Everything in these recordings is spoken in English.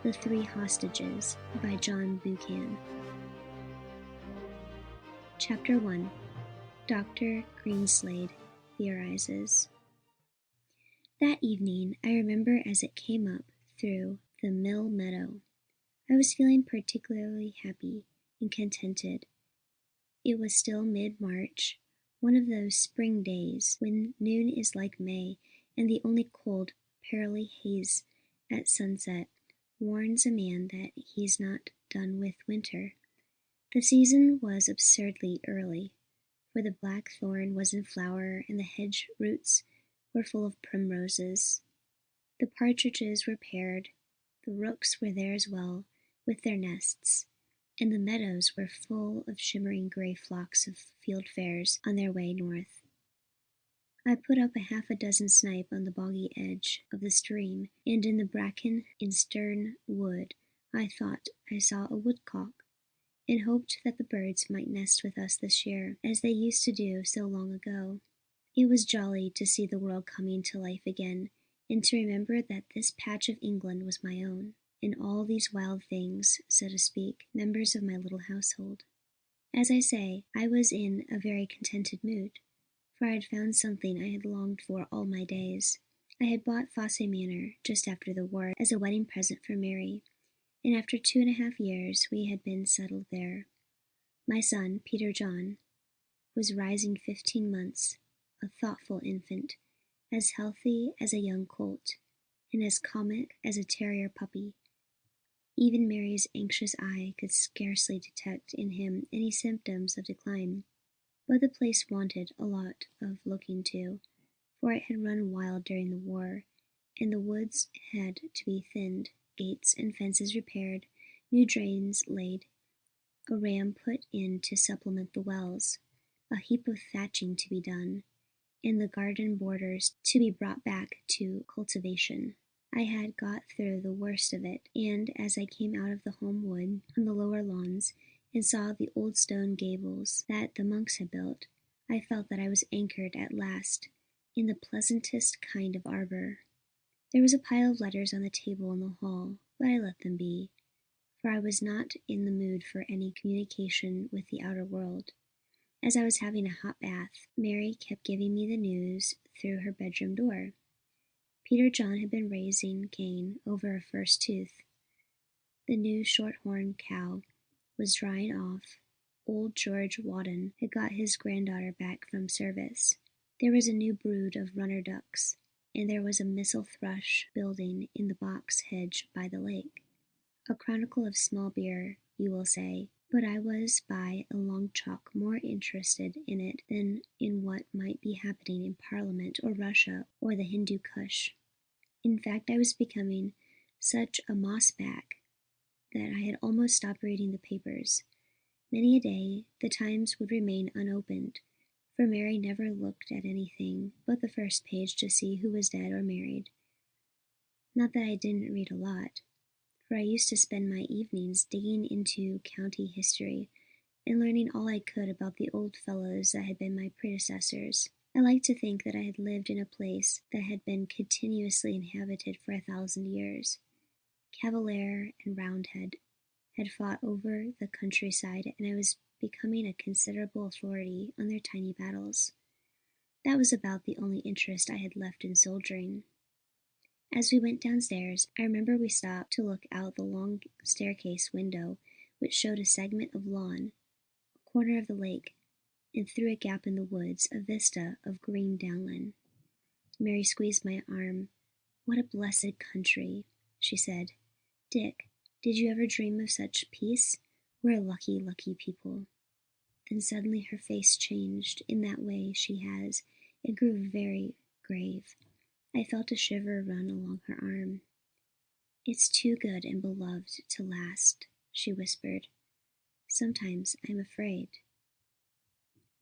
The Three Hostages by John Buchan. Chapter 1. Dr. Greenslade Theorises. That evening I remember as it came up through the mill meadow. I was feeling particularly happy and contented. It was still mid-March, one of those spring days when noon is like May, and the only cold, pearly haze at sunset warns a man that he's not done with winter. The season was absurdly early, for the blackthorn was in flower and the hedge roots were full of primroses. The partridges were paired, the rooks were there as well, with their nests, and the meadows were full of shimmering grey flocks of fieldfares on their way north. I put up half a dozen snipe on the boggy edge of the stream, and in the bracken in Stern Wood I thought I saw a woodcock, and hoped that the birds might nest with us this year, as they used to do so long ago. It was jolly to see the world coming to life again, and to remember that this patch of England was my own, and all these wild things, so to speak, members of my little household. As I say, I was in a very contented mood, for I had found something I had longed for all my days. I had bought Fosse Manor just after the war as a wedding present for Mary, and after 2.5 years we had been settled there. My son, Peter John, was rising 15 months, a thoughtful infant, as healthy as a young colt, and as comic as a terrier puppy. Even Mary's anxious eye could scarcely detect in him any symptoms of decline. But the place wanted a lot of looking to, for it had run wild during the war, and the woods had to be thinned, gates and fences repaired, new drains laid, a ram put in to supplement the wells, a heap of thatching to be done, and the garden borders to be brought back to cultivation. I had got through the worst of it, and as I came out of the home wood on the lower lawns, and saw the old stone gables that the monks had built, I felt that I was anchored at last in the pleasantest kind of arbour. There was a pile of letters on the table in the hall, but I let them be, for I was not in the mood for any communication with the outer world. As I was having a hot bath, Mary kept giving me the news through her bedroom door. Peter John had been raising Cain over a first tooth. The new short-horn cow was drying off. Old George Wotton had got his granddaughter back from service. There was a new brood of runner ducks, and there was a missel thrush building in the box hedge by the lake. A chronicle of small beer, you will say, but I was by a long chalk more interested in it than in what might be happening in Parliament or Russia or the Hindu Kush. In fact, I was becoming such a mossback that I had almost stopped reading the papers. Many a day the Times would remain unopened, for Mary never looked at anything but the first page to see who was dead or married. Not that I didn't read a lot, for I used to spend my evenings digging into county history and learning all I could about the old fellows that had been my predecessors. I liked to think that I had lived in a place that had been continuously inhabited for 1,000 years. Cavalier and Roundhead had fought over the countryside, and I was becoming a considerable authority on their tiny battles. That was about the only interest I had left in soldiering. As we went downstairs, I remember we stopped to look out the long staircase window, which showed a segment of lawn, a corner of the lake, and through a gap in the woods a vista of green downland. Mary squeezed my arm. "What a blessed country," she said. "Dick, did you ever dream of such peace? We're a lucky, lucky people." Then suddenly her face changed in that way she has. It grew very grave. I felt a shiver run along her arm. "It's too good and beloved to last," she whispered. "Sometimes I'm afraid."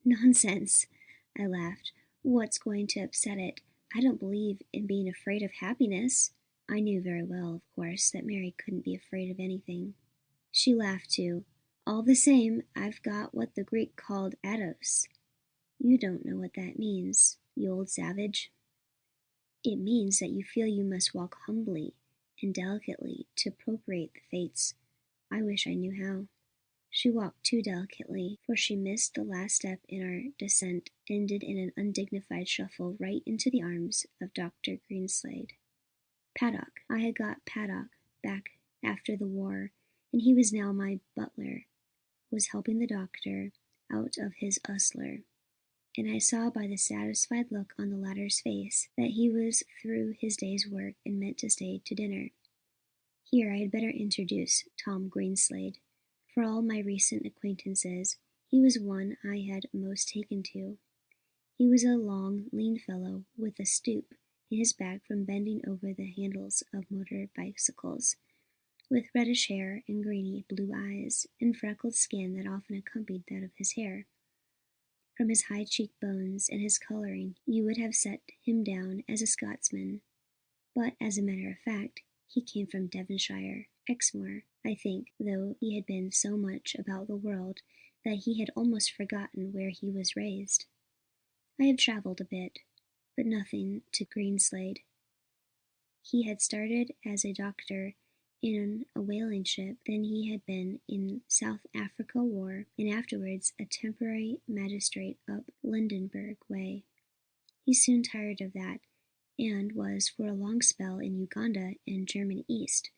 "Nonsense," I laughed. "What's going to upset it? I don't believe in being afraid of happiness." I knew very well, of course, that Mary couldn't be afraid of anything. She laughed too. "All the same, I've got what the Greek called ados. You don't know what that means, you old savage." "It means that you feel you must walk humbly and delicately to appropriate the fates. I wish I knew how. She walked too delicately, for she missed the last step in our descent, ended in an undignified shuffle right into the arms of Dr. Greenslade. Paddock. I had got Paddock back after the war, and he was now my butler, was helping the doctor out of his ulcer, and I saw by the satisfied look on the latter's face that he was through his day's work and meant to stay to dinner. Here I had better introduce Tom Greenslade. For all my recent acquaintances, he was one I had most taken to. He was a long, lean fellow with a stoop in his back from bending over the handles of motor bicycles, with reddish hair and greeny blue eyes, and freckled skin that often accompanied that of his hair. From his high cheekbones and his colouring, you would have set him down as a Scotsman, but, as a matter of fact, he came from Devonshire, Exmoor, I think, though he had been so much about the world that he had almost forgotten where he was raised. I have travelled a bit, but nothing to Greenslade. He had started as a doctor in a whaling ship, then he had been in South Africa War, and afterwards a temporary magistrate up Lydenburg way. He soon tired of that, and was for a long spell in Uganda and German East,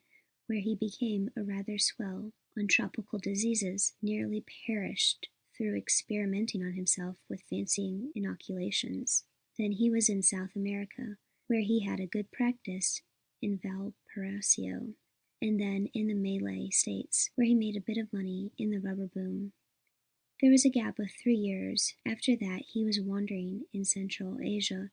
where he became a rather swell on tropical diseases, nearly perished through experimenting on himself with fancy inoculations. Then he was in South America, where he had a good practice in Valparaiso, and then in the Malay States, where he made a bit of money in the rubber boom. There was a gap of 3 years. After that he was wandering in Central Asia,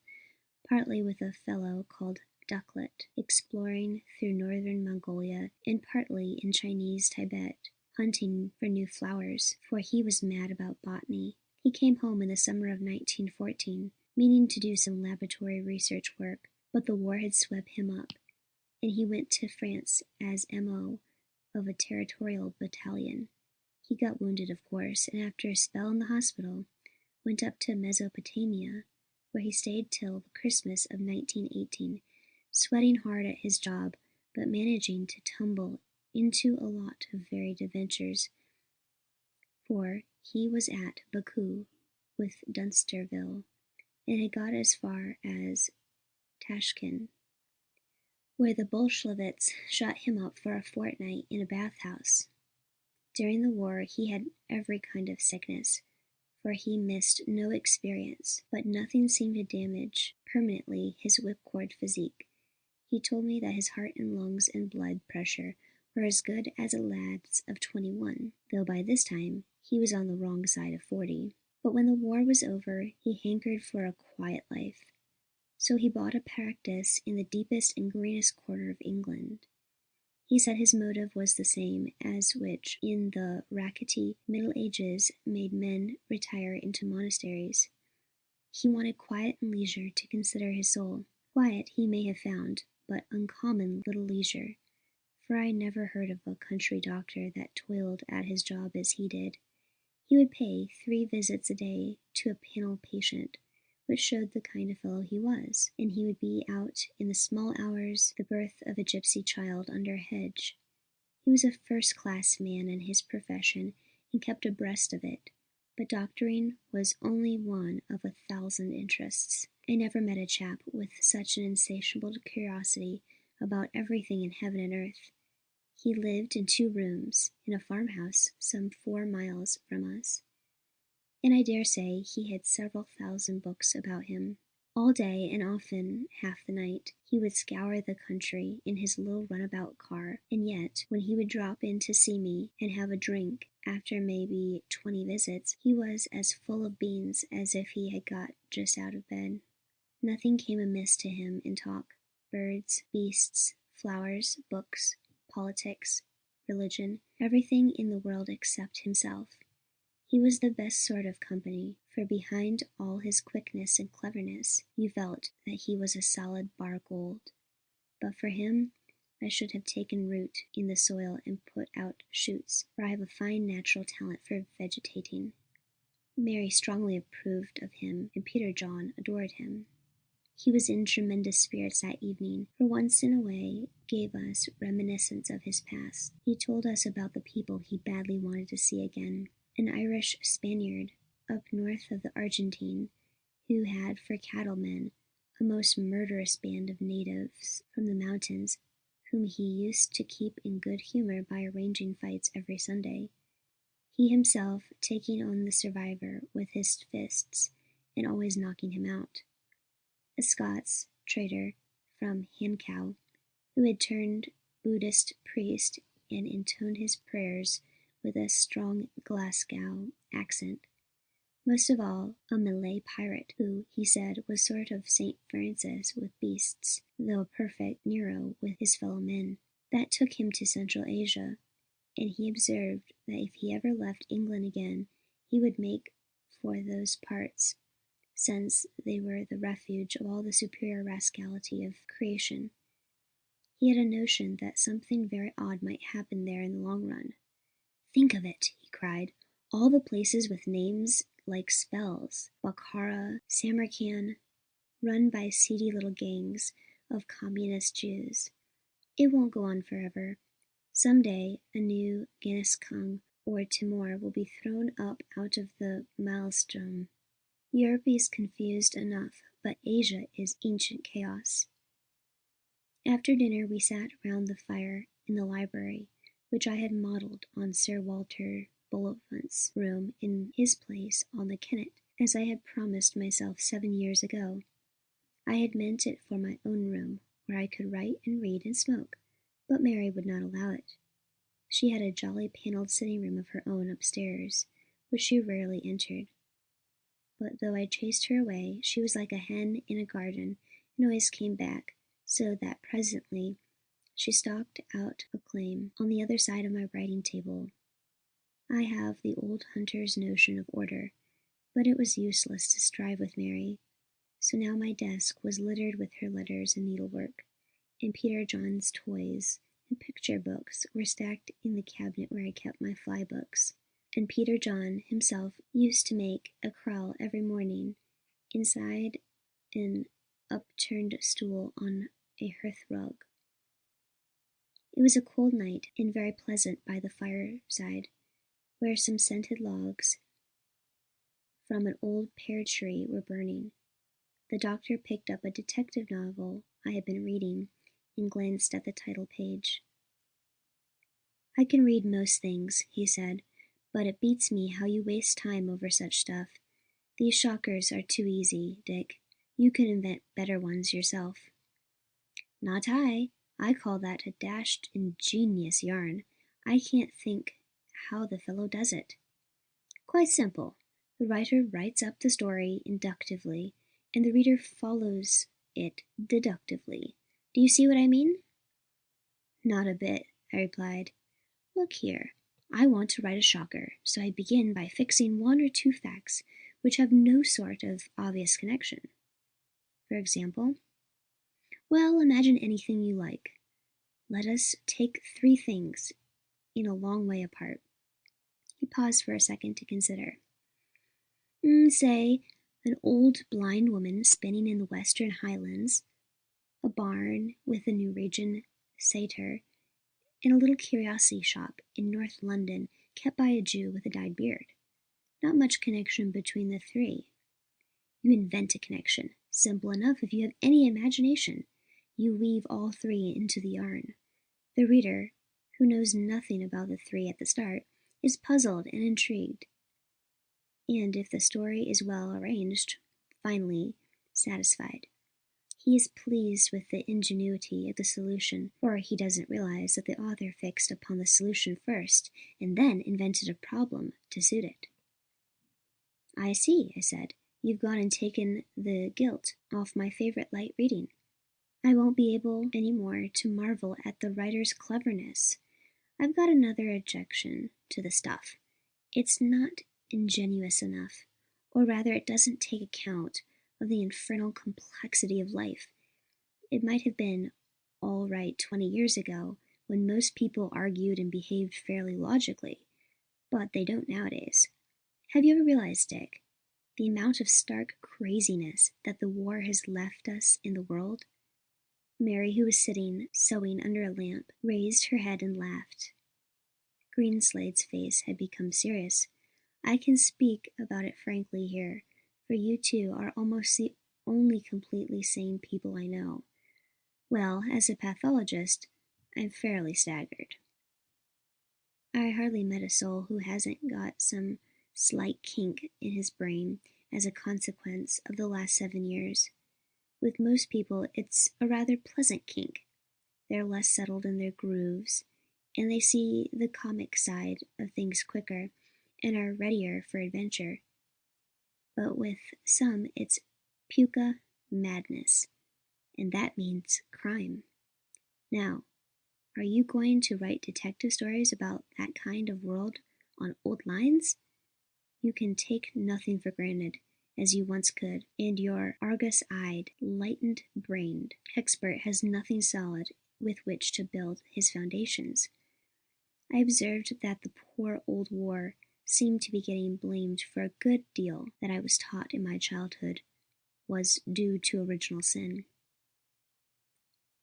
partly with a fellow called Ducklet, exploring through northern Mongolia, and partly in Chinese Tibet, hunting for new flowers, for he was mad about botany. He came home in the summer of 1914, meaning to do some laboratory research work, but the war had swept him up, and he went to France as M.O. of a territorial battalion. He got wounded, of course, and after a spell in the hospital, went up to Mesopotamia, where he stayed till the Christmas of 1918, sweating hard at his job, but managing to tumble into a lot of varied adventures, for he was at Baku with Dunsterville, and had got as far as Tashkent, where the Bolsheviks shut him up for a fortnight in a bathhouse. During the war he had every kind of sickness, for he missed no experience, but nothing seemed to damage permanently his whipcord physique. He told me that his heart and lungs and blood pressure were as good as a lad's of 21, though by this time he was on the wrong side of 40. But when the war was over he hankered for a quiet life, so he bought a practice in the deepest and greenest quarter of England. He said his motive was the same as which in the rackety Middle Ages made men retire into monasteries. He wanted quiet and leisure to consider his soul. Quiet he may have found, but uncommon little leisure, for I never heard of a country doctor that toiled at his job as he did. He would pay 3 visits a day to a panel patient, which showed the kind of fellow he was, and he would be out in the small hours the birth of a gypsy child under a hedge. He was a first-class man in his profession and kept abreast of it, but doctoring was only one of 1,000 interests. I never met a chap with such an insatiable curiosity about everything in heaven and earth. He lived in 2 rooms in a farmhouse some 4 miles from us, and I dare say he had several thousand books about him. All day, and often half the night, he would scour the country in his little runabout car, and yet, when he would drop in to see me and have a drink after maybe 20 visits, he was as full of beans as if he had got just out of bed. Nothing came amiss to him in talk: birds, beasts, flowers, books, politics, religion, everything in the world except himself. He was the best sort of company, for behind all his quickness and cleverness you felt that he was a solid bar of gold. But for him I should have taken root in the soil and put out shoots, for I have a fine natural talent for vegetating. Mary strongly approved of him, and Peter John adored him. He was in tremendous spirits that evening, for once in a way gave us reminiscence of his past. He told us about the people he badly wanted to see again. An Irish Spaniard up north of the Argentine, who had for cattlemen a most murderous band of natives from the mountains, whom he used to keep in good humour by arranging fights every Sunday, he himself taking on the survivor with his fists and always knocking him out. A Scots trader from Hankow, who had turned Buddhist priest and intoned his prayers with a strong Glasgow accent. Most of all, a Malay pirate, who, he said, was sort of St. Francis with beasts, though a perfect Nero with his fellow men. That took him to Central Asia, and he observed that if he ever left England again, he would make for those parts, since they were the refuge of all the superior rascality of creation. He had a notion that something very odd might happen there in the long run. "Think of it," he cried, "all the places with names like spells, Bokhara, Samarkand, run by seedy little gangs of communist Jews. It won't go on forever. Some day a new Genghis-Khan or Timur will be thrown up out of the maelstrom. Europe is confused enough, but Asia is ancient chaos." After dinner we sat round the fire in the library, which I had modelled on Sir Walter Bullivant's room in his place on the Kennet, as I had promised myself 7 years ago. I had meant it for my own room, where I could write and read and smoke, but Mary would not allow it. She had a jolly panelled sitting-room of her own upstairs, which she rarely entered. But though I chased her away, she was like a hen in a garden, and always came back, so that presently she stalked out a claim on the other side of my writing-table. I have the old hunter's notion of order, but it was useless to strive with Mary, so now my desk was littered with her letters and needlework, and Peter John's toys and picture books were stacked in the cabinet where I kept my fly books, and Peter John himself used to make a crawl every morning inside an upturned stool on a hearth-rug. It was a cold night, and very pleasant by the fireside, where some scented logs from an old pear tree were burning. The doctor picked up a detective novel I had been reading and glanced at the title page. "I can read most things," he said, "but it beats me how you waste time over such stuff. These shockers are too easy, Dick. You can invent better ones yourself." "Not I. I call that a dashed ingenious yarn. I can't think how the fellow does it." "Quite simple. The writer writes up the story inductively, and the reader follows it deductively. Do you see what I mean?" "Not a bit," I replied. "Look here. I want to write a shocker, so I begin by fixing one or two facts which have no sort of obvious connection." "For example?" "Well, imagine anything you like. Let us take 3 things in a long way apart." He paused for a second to consider. "Say, an old blind woman spinning in the Western Highlands, a barn with a Norwegian satyr, and a little curiosity shop in North London kept by a Jew with a dyed beard. Not much connection between the 3. You invent a connection. Simple enough if you have any imagination. You weave all 3 into the yarn. The reader, who knows nothing about the 3 at the start, is puzzled and intrigued, and if the story is well arranged, finally satisfied. He is pleased with the ingenuity of the solution, for he doesn't realize that the author fixed upon the solution first, and then invented a problem to suit it." "I see," I said. "You've gone and taken the gilt off my favorite light reading. I won't be able any more to marvel at the writer's cleverness. I've got another objection to the stuff. It's not ingenuous enough, or rather it doesn't take account of the infernal complexity of life. It might have been all right 20 years ago, when most people argued and behaved fairly logically, but they don't nowadays. Have you ever realized, Dick, The amount of stark craziness that the war has left us in the world? Mary, who was sitting sewing under a lamp, raised her head and laughed. Greenslade's face had become serious. I can speak about it frankly here, for you two are almost the only completely sane people I know. Well, as a pathologist, I'm fairly staggered. I hardly met a soul who hasn't got some slight kink in his brain as a consequence of the last 7 years. With most people, it's a rather pleasant kink. They're less settled in their grooves, and they see the comic side of things quicker and are readier for adventure. But with some, it's puka madness, and that means crime. Now, are you going to write detective stories about that kind of world on old lines? You can take nothing for granted, as you once could, and your Argus-eyed, lightened-brained expert has nothing solid with which to build his foundations. I observed that the poor old war seemed to be getting blamed for a good deal that I was taught in my childhood was due to original sin.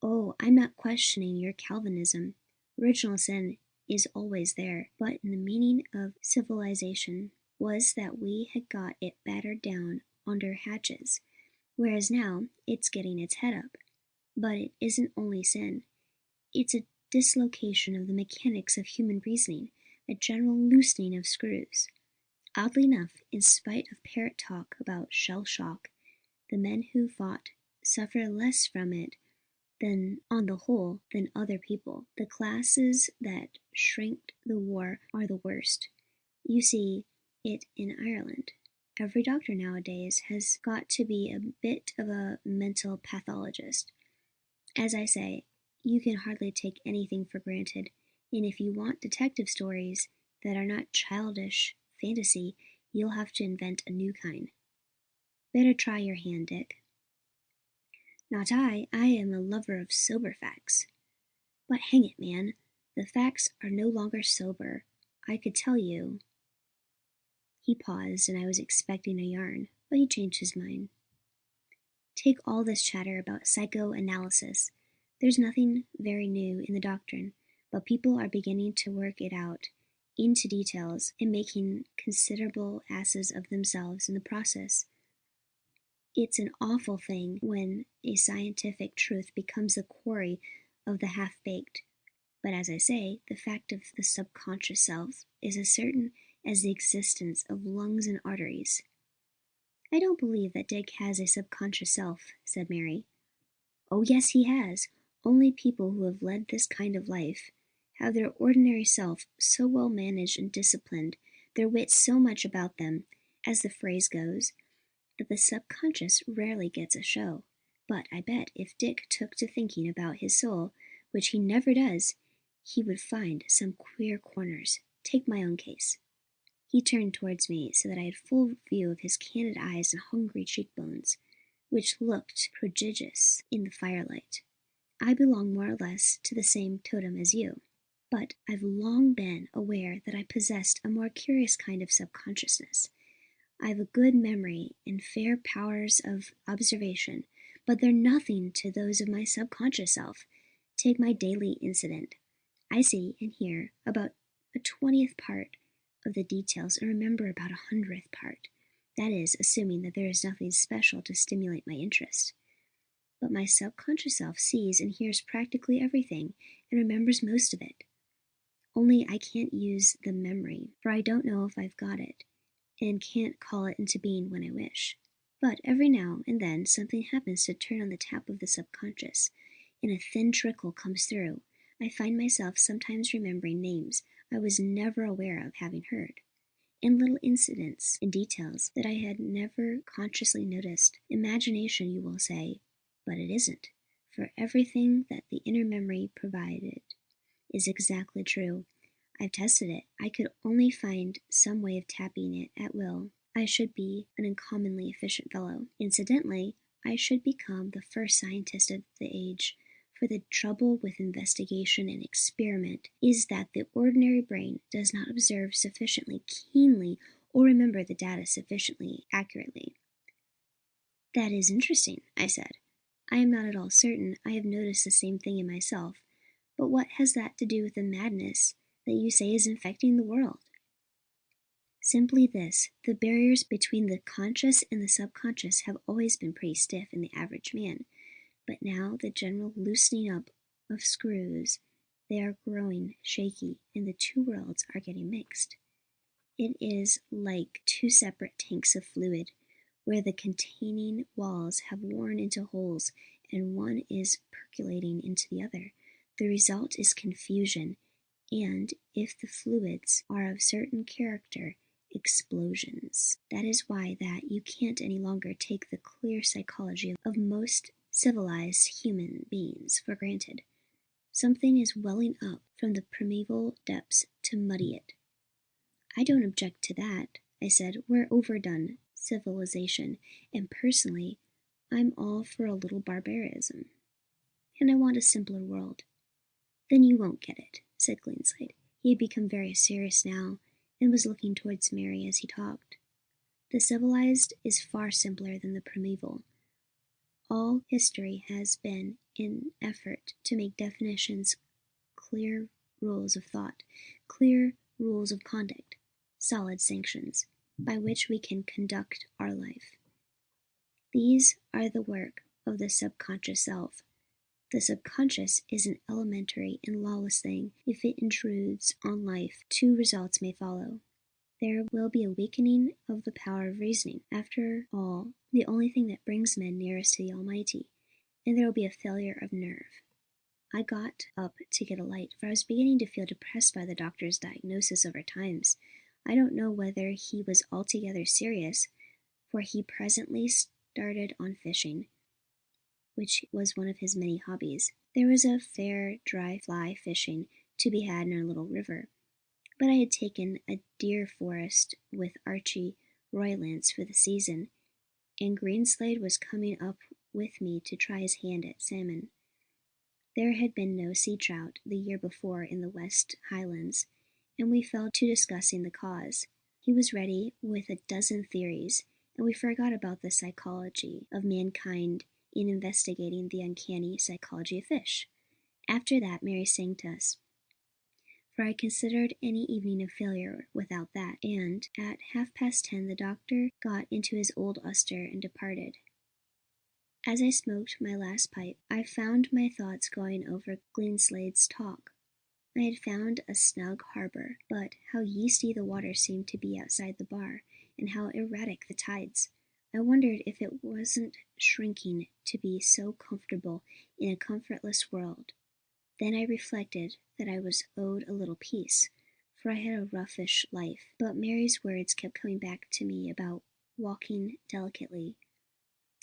Oh, I'm not questioning your Calvinism. Original sin is always there, but in the meaning of civilization was that we had got it battered down under hatches, whereas now it's getting its head up. But it isn't only sin. It's a dislocation of the mechanics of human reasoning, a general loosening of screws. Oddly enough, in spite of parrot talk about shell shock, the men who fought suffer less from it than, on the whole, than other people. The classes that shrinked the war are the worst. You see it in Ireland. Every doctor nowadays has got to be a bit of a mental pathologist. As I say, you can hardly take anything for granted, and if you want detective stories that are not childish fantasy, you'll have to invent a new kind. Better try your hand, Dick. Not I. I am a lover of sober facts. But hang it, man, the facts are no longer sober. I could tell you. He paused, and I was expecting a yarn, but he changed his mind. Take all this chatter about psychoanalysis. There's nothing very new in the doctrine, but people are beginning to work it out into details and making considerable asses of themselves in the process. It's an awful thing when a scientific truth becomes the quarry of the half-baked. But as I say, the fact of the subconscious self is as certain as the existence of lungs and arteries. I don't believe that Dick has a subconscious self, said Mary. Oh, yes, he has. Only people who have led this kind of life have their ordinary self so well managed and disciplined, their wits so much about them, as the phrase goes, that the subconscious rarely gets a show. But I bet if Dick took to thinking about his soul, which he never does, he would find some queer corners. Take my own case. He turned towards me so that I had full view of his candid eyes and hungry cheekbones, which looked prodigious in the firelight. I belong more or less to the same totem as you, but I've long been aware that I possessed a more curious kind of subconsciousness. I've a good memory and fair powers of observation, but they're nothing to those of my subconscious self. Take my daily incident. I see and hear about a 20th part of the details and remember about a 100th part. That is, assuming that there is nothing special to stimulate my interest. But my subconscious self sees and hears practically everything and remembers most of it. Only I can't use the memory, for I don't know if I've got it, and can't call it into being when I wish. But every now and then something happens to turn on the tap of the subconscious, and a thin trickle comes through. I find myself sometimes remembering names I was never aware of having heard, and little incidents and details that I had never consciously noticed. Imagination, you will say, but it isn't, for everything that the inner memory provided is exactly true. I've tested it. I could only find some way of tapping it at will. I should be an uncommonly efficient fellow. Incidentally, I should become the first scientist of the age, for the trouble with investigation and experiment is that the ordinary brain does not observe sufficiently keenly or remember the data sufficiently accurately. That is interesting, I said. I am not at all certain I have noticed the same thing in myself, but what has that to do with the madness that you say is infecting the world? Simply this: the barriers between the conscious and the subconscious have always been pretty stiff in the average man, but now the general loosening up of screws, they are growing shaky, and the two worlds are getting mixed. It is like two separate tanks of fluid, where the containing walls have worn into holes, and one is percolating into the other. The result is confusion, and, if the fluids are of certain character, explosions. That is why that you can't any longer take the clear psychology of most civilized human beings for granted. Something is welling up from the primeval depths to muddy it. I don't object to that, I said. We're overdone civilization, and personally, I'm all for a little barbarism. And I want a simpler world. Then you won't get it, said Greenslade. He had become very serious now, and was looking towards Mary as he talked. The civilized is far simpler than the primeval. All history has been an effort to make definitions, clear rules of thought, clear rules of conduct, solid sanctions, by which we can conduct our life. These are the work of the subconscious self. The subconscious is an elementary and lawless thing. If it intrudes on life, two results may follow. There will be a weakening of the power of reasoning, after all, the only thing that brings men nearest to the Almighty, and there will be a failure of nerve. I got up to get a light, for I was beginning to feel depressed by the doctor's diagnosis over times. I don't know whether he was altogether serious, for he presently started on fishing, which was one of his many hobbies. There was a fair dry fly fishing to be had in our little river, but I had taken a deer forest with Archie Roylance for the season, and Greenslade was coming up with me to try his hand at salmon. There had been no sea trout the year before in the West Highlands, and we fell to discussing the cause. He was ready with a dozen theories, and we forgot about the psychology of mankind in investigating the uncanny psychology of fish. After that, Mary sang to us, for I considered any evening a failure without that, and at 10:30 the doctor got into his old Ulster and departed. As I smoked my last pipe, I found my thoughts going over Greenslade's talk. I had found a snug harbour, but how yeasty the water seemed to be outside the bar, and how erratic the tides. I wondered if it wasn't shrinking to be so comfortable in a comfortless world. Then I reflected that I was owed a little peace, for I had a roughish life. But Mary's words kept coming back to me about walking delicately.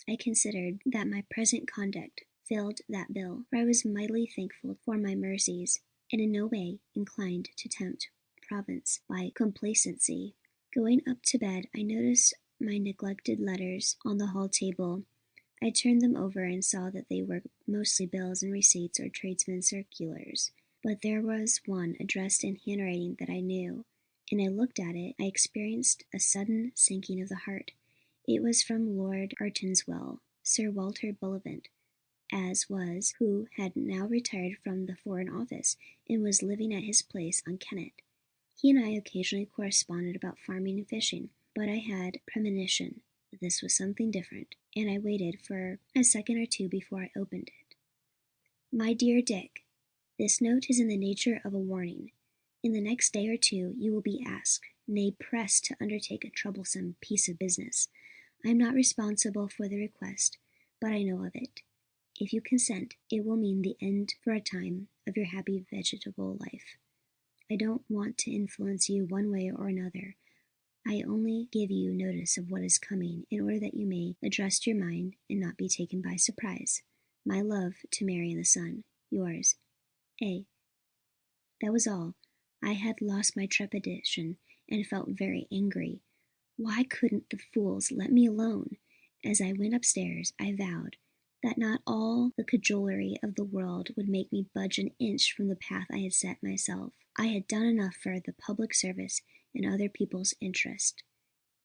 I considered that my present conduct filled that bill, for I was mightily thankful for my mercies, and in no way inclined to tempt Providence by complacency. Going up to bed, I noticed my neglected letters on the hall table. I turned them over and saw that they were mostly bills and receipts or tradesmen's circulars, but there was one addressed in handwriting that I knew, and I looked at it. I experienced a sudden sinking of the heart. It was from Lord Artonswell, Sir Walter Bullivant, as was, who had now retired from the Foreign Office, and was living at his place on Kennet. He and I occasionally corresponded about farming and fishing, but I had premonition that this was something different, and I waited for a second or two before I opened it. My dear Dick, this note is in the nature of a warning. In the next day or two you will be asked, nay pressed, to undertake a troublesome piece of business. I am not responsible for the request, but I know of it. If you consent, it will mean the end for a time of your happy vegetable life. I don't want to influence you one way or another. I only give you notice of what is coming, in order that you may adjust your mind and not be taken by surprise. My love to Mary and the son. Yours, A. That was all. I had lost my trepidation, and felt very angry. Why couldn't the fools let me alone? As I went upstairs, I vowed that not all the cajolery of the world would make me budge an inch from the path I had set myself. I had done enough for the public service and other people's interest.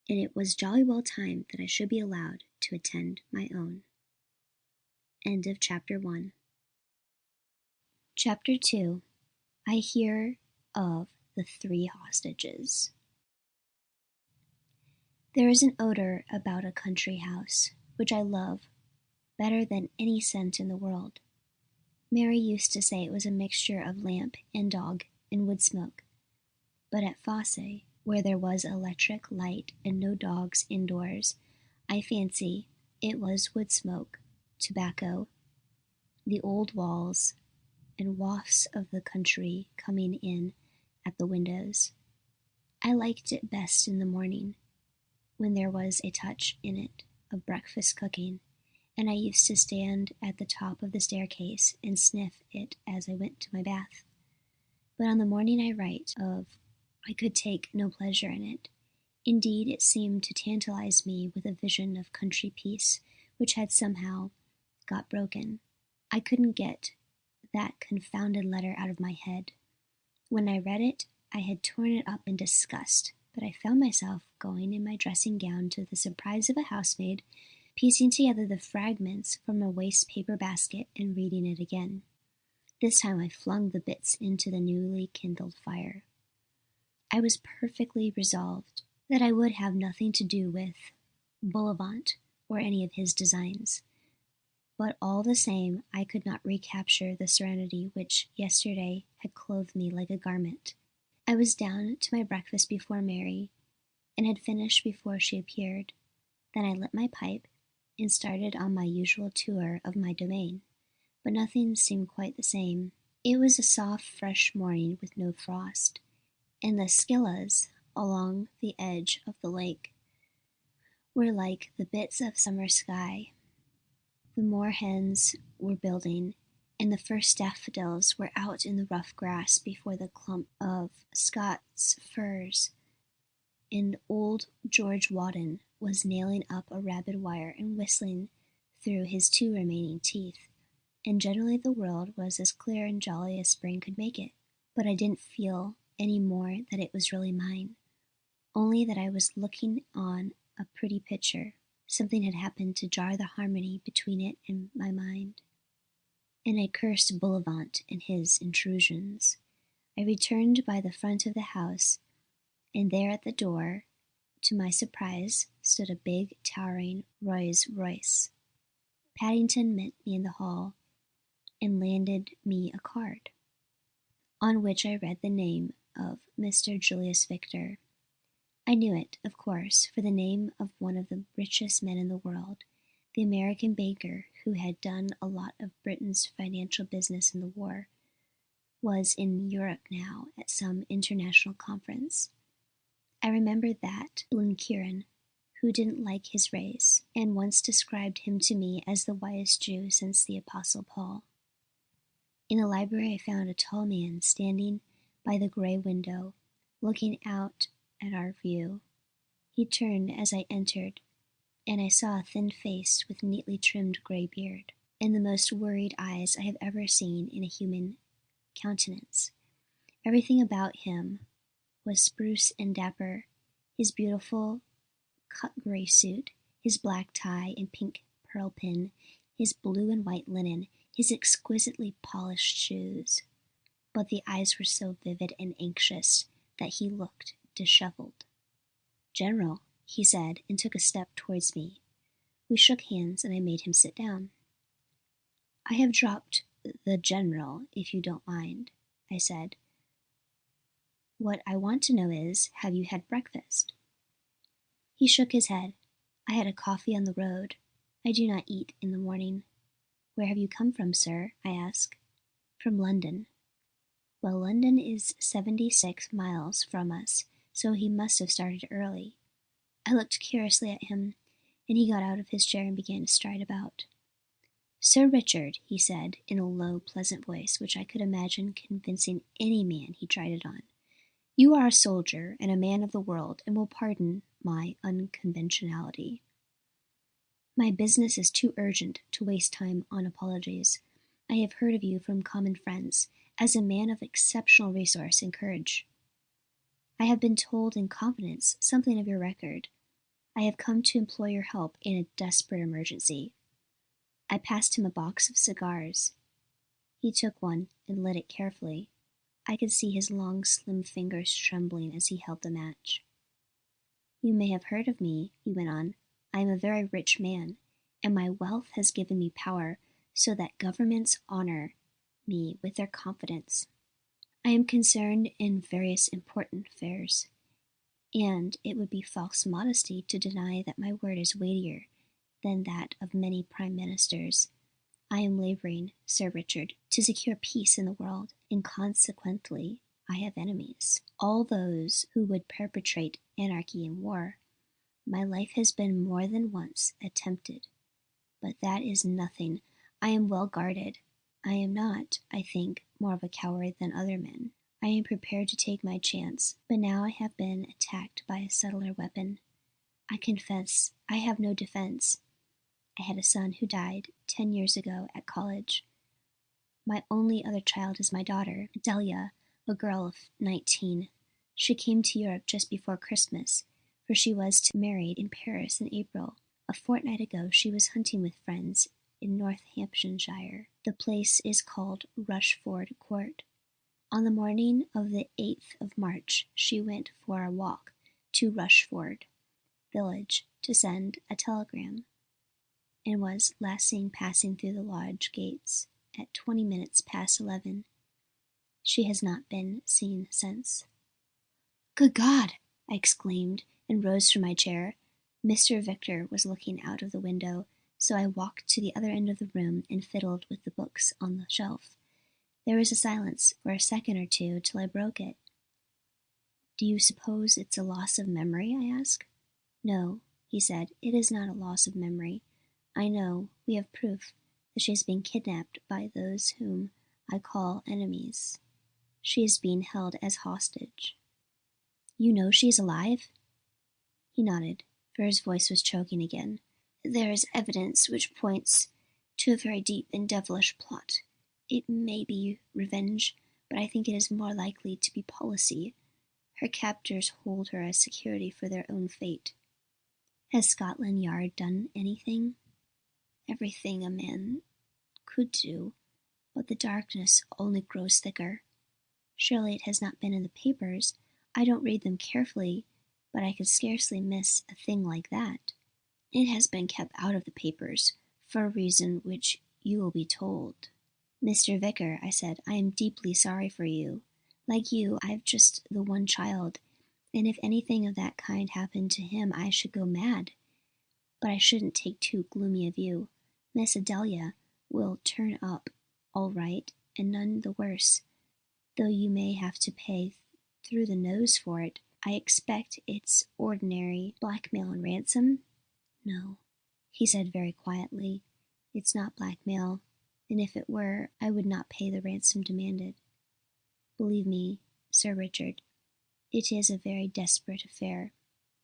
and it was jolly well timed that I should be allowed to attend my own. End of Chapter 1. Chapter 2. I hear of the 3 hostages. There is an odor about a country house, which I love better than any scent in the world. Mary used to say it was a mixture of lamp and dog and wood smoke. But at Fosse, where there was electric light and no dogs indoors, I fancy it was wood smoke, tobacco, the old walls, and wafts of the country coming in at the windows. I liked it best in the morning, when there was a touch in it of breakfast cooking, and I used to stand at the top of the staircase and sniff it as I went to my bath. But on the morning I write of, I could take no pleasure in it. Indeed, it seemed to tantalize me with a vision of country peace, which had somehow got broken. I couldn't get that confounded letter out of my head. When I read it, I had torn it up in disgust, but I found myself going in my dressing gown to the surprise of a housemaid, piecing together the fragments from a waste paper basket and reading it again. This time I flung the bits into the newly kindled fire. I was perfectly resolved that I would have nothing to do with Bullivant or any of his designs. But all the same, I could not recapture the serenity which yesterday had clothed me like a garment. I was down to my breakfast before Mary, and had finished before she appeared. Then I lit my pipe and started on my usual tour of my domain, but nothing seemed quite the same. It was a soft, fresh morning with no frost, and the scillas along the edge of the lake were like the bits of summer sky. The moorhens were building, and the first daffodils were out in the rough grass before the clump of Scots firs, and old George Wotton was nailing up a rabbit wire and whistling through his 2 remaining teeth, and generally the world was as clear and jolly as spring could make it. But I didn't feel any more that it was really mine, only that I was looking on a pretty picture. Something had happened to jar the harmony between it and my mind, and I cursed Bullivant and his intrusions. I returned by the front of the house, and there at the door, to my surprise, stood a big, towering Rolls Royce. Paddington met me in the hall, and landed me a card, on which I read the name of Mr. Julius Victor. I knew it, of course, for the name of one of the richest men in the world, the American banker who had done a lot of Britain's financial business in the war, was in Europe now at some international conference. I remembered that Blenkiron, who didn't like his race, and once described him to me as the whitest Jew since the Apostle Paul. In the library I found a tall man standing by the gray window, looking out at our view. He turned as I entered, and I saw a thin face with neatly trimmed gray beard, and the most worried eyes I have ever seen in a human countenance. Everything about him was spruce and dapper: his beautiful cut gray suit, his black tie and pink pearl pin, his blue and white linen, his exquisitely polished shoes. But the eyes were so vivid and anxious that he looked disheveled. "General," he said, and took a step towards me. We shook hands, and I made him sit down. "I have dropped the general, if you don't mind," I said. "What I want to know is, have you had breakfast?" He shook his head. "I had a coffee on the road. I do not eat in the morning." "Where have you come from, sir?" I asked. "From London." "Well, London is 76 miles from us, so he must have started early." I looked curiously at him, and he got out of his chair and began to stride about. "Sir Richard," he said, in a low, pleasant voice, which I could imagine convincing any man he tried it on, "you are a soldier and a man of the world, and will pardon my unconventionality. My business is too urgent to waste time on apologies. I have heard of you from common friends, as a man of exceptional resource and courage. I have been told in confidence something of your record. I have come to implore your help in a desperate emergency." I passed him a box of cigars. He took one and lit it carefully. I could see his long, slim fingers trembling as he held the match. "You may have heard of me," he went on. "I am a very rich man, and my wealth has given me power so that governments honor me with their confidence. I am concerned in various important affairs, and it would be false modesty to deny that my word is weightier than that of many prime ministers. I am laboring, Sir Richard, to secure peace in the world, and consequently I have enemies, all those who would perpetrate anarchy and war. My life has been more than once attempted, but that is nothing. I am well guarded. I am not, I think, more of a coward than other men. I am prepared to take my chance, but now I have been attacked by a subtler weapon. I confess I have no defense. I had a son who died 10 years ago at college. My only other child is my daughter, Delia, a girl of 19. She came to Europe just before Christmas, for she was to be married in Paris in April. A fortnight ago she was hunting with friends in Northamptonshire. The place is called Rushford Court. On the morning of the 8th of March she went for a walk to Rushford village to send a telegram, and was last seen passing through the lodge gates at 20 minutes past 11. She has not been seen since." "Good God!" I exclaimed, and rose from my chair. Mr. Victor was looking out of the window, so I walked to the other end of the room and fiddled with the books on the shelf. There was a silence for a second or two till I broke it. "Do you suppose it's a loss of memory?" I asked. "No," he said, "it is not a loss of memory. I know, we have proof, that she has been kidnapped by those whom I call enemies. She is being held as hostage." "You know she is alive?" He nodded, for his voice was choking again. "There is evidence which points to a very deep and devilish plot. It may be revenge, but I think it is more likely to be policy. Her captors hold her as security for their own fate." "Has Scotland Yard done anything?" "Everything a man could do, but the darkness only grows thicker. Surely it has not been in the papers. I don't read them carefully, but I could scarcely miss a thing like that." "It has been kept out of the papers, for a reason which you will be told." "Mr. Vicar," I said, "I am deeply sorry for you. Like you, I have just the one child, and if anything of that kind happened to him I should go mad. But I shouldn't take too gloomy a view. Miss Adelia will turn up all right, and none the worse, though you may have to pay through the nose for it. I expect it's ordinary blackmail and ransom?" "No," he said very quietly, "it's not blackmail, and if it were I would not pay the ransom demanded. Believe me, Sir Richard, it is a very desperate affair.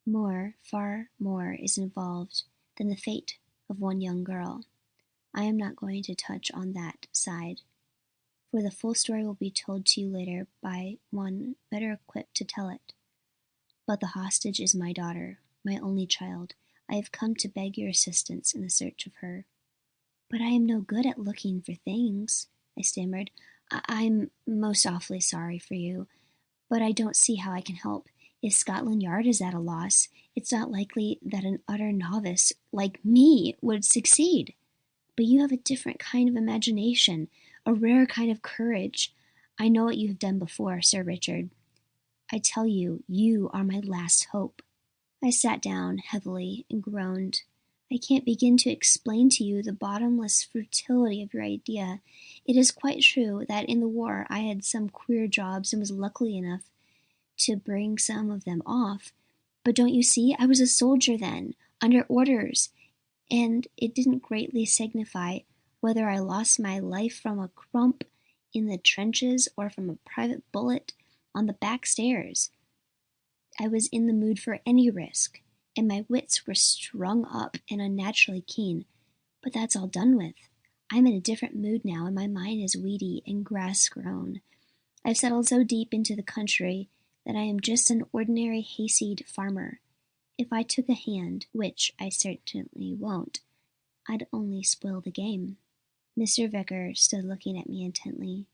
More, far more, is involved than the fate of one young girl. I am not going to touch on that side, for the full story will be told to you later by one better equipped to tell it. But the hostage is my daughter, my only child. I have come to beg your assistance in the search of her." "But I am no good at looking for things," I stammered. "I'm most awfully sorry for you, but I don't see how I can help. If Scotland Yard is at a loss, it's not likely that an utter novice like me would succeed. But you have a different kind of imagination, a rare kind of courage. I know what you have done before, Sir Richard. I tell you, you are my last hope." I sat down heavily and groaned. "I can't begin to explain to you the bottomless futility of your idea. It is quite true that in the war I had some queer jobs and was lucky enough to bring some of them off. But don't you see, I was a soldier then, under orders, and it didn't greatly signify whether I lost my life from a crump in the trenches or from a private bullet on the back stairs. I was in the mood for any risk, and my wits were strung up and unnaturally keen. But that's all done with. I'm in a different mood now, and my mind is weedy and grass-grown. I've settled so deep into the country that I am just an ordinary hayseed farmer, If I took a hand, which I certainly won't, I'd only spoil the game." Mr. Vicar stood looking at me intently.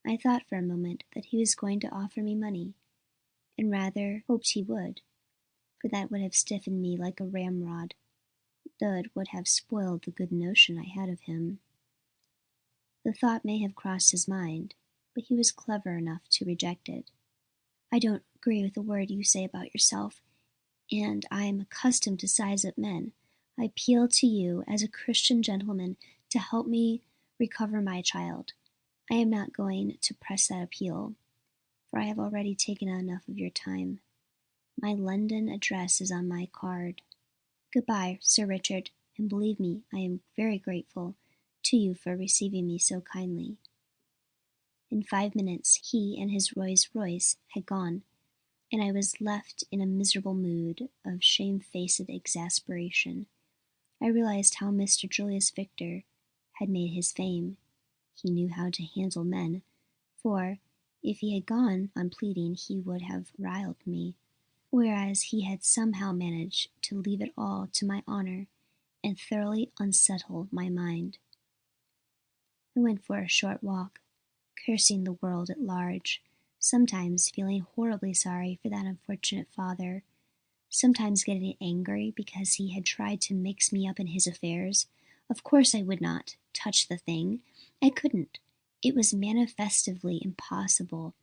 I thought for a moment that he was going to offer me money, and rather hoped he would, for that would have stiffened me like a ramrod, though it would have spoiled the good notion I had of him. The thought may have crossed his mind, but he was clever enough to reject it. "I don't agree with a word you say about yourself, and I am accustomed to size up men. I appeal to you as a Christian gentleman to help me recover my child. I am not going to press that appeal, for I have already taken enough of your time. My London address is on my card. Goodbye, Sir Richard, and believe me, I am very grateful to you for receiving me so kindly." In 5 minutes he and his Rolls Royce had gone, and I was left in a miserable mood of shamefaced exasperation. I realized how Mr. Julius Victor had made his fame. He knew how to handle men, for if he had gone on pleading he would have riled me, whereas he had somehow managed to leave it all to my honor and thoroughly unsettle my mind. I went for a short walk, cursing the world at large, sometimes feeling horribly sorry for that unfortunate father, sometimes getting angry because he had tried to mix me up in his affairs. Of course I would not touch the thing. I couldn't. It was manifestly impossible.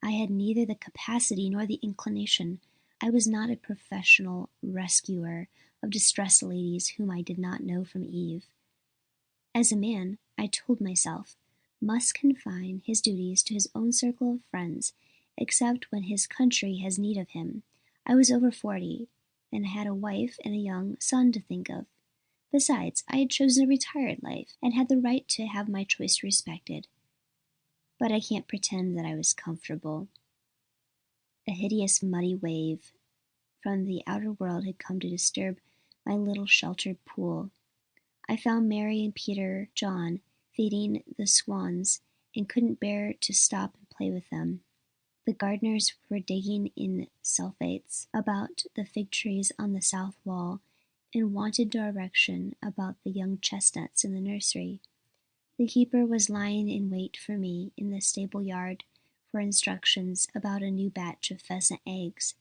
I had neither the capacity nor the inclination. I was not a professional rescuer of distressed ladies whom I did not know from Eve. As a man, I told myself, must confine his duties to his own circle of friends, except when his country has need of him. I was over 40, and had a wife and a young son to think of. Besides, I had chosen a retired life, and had the right to have my choice respected. But I can't pretend that I was comfortable. A hideous muddy wave from the outer world had come to disturb my little sheltered pool. I found Mary and Peter John feeding the swans, and couldn't bear to stop and play with them. The gardeners were digging in sulphates about the fig trees on the south wall, and wanted direction about the young chestnuts in the nursery. The keeper was lying in wait for me in the stable yard for instructions about a new batch of pheasant eggs,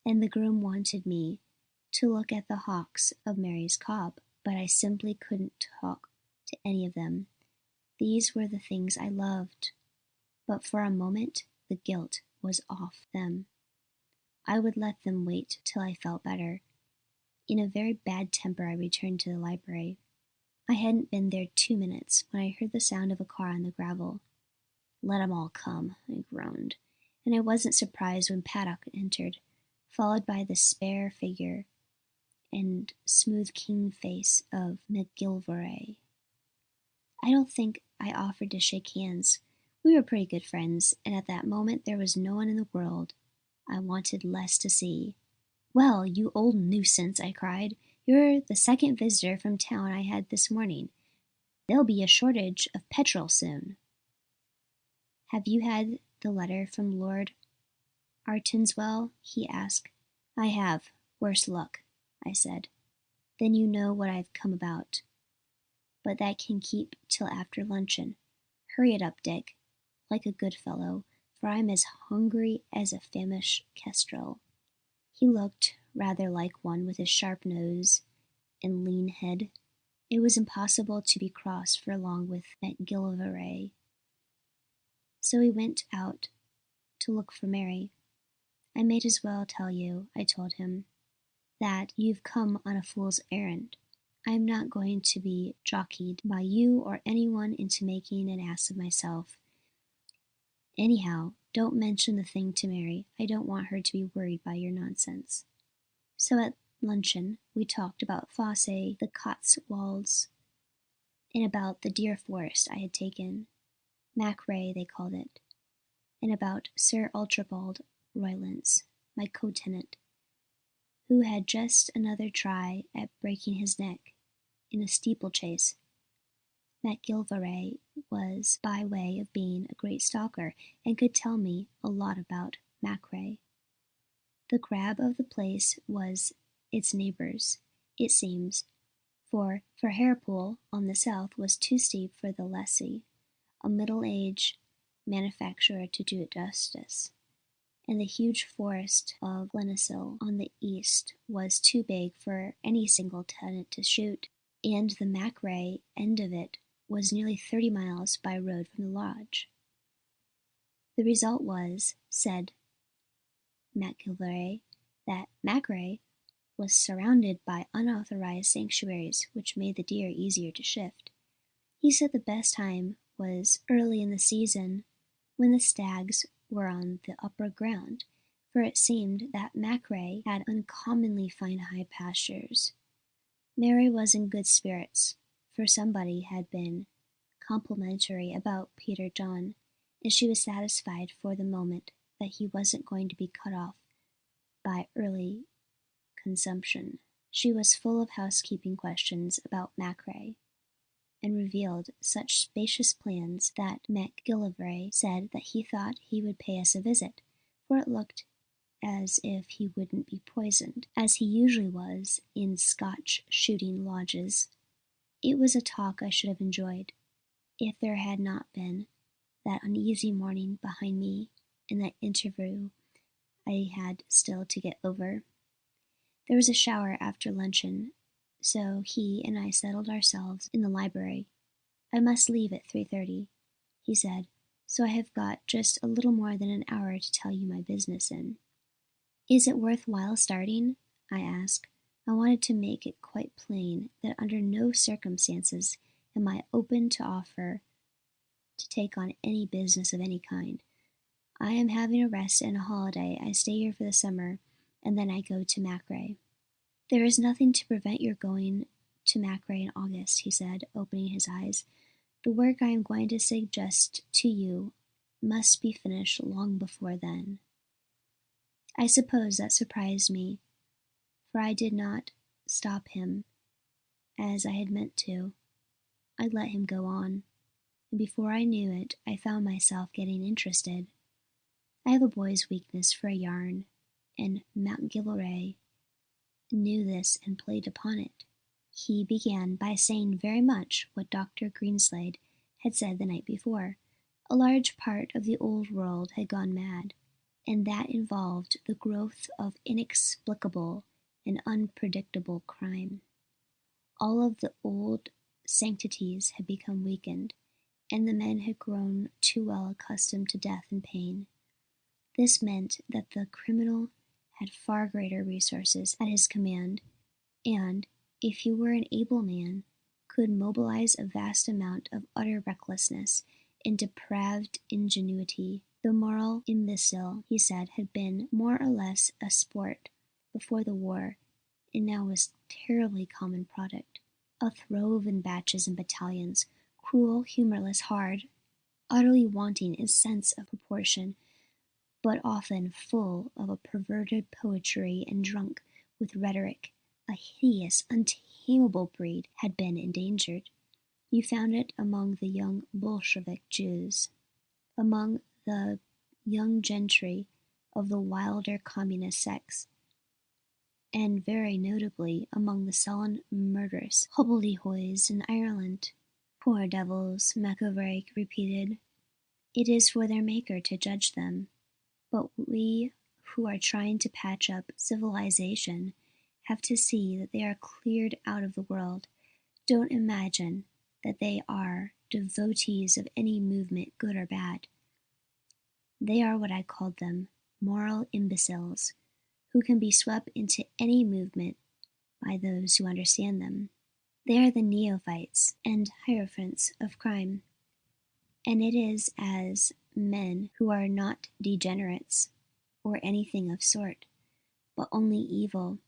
and the groom wanted me to look at the hocks of Mary's cob, but I simply couldn't talk to any of them. These were the things I loved, but for a moment the guilt was off them. I would let them wait till I felt better. In a very bad temper I returned to the library. I hadn't been there 2 minutes when I heard the sound of a car on the gravel. "Let 'em all come," I groaned, and I wasn't surprised when Paddock entered, followed by the spare figure and smooth keen face of McGilvray. I don't think I offered to shake hands. We were pretty good friends, and at that moment there was no one in the world I wanted less to see. "Well, you old nuisance," I cried, "you're the second visitor from town I had this morning. There'll be a shortage of petrol soon." "Have you had the letter from Lord Artenswell?" he asked. "I have. Worse luck," I said. "Then you know what I've come about. But that can keep till after luncheon. Hurry it up, Dick, like a good fellow, for I'm as hungry as a famished kestrel." He looked rather like one with a sharp nose and lean head. It was impossible to be cross for long with McGilvray. So we went out to look for Mary. "I may as well tell you," I told him, "that you've come on a fool's errand. I am not going to be jockeyed by you or anyone into making an ass of myself. Anyhow, don't mention the thing to Mary. I don't want her to be worried by your nonsense." So at luncheon we talked about Fosse, the Cotswolds, and about the deer forest I had taken, Machray they called it, and about Sir Archibald Roylance, my co-tenant, who had just another try at breaking his neck in a steeplechase. McGilvray was by way of being a great stalker, and could tell me a lot about Machray. The grab of the place was its neighbours, it seems, for Harepool on the south was too steep for the lessee, a middle-aged manufacturer, to do it justice, and the huge forest of Glenacill on the east was too big for any single tenant to shoot, and the Machray end of it was nearly 30 miles by road from the lodge. The result was, said MacGillivray, that Machray was surrounded by unauthorized sanctuaries which made the deer easier to shift. He said the best time was early in the season, when the stags were on the upper ground, for it seemed that Machray had uncommonly fine high pastures. Mary was in good spirits, for somebody had been complimentary about Peter John, and she was satisfied for the moment that he wasn't going to be cut off by early consumption. She was full of housekeeping questions about Machray, and revealed such spacious plans that MacGillivray said that he thought he would pay us a visit, for it looked as if he wouldn't be poisoned, as he usually was in Scotch shooting lodges. It was a talk I should have enjoyed, if there had not been that uneasy morning behind me and that interview I had still to get over. There was a shower after luncheon, so he and I settled ourselves in the library. I must leave at 3:30, he said, so I have got just a little more than an hour to tell you my business in. Is it worth while starting? I asked. I wanted to make it quite plain that under no circumstances am I open to offer to take on any business of any kind. I am having a rest and a holiday. I stay here for the summer, and then I go to Machray. There is nothing to prevent your going to Machray in August, he said, opening his eyes. The work I am going to suggest to you must be finished long before then. I suppose that surprised me, for I did not stop him, as I had meant to. I let him go on, and before I knew it, I found myself getting interested. I have a boy's weakness for a yarn, and MacGillivray knew this and played upon it. He began by saying very much what Dr. Greenslade had said the night before. A large part of the old world had gone mad, and that involved the growth of inexplicable and unpredictable crime. All of the old sanctities had become weakened, and the men had grown too well accustomed to death and pain. This meant that the criminal had far greater resources at his command, and, if he were an able man, could mobilize a vast amount of utter recklessness and depraved ingenuity. The moral imbecile, he said, had been more or less a sport before the war, and now was terribly common product. A throve in batches and battalions, cruel, humorless, hard, utterly wanting in sense of proportion, but often full of a perverted poetry and drunk with rhetoric. A hideous, untamable breed had been endangered. You found it among the young Bolshevik Jews, among the young gentry of the wilder communist sects, and very notably among the sullen, murderous hobbledehoys in Ireland. Poor devils, MacGillivray repeated. It is for their Maker to judge them. But we who are trying to patch up civilization have to see that they are cleared out of the world. Don't imagine that they are devotees of any movement, good or bad. They are what I called them, moral imbeciles, who can be swept into any movement by those who understand them. They are the neophytes and hierophants of crime, and it is as men who are not degenerates or anything of sort, but only evil.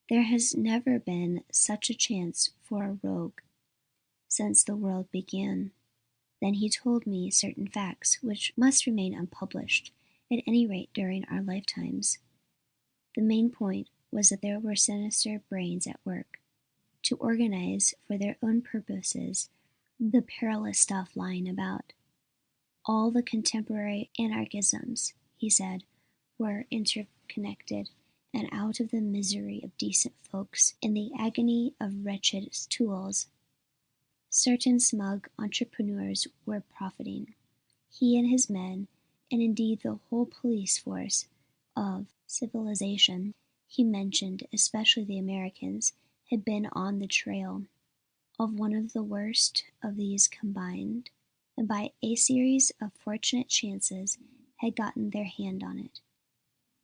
There has never been such a chance for a rogue since the world began. Then he told me certain facts which must remain unpublished, at any rate during our lifetimes. The main point was that there were sinister brains at work to organize for their own purposes the perilous stuff lying about. All the contemporary anarchisms, he said, were interconnected, and out of the misery of decent folks and the agony of wretched tools, certain smug entrepreneurs were profiting. He and his men, and indeed the whole police force of civilization, he mentioned especially the Americans, had been on the trail of one of the worst of these combined, and by a series of fortunate chances had gotten their hand on it.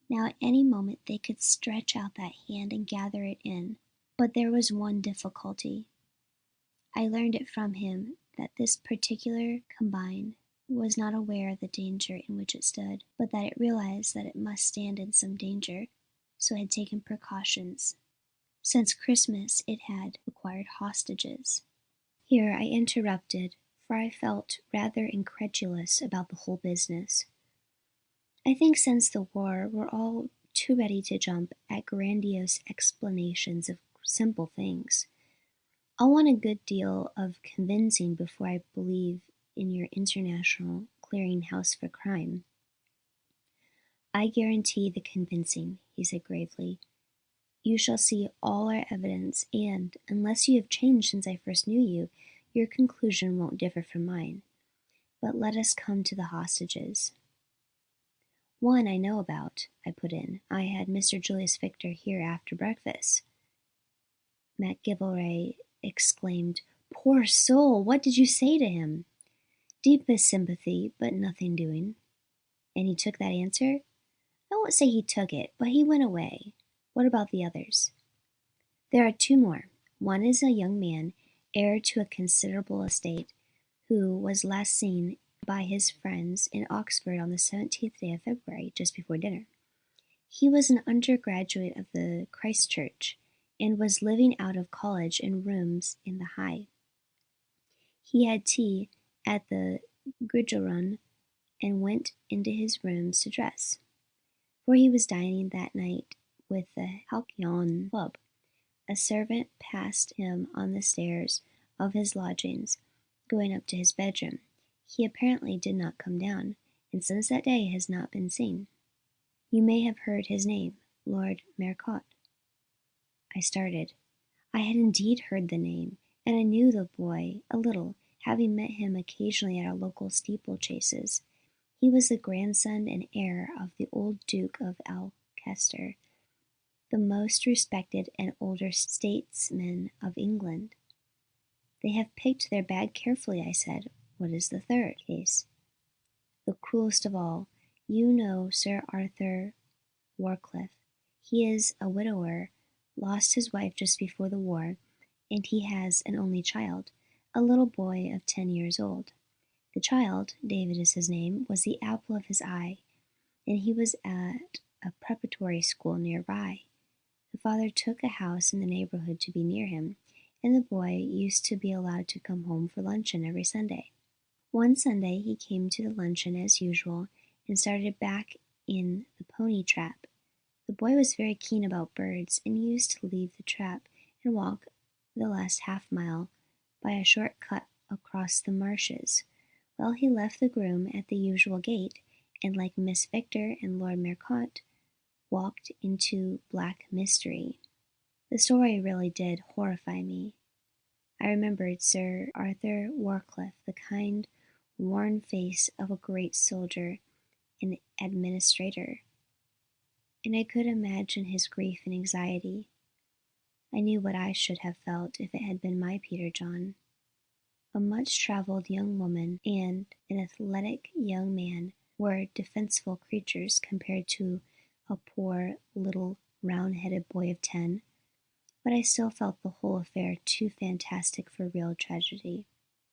Now at any moment they could stretch out that hand and gather it in. But there was one difficulty. I learned it from him that this particular combine was not aware of the danger in which it stood, but that it realized that it must stand in some danger, so had taken precautions. Since Christmas it had acquired hostages. Here I interrupted, for I felt rather incredulous about the whole business. I think since the war we're all too ready to jump at grandiose explanations of simple things. I'll want a good deal of convincing before I believe in your international clearing-house for crime. I guarantee the convincing, he said gravely. You shall see all our evidence, and, unless you have changed since I first knew you, your conclusion won't differ from mine. But let us come to the hostages. One I know about, I put in. I had Mr. Julius Victor here after breakfast. MacGillivray exclaimed, Poor soul! What did you say to him? Deepest sympathy, but nothing doing. And he took that answer? I won't say he took it, but he went away. What about the others? There are two more. One is a young man, heir to a considerable estate, who was last seen by his friends in Oxford on the 17th day of February, just before dinner. He was an undergraduate of the Christ Church, and was living out of college in rooms in the High. He had tea at the Gridiron, and went into his rooms to dress, for he was dining that night with the Halcyon Club. A servant passed him on the stairs of his lodgings, going up to his bedroom. He apparently did not come down, and since that day has not been seen. You may have heard his name, Lord Mercott. I started. I had indeed heard the name, and I knew the boy a little, having met him occasionally at our local steeplechases. He was the grandson and heir of the old Duke of Alcester, the most respected and older statesman of England. They have picked their bag carefully, I said. What is the third case? The cruelest of all. You know Sir Arthur Warcliffe. He is a widower, lost his wife just before the war, and he has an only child, a little boy of 10 years old. The child, David is his name, was the apple of his eye, and he was at a preparatory school near Rye. The father took a house in the neighborhood to be near him, and the boy used to be allowed to come home for luncheon every Sunday. One Sunday he came to the luncheon as usual, and started back in the pony trap. The boy was very keen about birds, and used to leave the trap and walk the last half-mile by a short cut across the marshes. Well, he left the groom at the usual gate, and like Miss Victor and Lord Mercott, walked into black mystery. The story really did horrify me. I remembered Sir Arthur Warcliffe, the kind, worn face of a great soldier and administrator, and I could imagine his grief and anxiety. I knew what I should have felt if it had been my Peter John. A much-travelled young woman and an athletic young man were defensible creatures compared to a poor little round-headed boy of 10, but I still felt the whole affair too fantastic for real tragedy.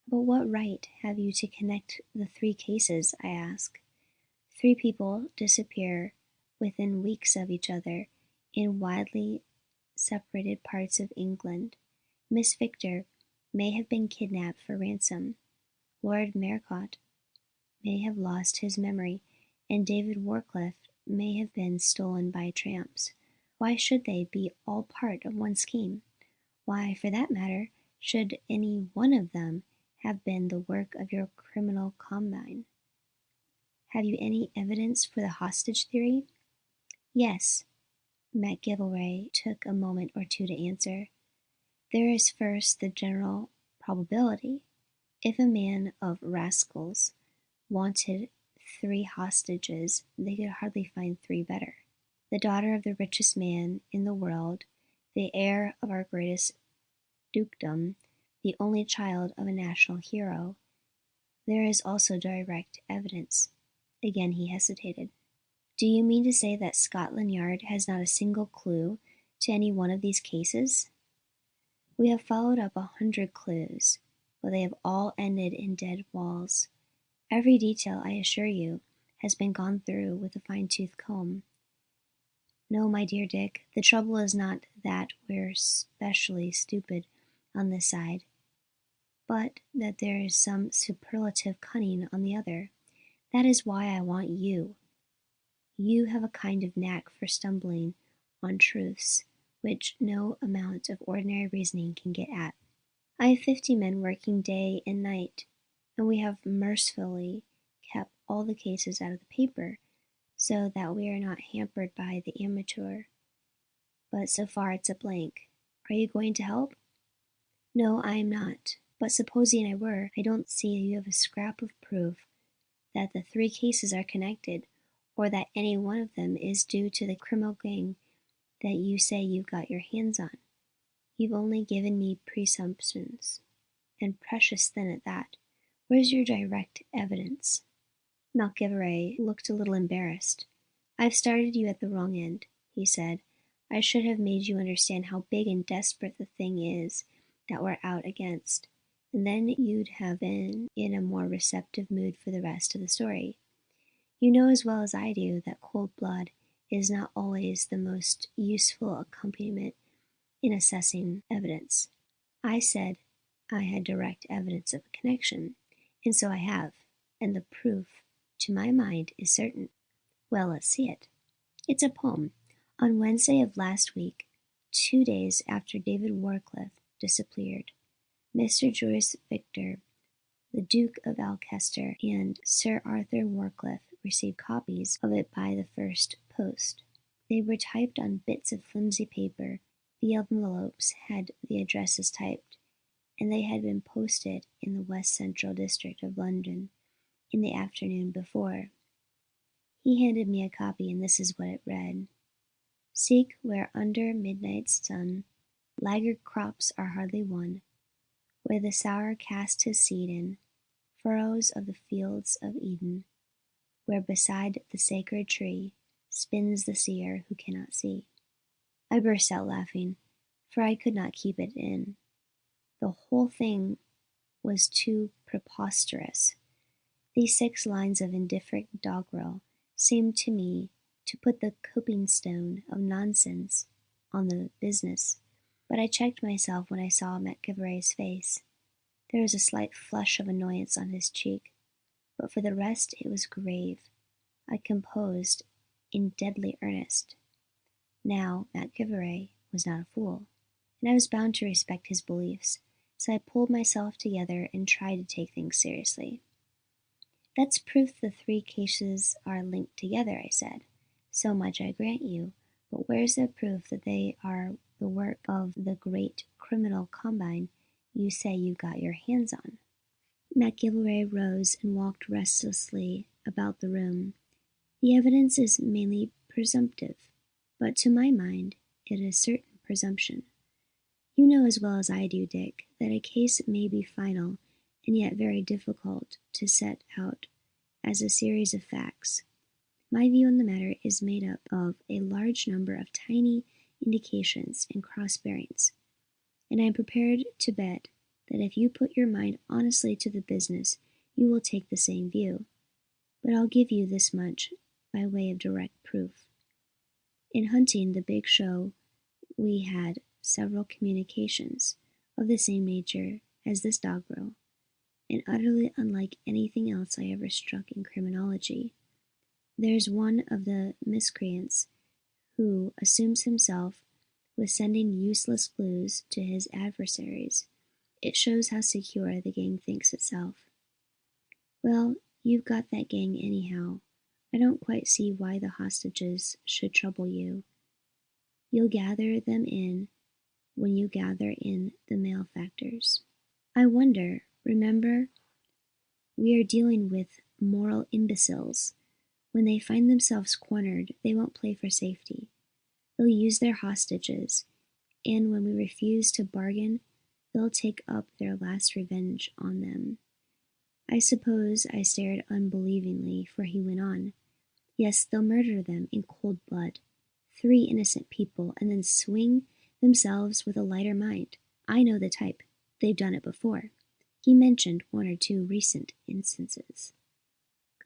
But what right have you to connect the three cases? I asked. 3 people disappear within weeks of each other in widely separated parts of England. Miss Victor may have been kidnapped for ransom. Lord Mercott may have lost his memory, and David Warcliffe may have been stolen by tramps. Why should they be all part of one scheme? Why, for that matter, should any one of them have been the work of your criminal combine? Have you any evidence for the hostage theory? Yes. McGilvray took a moment or two to answer. There is first the general probability. If a man of rascals wanted 3 hostages, they could hardly find 3 better. The daughter of the richest man in the world, the heir of our greatest dukedom, the only child of a national hero. There is also direct evidence. Again he hesitated. Do you mean to say that Scotland Yard has not a single clue to any one of these cases? We have followed up 100 clues, but they have all ended in dead walls. Every detail, I assure you, has been gone through with a fine-tooth comb. No, my dear Dick, the trouble is not that we're specially stupid on this side, but that there is some superlative cunning on the other. That is why I want you. You have a kind of knack for stumbling on truths which no amount of ordinary reasoning can get at. I have 50 men working day and night, and we have mercifully kept all the cases out of the paper, so that we are not hampered by the amateur. But so far it's a blank. Are you going to help? No, I am not. But supposing I were, I don't see you have a scrap of proof that the 3 cases are connected, or that any one of them is due to the criminal gang that you say you've got your hands on. You've only given me presumptions, and precious thin at that. Where's your direct evidence? McGilvray looked a little embarrassed. I've started you at the wrong end, he said. I should have made you understand how big and desperate the thing is that we're out against, and then you'd have been in a more receptive mood for the rest of the story. You know as well as I do that cold blood is not always the most useful accompaniment in assessing evidence. I said I had direct evidence of a connection, and so I have, and the proof, to my mind, is certain. Well, let's see it. It's a poem. On Wednesday of last week, 2 days after David Warcliffe disappeared, Mr. Joyce Victor, the Duke of Alcester, and Sir Arthur Warcliffe received copies of it by the first post. They were typed on bits of flimsy paper. The envelopes had the addresses typed, and they had been posted in the West Central district of London in the afternoon before. He handed me a copy, and this is what it read. Seek where under midnight's sun laggard crops are hardly won, where the sower cast his seed in furrows of the fields of Eden, where beside the sacred tree spins the seer who cannot see. I burst out laughing, for I could not keep it in. The whole thing was too preposterous. These 6 lines of indifferent doggerel seemed to me to put the coping stone of nonsense on the business, but I checked myself when I saw McGilvray's face. There was a slight flush of annoyance on his cheek, but for the rest it was grave. I composed in deadly earnest. Now McGilvray was not a fool, and I was bound to respect his beliefs, so I pulled myself together and tried to take things seriously. That's proof the 3 cases are linked together, I said. So much I grant you, but where's the proof that they are the work of the great criminal combine you say you got your hands on? McGilvray rose and walked restlessly about the room. The evidence is mainly presumptive, but to my mind it is certain presumption. You know as well as I do, Dick, that a case may be final and yet very difficult to set out as a series of facts. My view on the matter is made up of a large number of tiny indications and cross-bearings, and I am prepared to bet that if you put your mind honestly to the business, you will take the same view. But I'll give you this much by way of direct proof. In hunting the big show, we had several communications of the same nature as this doggerel, and utterly unlike anything else I ever struck in criminology. There's one of the miscreants who assumes himself with sending useless clues to his adversaries. It shows how secure the gang thinks itself. Well, you've got that gang anyhow. I don't quite see why the hostages should trouble you. You'll gather them in when you gather in the malefactors. I wonder, remember, we are dealing with moral imbeciles. When they find themselves cornered, they won't play for safety. They'll use their hostages, and when we refuse to bargain, they'll take up their last revenge on them. I suppose I stared unbelievingly, for he went on. Yes, they'll murder them in cold blood, 3 innocent people, and then swing themselves with a lighter mind. I know the type. They've done it before. He mentioned 1 or 2 recent instances.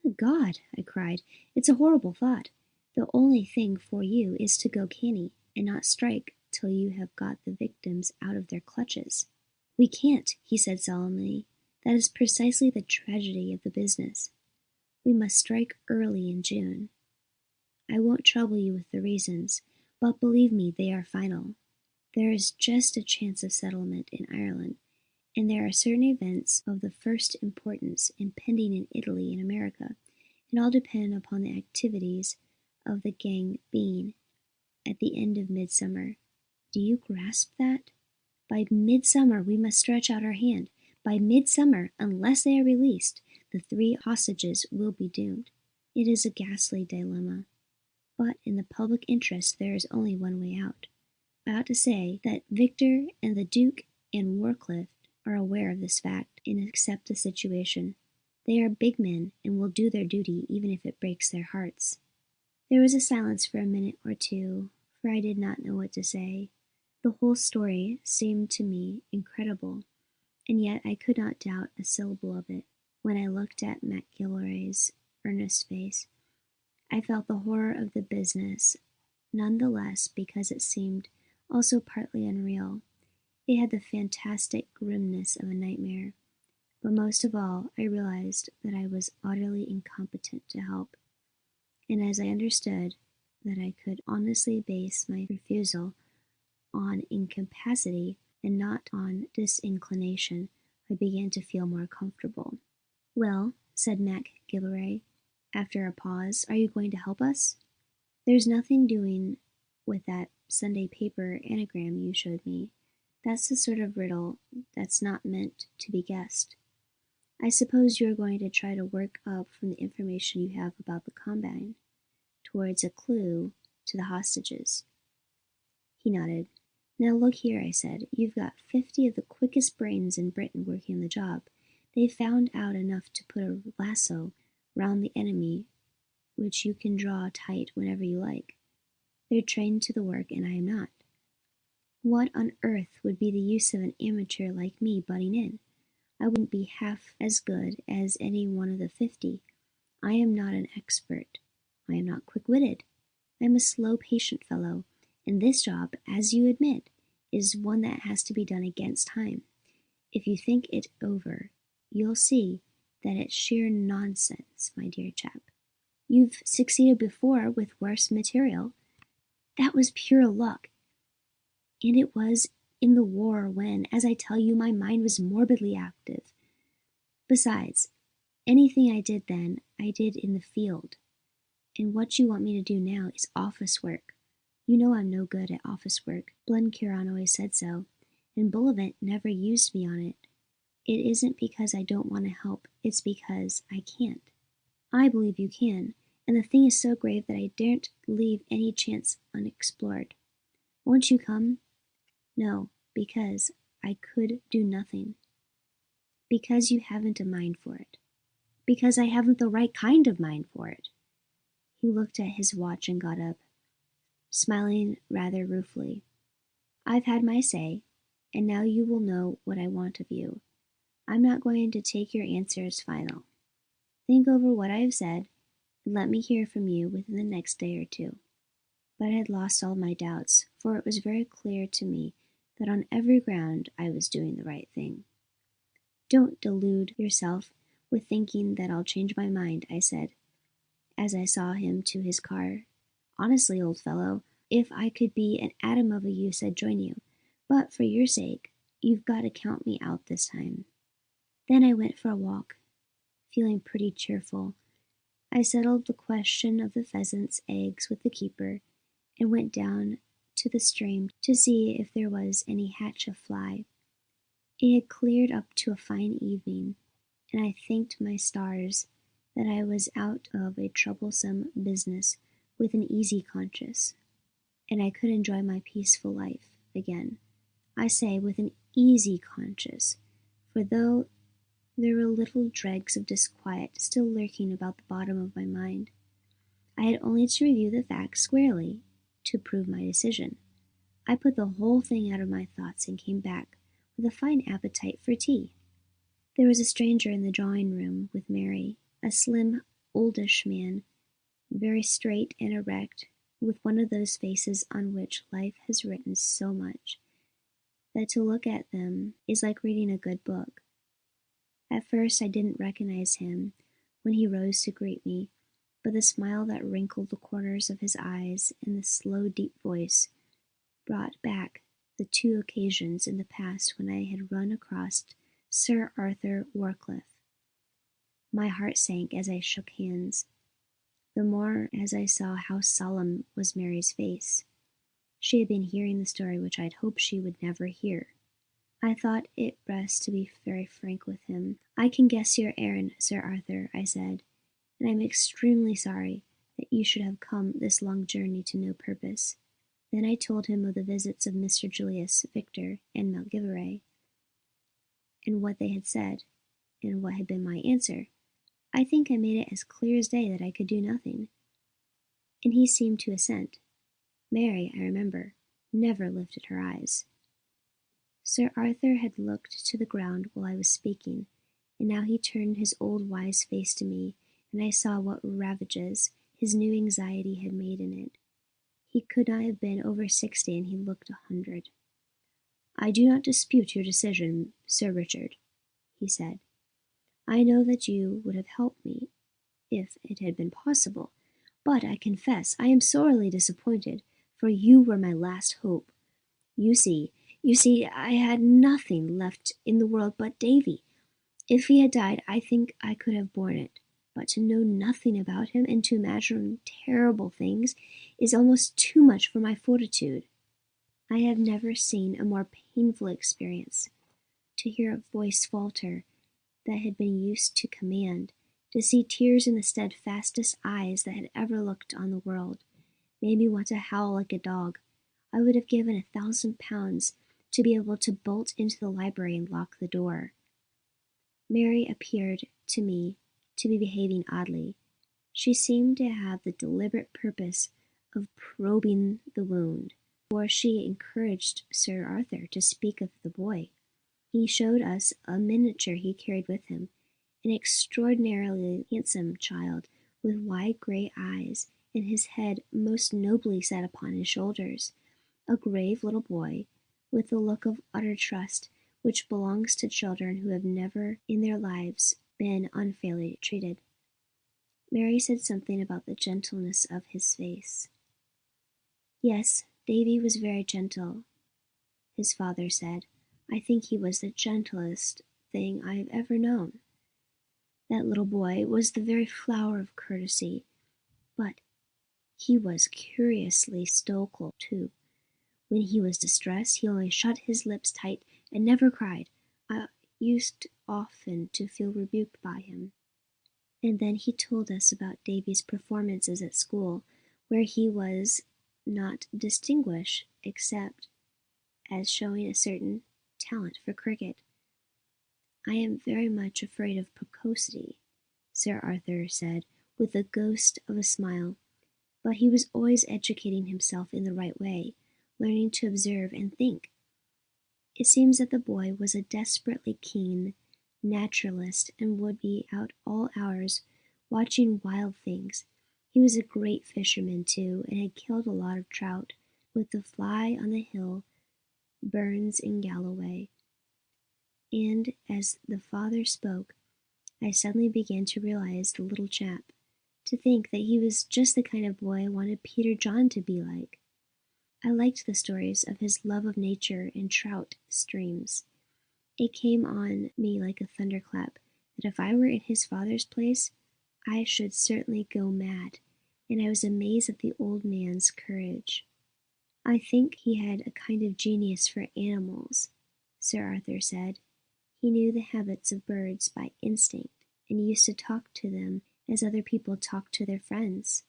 Good God, I cried. It's a horrible thought. The only thing for you is to go canny and not strike till you have got the victims out of their clutches. We can't, he said solemnly. That is precisely the tragedy of the business. We must strike early in June. I won't trouble you with the reasons, but believe me, they are final. There is just a chance of settlement in Ireland, and there are certain events of the first importance impending in Italy and America, and all depend upon the activities of the gang being at the end of midsummer. Do you grasp that? By midsummer we must stretch out our hand. By midsummer, unless they are released, the 3 hostages will be doomed. It is a ghastly dilemma, but in the public interest there is only one way out. I ought to say that Victor and the Duke and Warcliffe are aware of this fact and accept the situation. They are big men and will do their duty even if it breaks their hearts. There was a silence for a minute or 2, for I did not know what to say. The whole story seemed to me incredible, and yet I could not doubt a syllable of it. When I looked at McGillivray's earnest face, I felt the horror of the business, none the less because it seemed also partly unreal. It had the fantastic grimness of a nightmare. But most of all, I realized that I was utterly incompetent to help, and as I understood that I could honestly base my refusal on incapacity and not on disinclination, I began to feel more comfortable. Well, said McGillivray, after a pause, are you going to help us? There's nothing doing with that Sunday paper anagram you showed me. That's the sort of riddle that's not meant to be guessed. I suppose you are going to try to work up from the information you have about the combine towards a clue to the hostages. He nodded. Now look here, I said. You've got 50 of the quickest brains in Britain working on the job. They've found out enough to put a lasso round the enemy, which you can draw tight whenever you like. They're trained to the work, and I am not. What on earth would be the use of an amateur like me butting in? I wouldn't be half as good as any one of the 50. I am not an expert. I am not quick-witted. I am a slow, patient fellow, and this job, as you admit, is one that has to be done against time. If you think it over, you'll see that it's sheer nonsense, my dear chap. You've succeeded before with worse material. That was pure luck. And it was in the war when, as I tell you, my mind was morbidly active. Besides, anything I did then, I did in the field. And what you want me to do now is office work. You know I'm no good at office work. Blenkiron always said so, and Bullivant never used me on it. It isn't because I don't want to help, it's because I can't. I believe you can, and the thing is so grave that I daren't leave any chance unexplored. Won't you come? No, because I could do nothing. Because you haven't a mind for it. Because I haven't the right kind of mind for it. He looked at his watch and got up, smiling rather ruefully. I've had my say, and now you will know what I want of you. I'm not going to take your answer as final. Think over what I have said, and let me hear from you within the next day or 2. But I had lost all my doubts, for it was very clear to me that on every ground I was doing the right thing. Don't delude yourself with thinking that I'll change my mind, I said, as I saw him to his car. Honestly, old fellow, if I could be an atom of a use, I'd join you. But for your sake, you've got to count me out this time. Then I went for a walk, feeling pretty cheerful. I settled the question of the pheasants' eggs with the keeper, and went down to the stream to see if there was any hatch of fly. It had cleared up to a fine evening, and I thanked my stars that I was out of a troublesome business with an easy conscience, and I could enjoy my peaceful life again. I say with an easy conscience, for though there were little dregs of disquiet still lurking about the bottom of my mind, I had only to review the facts squarely to prove my decision. I put the whole thing out of my thoughts and came back with a fine appetite for tea. There was a stranger in the drawing-room with Mary, a slim, oldish man, very straight and erect, with one of those faces on which life has written so much that to look at them is like reading a good book. At first I didn't recognize him when he rose to greet me, but the smile that wrinkled the corners of his eyes and the slow, deep voice brought back the 2 occasions in the past when I had run across Sir Arthur Warcliffe. My heart sank as I shook hands, the more as I saw how solemn was Mary's face. She had been hearing the story which I had hoped she would never hear. I thought it best to be very frank with him. "I can guess your errand, Sir Arthur," I said, "and I am extremely sorry that you should have come this long journey to no purpose." Then I told him of the visits of Mr. Julius Victor and Mcgillivray, and what they had said, and what had been my answer. I think I made it as clear as day that I could do nothing, and he seemed to assent. Mary, I remember, never lifted her eyes. Sir Arthur had looked to the ground while I was speaking, and now he turned his old wise face to me, and I saw what ravages his new anxiety had made in it. He could not have been over 60, and he looked 100. "I do not dispute your decision, Sir Richard," he said. "I know that you would have helped me if it had been possible, but I confess I am sorely disappointed, for you were my last hope. You see, I had nothing left in the world but Davy. If he had died, I think I could have borne it, but to know nothing about him and to imagine terrible things is almost too much for my fortitude. I have never seen a more painful experience. To hear a voice falter that had been used to command, to see tears in the steadfastest eyes that had ever looked on the world, made me want to howl like a dog. I would have given £1,000 to be able to bolt into the library and lock the door." Mary appeared to me to be behaving oddly. She seemed to have the deliberate purpose of probing the wound, for she encouraged Sir Arthur to speak of the boy. He showed us a miniature he carried with him, an extraordinarily handsome child with wide grey eyes, and his head most nobly set upon his shoulders, a grave little boy, with the look of utter trust which belongs to children who have never in their lives been unfairly treated. Mary said something about the gentleness of his face. "Yes, Davy was very gentle," his father said. "I think he was the gentlest thing I have ever known. That little boy was the very flower of courtesy, but he was curiously stoical too. When he was distressed, he only shut his lips tight and never cried. I used often to feel rebuked by him." And then he told us about Davy's performances at school, where he was not distinguished except as showing a certain talent for cricket. "I am very much afraid of precocity," Sir Arthur said, with the ghost of a smile, "but he was always educating himself in the right way, learning to observe and think. It seems that the boy was a desperately keen naturalist and would be out all hours watching wild things. He was a great fisherman too, and had killed a lot of trout with the fly on the hill burns in Galloway." And as the father spoke, I suddenly began to realize the little chap, to think that he was just the kind of boy I wanted Peter John to be like. I liked the stories of his love of nature and trout streams. It came on me like a thunderclap that if I were in his father's place, I should certainly go mad, and I was amazed at the old man's courage. "I think he had a kind of genius for animals," Sir Arthur said. "He knew the habits of birds by instinct, and used to talk to them as other people talk to their friends.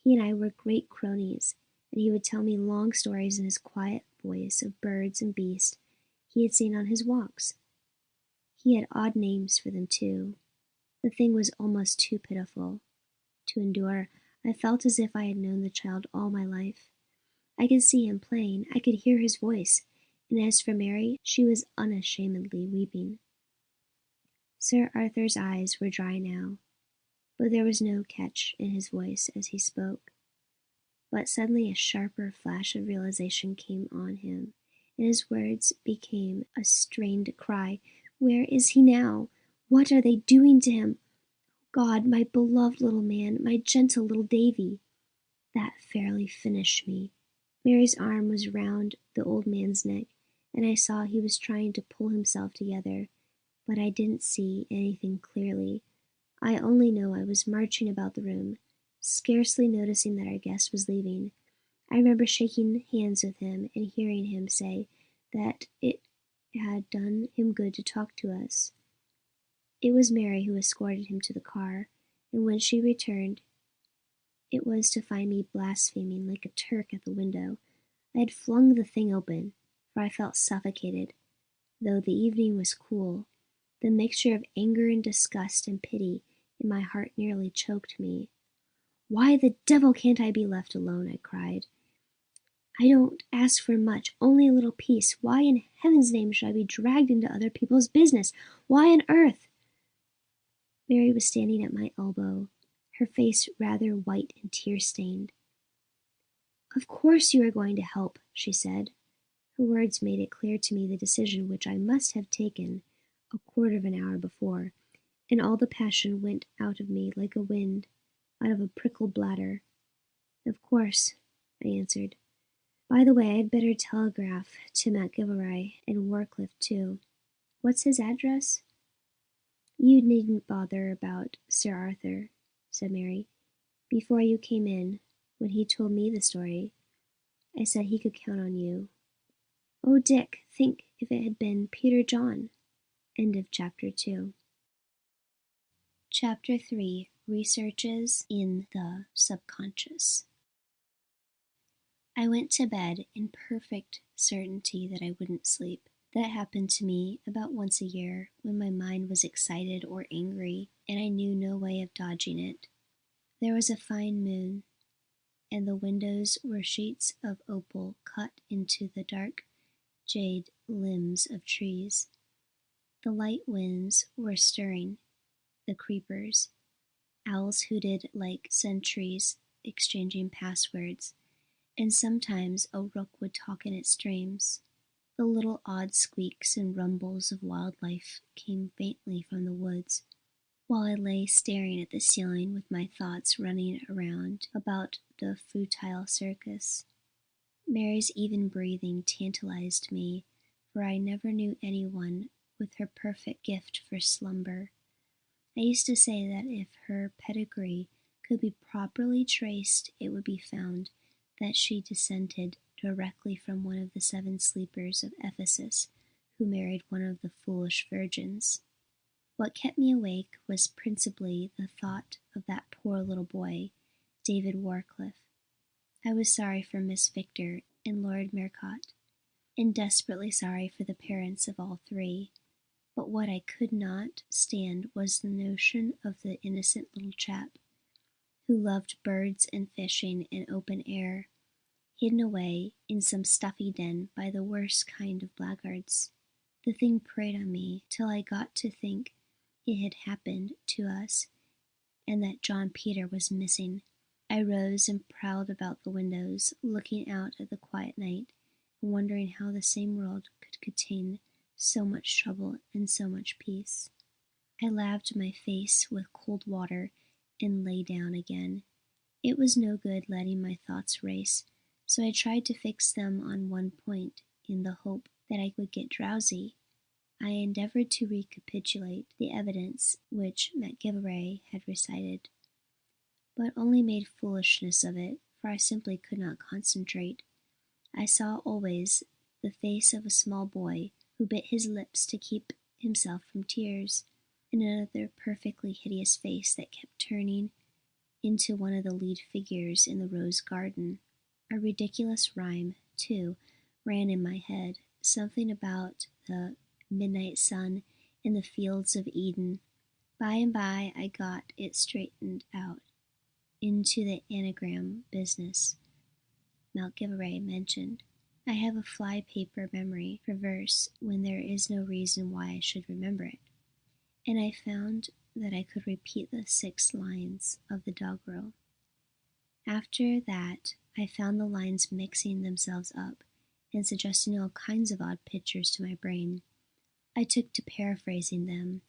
He and I were great cronies, and he would tell me long stories in his quiet voice of birds and beasts he had seen on his walks. He had odd names for them, too. The thing was almost too pitiful to endure. I felt as if I had known the child all my life. I could see him playing, I could hear his voice, and as for Mary, she was unashamedly weeping." Sir Arthur's eyes were dry now, but there was no catch in his voice as he spoke. But suddenly a sharper flash of realization came on him, and his words became a strained cry. "Where is he now? What are they doing to him? God, my beloved little man, my gentle little Davy!" That fairly finished me. Mary's arm was round the old man's neck, and I saw he was trying to pull himself together, but I didn't see anything clearly. I only know I was marching about the room, scarcely noticing that our guest was leaving. I remember shaking hands with him and hearing him say that it had done him good to talk to us. It was Mary who escorted him to the car, and when she returned, it was to find me blaspheming like a Turk at the window. I had flung the thing open, for I felt suffocated, though the evening was cool. The mixture of anger and disgust and pity in my heart nearly choked me. "Why the devil can't I be left alone?" I cried. "I don't ask for much, only a little peace. Why in heaven's name should I be dragged into other people's business? Why on earth?" Mary was standing at my elbow, her face rather white and tear-stained. "Of course you are going to help," she said. Her words made it clear to me the decision which I must have taken a quarter of an hour before, and all the passion went out of me like a wind out of a prickled bladder. "Of course," I answered. "By the way, I'd better telegraph to McGilvray and Warcliffe too. What's his address?" "You needn't bother about Sir Arthur," said Mary. "Before you came in, when he told me the story, I said he could count on you. Oh, Dick, think if it had been Peter John." End of chapter 2. Chapter 3. Researches in the Subconscious. I went to bed in perfect certainty that I wouldn't sleep. That happened to me about once a year when my mind was excited or angry, and I knew no way of dodging it. There was a fine moon, and the windows were sheets of opal cut into the dark jade limbs of trees. The light winds were stirring the creepers. Owls hooted like sentries, exchanging passwords, and sometimes a rook would talk in its dreams. The little odd squeaks and rumbles of wildlife came faintly from the woods, while I lay staring at the ceiling with my thoughts running around about the futile circus. Mary's even breathing tantalized me, for I never knew anyone with her perfect gift for slumber. I used to say that if her pedigree could be properly traced, it would be found that she descended directly from one of the 7 sleepers of Ephesus who married one of the foolish virgins. What kept me awake was principally the thought of that poor little boy, David Warcliffe. I was sorry for Miss Victor and Lord Mercott, and desperately sorry for the parents of all 3. But what I could not stand was the notion of the innocent little chap, who loved birds and fishing and open air, hidden away in some stuffy den by the worst kind of blackguards. The thing preyed on me till I got to think it had happened to us, and that John Peter was missing. I rose and prowled about the windows, looking out at the quiet night, and wondering how the same world could contain so much trouble and so much peace. I laved my face with cold water and lay down again. It was no good letting my thoughts race, so I tried to fix them on one point in the hope that I would get drowsy. I endeavored to recapitulate the evidence which McGilvray had recited, but only made foolishness of it, for I simply could not concentrate. I saw always the face of a small boy who bit his lips to keep himself from tears, and another perfectly hideous face that kept turning into one of the lead figures in the rose garden. A ridiculous rhyme, too, ran in my head, something about the midnight sun in the fields of Eden. By and by I got it straightened out into the anagram business Machray mentioned. I have a fly-paper memory for verse when there is no reason why I should remember it, and I found that I could repeat the 6 lines of the doggerel. After that I found the lines mixing themselves up and suggesting all kinds of odd pictures to my brain. I took to paraphrasing them.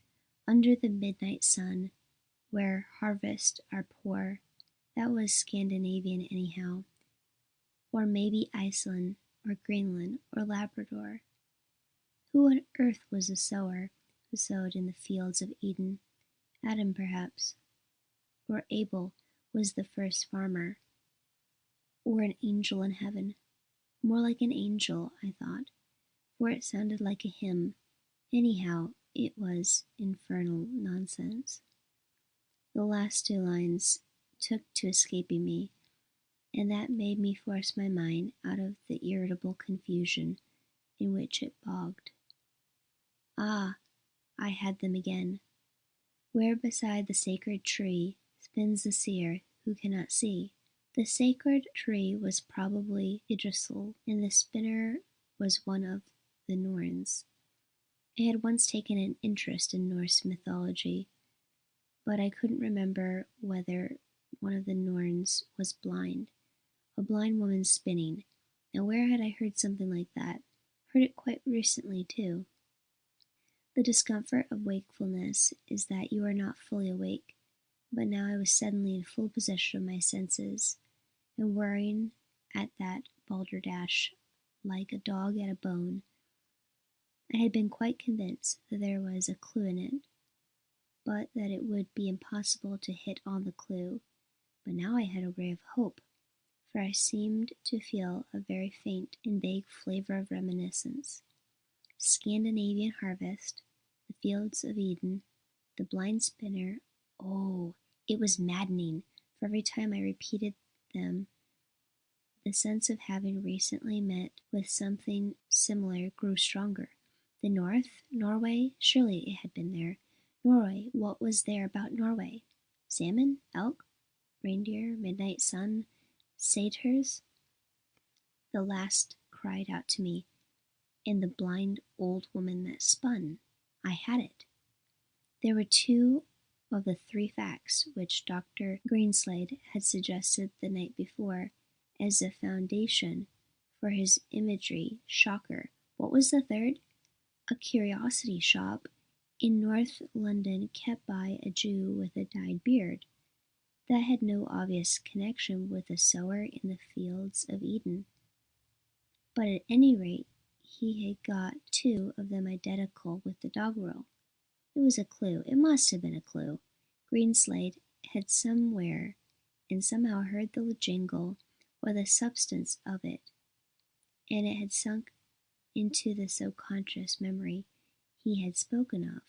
Under the midnight sun, where harvests are poor. That was Scandinavian anyhow. Or maybe Iceland, or Greenland, or Labrador. Who on earth was a sower who sowed in the fields of Eden? Adam, perhaps. Or Abel was the first farmer. Or an angel in heaven. More like an angel, I thought, for it sounded like a hymn. Anyhow, it was infernal nonsense. The last 2 lines took to escaping me, and that made me force my mind out of the irritable confusion in which it bogged. Ah, I had them again. Where beside the sacred tree spins the seer who cannot see. The sacred tree was probably Yggdrasil, and the spinner was one of the Norns. I had once taken an interest in Norse mythology, but I couldn't remember whether one of the Norns was blind, a blind woman spinning, and where had I heard something like that? Heard it quite recently, too. The discomfort of wakefulness is that you are not fully awake, but now I was suddenly in full possession of my senses, and whirring at that balderdash like a dog at a bone. I had been quite convinced that there was a clue in it, but that it would be impossible to hit on the clue. But now I had a ray of hope, for I seemed to feel a very faint and vague flavor of reminiscence. Scandinavian harvest, the fields of Eden, the blind spinner. Oh, it was maddening, for every time I repeated them, the sense of having recently met with something similar grew stronger. The North? Norway? Surely it had been there. Norway, what was there about Norway? Salmon? Elk? Reindeer? Midnight sun? Satyrs? The last cried out to me, and the blind old woman that spun. I had it. There were 2 of the 3 facts which Dr. Greenslade had suggested the night before as a foundation for his imagery shocker. What was the third? A curiosity shop in North London kept by a Jew with a dyed beard. That had no obvious connection with a sower in the fields of Eden. But at any rate, he had got 2 of them identical with the doggerel. It was a clue. It must have been a clue. Greenslade had somewhere and somehow heard the jingle or the substance of it, and it had sunk into the subconscious memory he had spoken of,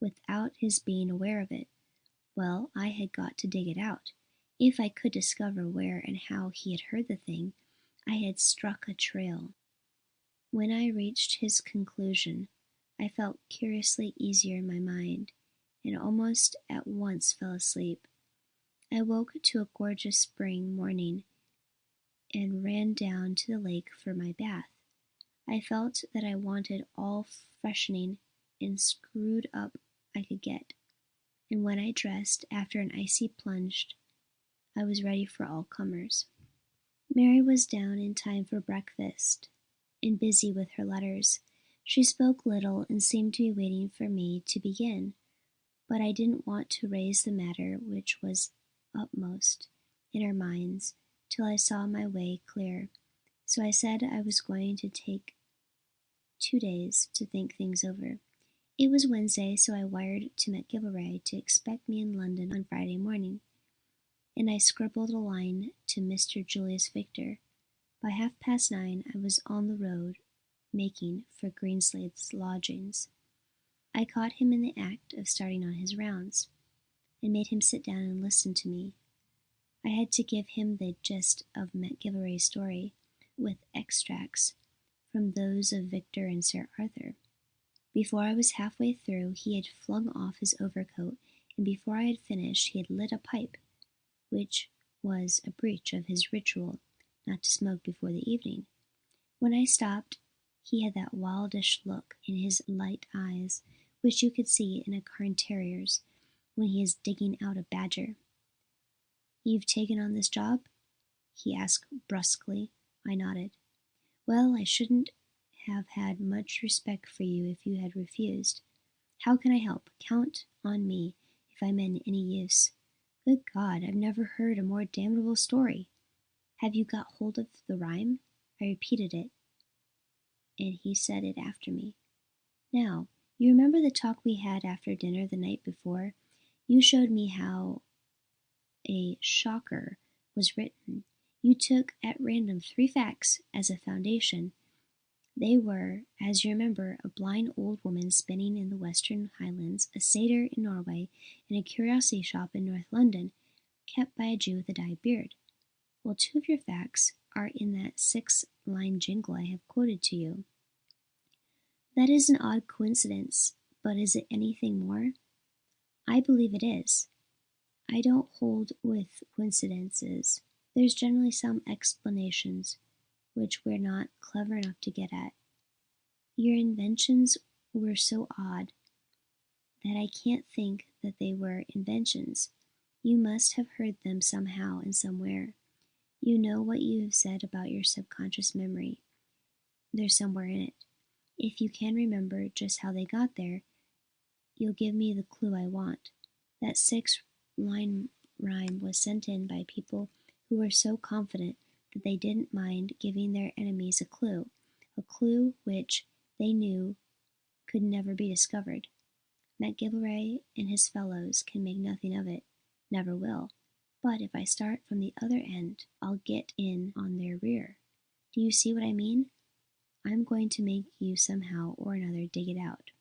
without his being aware of it. Well, I had got to dig it out. If I could discover where and how he had heard the thing, I had struck a trail. When I reached his conclusion, I felt curiously easier in my mind, and almost at once fell asleep. I woke to a gorgeous spring morning and ran down to the lake for my bath. I felt that I wanted all freshening and screwed up I could get, and when I dressed after an icy plunge, I was ready for all comers. Mary was down in time for breakfast and busy with her letters. She spoke little and seemed to be waiting for me to begin, but I didn't want to raise the matter which was upmost in our minds till I saw my way clear, so I said I was going to take 2 days to think things over. It was Wednesday, so I wired to Machray to expect me in London on Friday morning, and I scribbled a line to Mr. Julius Victor. By 9:30, I was on the road, making for Greenslade's lodgings. I caught him in the act of starting on his rounds, and made him sit down and listen to me. I had to give him the gist of MacGillivray's story, with extracts from those of Victor and Sir Arthur. Before I was halfway through, he had flung off his overcoat, and before I had finished, he had lit a pipe, which was a breach of his ritual not to smoke before the evening. When I stopped, he had that wildish look in his light eyes, which you could see in a Cairn terrier's when he is digging out a badger. "You've taken on this job?" he asked brusquely. I nodded. "Well, I shouldn't have had much respect for you if you had refused. How can I help? Count on me if I'm in any use." "Good God, I've never heard a more damnable story. Have you got hold of the rhyme?" I repeated it, and he said it after me. "Now, you remember the talk we had after dinner the night before? You showed me how a shocker was written. You took at random 3 facts as a foundation. They were, as you remember, a blind old woman spinning in the Western Highlands, a satyr in Norway, and a curiosity shop in North London, kept by a Jew with a dyed beard. Well, 2 of your facts are in that 6-line jingle I have quoted to you. That is an odd coincidence, but is it anything more? I believe it is. I don't hold with coincidences. There's generally some explanations which we're not clever enough to get at. Your inventions were so odd that I can't think that they were inventions. You must have heard them somehow and somewhere. You know what you have said about your subconscious memory. There's somewhere in it. If you can remember just how they got there, you'll give me the clue I want. That 6-line rhyme was sent in by people who were so confident that they didn't mind giving their enemies a clue which they knew could never be discovered. MacGillivray and his fellows can make nothing of it, never will. But if I start from the other end, I'll get in on their rear. Do you see what I mean? I'm going to make you somehow or another dig it out."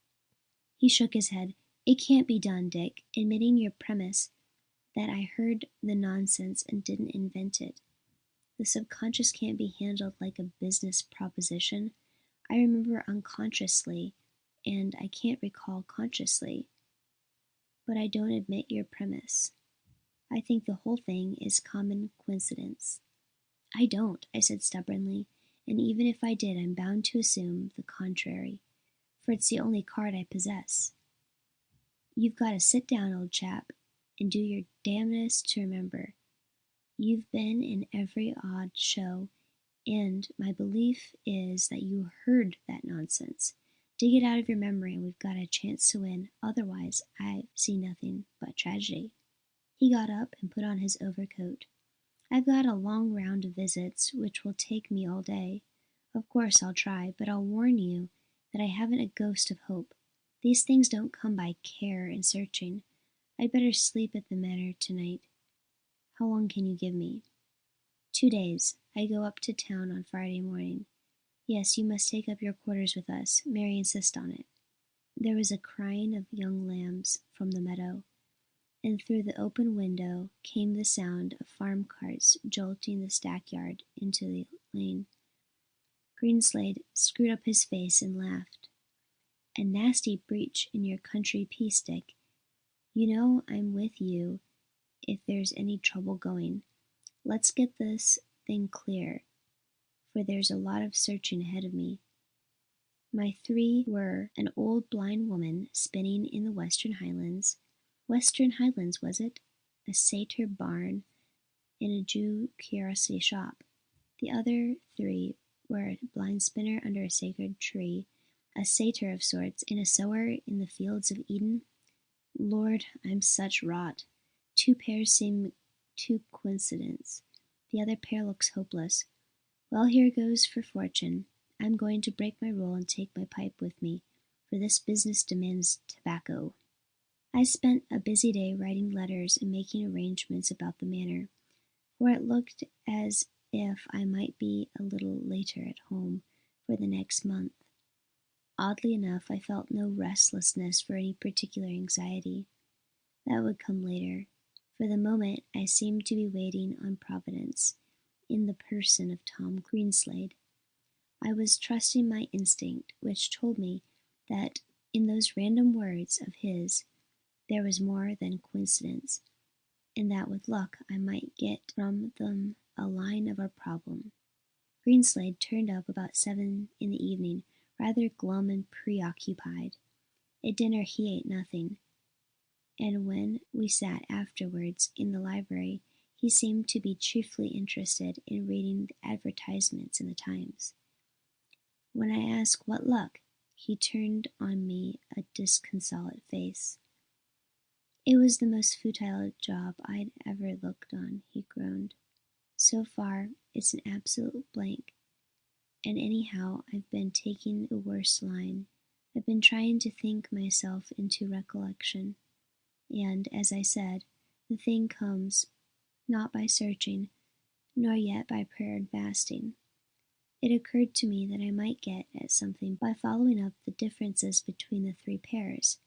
He shook his head. "It can't be done, Dick, admitting your premise that I heard the nonsense and didn't invent it. The subconscious can't be handled like a business proposition. I remember unconsciously, and I can't recall consciously. But I don't admit your premise. I think the whole thing is common coincidence." "I don't," I said stubbornly, "and even if I did, I'm bound to assume the contrary, for it's the only card I possess. You've got to sit down, old chap, and do your damnedest to remember. You've been in every odd show, and my belief is that you heard that nonsense. Dig it out of your memory and we've got a chance to win. Otherwise, I see nothing but tragedy." He got up and put on his overcoat. "I've got a long round of visits which will take me all day. Of course I'll try, but I'll warn you that I haven't a ghost of hope. These things don't come by care and searching. I'd better sleep at the Manor tonight. How long can you give me?" 2 days. I go up to town on Friday morning. Yes, you must take up your quarters with us. Mary insists on it." There was a crying of young lambs from the meadow, and through the open window came the sound of farm carts jolting the stackyard into the lane. Greenslade screwed up his face and laughed. "A nasty breach in your country peace, Dick. You know I'm with you if there's any trouble going. Let's get this thing clear, for there's a lot of searching ahead of me. My 3 were an old blind woman spinning in the Western Highlands. Western Highlands, was it? A satyr barn and a Jew curiosity shop. The other 3 were a blind spinner under a sacred tree, a satyr of sorts, and a sower in the fields of Eden. Lord, I'm such rot. 2 pairs seem too coincidence. The other pair looks hopeless. Well, here goes for fortune. I'm going to break my rule and take my pipe with me, for this business demands tobacco." I spent a busy day writing letters and making arrangements about the Manor, for it looked as if I might be a little later at home for the next month. Oddly enough, I felt no restlessness for any particular anxiety. That would come later. For the moment, I seemed to be waiting on Providence, in the person of Tom Greenslade. I was trusting my instinct, which told me that in those random words of his there was more than coincidence, and that with luck I might get from them a line of our problem. Greenslade turned up about 7 in the evening, rather glum and preoccupied. At dinner he ate nothing, and when we sat afterwards in the library he seemed to be chiefly interested in reading the advertisements in the Times. When I asked what luck, he turned on me a disconsolate face. It was the most futile job I'd ever looked on, he groaned. So far, it's an absolute blank. And anyhow, I've been taking the worst line. I've been trying to think myself into recollection. And, as I said, the thing comes not by searching, nor yet by prayer and fasting. It occurred to me that I might get at something by following up the differences between the 3 pairs.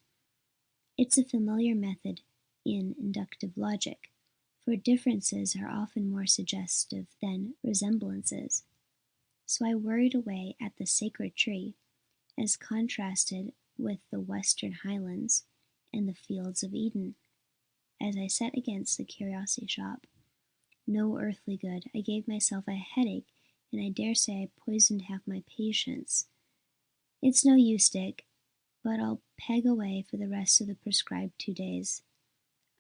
It's a familiar method in inductive logic, for differences are often more suggestive than resemblances. So I worried away at the sacred tree, as contrasted with the western highlands and the fields of Eden. As I sat against the curiosity shop, no earthly good, I gave myself a headache, and I dare say I poisoned half my patience. It's no use, Dick, but I'll peg away for the rest of the prescribed 2 days.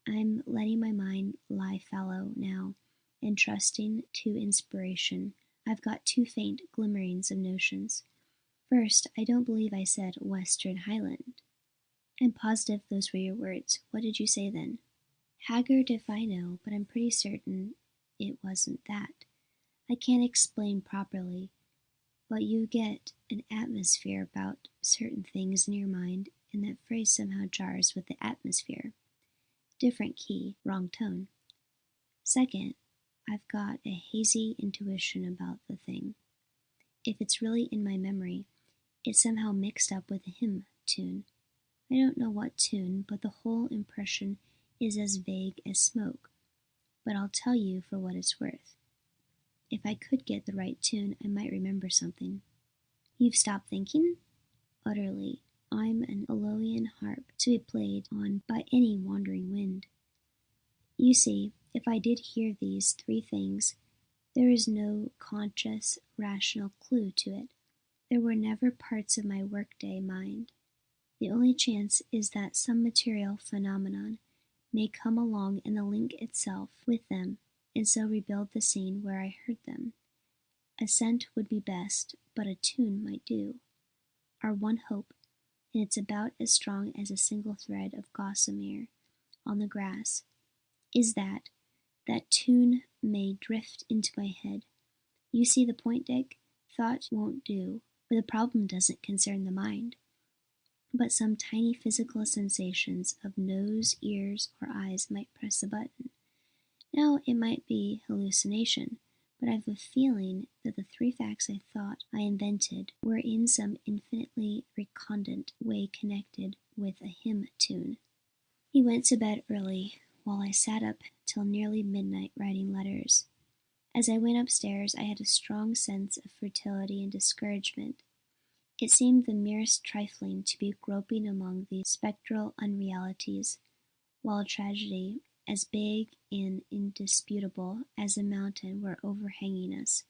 I'm letting my mind lie fallow now, and trusting to inspiration. I've got 2 faint glimmerings of notions. First, I don't believe I said Western Highland. I'm positive those were your words. What did you say then? Haggard if I know, but I'm pretty certain it wasn't that. I can't explain properly, but you get an atmosphere about certain things in your mind, and that phrase somehow jars with the atmosphere. Different key, wrong tone. Second, I've got a hazy intuition about the thing. If it's really in my memory, it's somehow mixed up with a hymn tune. I don't know what tune, but the whole impression is as vague as smoke. But I'll tell you for what it's worth. If I could get the right tune, I might remember something. You've stopped thinking? Utterly. I'm an Eolian harp to be played on by any wandering wind. You see, if I did hear these 3 things, there is no conscious, rational clue to it. There were never parts of my workday mind. The only chance is that some material phenomenon may come along and link itself with them, and so rebuild the scene where I heard them. A scent would be best, but a tune might do. Our one hope, and it's about as strong as a single thread of gossamer on the grass, is that tune may drift into my head. You see the point, Dick? Thought won't do, for the problem doesn't concern the mind, but some tiny physical sensations of nose, ears, or eyes might press a button. Now, it might be hallucination, but I've a feeling that the 3 facts I thought I invented were in some infinitely recondite way connected with a hymn tune. He went to bed early, while I sat up till nearly midnight writing letters. As I went upstairs, I had a strong sense of futility and discouragement. It seemed the merest trifling to be groping among these spectral unrealities, while tragedy, as big and indisputable as a mountain, were overhanging us.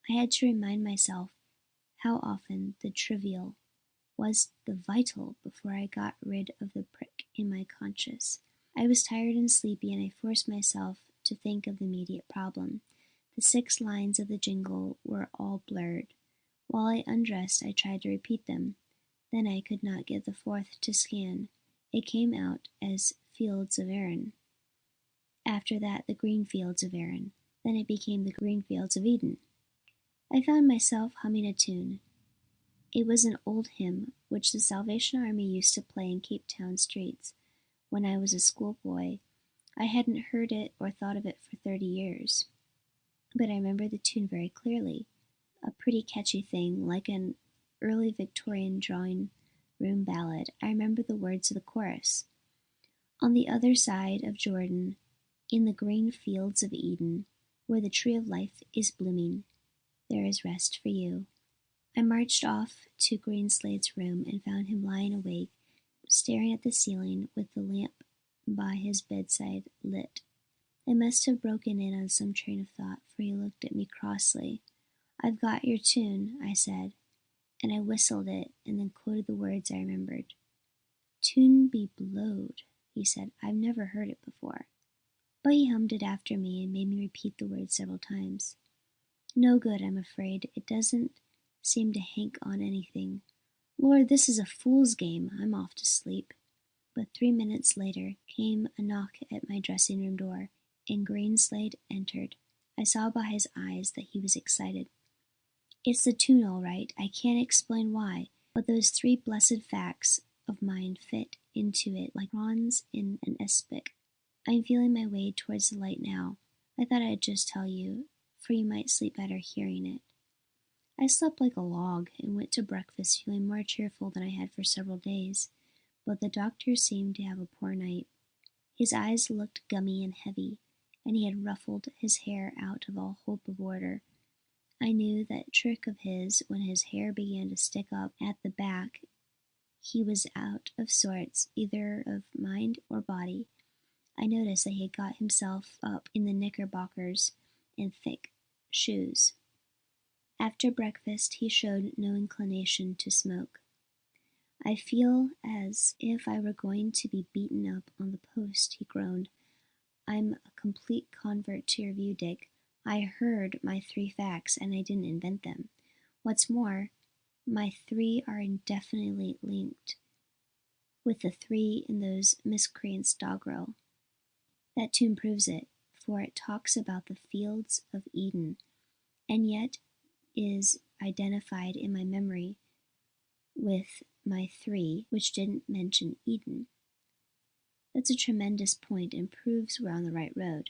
I had to remind myself how often the trivial was the vital before I got rid of the prick in my conscience. I was tired and sleepy, and I forced myself to think of the immediate problem. The 6 lines of the jingle were all blurred. While I undressed, I tried to repeat them. Then I could not get the 4th to scan. It came out as Fields of Erin. After that, the green fields of Erin. Then it became the green fields of Eden. I found myself humming a tune. It was an old hymn which the Salvation Army used to play in Cape Town streets when I was a schoolboy. I hadn't heard it or thought of it for 30 years. but I remember the tune very clearly. A pretty catchy thing, like an early Victorian drawing room ballad. I remember the words of the chorus. On the other side of Jordan, in the green fields of Eden, where the tree of life is blooming, there is rest for you. I marched off to Greenslade's room and found him lying awake, staring at the ceiling with the lamp by his bedside lit. I must have broken in on some train of thought, for he looked at me crossly. "I've got your tune," I said, and I whistled it and then quoted the words I remembered. "Tune be blowed," he said. "I've never heard it before." But he hummed it after me and made me repeat the words several times. No good, I'm afraid. It doesn't seem to hank on anything. Lord, this is a fool's game. I'm off to sleep. But 3 minutes later came a knock at my dressing-room door, and Greenslade entered. I saw by his eyes that he was excited. "It's the tune all right. I can't explain why, but those 3 blessed facts of mine fit into it like prawns in an espic. I'm feeling my way towards the light now. I thought I'd just tell you, for you might sleep better hearing it." I slept like a log and went to breakfast feeling more cheerful than I had for several days, but the doctor seemed to have a poor night. His eyes looked gummy and heavy, and he had ruffled his hair out of all hope of order. I knew that trick of his when his hair began to stick up at the back. He was out of sorts, either of mind or body. I noticed that he had got himself up in the knickerbockers and thick shoes. After breakfast he showed no inclination to smoke. "I feel as if I were going to be beaten up on the post," he groaned. "I'm a complete convert to your view, Dick. I heard my 3 facts, and I didn't invent them. What's more, my 3 are indefinitely linked with the 3 in those miscreants' doggerel. That tune proves it, for it talks about the fields of Eden, and yet is identified in my memory with my 3, which didn't mention Eden. That's a tremendous point and proves we're on the right road.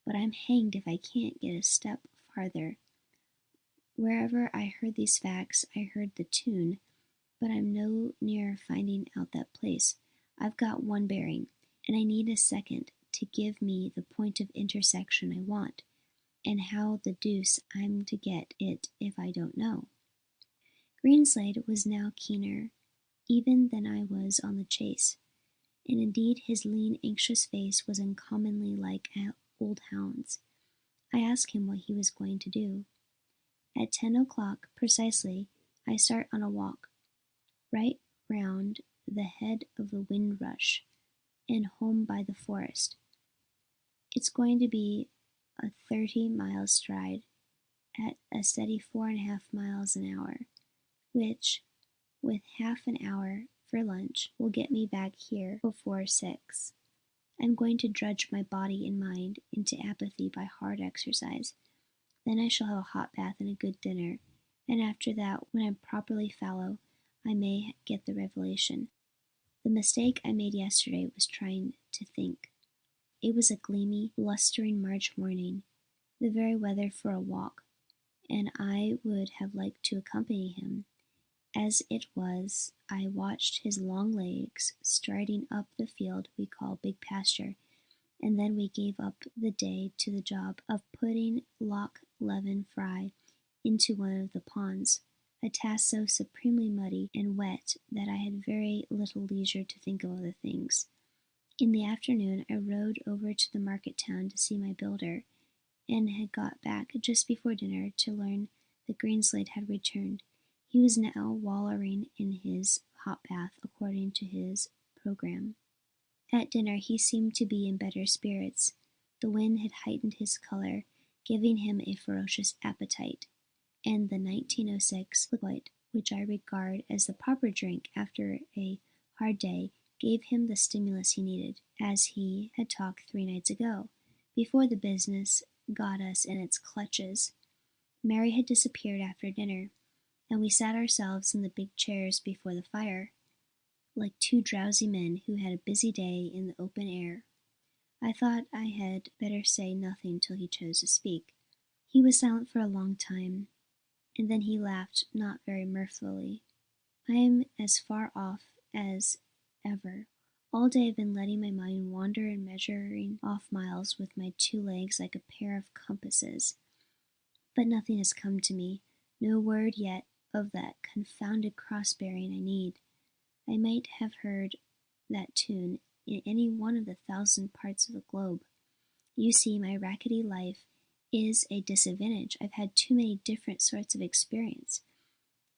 But I'm hanged if I can't get a step farther. Wherever I heard these facts, I heard the tune, but I'm no nearer finding out that place. I've got one bearing, and I need a second to give me the point of intersection I want, and how the deuce I'm to get it if I don't know." Greenslade was now keener even than I was on the chase, and indeed his lean, anxious face was uncommonly like an old hound's. I asked him what he was going to do. "At 10 o'clock precisely I start on a walk, right round the head of the Windrush, and home by the forest. It's going to be a 30-mile stride at a steady 4.5 miles an hour, which, with half an hour for lunch, will get me back here before 6. I'm going to drudge my body and mind into apathy by hard exercise. Then I shall have a hot bath and a good dinner, and after that, when I'm properly fallow, I may get the revelation. The mistake I made yesterday was trying to think." It was a gleamy, blustering March morning, the very weather for a walk, and I would have liked to accompany him. As it was, I watched his long legs striding up the field we call Big Pasture, and then we gave up the day to the job of putting Loch Leven Fry into one of the ponds, a task so supremely muddy and wet that I had very little leisure to think of other things. In the afternoon I rode over to the market town to see my builder, and had got back just before dinner to learn that Greenslade had returned. He was now wallowing in his hot bath according to his programme. At dinner he seemed to be in better spirits. The wind had heightened his colour, giving him a ferocious appetite, and the 1906 liquid, which I regard as the proper drink after a hard day, gave him the stimulus he needed, as he had talked 3 nights ago, before the business got us in its clutches. Mary had disappeared after dinner, and we sat ourselves in the big chairs before the fire, like 2 drowsy men who had a busy day in the open air. I thought I had better say nothing till he chose to speak. He was silent for a long time, and then he laughed not very mirthfully. I am as far off as ever. All day I've been letting my mind wander and measuring off miles with my 2 legs like a pair of compasses. But nothing has come to me, no word yet of that confounded cross-bearing I need. I might have heard that tune in any one of the 1,000 parts of the globe. You see, my rackety life is a disadvantage. I've had too many different sorts of experience.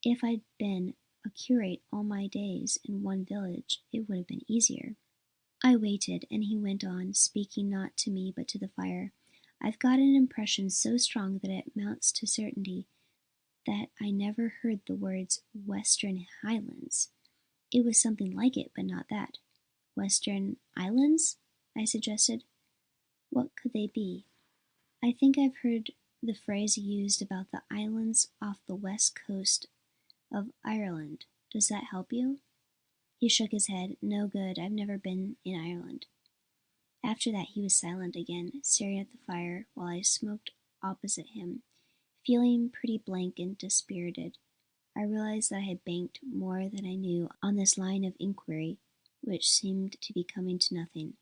If I'd been a curate all my days in one village, it would have been easier. I waited, and he went on, speaking not to me but to the fire. I've got an impression so strong that it amounts to certainty that I never heard the words Western Highlands. It was something like it, but not that. Western Islands? I suggested. What could they be? I think I've heard the phrase used about the islands off the west coast of Ireland. Does that help you? He shook his head. No good. I've never been in Ireland. After that he was silent again, staring at the fire, while I smoked opposite him, feeling pretty blank and dispirited. I realized that I had banked more than I knew on this line of inquiry, which seemed to be coming to nothing.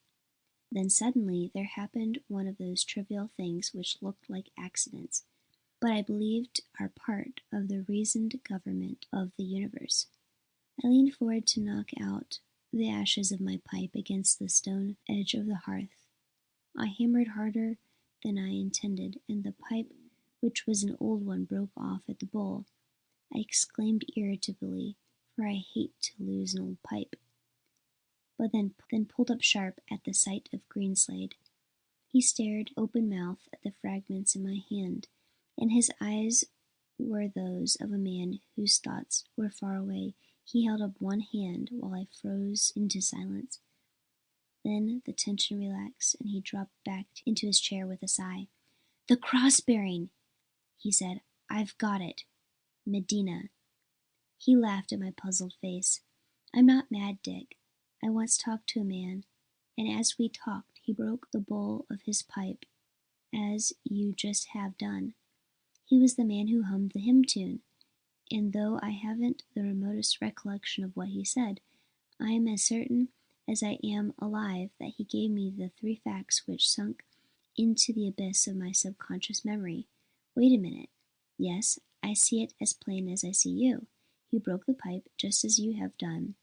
Then suddenly there happened one of those trivial things which looked like accidents, but I believed are part of the reasoned government of the universe. I leaned forward to knock out the ashes of my pipe against the stone edge of the hearth. I hammered harder than I intended, and the pipe, which was an old one, broke off at the bowl. I exclaimed irritably, for I hate to lose an old pipe, but then pulled up sharp at the sight of Greenslade. He stared open-mouthed at the fragments in my hand, and his eyes were those of a man whose thoughts were far away. He held up one hand while I froze into silence. Then the tension relaxed, and he dropped back into his chair with a sigh. "The cross-bearing," he said. "I've got it. Medina." He laughed at my puzzled face. "I'm not mad, Dick. I once talked to a man, and as we talked he broke the bowl of his pipe, as you just have done. He was the man who hummed the hymn tune, and though I haven't the remotest recollection of what he said, I am as certain as I am alive that he gave me the 3 facts which sunk into the abyss of my subconscious memory. Wait a minute. Yes, I see it as plain as I see you. He broke the pipe just as you have done,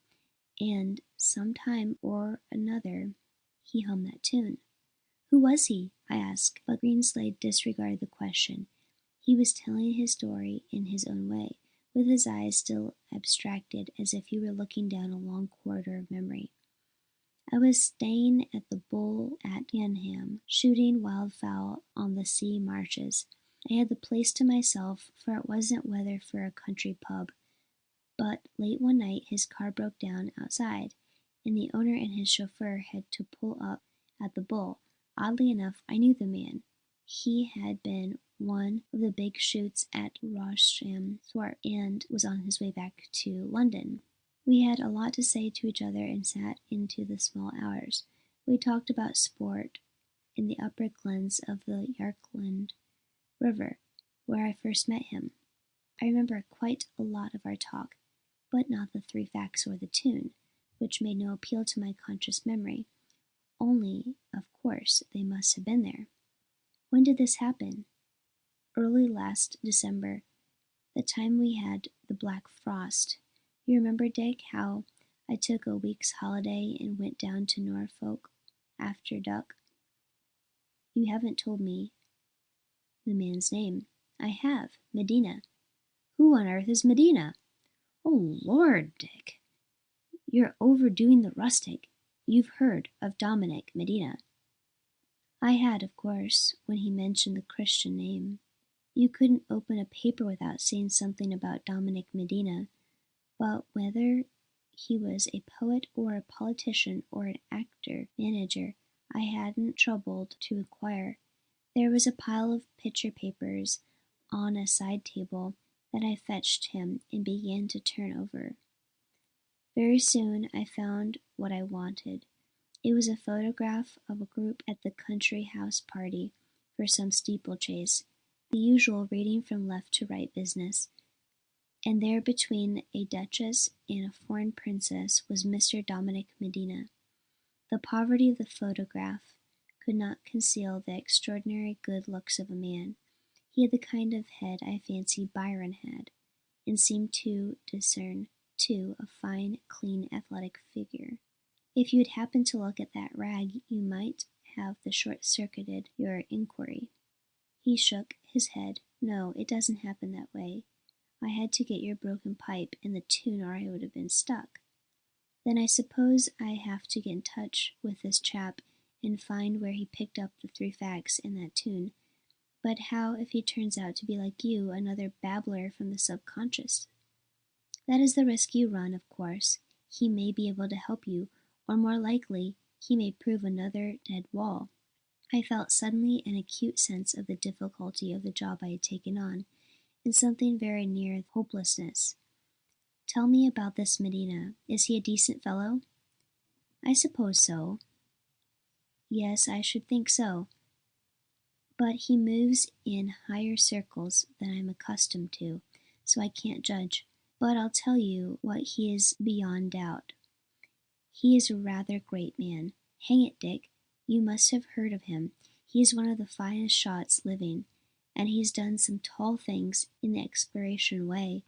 and some time or another he hummed that tune." "Who was he?" I asked, but Greenslade disregarded the question. He was telling his story in his own way, with his eyes still abstracted, as if he were looking down a long corridor of memory. "I was staying at the Bull at Yanham, shooting wildfowl on the sea marshes. I had the place to myself, for it wasn't weather for a country pub. But late one night his car broke down outside, and the owner and his chauffeur had to pull up at the Bull. Oddly enough, I knew the man. He had been one of the big shoots at Rosham Thorpe, and was on his way back to London. We had a lot to say to each other and sat into the small hours. We talked about sport in the upper glens of the Yarkland River, where I first met him. I remember quite a lot of our talk, but not the 3 facts or the tune, which made no appeal to my conscious memory. Only, of course, they must have been there. When did this happen? Early last December, the time we had the black frost. You remember, Dick, how I took a week's holiday and went down to Norfolk after duck? You haven't told me the man's name." "I have. Medina." "Who on earth is Medina?" "Oh, Lord, Dick, you're overdoing the rustic. You've heard of Dominic Medina." I had, of course, when he mentioned the Christian name. You couldn't open a paper without seeing something about Dominic Medina, but whether he was a poet or a politician or an actor-manager, I hadn't troubled to inquire. There was a pile of picture papers on a side table that I fetched him and began to turn over. Very soon I found what I wanted. It was a photograph of a group at the country house party for some steeplechase. the usual reading from left to right business, and there between a duchess and a foreign princess was Mr. Dominic Medina. The poverty of the photograph could not conceal the extraordinary good looks of a man. He had the kind of head I fancy Byron had, and seemed to discern, too, a fine, clean, athletic figure. If you had happened to look at that rag, you might have the short-circuited your inquiry. He shook his head. No, it doesn't happen that way. I had to get your broken pipe and the tune or I would have been stuck. Then I suppose I have to get in touch with this chap and find where he picked up the 3 facts in that tune. But how if he turns out to be like you, another babbler from the subconscious? That is the risk you run, of course. He may be able to help you, or more likely, he may prove another dead wall. I felt suddenly an acute sense of the difficulty of the job I had taken on, and something very near hopelessness. Tell me about this Medina. Is he a decent fellow? I suppose so. Yes, I should think so. But he moves in higher circles than I am accustomed to, so I can't judge. But I'll tell you what he is beyond doubt. He is a rather great man. Hang it, Dick, you must have heard of him. He is one of the finest shots living, and he's done some tall things in the exploration way,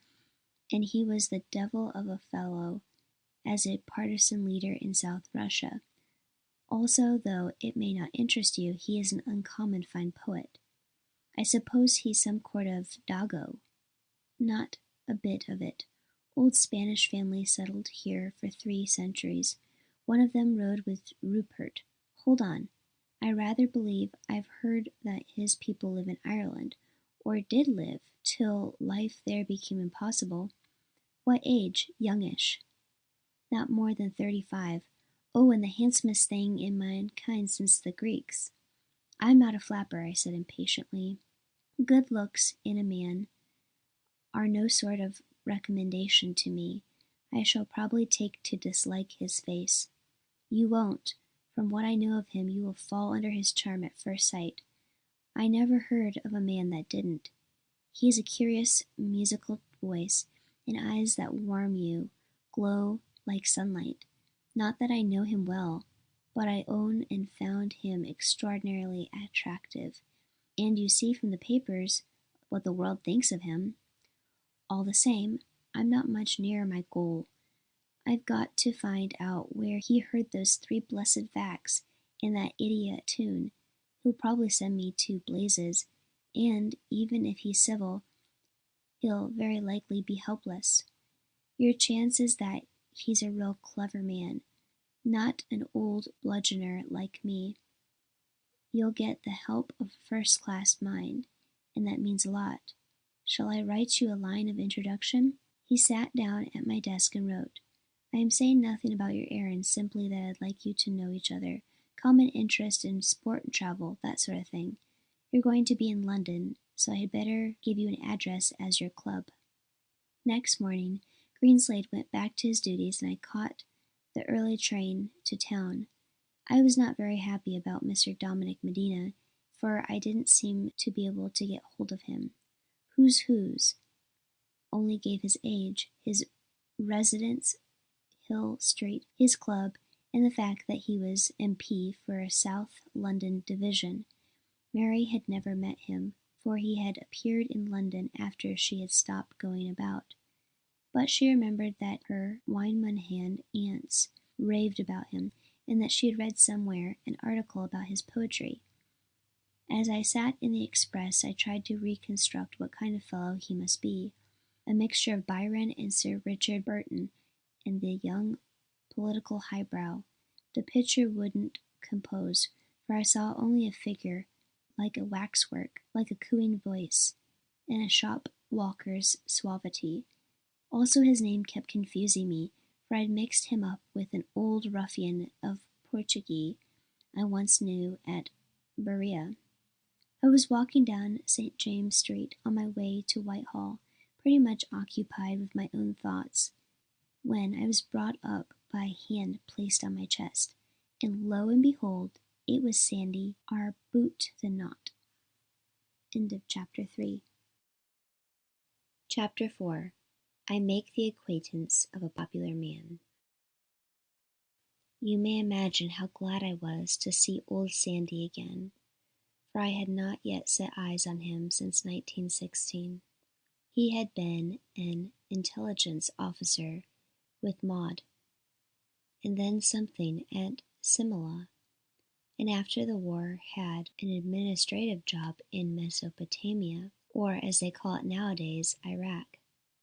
and he was the devil of a fellow as a partisan leader in South Russia. Also, though it may not interest you, he is an uncommon fine poet. I suppose he's some sort of dago. Not a bit of it. Old Spanish families settled here for 3 centuries. One of them rode with Rupert. Hold on. I rather believe I've heard that his people live in Ireland, or did live, till life there became impossible. What age? Youngish. Not more than 35. Oh, and the handsomest thing in mankind since the Greeks. I'm not a flapper, I said impatiently. Good looks in a man are no sort of recommendation to me. I shall probably take to dislike his face. You won't. From what I know of him, you will fall under his charm at first sight. I never heard of a man that didn't. He has a curious musical voice, and eyes that warm you, glow like sunlight. Not that I know him well, but I own and found him extraordinarily attractive, and you see from the papers what the world thinks of him. All the same, I'm not much nearer my goal. I've got to find out where he heard those 3 blessed facts in that idiot tune. He'll probably send me to blazes, and even if he's civil, he'll very likely be helpless. Your chance is that he's a real clever man, not an old bludgeoner like me. You'll get the help of a first-class mind, and that means a lot. Shall I write you a line of introduction? He sat down at my desk and wrote. I am saying nothing about your errand, simply that I'd like you to know each other. Common interest in sport and travel, that sort of thing. You're going to be in London, so I had better give you an address as your club. Next morning, Greenslade went back to his duties, and I caught the early train to town. I was not very happy about Mr. Dominic Medina, for I didn't seem to be able to get hold of him. Who's only gave his age, his residence, Hill Street, his club, and the fact that he was MP for a South London division. Mary had never met him, for he had appeared in London after she had stopped going about. But she remembered that her Wymondham aunts raved about him, and that she had read somewhere an article about his poetry. As I sat in the express, I tried to reconstruct what kind of fellow he must be. A mixture of Byron and Sir Richard Burton, and the young political highbrow. The picture wouldn't compose, for I saw only a figure, like a waxwork, like a cooing voice, and a shop walker's suavity. Also his name kept confusing me, for I had mixed him up with an old ruffian of Portuguese I once knew at Berea. I was walking down St. James Street on my way to Whitehall, pretty much occupied with my own thoughts, when I was brought up by a hand placed on my chest, and lo and behold, it was Sandy Arbuthnot. End of Chapter 3. Chapter 4. I make the acquaintance of a popular man. You may imagine how glad I was to see old Sandy again, for I had not yet set eyes on him since 1916. He had been an intelligence officer with Maud, and then something at Simla, and after the war had an administrative job in Mesopotamia, or as they call it nowadays, Iraq.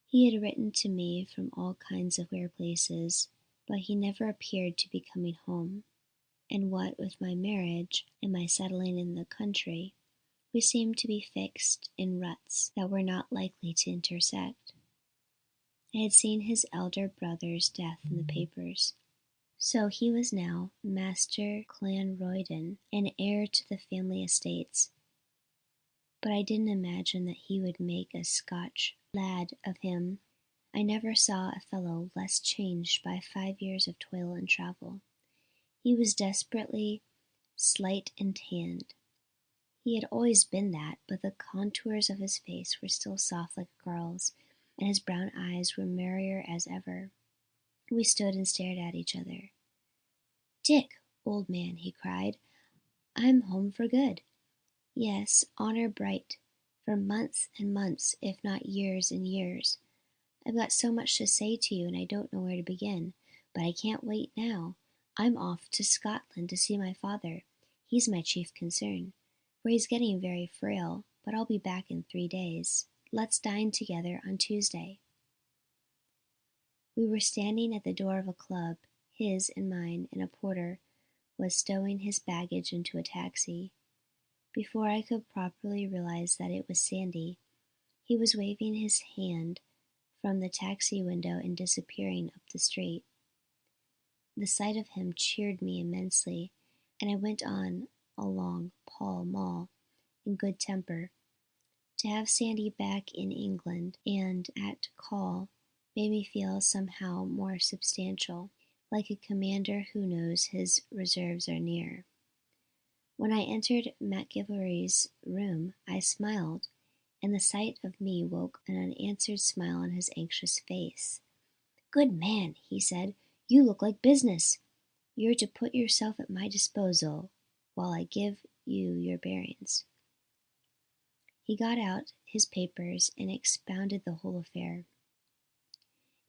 He had written to me from all kinds of queer places, but he never appeared to be coming home, and what with my marriage and my settling in the country, we seemed to be fixed in ruts that were not likely to intersect. I had seen his elder brother's death in the papers, so he was now Master Clanroydon and heir to the family estates, but I didn't imagine that he would make a Scotch lad of him. I never saw a fellow less changed by 5 years of toil and travel. He was desperately slight and tanned. He had always been that, but the contours of his face were still soft like a girl's, and his brown eyes were merrier as ever. We stood and stared at each other. "Dick, old man," he cried, "I'm home for good. Yes, honour bright, for months and months, if not years and years. I've got so much to say to you, and I don't know where to begin, but I can't wait now. I'm off to Scotland to see my father. He's my chief concern, for he's getting very frail, but I'll be back in 3 days. Let's dine together on Tuesday." We were standing at the door of a club, his and mine, and a porter was stowing his baggage into a taxi. Before I could properly realize that it was Sandy, he was waving his hand from the taxi window and disappearing up the street. The sight of him cheered me immensely, and I went on along Pall Mall in good temper. To have Sandy back in England and at call made me feel somehow more substantial, like a commander who knows his reserves are near. When I entered McGillivray's room, I smiled, and the sight of me woke an unanswered smile on his anxious face. "Good man," he said, "you look like business. You're to put yourself at my disposal while I give you your bearings." He got out his papers and expounded the whole affair.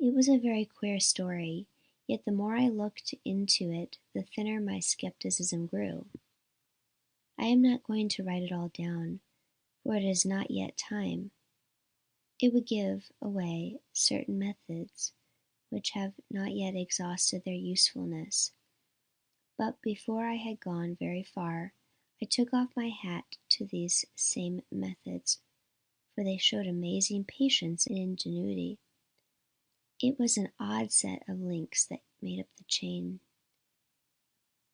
It was a very queer story, yet the more I looked into it, the thinner my skepticism grew. I am not going to write it all down, for it is not yet time. It would give away certain methods which have not yet exhausted their usefulness. But before I had gone very far, I took off my hat to these same methods, for they showed amazing patience and ingenuity. It was an odd set of links that made up the chain.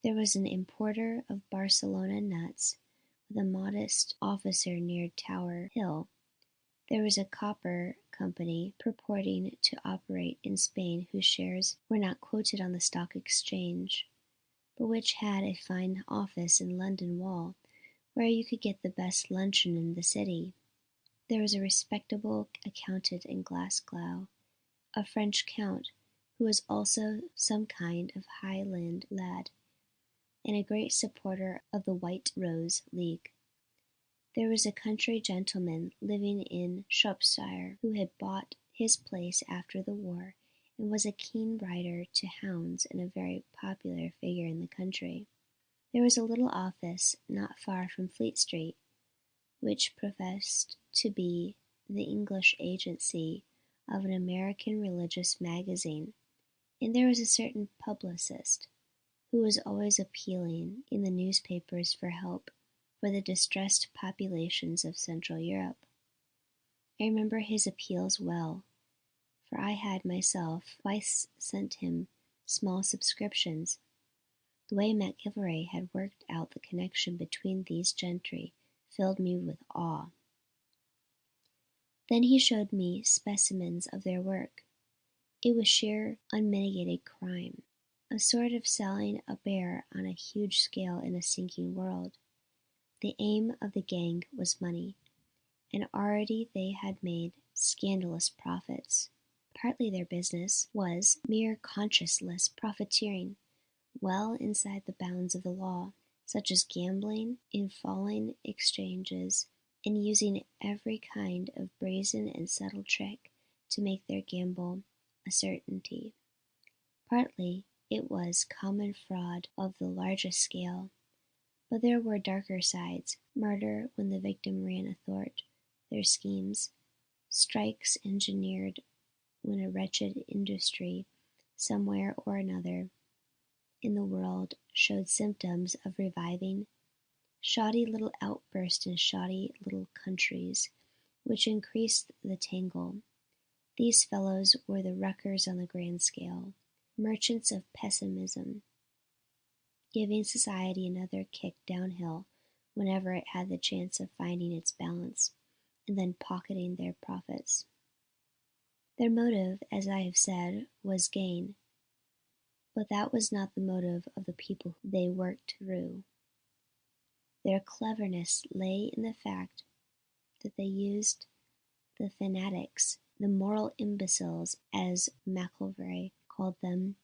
There was an importer of Barcelona nuts with a modest officer near Tower Hill. There was a copper company purporting to operate in Spain whose shares were not quoted on the Stock Exchange, but which had a fine office in London Wall, where you could get the best luncheon in the city. There was a respectable accountant in Glasgow, a French count, who was also some kind of Highland lad, and a great supporter of the White Rose League. There was a country gentleman living in Shropshire who had bought his place after the war, and was a keen rider to hounds and a very popular figure in the country. There was a little office not far from Fleet Street, which professed to be the English agency of an American religious magazine, and there was a certain publicist who was always appealing in the newspapers for help for the distressed populations of Central Europe. I remember his appeals well, for I had myself twice sent him small subscriptions. The way McGillivray had worked out the connection between these gentry filled me with awe. Then he showed me specimens of their work. It was sheer unmitigated crime, a sort of selling a bear on a huge scale in a sinking world. The aim of the gang was money, and already they had made scandalous profits. Partly their business was mere conscienceless profiteering, well inside the bounds of the law, such as gambling in falling exchanges and using every kind of brazen and subtle trick to make their gamble a certainty. Partly it was common fraud of the largest scale, but there were darker sides: murder when the victim ran athwart their schemes, strikes engineered when a wretched industry somewhere or another in the world showed symptoms of reviving, shoddy little outbursts in shoddy little countries, which increased the tangle. These fellows were the wreckers on the grand scale, merchants of pessimism, giving society another kick downhill whenever it had the chance of finding its balance, and then pocketing their profits. Their motive, as I have said, was gain, but that was not the motive of the people they worked through. Their cleverness lay in the fact that they used the fanatics, the moral imbeciles, as Machray called them,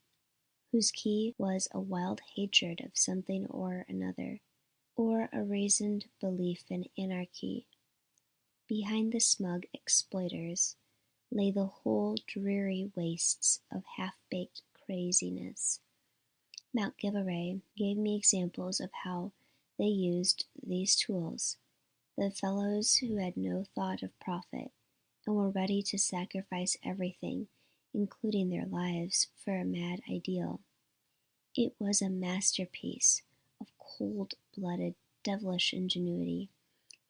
whose key was a wild hatred of something or another, or a reasoned belief in anarchy. Behind the smug exploiters lay the whole dreary wastes of half-baked craziness. Machray gave me examples of how they used these tools, the fellows who had no thought of profit and were ready to sacrifice everything, including their lives, for a mad ideal. It was a masterpiece of cold-blooded, devilish ingenuity,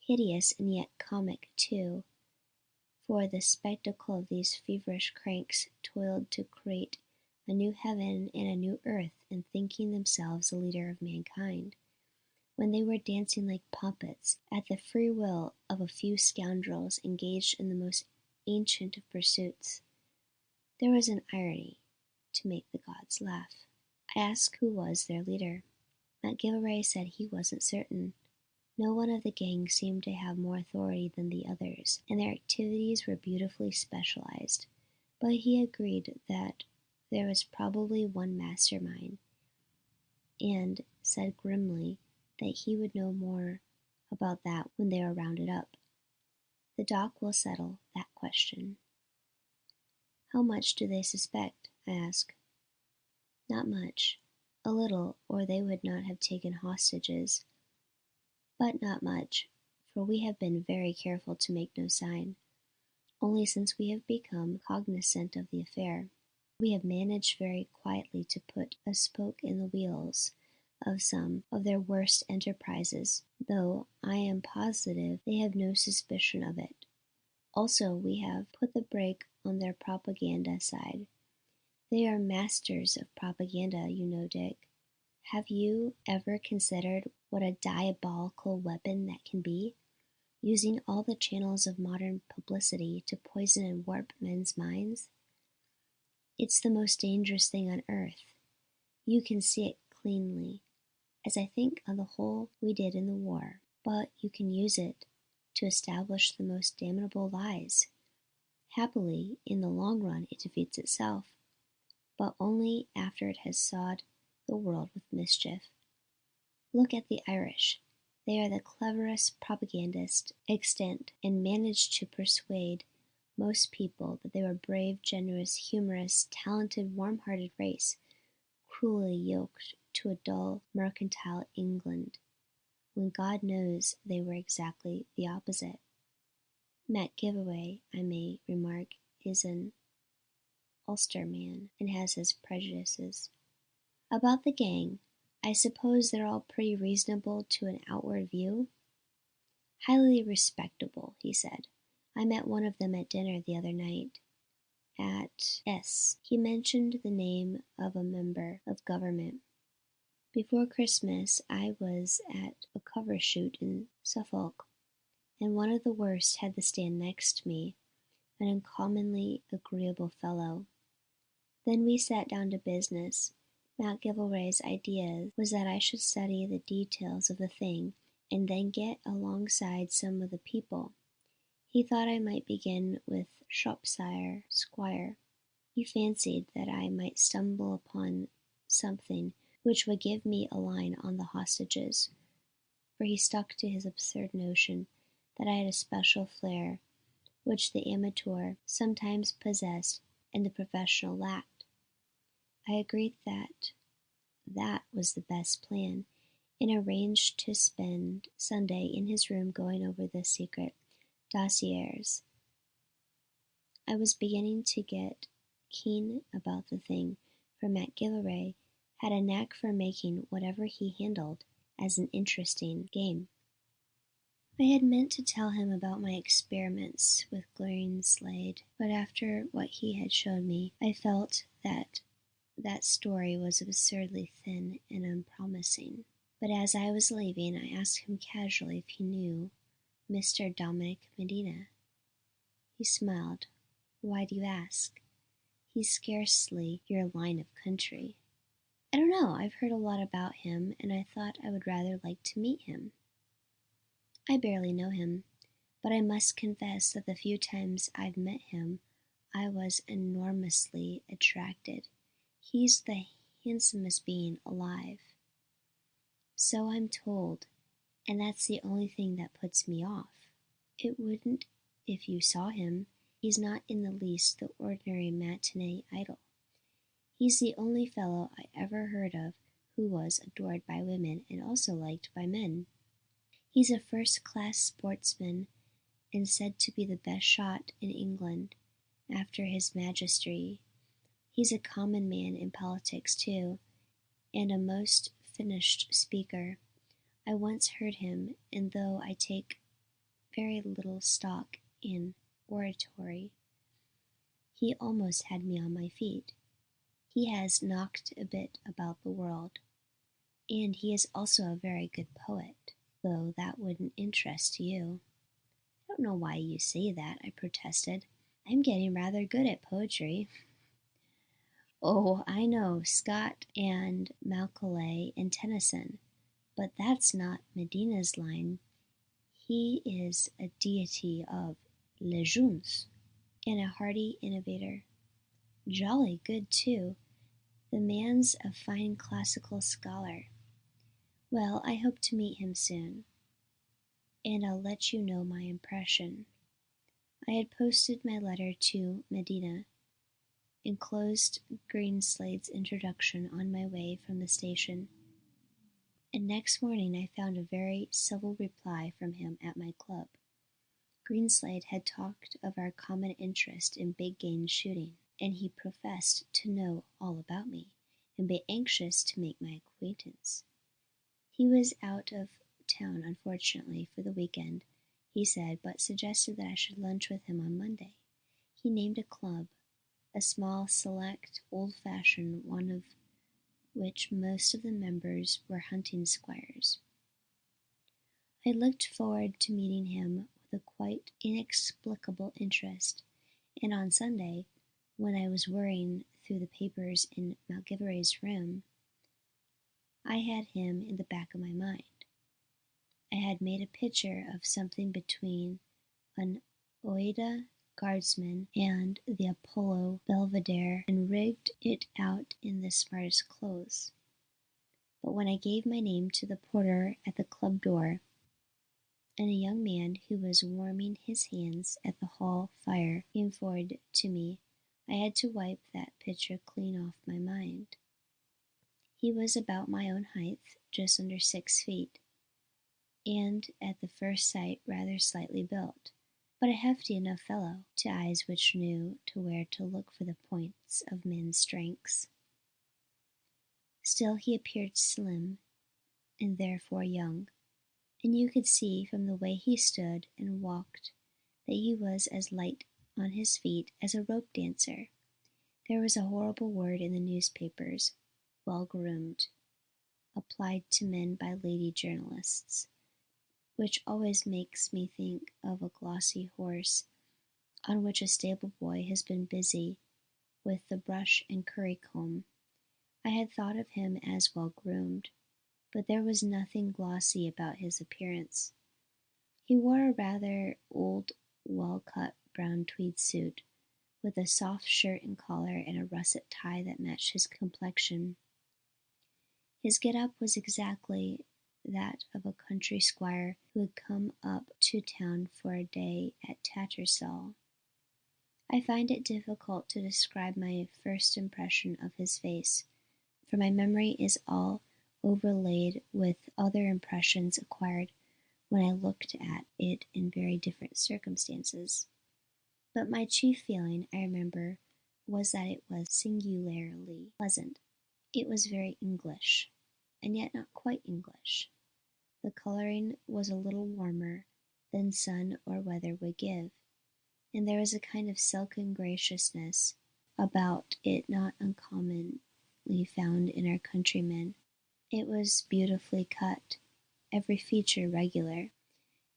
hideous and yet comic too, for the spectacle of these feverish cranks toiled to create a new heaven and a new earth, and thinking themselves the leader of mankind, when they were dancing like puppets at the free will of a few scoundrels engaged in the most ancient of pursuits. There was an irony to make the gods laugh. I asked who was their leader. Machray said he wasn't certain. No one of the gang seemed to have more authority than the others, and their activities were beautifully specialized, but he agreed that there was probably one mastermind, and said grimly that he would know more about that when they were rounded up. The doc will settle that question. How much do they suspect? I asked. Not much. A little, or they would not have taken hostages. But not much, for we have been very careful to make no sign. Only since we have become cognizant of the affair, we have managed very quietly to put a spoke in the wheels of some of their worst enterprises, though I am positive they have no suspicion of it. Also, we have put the brake on their propaganda side. They are masters of propaganda, you know, Dick. Have you ever considered what a diabolical weapon that can be, using all the channels of modern publicity to poison and warp men's minds? It's the most dangerous thing on earth. You can see it cleanly, as I think on the whole we did in the war, but you can use it to establish the most damnable lies. Happily, in the long run it defeats itself, but only after it has sawed the world with mischief. Look at the Irish. They are the cleverest propagandists extant, and managed to persuade most people that they were a brave, generous, humorous, talented, warm-hearted race, cruelly yoked to a dull, mercantile England, when God knows they were exactly the opposite. Machray, I may remark, is an Ulster man, and has his prejudices. About the gang, I suppose they're all pretty reasonable to an outward view? Highly respectable, he said. I met one of them at dinner the other night at S. He mentioned the name of a member of government. Before Christmas I was at a cover shoot in Suffolk, and one of the worst had the stand next me, an uncommonly agreeable fellow. Then we sat down to business. Macrary's idea was that I should study the details of the thing and then get alongside some of the people. He thought I might begin with Shropshire Squire. He fancied that I might stumble upon something which would give me a line on the hostages, for he stuck to his absurd notion that I had a special flair which the amateur sometimes possessed and the professional lacked. I agreed that that was the best plan, and arranged to spend Sunday in his room going over the secret dossiers. I was beginning to get keen about the thing, for MacGillivray had a knack for making whatever he handled as an interesting game. I had meant to tell him about my experiments with Greenslade, but after what he had shown me, I felt that that story was absurdly thin and unpromising. But as I was leaving, I asked him casually if he knew Mr. Dominic Medina. He smiled. "Why do you ask? He's scarcely your line of country." "I don't know. I've heard a lot about him, and I thought I would rather like to meet him. I barely know him, but I must confess that the few times I've met him I was enormously attracted. He's the handsomest being alive." "So I'm told, and that's the only thing that puts me off." "It wouldn't if you saw him. He's not in the least the ordinary matinee idol. He's the only fellow I ever heard of who was adored by women and also liked by men. He's a first-class sportsman and said to be the best shot in England after His Majesty. He's a common man in politics, too, and a most finished speaker. I once heard him, and though I take very little stock in oratory, he almost had me on my feet. He has knocked a bit about the world, and he is also a very good poet, though that wouldn't interest you." "I don't know why you say that," I protested. "I'm getting rather good at poetry." "Oh, I know Scott and Macaulay and Tennyson, but that's not Medina's line. He is a deity of legends, and a hardy innovator. Jolly good, too. The man's a fine classical scholar. Well, I hope to meet him soon, and I'll let you know my impression." I had posted my letter to Medina, enclosed Greenslade's introduction on my way from the station, and next morning I found a very civil reply from him at my club. Greenslade had talked of our common interest in big game shooting, and he professed to know all about me, and be anxious to make my acquaintance. He was out of town, unfortunately, for the weekend, he said, but suggested that I should lunch with him on Monday. He named a club, a small, select, old-fashioned one of which most of the members were hunting squires. I looked forward to meeting him with a quite inexplicable interest, and on Sunday, when I was worrying through the papers in MacGillivray's room, I had him in the back of my mind. I had made a picture of something between an Ouida guardsman and the Apollo Belvedere, and rigged it out in the smartest clothes. But when I gave my name to the porter at the club door, and a young man who was warming his hands at the hall fire came forward to me, I had to wipe that picture clean off my mind. He was about my own height, just under 6 feet, and at the first sight rather slightly built, but a hefty enough fellow, to eyes which knew to where to look for the points of men's strengths. Still he appeared slim, and therefore young, and you could see from the way he stood and walked that he was as light on his feet as a rope dancer. There was a horrible word in the newspapers, well-groomed, applied to men by lady journalists, which always makes me think of a glossy horse on which a stable boy has been busy with the brush and currycomb. I had thought of him as well-groomed, but there was nothing glossy about his appearance. He wore a rather old well-cut brown tweed suit, with a soft shirt and collar and a russet tie that matched his complexion. His get-up was exactly that of a country squire who had come up to town for a day at Tattersall. I find it difficult to describe my first impression of his face, for my memory is all overlaid with other impressions acquired when I looked at it in very different circumstances. But my chief feeling, I remember, was that it was singularly pleasant. It was very English, and yet not quite English. The colouring was a little warmer than sun or weather would give, and there was a kind of silken graciousness about it not uncommonly found in our countrymen. It was beautifully cut, every feature regular,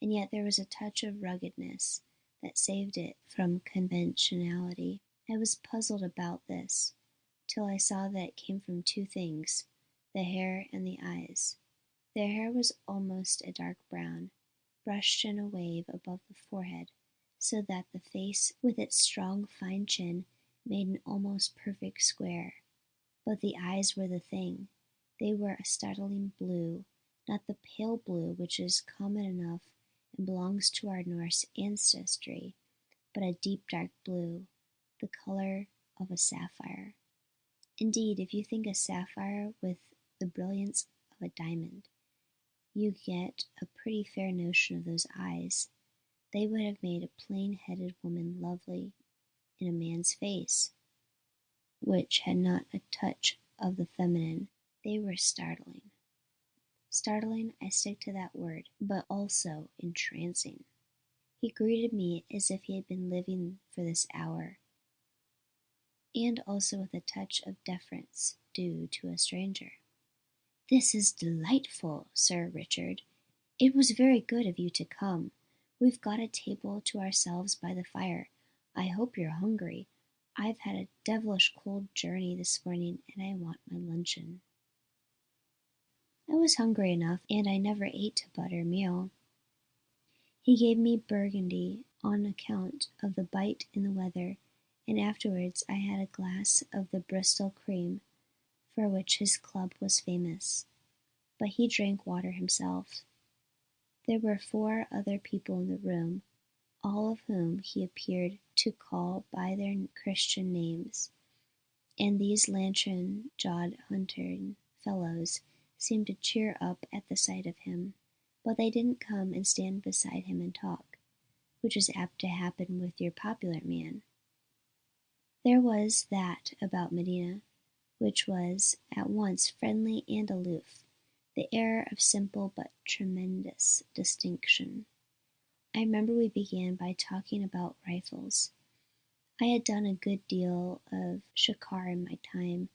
and yet there was a touch of ruggedness that saved it from conventionality. I was puzzled about this, till I saw that it came from two things, the hair and the eyes. The hair was almost a dark brown, brushed in a wave above the forehead, so that the face with its strong fine chin made an almost perfect square. But the eyes were the thing. They were a startling blue, not the pale blue which is common enough and belongs to our Norse ancestry, but a deep dark blue, the colour of a sapphire. Indeed, if you think a sapphire with the brilliance of a diamond, you get a pretty fair notion of those eyes. They would have made a plain-headed woman lovely in a man's face, which had not a touch of the feminine. They were startling. Startling, I stick to that word, but also entrancing. He greeted me as if he had been living for this hour, and also with a touch of deference due to a stranger. "This is delightful, Sir Richard. It was very good of you to come. We've got a table to ourselves by the fire. I hope you're hungry. I've had a devilish cold journey this morning, and I want my luncheon." I was hungry enough, and I never ate a butter meal. He gave me Burgundy on account of the bite in the weather, and afterwards I had a glass of the Bristol cream, for which his club was famous. But he drank water himself. There were 4 other people in the room, all of whom he appeared to call by their Christian names, and these lantern-jawed hunting fellows seemed to cheer up at the sight of him. But they didn't come and stand beside him and talk, which is apt to happen with your popular man. There was that about Medina which was at once friendly and aloof, the air of simple but tremendous distinction. I remember we began by talking about rifles. I had done a good deal of shikar in my time,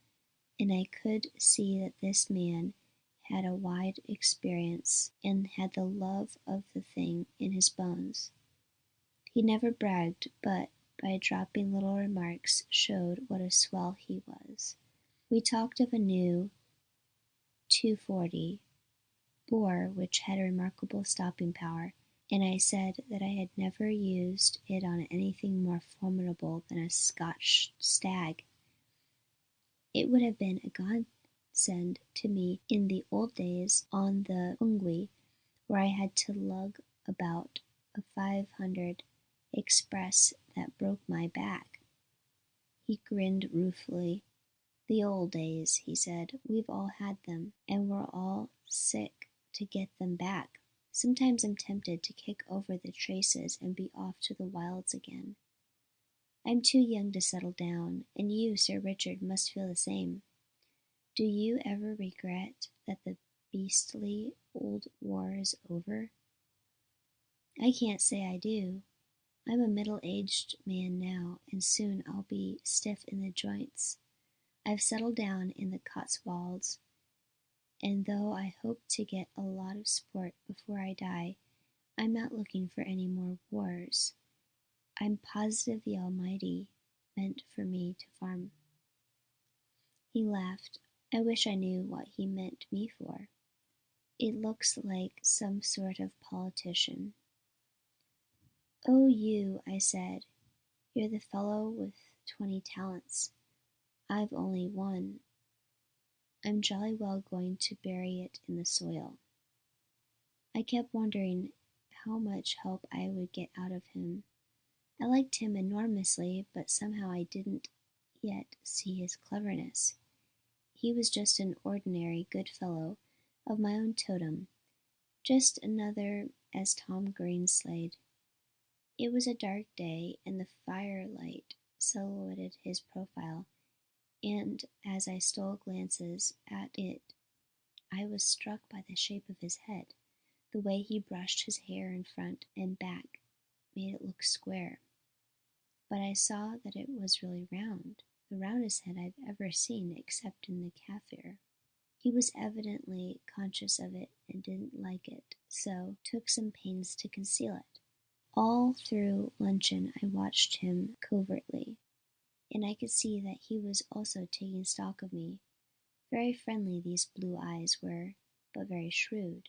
and I could see that this man had a wide experience and had the love of the thing in his bones. He never bragged, but by dropping little remarks showed what a swell he was. We talked of a new 240 bore which had a remarkable stopping power, and I said that I had never used it on anything more formidable than a Scotch stag. It would have been a godsend to me in the old days on the Hungwe, where I had to lug about a 500 express that broke my back. He grinned ruefully. "The old days," he said. "We've all had them, and we're all sick to get them back. Sometimes I'm tempted to kick over the traces and be off to the wilds again. I'm too young to settle down, and you, Sir Richard, must feel the same. Do you ever regret that the beastly old war is over?" "I can't say I do. I'm a middle-aged man now, and soon I'll be stiff in the joints. I've settled down in the Cotswolds, and though I hope to get a lot of sport before I die, I'm not looking for any more wars. I'm positive the Almighty meant for me to farm." He laughed. I wish I knew what he meant me for. It looks like some sort of politician. "Oh, you," I said. "You're the fellow with 20 talents. I've only one. I'm jolly well going to bury it in the soil." I kept wondering how much help I would get out of him. I liked him enormously, but somehow I didn't yet see his cleverness. He was just an ordinary good fellow of my own totem, just another as Tom Greenslade. It was a dark day, and the firelight silhouetted his profile, and as I stole glances at it I was struck by the shape of his head. The way he brushed his hair in front and back made it look square, but I saw that it was really round, the roundest head I've ever seen except in the Kaffir. He was evidently conscious of it and didn't like it, so took some pains to conceal it. All through luncheon I watched him covertly, and I could see that he was also taking stock of me. Very friendly these blue eyes were, but very shrewd.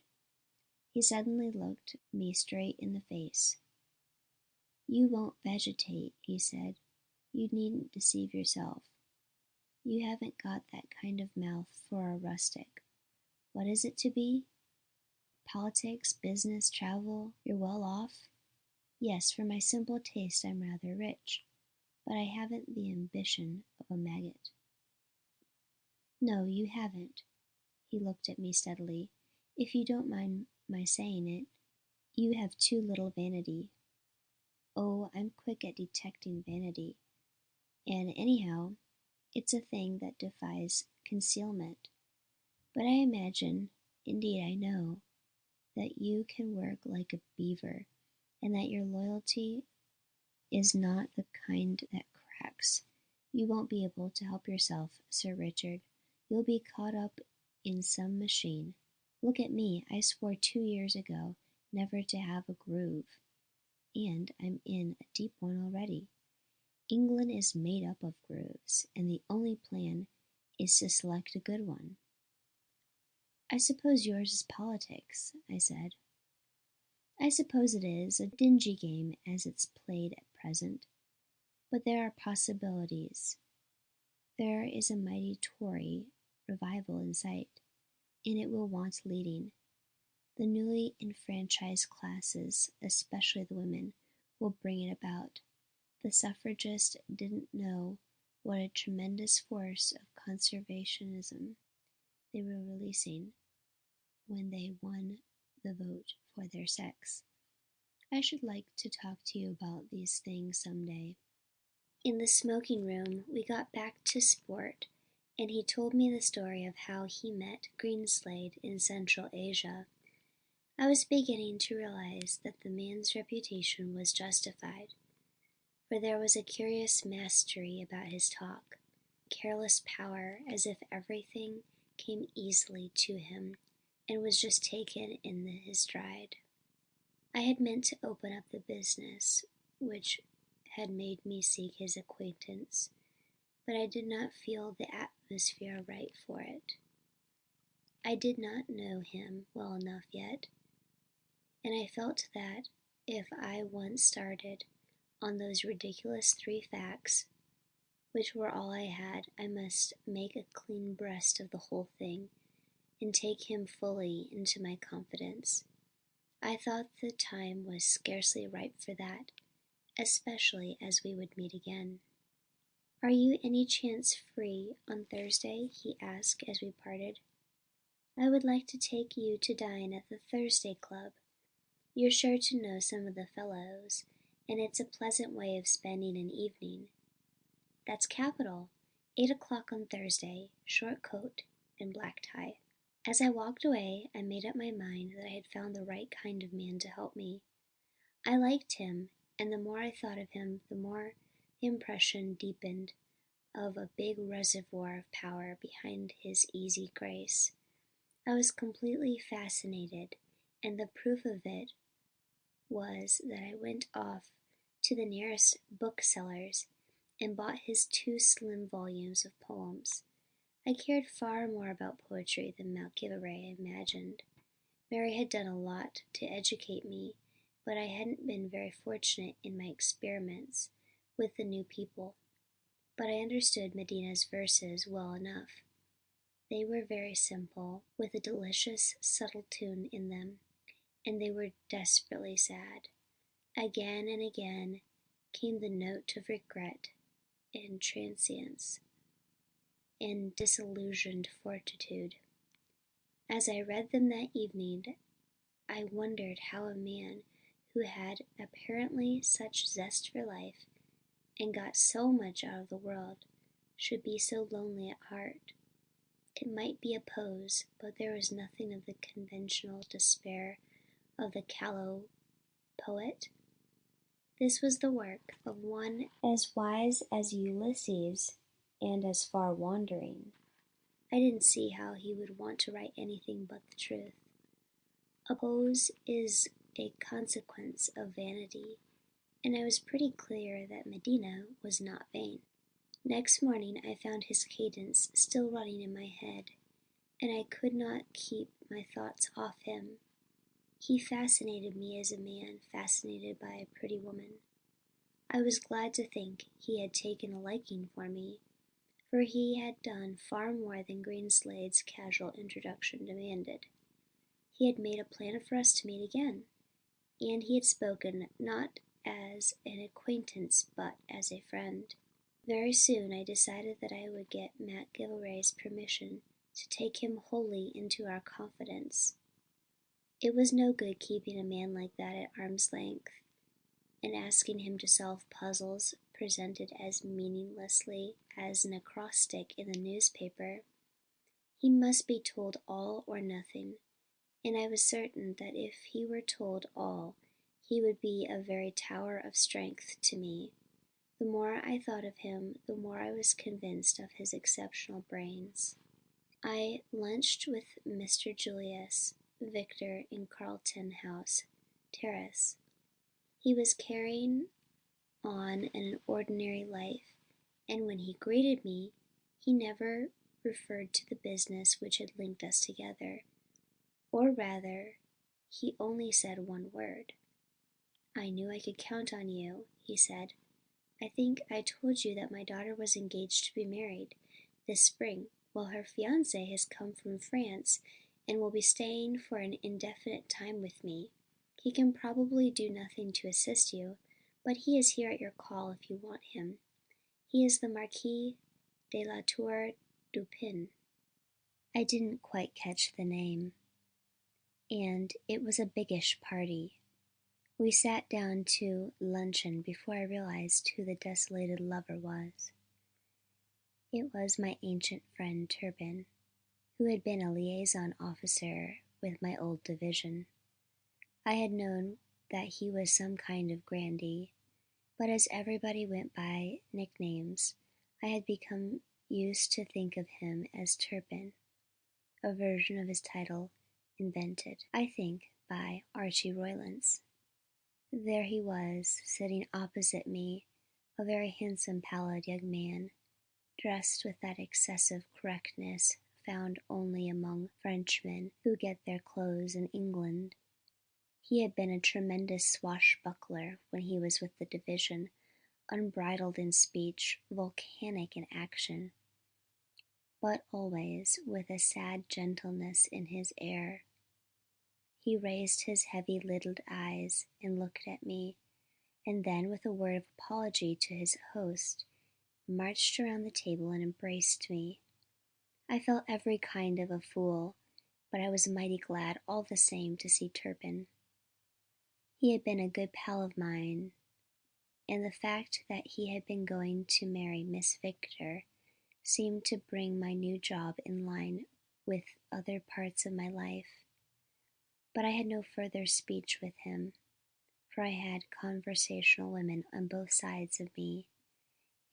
He suddenly looked me straight in the face. "You won't vegetate," he said. "You needn't deceive yourself. You haven't got that kind of mouth for a rustic. What is it to be? Politics, business, travel. You're well off?" "Yes, for my simple taste I'm rather rich, but I haven't the ambition of a maggot." "No, you haven't." He looked at me steadily. "If you don't mind my saying it, you have too little vanity." "Oh, I'm quick at detecting vanity, and anyhow, it's a thing that defies concealment. But I imagine, indeed I know, that you can work like a beaver, and that your loyalty is not the kind that cracks. You won't be able to help yourself, Sir Richard. You'll be caught up in some machine. Look at me. I swore 2 years ago never to have a groove, and I'm in a deep one already. England is made up of grooves, and the only plan is to select a good one." "I suppose yours is politics," I said. "I suppose it is, a dingy game as it's played at present, but there are possibilities. There is a mighty Tory revival in sight, and it will want leading. The newly enfranchised classes, especially the women, will bring it about. The suffragists didn't know what a tremendous force of conservatism they were releasing when they won the vote for their sex. I should like to talk to you about these things some day." In the smoking room we got back to sport, and he told me the story of how he met Greenslade in Central Asia. I was beginning to realize that the man's reputation was justified, for there was a curious mastery about his talk, careless power, as if everything came easily to him and was just taken in his stride. I had meant to open up the business which had made me seek his acquaintance, but I did not feel the atmosphere right for it. I did not know him well enough yet, and I felt that if I once started on those ridiculous 3 facts, which were all I had, I must make a clean breast of the whole thing, and take him fully into my confidence. I thought the time was scarcely ripe for that, especially as we would meet again. "Are you any chance free on Thursday?" he asked as we parted. "I would like to take you to dine at the Thursday Club. You're sure to know some of the fellows, and it's a pleasant way of spending an evening." "That's capital. 8 o'clock on Thursday. Short coat and black tie." As I walked away, I made up my mind that I had found the right kind of man to help me. I liked him, and the more I thought of him, the more the impression deepened of a big reservoir of power behind his easy grace. I was completely fascinated, and the proof of it was that I went off to the nearest bookseller's and bought his 2 slim volumes of poems. I cared far more about poetry than Machray imagined. Mary had done a lot to educate me, but I hadn't been very fortunate in my experiments with the new people. But I understood Medina's verses well enough. They were very simple, with a delicious, subtle tune in them, and they were desperately sad. Again and again came the note of regret and transience and disillusioned fortitude. As I read them that evening, I wondered how a man who had apparently such zest for life and got so much out of the world should be so lonely at heart. It might be a pose, but there was nothing of the conventional despair of the callow poet. This was the work of one as wise as Ulysses and as far wandering. I didn't see how he would want to write anything but the truth. A pose is a consequence of vanity, and I was pretty clear that Medina was not vain. Next morning I found his cadence still running in my head, and I could not keep my thoughts off him. He fascinated me as a man fascinated by a pretty woman. I was glad to think he had taken a liking for me, for he had done far more than Greenslade's casual introduction demanded. He had made a plan for us to meet again, and he had spoken not as an acquaintance but as a friend. Very soon I decided that I would get MacGillivray's permission to take him wholly into our confidence. It was no good keeping a man like that at arm's length, and asking him to solve puzzles presented as meaninglessly as an acrostic in the newspaper. He must be told all or nothing, and I was certain that if he were told all, he would be a very tower of strength to me. The more I thought of him, the more I was convinced of his exceptional brains. I lunched with Mr. Julius Victor in Carlton House Terrace. He was carrying on an ordinary life, and when he greeted me, he never referred to the business which had linked us together, or rather, he only said one word. "I knew I could count on you," he said. "I think I told you that my daughter was engaged to be married this spring. Well, her fiancé has come from France and will be staying for an indefinite time with me. He can probably do nothing to assist you, but he is here at your call if you want him. He is the Marquis de la Tour du Pin." I didn't quite catch the name, and it was a biggish party. We sat down to luncheon before I realized who the desolated lover was. It was my ancient friend Turpin, who had been a liaison officer with my old division. I had known that he was some kind of grandee, but as everybody went by nicknames, I had become used to think of him as Turpin, a version of his title invented, I think, by Archie Roylance. There he was, sitting opposite me, a very handsome pallid young man, dressed with that excessive correctness found only among Frenchmen who get their clothes in England. He had been a tremendous swashbuckler when he was with the division, unbridled in speech, volcanic in action, but always with a sad gentleness in his air. He raised his heavy-lidded eyes and looked at me, and then, with a word of apology to his host, marched around the table and embraced me. I felt every kind of a fool, but I was mighty glad all the same to see Turpin. He had been a good pal of mine, and the fact that he had been going to marry Miss Victor seemed to bring my new job in line with other parts of my life. But I had no further speech with him, for I had conversational women on both sides of me,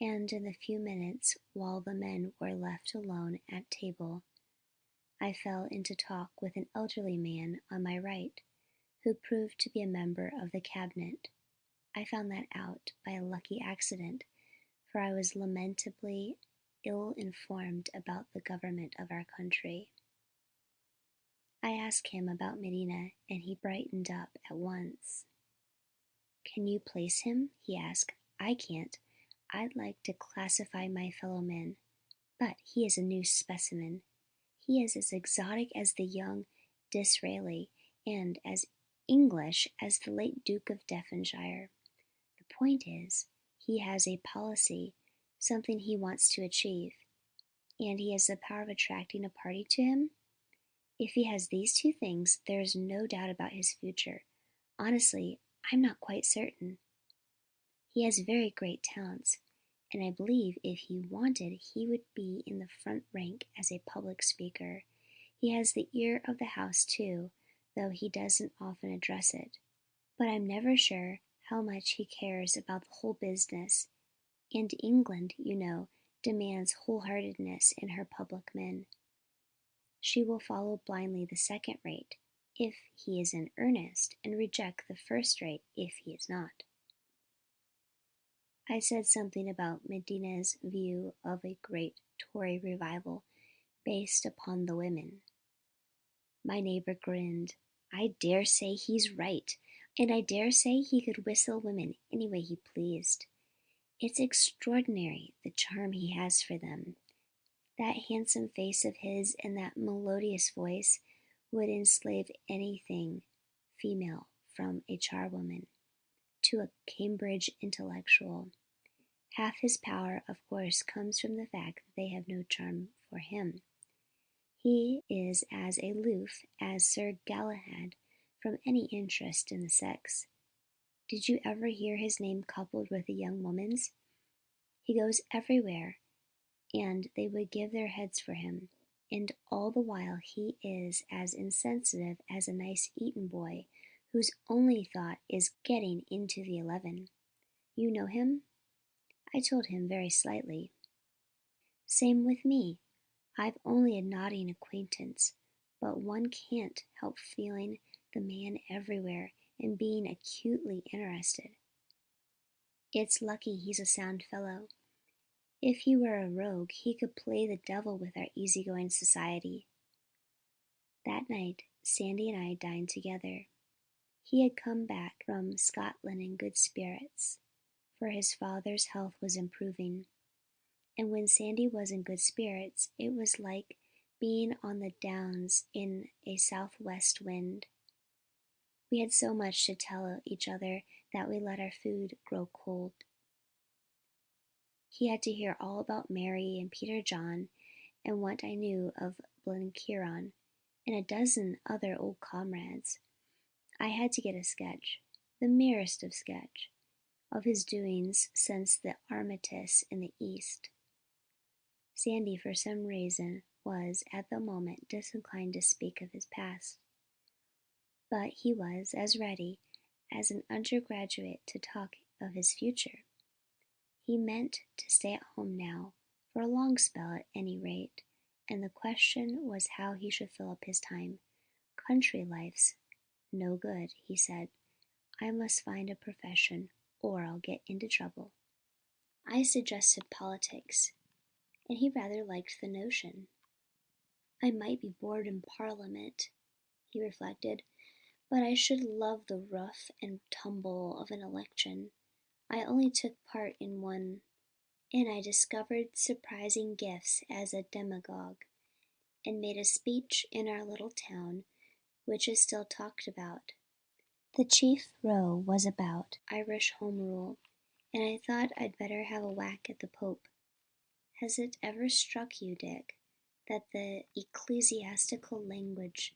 and in the few minutes while the men were left alone at table, I fell into talk with an elderly man on my right, who proved to be a member of the cabinet. I found that out by a lucky accident, for I was lamentably ill-informed about the government of our country. I asked him about Medina, and he brightened up at once. Can you place him? He asked. I can't. I'd like to classify my fellow men, but he is a new specimen. He is as exotic as the young Disraeli, and as English as the late Duke of Devonshire. The point is, he has a policy, something he wants to achieve, and he has the power of attracting a party to him. If he has these two things, there is no doubt about his future. Honestly, I'm not quite certain. He has very great talents, and I believe if he wanted he would be in the front rank as a public speaker. He has the ear of the House too, though he doesn't often address it. But I'm never sure how much he cares about the whole business, and England, you know, demands wholeheartedness in her public men. She will follow blindly the second rate if he is in earnest, and reject the first rate if he is not. I said something about Medina's view of a great Tory revival based upon the women. My neighbour grinned. I dare say he's right, and I dare say he could whistle women any way he pleased. It's extraordinary the charm he has for them. That handsome face of his and that melodious voice would enslave anything female, from a charwoman to a Cambridge intellectual. Half his power, of course, comes from the fact that they have no charm for him. He is as aloof as Sir Galahad from any interest in the sex. Did you ever hear his name coupled with a young woman's? He goes everywhere, and they would give their heads for him, and all the while he is as insensitive as a nice Eton boy whose only thought is getting into the 11. You know him? I told him very slightly. Same with me. I've only a nodding acquaintance, but one can't help feeling the man everywhere and being acutely interested. It's lucky he's a sound fellow. If he were a rogue, he could play the devil with our easygoing society. That night, Sandy and I dined together. He had come back from Scotland in good spirits, for his father's health was improving, and when Sandy was in good spirits, it was like being on the downs in a southwest wind. We had so much to tell each other that we let our food grow cold. He had to hear all about Mary and Peter John, and what I knew of Blenkiron, and a dozen other old comrades. I had to get a sketch, the merest of sketch, of his doings since the armistice in the East. Sandy, for some reason, was at the moment disinclined to speak of his past, but he was as ready as an undergraduate to talk of his future. He meant to stay at home now, for a long spell at any rate, and the question was how he should fill up his time. Country life's no good, he said. I must find a profession, or I'll get into trouble. I suggested politics, and he rather liked the notion. I might be bored in Parliament, he reflected, but I should love the rough and tumble of an election. I only took part in one, and I discovered surprising gifts as a demagogue, and made a speech in our little town, which is still talked about. The chief row was about Irish Home Rule, and I thought I'd better have a whack at the Pope. Has it ever struck you, Dick, that the ecclesiastical language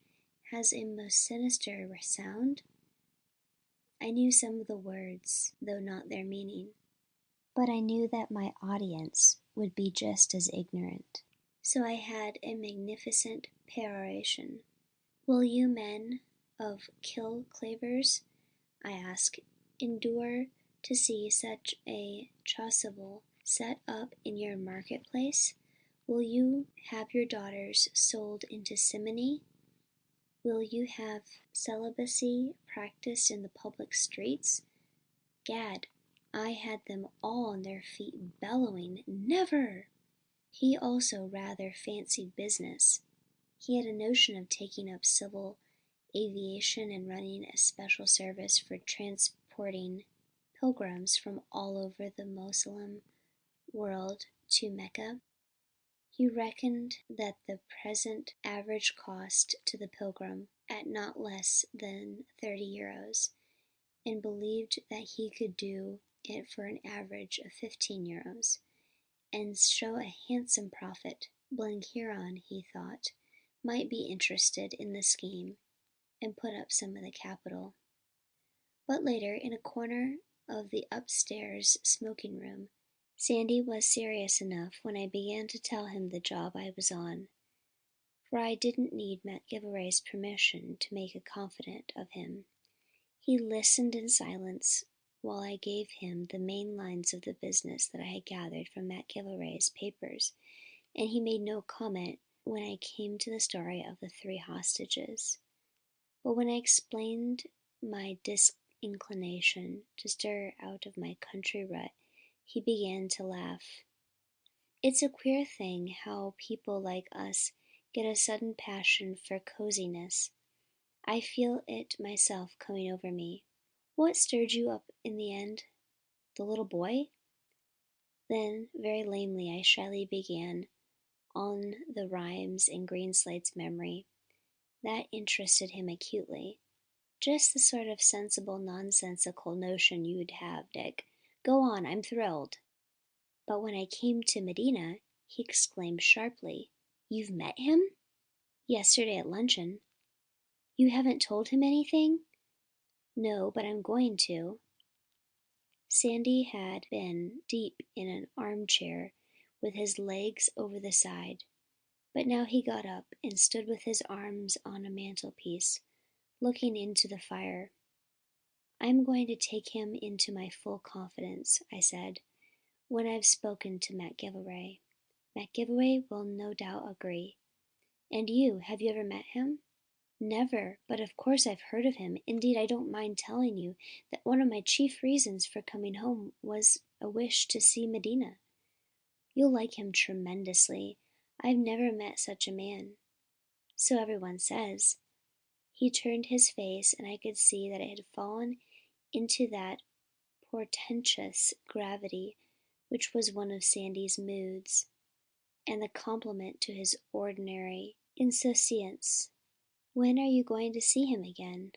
has a most sinister sound? I knew some of the words, though not their meaning, but I knew that my audience would be just as ignorant. So I had a magnificent peroration. Will you men of Kilclavers, I ask, endure to see such a chasuble set up in your marketplace? Will you have your daughters sold into simony? Will you have celibacy practised in the public streets? Gad, I had them all on their feet bellowing, never! He also rather fancied business. He had a notion of taking up civil aviation and running a special service for transporting pilgrims from all over the Muslim world to Mecca. He reckoned that the present average cost to the pilgrim at not less than 30 euros, and believed that he could do it for an average of 15 euros, and show a handsome profit. Blenkiron, he thought, might be interested in the scheme, and put up some of the capital. But later, in a corner of the upstairs smoking room, Sandy was serious enough when I began to tell him the job I was on, for I didn't need MacGillivray's permission to make a confidant of him. He listened in silence while I gave him the main lines of the business that I had gathered from MacGillivray's papers, and he made no comment when I came to the story of the 3 hostages. But when I explained my disinclination to stir out of my country rut, he began to laugh. It's a queer thing how people like us get a sudden passion for coziness. I feel it myself coming over me. What stirred you up in the end? The little boy? Then, very lamely, I shyly began on the rhymes in Greenslade's memory. That interested him acutely. Just the sort of sensible, nonsensical notion you'd have, Dick. Go on, I'm thrilled. But when I came to Medina, he exclaimed sharply, You've met him? Yesterday at luncheon. You haven't told him anything? No, but I'm going to. Sandy had been deep in an armchair with his legs over the side, but now he got up and stood with his arms on a mantelpiece, looking into the fire. I'm going to take him into my full confidence, I said, when I've spoken to MacGillivray. MacGillivray will no doubt agree. And you, have you ever met him? Never, but of course I've heard of him. Indeed, I don't mind telling you that one of my chief reasons for coming home was a wish to see Medina. You'll like him tremendously. I've never met such a man. So everyone says. He turned his face, and I could see that it had fallen into that portentous gravity which was one of Sandy's moods, and the complement to his ordinary insouciance. When are you going to see him again?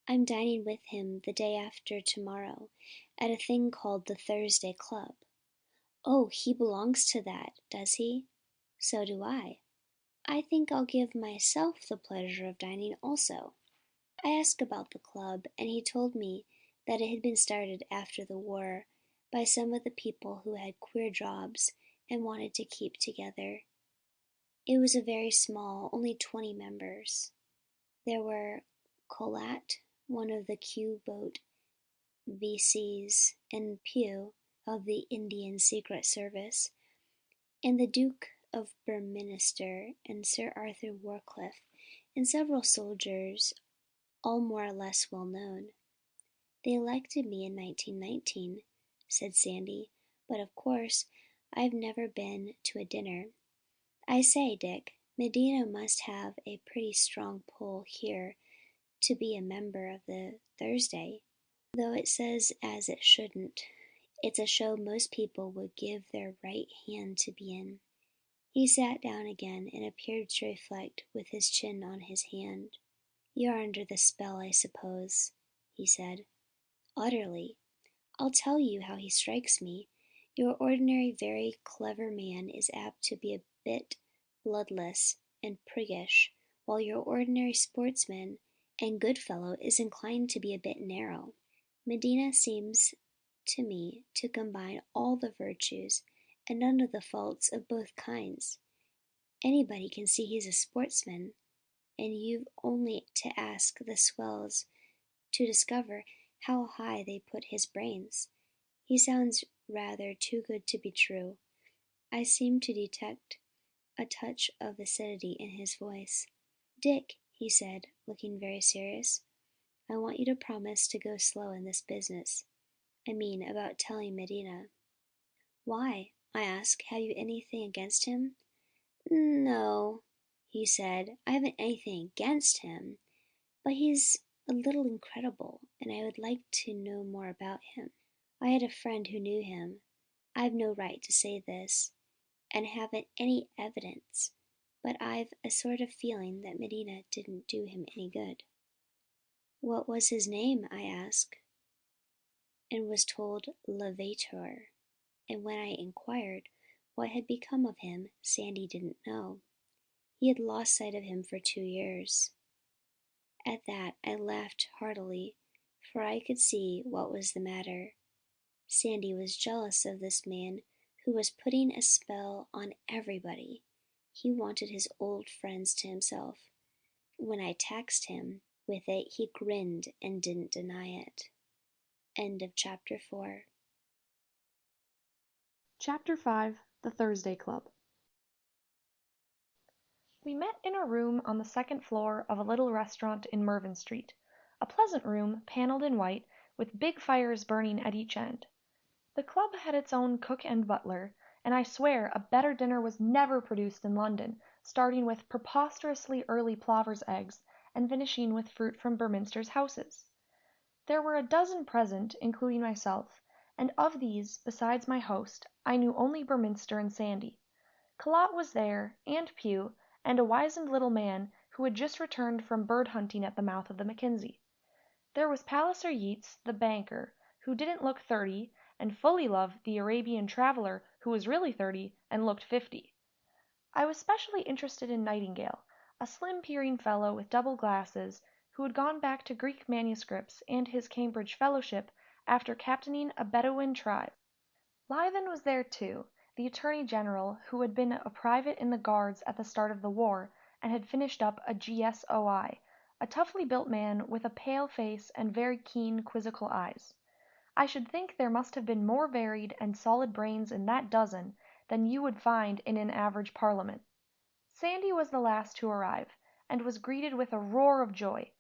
I'm dining with him the day after tomorrow at a thing called the Thursday Club. Oh, he belongs to that, does he? So do I. I think I'll give myself the pleasure of dining also. I asked about the club, and he told me that it had been started after the war by some of the people who had queer jobs and wanted to keep together. It was a very small, only 20 members. There were Collat, one of the Q-boat VCs, and Pugh of the Indian Secret Service, and the Duke of Burminster, and Sir Arthur Warcliffe, and several soldiers, all more or less well known. They elected me in 1919, said Sandy, but of course I've never been to a dinner. I say, Dick, Medina must have a pretty strong pull here to be a member of the Thursday, though it says as it shouldn't. It's a show most people would give their right hand to be in. He sat down again and appeared to reflect with his chin on his hand. You're under the spell, I suppose, he said. Utterly. I'll tell you how he strikes me. Your ordinary very clever man is apt to be a bit bloodless and priggish, while your ordinary sportsman and good fellow is inclined to be a bit narrow. Medina seems to me to combine all the virtues and none of the faults of both kinds. Anybody can see he's a sportsman, and you've only to ask the swells to discover how high they put his brains. He sounds rather too good to be true. I seem to detect a touch of acidity in his voice. Dick, he said, looking very serious, I want you to promise to go slow in this business. I mean about telling Medina. Why? I asked. Have you anything against him? No, he said. I haven't anything against him, but he's a little incredible, and I would like to know more about him. I had a friend who knew him. I've no right to say this, and haven't any evidence, but I've a sort of feeling that Medina didn't do him any good." "What was his name?" I asked, and was told Lavater, and when I inquired what had become of him, Sandy didn't know. He had lost sight of him for 2 years. At that I laughed heartily, for I could see what was the matter. Sandy was jealous of this man who was putting a spell on everybody. He wanted his old friends to himself. When I taxed him with it, he grinned and didn't deny it. End of chapter 4. Chapter 5. The Thursday Club. We met in a room on the second floor of a little restaurant in Mervyn Street, a pleasant room, panelled in white, with big fires burning at each end. The club had its own cook and butler, and I swear a better dinner was never produced in London, starting with preposterously early plover's eggs and finishing with fruit from Burminster's houses. There were a dozen present, including myself, and of these, besides my host, I knew only Burminster and Sandy. Calotte was there, and Pugh, and a wizened little man who had just returned from bird hunting at the mouth of the Mackenzie. There was Palliser Yeats, the banker, who didn't look 30, and fully loved the Arabian traveller who was really 30 and looked 50. I was specially interested in Nightingale, a slim-peering fellow with double glasses, who had gone back to Greek manuscripts and his Cambridge fellowship after captaining a Bedouin tribe. Lythen was there too, the Attorney General, who had been a private in the Guards at the start of the war, and had finished up a GSOI, a toughly built man with a pale face and very keen, quizzical eyes. I should think there must have been more varied and solid brains in that dozen than you would find in an average Parliament. Sandy was the last to arrive, and was greeted with a roar of joy.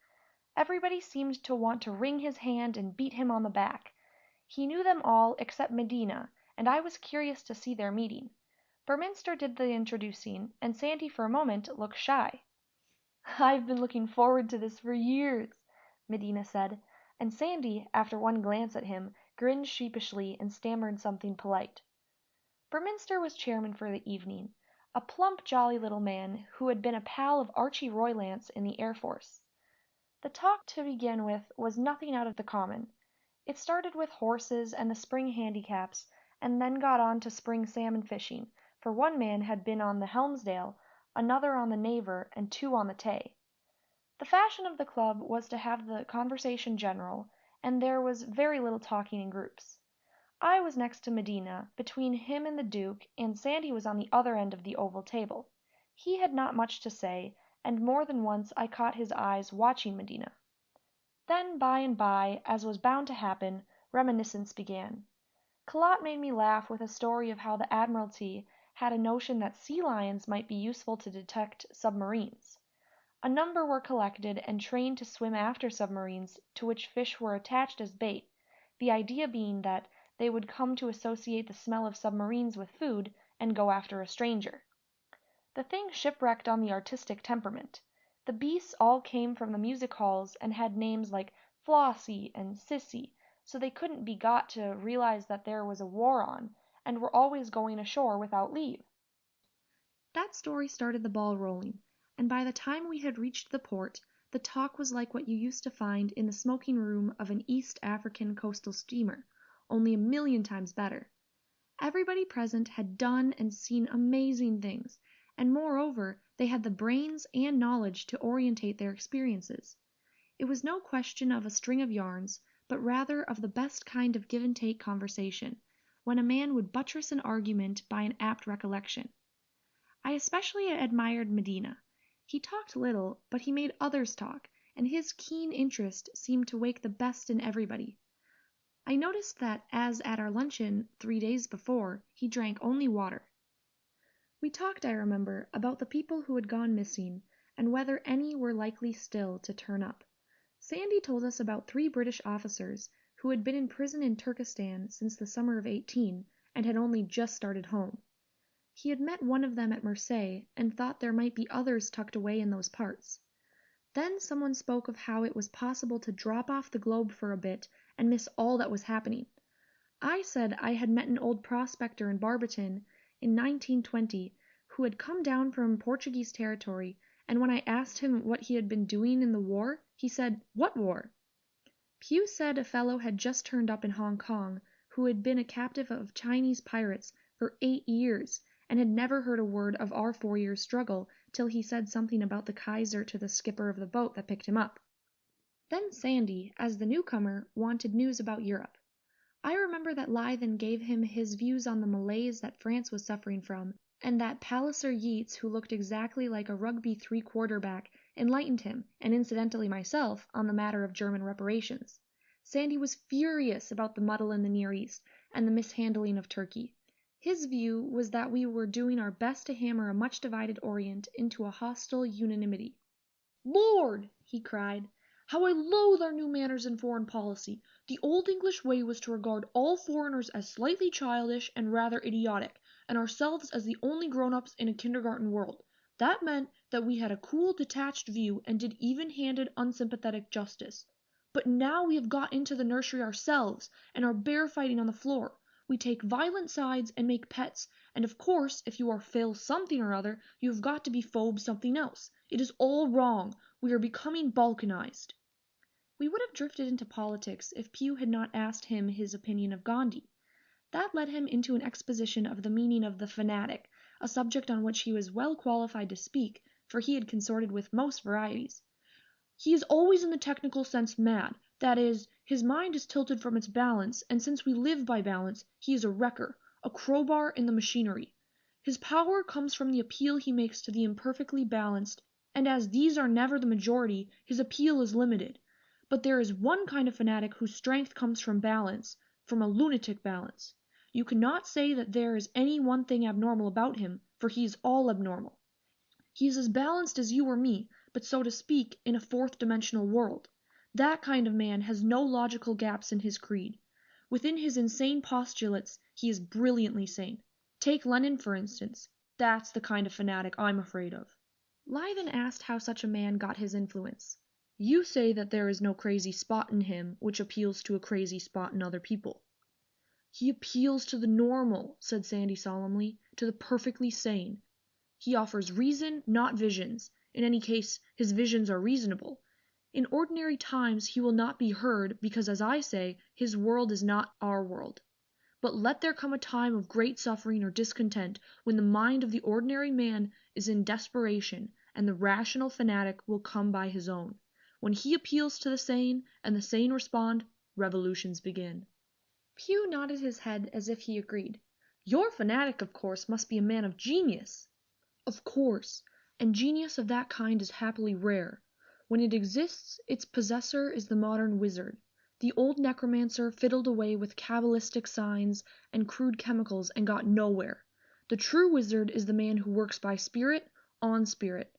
Everybody seemed to want to wring his hand and beat him on the back. He knew them all except Medina, and I was curious to see their meeting. Burminster did the introducing, and Sandy for a moment looked shy. "I've been looking forward to this for years," Medina said, and Sandy, after one glance at him, grinned sheepishly and stammered something polite. Burminster was chairman for the evening, a plump, jolly little man who had been a pal of Archie Roylance in the Air Force. The talk, to begin with, was nothing out of the common. It started with horses and the spring handicaps, and then got on to spring salmon fishing, for one man had been on the Helmsdale, another on the Naver, and 2 on the Tay. The fashion of the club was to have the conversation general, and there was very little talking in groups. I was next to Medina, between him and the Duke, and Sandy was on the other end of the oval table. He had not much to say, and more than once I caught his eyes watching Medina. Then by and by, as was bound to happen, reminiscence began. Calotte made me laugh with a story of how the Admiralty had a notion that sea lions might be useful to detect submarines. A number were collected and trained to swim after submarines to which fish were attached as bait, the idea being that they would come to associate the smell of submarines with food and go after a stranger. The thing shipwrecked on the artistic temperament. The beasts all came from the music halls and had names like Flossie and Sissy, so they couldn't be got to realize that there was a war on, and were always going ashore without leave. That story started the ball rolling, and by the time we had reached the port, the talk was like what you used to find in the smoking room of an East African coastal steamer, only 1,000,000 times better. Everybody present had done and seen amazing things, and moreover they had the brains and knowledge to orientate their experiences. It was no question of a string of yarns, but rather of the best kind of give-and-take conversation, when a man would buttress an argument by an apt recollection. I especially admired Medina. He talked little, but he made others talk, and his keen interest seemed to wake the best in everybody. I noticed that, as at our luncheon 3 days before, he drank only water. We talked, I remember, about the people who had gone missing, and whether any were likely still to turn up. Sandy told us about 3 British officers who had been in prison in Turkestan since the summer of 18, and had only just started home. He had met one of them at Marseilles, and thought there might be others tucked away in those parts. Then someone spoke of how it was possible to drop off the globe for a bit and miss all that was happening. I said I had met an old prospector in Barberton in 1920 who had come down from Portuguese territory, and when I asked him what he had been doing in the war, he said, "What war?" Pew said a fellow had just turned up in Hong Kong who had been a captive of Chinese pirates for 8 years, and had never heard a word of our 4 years' struggle till he said something about the Kaiser to the skipper of the boat that picked him up. Then Sandy, as the newcomer, wanted news about Europe. I remember that Lythen gave him his views on the malaise that France was suffering from, and that Palliser Yeats, who looked exactly like a rugby three-quarterback, enlightened him, and incidentally myself, on the matter of German reparations. Sandy was furious about the muddle in the Near East, and the mishandling of Turkey. His view was that we were doing our best to hammer a much-divided Orient into a hostile unanimity. "Lord!" he cried, "how I loathe our new manners in foreign policy! The old English way was to regard all foreigners as slightly childish and rather idiotic, and ourselves as the only grown-ups in a kindergarten world. That meant that we had a cool, detached view and did even-handed, unsympathetic justice. But now we have got into the nursery ourselves, and are bear-fighting on the floor. We take violent sides and make pets, and of course, if you are Phil something or other, you have got to be Phobe something else. It is all wrong. We are becoming balkanized." We would have drifted into politics if Pew had not asked him his opinion of Gandhi. That led him into an exposition of the meaning of the fanatic, a subject on which he was well qualified to speak, for he had consorted with most varieties. "He is always in the technical sense mad, that is, his mind is tilted from its balance, and since we live by balance, he is a wrecker, a crowbar in the machinery. His power comes from the appeal he makes to the imperfectly balanced, and as these are never the majority, his appeal is limited. But there is one kind of fanatic whose strength comes from balance, from a lunatic balance. You cannot say that there is any one thing abnormal about him, for he is all abnormal. He is as balanced as you or me, but so to speak, in a fourth-dimensional world. That kind of man has no logical gaps in his creed. Within his insane postulates he is brilliantly sane. Take Lenin, for instance. That's the kind of fanatic I'm afraid of." Lythen asked how such a man got his influence. "You say that there is no crazy spot in him which appeals to a crazy spot in other people." "He appeals to the normal," said Sandy solemnly, "to the perfectly sane. He offers reason, not visions. In any case, his visions are reasonable. In ordinary times he will not be heard because, as I say, his world is not our world. But let there come a time of great suffering or discontent when the mind of the ordinary man is in desperation, and the rational fanatic will come by his own. When he appeals to the sane, and the sane respond, revolutions begin." Pew nodded his head as if he agreed. "Your fanatic, of course, must be a man of genius." "Of course, and genius of that kind is happily rare. When it exists, its possessor is the modern wizard. The old necromancer fiddled away with cabalistic signs and crude chemicals and got nowhere. The true wizard is the man who works by spirit, on spirit.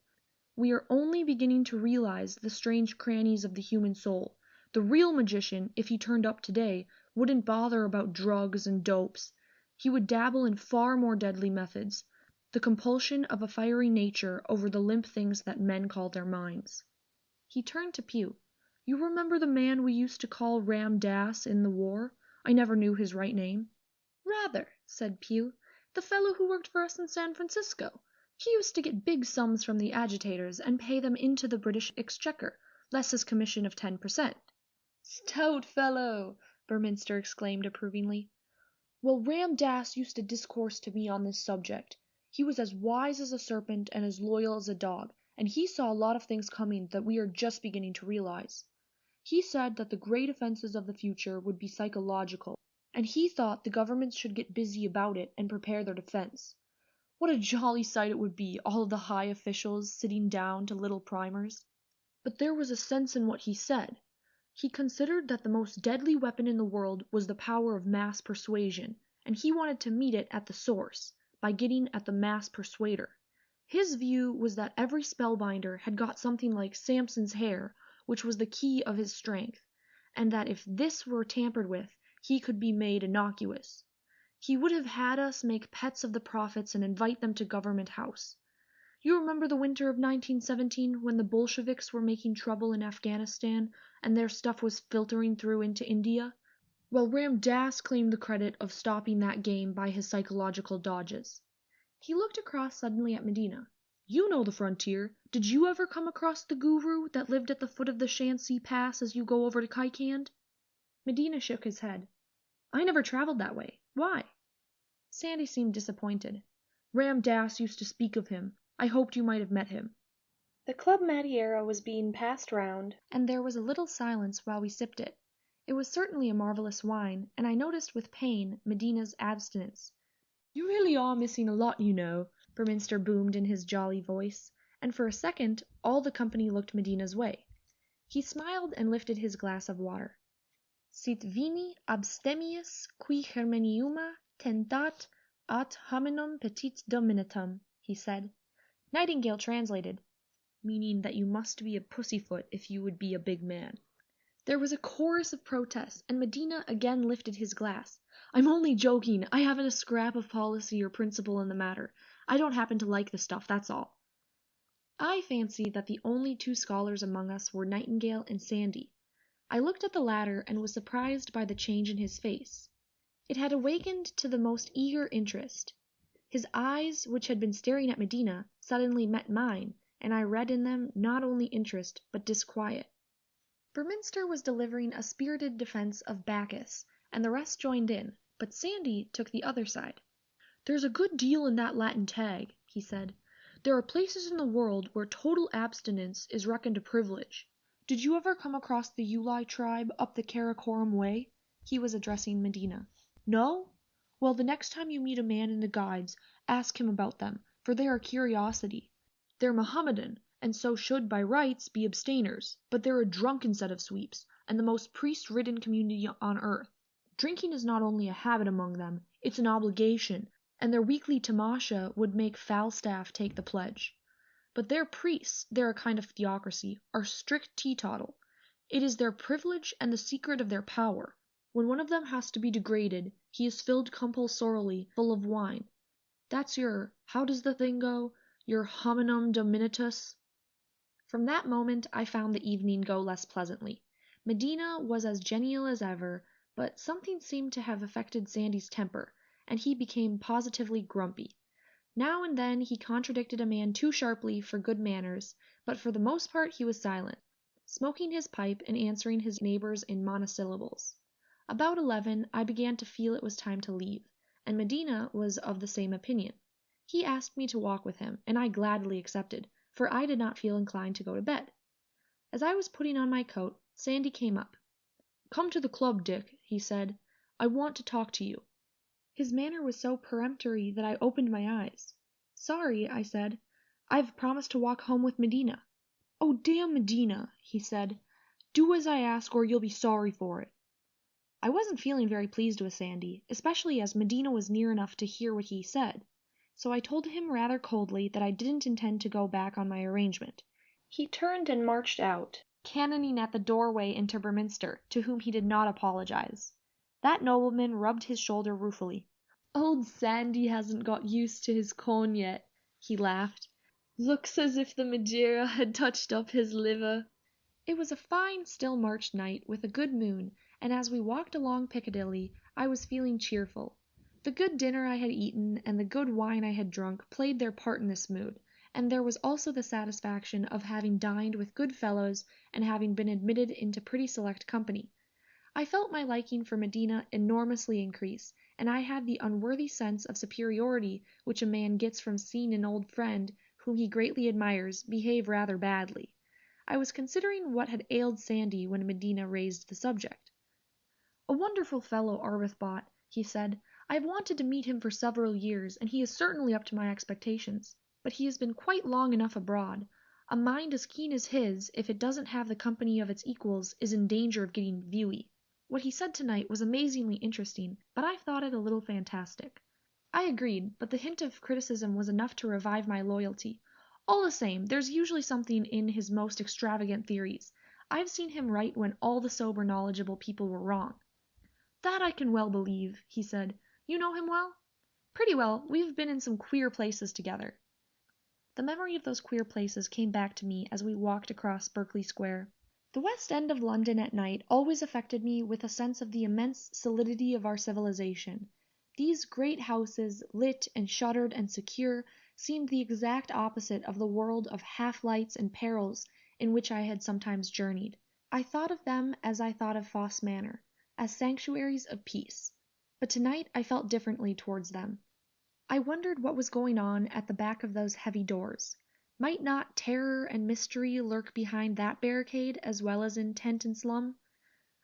We are only beginning to realize the strange crannies of the human soul. The real magician, if he turned up today, wouldn't bother about drugs and dopes. He would dabble in far more deadly methods, the compulsion of a fiery nature over the limp things that men call their minds." He turned to Pew. "You remember the man we used to call Ram Dass in the war? I never knew his right name." "Rather," said Pew. "The fellow who worked for us in San Francisco. He used to get big sums from the agitators and pay them into the British Exchequer, less his commission of 10%. "Stout fellow!" Berminster exclaimed approvingly. "Well, Ram Dass used to discourse to me on this subject. He was as wise as a serpent and as loyal as a dog, and he saw a lot of things coming that we are just beginning to realize. He said that the great offenses of the future would be psychological, and he thought the governments should get busy about it and prepare their defense. What a jolly sight it would be, all of the high officials sitting down to little primers. But there was a sense in what he said. He considered that the most deadly weapon in the world was the power of mass persuasion, and he wanted to meet it at the source, by getting at the mass persuader. His view was that every spellbinder had got something like Samson's hair, which was the key of his strength, and that if this were tampered with, he could be made innocuous. He would have had us make pets of the prophets and invite them to Government House. You remember the winter of 1917 when the Bolsheviks were making trouble in Afghanistan and their stuff was filtering through into India? Well, Ram Dass claimed the credit of stopping that game by his psychological dodges. He looked across suddenly at Medina. You know the frontier. Did you ever come across the guru that lived at the foot of the Shanxi Pass as you go over to Kaikand? Medina shook his head. I never traveled that way. Why? Sandy seemed disappointed. Ram Dass used to speak of him. I hoped you might have met him. The Club Madeira was being passed round, and there was a little silence while we sipped it. It was certainly a marvelous wine, and I noticed with pain Medina's abstinence. You really are missing a lot, you know, Burminster boomed in his jolly voice, and for a second all the company looked Medina's way. He smiled and lifted his glass of water. Sit vini abstemius qui Germaniuma tentat at hominum petit dominatum, he said. Nightingale translated, meaning that you must be a pussyfoot if you would be a big man. There was a chorus of protests, and Medina again lifted his glass. I'm only joking. I haven't a scrap of policy or principle in the matter. I don't happen to like the stuff, that's all. I fancied that the only two scholars among us were Nightingale and Sandy. I looked at the latter and was surprised by the change in his face. It had awakened to the most eager interest. His eyes, which had been staring at Medina, suddenly met mine, and I read in them not only interest but disquiet. Burminster was delivering a spirited defense of Bacchus, and the rest joined in, but Sandy took the other side. There's a good deal in that Latin tag, he said. There are places in the world where total abstinence is reckoned a privilege. Did you ever come across the Uli tribe up the Karakoram way? He was addressing Medina. No? Well, the next time you meet a man in the guides, ask him about them, for they are a curiosity. They're Mohammedan, and so should by rights be abstainers, but they're a drunken set of sweeps, and the most priest-ridden community on earth. Drinking is not only a habit among them, it's an obligation, and their weekly tamasha would make Falstaff take the pledge. But their priests, they're a kind of theocracy, are strict teetotal. It is their privilege and the secret of their power. When one of them has to be degraded, he is filled compulsorily full of wine. That's your, how does the thing go? Your hominum dominitus? From that moment I found the evening go less pleasantly. Medina was as genial as ever, but something seemed to have affected Sandy's temper, and he became positively grumpy. Now and then he contradicted a man too sharply for good manners, but for the most part he was silent, smoking his pipe and answering his neighbors in monosyllables. About 11 I began to feel it was time to leave, and Medina was of the same opinion. He asked me to walk with him, and I gladly accepted, for I did not feel inclined to go to bed. As I was putting on my coat, Sandy came up. Come to the club, Dick, he said. I want to talk to you. His manner was so peremptory that I opened my eyes. Sorry, I said. I've promised to walk home with Medina. Oh, damn Medina, he said. Do as I ask or you'll be sorry for it. I wasn't feeling very pleased with Sandy, especially as Medina was near enough to hear what he said. So I told him rather coldly that I didn't intend to go back on my arrangement. He turned and marched out, cannoning at the doorway into Burminster, to whom he did not apologize. That nobleman rubbed his shoulder ruefully. Old Sandy hasn't got used to his corn yet, he laughed. Looks as if the Madeira had touched up his liver. It was a fine, still March night with a good moon, and as we walked along Piccadilly, I was feeling cheerful. The good dinner I had eaten and the good wine I had drunk played their part in this mood, and there was also the satisfaction of having dined with good fellows and having been admitted into pretty select company. I felt my liking for Medina enormously increase, and I had the unworthy sense of superiority which a man gets from seeing an old friend, whom he greatly admires, behave rather badly. I was considering what had ailed Sandy when Medina raised the subject. A wonderful fellow, Arbuthnot, he said. I have wanted to meet him for several years, and he is certainly up to my expectations. But he has been quite long enough abroad. A mind as keen as his, if it doesn't have the company of its equals, is in danger of getting viewy. What he said tonight was amazingly interesting, but I thought it a little fantastic. I agreed, but the hint of criticism was enough to revive my loyalty. All the same, there's usually something in his most extravagant theories. I've seen him right when all the sober knowledgeable people were wrong. That I can well believe, he said. You know him well? Pretty well. We've been in some queer places together. The memory of those queer places came back to me as we walked across Berkeley Square. The West End of London at night always affected me with a sense of the immense solidity of our civilization. These great houses, lit and shuttered and secure, seemed the exact opposite of the world of half-lights and perils in which I had sometimes journeyed. I thought of them as I thought of Fosse Manor, as sanctuaries of peace. But tonight I felt differently towards them. I wondered what was going on at the back of those heavy doors. Might not terror and mystery lurk behind that barricade as well as in tent and slum?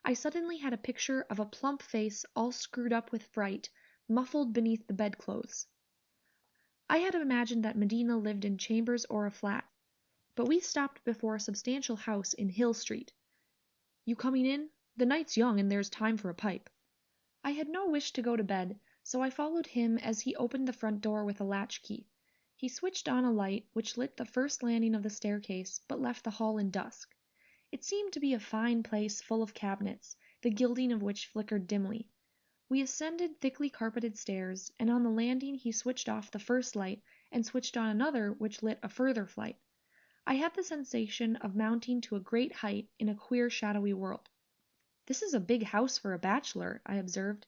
I suddenly had a picture of a plump face all screwed up with fright, muffled beneath the bedclothes. I had imagined that Medina lived in chambers or a flat, but we stopped before a substantial house in Hill Street. "You coming in? The night's young and there's time for a pipe." I had no wish to go to bed, so I followed him as he opened the front door with a latchkey. He switched on a light which lit the first landing of the staircase but left the hall in dusk. It seemed to be a fine place full of cabinets, the gilding of which flickered dimly. We ascended thickly carpeted stairs, and on the landing he switched off the first light and switched on another which lit a further flight. I had the sensation of mounting to a great height in a queer shadowy world. "This is a big house for a bachelor," I observed.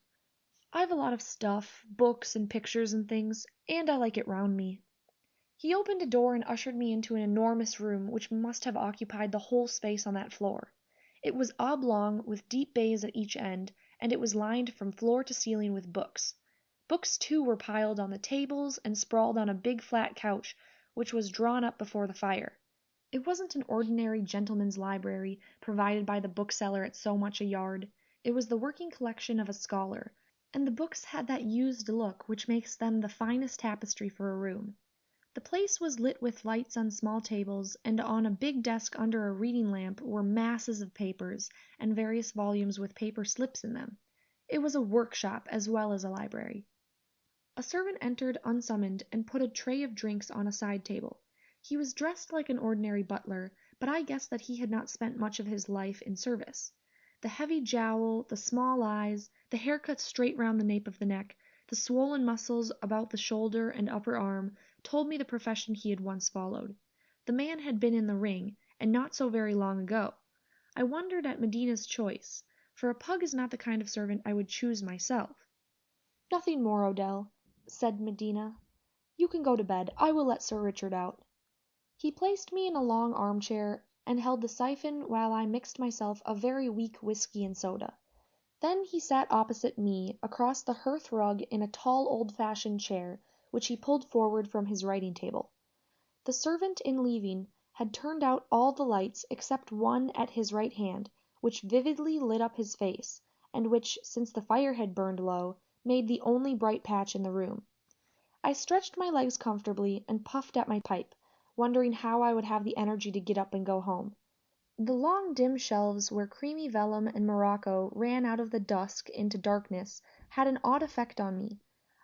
"I've a lot of stuff, books and pictures and things, and I like it round me." He opened a door and ushered me into an enormous room which must have occupied the whole space on that floor. It was oblong, with deep bays at each end, and it was lined from floor to ceiling with books. Books, too, were piled on the tables and sprawled on a big flat couch which was drawn up before the fire. It wasn't an ordinary gentleman's library provided by the bookseller at so much a yard. It was the working collection of a scholar, and the books had that used look which makes them the finest tapestry for a room. The place was lit with lights on small tables, and on a big desk under a reading lamp were masses of papers, and various volumes with paper slips in them. It was a workshop as well as a library. A servant entered unsummoned and put a tray of drinks on a side table. He was dressed like an ordinary butler, but I guessed that he had not spent much of his life in service. The heavy jowl, the small eyes, the hair cut straight round the nape of the neck, the swollen muscles about the shoulder and upper arm, told me the profession he had once followed. The man had been in the ring, and not so very long ago. I wondered at Medina's choice, for a pug is not the kind of servant I would choose myself. "Nothing more, Odell," said Medina. "You can go to bed. I will let Sir Richard out." He placed me in a long armchair, and held the siphon while I mixed myself a very weak whiskey and soda. Then he sat opposite me, across the hearth rug in a tall old-fashioned chair, which he pulled forward from his writing-table. The servant, in leaving, had turned out all the lights except one at his right hand, which vividly lit up his face, and which, since the fire had burned low, made the only bright patch in the room. I stretched my legs comfortably and puffed at my pipe, wondering how I would have the energy to get up and go home. The long dim shelves where creamy vellum and morocco ran out of the dusk into darkness had an odd effect on me.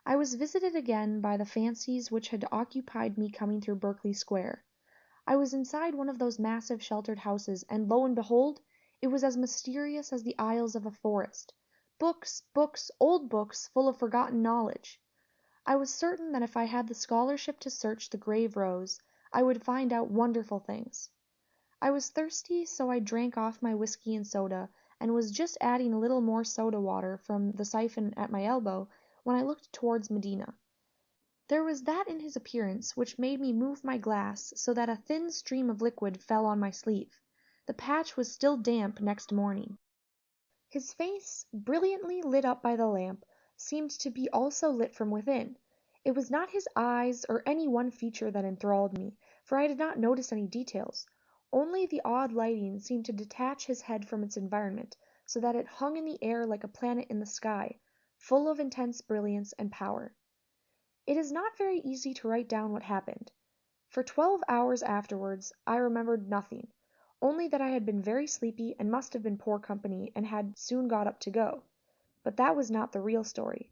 I was visited again by the fancies which had occupied me coming through Berkeley Square. I was inside one of those massive sheltered houses, and lo and behold, it was as mysterious as the aisles of a forest. Books, books, old books, full of forgotten knowledge. I was certain that if I had the scholarship to search the grave rows, I would find out wonderful things. I was thirsty, so I drank off my whiskey and soda, and was just adding a little more soda water from the siphon at my elbow when I looked towards Medina. There was that in his appearance which made me move my glass so that a thin stream of liquid fell on my sleeve. The patch was still damp next morning. His face, brilliantly lit up by the lamp, seemed to be also lit from within. It was not his eyes or any one feature that enthralled me, for I did not notice any details. Only the odd lighting seemed to detach his head from its environment, so that it hung in the air like a planet in the sky, full of intense brilliance and power. It is not very easy to write down what happened. For 12 hours afterwards I remembered nothing, only that I had been very sleepy and must have been poor company and had soon got up to go. But that was not the real story.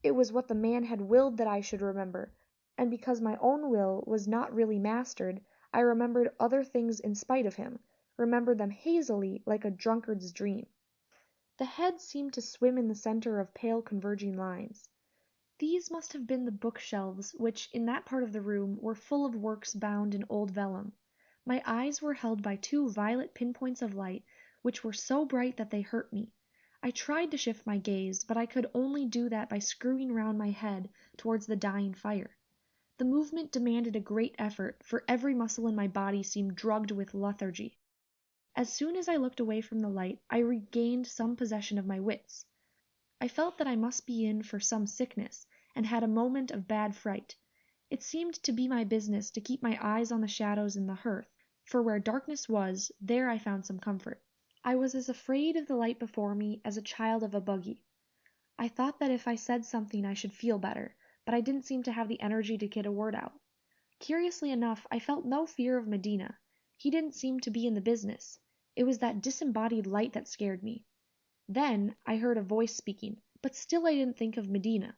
It was what the man had willed that I should remember, and because my own will was not really mastered, I remembered other things in spite of him, remembered them hazily like a drunkard's dream. The head seemed to swim in the center of pale converging lines. These must have been the bookshelves which, in that part of the room, were full of works bound in old vellum. My eyes were held by two violet pinpoints of light, which were so bright that they hurt me. I tried to shift my gaze, but I could only do that by screwing round my head towards the dying fire. The movement demanded a great effort, for every muscle in my body seemed drugged with lethargy. As soon as I looked away from the light, I regained some possession of my wits. I felt that I must be in for some sickness, and had a moment of bad fright. It seemed to be my business to keep my eyes on the shadows in the hearth, for where darkness was, there I found some comfort. I was as afraid of the light before me as a child of a buggy. I thought that if I said something I should feel better, but I didn't seem to have the energy to get a word out. Curiously enough, I felt no fear of Medina. He didn't seem to be in the business. It was that disembodied light that scared me. Then I heard a voice speaking, but still I didn't think of Medina.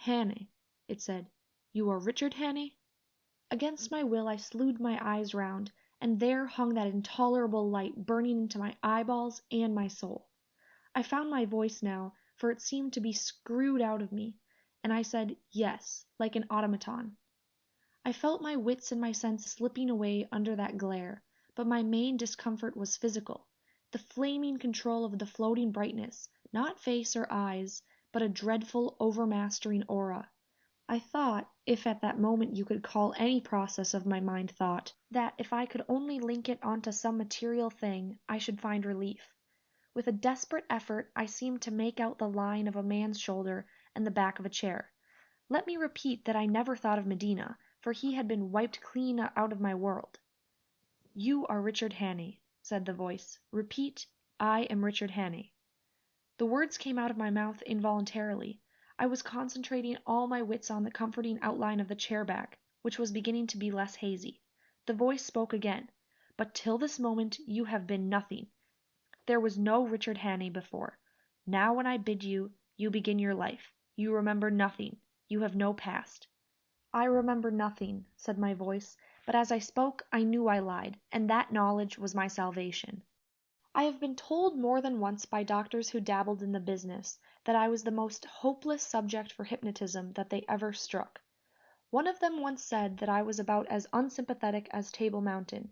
"Hannay," it said. "You are Richard Hannay?" Against my will I slewed my eyes round, and there hung that intolerable light burning into my eyeballs and my soul. I found my voice now, for it seemed to be screwed out of me, and I said "yes," like an automaton. I felt my wits and my sense slipping away under that glare, but my main discomfort was physical, the flaming control of the floating brightness, not face or eyes, but a dreadful overmastering aura. I thought, if at that moment you could call any process of my mind thought, that if I could only link it onto some material thing, I should find relief. With a desperate effort I seemed to make out the line of a man's shoulder and the back of a chair. Let me repeat that I never thought of Medina, for he had been wiped clean out of my world. "You are Richard Hannay," said the voice. "Repeat, I am Richard Hannay." The words came out of my mouth involuntarily. I was concentrating all my wits on the comforting outline of the chair back, which was beginning to be less hazy. The voice spoke again. "But till this moment you have been nothing. There was no Richard Hannay before. Now when I bid you, you begin your life. You remember nothing. You have no past." "I remember nothing," said my voice, but as I spoke I knew I lied, and that knowledge was my salvation. I have been told more than once by doctors who dabbled in the business that I was the most hopeless subject for hypnotism that they ever struck. One of them once said that I was about as unsympathetic as Table Mountain.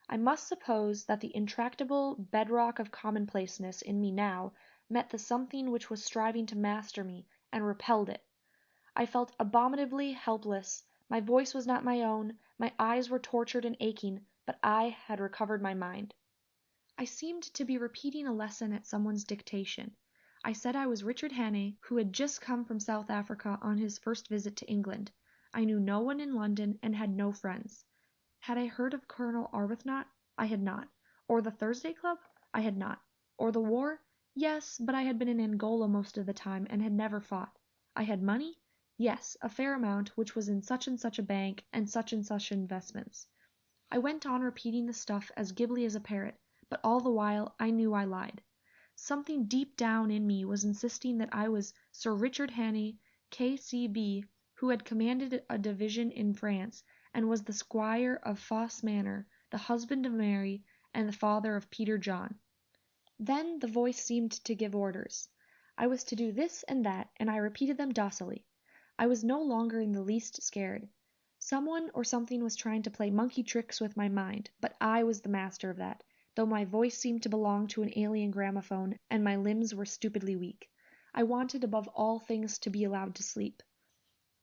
I must suppose that the intractable bedrock of commonplaceness in me now met the something which was striving to master me, and repelled it. I felt abominably helpless, my voice was not my own, my eyes were tortured and aching, but I had recovered my mind. I seemed to be repeating a lesson at someone's dictation. I said I was Richard Hannay, who had just come from South Africa on his first visit to England. I knew no one in London and had no friends. Had I heard of Colonel Arbuthnot? I had not. Or the Thursday Club? I had not. Or the war? Yes, but I had been in Angola most of the time and had never fought. I had money? Yes, a fair amount, which was in such and such a bank and such investments. I went on repeating the stuff as glibly as a parrot, but all the while I knew I lied. Something deep down in me was insisting that I was Sir Richard Hannay, K.C.B., who had commanded a division in France, and was the squire of Fosse Manor, the husband of Mary, and the father of Peter John. Then the voice seemed to give orders. I was to do this and that, and I repeated them docilely. I was no longer in the least scared. Someone or something was trying to play monkey tricks with my mind, but I was the master of that, though my voice seemed to belong to an alien gramophone, and my limbs were stupidly weak. I wanted above all things to be allowed to sleep.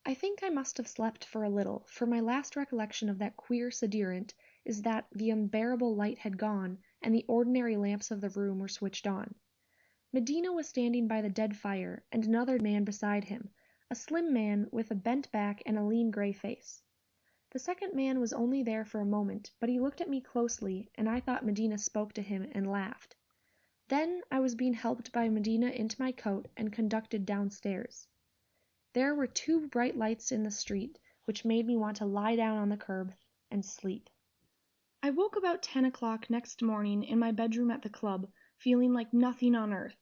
I think I must have slept for a little, for my last recollection of that queer sederunt is that the unbearable light had gone, and the ordinary lamps of the room were switched on. Medina was standing by the dead fire, and another man beside him, a slim man with a bent back and a lean grey face. The second man was only there for a moment, but he looked at me closely, and I thought Medina spoke to him and laughed. Then I was being helped by Medina into my coat and conducted downstairs. There were two bright lights in the street, which made me want to lie down on the curb and sleep. I woke about 10 o'clock next morning in my bedroom at the club, feeling like nothing on earth.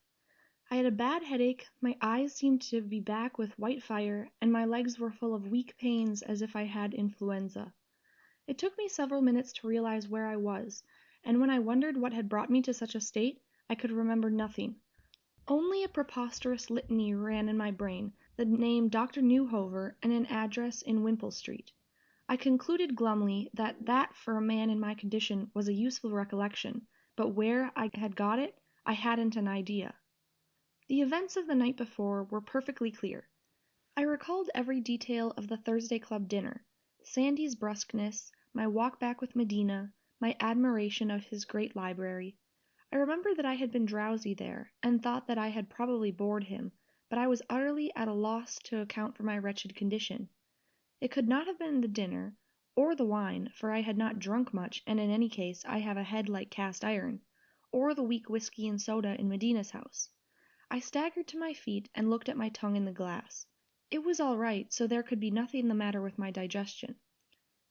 I had a bad headache, my eyes seemed to be back with white fire, and my legs were full of weak pains as if I had influenza. It took me several minutes to realize where I was, and when I wondered what had brought me to such a state, I could remember nothing. Only a preposterous litany ran in my brain, the name Dr. Newhover and an address in Wimpole Street. I concluded glumly that for a man in my condition was a useful recollection, but where I had got it, I hadn't an idea. The events of the night before were perfectly clear. I recalled every detail of the Thursday Club dinner, Sandy's brusqueness, my walk back with Medina, my admiration of his great library. I remembered that I had been drowsy there, and thought that I had probably bored him, but I was utterly at a loss to account for my wretched condition. It could not have been the dinner, or the wine, for I had not drunk much, and in any case I have a head like cast iron, or the weak whiskey and soda in Medina's house. I staggered to my feet and looked at my tongue in the glass. It was all right, so there could be nothing the matter with my digestion.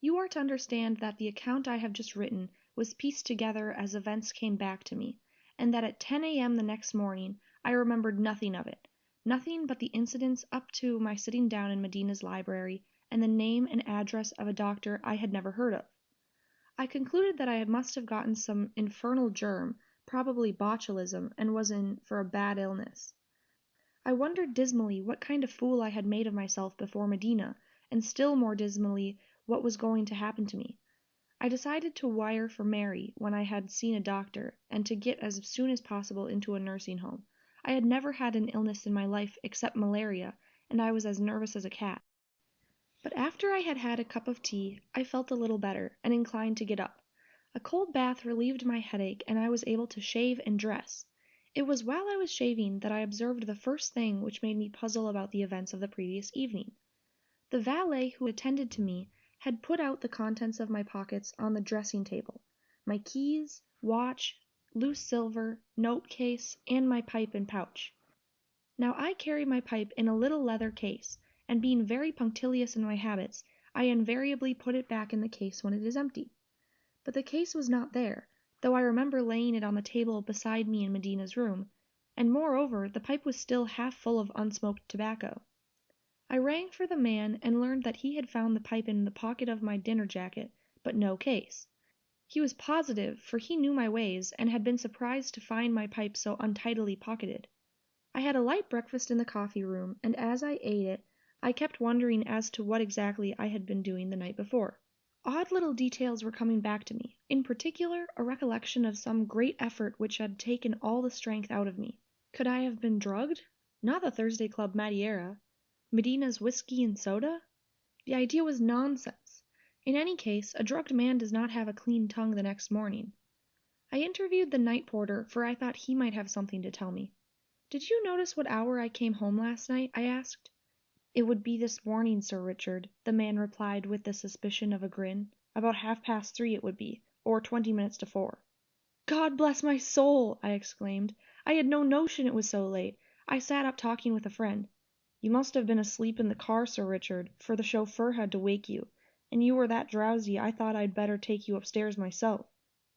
You are to understand that the account I have just written was pieced together as events came back to me, and that at 10 a.m. the next morning I remembered nothing of it, nothing but the incidents up to my sitting down in Medina's library and the name and address of a doctor I had never heard of. I concluded that I must have gotten some infernal germ, probably botulism, and was in for a bad illness. I wondered dismally what kind of fool I had made of myself before Medina, and still more dismally what was going to happen to me. I decided to wire for Mary when I had seen a doctor, and to get as soon as possible into a nursing home. I had never had an illness in my life except malaria, and I was as nervous as a cat. But after I had had a cup of tea, I felt a little better, and inclined to get up. A cold bath relieved my headache, and I was able to shave and dress. It was while I was shaving that I observed the first thing which made me puzzle about the events of the previous evening. The valet who attended to me had put out the contents of my pockets on the dressing table, my keys, watch, loose silver, note case, and my pipe and pouch. Now I carry my pipe in a little leather case, and being very punctilious in my habits, I invariably put it back in the case when it is empty. But the case was not there, though I remember laying it on the table beside me in Medina's room, and moreover the pipe was still half full of unsmoked tobacco. I rang for the man and learned that he had found the pipe in the pocket of my dinner jacket, but no case. He was positive, for he knew my ways, and had been surprised to find my pipe so untidily pocketed. I had a light breakfast in the coffee room, and as I ate it, I kept wondering as to what exactly I had been doing the night before. Odd little details were coming back to me, in particular a recollection of some great effort which had taken all the strength out of me. Could I have been drugged? Not the Thursday Club Madeira. Medina's whiskey and soda? The idea was nonsense. In any case, a drugged man does not have a clean tongue the next morning. I interviewed the night porter, for I thought he might have something to tell me. "Did you notice what hour I came home last night?" I asked. "It would be this morning, Sir Richard," the man replied with the suspicion of a grin. "About 3:30 it would be, or 20 minutes to 4. "God bless my soul!" I exclaimed. "I had no notion it was so late. I sat up talking with a friend." "You must have been asleep in the car, Sir Richard, for the chauffeur had to wake you, and you were that drowsy I thought I'd better take you upstairs myself.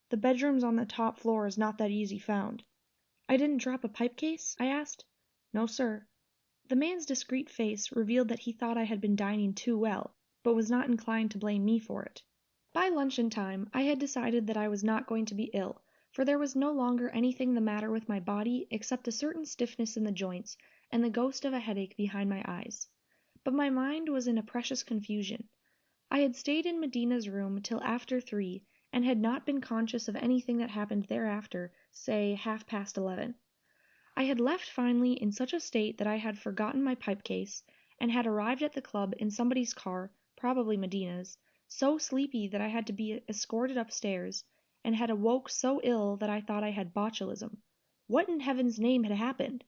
The bedrooms on the top floor is not that easy found." "I didn't drop a pipe case?" I asked. "No, sir." The man's discreet face revealed that he thought I had been dining too well, but was not inclined to blame me for it. By luncheon time I had decided that I was not going to be ill, for there was no longer anything the matter with my body except a certain stiffness in the joints and the ghost of a headache behind my eyes. But my mind was in a precious confusion. I had stayed in Medina's room till after 3, and had not been conscious of anything that happened thereafter, say 11:30. I had left finally in such a state that I had forgotten my pipe case, and had arrived at the club in somebody's car, probably Medina's, so sleepy that I had to be escorted upstairs, and had awoke so ill that I thought I had botulism. What in heaven's name had happened?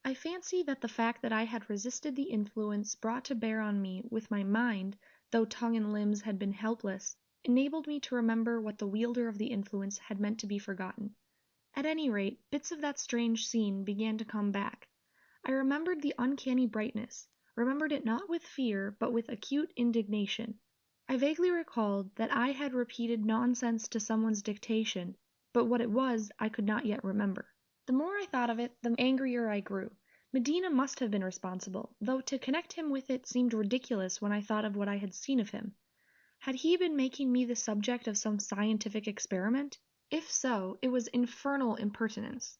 I fancy that the fact that I had resisted the influence brought to bear on me with my mind, though tongue and limbs had been helpless, enabled me to remember what the wielder of the influence had meant to be forgotten. At any rate, bits of that strange scene began to come back. I remembered the uncanny brightness, remembered it not with fear, but with acute indignation. I vaguely recalled that I had repeated nonsense to someone's dictation, but what it was I could not yet remember. The more I thought of it, the angrier I grew. Medina must have been responsible, though to connect him with it seemed ridiculous when I thought of what I had seen of him. Had he been making me the subject of some scientific experiment? If so, it was infernal impertinence.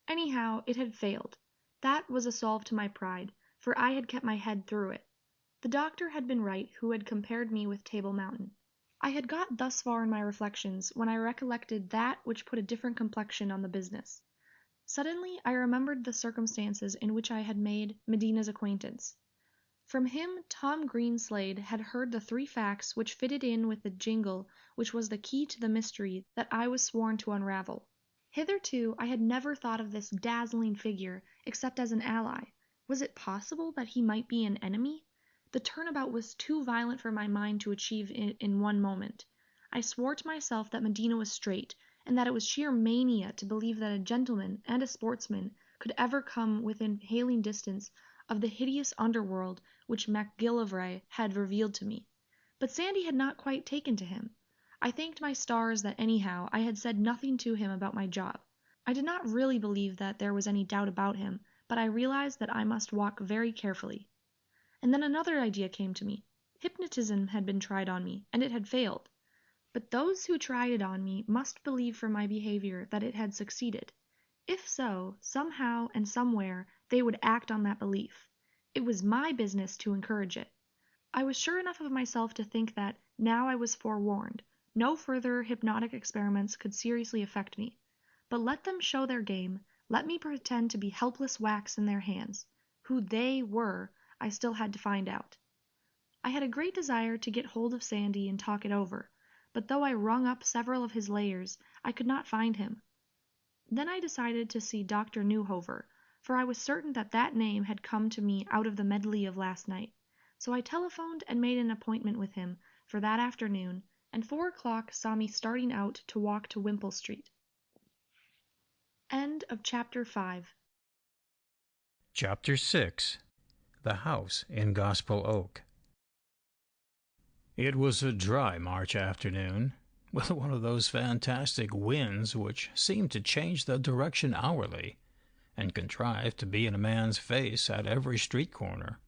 Anyhow, it had failed. That was a salve to my pride, for I had kept my head through it. The doctor had been right who had compared me with Table Mountain. I had got thus far in my reflections when I recollected that which put a different complexion on the business. Suddenly I remembered the circumstances in which I had made Medina's acquaintance. From him Tom Greenslade had heard the 3 facts which fitted in with the jingle which was the key to the mystery that I was sworn to unravel. Hitherto I had never thought of this dazzling figure except as an ally. Was it possible that he might be an enemy? The turnabout was too violent for my mind to achieve in one moment. I swore to myself that Medina was straight, and that it was sheer mania to believe that a gentleman and a sportsman could ever come within hailing distance of the hideous underworld which MacGillivray had revealed to me. But Sandy had not quite taken to him. I thanked my stars that anyhow I had said nothing to him about my job. I did not really believe that there was any doubt about him, but I realized that I must walk very carefully. And then another idea came to me. Hypnotism had been tried on me, and it had failed. But those who tried it on me must believe from my behavior that it had succeeded. If so, somehow and somewhere they would act on that belief. It was my business to encourage it. I was sure enough of myself to think that, now I was forewarned, no further hypnotic experiments could seriously affect me. But let them show their game, let me pretend to be helpless wax in their hands. Who they were, I still had to find out. I had a great desire to get hold of Sandy and talk it over, but though I rung up several of his layers, I could not find him. Then I decided to see Dr. Newhover, for I was certain that that name had come to me out of the medley of last night. So I telephoned and made an appointment with him for that afternoon, and 4 o'clock saw me starting out to walk to Wimpole Street. End of Chapter 5. Chapter 6. The House in Gospel Oak. It was a dry March afternoon, with one of those fantastic winds which seemed to change the direction hourly, and contrived to be in a man's face at every street corner.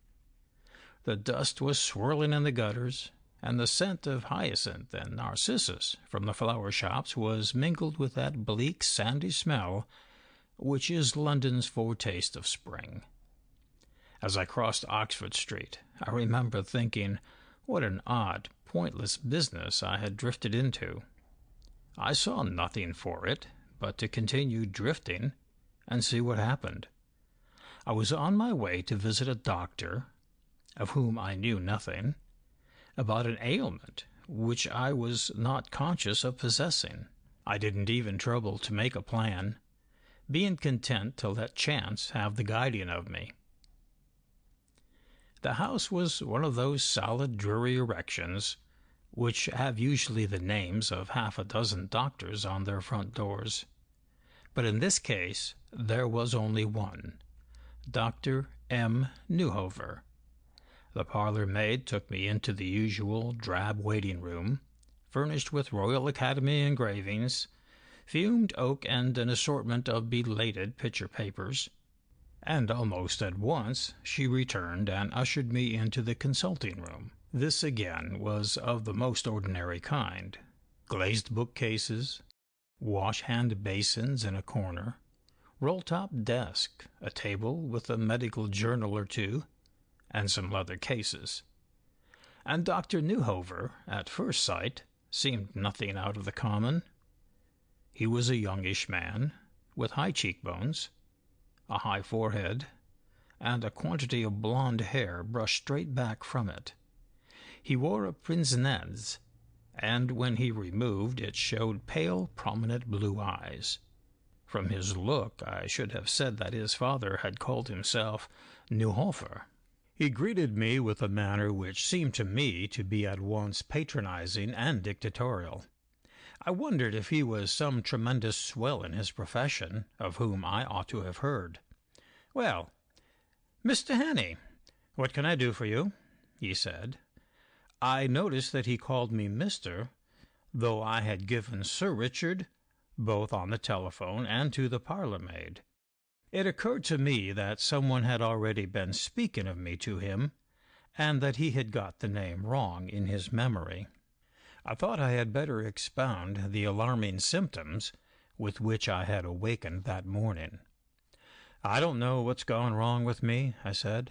The dust was swirling in the gutters, and the scent of hyacinth and narcissus from the flower shops was mingled with that bleak, sandy smell which is London's foretaste of spring. As I crossed Oxford Street, I remember thinking what an odd, pointless business I had drifted into. I saw nothing for it but to continue drifting and see what happened. I was on my way to visit a doctor, of whom I knew nothing, about an ailment which I was not conscious of possessing. I didn't even trouble to make a plan, being content to let chance have the guiding of me. The house was one of those solid, dreary erections which have usually the names of half a dozen doctors on their front doors. But in this case there was only one, Dr. M. Newhover. The parlor maid took me into the usual drab waiting room, furnished with Royal Academy engravings, fumed oak, and an assortment of belated picture papers. And almost at once she returned and ushered me into the consulting room. This again was of the most ordinary kind. Glazed bookcases, wash-hand basins in a corner, roll-top desk, a table with a medical journal or two, and some leather cases. And Dr. Newhover, at first sight, seemed nothing out of the common. He was a youngish man, with high cheekbones, a high forehead, and a quantity of blonde hair brushed straight back from it. He wore a pince-nez, and when he removed it showed pale, prominent blue eyes. From his look I should have said that his father had called himself Newhofer. He greeted me with a manner which seemed to me to be at once patronizing and dictatorial. I wondered if he was some tremendous swell in his profession, of whom I ought to have heard. "Well, Mr. Hannay, what can I do for you?" he said. I noticed that he called me Mr., though I had given Sir Richard, both on the telephone and to the parlour-maid. It occurred to me that someone had already been speaking of me to him, and that he had got the name wrong in his memory. I thought I had better expound the alarming symptoms with which I had awakened that morning. "I don't know what's gone wrong with me," I said.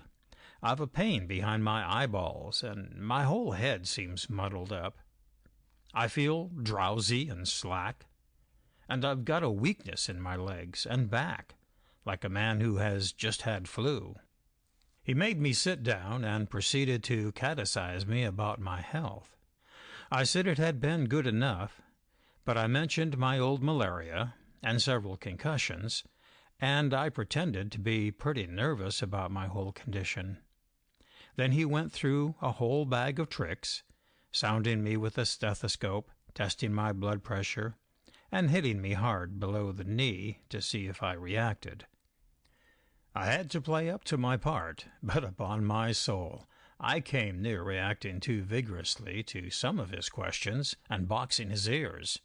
I've a pain behind my eyeballs, and my whole head seems muddled up. I feel drowsy and slack, and I've got a weakness in my legs and back, like a man who has just had flu. He made me sit down and proceeded to catechise me about my health. I said it had been good enough, but I mentioned my old malaria and several concussions, and I pretended to be pretty nervous about my whole condition. Then he went through a whole bag of tricks, sounding me with a stethoscope, testing my blood pressure, and hitting me hard below the knee to see if I reacted. I had to play up to my part, but upon my soul, I came near reacting too vigorously to some of his questions and boxing his ears.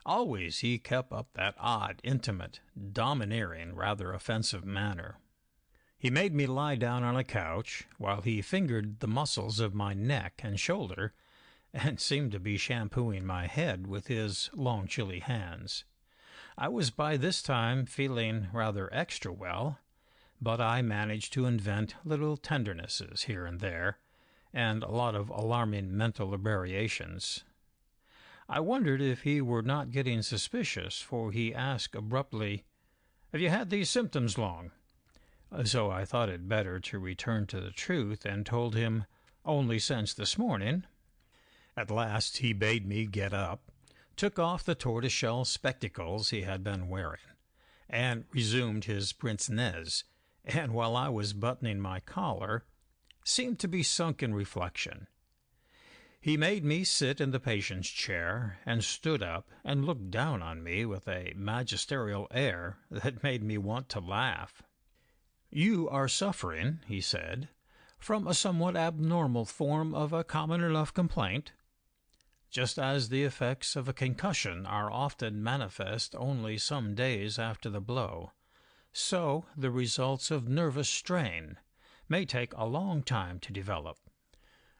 Always he kept up that odd, intimate, domineering, rather offensive manner. He made me lie down on a couch while he fingered the muscles of my neck and shoulder and seemed to be shampooing my head with his long chilly hands. I was by this time feeling rather extra well, but I managed to invent little tendernesses here and there, and a lot of alarming mental aberrations. I wondered if he were not getting suspicious, for he asked abruptly, "Have you had these symptoms long?" So I thought it better to return to the truth, and told him, "Only since this morning." At last he bade me get up, took off the tortoise-shell spectacles he had been wearing, and resumed his pince-nez, and while I was buttoning my collar, seemed to be sunk in reflection. He made me sit in the patient's chair, and stood up and looked down on me with a magisterial air that made me want to laugh. "You are suffering," he said, "from a somewhat abnormal form of a common enough complaint. Just as the effects of a concussion are often manifest only some days after the blow, so the results of nervous strain may take a long time to develop.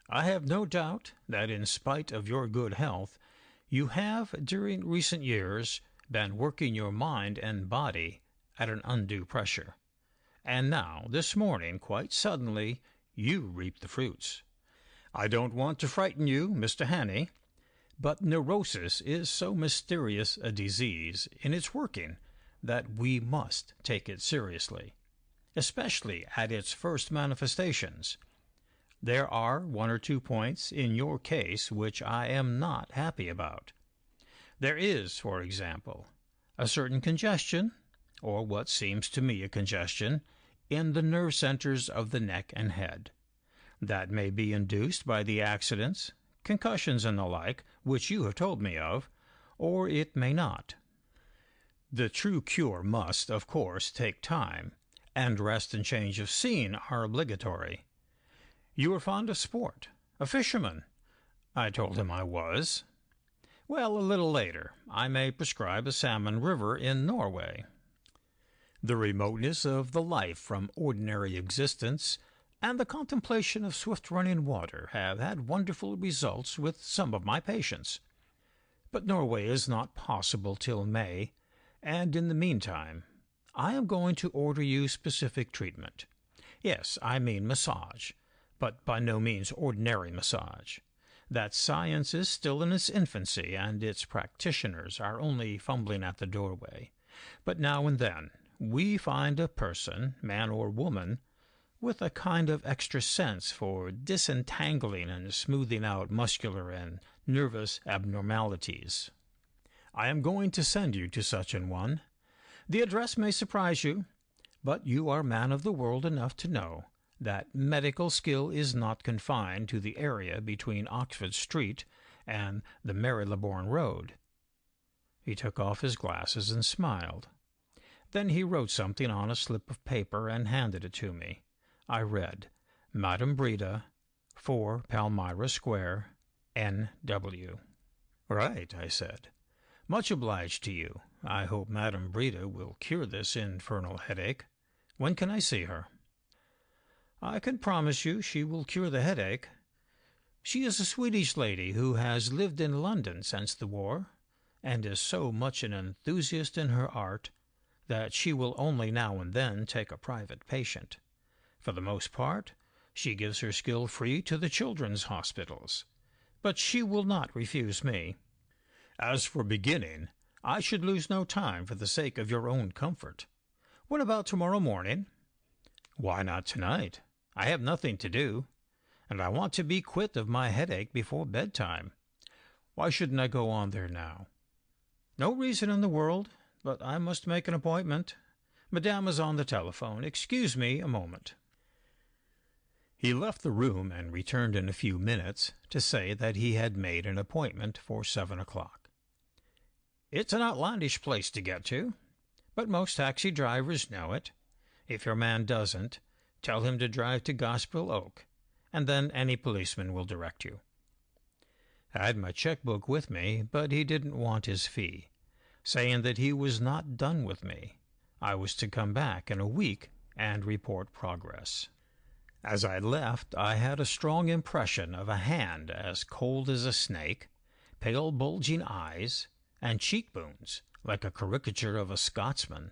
I have no doubt that in spite of your good health, you have, during recent years, been working your mind and body at an undue pressure. And now, this morning, quite suddenly, you reap the fruits. I don't want to frighten you, Mr. Hannay, but neurosis is so mysterious a disease in its working that we must take it seriously, especially at its first manifestations. There are 1 or 2 points in your case which I am not happy about. There is, for example, a certain congestion, or what seems to me a congestion, in the nerve centers of the neck and head. That may be induced by the accidents, concussions and the like, which you have told me of, or it may not. The true cure must, of course, take time, and rest and change of scene are obligatory. You are fond of sport, a fisherman." I told him I was. "Well, a little later, I may prescribe a salmon river in Norway. The remoteness of the life from ordinary existence and the contemplation of swift-running water have had wonderful results with some of my patients. But Norway is not possible till May, and in the meantime I am going to order you specific treatment. Yes, I mean massage, but by no means ordinary massage. That science is still in its infancy, and its practitioners are only fumbling at the doorway. But now and then we find a person, man or woman, with a kind of extra sense for disentangling and smoothing out muscular and nervous abnormalities. I am going to send you to such an one. The address may surprise you, but you are man of the world enough to know that medical skill is not confined to the area between Oxford Street and the Marylebone Road." He took off his glasses and smiled. Then he wrote something on a slip of paper and handed it to me. I read, "Madame Breda, 4 Palmyra Square, N.W." "Right," I said. "Much obliged to you. I hope Madame Breda will cure this infernal headache. When can I see her?" "I can promise you she will cure the headache. She is a Swedish lady who has lived in London since the war, and is so much an enthusiast in her art that she will only now and then take a private patient. For the most part, She gives her skill free to the children's hospitals, but she will not refuse me. As for beginning, I should lose no time for the sake of your own comfort. What about tomorrow morning? Why not tonight? I have nothing to do, and I want to be quit of my headache before bedtime. Why shouldn't I go on there now? No reason in the world, but I must make an appointment. Madame is on the telephone. Excuse me a moment. He left the room and returned in a few minutes to say that he had made an appointment for 7 o'clock. It's an outlandish place to get to, but most taxi drivers know it. If your man doesn't, tell him to drive to Gospel Oak, and then any policeman will direct you. I had my checkbook with me, but he didn't want his fee, saying that he was not done with me. I was to come back in a week and report progress. As I left, I had a strong impression of a hand as cold as a snake, pale bulging eyes, and cheekbones like a caricature of a Scotsman.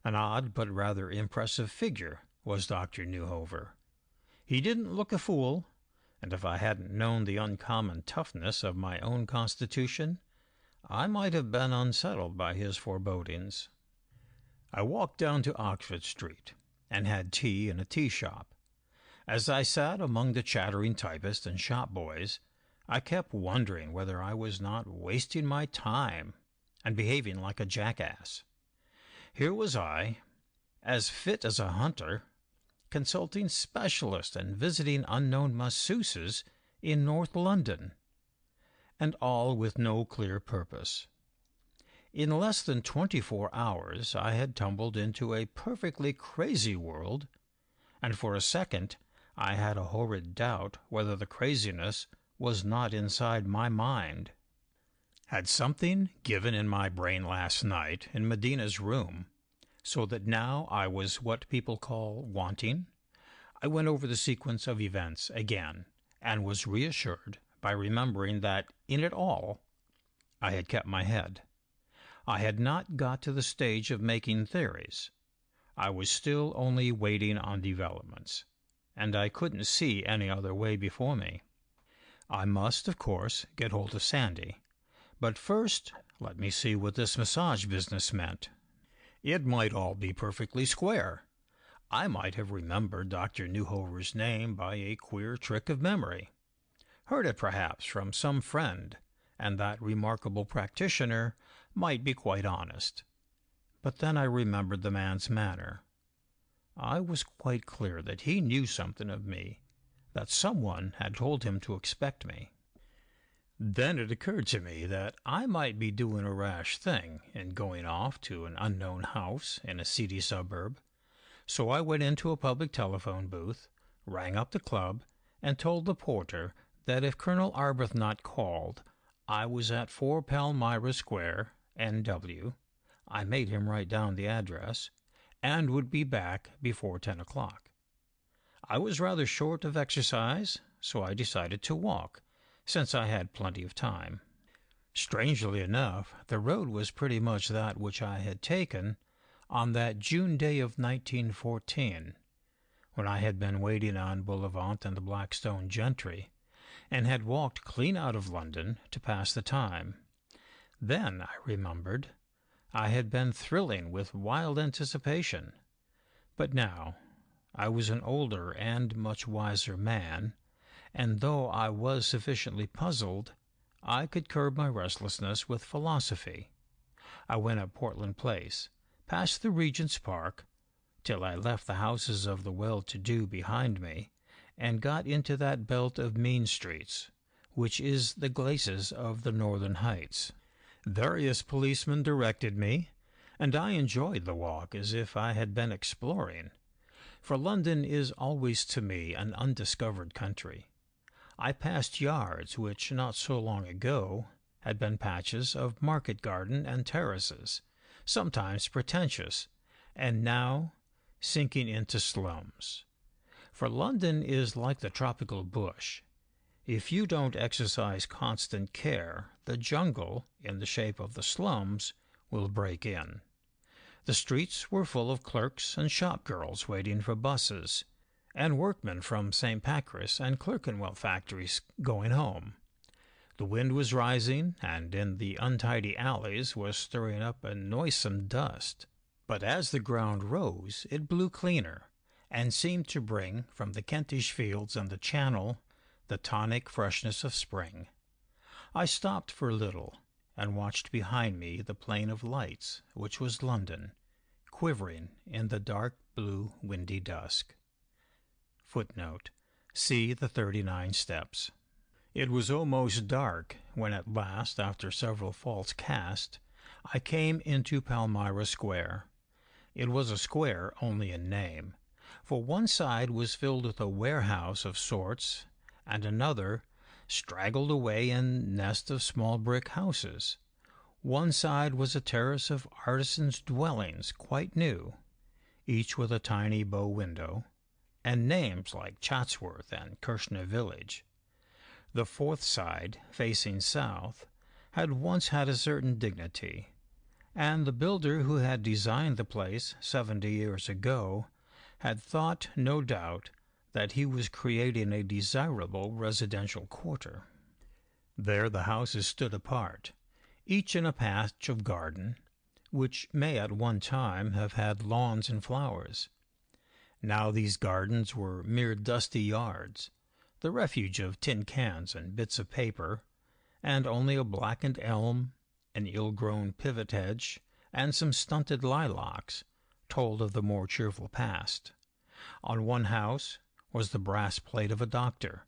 An odd but rather impressive figure was Dr. Newhover. He didn't look a fool, and if I hadn't known the uncommon toughness of my own constitution, I might have been unsettled by his forebodings. I walked down to Oxford Street and had tea in a tea shop. As I sat among the chattering typists and shop boys, I kept wondering whether I was not wasting my time and behaving like a jackass. Here was I, as fit as a hunter, consulting specialists and visiting unknown masseuses in North London, and all with no clear purpose. In less than 24 hours I had tumbled into a perfectly crazy world, and for a second I had a horrid doubt whether the craziness was not inside my mind. Had something given in my brain last night in Medina's room, so that now I was what people call wanting? I went over the sequence of events again, and was reassured by remembering that in it all I had kept my head. I had not got to the stage of making theories. I was still only waiting on developments, and I couldn't see any other way before me. I must, of course, get hold of Sandy, but first let me see what this massage business meant. It might all be perfectly square. I might have remembered Dr. Newhover's name by a queer trick of memory, heard it perhaps from some friend, and that remarkable practitioner might be quite honest. But then I remembered the man's manner. I was quite clear that he knew something of me, that someone had told him to expect me. Then it occurred to me that I might be doing a rash thing in going off to an unknown house in a seedy suburb, so I went into a public telephone booth, rang up the club, and told the porter that if Colonel Arbuthnot called, I was at 4 Palmyra Square, N.W. I made him write down the address, and would be back before 10 o'clock. I was rather short of exercise, so I decided to walk, since I had plenty of time. Strangely enough, the road was pretty much that which I had taken on that June day of 1914, when I had been waiting on Bullivant and the Blackstone gentry, and had walked clean out of London to pass the time. Then, I remembered, I had been thrilling with wild anticipation. But now I was an older and much wiser man, and though I was sufficiently puzzled, I could curb my restlessness with philosophy. I went up Portland Place, past the Regent's Park, till I left the houses of the well-to-do behind me, and got into that belt of mean streets, which is the glacis of the northern heights. Various policemen directed me, and I enjoyed the walk as if I had been exploring, for London is always to me an undiscovered country. I passed yards which, not so long ago, had been patches of market garden and terraces, sometimes pretentious, and now sinking into slums. For London is like the tropical bush. If you don't exercise constant care, the jungle, in the shape of the slums, will break in. The streets were full of clerks and shop girls waiting for buses, and workmen from St. Pancras and Clerkenwell factories going home. The wind was rising, and in the untidy alleys was stirring up a noisome dust. But as the ground rose, it blew cleaner, and seemed to bring from the Kentish fields and the Channel the tonic freshness of spring. I stopped for a little, and watched behind me the plain of lights, which was London, quivering in the dark blue windy dusk. Footnote: see the 39 Steps. It was almost dark when at last, after several false casts, I came into Palmyra Square. It was a square only in name, for one side was filled with a warehouse of sorts, and another straggled away in nest of small brick houses. One side was a terrace of artisans' dwellings, quite new, each with a tiny bow window, and names like Chatsworth and Kirshner Village. The fourth side, facing south, had once had a certain dignity, and the builder who had designed the place 70 years ago had thought, no doubt, that he was creating a desirable residential quarter. There the houses stood apart, each in a patch of garden, which may at one time have had lawns and flowers. Now these gardens were mere dusty yards, the refuge of tin cans and bits of paper, and only a blackened elm, an ill-grown pivot hedge, and some stunted lilacs told of the more cheerful past. On one house was the brass plate of a doctor,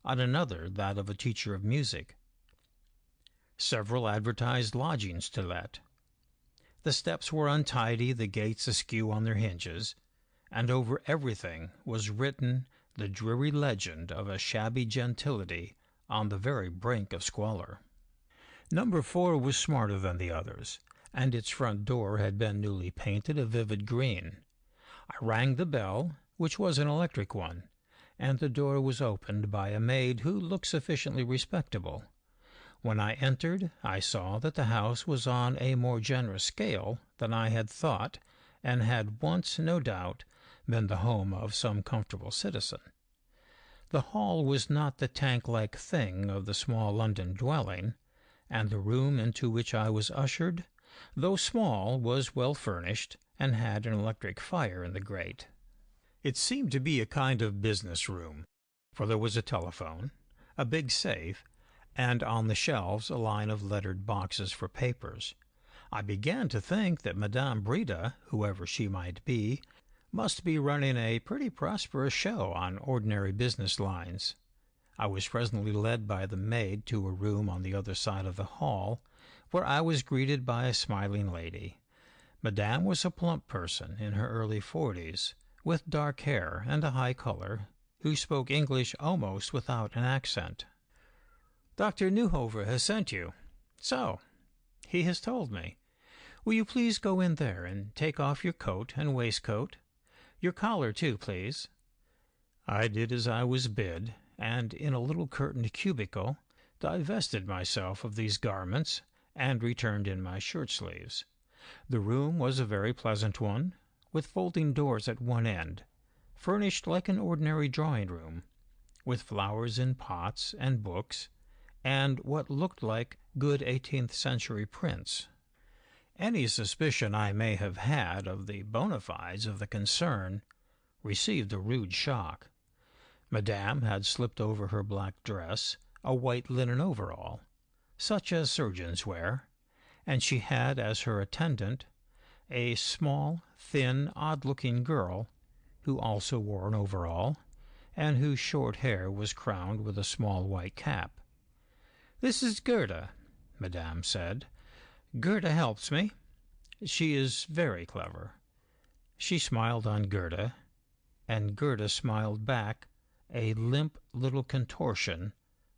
on another that of a teacher of music. Several advertised lodgings to let. The steps were untidy, the gates askew on their hinges, and over everything was written the dreary legend of a shabby gentility on the very brink of squalor. Number 4 was smarter than the others, and its front door had been newly painted a vivid green. I rang the bell, which was an electric one, and the door was opened by a maid who looked sufficiently respectable. When I entered, I saw that the house was on a more generous scale than I had thought, and had once, no doubt, been the home of some comfortable citizen. The hall was not the tank-like thing of the small London dwelling, and the room into which I was ushered, though small, was well furnished, and had an electric fire in the grate. It seemed to be a kind of business room, for there was a telephone, a big safe, and on the shelves a line of lettered boxes for papers. I began to think that Madame Breda, whoever she might be, must be running a pretty prosperous show on ordinary business lines. I was presently led by the maid to a room on the other side of the hall, where I was greeted by a smiling lady. Madame was a plump person in her early 40s, with dark hair and a high color, who spoke English almost without an accent. "Dr. Newhover has sent you." "So, he has told me. Will you please go in there and take off your coat and waistcoat? Your collar, too, please." I did as I was bid, and in a little curtained cubicle divested myself of these garments and returned in my shirt-sleeves. The room was a very pleasant one, with folding doors at one end, furnished like an ordinary drawing-room, with flowers in pots and books, and what looked like good 18th-century prints. Any suspicion I may have had of the bona fides of the concern received a rude shock. Madame had slipped over her black dress a white linen overall, such as surgeons wear, and she had as her attendant a small, thin, odd-looking girl, who also wore an overall, and whose short hair was crowned with a small white cap. "This is Gerda," Madame said. "Gerda helps me. She is very clever." She smiled on Gerda, and Gerda smiled back a limp little contortion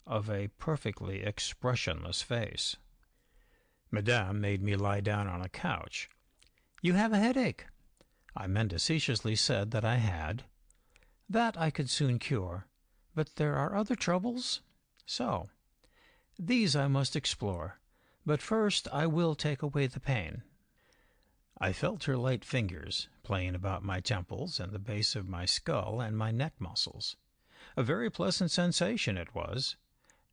of a perfectly expressionless face. Madame made me lie down on a couch. "You have a headache." I mendaciously said that I had. "That I could soon cure, but there are other troubles. So, these I must explore, but first I will take away the pain." I felt her light fingers playing about my temples and the base of my skull and my neck muscles. A very pleasant sensation it was,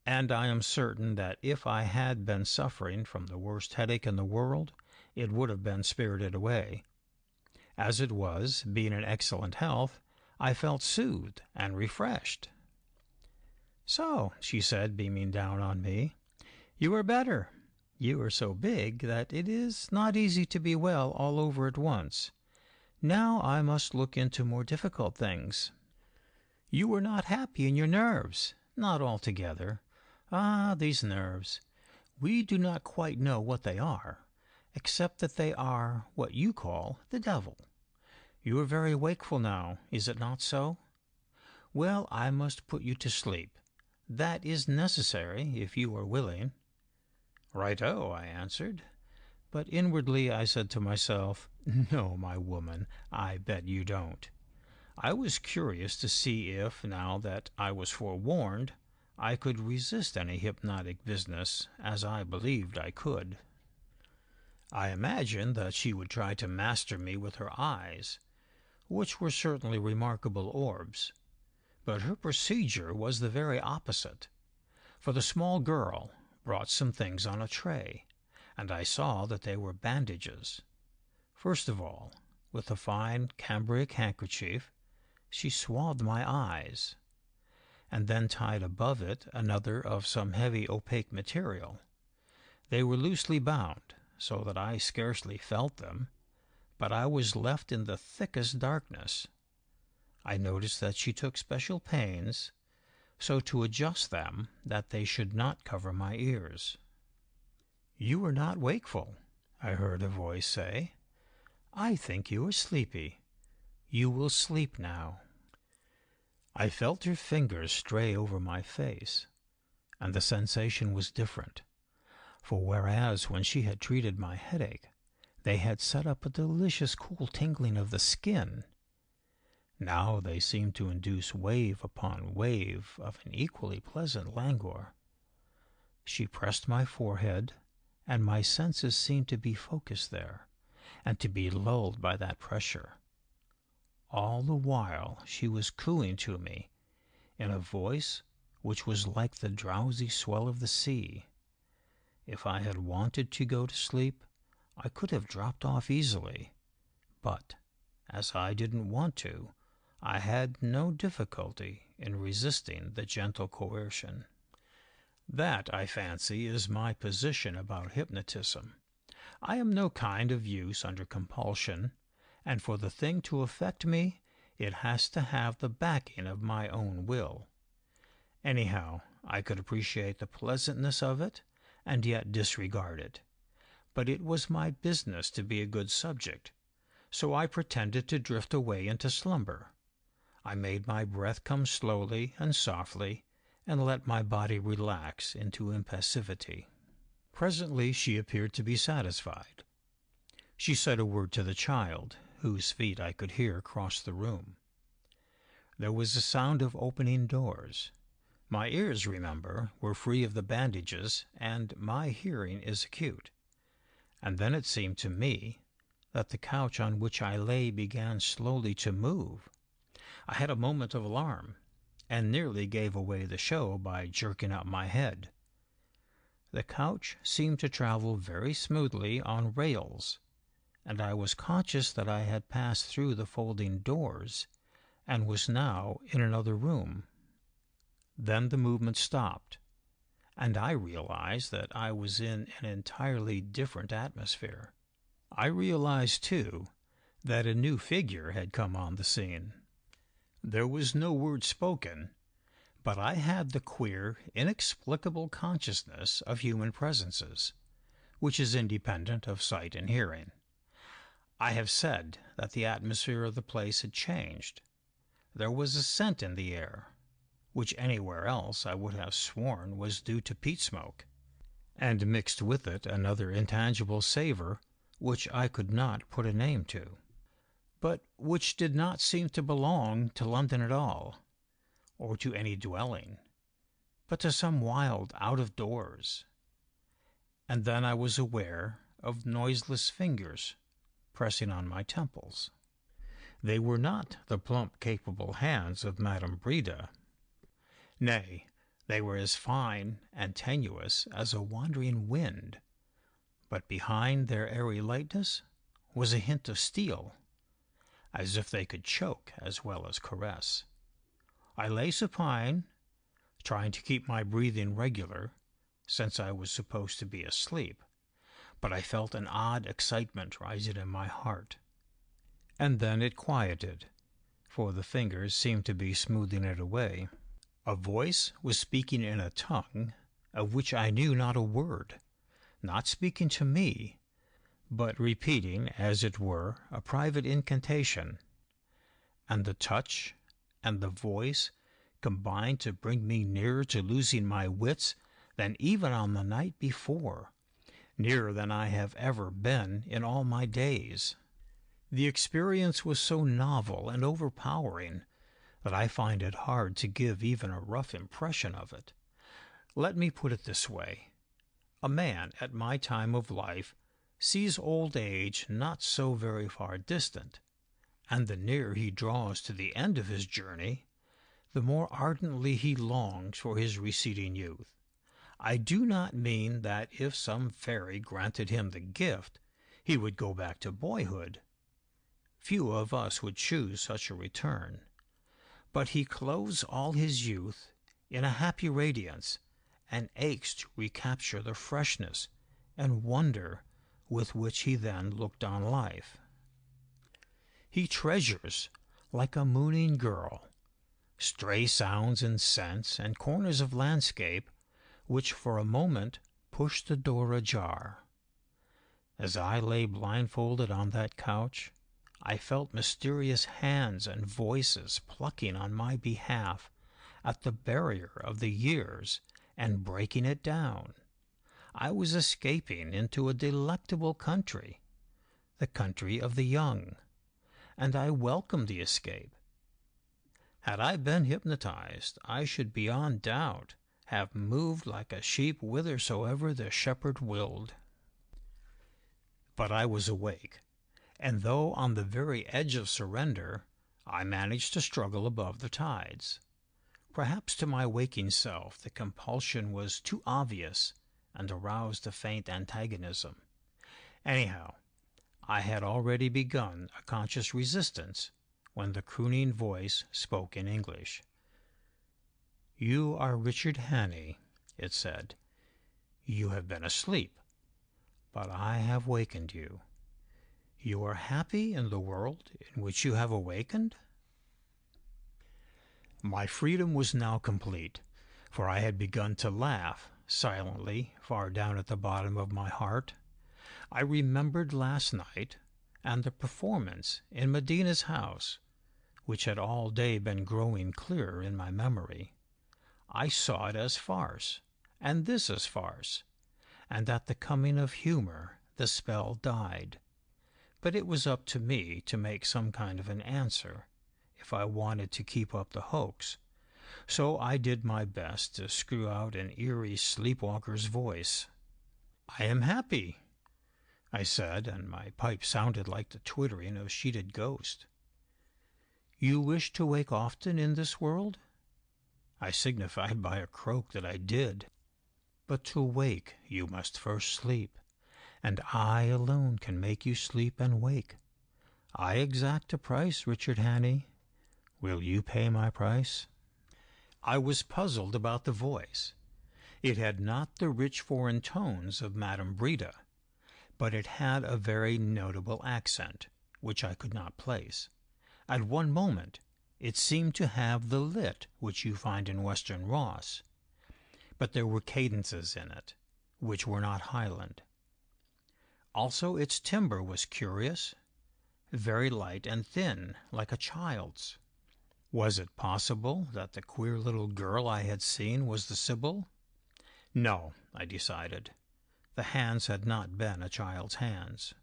and I am certain that if I had been suffering from the worst headache in the world, it would have been spirited away. As it was, being in excellent health, I felt soothed and refreshed. "So," she said, beaming down on me, "you are better. You are so big that it is not easy to be well all over at once. Now I must look into more difficult things. You are not happy in your nerves, not altogether. Ah, these nerves! We do not quite know what they are, except that they are what you call the devil. You are very wakeful now, is it not so? Well, I must put you to sleep. That is necessary, if you are willing." "Right-o," I answered, but inwardly I said to myself, "No, my woman, I bet you don't." I was curious to see if, now that I was forewarned, I could resist any hypnotic business, as I believed I could. I imagined that she would try to master me with her eyes, which were certainly remarkable orbs, but her procedure was the very opposite, for the small girl brought some things on a tray, and I saw that they were bandages. First of all, with a fine cambric handkerchief, she swathed my eyes, and then tied above it another of some heavy opaque material. They were loosely bound, so that I scarcely felt them, but I was left in the thickest darkness. I noticed that she took special pains so to adjust them that they should not cover my ears. "You are not wakeful," I heard a voice say. "I think you are sleepy. You will sleep now." I felt her fingers stray over my face, and the sensation was different, for whereas when she had treated my headache, they had set up a delicious cool tingling of the skin, now they seemed to induce wave upon wave of an equally pleasant languor. She pressed my forehead, and my senses seemed to be focused there, and to be lulled by that pressure. All the while she was cooing to me, in a voice which was like the drowsy swell of the sea. If I had wanted to go to sleep, I could have dropped off easily, but, as I didn't want to, I had no difficulty in resisting the gentle coercion. That, I fancy, is my position about hypnotism. I am no kind of use under compulsion, and for the thing to affect me, it has to have the backing of my own will. Anyhow, I could appreciate the pleasantness of it, and yet disregard it. But it was my business to be a good subject, so I pretended to drift away into slumber. I made my breath come slowly and softly, and let my body relax into impassivity. Presently she appeared to be satisfied. She said a word to the child, whose feet I could hear cross the room. There was a sound of opening doors. My ears, remember, were free of the bandages, and my hearing is acute. And then it seemed to me that the couch on which I lay began slowly to move. I had a moment of alarm, and nearly gave away the show by jerking up my head. The couch seemed to travel very smoothly on rails, and I was conscious that I had passed through the folding doors and was now in another room. Then the movement stopped, and I realized that I was in an entirely different atmosphere. I realized, too, that a new figure had come on the scene. There was no word spoken, but I had the queer, inexplicable consciousness of human presences, which is independent of sight and hearing. I have said that the atmosphere of the place had changed. There was a scent in the air, which anywhere else I would have sworn was due to peat smoke, and mixed with it another intangible savor which I could not put a name to, but which did not seem to belong to London at all, or to any dwelling, but to some wild out-of-doors. And then I was aware of noiseless fingers pressing on my temples. They were not the plump, capable hands of Madame Breda. Nay, they were as fine and tenuous as a wandering wind, but behind their airy lightness was a hint of steel, as if they could choke as well as caress. I lay supine, trying to keep my breathing regular, since I was supposed to be asleep, but I felt an odd excitement rising in my heart. And then it quieted, for the fingers seemed to be smoothing it away. A voice was speaking in a tongue of which I knew not a word, not speaking to me, but repeating, as it were, a private incantation, and the touch and the voice combined to bring me nearer to losing my wits than even on the night before, nearer than I have ever been in all my days. The experience was so novel and overpowering that I find it hard to give even a rough impression of it. Let me put it this way. A man at my time of life sees old age not so very far distant, and the nearer he draws to the end of his journey, the more ardently he longs for his receding youth. I do not mean that if some fairy granted him the gift, he would go back to boyhood. Few of us would choose such a return. But he clothes all his youth in a happy radiance, and aches to recapture the freshness and wonder with which he then looked on life. He treasures, like a mooning girl, stray sounds and scents and corners of landscape which for a moment pushed the door ajar. As I lay blindfolded on that couch, I felt mysterious hands and voices plucking on my behalf at the barrier of the years and breaking it down. I was escaping into a delectable country, the country of the young, and I welcomed the escape. Had I been hypnotized, I should beyond doubt have moved like a sheep whithersoever the shepherd willed. But I was awake, and though on the very edge of surrender, I managed to struggle above the tides. Perhaps to my waking self the compulsion was too obvious and aroused a faint antagonism. Anyhow, I had already begun a conscious resistance when the crooning voice spoke in English. "You are Richard Hannay," it said. "You have been asleep, but I have wakened you. You are happy in the world in which you have awakened?" My freedom was now complete, for I had begun to laugh, silently, far down at the bottom of my heart. I remembered last night, and the performance in Medina's house, which had all day been growing clearer in my memory. I saw it as farce, and this as farce, and at the coming of humor the spell died. But it was up to me to make some kind of an answer, if I wanted to keep up the hoax, so I did my best to screw out an eerie sleepwalker's voice. "I am happy," I said, and my pipe sounded like the twittering of a sheeted ghost. "You wish to wake often in this world?" I signified by a croak that I did. "But to wake you must first sleep, and I alone can make you sleep and wake. I exact a price, Richard Hannay. Will you pay my price?" I was puzzled about the voice. It had not the rich foreign tones of Madame Breda, but it had a very notable accent, which I could not place. At one moment it seemed to have the lit which you find in Western Ross, but there were cadences in it, which were not Highland. Also its timbre was curious, very light and thin, like a child's. Was it possible that the queer little girl I had seen was the Sibyl? No, I decided. The hands had not been a child's hands.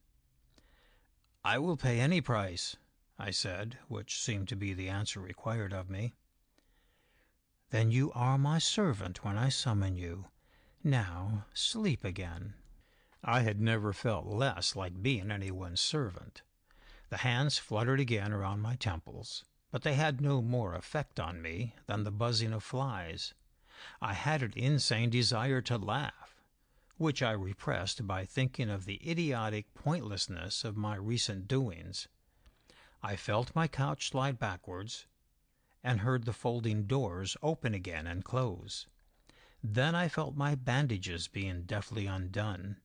"I will pay any price," I said, which seemed to be the answer required of me. "Then you are my servant when I summon you. Now sleep again." I had never felt less like being anyone's servant. The hands fluttered again around my temples, but they had no more effect on me than the buzzing of flies. I had an insane desire to laugh, which I repressed by thinking of the idiotic pointlessness of my recent doings. I felt my couch slide backwards, and heard the folding doors open again and close. Then I felt my bandages being deftly undone,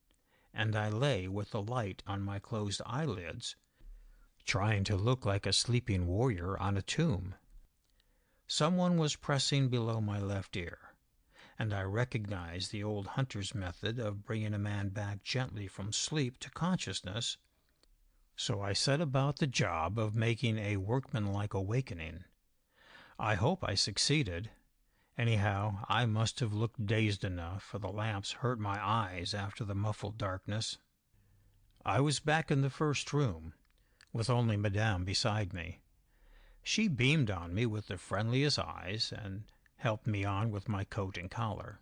and I lay with the light on my closed eyelids, trying to look like a sleeping warrior on a tomb. Someone was pressing below my left ear, and I recognized the old hunter's method of bringing a man back gently from sleep to consciousness, so I set about the job of making a workmanlike awakening. I hope I succeeded. Anyhow, I must have looked dazed enough, for the lamps hurt my eyes after the muffled darkness. I was back in the first room, with only Madame beside me. She beamed on me with the friendliest eyes, and helped me on with my coat and collar.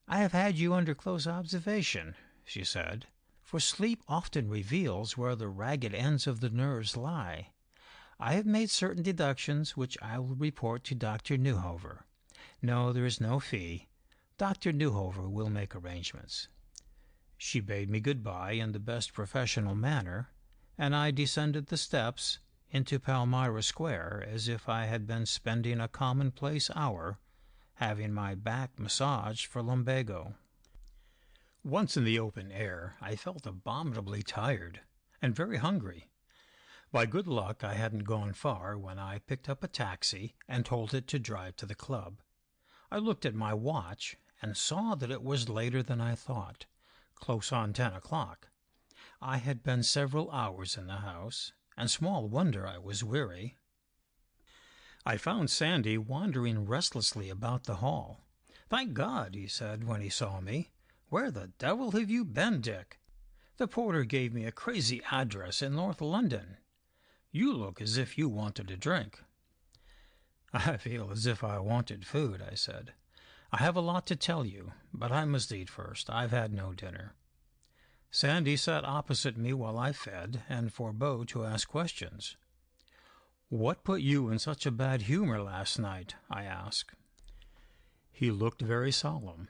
"I have had you under close observation," she said, "for sleep often reveals where the ragged ends of the nerves lie. I have made certain deductions which I will report to Dr. Newhover. No, there is no fee. Dr. Newhover will make arrangements." She bade me good-bye in the best professional manner, and I descended the steps into Palmyra Square as if I had been spending a commonplace hour having my back massaged for lumbago. Once in the open air, I felt abominably tired and very hungry. By good luck, I hadn't gone far when I picked up a taxi and told it to drive to the club. I looked at my watch and saw that it was later than I thought, close on 10 o'clock. I had been several hours in the house, and small wonder I was weary. I found Sandy wandering restlessly about the hall. "Thank God," he said when he saw me. "Where the devil have you been, Dick? The porter gave me a crazy address in North London. You look as if you wanted a drink." "I feel as if I wanted food," I said. "I have a lot to tell you, but I must eat first. I've had no dinner." Sandy sat opposite me while I fed, and forbore to ask questions. "What put you in such a bad humor last night?" I asked. He looked very solemn.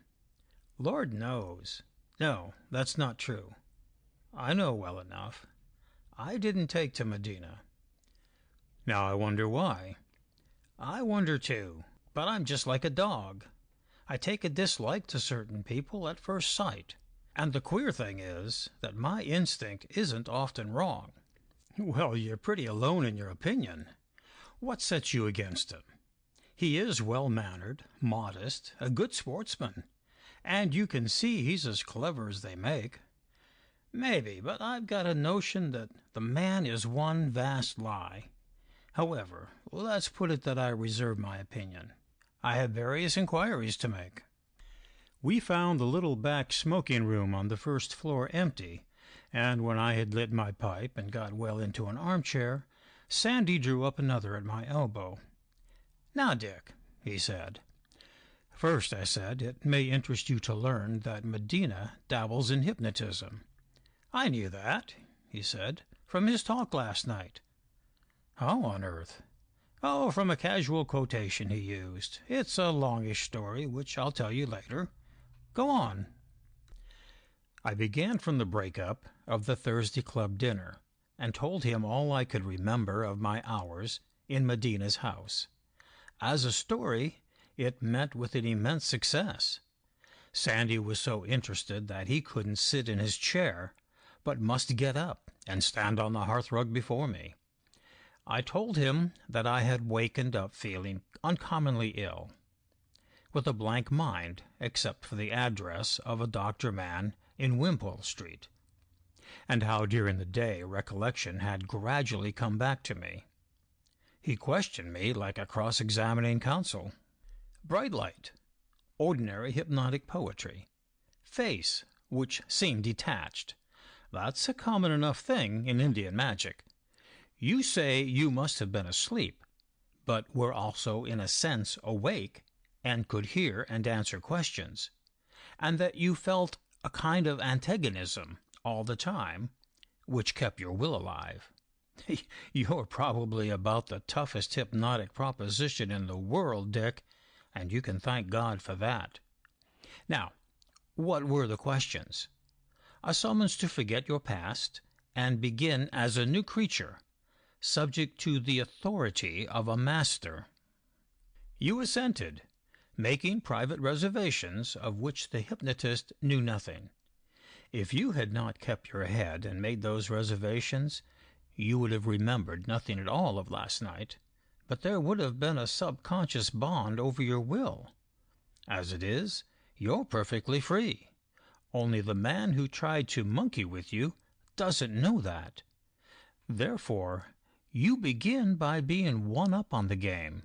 "Lord knows. No, that's not true. I know well enough. I didn't take to Medina. Now I wonder why. I wonder too, but I'm just like a dog. I take a dislike to certain people at first sight, and the queer thing is that my instinct isn't often wrong." "Well, you're pretty alone in your opinion. What sets you against him? He is well-mannered, modest, a good sportsman, and you can see he's as clever as they make. Maybe, but I've got a notion that the man is one vast lie. However, let's put it that I reserve my opinion. I have various inquiries to make." We found the little back smoking room on the first floor empty, and when I had lit my pipe and got well into an armchair, Sandy drew up another at my elbow. "Now, Dick," he said. "First," I said, "it may interest you to learn that Medina dabbles in hypnotism." "I knew that," he said, "from his talk last night." "How on earth?" "Oh, from a casual quotation he used. It's a longish story, which I'll tell you later. Go on." I began from the break-up of the Thursday Club dinner, and told him all I could remember of my hours in Medina's house. As a story, it met with an immense success. Sandy was so interested that he couldn't sit in his chair, but must get up and stand on the hearthrug before me. I told him that I had wakened up feeling uncommonly ill, with a blank mind except for the address of a Dr. Mann in Wimpole Street, and how during the day recollection had gradually come back to me. He questioned me like a cross-examining counsel. Bright light, ordinary hypnotic poetry, face which seemed detached. That's a common enough thing in Indian magic. You say you must have been asleep, but were also in a sense awake, and could hear and answer questions, and that you felt a kind of antagonism all the time, which kept your will alive. You're probably about the toughest hypnotic proposition in the world, Dick, and you can thank God for that. Now, what were the questions? A summons to forget your past and begin as a new creature, subject to the authority of a master. You assented, making private reservations of which the hypnotist knew nothing. If you had not kept your head and made those reservations, you would have remembered nothing at all of last night, but there would have been a subconscious bond over your will. As it is, you're perfectly free. Only the man who tried to monkey with you doesn't know that. Therefore, you begin by being one up on the game.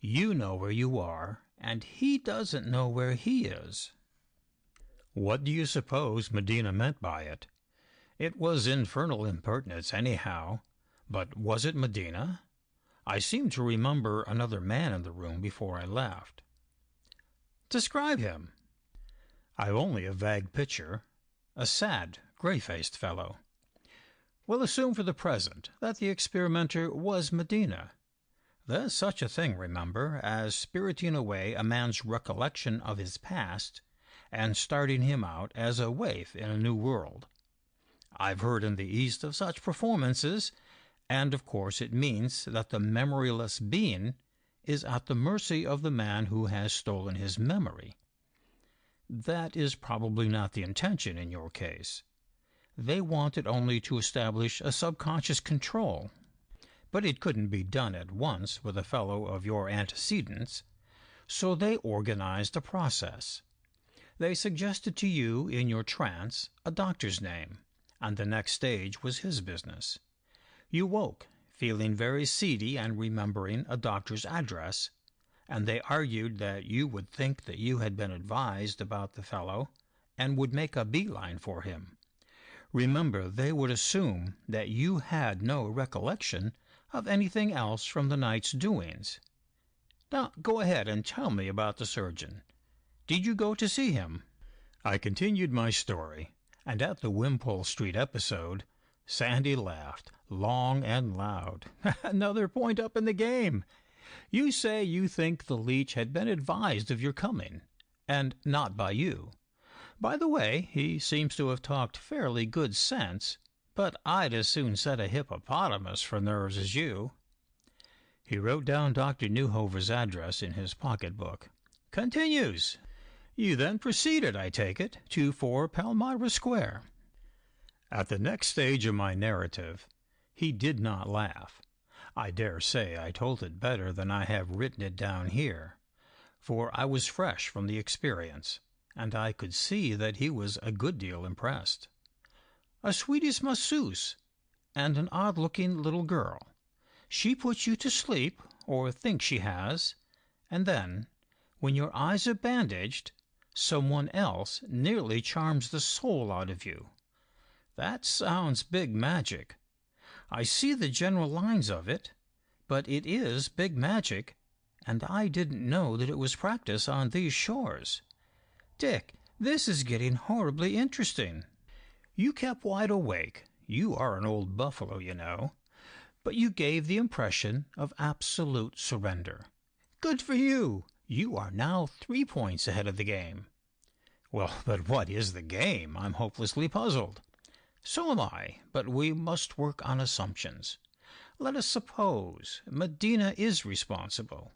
You know where you are, and he doesn't know where he is. What do you suppose Medina meant by it? It was infernal impertinence, anyhow. But was it Medina? I seem to remember another man in the room before I left. Describe him. I've only a vague picture. A sad, gray-faced fellow. We'll assume for the present that the experimenter was Medina. There's such a thing, remember, as spiriting away a man's recollection of his past and starting him out as a waif in a new world. I've heard in the East of such performances, and of course it means that the memoryless being is at the mercy of the man who has stolen his memory. That is probably not the intention in your case. They wanted only to establish a subconscious control. But it couldn't be done at once with a fellow of your antecedents, so they organized a process. They suggested to you in your trance a doctor's name, and the next stage was his business. You woke, feeling very seedy and remembering a doctor's address, and they argued that you would think that you had been advised about the fellow and would make a beeline for him. Remember, they would assume that you had no recollection of anything else from the night's doings. Now, go ahead and tell me about the surgeon. Did you go to see him? I continued my story, and at the Wimpole Street episode, Sandy laughed, long and loud. Another point up in the game. You say you think the leech had been advised of your coming, and not by you. By the way, he seems to have talked fairly good sense, but I'd as soon set a hippopotamus for nerves as you. He wrote down Dr. Newhover's address in his pocketbook. Continues. You then proceeded, I take it, to 4 Palmyra Square. At the next stage of my narrative, he did not laugh. I dare say I told it better than I have written it down here, for I was fresh from the experience, and I could see that he was a good deal impressed. A Swedish masseuse, and an odd-looking little girl. She puts you to sleep, or thinks she has, and then, when your eyes are bandaged, someone else nearly charms the soul out of you. That sounds big magic. I see the general lines of it, but it is big magic, and I didn't know that it was practiced on these shores. Dick, this is getting horribly interesting. You kept wide awake. You are an old buffalo, you know. But you gave the impression of absolute surrender. Good for you! You are now 3 points ahead of the game. Well, but what is the game? I'm hopelessly puzzled. So am I, but we must work on assumptions. Let us suppose Medina is responsible.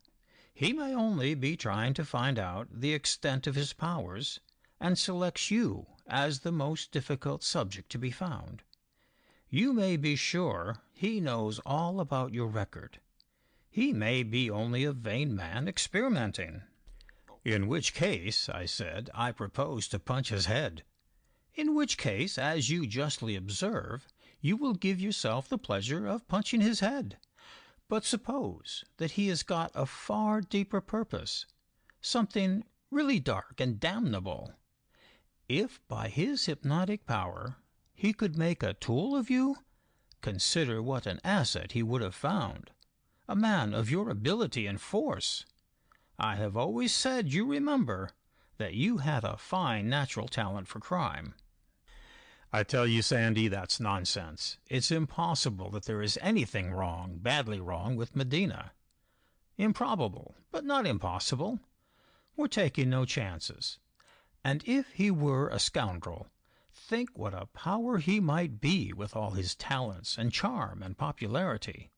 He may only be trying to find out the extent of his powers, and selects you as the most difficult subject to be found. You may be sure he knows all about your record. He may be only a vain man experimenting. In which case, I said, I propose to punch his head. In which case, as you justly observe, you will give yourself the pleasure of punching his head. But suppose that he has got a far deeper purpose, something really dark and damnable. If by his hypnotic power he could make a tool of you, consider what an asset he would have found, a man of your ability and force. I have always said, you remember, that you had a fine natural talent for crime. I tell you, Sandy, that's nonsense. It's impossible that there is anything wrong, badly wrong, with Medina. Improbable, but not impossible. We're taking no chances. And if he were a scoundrel, think what a power he might be with all his talents and charm and popularity.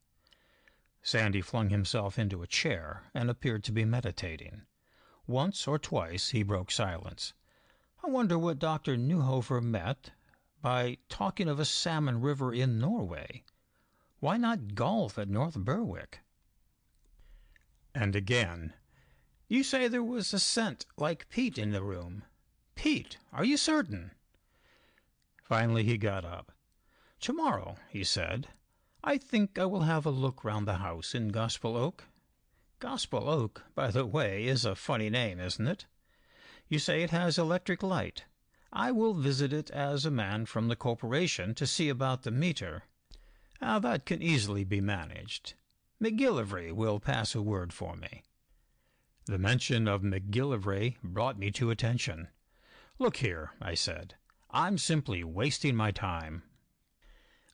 Sandy flung himself into a chair and appeared to be meditating. Once or twice he broke silence. I wonder what Dr. Neuhofer meant by talking of a salmon river in Norway. Why not golf at North Berwick? And again, you say there was a scent like peat in the room. Peat, are you certain? Finally he got up. "Tomorrow," he said, "I think I will have a look round the house in Gospel Oak." Gospel Oak, by the way, is a funny name, isn't it? You say it has electric light. I will visit it as a man from the corporation to see about the meter. That can easily be managed. McGillivray will pass a word for me. The mention of McGillivray brought me to attention. "Look here," I said, "I'm simply wasting my time."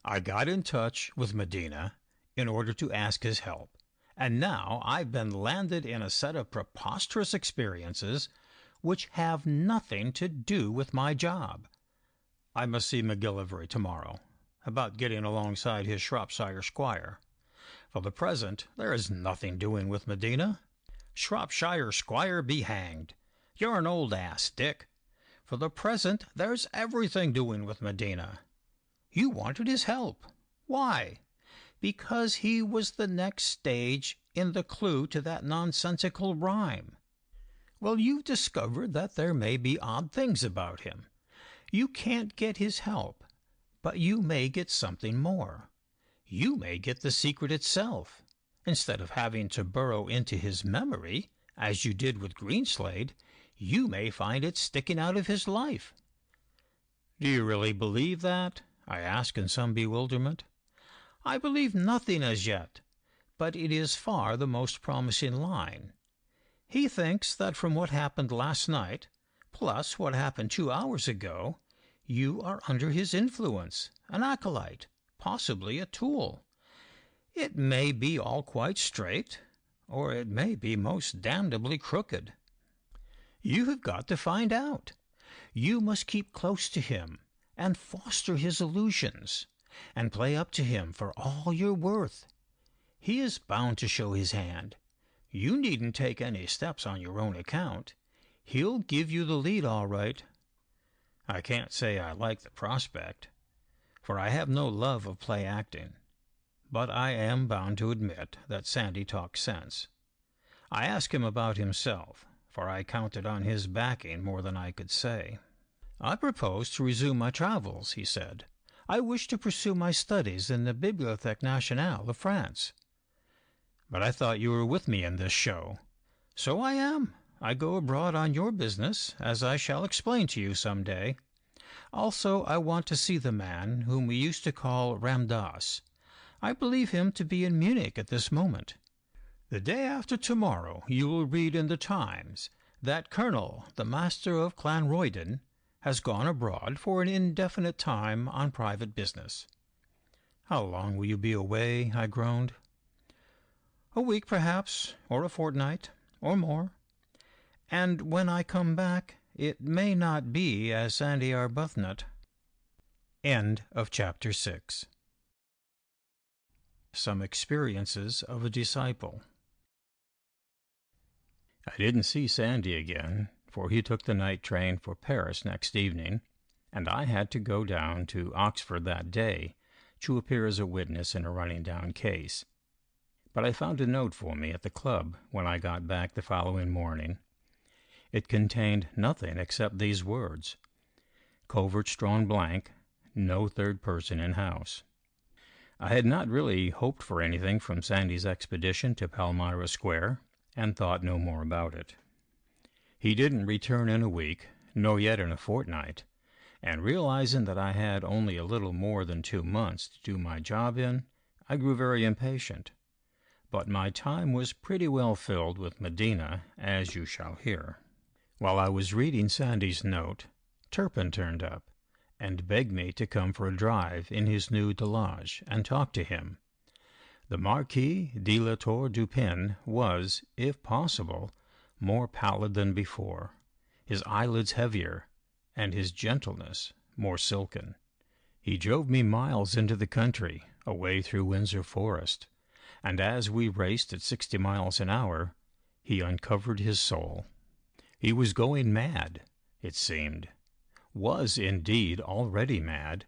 I got in touch with Medina in order to ask his help, and now I've been landed in a set of preposterous experiences which have nothing to do with my job. I must see McGillivray tomorrow, about getting alongside his Shropshire squire. For the present, there is nothing doing with Medina. Shropshire squire be hanged. You're an old ass, Dick. For the present, there's everything doing with Medina. You wanted his help. Why? Because he was the next stage in the clue to that nonsensical rhyme. Well, you've discovered that there may be odd things about him. You can't get his help, but you may get something more. You may get the secret itself. Instead of having to burrow into his memory, as you did with Greenslade, you may find it sticking out of his life. Do you really believe that? I asked in some bewilderment. I believe nothing as yet, but it is far the most promising line. He thinks that from what happened last night, plus what happened 2 hours ago, you are under his influence, an acolyte, possibly a tool. It may be all quite straight, or it may be most damnably crooked. You have got to find out. You must keep close to him, and foster his illusions, and play up to him for all you're worth. He is bound to show his hand. You needn't take any steps on your own account. He'll give you the lead all right. I can't say I like the prospect, for I have no love of play acting. But I am bound to admit that Sandy talks sense. I asked him about himself, for I counted on his backing more than I could say. I propose to resume my travels, he said. I wish to pursue my studies in the Bibliothèque Nationale of France. But I thought you were with me in this show. So I am. I go abroad on your business, as I shall explain to you some day. Also, I want to see the man whom we used to call Ramdas. I believe him to be in Munich at this moment. The day after tomorrow you will read in the Times that Colonel, the Master of Clanroyden, has gone abroad for an indefinite time on private business. How long will you be away? I groaned. A week, perhaps, or a fortnight, or more. And when I come back, it may not be as Sandy Arbuthnot. End of Chapter 6. Some Experiences of a Disciple. I didn't see Sandy again, for he took the night train for Paris next evening, and I had to go down to Oxford that day to appear as a witness in a running-down case. But I found a note for me at the club when I got back the following morning. It contained nothing except these words: "Coverts drawn blank, no third person in house." I had not really hoped for anything from Sandy's expedition to Palmyra Square, and thought no more about it. He didn't return in a week, nor yet in a fortnight, and realizing that I had only a little more than 2 months to do my job in, I grew very impatient. But my time was pretty well filled with Medina, as you shall hear. While I was reading Sandy's note, Turpin turned up, and begged me to come for a drive in his new Delage and talk to him. The Marquis de la Tour du Pin was, if possible, more pallid than before, his eyelids heavier, and his gentleness more silken. He drove me miles into the country, away through Windsor Forest, and as we raced at 60 miles an hour, he uncovered his soul. He was going mad, it seemed, was indeed already mad,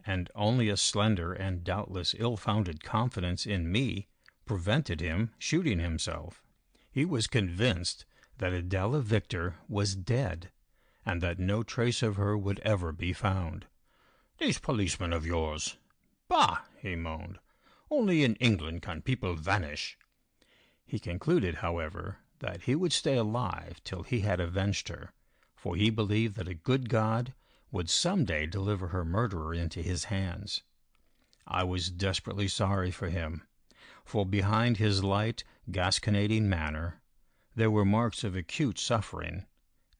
and only a slender and doubtless ill-founded confidence in me prevented him shooting himself. He was convinced that Adela Victor was dead, and that no trace of her would ever be found. "These policemen of yours! Bah!" he moaned. "Only in England can people vanish." He concluded, however, that he would stay alive till he had avenged her, for he believed that a good God would some day deliver her murderer into his hands. I was desperately sorry for him, for behind his light, gasconading manner there were marks of acute suffering,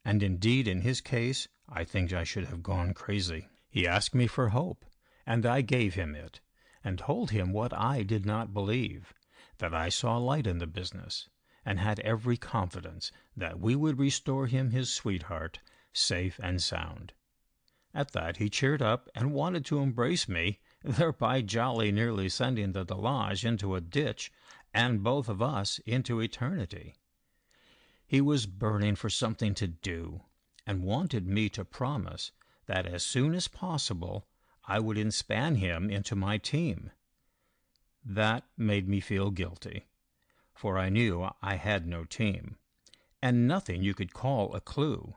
and indeed in his case I think I should have gone crazy. He asked me for hope, and I gave him it, and told him what I did not believe, that I saw light in the business, and had every confidence that we would restore him his sweetheart, safe and sound. At that he cheered up and wanted to embrace me, thereby jolly nearly sending the Delage into a ditch, and both of us into eternity. He was burning for something to do, and wanted me to promise that as soon as possible I would inspan him into my team. That made me feel guilty, for I knew I had no team, and nothing you could call a clue.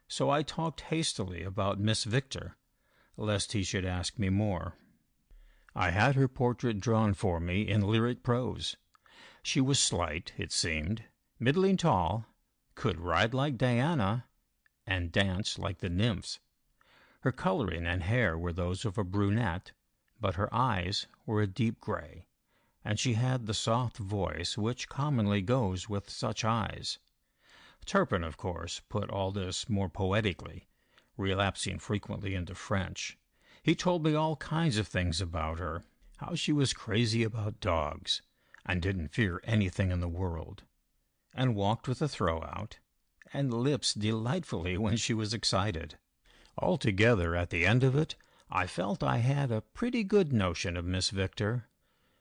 So I talked hastily about Miss Victor, lest he should ask me more. I had her portrait drawn for me in lyric prose. She was slight, it seemed, middling tall, could ride like Diana, and dance like the nymphs. Her coloring and hair were those of a brunette, but her eyes were a deep gray, and she had the soft voice which commonly goes with such eyes. Turpin, of course, put all this more poetically, relapsing frequently into French. He told me all kinds of things about her, how she was crazy about dogs, and didn't fear anything in the world, and walked with a throw-out, and lips delightfully when she was excited. Altogether, at the end of it, I felt I had a pretty good notion of Miss Victor,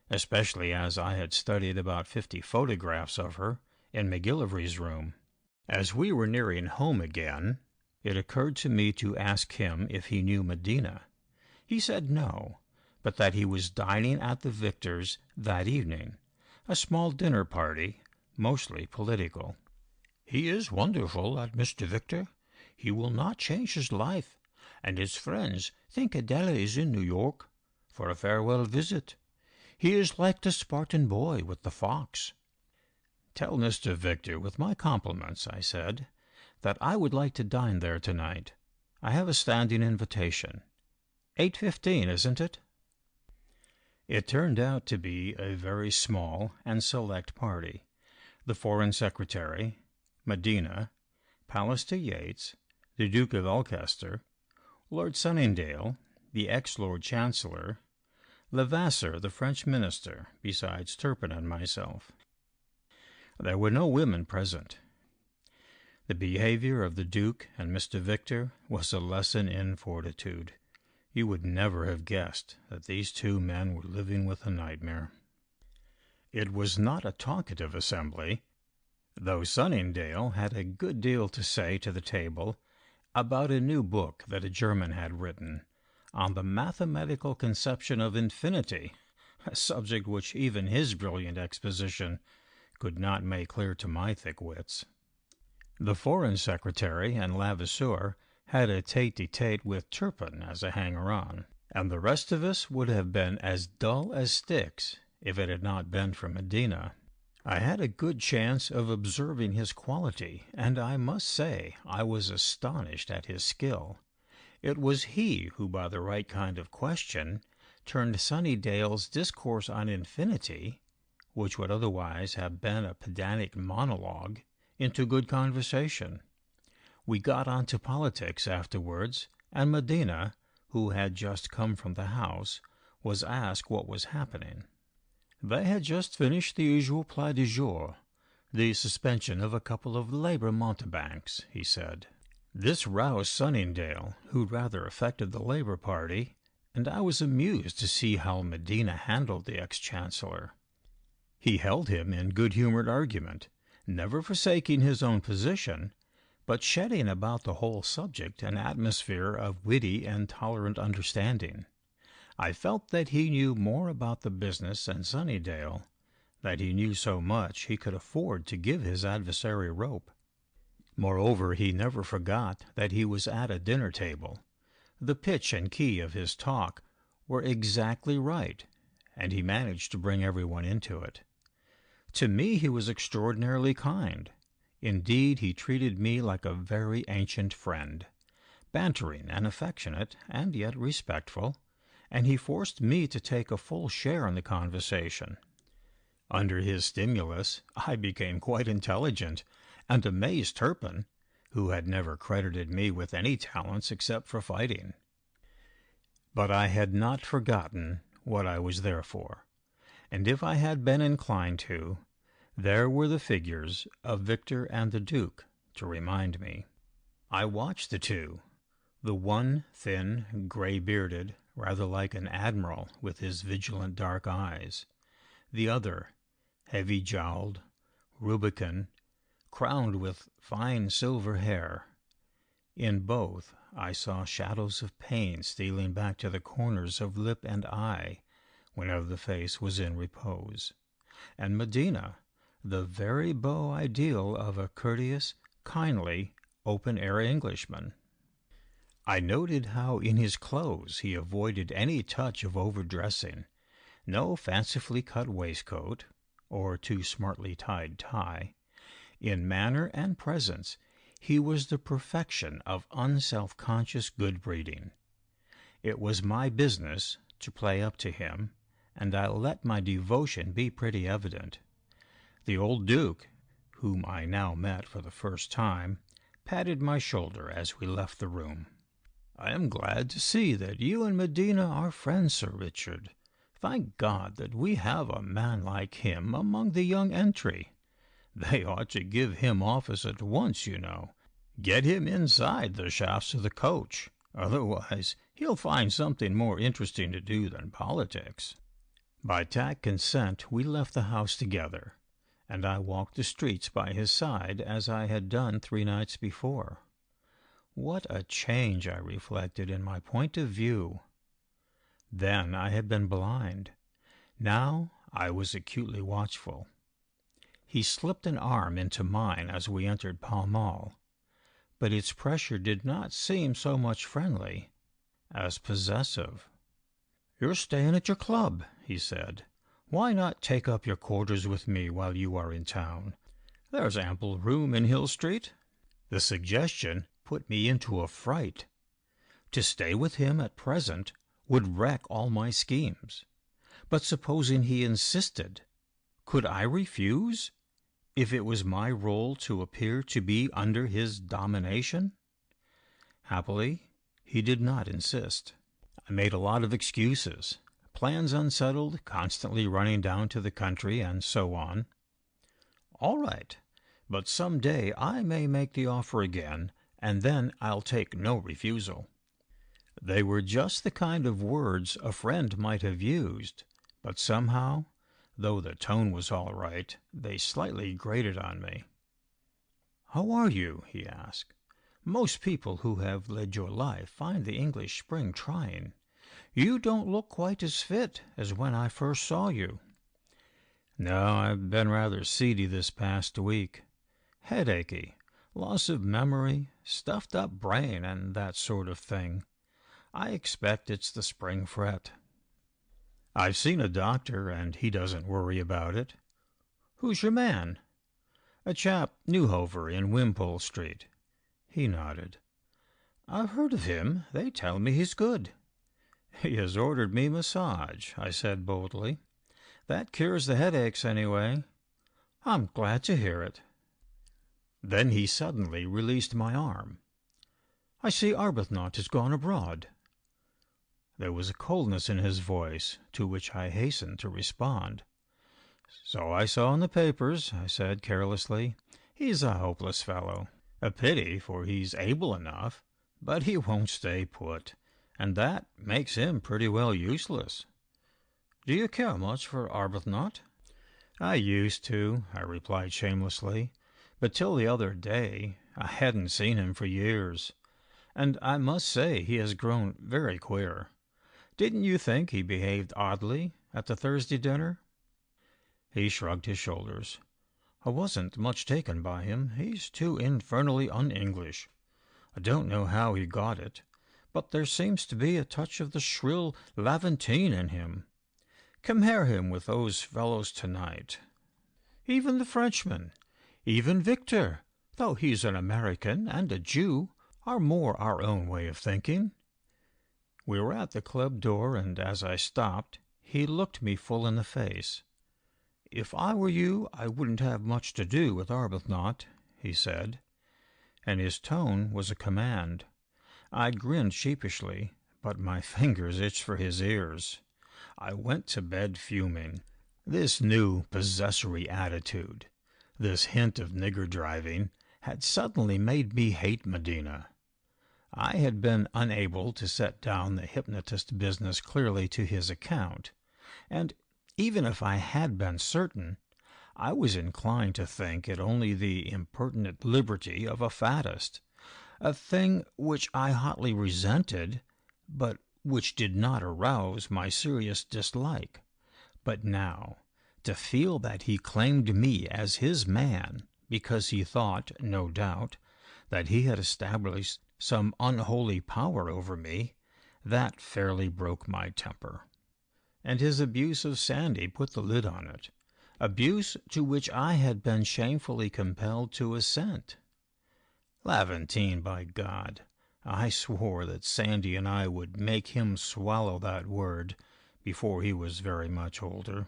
especially as I had studied about 50 photographs of her in McGillivray's room. As we were nearing home again, it occurred to me to ask him if he knew Medina. He said no, but that he was dining at the Victors that evening, a small dinner party, mostly political. "He is wonderful, that Mr. Victor. He will not change his life, and his friends think Adela is in New York for a farewell visit. He is like the Spartan boy with the fox." "Tell Mr. Victor, with my compliments," I said, "that I would like to dine there tonight. I have a standing invitation. 8:15, isn't it?" It turned out to be a very small and select party. The Foreign Secretary, Medina, Pallister Yates, the Duke of Alcester, Lord Sunningdale, the ex-Lord Chancellor, Levasseur, the French minister, besides Turpin and myself. There were no women present. The behavior of the Duke and Mr. Victor was a lesson in fortitude. You would never have guessed that these two men were living with a nightmare. It was not a talkative assembly, though Sunningdale had a good deal to say to the table about a new book that a German had written on the mathematical conception of infinity, a subject which even his brilliant exposition could not make clear to my thick wits. The Foreign Secretary and Levasseur had a tete-a-tete with Turpin as a hanger-on, and the rest of us would have been as dull as sticks if it had not been for Medina. I had a good chance of observing his quality, and I must say I was astonished at his skill. It was he who, by the right kind of question, turned Sunningdale's discourse on infinity, which would otherwise have been a pedantic monologue, into good conversation. We got on to politics afterwards, and Medina, who had just come from the house, was asked what was happening. They had just finished the usual plat du jour, the suspension of a couple of Labour mountebanks, he said. This roused Sunningdale, who rather affected the Labour party, and I was amused to see how Medina handled the ex-chancellor. He held him in good-humoured argument, never forsaking his own position, but shedding about the whole subject an atmosphere of witty and tolerant understanding. I felt that he knew more about the business than Sunningdale, that he knew so much he could afford to give his adversary rope. Moreover, he never forgot that he was at a dinner table. The pitch and key of his talk were exactly right, and he managed to bring everyone into it. To me he was extraordinarily kind. Indeed, he treated me like a very ancient friend, bantering and affectionate, and yet respectful, and he forced me to take a full share in the conversation. Under his stimulus, I became quite intelligent, and amazed Turpin, who had never credited me with any talents except for fighting. But I had not forgotten what I was there for, and if I had been inclined to, there were the figures of Victor and the Duke to remind me. I watched the two, the one thin, grey-bearded, rather like an admiral with his vigilant dark eyes, the other heavy-jowled, rubicund, crowned with fine silver hair. In both I saw shadows of pain stealing back to the corners of lip and eye whenever the face was in repose, and Medina, the very beau ideal of a courteous, kindly, open-air Englishman. I noted how in his clothes he avoided any touch of overdressing, no fancifully cut waistcoat, or too smartly tied tie. In manner and presence he was the perfection of unself-conscious good-breeding. It was my business to play up to him, and I let my devotion be pretty evident. The old Duke, whom I now met for the first time, patted my shoulder as we left the room. "I am glad to see that you and Medina are friends, Sir Richard. Thank God that we have a man like him among the young entry. They ought to give him office at once, you know. Get him inside the shafts of the coach. Otherwise he'll find something more interesting to do than politics." By tacit consent we left the house together, and I walked the streets by his side as I had done 3 nights before. What a change, I reflected, in my point of view. Then I had been blind. Now I was acutely watchful. He slipped an arm into mine as we entered Pall Mall, but its pressure did not seem so much friendly as possessive. "You're staying at your club," he said. "Why not take up your quarters with me while you are in town? There's ample room in Hill Street." The suggestion put me into a fright. To stay with him at present would wreck all my schemes. But supposing he insisted, could I refuse, if it was my role to appear to be under his domination? Happily, he did not insist. I made a lot of excuses, plans unsettled, constantly running down to the country, and so on. "All right, but some day I may make the offer again, and then I'll take no refusal." They were just the kind of words a friend might have used, but somehow, though the tone was all right, they slightly grated on me. "How are you?" he asked. "Most people who have led your life find the English spring trying. You don't look quite as fit as when I first saw you." "No, I've been rather seedy this past week. Headachy, loss of memory, stuffed-up brain, and that sort of thing. I expect it's the spring fret." "I've seen a doctor, and he doesn't worry about it." "Who's your man?" "A chap Newhover in Wimpole Street." He nodded. "I've heard of him. They tell me he's good." "He has ordered me massage," I said boldly. "That cures the headaches, anyway." "I'm glad to hear it." Then he suddenly released my arm. "I see Arbuthnot has gone abroad." There was a coldness in his voice, to which I hastened to respond. "So I saw in the papers," I said carelessly. "He's a hopeless fellow. A pity, for he's able enough, but he won't stay put, and that makes him pretty well useless. Do you care much for Arbuthnot?" "I used to," I replied shamelessly, "but till the other day I hadn't seen him for years, and I must say he has grown very queer. Didn't you think he behaved oddly at the Thursday dinner?" He shrugged his shoulders. "I wasn't much taken by him. He's too infernally un-English. I don't know how he got it, but there seems to be a touch of the shrill Levantine in him. Compare him with those fellows tonight. Even the Frenchmen, even Victor, though he's an American and a Jew, are more our own way of thinking." We were at the club door, and as I stopped, he looked me full in the face. "If I were you, I wouldn't have much to do with Arbuthnot," he said, and his tone was a command. I grinned sheepishly, but my fingers itched for his ears. I went to bed fuming. This new possessory attitude, this hint of nigger driving, had suddenly made me hate Medina. I had been unable to set down the hypnotist business clearly to his account, and even if I had been certain, I was inclined to think it only the impertinent liberty of a faddist, a thing which I hotly resented, but which did not arouse my serious dislike. But now, to feel that he claimed me as his man because he thought, no doubt, that he had established some unholy power over me, that fairly broke my temper. And his abuse of Sandy put the lid on it, abuse to which I had been shamefully compelled to assent. Levantine, by God! I swore that Sandy and I would make him swallow that word before he was very much older.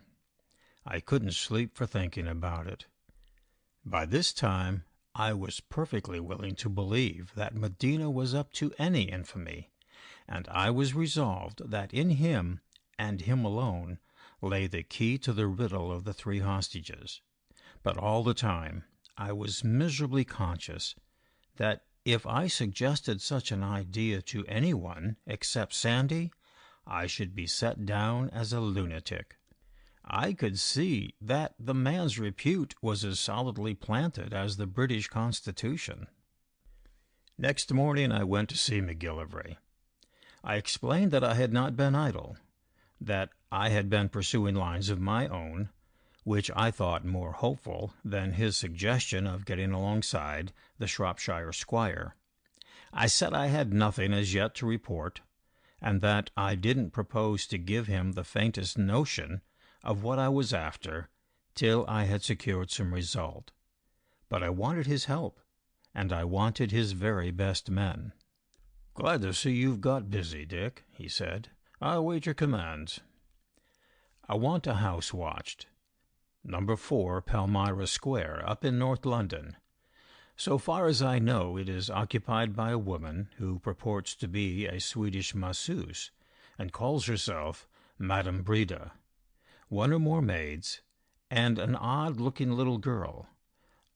I couldn't sleep for thinking about it. By this time I was perfectly willing to believe that Medina was up to any infamy, and I was resolved that in him, and him alone, lay the key to the riddle of the 3 hostages. But all the time I was miserably conscious that if I suggested such an idea to anyone except Sandy, I should be set down as a lunatic. I could see that the man's repute was as solidly planted as the British Constitution. Next morning I went to see McGillivray. I explained that I had not been idle, that I had been pursuing lines of my own, which I thought more hopeful than his suggestion of getting alongside the Shropshire squire. I said I had nothing as yet to report, and that I didn't propose to give him the faintest notion of what I was after till I had secured some result. But I wanted his help, and I wanted his very best men. "Glad to see you've got busy, Dick," he said. "I await your commands." "I want a house watched. Number 4 Palmyra Square, up in North London. So far as I know, it is occupied by a woman who purports to be a Swedish masseuse, and calls herself Madame Breda. 1 or more maids, and an odd-looking little girl.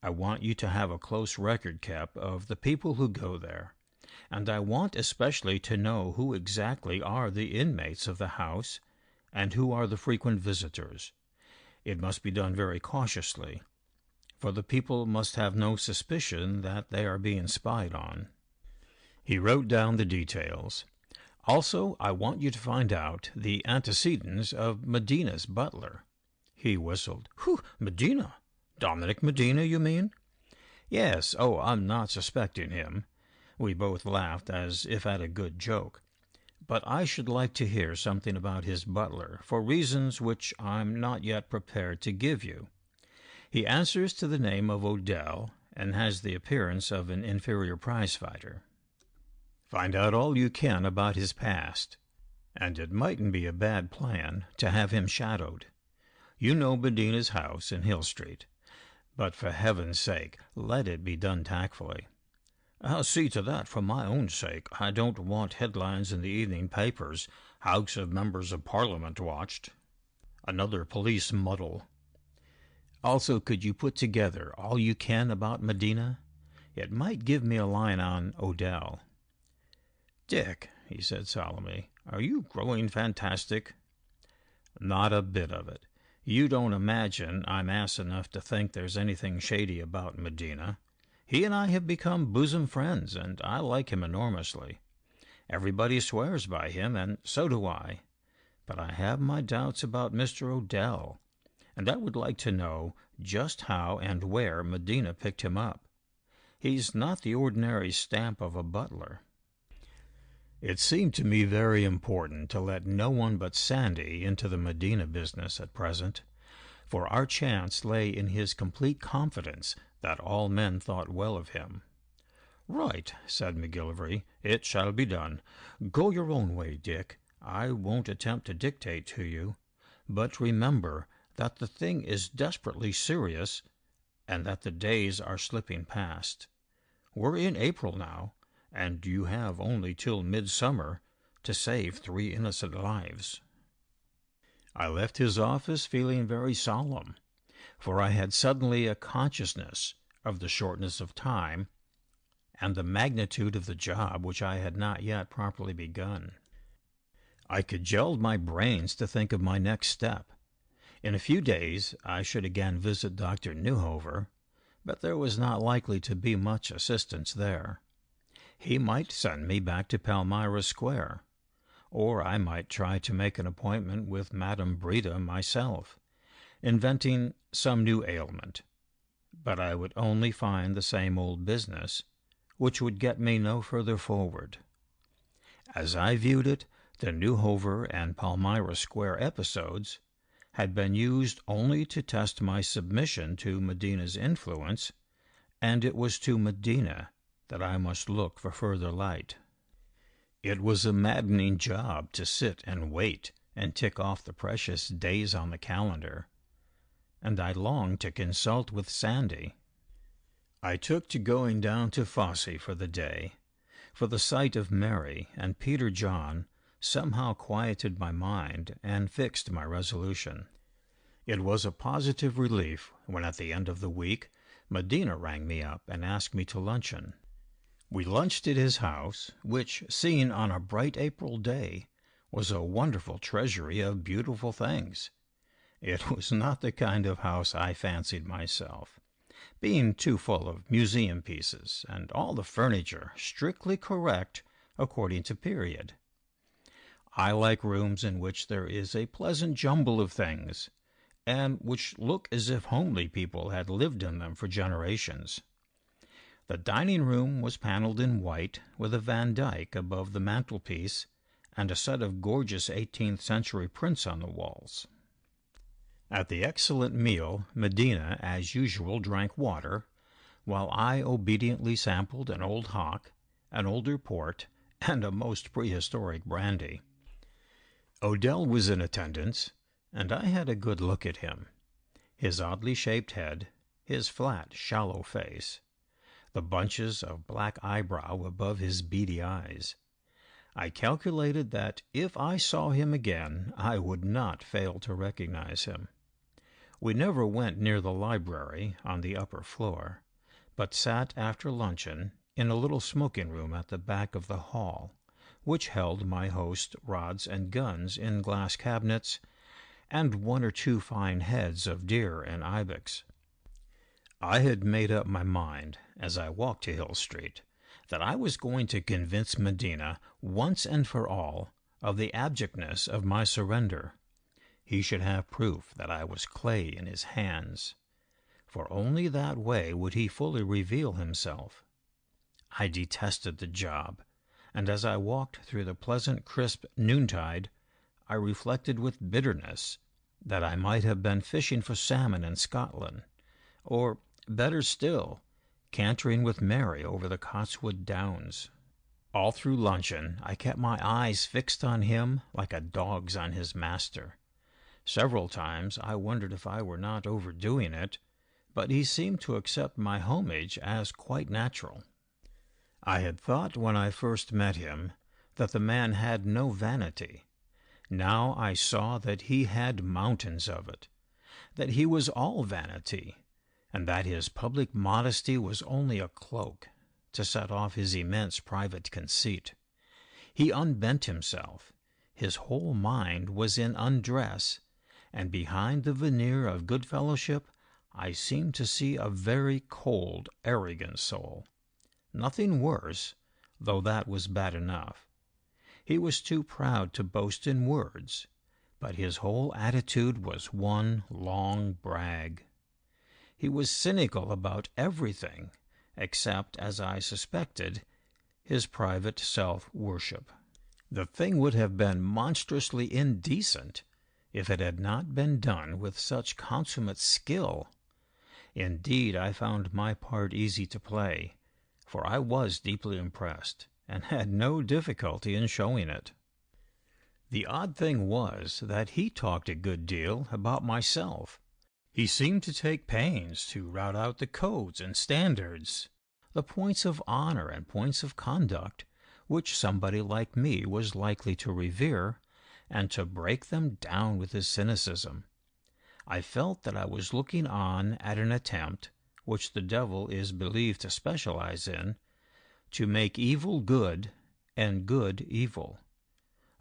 I want you to have a close record kept of the people who go there, and I want especially to know who exactly are the inmates of the house, and who are the frequent visitors. It must be done very cautiously, for the people must have no suspicion that they are being spied on." He wrote down the details. "Also, I want you to find out the antecedents of Medina's butler." He whistled. "Whew, Medina? Dominic Medina, you mean?" "Yes. Oh, I'm not suspecting him." We both laughed as if at a good joke. "But I should like to hear something about his butler, for reasons which I'm not yet prepared to give you. He answers to the name of Odell, and has the appearance of an inferior prize-fighter. Find out all you can about his past, and it mightn't be a bad plan to have him shadowed. You know Medina's house in Hill Street. But for heaven's sake, let it be done tactfully. I'll see to that for my own sake. I don't want headlines in the evening papers, House of Members of Parliament watched. Another police muddle. Also, could you put together all you can about Medina? It might give me a line on Odell. Dick, he said solemnly, are you growing fantastic? Not a bit of it. You don't imagine I'm ass enough to think there's anything shady about Medina. He and I have become bosom friends, and I like him enormously. Everybody swears by him, and so do I. But I have my doubts about Mr. Odell, and I would like to know just how and where Medina picked him up. He's not the ordinary stamp of a butler. It seemed to me very important to let no one but Sandy into the Medina business at present, for our chance lay in his complete confidence that all men thought well of him. Right, said McGillivray, it shall be done. Go your own way, Dick. I won't attempt to dictate to you, but remember that the thing is desperately serious, and that the days are slipping past. We're in April now, and you have only till midsummer to save 3 innocent lives. I left his office feeling very solemn, for I had suddenly a consciousness of the shortness of time and the magnitude of the job which I had not yet properly begun. I cajoled my brains to think of my next step. In a few days I should again visit Dr. Newhover, but there was not likely to be much assistance there. He might send me back to Palmyra Square, or I might try to make an appointment with Madame Breda myself, inventing some new ailment. But I would only find the same old business, which would get me no further forward. As I viewed it, the Newhover and Palmyra Square episodes had been used only to test my submission to Medina's influence, and it was to Medina that I must look for further light. It was a maddening job to sit and wait and tick off the precious days on the calendar, and I longed to consult with Sandy. I took to going down to Fosse for the day, for the sight of Mary and Peter John somehow quieted my mind and fixed my resolution. It was a positive relief when at the end of the week Medina rang me up and asked me to luncheon. We lunched at his house, which, seen on a bright April day, was a wonderful treasury of beautiful things. It was not the kind of house I fancied myself, being too full of museum pieces, and all the furniture strictly correct according to period. I like rooms in which there is a pleasant jumble of things, and which look as if homely people had lived in them for generations. The dining-room was panelled in white, with a Van Dyck above the mantelpiece, and a set of gorgeous 18th-century prints on the walls. At the excellent meal, Medina, as usual, drank water, while I obediently sampled an old hock, an older port, and a most prehistoric brandy. Odell was in attendance, and I had a good look at him. His oddly shaped head, his flat, shallow face, the bunches of black eyebrow above his beady eyes. I calculated that if I saw him again, I would not fail to recognize him. We never went near the library on the upper floor, but sat after luncheon in a little smoking-room at the back of the hall, which held my host rods and guns in glass cabinets, and 1 or 2 fine heads of deer and ibex. I had made up my mind, as I walked to Hill Street, that I was going to convince Medina once and for all of the abjectness of my surrender. He should have proof that I was clay in his hands, for only that way would he fully reveal himself. I detested the job, and as I walked through the pleasant crisp noontide, I reflected with bitterness that I might have been fishing for salmon in Scotland, or, better still, cantering with Mary over the Cotswold Downs. All through luncheon I kept my eyes fixed on him like a dog's on his master. Several times I wondered if I were not overdoing it, but he seemed to accept my homage as quite natural. I had thought when I first met him that the man had no vanity. Now I saw that he had mountains of it, that he was all vanity, and that his public modesty was only a cloak to set off his immense private conceit. He unbent himself. His whole mind was in undress, and behind the veneer of good fellowship I seemed to see a very cold, arrogant soul. Nothing worse, though that was bad enough. He was too proud to boast in words, but his whole attitude was one long brag. He was cynical about everything, except, as I suspected, his private self-worship. The thing would have been monstrously indecent if it had not been done with such consummate skill. Indeed, I found my part easy to play, for I was deeply impressed, and had no difficulty in showing it. The odd thing was that he talked a good deal about myself. He seemed to take pains to rout out the codes and standards, the points of honor and points of conduct, which somebody like me was likely to revere, and to break them down with his cynicism. I felt that I was looking on at an attempt, which the devil is believed to specialize in, to make evil good and good evil.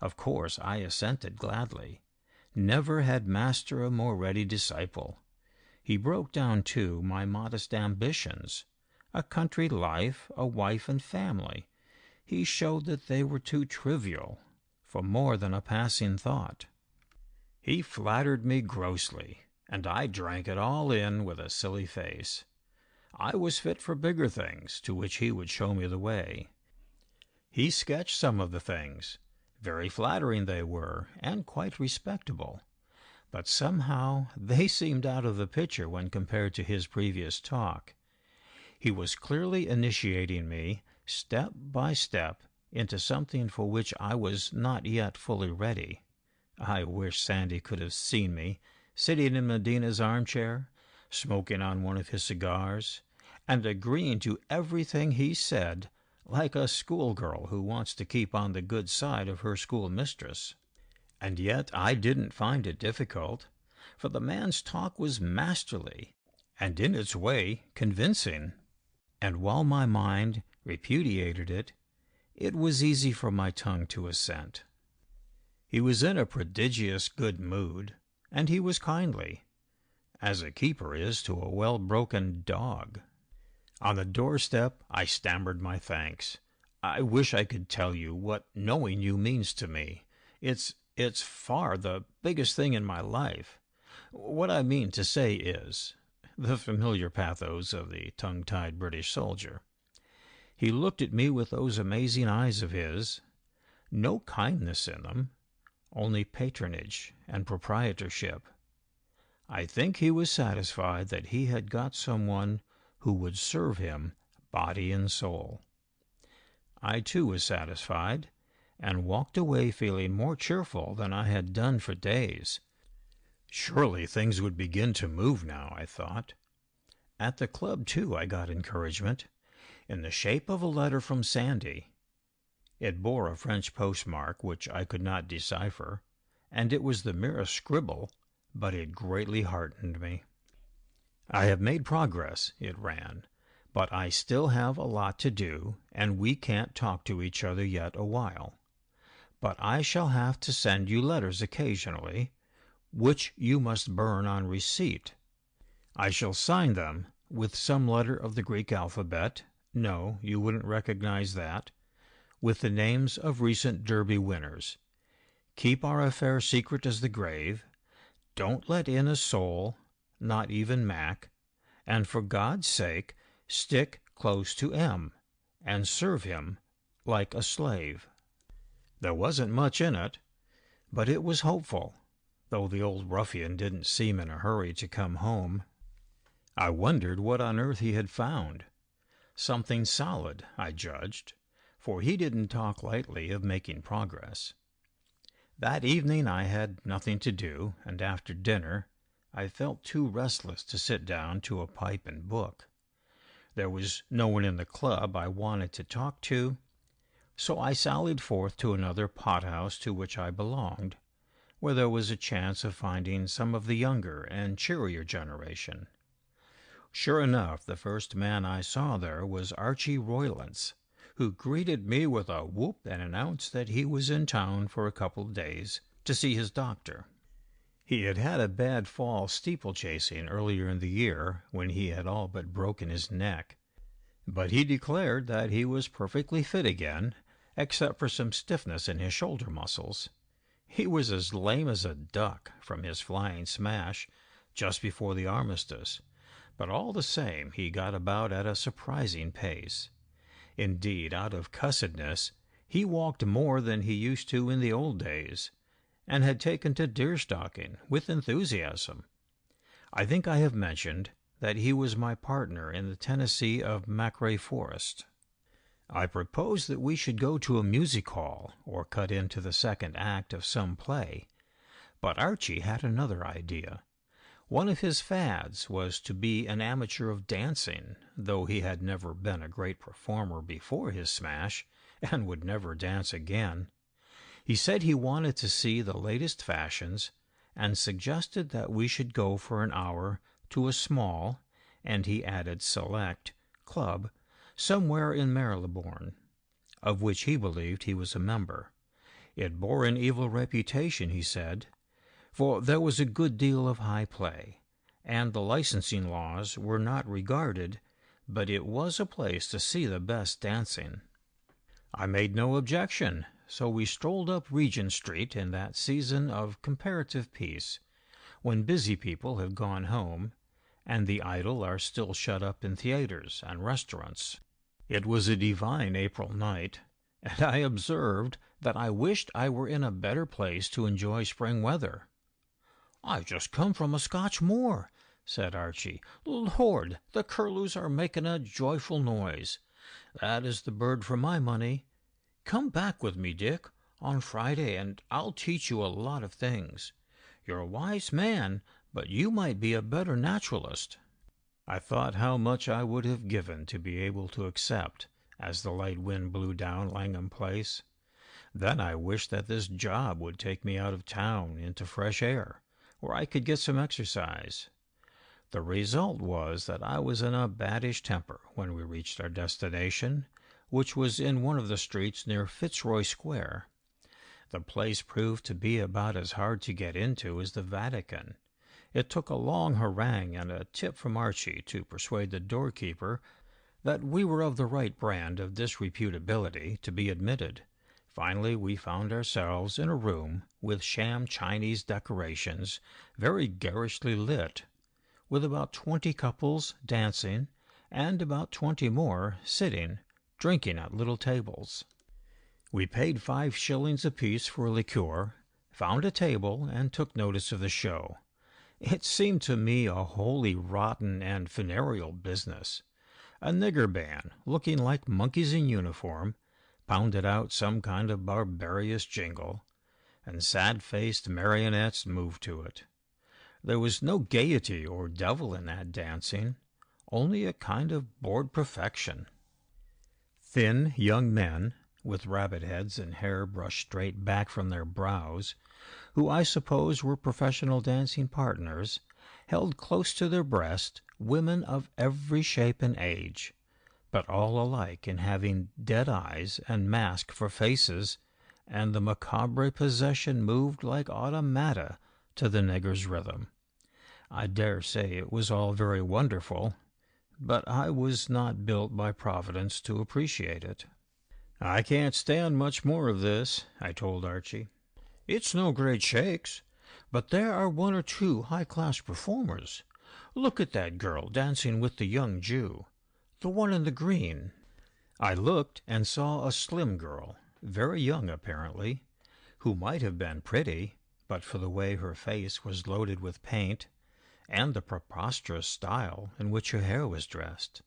Of course I assented gladly. Never had master a more ready disciple. He broke down, too, my modest ambitions, a country life, a wife and family. He showed that they were too trivial for more than a passing thought. He flattered me grossly, and I drank it all in with a silly face. I was fit for bigger things, to which he would show me the way. He sketched some of the things. Very flattering they were, and quite respectable. But somehow they seemed out of the picture when compared to his previous talk. He was clearly initiating me, step by step, into something for which I was not yet fully ready. I wish Sandy could have seen me, sitting in Medina's armchair, smoking on one of his cigars, and agreeing to everything he said, like a schoolgirl who wants to keep on the good side of her schoolmistress. And yet I didn't find it difficult, for the man's talk was masterly, and in its way convincing. And while my mind repudiated it, it was easy for my tongue to assent. He was in a prodigious good mood, and he was kindly, as a keeper is to a well-broken dog. On the doorstep I stammered my thanks. I wish I could tell you what knowing you means to me. It's far the biggest thing in my life. What I mean to say is, the familiar pathos of the tongue-tied British soldier. He looked at me with those amazing eyes of his, no kindness in them, only patronage and proprietorship. I think he was satisfied that he had got someone who would serve him body and soul. I too was satisfied, and walked away feeling more cheerful than I had done for days. Surely things would begin to move now, I thought. At the club, too, I got encouragement, in the shape of a letter from Sandy. It bore a French postmark which I could not decipher, and it was the merest scribble, but it greatly heartened me. I have made progress, it ran, but I still have a lot to do, and we can't talk to each other yet a while. But I shall have to send you letters occasionally, which you must burn on receipt. I shall sign them with some letter of the Greek alphabet. No, you wouldn't recognize that. With the names of recent Derby winners. Keep our affair secret as the grave. Don't let in a soul, not even Mac, and for God's sake stick close to M, and serve him like a slave. There wasn't much in it, but it was hopeful, though the old ruffian didn't seem in a hurry to come home. I wondered what on earth he had found. Something solid, I judged, for he didn't talk lightly of making progress. That evening I had nothing to do, and after dinner I felt too restless to sit down to a pipe and book. There was no one in the club I wanted to talk to, so I sallied forth to another pothouse to which I belonged, where there was a chance of finding some of the younger and cheerier generation. Sure enough, the first man I saw there was Archie Roylance, who greeted me with a whoop and announced that he was in town for a couple of days to see his doctor. He had had a bad fall steeplechasing earlier in the year, when he had all but broken his neck, but he declared that he was perfectly fit again, except for some stiffness in his shoulder muscles. He was as lame as a duck from his flying smash just before the armistice, but all the same he got about at a surprising pace. Indeed, out of cussedness, he walked more than he used to in the old days, and had taken to deer-stalking with enthusiasm. I think I have mentioned that he was my partner in the Tennessee of Machray Forest. I proposed that we should go to a music hall or cut into the second act of some play, but Archie had another idea. One of his fads was to be an amateur of dancing, though he had never been a great performer before his smash, and would never dance again. He said he wanted to see the latest fashions, and suggested that we should go for an hour to a small, and he added select, club somewhere in Marylebone, of which he believed he was a member. It bore an evil reputation, he said, for there was a good deal of high play, and the licensing laws were not regarded, but it was a place to see the best dancing. I made no objection, so we strolled up Regent Street in that season of comparative peace, when busy people have gone home, and the idle are still shut up in theaters and restaurants. It was a divine April night, and I observed that I wished I were in a better place to enjoy spring weather. "I've just come from a Scotch moor," said Archie. "Lord, the curlews are making a joyful noise. That is the bird for my money. Come back with me, Dick, on Friday, and I'll teach you a lot of things. You're a wise man, but you might be a better naturalist." I thought how much I would have given to be able to accept, as the light wind blew down Langham Place. Then I wished that this job would take me out of town into fresh air, where I could get some exercise. The result was that I was in a baddish temper when we reached our destination, which was in one of the streets near Fitzroy Square. The place proved to be about as hard to get into as the Vatican. It took a long harangue and a tip from Archie to persuade the doorkeeper that we were of the right brand of disreputability to be admitted. Finally, we found ourselves in a room with sham Chinese decorations, very garishly lit, with about 20 couples dancing, and about 20 more sitting, drinking at little tables. We paid 5 shillings apiece for a liqueur, found a table, and took notice of the show. It seemed to me a wholly rotten and funereal business. A nigger band, looking like monkeys in uniform, pounded out some kind of barbarous jingle, and sad-faced marionettes moved to it. There was no gaiety or devil in that dancing, only a kind of bored perfection. Thin young men, with rabbit heads and hair brushed straight back from their brows, who I suppose were professional dancing partners, held close to their breast women of every shape and age, but all alike in having dead eyes and mask for faces, and the macabre possession moved like automata to the nigger's rhythm. I dare say it was all very wonderful, but I was not built by Providence to appreciate it. "I can't stand much more of this," I told Archie. "It's no great shakes, but there are 1 or 2 high-class performers. Look at that girl dancing with the young Jew, the one in the green." I looked and saw a slim girl, very young apparently, who might have been pretty, but for the way her face was loaded with paint, and the preposterous style in which her hair was dressed.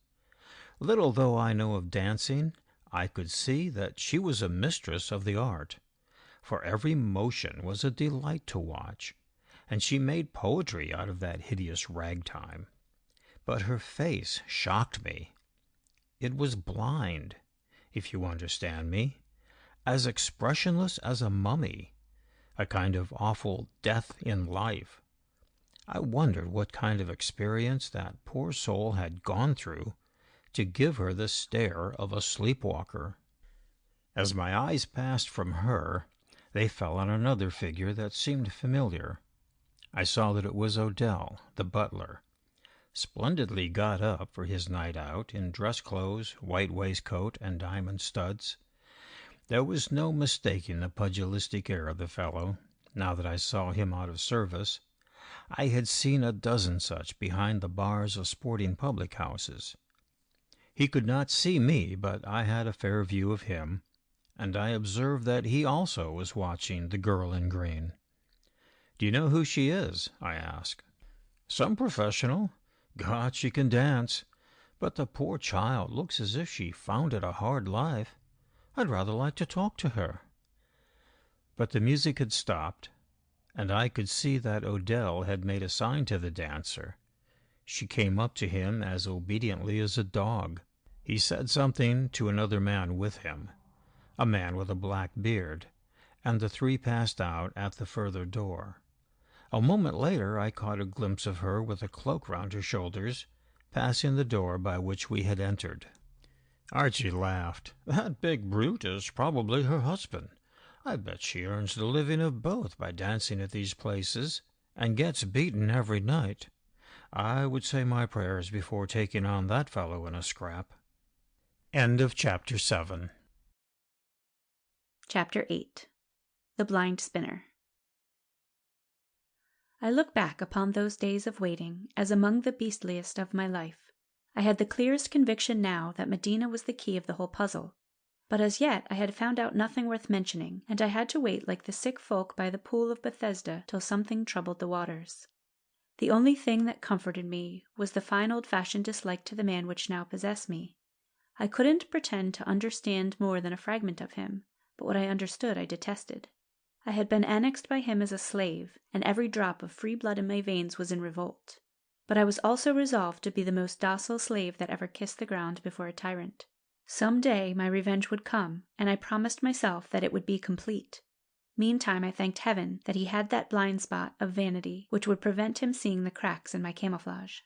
Little though I know of dancing, I could see that she was a mistress of the art, for every motion was a delight to watch, and she made poetry out of that hideous ragtime. But her face shocked me. It was blind, if you understand me, as expressionless as a mummy, a kind of awful death in life. I wondered what kind of experience that poor soul had gone through to give her the stare of a sleepwalker. As my eyes passed from her, they fell on another figure that seemed familiar. I saw that it was Odell, the butler, splendidly got up for his night out, in dress clothes, white waistcoat, and diamond studs. There was no mistaking the pugilistic air of the fellow, now that I saw him out of service. I had seen a dozen such behind the bars of sporting public-houses. He could not see me, but I had a fair view of him, and I observed that he also was watching the girl in green. "Do you know who she is?" I asked. "Some professional. God, she can dance. But the poor child looks as if she found it a hard life. I'd rather like to talk to her." But the music had stopped, and I could see that Odell had made a sign to the dancer. She came up to him as obediently as a dog. He said something to another man with him, a man with a black beard, and the three passed out at the further door. A moment later I caught a glimpse of her with a cloak round her shoulders, passing the door by which we had entered. Archie laughed. "That big brute is probably her husband. I bet she earns the living of both by dancing at these places, and gets beaten every night. I would say my prayers before taking on that fellow in a scrap." End of Chapter 7. Chapter 8. The Blind Spinner. I look back upon those days of waiting as among the beastliest of my life. I had the clearest conviction now that Medina was the key of the whole puzzle. But as yet I had found out nothing worth mentioning, and I had to wait like the sick folk by the pool of Bethesda till something troubled the waters. The only thing that comforted me was the fine old-fashioned dislike to the man which now possessed me. I couldn't pretend to understand more than a fragment of him, but what I understood I detested. I had been annexed by him as a slave, and every drop of free blood in my veins was in revolt. But I was also resolved to be the most docile slave that ever kissed the ground before a tyrant. Some day my revenge would come, and I promised myself that it would be complete. Meantime I thanked heaven that he had that blind spot of vanity which would prevent him seeing the cracks in my camouflage.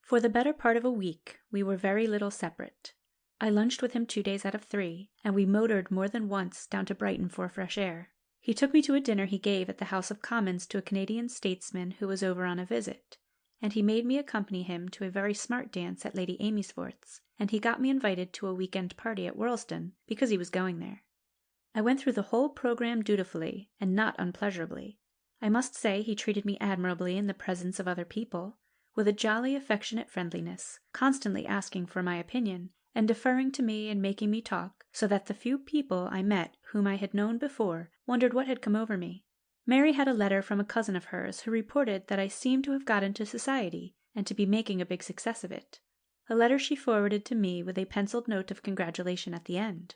For the better part of a week we were very little separate. I lunched with him 2 days out of 3, and we motored more than once down to Brighton for fresh air. He took me to a dinner he gave at the House of Commons to a Canadian statesman who was over on a visit, and he made me accompany him to a very smart dance at Lady Amysforth's, and he got me invited to a week-end party at Wurleston because he was going there. I went through the whole programme dutifully, and not unpleasurably. I must say he treated me admirably in the presence of other people, with a jolly affectionate friendliness, constantly asking for my opinion, and deferring to me and making me talk, so that the few people I met whom I had known before wondered what had come over me. Mary had a letter from a cousin of hers who reported that I seemed to have got into society, and to be making a big success of it. A letter she forwarded to me with a penciled note of congratulation at the end.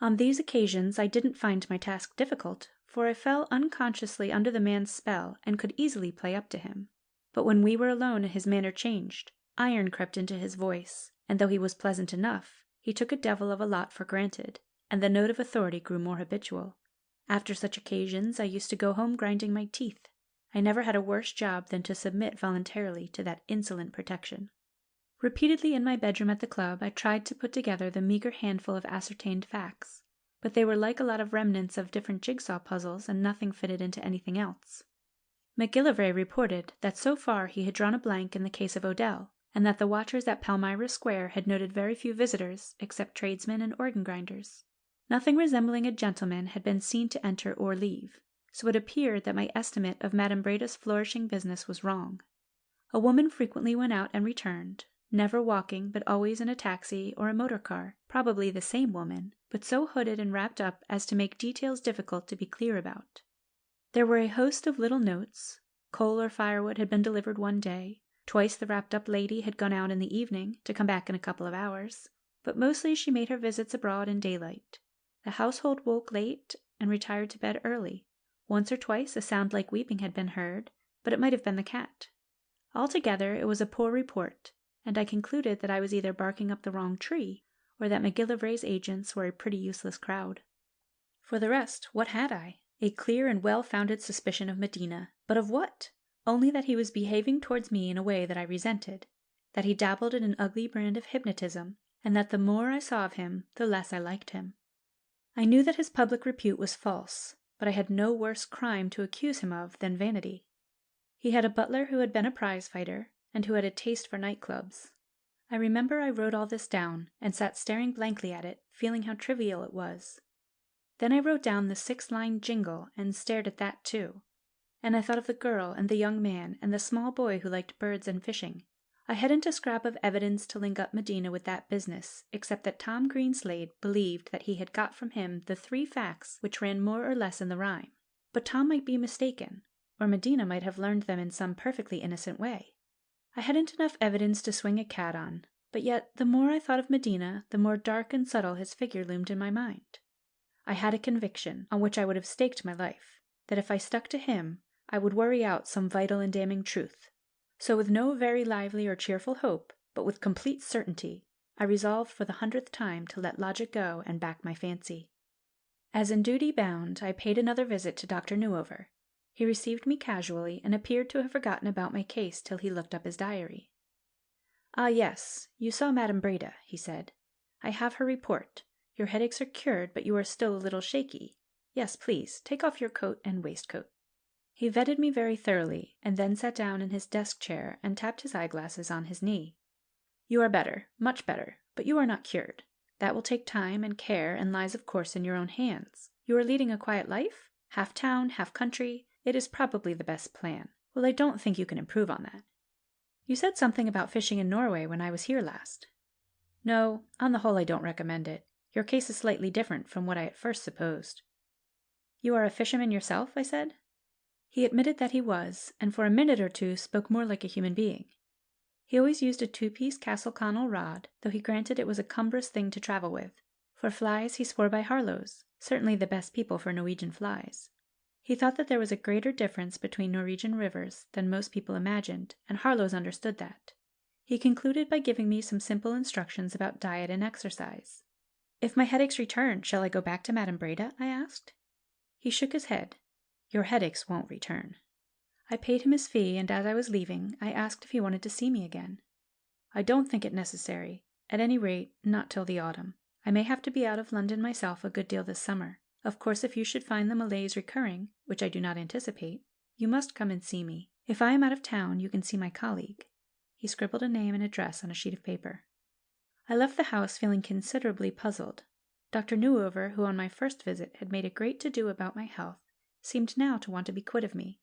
On these occasions I didn't find my task difficult, for I fell unconsciously under the man's spell and could easily play up to him. But when we were alone his manner changed, iron crept into his voice, and though he was pleasant enough, he took a devil of a lot for granted, and the note of authority grew more habitual. After such occasions I used to go home grinding my teeth. I never had a worse job than to submit voluntarily to that insolent protection. Repeatedly in my bedroom at the club I tried to put together the meagre handful of ascertained facts, but they were like a lot of remnants of different jigsaw puzzles, and nothing fitted into anything else. MacGillivray reported that so far he had drawn a blank in the case of Odell, and that the watchers at Palmyra Square had noted very few visitors except tradesmen and organ-grinders. Nothing resembling a gentleman had been seen to enter or leave, so it appeared that my estimate of Madame Breda's flourishing business was wrong. A woman frequently went out and returned, never walking but always in a taxi or a motor car, probably the same woman, but so hooded and wrapped up as to make details difficult to be clear about. There were a host of little notes. Coal or firewood had been delivered one day, twice the wrapped-up lady had gone out in the evening, to come back in a couple of hours, but mostly she made her visits abroad in daylight. The household woke late and retired to bed early, Once or twice a sound like weeping had been heard, but it might have been the cat. Altogether it was a poor report, and I concluded that I was either barking up the wrong tree, or that MacGillivray's agents were a pretty useless crowd. For the rest, what had I? A clear and well-founded suspicion of Medina, but of what? Only that he was behaving towards me in a way that I resented, that he dabbled in an ugly brand of hypnotism, and that the more I saw of him, the less I liked him. I knew that his public repute was false, but I had no worse crime to accuse him of than vanity. He had a butler who had been a prize fighter, and who had a taste for nightclubs. I remember I wrote all this down, and sat staring blankly at it, feeling how trivial it was. Then I wrote down the 6-line jingle, and stared at that too. And I thought of the girl and the young man and the small boy who liked birds and fishing. I hadn't a scrap of evidence to link up Medina with that business, except that Tom Greenslade believed that he had got from him the 3 facts which ran more or less in the rhyme. But Tom might be mistaken, or Medina might have learned them in some perfectly innocent way. I hadn't enough evidence to swing a cat on, but yet the more I thought of Medina, the more dark and subtle his figure loomed in my mind. I had a conviction, on which I would have staked my life, that if I stuck to him, I would worry out some vital and damning truth. So with no very lively or cheerful hope, but with complete certainty, I resolved for the 100th time to let logic go and back my fancy. As in duty bound, I paid another visit to Dr. Newover. He received me casually and appeared to have forgotten about my case till he looked up his diary. "Ah, yes, you saw Madame Breda," he said. "I have her report. Your headaches are cured, but you are still a little shaky. Yes, please, take off your coat and waistcoat." He vetted me very thoroughly, and then sat down in his desk chair and tapped his eyeglasses on his knee. "You are better, much better, but you are not cured. That will take time and care, and lies of course in your own hands. You are leading a quiet life? Half town, half country. It is probably the best plan. Well, I don't think you can improve on that. You said something about fishing in Norway when I was here last." "No, on the whole I don't recommend it. Your case is slightly different from what I at first supposed." "You are a fisherman yourself?" I said. He admitted that he was, and for a minute or two spoke more like a human being. He always used a 2-piece Castle Connell rod, though he granted it was a cumbrous thing to travel with. For flies he swore by Harlow's, certainly the best people for Norwegian flies. He thought that there was a greater difference between Norwegian rivers than most people imagined, and Harlow's understood that. He concluded by giving me some simple instructions about diet and exercise. "If my headaches return, shall I go back to Madame Breda?" I asked. He shook his head. "Your headaches won't return." I paid him his fee, and as I was leaving, I asked if he wanted to see me again. "I don't think it necessary. At any rate, not till the autumn. I may have to be out of London myself a good deal this summer. Of course, if you should find the malaise recurring, which I do not anticipate, you must come and see me. If I am out of town, you can see my colleague." He scribbled a name and address on a sheet of paper. I left the house feeling considerably puzzled. Dr. Newover, who on my first visit had made a great to-do about my health, seemed now to want to be quit of me.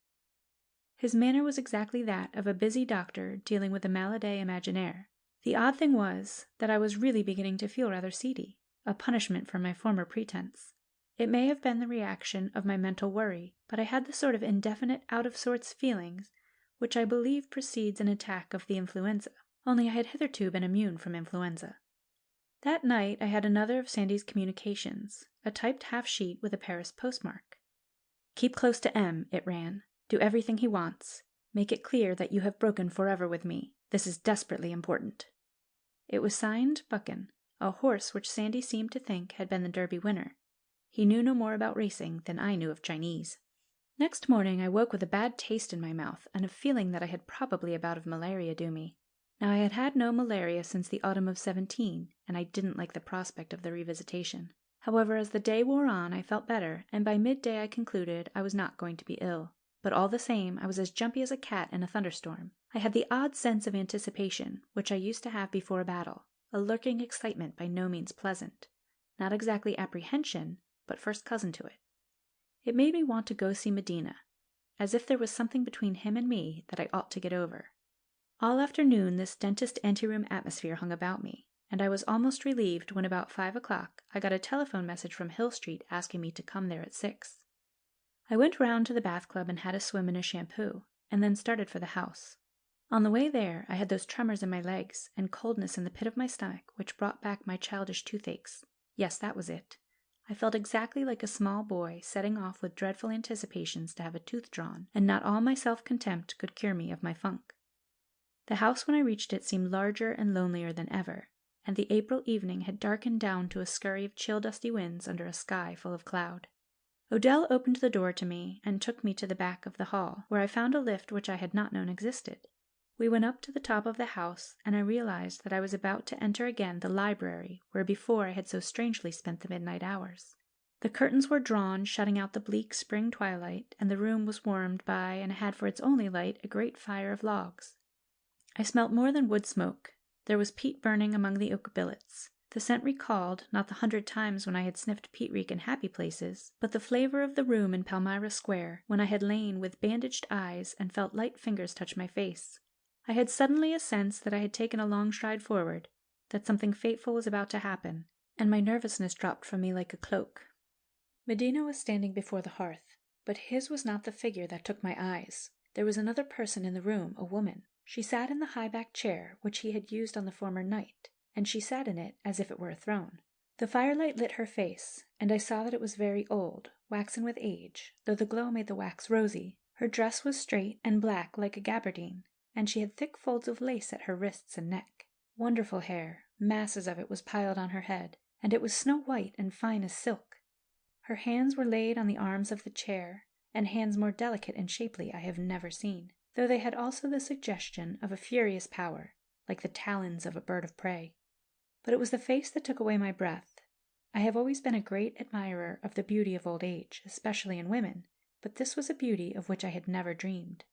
His manner was exactly that of a busy doctor dealing with a malady imaginaire. The odd thing was that I was really beginning to feel rather seedy, a punishment for my former pretense. It may have been the reaction of my mental worry, but I had the sort of indefinite out-of-sorts feelings which I believe precedes an attack of the influenza, only I had hitherto been immune from influenza. That night I had another of Sandy's communications, a typed half-sheet with a Paris postmark. "Keep close to M," it ran. "Do everything he wants. Make it clear that you have broken forever with me. This is desperately important." It was signed Buchan, a horse which Sandy seemed to think had been the Derby winner. He knew no more about racing than I knew of Chinese. Next morning I woke with a bad taste in my mouth and a feeling that I had probably a bout of malaria due me. Now I had had no malaria since the autumn of 17, and I didn't like the prospect of the revisitation. However, as the day wore on, I felt better, and by midday I concluded I was not going to be ill. But all the same, I was as jumpy as a cat in a thunderstorm. I had the odd sense of anticipation, which I used to have before a battle, a lurking excitement by no means pleasant. Not exactly apprehension, but first cousin to it. It made me want to go see Medina, as if there was something between him and me that I ought to get over. All afternoon this dentist anteroom atmosphere hung about me, and I was almost relieved when about 5 o'clock I got a telephone message from Hill Street asking me to come there at 6. I went round to the bath club and had a swim and a shampoo, and then started for the house. On the way there I had those tremors in my legs and coldness in the pit of my stomach which brought back my childish toothaches. Yes, that was it. I felt exactly like a small boy setting off with dreadful anticipations to have a tooth drawn, and not all my self-contempt could cure me of my funk. The house when I reached it seemed larger and lonelier than ever, and the April evening had darkened down to a scurry of chill dusty winds under a sky full of cloud. Odell opened the door to me and took me to the back of the hall, where I found a lift which I had not known existed. We went up to the top of the house, and I realized that I was about to enter again the library where before I had so strangely spent the midnight hours. The curtains were drawn, shutting out the bleak spring twilight, and the room was warmed by and had for its only light a great fire of logs. I smelt more than wood smoke. There was peat burning among the oak billets. The scent recalled, not the 100 times when I had sniffed peat-reek in happy places, but the flavor of the room in Palmyra Square, when I had lain with bandaged eyes and felt light fingers touch my face. I had suddenly a sense that I had taken a long stride forward, that something fateful was about to happen, and my nervousness dropped from me like a cloak. Medina was standing before the hearth, but his was not the figure that took my eyes. There was another person in the room, a woman. She sat in the high-backed chair which he had used on the former night, and she sat in it as if it were a throne. The firelight lit her face, and I saw that it was very old, waxen with age, though the glow made the wax rosy. Her dress was straight and black like a gabardine, and she had thick folds of lace at her wrists and neck. Wonderful hair, masses of it was piled on her head, and it was snow-white and fine as silk. Her hands were laid on the arms of the chair, and hands more delicate and shapely I have never seen, though they had also the suggestion of a furious power, like the talons of a bird of prey. But it was the face that took away my breath. I have always been a great admirer of the beauty of old age, especially in women, but this was a beauty of which I had never dreamed.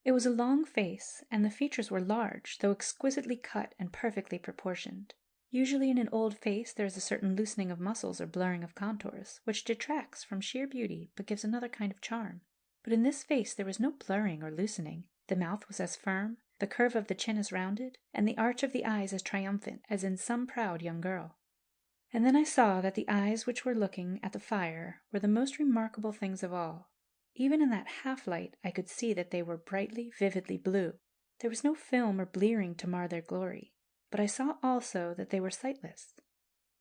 It was a long face, and the features were large, though exquisitely cut and perfectly proportioned. Usually in an old face there is a certain loosening of muscles or blurring of contours, which detracts from sheer beauty but gives another kind of charm. But in this face there was no blurring or loosening. The mouth was as firm, the curve of the chin as rounded, and the arch of the eyes as triumphant as in some proud young girl. And then I saw that the eyes which were looking at the fire were the most remarkable things of all. Even in that half-light I could see that they were brightly, vividly blue. There was no film or blearing to mar their glory, but I saw also that they were sightless.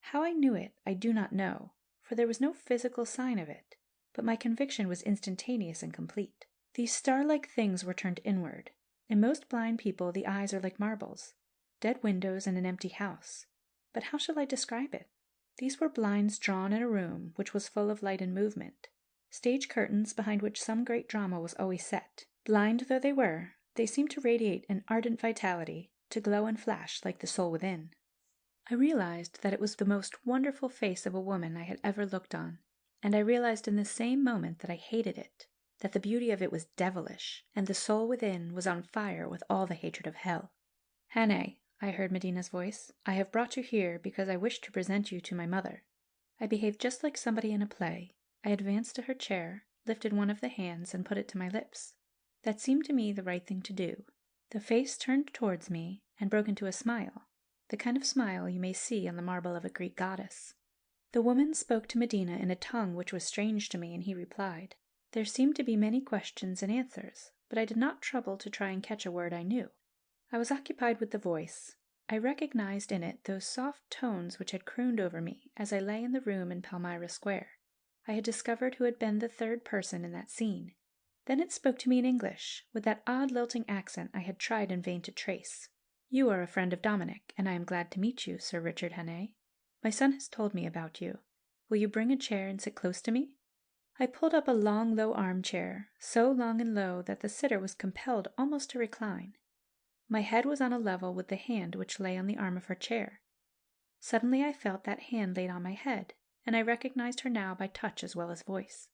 How I knew it I do not know, for there was no physical sign of it, but my conviction was instantaneous and complete. These star-like things were turned inward. In most blind people the eyes are like marbles, dead windows in an empty house. But how shall I describe it? These were blinds drawn in a room which was full of light and movement, stage curtains behind which some great drama was always set. Blind though they were, they seemed to radiate an ardent vitality, to glow and flash like the soul within. I realized that it was the most wonderful face of a woman I had ever looked on, and I realized in the same moment that I hated it, that the beauty of it was devilish, and the soul within was on fire with all the hatred of hell. "Hannay," I heard Medina's voice, "I have brought you here because I wish to present you to my mother." I behaved just like somebody in a play. I advanced to her chair, lifted one of the hands, and put it to my lips. That seemed to me the right thing to do. The face turned towards me and broke into a smile, the kind of smile you may see on the marble of a Greek goddess. The woman spoke to Medina in a tongue which was strange to me, and he replied. There seemed to be many questions and answers, but I did not trouble to try and catch a word I knew. I was occupied with the voice. I recognized in it those soft tones which had crooned over me as I lay in the room in Palmyra Square. I had discovered who had been the third person in that scene. Then it spoke to me in English, with that odd lilting accent I had tried in vain to trace. "You are a friend of Dominic, and I am glad to meet you, Sir Richard Hannay. My son has told me about you. Will you bring a chair and sit close to me?" I pulled up a long, low armchair, so long and low that the sitter was compelled almost to recline. My head was on a level with the hand which lay on the arm of her chair. Suddenly I felt that hand laid on my head, and I recognized her now by touch as well as voice.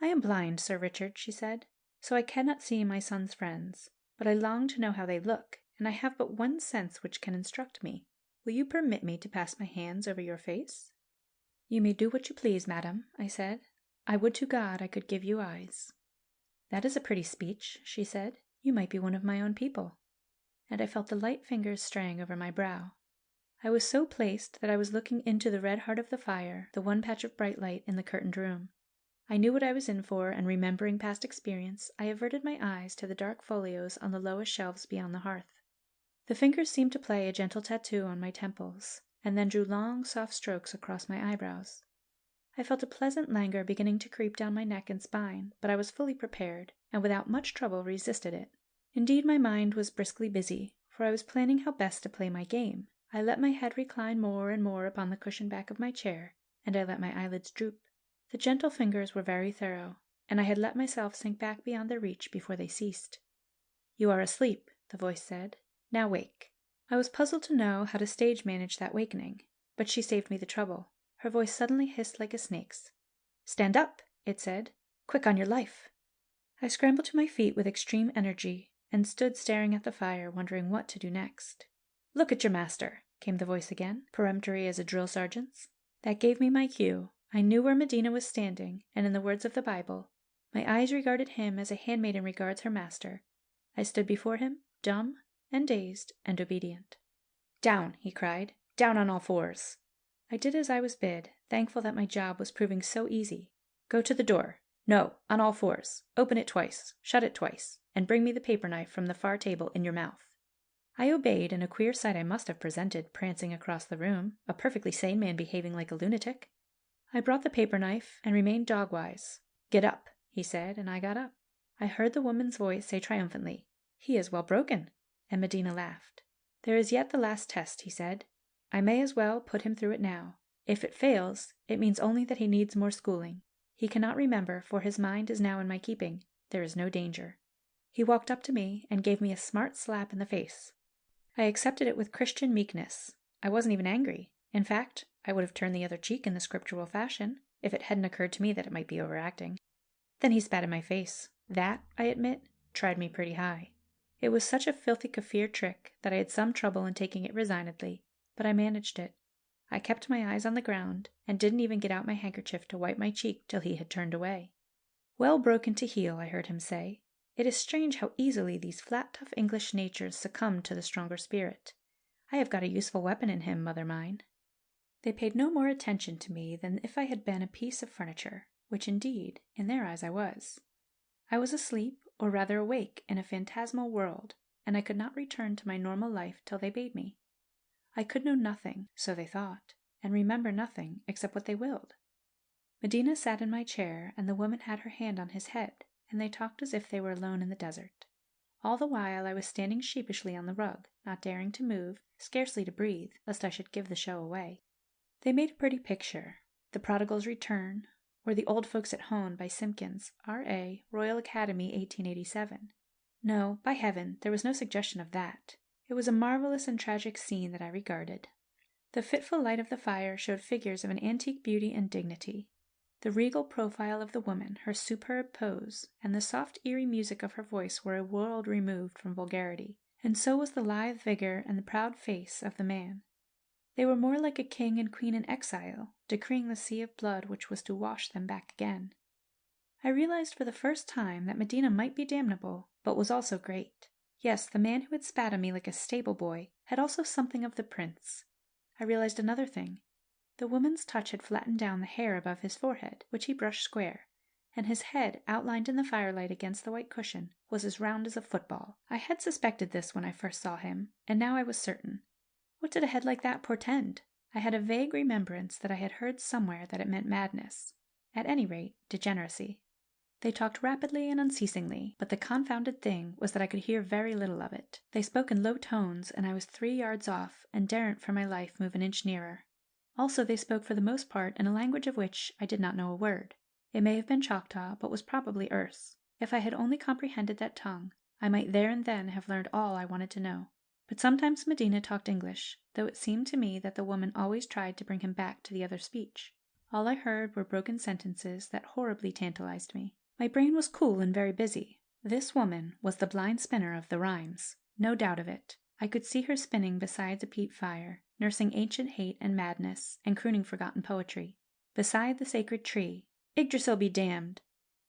"I am blind, Sir Richard," she said, "so I cannot see my son's friends, but I long to know how they look, and I have but one sense which can instruct me. Will you permit me to pass my hands over your face?" "You may do what you please, madam," I said. "I would to God I could give you eyes." "That is a pretty speech," she said. "You might be one of my own people." And I felt the light fingers straying over my brow. I was so placed that I was looking into the red heart of the fire, the one patch of bright light in the curtained room. I knew what I was in for, and remembering past experience, I averted my eyes to the dark folios on the lowest shelves beyond the hearth. The fingers seemed to play a gentle tattoo on my temples, and then drew long, soft strokes across my eyebrows. I felt a pleasant languor beginning to creep down my neck and spine, but I was fully prepared, and without much trouble resisted it. Indeed, my mind was briskly busy, for I was planning how best to play my game. I let my head recline more and more upon the cushioned back of my chair, and I let my eyelids droop. The gentle fingers were very thorough, and I had let myself sink back beyond their reach before they ceased. "You are asleep," the voice said. "Now wake." I was puzzled to know how to stage manage that wakening, but she saved me the trouble. Her voice suddenly hissed like a snake's. "Stand up," it said. "Quick on your life." I scrambled to my feet with extreme energy, and stood staring at the fire, wondering what to do next. "Look at your master," came the voice again, peremptory as a drill sergeant's. That gave me my cue. I knew where Medina was standing, and in the words of the Bible, my eyes regarded him as a handmaiden regards her master. I stood before him, dumb and dazed and obedient. "Down," he cried. "Down on all fours." I did as I was bid, thankful that my job was proving so easy. "Go to the door. No, on all fours. Open it twice, shut it twice, and bring me the paper knife from the far table in your mouth." I obeyed, and a queer sight I must have presented, prancing across the room, a perfectly sane man behaving like a lunatic. I brought the paper knife, and remained dog-wise. "Get up," he said, and I got up. I heard the woman's voice say triumphantly, "He is well broken," and Medina laughed. "There is yet the last test," he said. "I may as well put him through it now. If it fails, it means only that he needs more schooling. He cannot remember, for his mind is now in my keeping. There is no danger." He walked up to me and gave me a smart slap in the face. I accepted it with Christian meekness. I wasn't even angry. In fact, I would have turned the other cheek in the scriptural fashion, if it hadn't occurred to me that it might be overacting. Then he spat in my face. That, I admit, tried me pretty high. It was such a filthy Kaffir trick that I had some trouble in taking it resignedly, but I managed it. I kept my eyes on the ground, and didn't even get out my handkerchief to wipe my cheek till he had turned away. "Well broken to heel," I heard him say. "It is strange how easily these flat, tough English natures succumb to the stronger spirit. I have got a useful weapon in him, mother mine." They paid no more attention to me than if I had been a piece of furniture, which indeed, in their eyes I was. I was asleep, or rather awake, in a phantasmal world, and I could not return to my normal life till they bade me. I could know nothing, so they thought, and remember nothing except what they willed. Medina sat in my chair, and the woman had her hand on his head, and they talked as if they were alone in the desert. All the while I was standing sheepishly on the rug, not daring to move, scarcely to breathe, lest I should give the show away. They made a pretty picture. The Prodigal's Return, or The Old Folks at Home by Simpkins, R.A., Royal Academy, 1887. No, by heaven, there was no suggestion of that. It was a marvelous and tragic scene that I regarded. The fitful light of the fire showed figures of an antique beauty and dignity. The regal profile of the woman, her superb pose, and the soft, eerie music of her voice were a world removed from vulgarity, and so was the lithe vigor and the proud face of the man. They were more like a king and queen in exile, decreeing the sea of blood which was to wash them back again. I realized for the first time that Medina might be damnable, but was also great. Yes, the man who had spat on me like a stable boy had also something of the prince. I realized another thing. The woman's touch had flattened down the hair above his forehead, which he brushed square, and his head, outlined in the firelight against the white cushion, was as round as a football. I had suspected this when I first saw him, and now I was certain. What did a head like that portend? I had a vague remembrance that I had heard somewhere that it meant madness. At any rate, degeneracy. They talked rapidly and unceasingly, but the confounded thing was that I could hear very little of it. They spoke in low tones, and I was 3 yards off, and daren't for my life move an inch nearer. Also they spoke for the most part in a language of which I did not know a word. It may have been Choctaw, but was probably Erse. If I had only comprehended that tongue, I might there and then have learned all I wanted to know. But sometimes Medina talked English, though it seemed to me that the woman always tried to bring him back to the other speech. All I heard were broken sentences that horribly tantalized me. My brain was cool and very busy. This woman was the blind spinner of the rhymes. No doubt of it. I could see her spinning beside the peat fire, nursing ancient hate and madness, and crooning forgotten poetry. Beside the sacred tree. Yggdrasil be damned!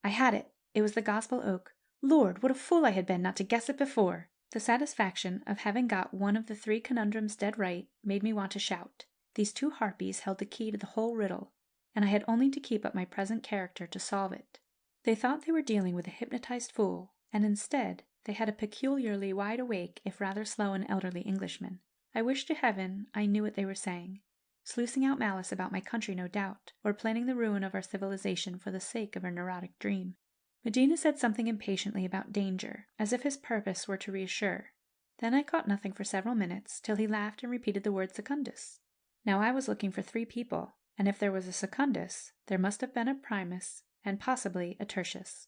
I had it! It was the gospel oak. Lord, what a fool I had been not to guess it before! The satisfaction of having got one of the 3 conundrums dead right made me want to shout. These 2 harpies held the key to the whole riddle, and I had only to keep up my present character to solve it. They thought they were dealing with a hypnotized fool, and instead they had a peculiarly wide-awake if rather slow and elderly Englishman. I wish to heaven I knew what they were saying. sluicing out malice about my country no doubt, or planning the ruin of our civilization for the sake of a neurotic dream. Medina said something impatiently about danger, as if his purpose were to reassure. Then I caught nothing for several minutes, till he laughed and repeated the word secundus. Now I was looking for 3 people, and if there was a secundus, there must have been a primus, and possibly a tertius.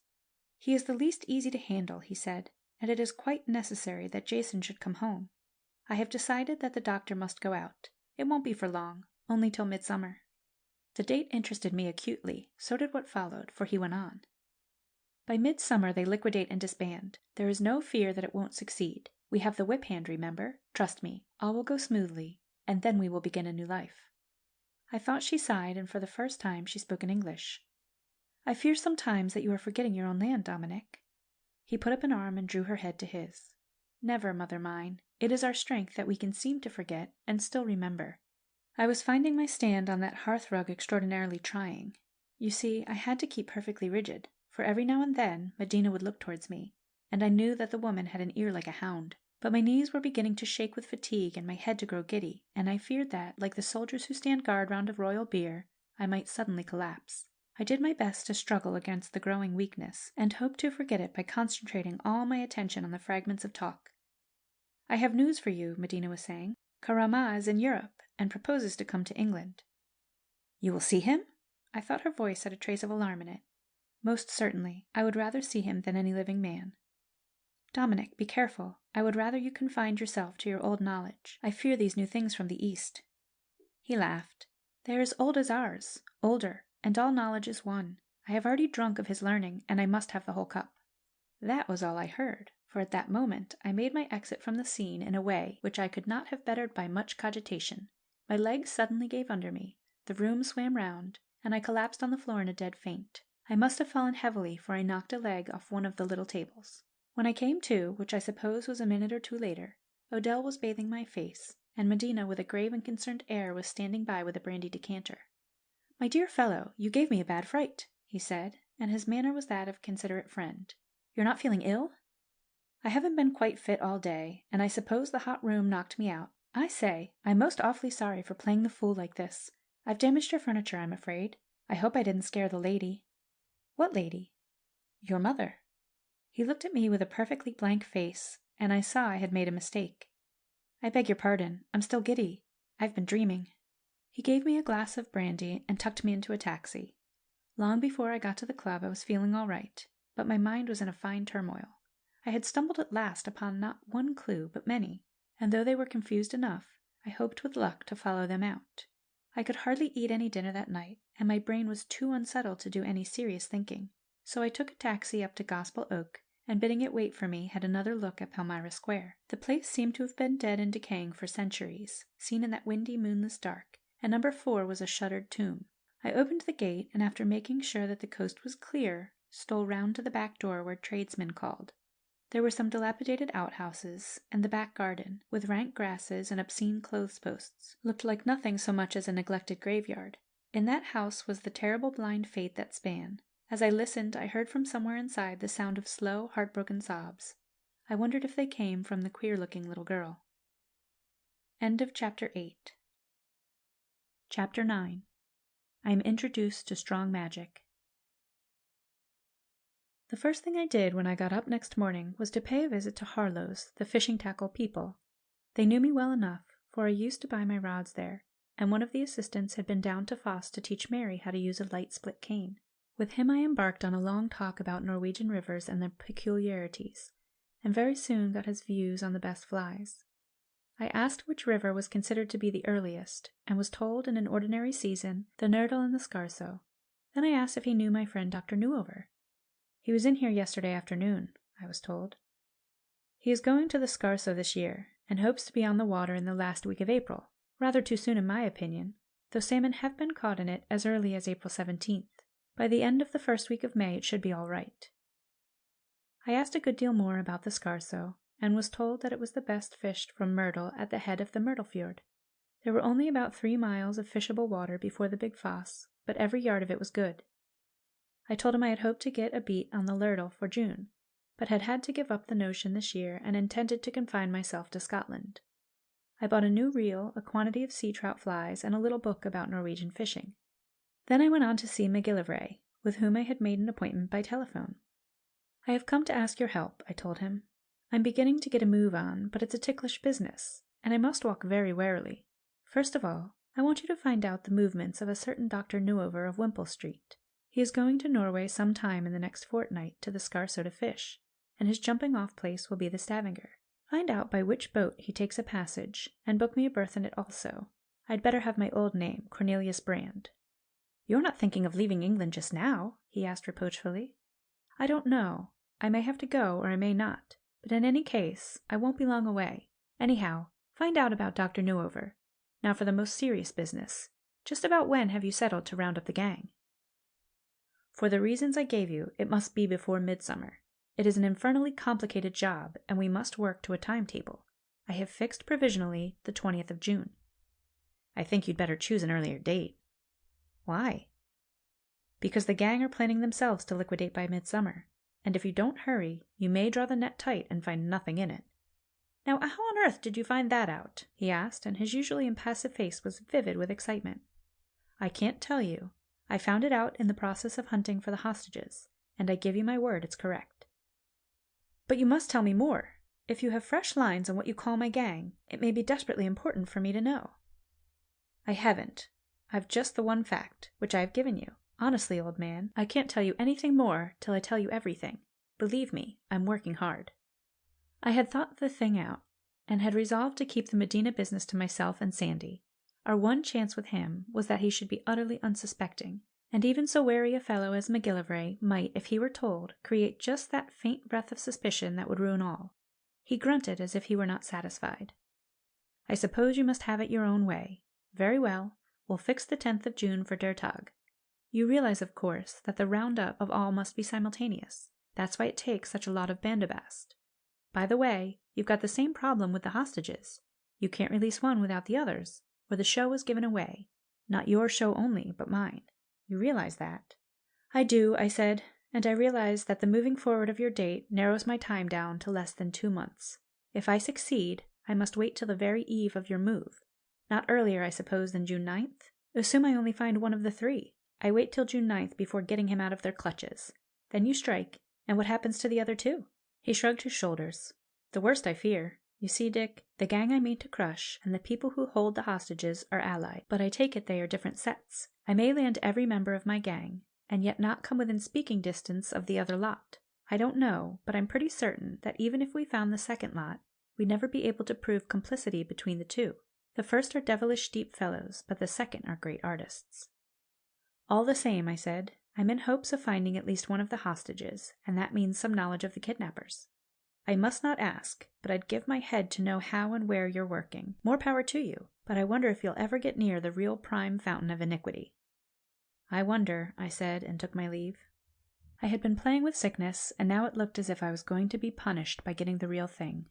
He is the least easy to handle, he said, and it is quite necessary that Jason should come home. I have decided that the doctor must go out. It won't be for long, only till midsummer. The date interested me acutely, so did what followed, for he went on. By midsummer they liquidate and disband. There is no fear that it won't succeed. We have the whip hand, remember? Trust me, all will go smoothly, and then we will begin a new life. I thought she sighed, and for the first time she spoke in English. I fear sometimes that you are forgetting your own land, Dominic. He put up an arm and drew her head to his. Never, mother mine. It is our strength that we can seem to forget and still remember. I was finding my stand on that hearth-rug extraordinarily trying. You see, I had to keep perfectly rigid, for every now and then Medina would look towards me, and I knew that the woman had an ear like a hound. But my knees were beginning to shake with fatigue and my head to grow giddy, and I feared that, like the soldiers who stand guard round a royal bier, I might suddenly collapse. I did my best to struggle against the growing weakness, and hoped to forget it by concentrating all my attention on the fragments of talk. I have news for you, Medina was saying. Karama is in Europe, and proposes to come to England. You will see him? I thought her voice had a trace of alarm in it. Most certainly. I would rather see him than any living man. Dominic, be careful. I would rather you confined yourself to your old knowledge. I fear these new things from the East. He laughed. They are as old as ours, older, and all knowledge is one. I have already drunk of his learning, and I must have the whole cup. That was all I heard, for at that moment I made my exit from the scene in a way which I could not have bettered by much cogitation. My legs suddenly gave under me, the room swam round, and I collapsed on the floor in a dead faint. I must have fallen heavily, for I knocked a leg off one of the little tables. When I came to, which I suppose was a minute or 2 later, Odell was bathing my face, and Medina with a grave and concerned air was standing by with a brandy decanter. "My dear fellow, you gave me a bad fright," he said, and his manner was that of a considerate friend. "You're not feeling ill?" "I haven't been quite fit all day, and I suppose the hot room knocked me out. I say, I'm most awfully sorry for playing the fool like this. I've damaged your furniture, I'm afraid. I hope I didn't scare the lady." "What lady?" "Your mother." He looked at me with a perfectly blank face, and I saw I had made a mistake. "I beg your pardon. I'm still giddy. I've been dreaming." He gave me a glass of brandy and tucked me into a taxi. Long before I got to the club I was feeling all right, but my mind was in a fine turmoil. I had stumbled at last upon not one clue, but many, and though they were confused enough, I hoped with luck to follow them out. I could hardly eat any dinner that night, and my brain was too unsettled to do any serious thinking. So I took a taxi up to Gospel Oak, and bidding it wait for me, had another look at Palmyra Square. The place seemed to have been dead and decaying for centuries, seen in that windy, moonless dark, and number 4 was a shuttered tomb. I opened the gate, and after making sure that the coast was clear, stole round to the back door where tradesmen called. There were some dilapidated outhouses, and the back garden, with rank grasses and obscene clothes-posts, looked like nothing so much as a neglected graveyard. In that house was the terrible blind fate that span. As I listened, I heard from somewhere inside the sound of slow, heartbroken sobs. I wondered if they came from the queer-looking little girl. End of Chapter 8. Chapter 9. I am introduced to strong magic. The first thing I did when I got up next morning was to pay a visit to Harlow's, the fishing-tackle people. They knew me well enough, for I used to buy my rods there, and one of the assistants had been down to Foss to teach Mary how to use a light split cane. With him I embarked on a long talk about Norwegian rivers and their peculiarities, and very soon got his views on the best flies. I asked which river was considered to be the earliest, and was told in an ordinary season the Nurdle and the Scarso. Then I asked if he knew my friend Dr. Newover. He was in here yesterday afternoon, I was told. He is going to the Scarso this year, and hopes to be on the water in the last week of April. Rather too soon in my opinion, though salmon have been caught in it as early as April 17th. By the end of the first week of May it should be all right. I asked a good deal more about the Scarso, and was told that it was the best fished from Myrtle at the head of the Myrtlefjord. There were only about 3 miles of fishable water before the big foss, but every yard of it was good. I told him I had hoped to get a beat on the Lertle for June, but had had to give up the notion this year and intended to confine myself to Scotland. I bought a new reel, a quantity of sea trout flies, and a little book about Norwegian fishing. Then I went on to see McGillivray, with whom I had made an appointment by telephone. I have come to ask your help, I told him. I'm beginning to get a move on, but it's a ticklish business, and I must walk very warily. First of all, I want you to find out the movements of a certain Dr. Newover of Wimpole Street. He is going to Norway some time in the next fortnight to the Scarso to fish, and his jumping-off place will be the Stavanger. Find out by which boat he takes a passage, and book me a berth in it also. I'd better have my old name, Cornelius Brand. You're not thinking of leaving England just now? He asked reproachfully. I don't know. I may have to go, or I may not. But in any case, I won't be long away. Anyhow, find out about Dr. Newover. Now for the most serious business. Just about when have you settled to round up the gang? For the reasons I gave you, it must be before midsummer. It is an infernally complicated job, and we must work to a timetable. I have fixed provisionally the 20th of June. I think you'd better choose an earlier date. Why? Because the gang are planning themselves to liquidate by midsummer, and if you don't hurry, you may draw the net tight and find nothing in it. Now, how on earth did you find that out? He asked, and his usually impassive face was vivid with excitement. I can't tell you. I found it out in the process of hunting for the hostages, and I give you my word it's correct. But you must tell me more. If you have fresh lines on what you call my gang, it may be desperately important for me to know. I haven't. I've just the one fact, which I have given you. Honestly, old man, I can't tell you anything more till I tell you everything. Believe me, I'm working hard. I had thought the thing out, and had resolved to keep the Medina business to myself and Sandy. Our one chance with him was that he should be utterly unsuspecting, and even so wary a fellow as McGillivray might, if he were told, create just that faint breath of suspicion that would ruin all. He grunted as if he were not satisfied. I suppose you must have it your own way. Very well, we'll fix the 10th of June for Der Tag. You realize, of course, that the round-up of all must be simultaneous. That's why it takes such a lot of bandobast. By the way, you've got the same problem with the hostages. You can't release one without the others, or the show is given away. Not your show only, but mine. You realize that? I do, I said, and I realize that the moving forward of your date narrows my time down to less than 2 months. If I succeed, I must wait till the very eve of your move. Not earlier, I suppose, than June 9th? Assume I only find one of the 3. I wait till June 9th before getting him out of their clutches. Then you strike, and what happens to the other 2? He shrugged his shoulders. The worst, I fear. You see, Dick, the gang I mean to crush and the people who hold the hostages are allied, but I take it they are different sets. I may land every member of my gang, and yet not come within speaking distance of the other lot. I don't know, but I'm pretty certain that even if we found the second lot, we'd never be able to prove complicity between the 2. The first are devilish deep fellows, but the second are great artists. All the same, I said, I'm in hopes of finding at least one of the hostages, and that means some knowledge of the kidnappers. I must not ask, but I'd give my head to know how and where you're working. More power to you, but I wonder if you'll ever get near the real prime fountain of iniquity. I wonder, I said, and took my leave. I had been playing with sickness, and now it looked as if I was going to be punished by getting the real thing.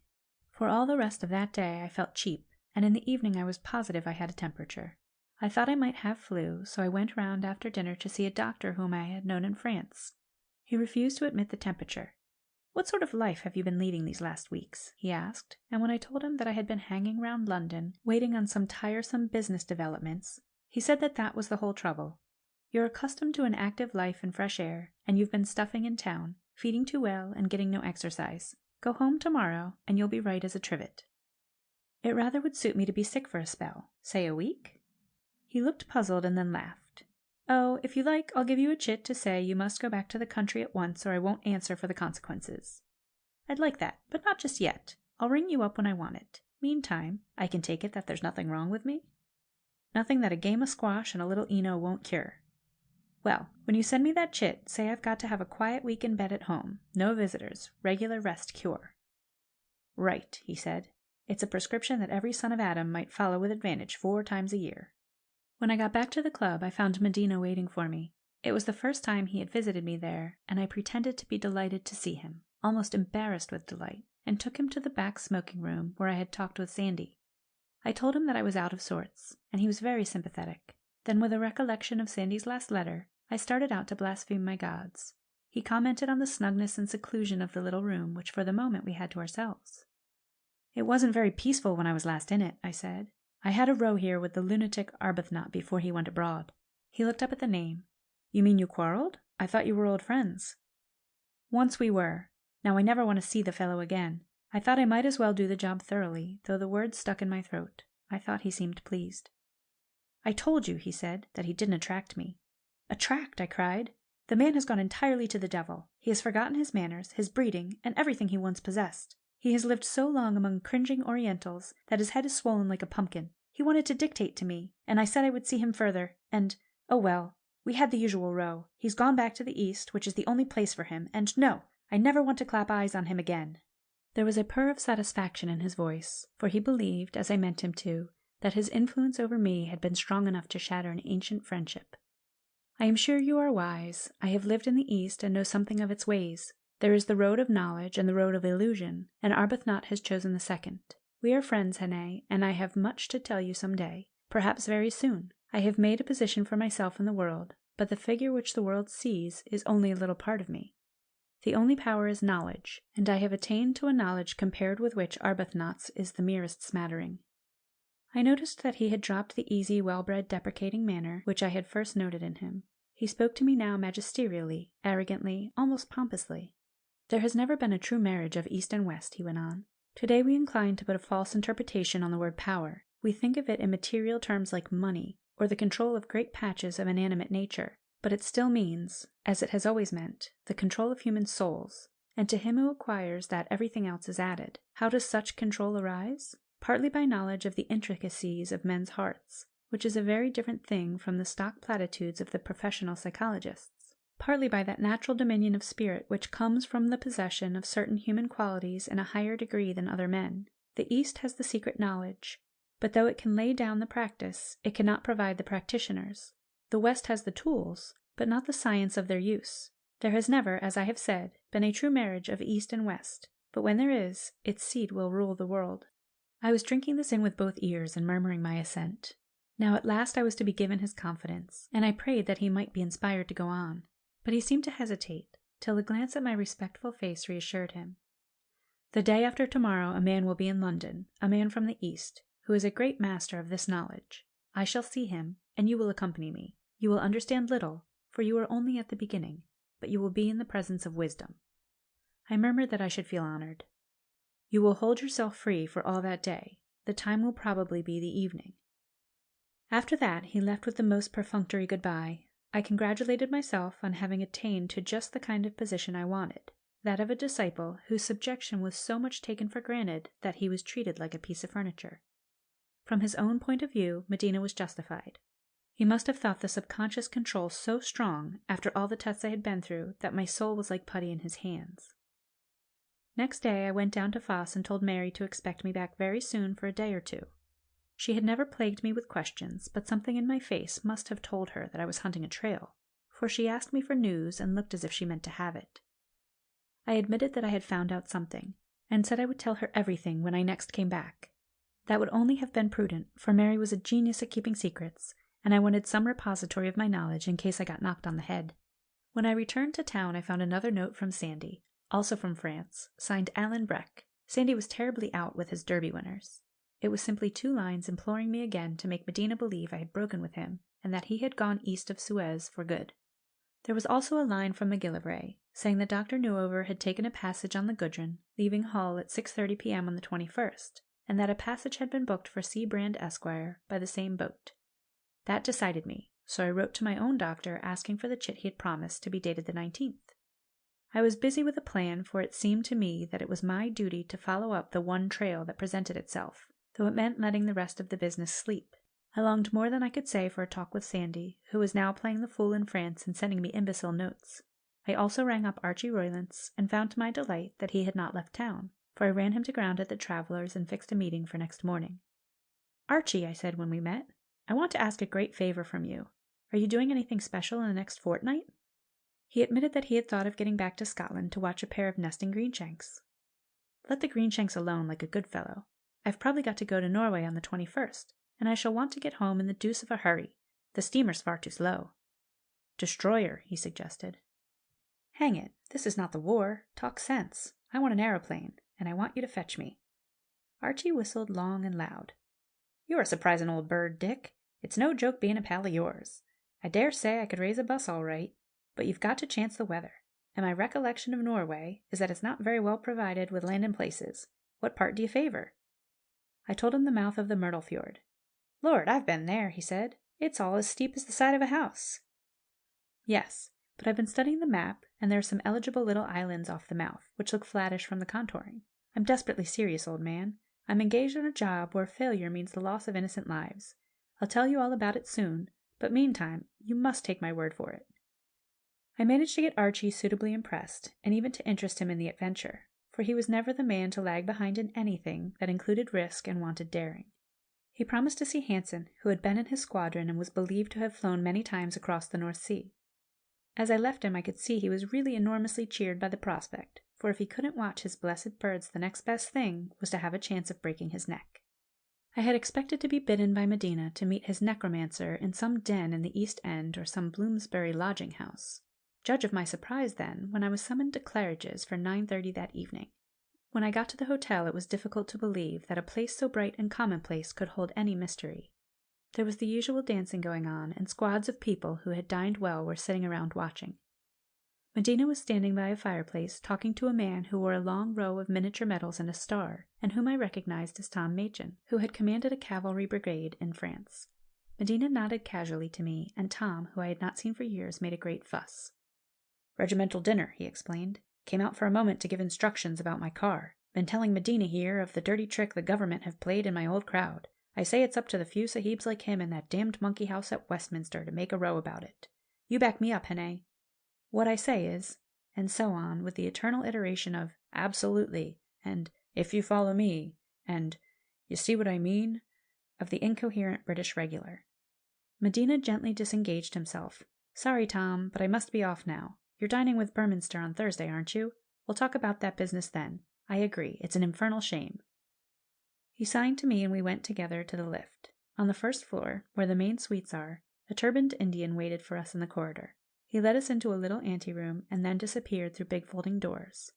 For all the rest of that day I felt cheap, and in the evening I was positive I had a temperature. I thought I might have flu, so I went round after dinner to see a doctor whom I had known in France. He refused to admit the temperature. What sort of life have you been leading these last weeks? He asked, and when I told him that I had been hanging round London, waiting on some tiresome business developments, he said that that was the whole trouble. You're accustomed to an active life and fresh air, and you've been stuffing in town, feeding too well and getting no exercise. Go home tomorrow, and you'll be right as a trivet. It rather would suit me to be sick for a spell. Say a week? He looked puzzled and then laughed. Oh, if you like, I'll give you a chit to say you must go back to the country at once or I won't answer for the consequences. I'd like that, but not just yet. I'll ring you up when I want it. Meantime, I can take it that there's nothing wrong with me? Nothing that a game of squash and a little Eno won't cure. Well, when you send me that chit, say I've got to have a quiet week in bed at home. No visitors. Regular rest cure. Right, he said. It's a prescription that every son of Adam might follow with advantage 4 times a year. When I got back to the club, I found Medina waiting for me. It was the first time he had visited me there, and I pretended to be delighted to see him, almost embarrassed with delight, and took him to the back smoking room where I had talked with Sandy. I told him that I was out of sorts, and he was very sympathetic. Then, with a recollection of Sandy's last letter, I started out to blaspheme my gods. He commented on the snugness and seclusion of the little room, which for the moment we had to ourselves. "It wasn't very peaceful when I was last in it," I said. "I had a row here with the lunatic Arbuthnot before he went abroad." He looked up at the name. "You mean you quarreled? I thought you were old friends." "Once we were. Now I never want to see the fellow again." I thought I might as well do the job thoroughly, though the words stuck in my throat. I thought he seemed pleased. "I told you," he said, "that he didn't attract me." "Attract!" I cried. "The man has gone entirely to the devil. He has forgotten his manners, his breeding, and everything he once possessed. He has lived so long among cringing Orientals that his head is swollen like a pumpkin. He wanted to dictate to me, and I said I would see him further, and, oh well, we had the usual row. He's gone back to the East, which is the only place for him, and no, I never want to clap eyes on him again." There was a purr of satisfaction in his voice, for he believed, as I meant him to, that his influence over me had been strong enough to shatter an ancient friendship. "I am sure you are wise. I have lived in the East and know something of its ways. There is the road of knowledge and the road of illusion, and Arbuthnot has chosen the second. We are friends, Hannay, and I have much to tell you some day, perhaps very soon. I have made a position for myself in the world, but the figure which the world sees is only a little part of me. The only power is knowledge, and I have attained to a knowledge compared with which Arbuthnot's is the merest smattering." I noticed that he had dropped the easy, well-bred, deprecating manner which I had first noted in him. He spoke to me now magisterially, arrogantly, almost pompously. "There has never been a true marriage of East and West," he went on. "Today we incline to put a false interpretation on the word power. We think of it in material terms like money, or the control of great patches of inanimate nature. But it still means, as it has always meant, the control of human souls, and to him who acquires that everything else is added. How does such control arise? Partly by knowledge of the intricacies of men's hearts, which is a very different thing from the stock platitudes of the professional psychologists. Partly by that natural dominion of spirit which comes from the possession of certain human qualities in a higher degree than other men. The East has the secret knowledge, but though it can lay down the practice, it cannot provide the practitioners. The West has the tools, but not the science of their use. There has never, as I have said, been a true marriage of East and West, but when there is, its seed will rule the world." I was drinking this in with both ears and murmuring my assent. Now at last I was to be given his confidence, and I prayed that he might be inspired to go on. But he seemed to hesitate, till a glance at my respectful face reassured him. "The day after tomorrow a man will be in London, a man from the East, who is a great master of this knowledge. I shall see him, and you will accompany me. You will understand little, for you are only at the beginning, but you will be in the presence of wisdom." I murmured that I should feel honored. "You will hold yourself free for all that day. The time will probably be the evening." After that he left with the most perfunctory goodbye. I congratulated myself on having attained to just the kind of position I wanted, that of a disciple whose subjection was so much taken for granted that he was treated like a piece of furniture. From his own point of view, Medina was justified. He must have thought the subconscious control so strong, after all the tests I had been through, that my soul was like putty in his hands. Next day I went down to Foss and told Mary to expect me back very soon for a day or two. She had never plagued me with questions, but something in my face must have told her that I was hunting a trail, for she asked me for news and looked as if she meant to have it. I admitted that I had found out something, and said I would tell her everything when I next came back. That would only have been prudent, for Mary was a genius at keeping secrets, and I wanted some repository of my knowledge in case I got knocked on the head. When I returned to town I found another note from Sandy, also from France, signed Alan Breck. Sandy was terribly out with his Derby winners. It was simply 2 lines imploring me again to make Medina believe I had broken with him, and that he had gone east of Suez for good. There was also a line from Macgillivray, saying that Dr. Newover had taken a passage on the Gudrun, leaving Hull at 6:30 p.m. on the 21st, and that a passage had been booked for C. Brand, Esquire, by the same boat. That decided me, so I wrote to my own doctor asking for the chit he had promised to be dated the 19th. I was busy with a plan, for it seemed to me that it was my duty to follow up the one trail that presented itself, though it meant letting the rest of the business sleep. I longed more than I could say for a talk with Sandy, who was now playing the fool in France and sending me imbecile notes. I also rang up Archie Roylance, and found to my delight that he had not left town, for I ran him to ground at the Travellers and fixed a meeting for next morning. "Archie," I said when we met, "I want to ask a great favor from you. Are you doing anything special in the next fortnight?" He admitted that he had thought of getting back to Scotland to watch a pair of nesting greenshanks. "Let the greenshanks alone, like a good fellow. I've probably got to go to Norway on the 21st, and I shall want to get home in the deuce of a hurry. The steamer's far too slow." "Destroyer," he suggested. "Hang it, this is not the war. Talk sense. I want an aeroplane, and I want you to fetch me." Archie whistled long and loud. "You're a surprising old bird, Dick. It's no joke being a pal of yours. I dare say I could raise a bus all right, but you've got to chance the weather. And my recollection of Norway is that it's not very well provided with landing places. What part do you favor?" I told him the mouth of the Myrtle Fjord. "Lord, I've been there," he said. "It's all as steep as the side of a house." "Yes, but I've been studying the map, and there are some eligible little islands off the mouth, which look flattish from the contouring. I'm desperately serious, old man. I'm engaged on a job where failure means the loss of innocent lives. I'll tell you all about it soon, but meantime, you must take my word for it." I managed to get Archie suitably impressed, and even to interest him in the adventure, for he was never the man to lag behind in anything that included risk and wanted daring. He promised to see Hansen, who had been in his squadron and was believed to have flown many times across the North Sea. As I left him, I could see he was really enormously cheered by the prospect, for if he couldn't watch his blessed birds, the next best thing was to have a chance of breaking his neck. I had expected to be bidden by Medina to meet his necromancer in some den in the East End or some Bloomsbury lodging-house. Judge of my surprise, then, when I was summoned to Claridge's for 9:30 that evening. When I got to the hotel, it was difficult to believe that a place so bright and commonplace could hold any mystery. There was the usual dancing going on, and squads of people who had dined well were sitting around watching. Medina was standing by a fireplace talking to a man who wore a long row of miniature medals and a star, and whom I recognized as Tom Machin, who had commanded a cavalry brigade in France. Medina nodded casually to me, and Tom, who I had not seen for years, made a great fuss. "Regimental dinner," he explained. "Came out for a moment to give instructions about my car. Been telling Medina here of the dirty trick the government have played in my old crowd. I say it's up to the few sahibs like him in that damned monkey house at Westminster to make a row about it. You back me up, Hannay. What I say is," and so on, with the eternal iteration of "absolutely," and "if you follow me," and "you see what I mean," of the incoherent British regular. Medina gently disengaged himself. "Sorry, Tom, but I must be off now. You're dining with Berminster on Thursday, aren't you? We'll talk about that business then. I agree, it's an infernal shame." He signed to me and we went together to the lift. On the first floor, where the main suites are, a turbaned Indian waited for us in the corridor. He led us into a little anteroom and then disappeared through big folding doors.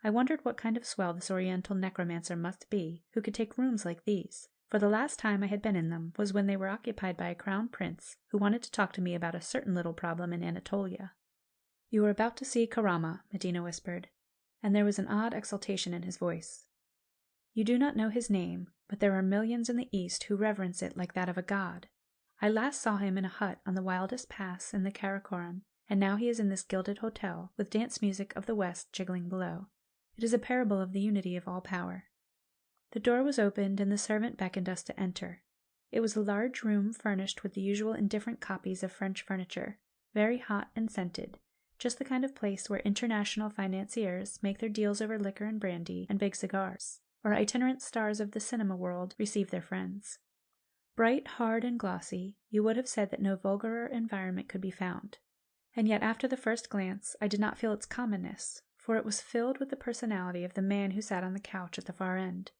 I wondered what kind of swell this Oriental necromancer must be, who could take rooms like these, for the last time I had been in them was when they were occupied by a crown prince who wanted to talk to me about a certain little problem in Anatolia. "You are about to see Karama," Medina whispered, and there was an odd exultation in his voice. "You do not know his name, but there are millions in the East who reverence it like that of a god. I last saw him in a hut on the wildest pass in the Karakoram, and now he is in this gilded hotel, with dance music of the West jiggling below. It is a parable of the unity of all power." The door was opened, and the servant beckoned us to enter. It was a large room furnished with the usual indifferent copies of French furniture, very hot and scented, just the kind of place where international financiers make their deals over liquor and brandy and big cigars, or itinerant stars of the cinema world receive their friends. Bright, hard, and glossy, you would have said that no vulgarer environment could be found. And yet after the first glance I did not feel its commonness, for it was filled with the personality of the man who sat on the couch at the far end.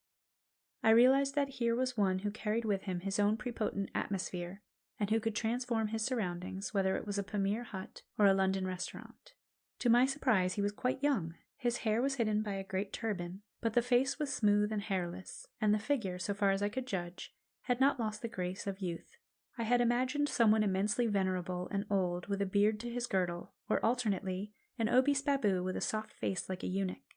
I realized that here was one who carried with him his own prepotent atmosphere, and who could transform his surroundings, whether it was a Palmyra hut or a London restaurant. To my surprise, he was quite young. His hair was hidden by a great turban, but the face was smooth and hairless, and the figure, so far as I could judge, had not lost the grace of youth. I had imagined someone immensely venerable and old with a beard to his girdle, or alternately, an obese babu with a soft face like a eunuch.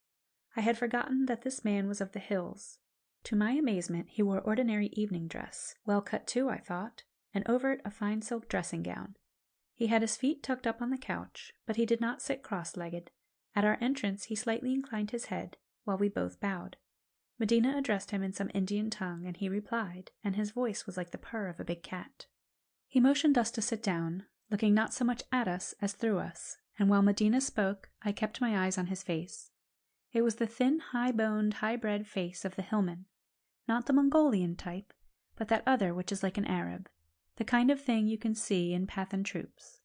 I had forgotten that this man was of the hills. To my amazement, he wore ordinary evening dress, well cut too, I thought, and over it a fine silk dressing gown. He had his feet tucked up on the couch, but he did not sit cross-legged. At our entrance he slightly inclined his head, while we both bowed. Medina addressed him in some Indian tongue, and he replied, and his voice was like the purr of a big cat. He motioned us to sit down, looking not so much at us as through us, and while Medina spoke, I kept my eyes on his face. It was the thin, high-boned, high-bred face of the hillman, not the Mongolian type, but that other which is like an Arab, the kind of thing you can see in Pathan troops.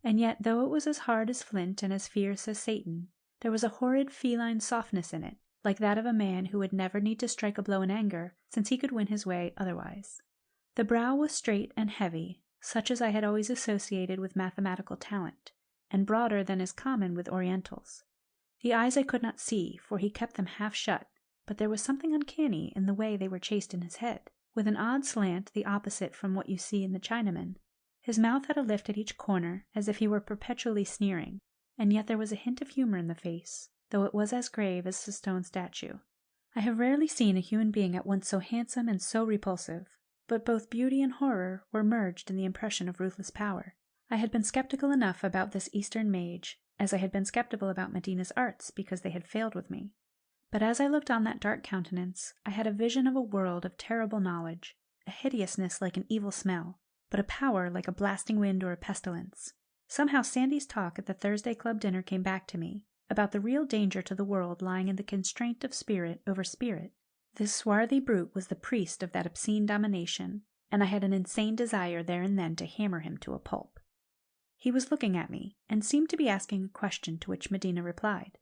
And yet, though it was as hard as flint and as fierce as Satan, there was a horrid feline softness in it, like that of a man who would never need to strike a blow in anger, since he could win his way otherwise. The brow was straight and heavy, such as I had always associated with mathematical talent, and broader than is common with Orientals. The eyes I could not see, for he kept them half shut, but there was something uncanny in the way they were chased in his head, with an odd slant the opposite from what you see in the Chinaman. His mouth had a lift at each corner, as if he were perpetually sneering, and yet there was a hint of humor in the face, though it was as grave as the stone statue. I have rarely seen a human being at once so handsome and so repulsive, but both beauty and horror were merged in the impression of ruthless power. I had been skeptical enough about this Eastern mage, as I had been skeptical about Medina's arts because they had failed with me. But as I looked on that dark countenance, I had a vision of a world of terrible knowledge, a hideousness like an evil smell, but a power like a blasting wind or a pestilence. Somehow Sandy's talk at the Thursday Club dinner came back to me, about the real danger to the world lying in the constraint of spirit over spirit. This swarthy brute was the priest of that obscene domination, and I had an insane desire there and then to hammer him to a pulp. He was looking at me, and seemed to be asking a question to which Medina replied.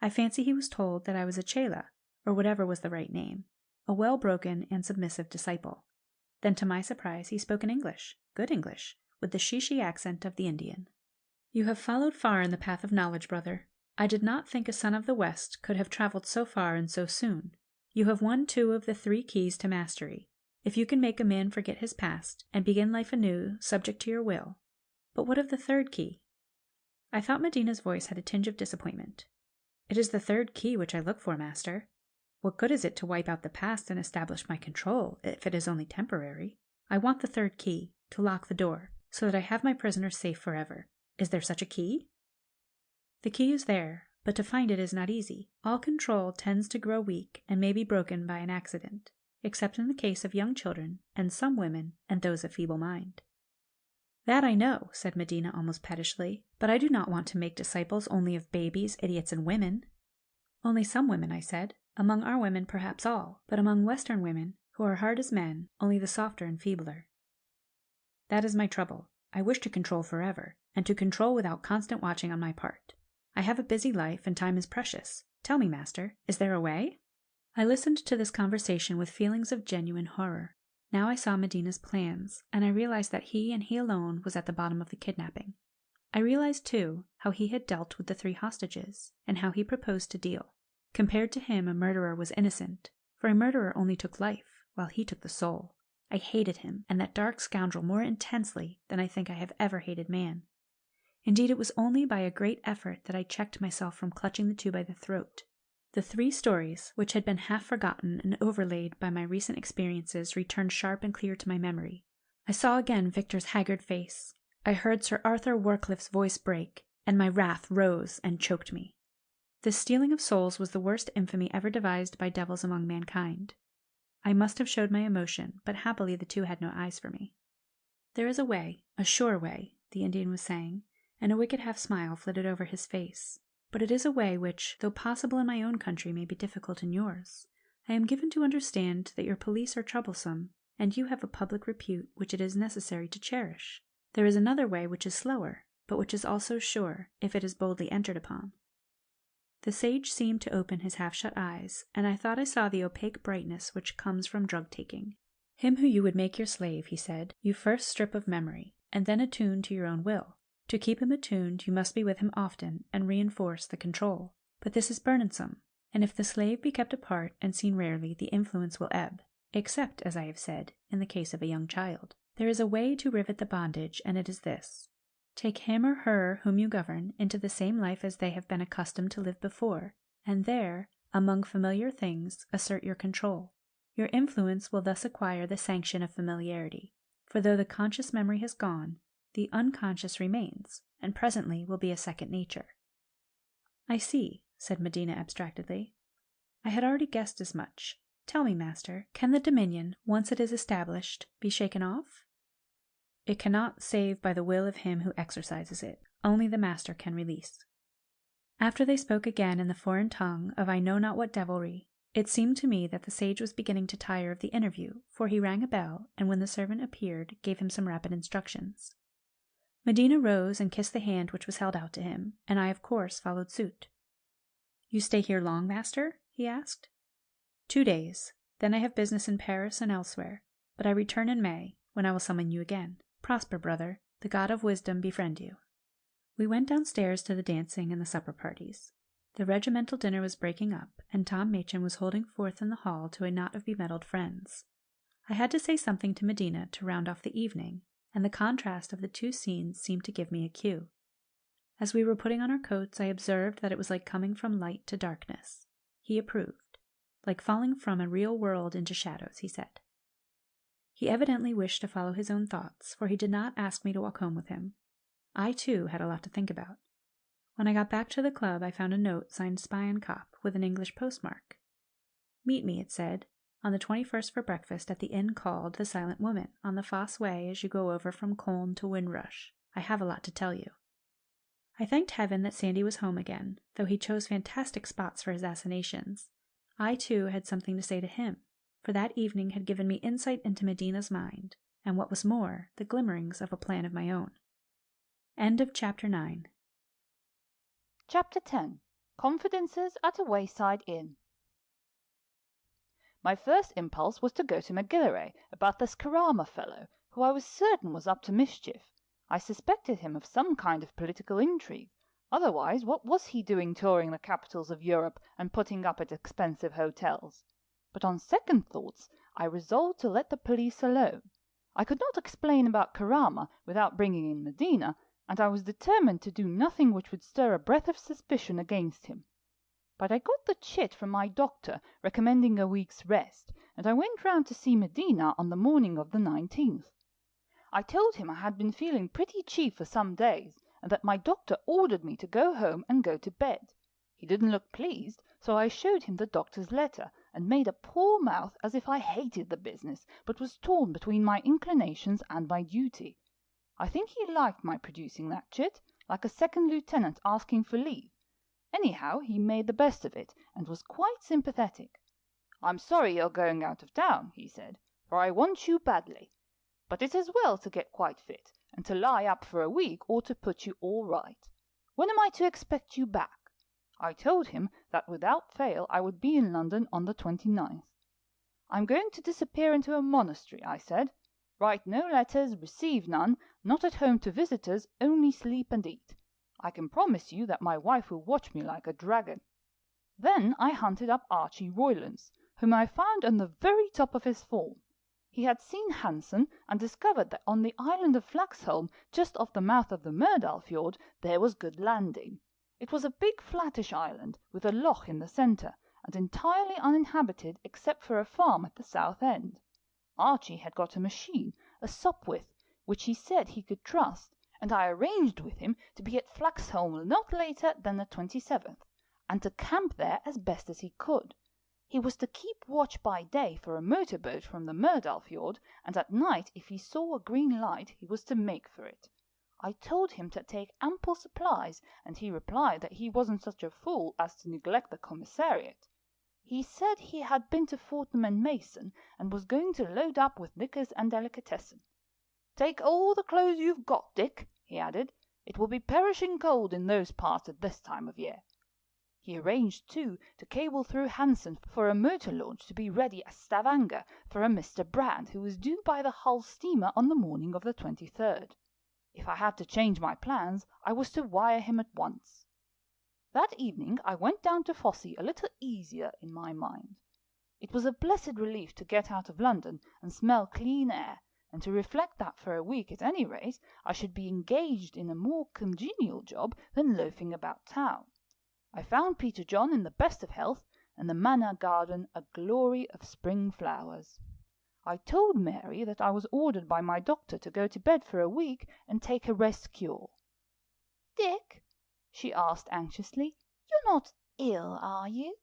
I fancy he was told that I was a chela, or whatever was the right name, a well-broken and submissive disciple. Then to my surprise he spoke in English, good English, with the shishi accent of the Indian. "You have followed far in the path of knowledge, brother. I did not think a son of the West could have traveled so far and so soon. You have won 2 of the 3 keys to mastery. If you can make a man forget his past, and begin life anew, subject to your will. But what of the 3rd key?" I thought Medina's voice had a tinge of disappointment. "It is the 3rd key which I look for, master. What good is it to wipe out the past and establish my control, if it is only temporary? I want the 3rd key, to lock the door, so that I have my prisoner safe forever. Is there such a key?" "The key is there, but to find it is not easy. All control tends to grow weak and may be broken by an accident, except in the case of young children, and some women, and those of feeble mind." "That I know," said Medina almost pettishly, "but I do not want to make disciples only of babies, idiots, and women." "Only some women," I said. "Among our women perhaps all, but among Western women, who are hard as men, only the softer and feebler." "That is my trouble. I wish to control forever, and to control without constant watching on my part. I have a busy life, and time is precious. Tell me, master, is there a way?" I listened to this conversation with feelings of genuine horror. Now I saw Medina's plans, and I realized that he and he alone was at the bottom of the kidnapping. I realized, too, how he had dealt with the 3 hostages, and how he proposed to deal. Compared to him, a murderer was innocent, for a murderer only took life, while he took the soul. I hated him and that dark scoundrel more intensely than I think I have ever hated man. Indeed, it was only by a great effort that I checked myself from clutching the 2 by the throat. The 3 stories, which had been half forgotten and overlaid by my recent experiences, returned sharp and clear to my memory. I saw again Victor's haggard face. I heard Sir Arthur Warcliffe's voice break, and my wrath rose and choked me. This stealing of souls was the worst infamy ever devised by devils among mankind. I must have showed my emotion, but happily the 2 had no eyes for me. "There is a way, a sure way," the Indian was saying, and a wicked half-smile flitted over his face. "But it is a way which, though possible in my own country, may be difficult in yours. I am given to understand that your police are troublesome, and you have a public repute which it is necessary to cherish. There is another way which is slower, but which is also sure, if it is boldly entered upon." The sage seemed to open his half-shut eyes, and I thought I saw the opaque brightness which comes from drug-taking. "Him who you would make your slave," he said, "you first strip of memory, and then attune to your own will. To keep him attuned, you must be with him often and reinforce the control. But this is burdensome, and if the slave be kept apart and seen rarely, the influence will ebb, except, as I have said, in the case of a young child. There is a way to rivet the bondage, and it is this. Take him or her whom you govern into the same life as they have been accustomed to live before, and there, among familiar things, assert your control. Your influence will thus acquire the sanction of familiarity, for though the conscious memory has gone, the unconscious remains, and presently will be a second nature." "I see," said Medina abstractedly. "I had already guessed as much. Tell me, master, can the dominion, once it is established, be shaken off?" "It cannot save by the will of him who exercises it. Only the master can release." After they spoke again in the foreign tongue of I know not what devilry, it seemed to me that the sage was beginning to tire of the interview, for he rang a bell, and when the servant appeared, gave him some rapid instructions. Medina rose and kissed the hand which was held out to him, and I of course followed suit. "You stay here long, master?" he asked. 2 days. Then I have business in Paris and elsewhere, but I return in May, when I will summon you again. Prosper, brother. The God of wisdom befriend you." We went downstairs to the dancing and the supper parties. The regimental dinner was breaking up, and Tom Machin was holding forth in the hall to a knot of bemedalled friends. I had to say something to Medina to round off the evening, and the contrast of the two scenes seemed to give me a cue. As we were putting on our coats, I observed that it was like coming from light to darkness. He approved. Like falling from a real world into shadows, he said. He evidently wished to follow his own thoughts, for he did not ask me to walk home with him. I, too, had a lot to think about. When I got back to the club, I found a note signed Spy and Cop with an English postmark. Meet me, it said, on the 21st for breakfast at the inn called The Silent Woman, on the Fosse Way as you go over from Colne to Windrush. I have a lot to tell you. I thanked heaven that Sandy was home again, though he chose fantastic spots for his assignations. I, too, had something to say to him, for that evening had given me insight into Medina's mind, and what was more, the glimmerings of a plan of my own. End of Chapter 9. Chapter 10. Confidences at a Wayside Inn. My first impulse was to go to Macgillivray about this Karama fellow, who I was certain was up to mischief. I suspected him of some kind of political intrigue. Otherwise, what was he doing touring the capitals of Europe and putting up at expensive hotels? But on second thoughts, I resolved to let the police alone. I could not explain about Karama without bringing in Medina, and I was determined to do nothing which would stir a breath of suspicion against him. But I got the chit from my doctor recommending a week's rest, and I went round to see Medina on the morning of the 19th. I told him I had been feeling pretty cheap for some days, and that my doctor ordered me to go home and go to bed. He didn't look pleased, so I showed him the doctor's letter, and made a poor mouth as if I hated the business, but was torn between my inclinations and my duty. I think he liked my producing that chit, like a second lieutenant asking for leave. Anyhow, he made the best of it, and was quite sympathetic. "I'm sorry you're going out of town," he said, "for I want you badly. But it is well to get quite fit, and to lie up for a week ought to put you all right. When am I to expect you back?" I told him that without fail I would be in London on the 29th. "I'm going to disappear into a monastery," I said. "Write no letters, receive none, not at home to visitors, only sleep and eat. I can promise you that my wife will watch me like a dragon." Then I hunted up Archie Roylance, whom I found on the very top of his form. He had seen Hansen, and discovered that on the island of Flaxholm, just off the mouth of the Myrdal fjord, there was good landing. It was a big flattish island, with a loch in the centre, and entirely uninhabited except for a farm at the south end. Archie had got a machine, a Sopwith, which he said he could trust, and I arranged with him to be at Flaxholm not later than the 27th, and to camp there as best as he could. He was to keep watch by day for a motor boat from the Myrdal fjord, and at night if he saw a green light he was to make for it. I told him to take ample supplies, and he replied that he wasn't such a fool as to neglect the commissariat. He said he had been to Fortnum and Mason, and was going to load up with liquors and delicatessen. "Take all the clothes you've got, Dick," he added. "It will be perishing cold in those parts at this time of year." He arranged, too, to cable through Hansen for a motor launch to be ready at Stavanger for a Mr. Brand, who was due by the Hull steamer on the morning of the 23rd. If I had to change my plans, I was to wire him at once. That evening I went down to Fosse a little easier in my mind. It was a blessed relief to get out of London and smell clean air, and to reflect that for a week at any rate I should be engaged in a more congenial job than loafing about town. I found Peter John in the best of health, and the Manor garden a glory of spring flowers. I told Mary that I was ordered by my doctor to go to bed for a week and take a rest cure. "Dick," she asked anxiously, "you're not ill, are you?"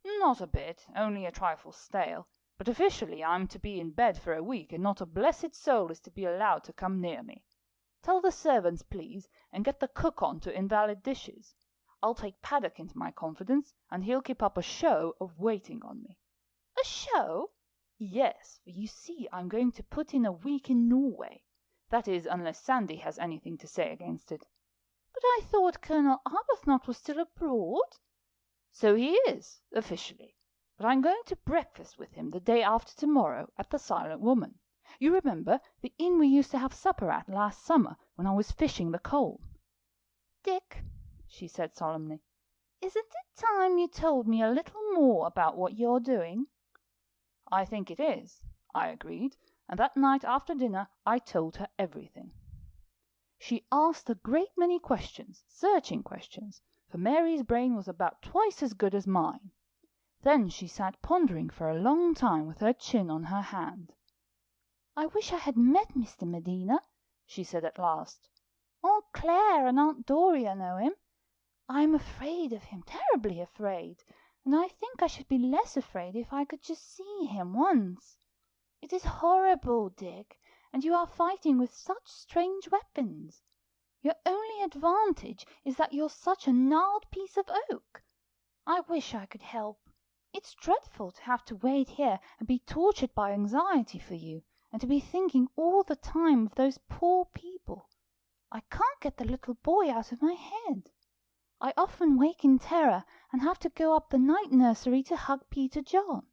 "Not a bit, only a trifle stale, but officially I'm to be in bed for a week, and not a blessed soul is to be allowed to come near me. Tell the servants, please, and get the cook on to invalid dishes. I'll take Paddock into my confidence, and he'll keep up a show of waiting on me." "A show?" "Yes, for you see I'm going to put in a week in Norway. That is, unless Sandy has anything to say against it." "But I thought Colonel Arbuthnot was still abroad?" "So he is, officially. But I'm going to breakfast with him the day after tomorrow at the Silent Woman. You remember the inn we used to have supper at last summer when I was fishing the Colne?" "Dick," she said solemnly, isn't it time you told me a little more about what you're doing?" "I think it is," I agreed, and that night after dinner I told her everything. She asked a great many questions, searching questions, for Mary's brain was about twice as good as mine. Then she sat pondering for a long time with her chin on her hand. "I wish I had met Mr. Medina," she said at last. "Aunt Claire and Aunt Doria know him. I am afraid of him, terribly afraid, and I think I should be less afraid if I could just see him once. It is horrible, Dick, and you are fighting with such strange weapons. Your only advantage is that you're such a gnarled piece of oak. I wish I could help. It's dreadful to have to wait here and be tortured by anxiety for you, and to be thinking all the time of those poor people. I can't get the little boy out of my head. I often wake in terror and have to go up the night nursery to hug Peter John.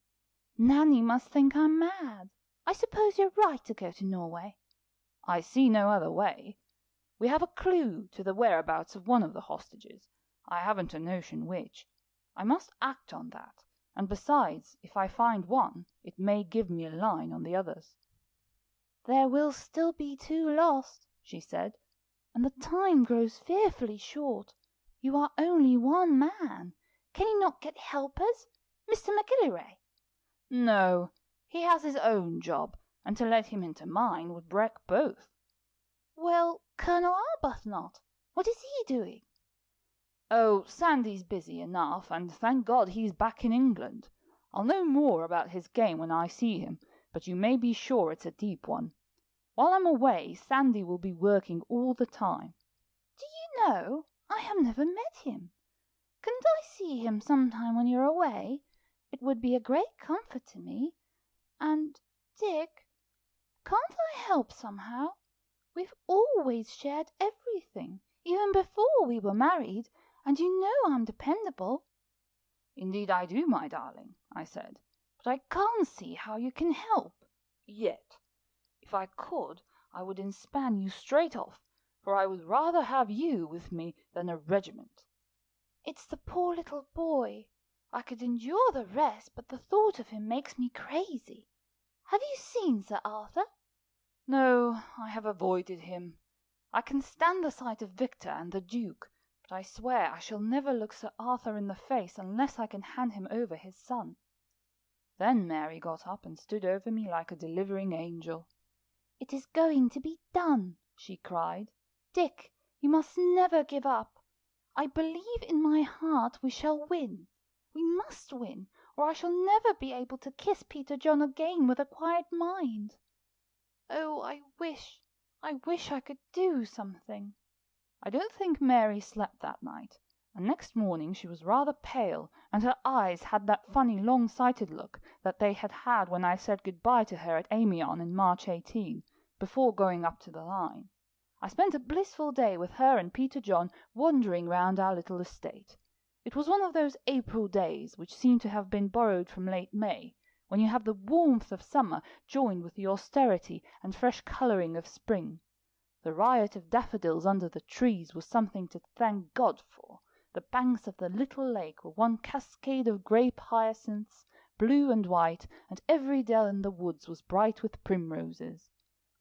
Nanny must think I'm mad. I suppose you're right to go to Norway." "I see no other way. We have a clue to the whereabouts of one of the hostages. I haven't a notion which. I must act on that, and besides, if I find one, it may give me a line on the others." "There will still be 2 lost," she said, "and the time grows fearfully short. You are only 1 man. Can you not get helpers? Mr. McGillivray?" "No, he has his own job, and to let him into mine would wreck both." "Well, Colonel Arbuthnot, what is he doing?" "Oh, Sandy's busy enough, and thank God he's back in England. I'll know more about his game when I see him, but you may be sure it's a deep one. While I'm away, Sandy will be working all the time." "Do you know, I have never met him. Couldn't I see him sometime when you're away? It would be a great comfort to me. And, Dick, can't I help somehow? We've always shared everything, even before we were married, and you know I'm dependable." "Indeed I do, my darling," I said, "but I can't see how you can help yet. If I could, I would inspan you straight off, for I would rather have you with me than a regiment." "It's the poor little boy. I could endure the rest, but the thought of him makes me crazy. Have you seen Sir Arthur?" "No, I have avoided him. I can stand the sight of Victor and the Duke, but I swear I shall never look Sir Arthur in the face unless I can hand him over his son." Then Mary got up and stood over me like a delivering angel. "It is going to be done," she cried. "Dick, you must never give up. I believe in my heart we shall win. We must win, or I shall never be able to kiss Peter John again with a quiet mind. Oh, I wish I could do something." I don't think Mary slept that night, and next morning she was rather pale, and her eyes had that funny long-sighted look that they had had when I said good-bye to her at Amiens in March 18, before going up to the line. I spent a blissful day with her and Peter John wandering round our little estate. It was one of those April days which seem to have been borrowed from late May, when you have the warmth of summer joined with the austerity and fresh colouring of spring. The riot of daffodils under the trees was something to thank God for. The banks of the little lake were one cascade of grape hyacinths, blue and white, and every dell in the woods was bright with primroses.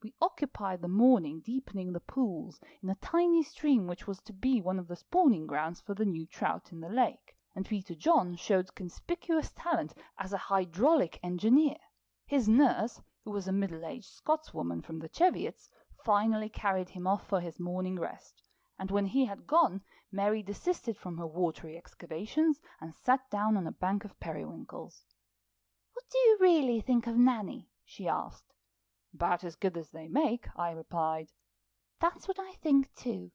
We occupied the morning deepening the pools in a tiny stream which was to be one of the spawning grounds for the new trout in the lake, and Peter John showed conspicuous talent as a hydraulic engineer. His nurse, who was a middle-aged Scotswoman from the Cheviots, finally carried him off for his morning rest, and when he had gone Mary desisted from her watery excavations and sat down on a bank of periwinkles. "What do you really think of Nanny?" she asked. "About as good as they make," I replied. "That's what I think too.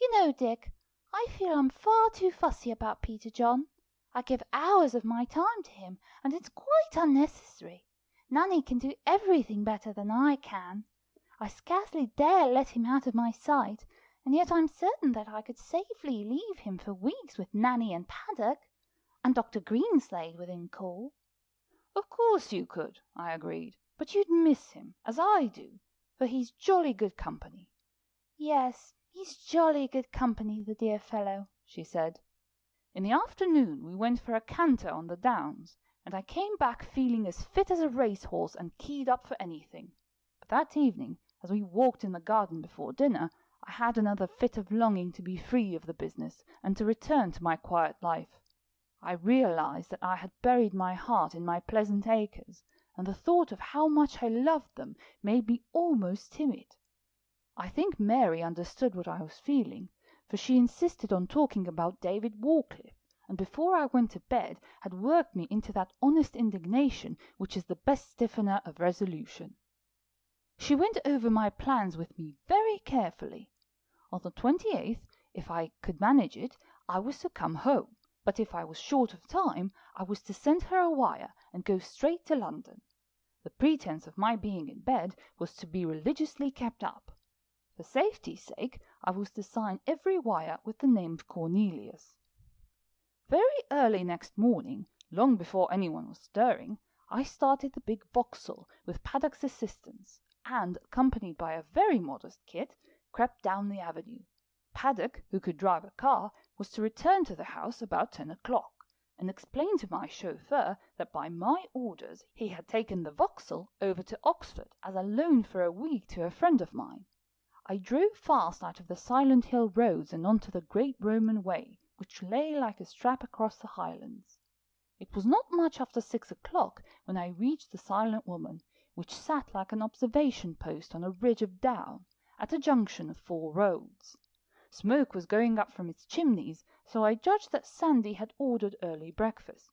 You know, Dick, I feel I'm far too fussy about Peter John. I give hours of my time to him, and it's quite unnecessary. Nanny can do everything better than I can. I scarcely dare let him out of my sight, and yet I'm certain that I could safely leave him for weeks with Nanny and Paddock, and Dr. Greenslade within call." "Of course you could," I agreed, "but you'd miss him, as I do, for he's jolly good company." "Yes, he's jolly good company, the dear fellow," she said. In the afternoon we went for a canter on the downs, and I came back feeling as fit as a racehorse and keyed up for anything. But that evening, as we walked in the garden before dinner, I had another fit of longing to be free of the business and to return to my quiet life. I realized that I had buried my heart in my pleasant acres, and the thought of how much I loved them made me almost timid. I think Mary understood what I was feeling, for she insisted on talking about David Warcliffe, and before I went to bed had worked me into that honest indignation which is the best stiffener of resolution. She went over my plans with me very carefully. On the 28th, if I could manage it, I was to come home, but if I was short of time, I was to send her a wire and go straight to London. The pretence of my being in bed was to be religiously kept up. For safety's sake, I was to sign every wire with the name of Cornelius. Very early next morning, long before anyone was stirring, I started the big Vauxhall with Paddock's assistance, and, accompanied by a very modest Kit, crept down the avenue. Paddock, who could drive a car, was to return to the house about 10 o'clock, and explain to my chauffeur that by my orders he had taken the Vauxhall over to Oxford as a loan for a week to a friend of mine. I drove fast out of the silent hill roads and onto the great Roman way, which lay like a strap across the highlands. It was not much after 6 o'clock when I reached the Silent Woman, which sat like an observation post on a ridge of down, at a junction of 4 roads. Smoke was going up from its chimneys, so I judged that Sandy had ordered early breakfast.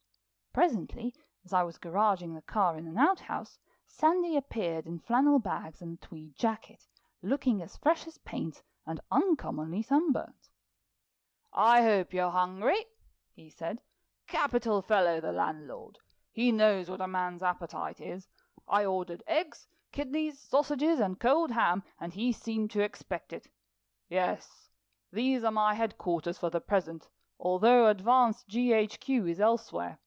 Presently, as I was garaging the car in an outhouse, Sandy appeared in flannel bags and a tweed jacket, looking as fresh as paint and uncommonly sunburnt. "I hope you're hungry," he said. "Capital fellow, the landlord. He knows what a man's appetite is. I ordered eggs, kidneys, sausages, and cold ham, and he seemed to expect it. Yes, these are my headquarters for the present, although advanced G.H.Q. is elsewhere.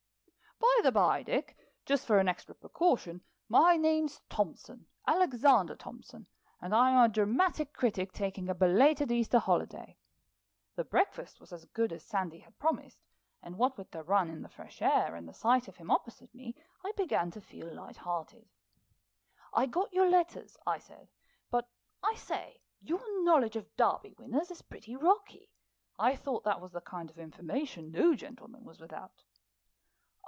By the by, Dick, just for an extra precaution, my name's Thompson, Alexander Thompson, and I am a dramatic critic taking a belated Easter holiday." The breakfast was as good as Sandy had promised, and what with the run in the fresh air and the sight of him opposite me, I began to feel light-hearted. "I got your letters," I said, "but, I say, your knowledge of Derby winners is pretty rocky. I thought that was the kind of information no gentleman was without."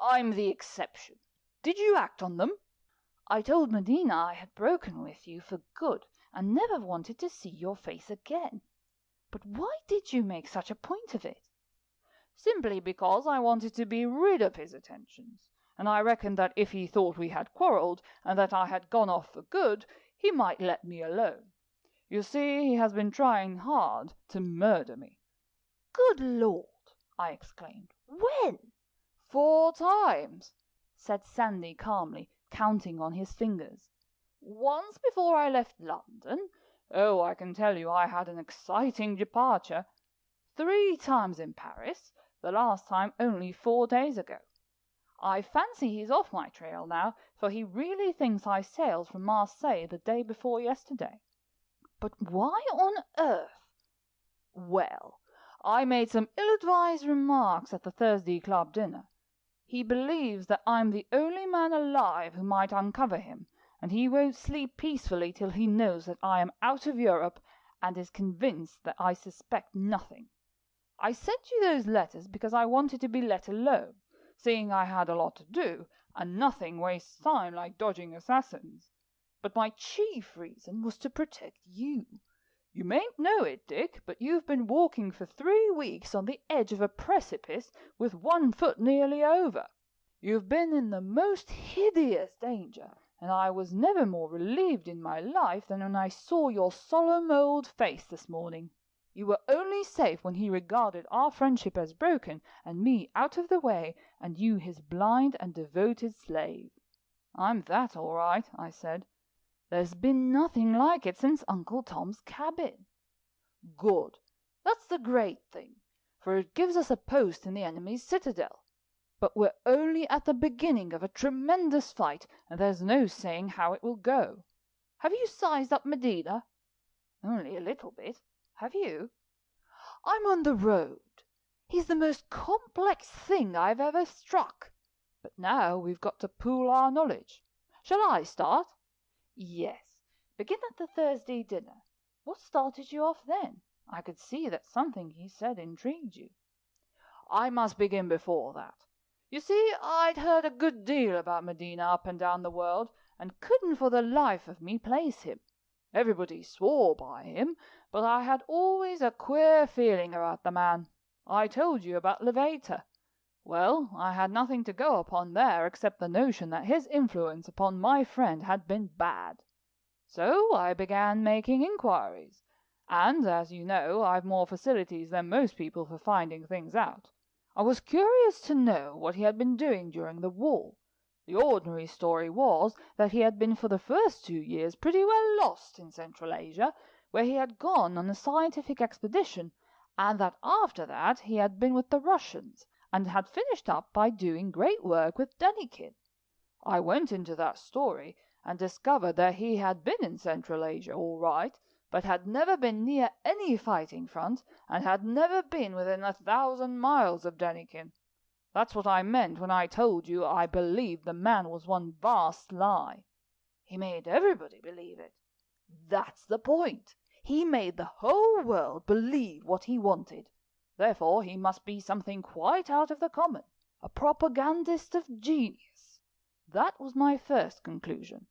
"I'm the exception. Did you act on them?" "I told Medina I had broken with you for good, and never wanted to see your face again. But why did you make such a point of it?" "Simply because I wanted to be rid of his attentions, and I reckoned that if he thought we had quarrelled, and that I had gone off for good, he might let me alone. You see, he has been trying hard to murder me." "Good Lord!" I exclaimed. "When?" "4 times," said Sandy calmly, counting on his fingers. "Once before I left London. Oh, I can tell you I had an exciting departure. 3 times in Paris, the last time only 4 days ago. I fancy he's off my trail now, for he really thinks I sailed from Marseilles the day before yesterday." "But why on earth—" "Well, I made some ill-advised remarks at the Thursday Club dinner. He believes that I'm the only man alive who might uncover him, and he won't sleep peacefully till he knows that I am out of Europe, and is convinced that I suspect nothing. I sent you those letters because I wanted to be let alone, seeing I had a lot to do, and nothing wastes time like dodging assassins. But my chief reason was to protect you. You mayn't know it, Dick, but you've been walking for 3 weeks on the edge of a precipice with one foot nearly over. You've been in the most hideous danger, and I was never more relieved in my life than when I saw your solemn old face this morning. You were only safe when he regarded our friendship as broken, and me out of the way, and you his blind and devoted slave." "I'm that all right," I said. "There's been nothing like it since Uncle Tom's Cabin." "Good. That's the great thing, for it gives us a post in the enemy's citadel. But we're only at the beginning of a tremendous fight, and there's no saying how it will go. Have you sized up Medina?" "Only a little bit. Have you?" "I'm on the road. He's the most complex thing I've ever struck. But now we've got to pool our knowledge. Shall I start? Yes. Begin at the Thursday dinner. What started you off then? I could see that something he said intrigued you. I must begin before that. You see, I'd heard a good deal about Medina up and down the world, and couldn't for the life of me place him. Everybody swore by him, but I had always a queer feeling about the man. I told you about Lavater. Well, I had nothing to go upon there except the notion that his influence upon my friend had been bad. So I began making inquiries, and, as you know, I've more facilities than most people for finding things out. I was curious to know what he had been doing during the war. The ordinary story was that he had been for the first 2 years pretty well lost in Central Asia, where he had gone on a scientific expedition, and that after that he had been with the Russians, and had finished up by doing great work with Denikin. I went into that story, and discovered that he had been in Central Asia all right, but had never been near any fighting front, and had never been within 1,000 miles of Denikin. That's what I meant when I told you I believed the man was one vast lie. He made everybody believe it. That's the point. He made the whole world believe what he wanted. Therefore he must be something quite out of the common, a propagandist of genius. That was my first conclusion.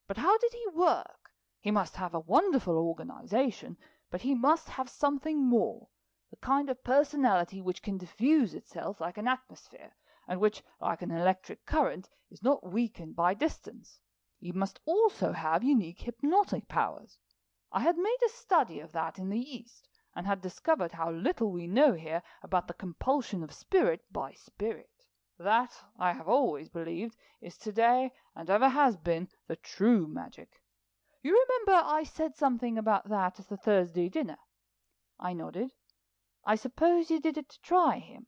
But how did he work? He must have a wonderful organization, but he must have something more, the kind of personality which can diffuse itself like an atmosphere, and which, like an electric current, is not weakened by distance. He must also have unique hypnotic powers. I had made a study of that in the East, and had discovered how little we know here about the compulsion of spirit by spirit. That, I have always believed, is today, and ever has been, the true magic. You remember I said something about that at the Thursday dinner? I nodded. I suppose you did it to try him?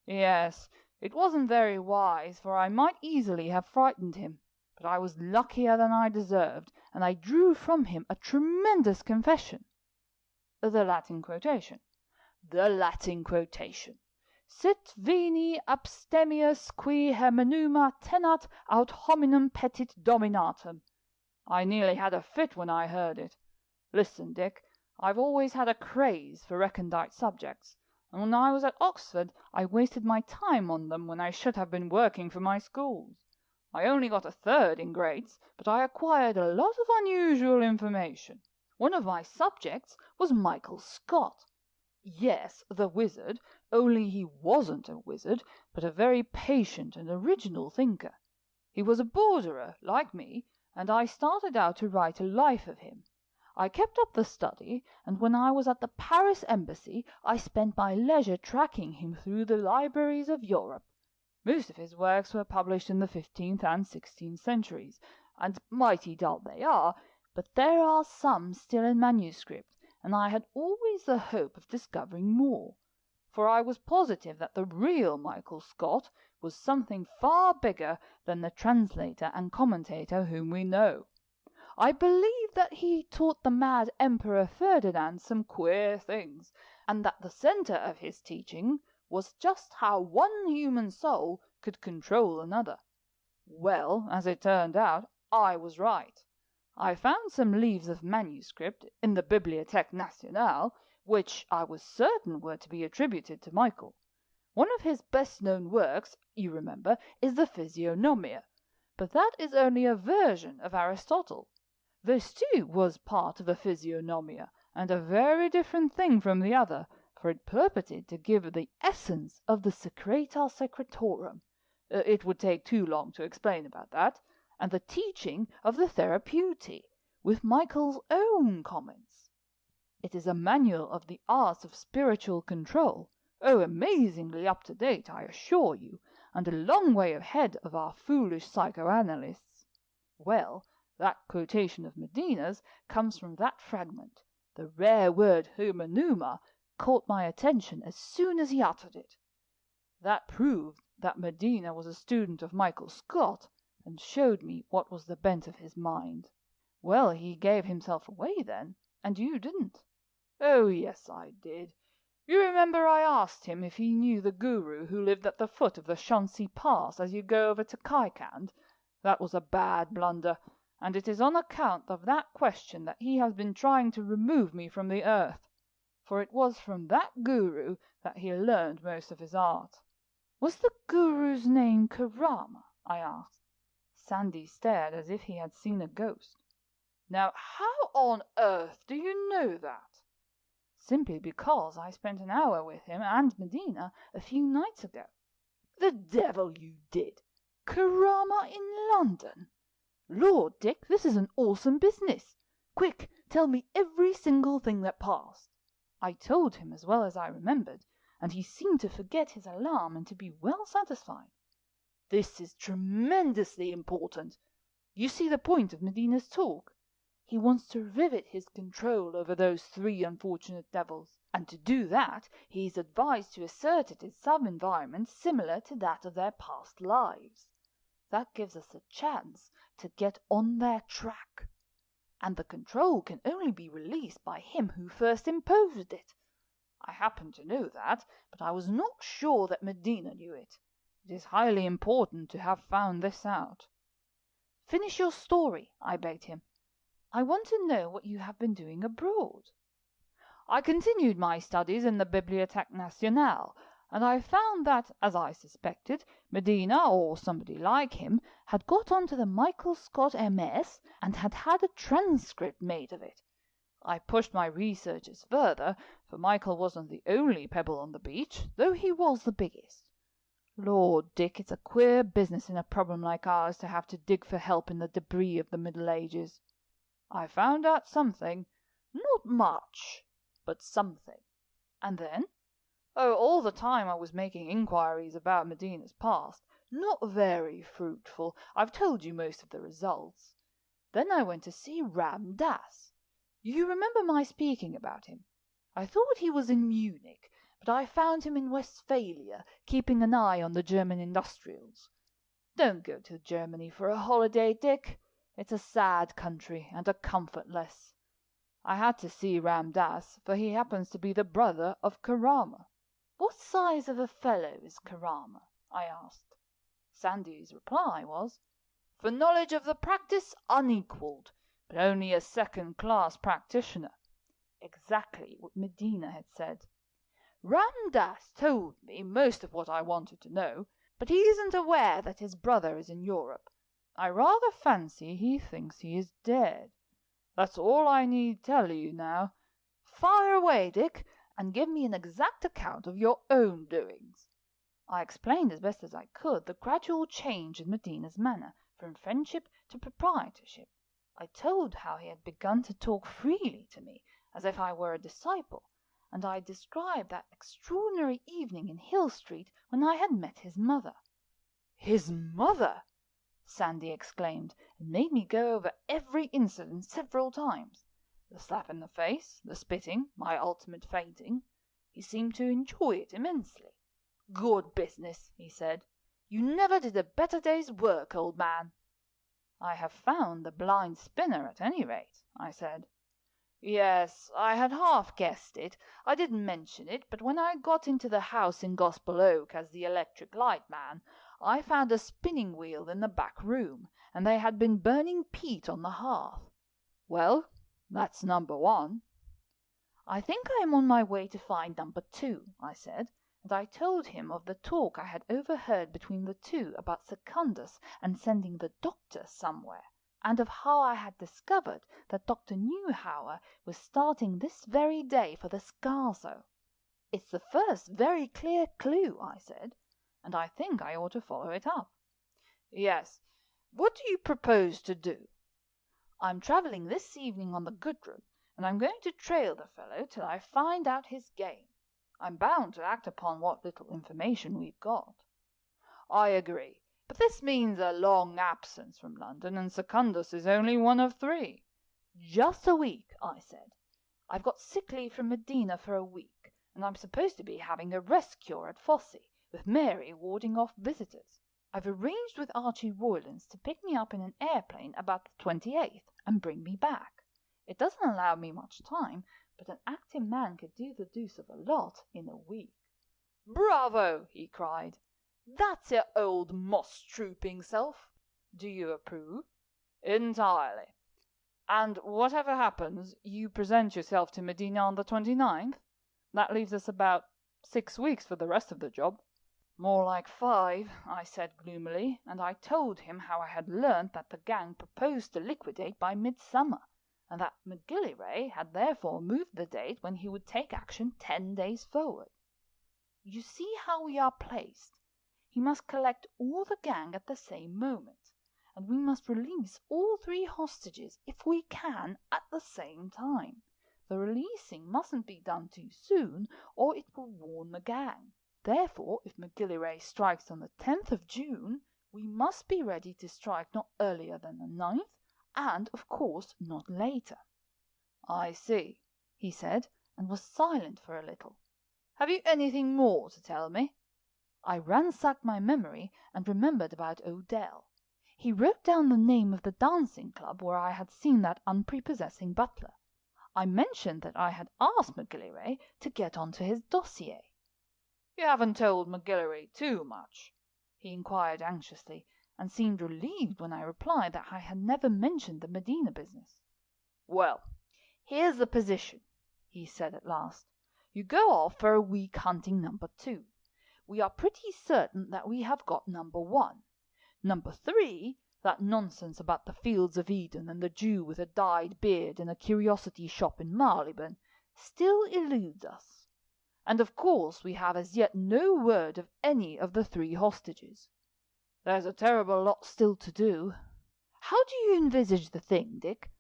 Yes, it wasn't very wise, for I might easily have frightened him, but I was luckier than I deserved, and I drew from him a tremendous confession. The Latin quotation. The Latin quotation. Sit veni abstemius qui hermenuma tenat aut hominum petit dominatum. I nearly had a fit when I heard it. Listen, Dick, I've always had a craze for recondite subjects, and when I was at Oxford I wasted my time on them when I should have been working for my schools. I only got a third in grades, but I acquired a lot of unusual information. One of my subjects was Michael Scott. Yes, the wizard, only he wasn't a wizard, but a very patient and original thinker. He was a borderer, like me, and I started out to write a life of him. I kept up the study, and when I was at the Paris embassy I spent my leisure tracking him through the libraries of Europe. Most of his works were published in the 15th and 16th centuries, and mighty dull they are, but there are some still in manuscript, and I had always the hope of discovering more, for I was positive that the real Michael Scott was something far bigger than the translator and commentator whom we know. I believe that he taught the mad Emperor Ferdinand some queer things, and that the centre of his teaching was just how one human soul could control another. Well, as it turned out, I was right. I found some leaves of manuscript in the Bibliothèque Nationale, which I was certain were to be attributed to Michael. One of his best-known works, you remember, is the Physiognomia, but that is only a version of Aristotle. This too was part of the Physiognomia, and a very different thing from the other, for it purported to give the essence of the Secreta Secretorum. It would take too long to explain about that. And the teaching of the Therapeutae, with Michael's own comments. It is a manual of the arts of spiritual control, amazingly up to date, I assure you, and a long way ahead of our foolish psychoanalysts. Well, that quotation of Medina's comes from that fragment. The rare word homonuma caught my attention as soon as he uttered it. That proved that Medina was a student of Michael Scott, and showed me what was the bent of his mind. Well, he gave himself away then, and you didn't. Oh, yes, I did. You remember I asked him if he knew the guru who lived at the foot of the Chausse Pass as you go over to Kaikand? That was a bad blunder, and it is on account of that question that he has been trying to remove me from the earth, for it was from that guru that he learned most of his art." "Was the guru's name Karama?" I asked. Sandy stared as if he had seen a ghost. "Now how on earth do you know that?" "Simply because I spent an hour with him and Medina a few nights ago." "The devil you did! Karama in London? Lord, Dick, this is an awesome business. Quick, tell me every single thing that passed." I told him as well as I remembered, and he seemed to forget his alarm and to be well satisfied. "This is tremendously important. You see the point of Medina's talk? He wants to rivet his control over those 3 unfortunate devils, and to do that he is advised to assert it in some environment similar to that of their past lives. That gives us a chance to get on their track. And the control can only be released by him who first imposed it. I happen to know that, but I was not sure that Medina knew it. It is highly important to have found this out." "Finish your story," I begged him. "I want to know what you have been doing abroad." "I continued my studies in the Bibliothèque Nationale, and I found that, as I suspected, Medina, or somebody like him, had got on to the Michael Scott MS. and had had a transcript made of it. I pushed my researches further, for Michael wasn't the only pebble on the beach, though he was the biggest. Lord, Dick, it's a queer business in a problem like ours to have to dig for help in the debris of the Middle Ages. I found out something, not much, but something. And then? Oh, all the time I was making inquiries about Medina's past. Not very fruitful. I've told you most of the results. Then I went to see Ram Dass. You remember my speaking about him? I thought he was in Munich, but I found him in Westphalia, keeping an eye on the German industrials. Don't go to Germany for a holiday, Dick. It's a sad country and a comfortless. I had to see Ram Dass, for he happens to be the brother of Karama." "What size of a fellow is Karama?" I asked. Sandy's reply was, "For knowledge of the practice, unequalled, but only a second-class practitioner." Exactly what Medina had said. "Ram Dass told me most of what I wanted to know, but he isn't aware that his brother is in Europe. I rather fancy he thinks he is dead. That's all I need tell you now. Fire away, Dick, and give me an exact account of your own doings." I explained as best as I could the gradual change in Medina's manner, from friendship to proprietorship. I told how he had begun to talk freely to me, as if I were a disciple, and I described that extraordinary evening in Hill Street when I had met his mother. "His mother!" Sandy exclaimed, and made me go over every incident several times. The slap in the face, the spitting, my ultimate fainting. He seemed to enjoy it immensely. "Good business," he said. "You never did a better day's work, old man." "I have found the blind spinner, at any rate," I said. "Yes, I had half guessed it. I didn't mention it, but when I got into the house in Gospel Oak as the electric light man, I found a spinning wheel in the back room, and they had been burning peat on the hearth. Well, that's number 1. "I think I am on my way to find number 2, I said, and I told him of the talk I had overheard between the two about Secundus and sending the doctor somewhere, and of how I had discovered that Dr. Neuhauer was starting this very day for the Scarso. "It's the first very clear clue," I said, "and I think I ought to follow it up." "Yes. What do you propose to do?" "I'm travelling this evening on the Gudrun, and I'm going to trail the fellow till I find out his game. I'm bound to act upon what little information we've got." "I agree, but this means a long absence from London, and Secundus is only one of 3. "Just a week," I said. "I've got sick leave from Medina for a week, and I'm supposed to be having a rest cure at Fosse, with Mary warding off visitors. I've arranged with Archie Roylance to pick me up in an airplane about the 28th and bring me back. It doesn't allow me much time, but an acting man could do the deuce of a lot in a week. "Bravo!" he cried. "That's your old moss-trooping self. Do you approve?" "Entirely. And whatever happens, you present yourself to Medina on the 29th? That leaves us about 6 weeks for the rest of the job." "More like 5, I said gloomily, and I told him how I had learnt that the gang proposed to liquidate by midsummer, and that Macgillivray had therefore moved the date when he would take action 10 days forward. "You see how we are placed. He must collect all the gang at the same moment, and we must release all 3 hostages, if we can, at the same time. The releasing mustn't be done too soon, or it will warn the gang. Therefore, if Macgillivray strikes on the 10th of June, we must be ready to strike not earlier than the 9th, and, of course, not later." "I see," he said, and was silent for a little. "Have you anything more to tell me?" I ransacked my memory and remembered about Odell. He wrote down the name of the dancing club where I had seen that unprepossessing butler. I mentioned that I had asked Macgillivray to get on to his dossier. "You haven't told Macgillivray too much?" he inquired anxiously, and seemed relieved when I replied that I had never mentioned the Medina business. "Well, here's the position," he said at last. "You go off for a week hunting number 2. We are pretty certain that we have got number 1. Number 3, that nonsense about the Fields of Eden and the Jew with a dyed beard in a curiosity shop in Marylebone, still eludes us. And of course we have as yet no word of any of the 3 hostages. There's a terrible lot still to do. How do you envisage the thing, Dick?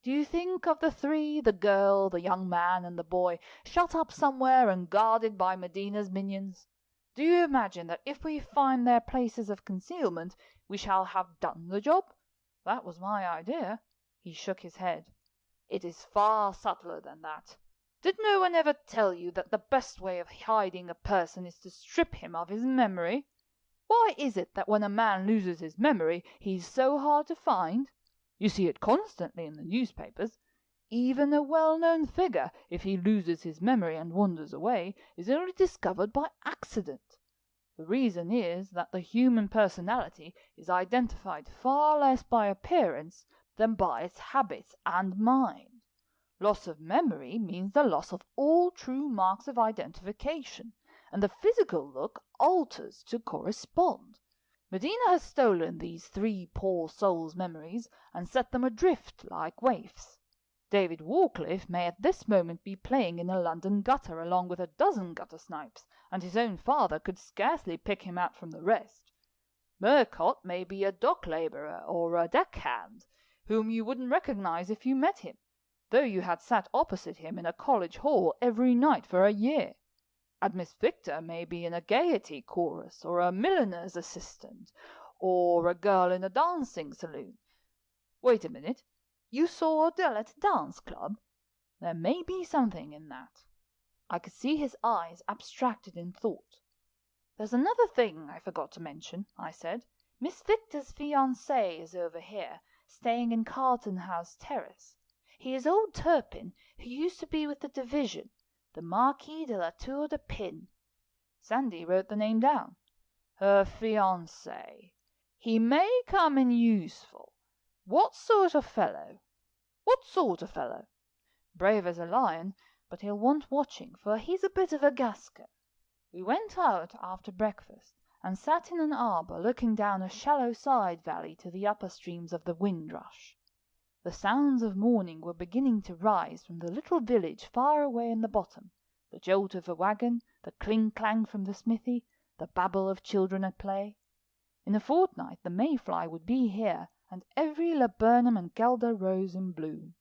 Do you think of the 3, the girl, the young man, and the boy, shut up somewhere and guarded by Medina's minions? Do you imagine that if we find their places of concealment we shall have done the job? That was my idea." He shook his head. "It is far subtler than that. Did no one ever tell you that the best way of hiding a person is to strip him of his memory? Why is it that when a man loses his memory he is so hard to find? You see it constantly in the newspapers. Even a well-known figure, if he loses his memory and wanders away, is only discovered by accident. The reason is that the human personality is identified far less by appearance than by its habits and mind. Loss of memory means the loss of all true marks of identification, and the physical look alters to correspond. Medina has stolen these 3 poor souls' memories and set them adrift like waifs. David Warcliffe may at this moment be playing in a London gutter along with a dozen gutter-snipes, and his own father could scarcely pick him out from the rest. Murcott may be a dock-labourer or a deck-hand, whom you wouldn't recognise if you met him, though you had sat opposite him in a college hall every night for a year. And Miss Victor may be in a gaiety chorus, or a milliner's assistant, or a girl in a dancing saloon. Wait a minute. You saw Odell at a dance club? There may be something in that." I could see his eyes abstracted in thought. "There's another thing I forgot to mention," I said. "Miss Victor's fiancé is over here, staying in Carlton House Terrace. He is old Turpin, who used to be with the division, the Marquis de la Tour de Pin." Sandy wrote the name down. "Her fiancé. He may come in useful. What sort of fellow?" "What sort of fellow?" "Brave as a lion, but he'll want watching, for he's a bit of a Gascon." We went out after breakfast, and sat in an arbour looking down a shallow side valley to the upper streams of the Windrush. The sounds of morning were beginning to rise from the little village far away in the bottom, the jolt of a waggon, the cling-clang from the smithy, the babble of children at play. In a fortnight the mayfly would be here, and every laburnum and guelder rose in bloom.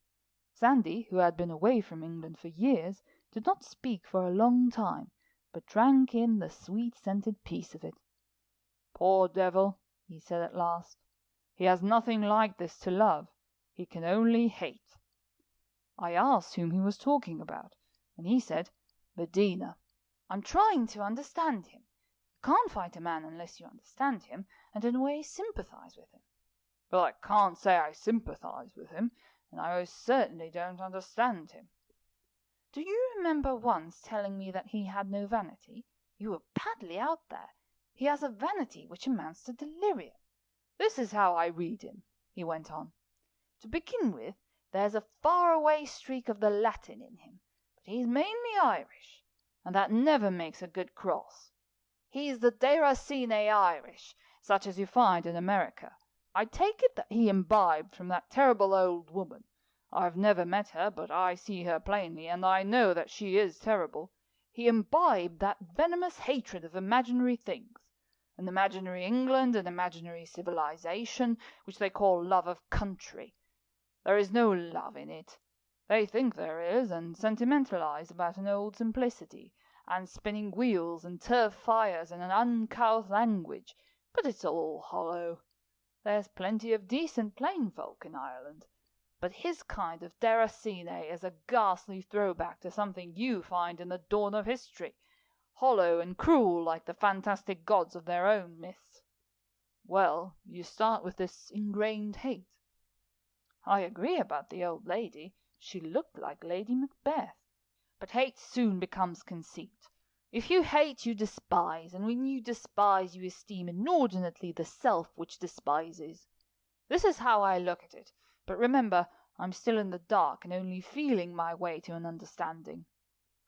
Sandy, who had been away from England for years, did not speak for a long time, but drank in the sweet-scented peace of it. "Poor devil," he said at last. "He has nothing like this to love. He can only hate." I asked whom he was talking about, and he said, "Medina." "I'm trying to understand him. You can't fight a man unless you understand him, and in a way sympathize with him." "But I can't say I sympathize with him, and I most certainly don't understand him." Do you remember once telling me that he had no vanity? You were badly out there. He has a vanity which amounts to delirium. This is how I read him," he went on. "To begin with, there's a far-away streak of the Latin in him, but he's mainly Irish, and that never makes a good cross. He's the Deracine Irish, such as you find in America. I take it that he imbibed from that terrible old woman. I've never met her, but I see her plainly, and I know that she is terrible. He imbibed that venomous hatred of imaginary things, an imaginary England, an imaginary civilization, which they call love of country. There is no love in it. They think there is, and sentimentalize about an old simplicity, and spinning wheels and turf fires and an uncouth language, but it's all hollow. There's plenty of decent plain folk in Ireland, but his kind of Deracine is a ghastly throwback to something you find in the dawn of history, hollow and cruel like the fantastic gods of their own myths. Well, you start with this ingrained hate. I agree about the old lady. She looked like Lady Macbeth. But hate soon becomes conceit. If you hate, you despise, and when you despise, you esteem inordinately the self which despises. This is how I look at it, but remember, I'm still in the dark and only feeling my way to an understanding.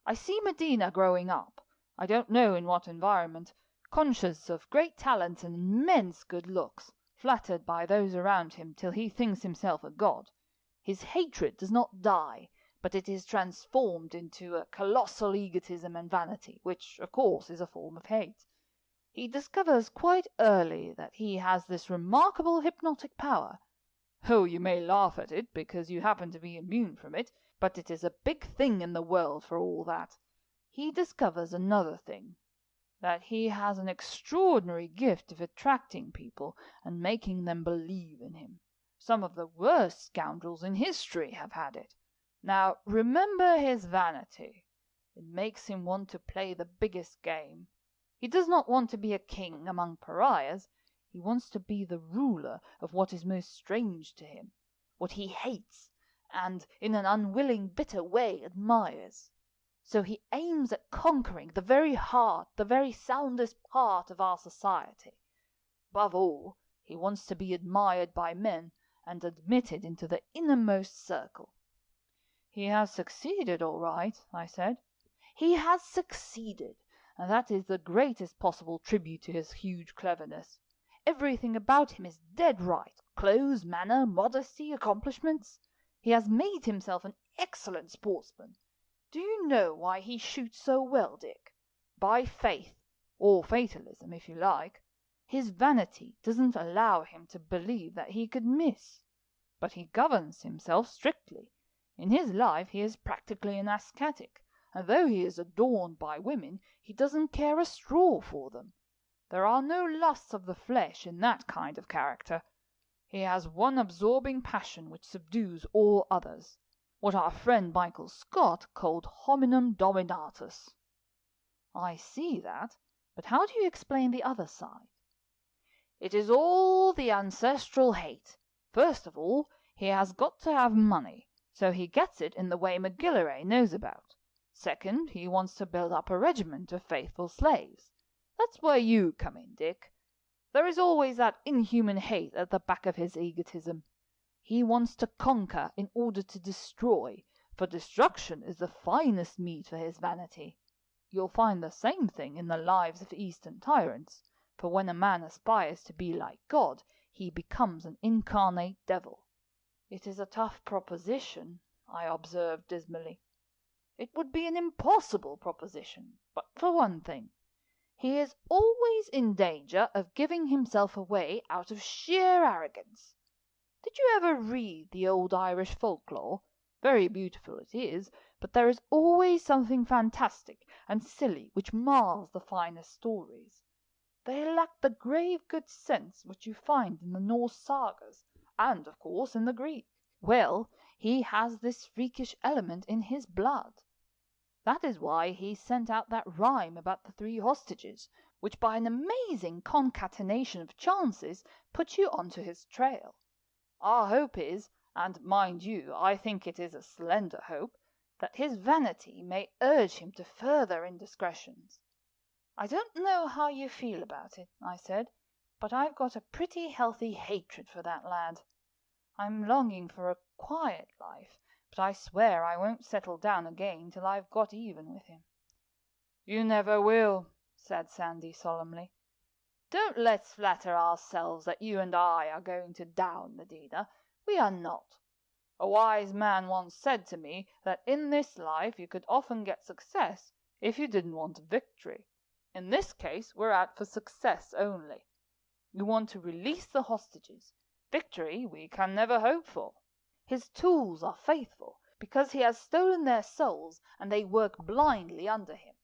I see Medina growing up, I don't know in what environment, conscious of great talent and immense good looks, flattered by those around him till he thinks himself a god. His hatred does not die, but it is transformed into a colossal egotism and vanity, which, of course, is a form of hate. He discovers quite early that he has this remarkable hypnotic power. Oh, you may laugh at it, because you happen to be immune from it, but it is a big thing in the world for all that. He discovers another thing, that he has an extraordinary gift of attracting people and making them believe in him. Some of the worst scoundrels in history have had it. Now, remember his vanity. It makes him want to play the biggest game. He does not want to be a king among pariahs. He wants to be the ruler of what is most strange to him, what he hates, and in an unwilling, bitter way admires. So he aims at conquering the very heart, the very soundest part of our society. Above all, he wants to be admired by men and admitted into the innermost circle." "He has succeeded, all right," I said. "He has succeeded, and that is the greatest possible tribute to his huge cleverness. Everything about him is dead right, clothes, manner, modesty, accomplishments. He has made himself an excellent sportsman. Do you know why he shoots so well, Dick? By faith, or fatalism, if you like. His vanity doesn't allow him to believe that he could miss. But he governs himself strictly. In his life he is practically an ascetic, and though he is adorned by women, he doesn't care a straw for them. There are no lusts of the flesh in that kind of character. He has one absorbing passion which subdues all others, what our friend Michael Scott called hominum dominatus." "I see that, but how do you explain the other side?" "It is all the ancestral hate. First of all, he has got to have money, so he gets it in the way Machray knows about. Second, he wants to build up a regiment of faithful slaves. That's where you come in, Dick. There is always that inhuman hate at the back of his egotism. He wants to conquer in order to destroy, for destruction is the finest meat for his vanity. You'll find the same thing in the lives of Eastern tyrants, for when a man aspires to be like God, he becomes an incarnate devil." "It is a tough proposition," I observed dismally. "It would be an impossible proposition, but for one thing. He is always in danger of giving himself away out of sheer arrogance. Did you ever read the old Irish folklore? Very beautiful it is, but there is always something fantastic and silly which mars the finest stories. They lack the grave good sense which you find in the Norse sagas, and, of course, in the Greek. Well, he has this freakish element in his blood. That is why he sent out that rhyme about the 3 hostages, which by an amazing concatenation of chances put you onto his trail. Our hope is, and mind you, I think it is a slender hope, that his vanity may urge him to further indiscretions. I don't know how you feel about it, I said, but I've got a pretty healthy hatred for that lad. I'm longing for a quiet life, but I swear I won't settle down again till I've got even with him. You never will, said Sandy solemnly. Don't let's flatter ourselves that you and I are going to down Medina. We are not. A wise man once said to me that in this life you could often get success if you didn't want victory. In this case we're out for success only. We want to release the hostages. Victory we can never hope for. His tools are faithful because he has stolen their souls and they work blindly under him.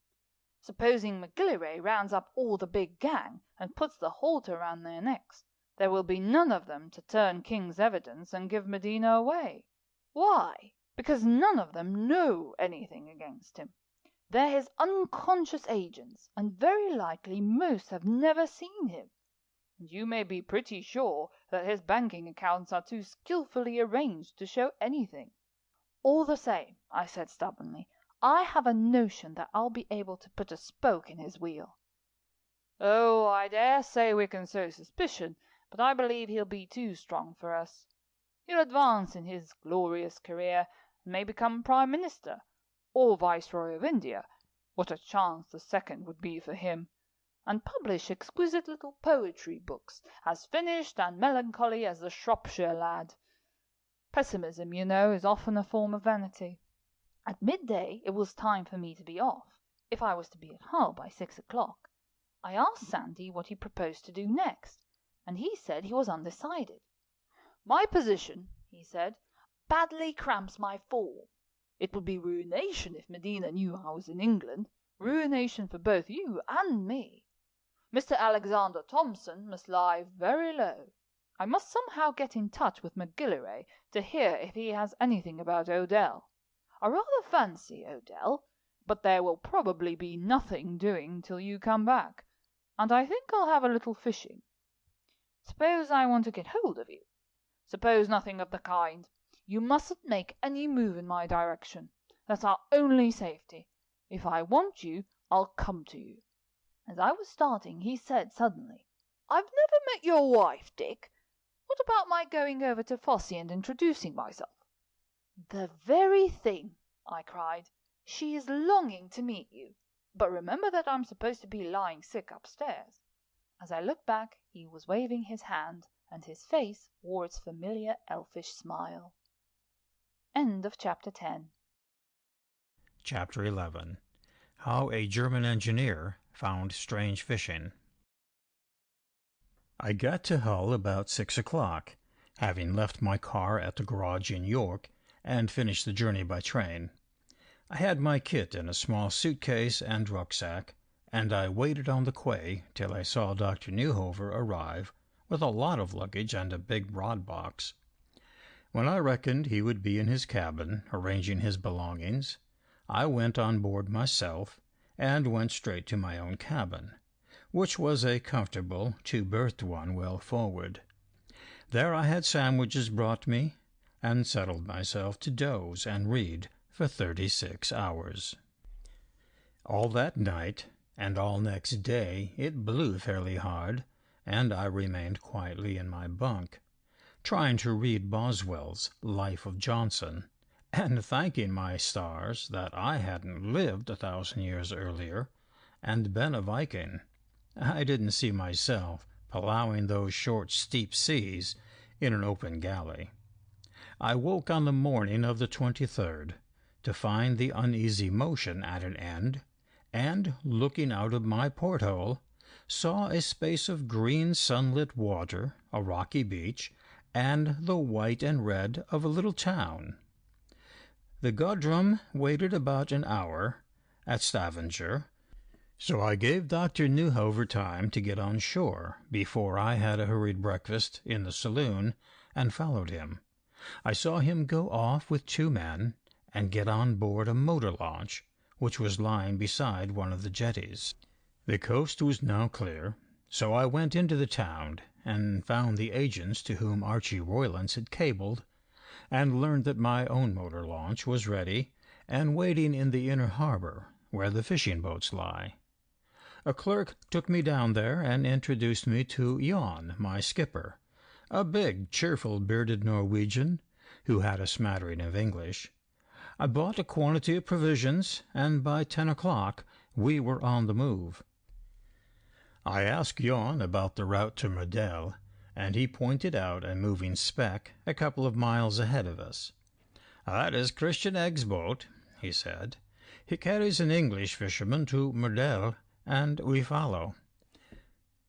Supposing Macgillivray rounds up all the big gang and puts the halter round their necks, there will be none of them to turn King's evidence and give Medina away. Why? Because none of them know anything against him. They're his unconscious agents, and very likely most have never seen him. And you may be pretty sure that his banking accounts are too skilfully arranged to show anything. All the same, I said stubbornly, I have a notion that I'll be able to put a spoke in his wheel. Oh, I dare say we can sow suspicion, but I believe he'll be too strong for us. He'll advance in his glorious career, and may become Prime Minister, or Viceroy of India, what a chance the second would be for him, and publish exquisite little poetry books, as finished and melancholy as the Shropshire lad. Pessimism, you know, is often a form of vanity. At midday it was time for me to be off, if I was to be at Hull by 6 o'clock. I asked Sandy what he proposed to do next, and he said he was undecided. My position, he said, badly cramps my form. It would be ruination if Medina knew I was in England, ruination for both you and me. Mr. Alexander Thomson must lie very low. I must somehow get in touch with Macgillivray to hear if he has anything about Odell. I rather fancy Odell, but there will probably be nothing doing till you come back, and I think I'll have a little fishing. Suppose I want to get hold of you? Suppose nothing of the kind. You mustn't make any move in my direction. That's our only safety. If I want you, I'll come to you. As I was starting, he said suddenly, I've never met your wife, Dick. What about my going over to Fosse and introducing myself? The very thing, I cried. She is longing to meet you. But remember that I'm supposed to be lying sick upstairs. As I looked back, he was waving his hand, and his face wore its familiar elfish smile. End of chapter 10. Chapter 11. How a German engineer found strange fishing. I got to Hull about 6 o'clock, having left my car at the garage in York and finished the journey by train. I had my kit in a small suitcase and rucksack, and I waited on the quay till I saw Dr. Newhover arrive with a lot of luggage and a big broad box. When I reckoned he would be in his cabin arranging his belongings, I went on board myself and went straight to my own cabin, which was a comfortable two-berthed one well forward. There I had sandwiches brought me, and settled myself to doze and read for 36 hours. All that night and all next day it blew fairly hard, and I remained quietly in my bunk, trying to read Boswell's Life of Johnson, and thanking my stars that I hadn't lived 1,000 years earlier and been a Viking. I didn't see myself plowing those short, steep seas in an open galley. I woke on the morning of the 23rd to find the uneasy motion at an end, and, looking out of my porthole, saw a space of green sunlit water, a rocky beach, and the white and red of a little town. The Godrum waited about an hour at Stavanger, so I gave Dr. Newhover time to get on shore before I had a hurried breakfast in the saloon and followed him. I saw him go off with 2 men and get on board a motor launch, which was lying beside one of the jetties. The coast was now clear, so I went into the town and found the agents to whom Archie Roylance had cabled, and learned that my own motor launch was ready and waiting in the inner harbor, where the fishing boats lie. A clerk took me down there and introduced me to Jan, my skipper, a big, cheerful, bearded Norwegian, who had a smattering of English. I bought a quantity of provisions, and by 10 o'clock we were on the move. I asked Jan about the route to Mordel, and he pointed out a moving speck a couple of miles ahead of us. "That is Christian Egg's boat," he said. "He carries an English fisherman to Mordel, and we follow."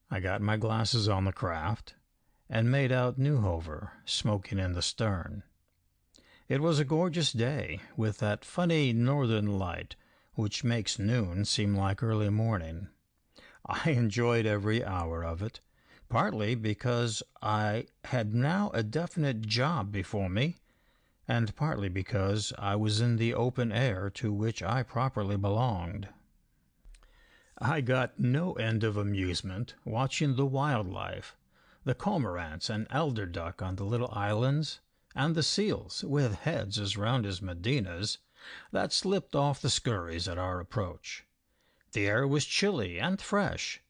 I got my glasses on the craft, and made out Newhover smoking in the stern. It was a gorgeous day, with that funny northern light which makes noon seem like early morning. I enjoyed every hour of it, partly because I had now a definite job before me, and partly because I was in the open air to which I properly belonged. I got no end of amusement watching the wildlife, the cormorants and eider duck on the little islands, and the seals, with heads as round as Medina's, that slipped off the scurries at our approach. The air was chilly and fresh,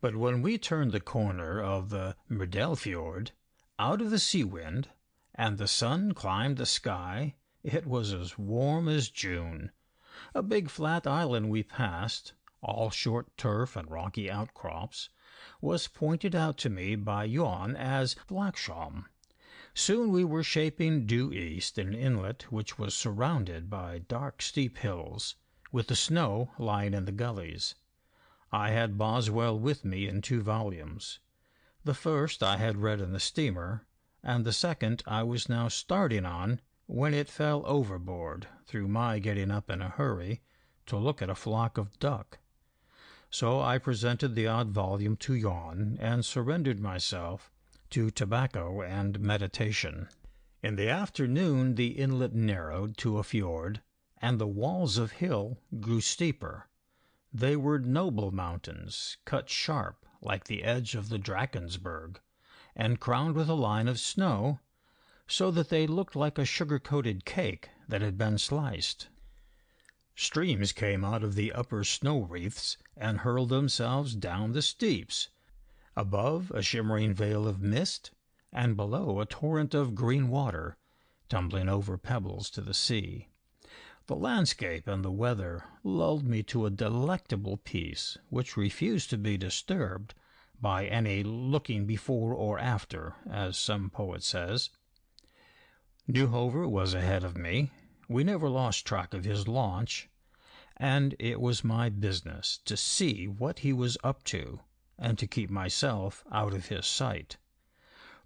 but when we turned the corner of the Mordel fjord, out of the sea wind, and the sun climbed the sky, it was as warm as June. A big flat island we passed, all short turf and rocky outcrops, was pointed out to me by Jan as Blacksham. Soon we were shaping due east in an inlet which was surrounded by dark steep hills, with the snow lying in the gullies. I had Boswell with me in 2 volumes. The first I had read in the steamer, and the second I was now starting on when it fell overboard through my getting up in a hurry to look at a flock of duck. So I presented the odd volume to Jan and surrendered myself to tobacco and meditation. In the afternoon the inlet narrowed to a fjord, and the walls of hill grew steeper. They were noble mountains, cut sharp like the edge of the Drakensberg, and crowned with a line of snow, so that they looked like a sugar-coated cake that had been sliced. Streams came out of the upper snow wreaths and hurled themselves down the steeps, above a shimmering veil of mist, and below a torrent of green water, tumbling over pebbles to the sea. The landscape and the weather lulled me to a delectable peace which refused to be disturbed by any looking before or after, as some poet says. Newhover was ahead of me. We never lost track of his launch, and it was my business to see what he was up to, and to keep myself out of his sight.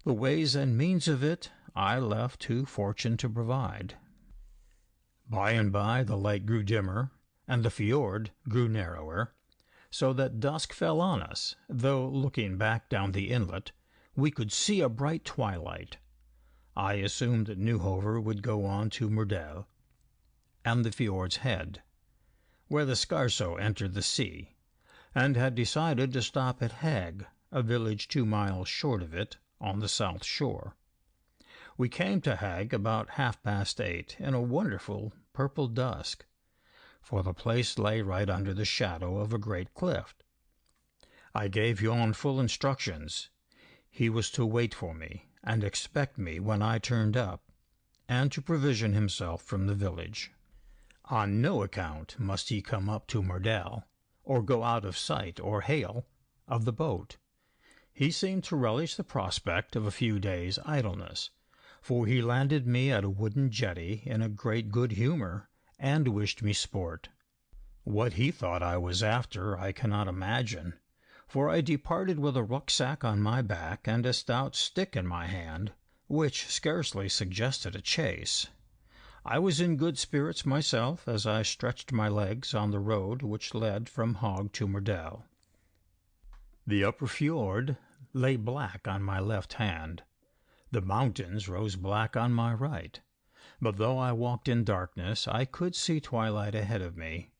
The ways and means of it I left to fortune to provide. By and by the light grew dimmer, and the fjord grew narrower, so that dusk fell on us, though, looking back down the inlet, we could see a bright twilight. I assumed that Newhover would go on to Mordel, and the fjord's head, where the Scarso entered the sea, and had decided to stop at Hague, a village 2 miles short of it, on the south shore. We came to Hague about 8:30 in a wonderful purple dusk, for the place lay right under the shadow of a great cliff. I gave Jan full instructions. He was to wait for me, and expect me when I turned up, and to provision himself from the village. On no account must he come up to Mordel, or go out of sight or hail of the boat. He seemed to relish the prospect of a few days' idleness, for he landed me at a wooden jetty in a great good humour, and wished me sport. What he thought I was after I cannot imagine, for I departed with a rucksack on my back and a stout stick in my hand, which scarcely suggested a chase. I was in good spirits myself as I stretched my legs on the road which led from Hague to Mordel. The upper fjord lay black on my left hand. The mountains rose black on my right, but though I walked in darkness I could see twilight ahead of me,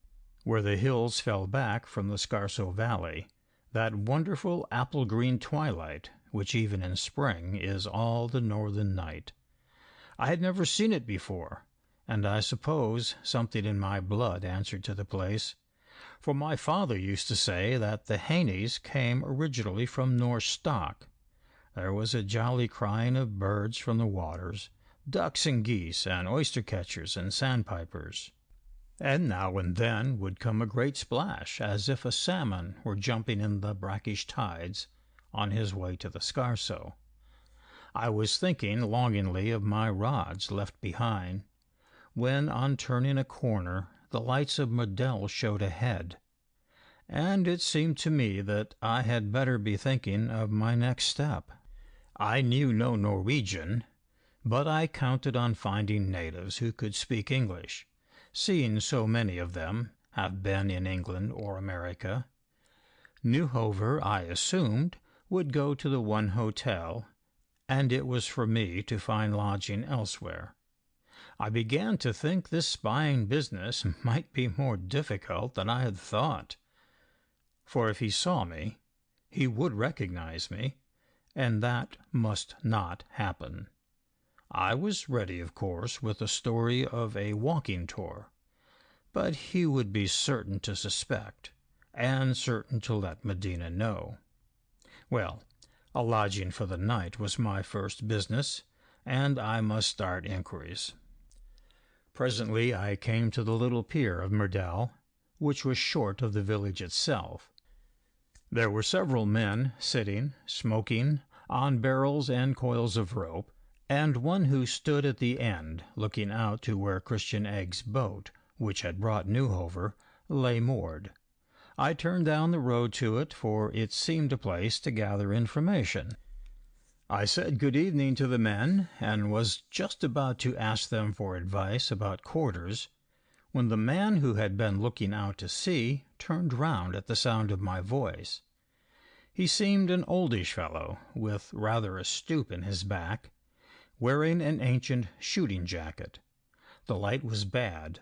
where the hills fell back from the Scarso valley, that wonderful apple-green twilight which even in spring is all the northern night. I had never seen it before, and I suppose something in my blood answered to the place, for my father used to say that the Hannays came originally from Norse stock. There was a jolly crying of birds from the waters, ducks and geese and oyster-catchers and sandpipers. And now and then would come a great splash, as if a salmon were jumping in the brackish tides on his way to the Scarso. I was thinking longingly of my rods left behind, when on turning a corner the lights of Mordel showed ahead, and it seemed to me that I had better be thinking of my next step. I knew no Norwegian, but I counted on finding natives who could speak English, seeing so many of them have been in England or America. Newhover, I assumed, would go to the one hotel, and it was for me to find lodging elsewhere. I began to think this spying business might be more difficult than I had thought, for if he saw me, he would recognize me, and that must not happen. I was ready, of course, with a story of a walking tour, but he would be certain to suspect, and certain to let Medina know. Well, a lodging for the night was my first business, and I must start inquiries. Presently I came to the little pier of Mordel, which was short of the village itself. There were several men sitting, smoking, on barrels and coils of rope, and one who stood at the end, looking out to where Christian Egg's boat, which had brought Newhover, lay moored. I turned down the road to it, for it seemed a place to gather information. I said good evening to the men, and was just about to ask them for advice about quarters, when the man who had been looking out to sea turned round at the sound of my voice. He seemed an oldish fellow, with rather a stoop in his back, wearing an ancient shooting jacket. The light was bad,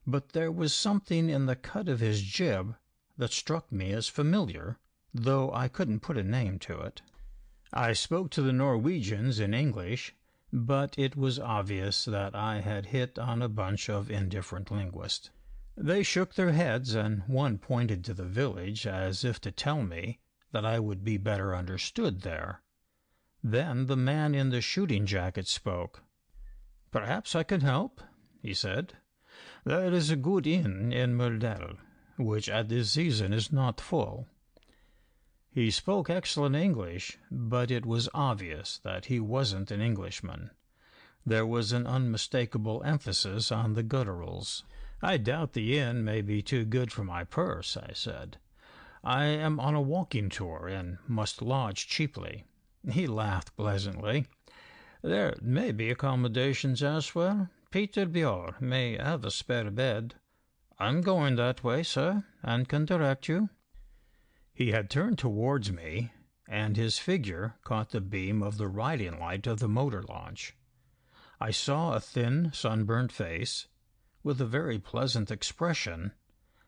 but there was something in the cut of his jib that struck me as familiar, though I couldn't put a name to it. I spoke to the Norwegians in English, but it was obvious that I had hit on a bunch of indifferent linguists. They shook their heads, and one pointed to the village as if to tell me that I would be better understood there. Then the man in the shooting jacket spoke. "Perhaps I can help," he said. "There is a good inn in Mordel, which at this season is not full." He spoke excellent English, but it was obvious that he wasn't an Englishman. There was an unmistakable emphasis on the gutturals. "I doubt the inn may be too good for my purse," I said. "I am on a walking tour, and must lodge cheaply." He laughed pleasantly. "There may be accommodations elsewhere. Peter Björn may have a spare bed. I'm going that way, sir, and can direct you." He had turned towards me, and his figure caught the beam of the riding light of the motor launch. I saw a thin, sunburnt face, with a very pleasant expression,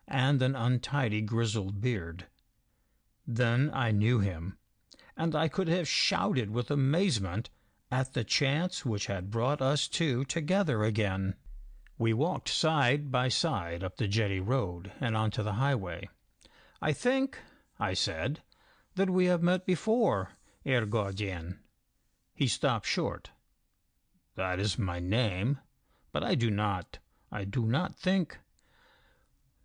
and an untidy grizzled beard. Then I knew him, and I could have shouted with amazement at the chance which had brought us two together again. We walked side by side up the jetty road and onto the highway. "I think," I said, "that we have met before, Herr Guardian." He stopped short. "That is my name, but I do not think.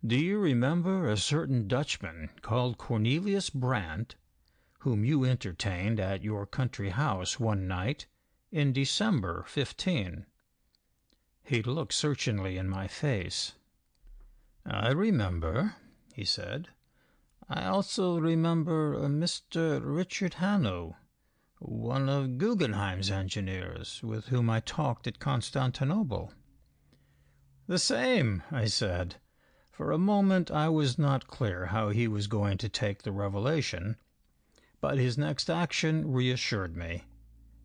Do you remember a certain Dutchman called Cornelius Brandt, whom you entertained at your country house one night in December 15? He looked searchingly in my face. "I remember," he said. "I also remember Mr. Richard Hannay, one of Guggenheim's engineers, with whom I talked at Constantinople." "The same," I said. For a moment I was not clear how he was going to take the revelation, but his next action reassured me,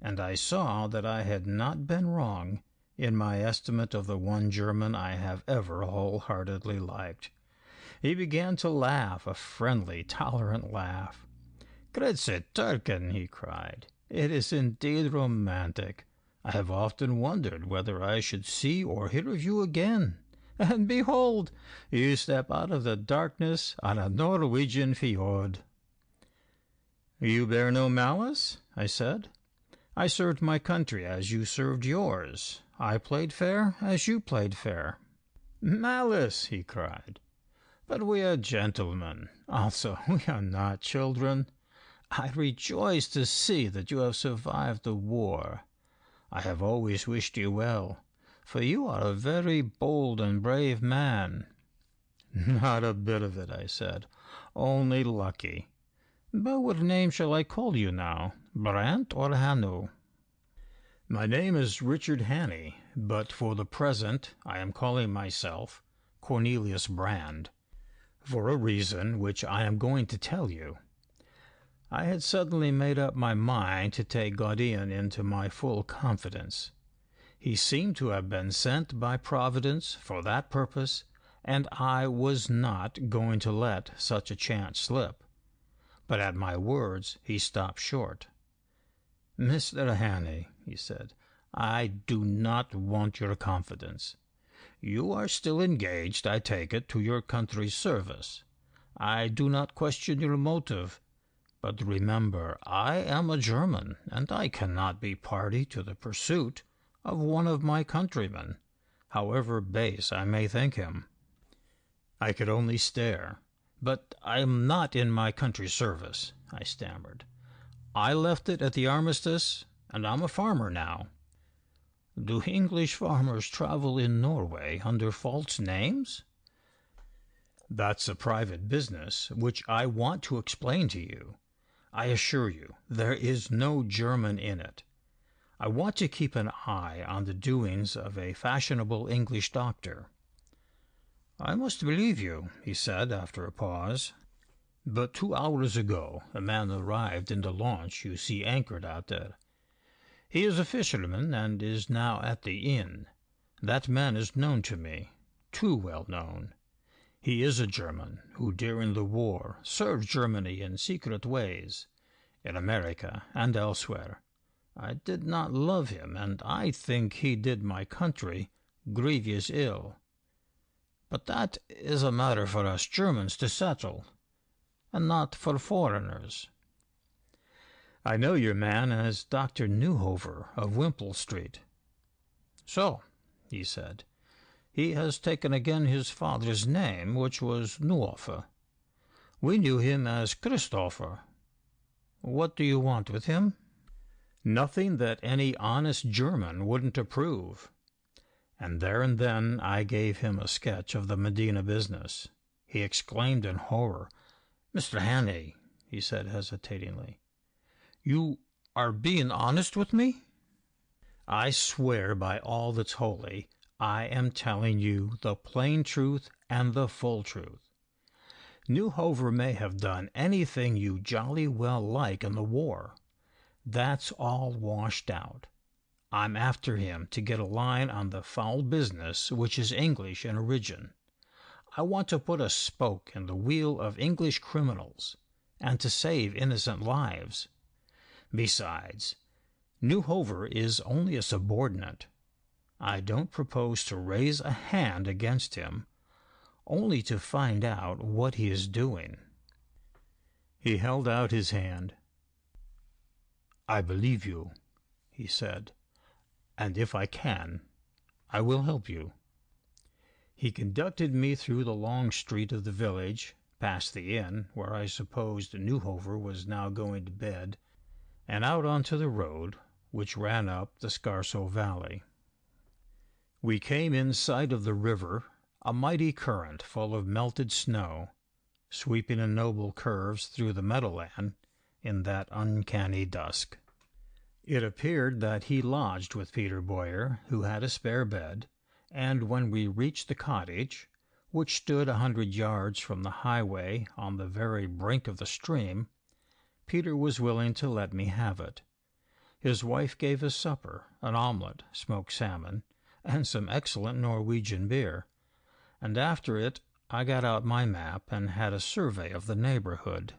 and I saw that I had not been wrong in my estimate of the one German I have ever wholeheartedly liked. He began to laugh, a friendly, tolerant laugh. "Grüezi Türken," he cried. "It is indeed romantic. I have often wondered whether I should see or hear of you again. And behold, you step out of the darkness on a Norwegian fjord." "You bear no malice?" I said. "I served my country as you served yours. I played fair as you played fair." "Malice!" he cried. "But we are gentlemen. Also, we are not children. I rejoice to see that you have survived the war. I have always wished you well, for you are a very bold and brave man." "Not a bit of it," I said. "Only lucky. But what name shall I call you now, Brant or Hannay?" "My name is Richard Hannay, but for the present I am calling myself Cornelius Brand, for a reason which I am going to tell you. I had suddenly made up my mind to take Gaudian into my full confidence. He seemed to have been sent by Providence for that purpose, and I was not going to let such a chance slip. But at my words he stopped short. "Mr. Hannay," he said, "I do not want your confidence. You are still engaged, I take it, to your country's service. I do not question your motive. But remember, I am a German, and I cannot be party to the pursuit of one of my countrymen, however base I may think him." I could only stare. "But I am not in my country's service," I stammered. "I left it at the armistice, and I'm a farmer now." "Do English farmers travel in Norway under false names?" "That's a private business which I want to explain to you. I assure you there is no German in it. I want to keep an eye on the doings of a fashionable English doctor." "I must believe you," he said after a pause. "But 2 hours ago a man arrived in the launch you see anchored out there. He is a fisherman and is now at the inn. That man is known to me, too well known. He is a German who during the war served Germany in secret ways, in America and elsewhere. I did not love him, and I think he did my country grievous ill. But that is a matter for us Germans to settle, and not for foreigners." "I know your man as Dr. Newhover of Wimpole Street." "So," he said, "he has taken again his father's name, which was Newhofer. We knew him as Christopher. What do you want with him?" "Nothing that any honest German wouldn't approve." And there and then I gave him a sketch of the Medina business. He exclaimed in horror. "Mr. Hannay," he said hesitatingly, "you are being honest with me?" "I swear by all that's holy, I am telling you the plain truth and the full truth. Newhover may have done anything you jolly well like in the war. That's all washed out. I'm after him to get a line on the foul business which is English in origin. I want to put a spoke in the wheel of English criminals, and to save innocent lives. Besides, Newhover is only a subordinate. I don't propose to raise a hand against him, only to find out what he is doing." He held out his hand. "I believe you," he said, "and if I can, I will help you." He conducted me through the long street of the village, past the inn, where I supposed Newhover was now going to bed, and out onto the road, which ran up the Scarso Valley. We came in sight of the river, a mighty current full of melted snow, sweeping in noble curves through the meadowland in that uncanny dusk. It appeared that he lodged with Peter Boyer, who had a spare bed, and when we reached the cottage, which stood 100 yards from the highway on the very brink of the stream, Peter was willing to let me have it. His wife gave us supper, an omelette, smoked salmon, and some excellent Norwegian beer, and after it I got out my map and had a survey of the neighborhood.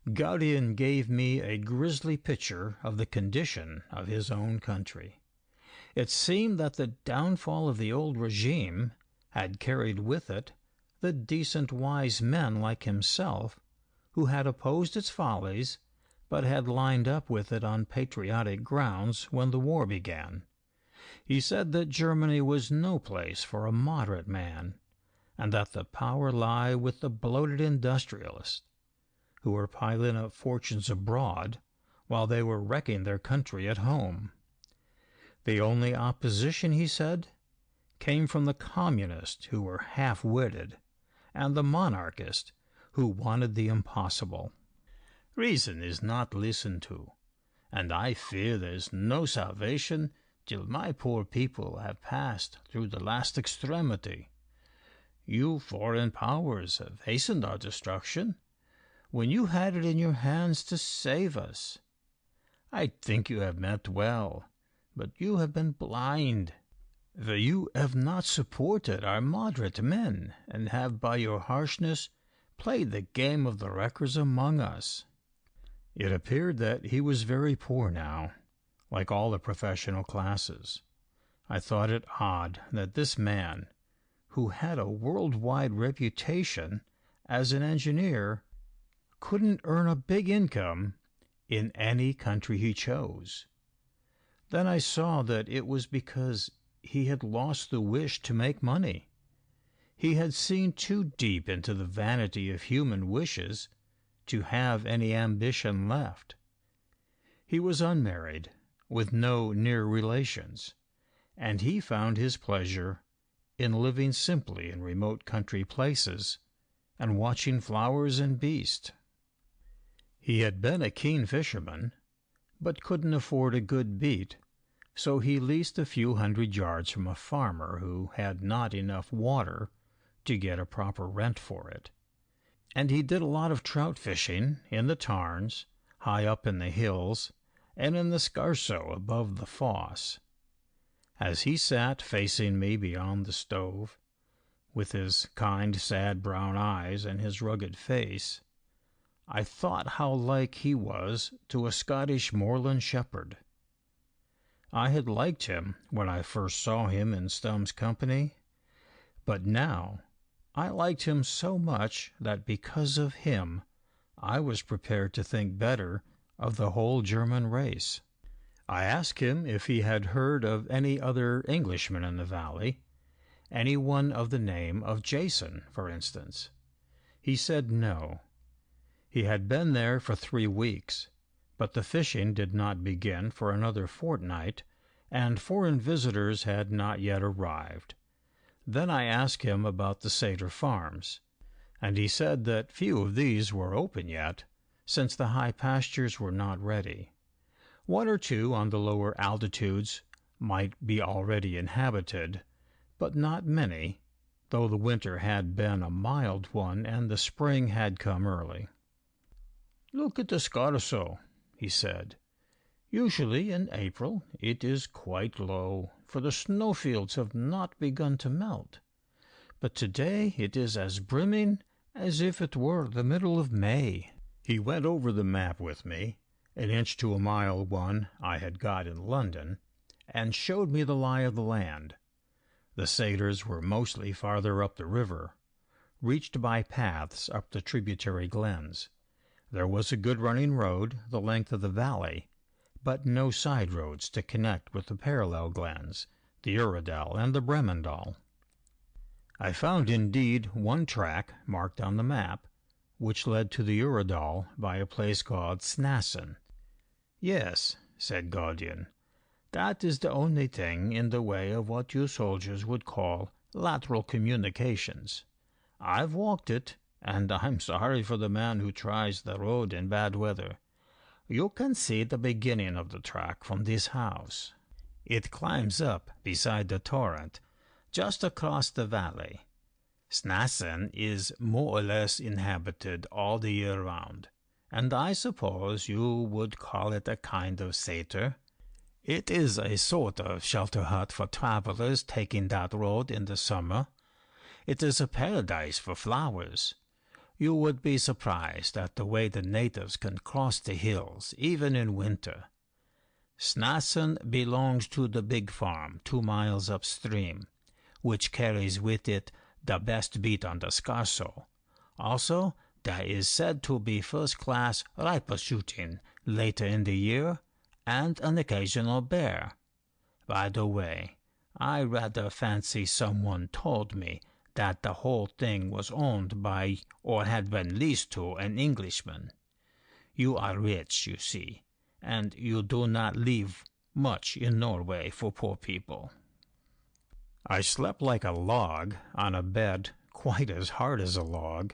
Gaudian gave me a grisly picture of the condition of his own country. It seemed that the downfall of the old regime had carried with it the decent wise men like himself who had opposed its follies but had lined up with it on patriotic grounds when the war began. He said that Germany was no place for a moderate man, and that the power lay with the bloated industrialists, who were piling up fortunes abroad while they were wrecking their country at home. The only opposition, he said, came from the communists, who were half-witted, and the monarchists, who wanted the impossible. Reason is not listened to, and I fear there's no salvation till my poor people have passed through the last extremity. You foreign powers have hastened our destruction, when you had it in your hands to save us. I think you have meant well, but you have been blind. For you have not supported our moderate men, and have by your harshness played the game of the wreckers among us. It appeared that he was very poor now, like all the professional classes. I thought it odd that this man, who had a world-wide reputation as an engineer, couldn't earn a big income in any country he chose. Then I saw that it was because he had lost the wish to make money. He had seen too deep into the vanity of human wishes to have any ambition left. He was unmarried, with no near relations, and he found his pleasure in living simply in remote country places and watching flowers and beasts. He had been a keen fisherman, but couldn't afford a good beat, so he leased a few hundred yards from a farmer who had not enough water to get a proper rent for it. And he did a lot of trout fishing in the tarns, high up in the hills, and in the scarso above the foss. As he sat facing me beyond the stove, with his kind, sad brown eyes and his rugged face, I thought how like he was to a Scottish moorland shepherd. I had liked him when I first saw him in Stum's company, but now I liked him so much that because of him I was prepared to think better of the whole German race. I asked him if he had heard of any other Englishmen in the valley, any one of the name of Jason, for instance. He said no. He had been there for 3 weeks, but the fishing did not begin for another fortnight, and foreign visitors had not yet arrived. Then I asked him about the Satyr farms, and he said that few of these were open yet, since the high pastures were not ready. 1 or 2 on the lower altitudes might be already inhabited, but not many, though the winter had been a mild one and the spring had come early. "Look at the scarso," he said. "Usually in April it is quite low, for the snowfields have not begun to melt. But today it is as brimming as if it were the middle of May." He went over the map with me, an inch to a mile one I had got in London, and showed me the lie of the land. The satyrs were mostly farther up the river, reached by paths up the tributary glens. There was a good running road the length of the valley, but no side roads to connect with the parallel glens, the Uredal and the Bremendal. I found indeed one track marked on the map, which led to the Uredal by a place called Snassen. "Yes," said Gaudian, "that is the only thing in the way of what you soldiers would call lateral communications. I've walked it, and I'm sorry for the man who tries the road in bad weather. You can see the beginning of the track from this house. It climbs up beside the torrent, just across the valley. Snassen is more or less inhabited all the year round, and I suppose you would call it a kind of satyr. It is a sort of shelter hut for travelers taking that road in the summer. It is a paradise for flowers. You would be surprised at the way the natives can cross the hills, even in winter. Snasen belongs to the big farm 2 miles upstream, which carries with it the best beet on the Scarso. Also, there is said to be first-class rifle shooting later in the year, and an occasional bear. By the way, I rather fancy someone told me that the whole thing was owned by or had been leased to an Englishman. You are rich, you see, and you do not leave much in Norway for poor people. I slept like a log on a bed quite as hard as a log,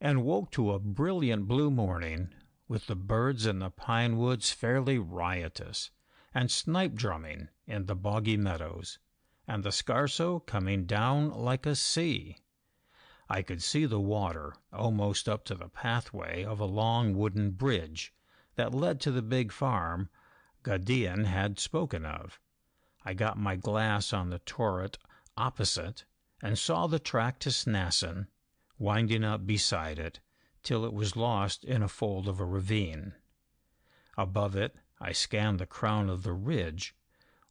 and woke to a brilliant blue morning with the birds in the pine woods fairly riotous, and snipe drumming in the boggy meadows, and the Scarso coming down like a sea. I could see the water almost up to the pathway of a long wooden bridge that led to the big farm Gaudian had spoken of. I got my glass on the turret opposite, and saw the track to Snasen, winding up beside it, till it was lost in a fold of a ravine. Above it I scanned the crown of the ridge,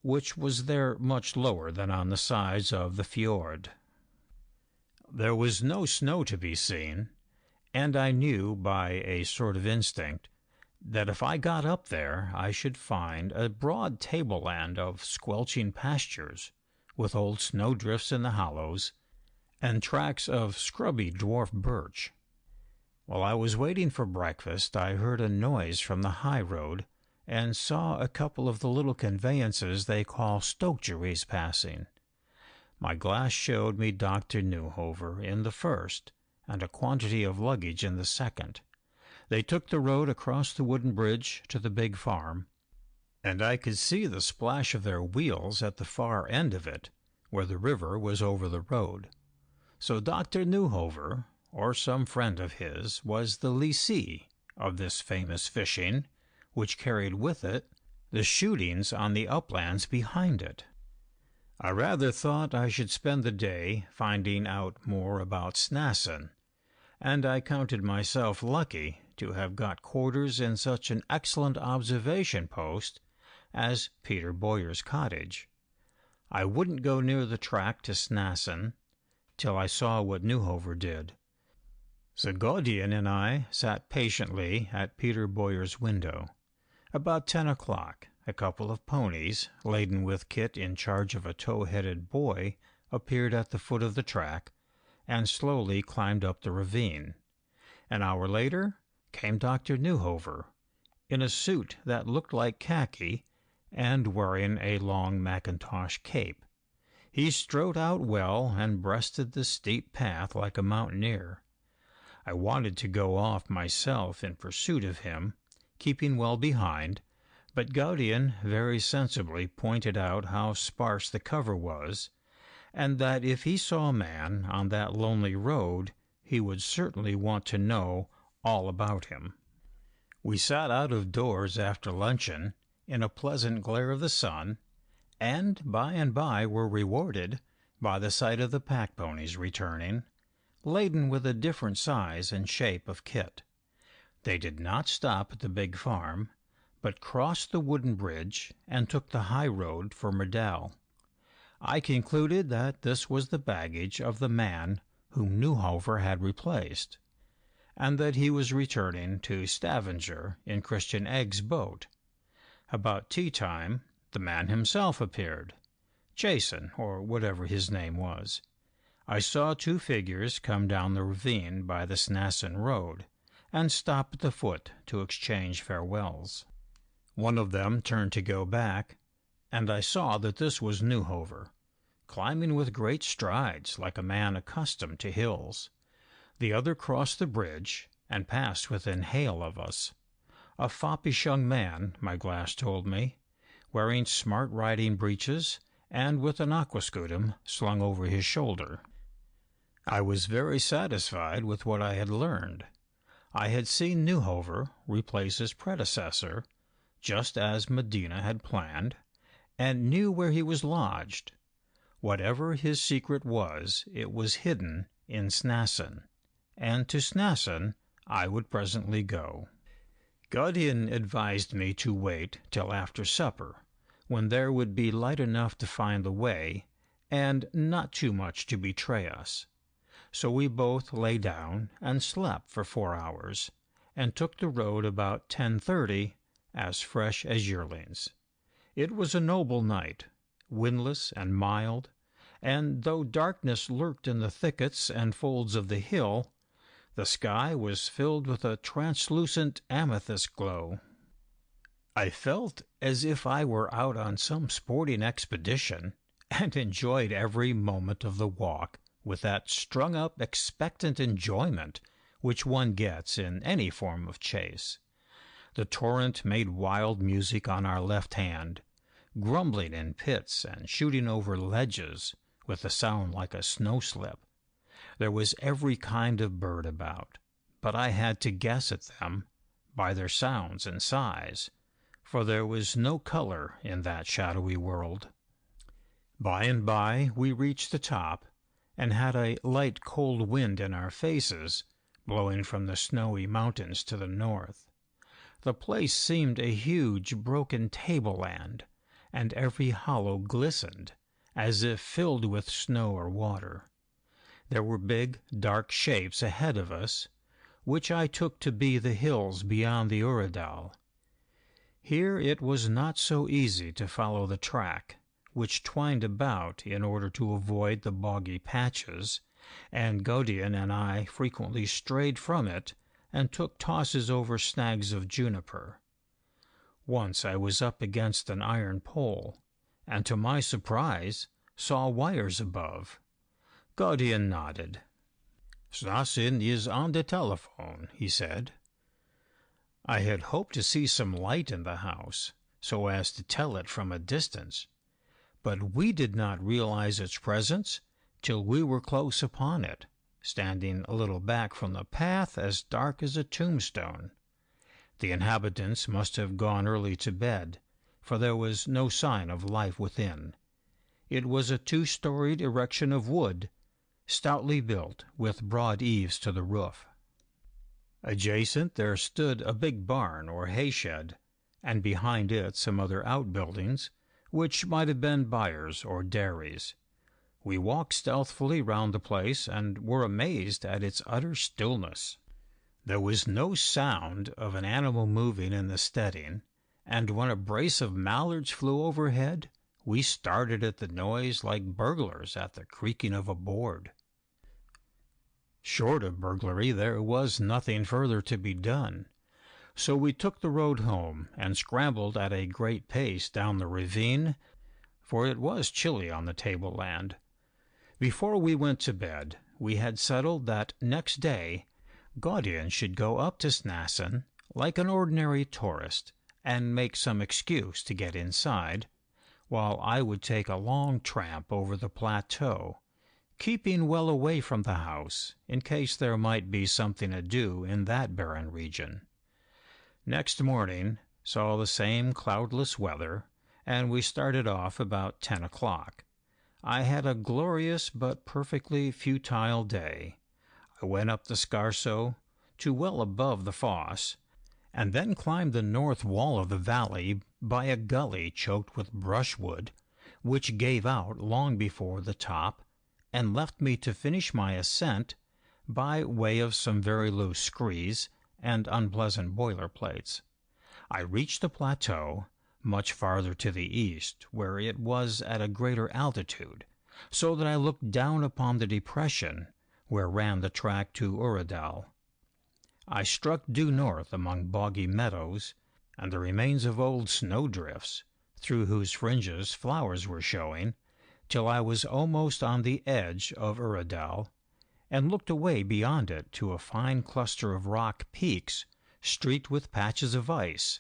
which was there much lower than on the sides of the fjord. There was no snow to be seen, and I knew by a sort of instinct that if I got up there I should find a broad tableland of squelching pastures, with old snowdrifts in the hollows, and tracks of scrubby dwarf birch. While I was waiting for breakfast, I heard a noise from the high road, and saw a couple of the little conveyances they call stokejuries passing. My glass showed me Dr. Newhover in the first, and a quantity of luggage in the second. They took the road across the wooden bridge to the big farm, and I could see the splash of their wheels at the far end of it, where the river was over the road. So Dr. Newhover, or some friend of his, was the lessee of this famous fishing, which carried with it the shootings on the uplands behind it. I rather thought I should spend the day finding out more about Snasen, and I counted myself lucky to have got quarters in such an excellent observation post as Peter Boyer's cottage. I wouldn't go near the track to Snasen till I saw what Newhover did. The Gaudian and I sat patiently at Peter Boyer's window. About 10 o'clock, a couple of ponies, laden with kit in charge of a tow-headed boy, appeared at the foot of the track, and slowly climbed up the ravine. An hour later came Dr. Newhover, in a suit that looked like khaki, and wearing a long mackintosh cape. He strode out well and breasted the steep path like a mountaineer. I wanted to go off myself in pursuit of him, keeping well behind, but Gaudian very sensibly pointed out how sparse the cover was, and that if he saw a man on that lonely road he would certainly want to know all about him. We sat out of doors after luncheon, in a pleasant glare of the sun, and by were rewarded by the sight of the pack-ponies returning, laden with a different size and shape of kit. They did not stop at the big farm, but crossed the wooden bridge and took the high road for Merdal. I concluded that this was the baggage of the man whom Newhover had replaced, and that he was returning to Stavanger in Christian Egg's boat. About tea-time the man himself appeared, Jason, or whatever his name was. I saw 2 figures come down the ravine by the Snasen road, and stop at the foot to exchange farewells. One of them turned to go back, and I saw that this was Newhover, climbing with great strides like a man accustomed to hills. The other crossed the bridge and passed within hail of us. A foppish young man, my glass told me, wearing smart riding breeches and with an aquascutum slung over his shoulder. I was very satisfied with what I had learned. I had seen Newhover replace his predecessor, just as Medina had planned, and knew where he was lodged. Whatever his secret was, it was hidden in Snasen, and to Snasen I would presently go. Guardian advised me to wait till after supper, when there would be light enough to find the way, and not too much to betray us. So we both lay down and slept for 4 hours, and took the road about 10:30, as fresh as yearlings. It was a noble night, windless and mild, and though darkness lurked in the thickets and folds of the hill, the sky was filled with a translucent amethyst glow. I felt as if I were out on some sporting expedition, and enjoyed every moment of the walk with that strung-up, expectant enjoyment which one gets in any form of chase. The torrent made wild music on our left hand, grumbling in pits and shooting over ledges with a sound like a snow-slip. There was every kind of bird about, but I had to guess at them by their sounds and size, for there was no color in that shadowy world. By and by we reached the top, and had a light cold wind in our faces, blowing from the snowy mountains to the north. The place seemed a huge broken tableland, and every hollow glistened, as if filled with snow or water. There were big, dark shapes ahead of us, which I took to be the hills beyond the Uredal. Here it was not so easy to follow the track, which twined about in order to avoid the boggy patches, and Gaudian and I frequently strayed from it and took tosses over snags of juniper. Once I was up against an iron pole, and to my surprise saw wires above. Gaudian nodded. "Snassin is on the telephone," he said. I had hoped to see some light in the house, so as to tell it from a distance, but we did not realize its presence till we were close upon it, standing a little back from the path, as dark as a tombstone. The inhabitants must have gone early to bed, for there was no sign of life within. It was a 2-storied erection of wood, stoutly built, with broad eaves to the roof. Adjacent there stood a big barn or hay-shed, and behind it some other outbuildings, which might have been byres or dairies. We walked stealthily round the place, and were amazed at its utter stillness. There was no sound of an animal moving in the steading, and when a brace of mallards flew overhead, we started at the noise like burglars at the creaking of a board. Short of burglary, there was nothing further to be done, so we took the road home and scrambled at a great pace down the ravine, for it was chilly on the tableland. Before we went to bed, we had settled that next day Gaudian should go up to Snassin like an ordinary tourist, and make some excuse to get inside, while I would take a long tramp over the plateau, keeping well away from the house in case there might be something to do in that barren region. Next morning saw the same cloudless weather, and we started off about 10 o'clock. I had a glorious but perfectly futile day. I went up the Scarso to well above the fosse, and then climbed the north wall of the valley by a gully choked with brushwood, which gave out long before the top, and left me to finish my ascent by way of some very loose screes and unpleasant boilerplates. I reached the plateau, much farther to the east, where it was at a greater altitude, so that I looked down upon the depression where ran the track to Uredal. I struck due north among boggy meadows and the remains of old snowdrifts, through whose fringes flowers were showing, till I was almost on the edge of Uredal, and looked away beyond it to a fine cluster of rock peaks streaked with patches of ice.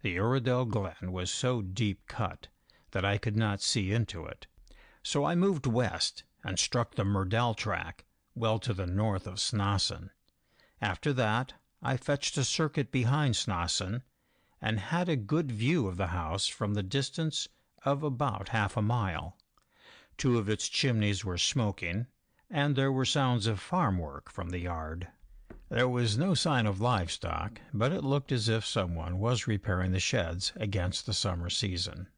The Uredal glen was so deep cut that I could not see into it, so I moved west and struck the Murdal track, well to the north of Snassin. After that I fetched a circuit behind Snassin, and had a good view of the house from the distance of about half a mile. 2 of its chimneys were smoking, and there were sounds of farm work from the yard. There was no sign of livestock, but it looked as if someone was repairing the sheds against the summer season.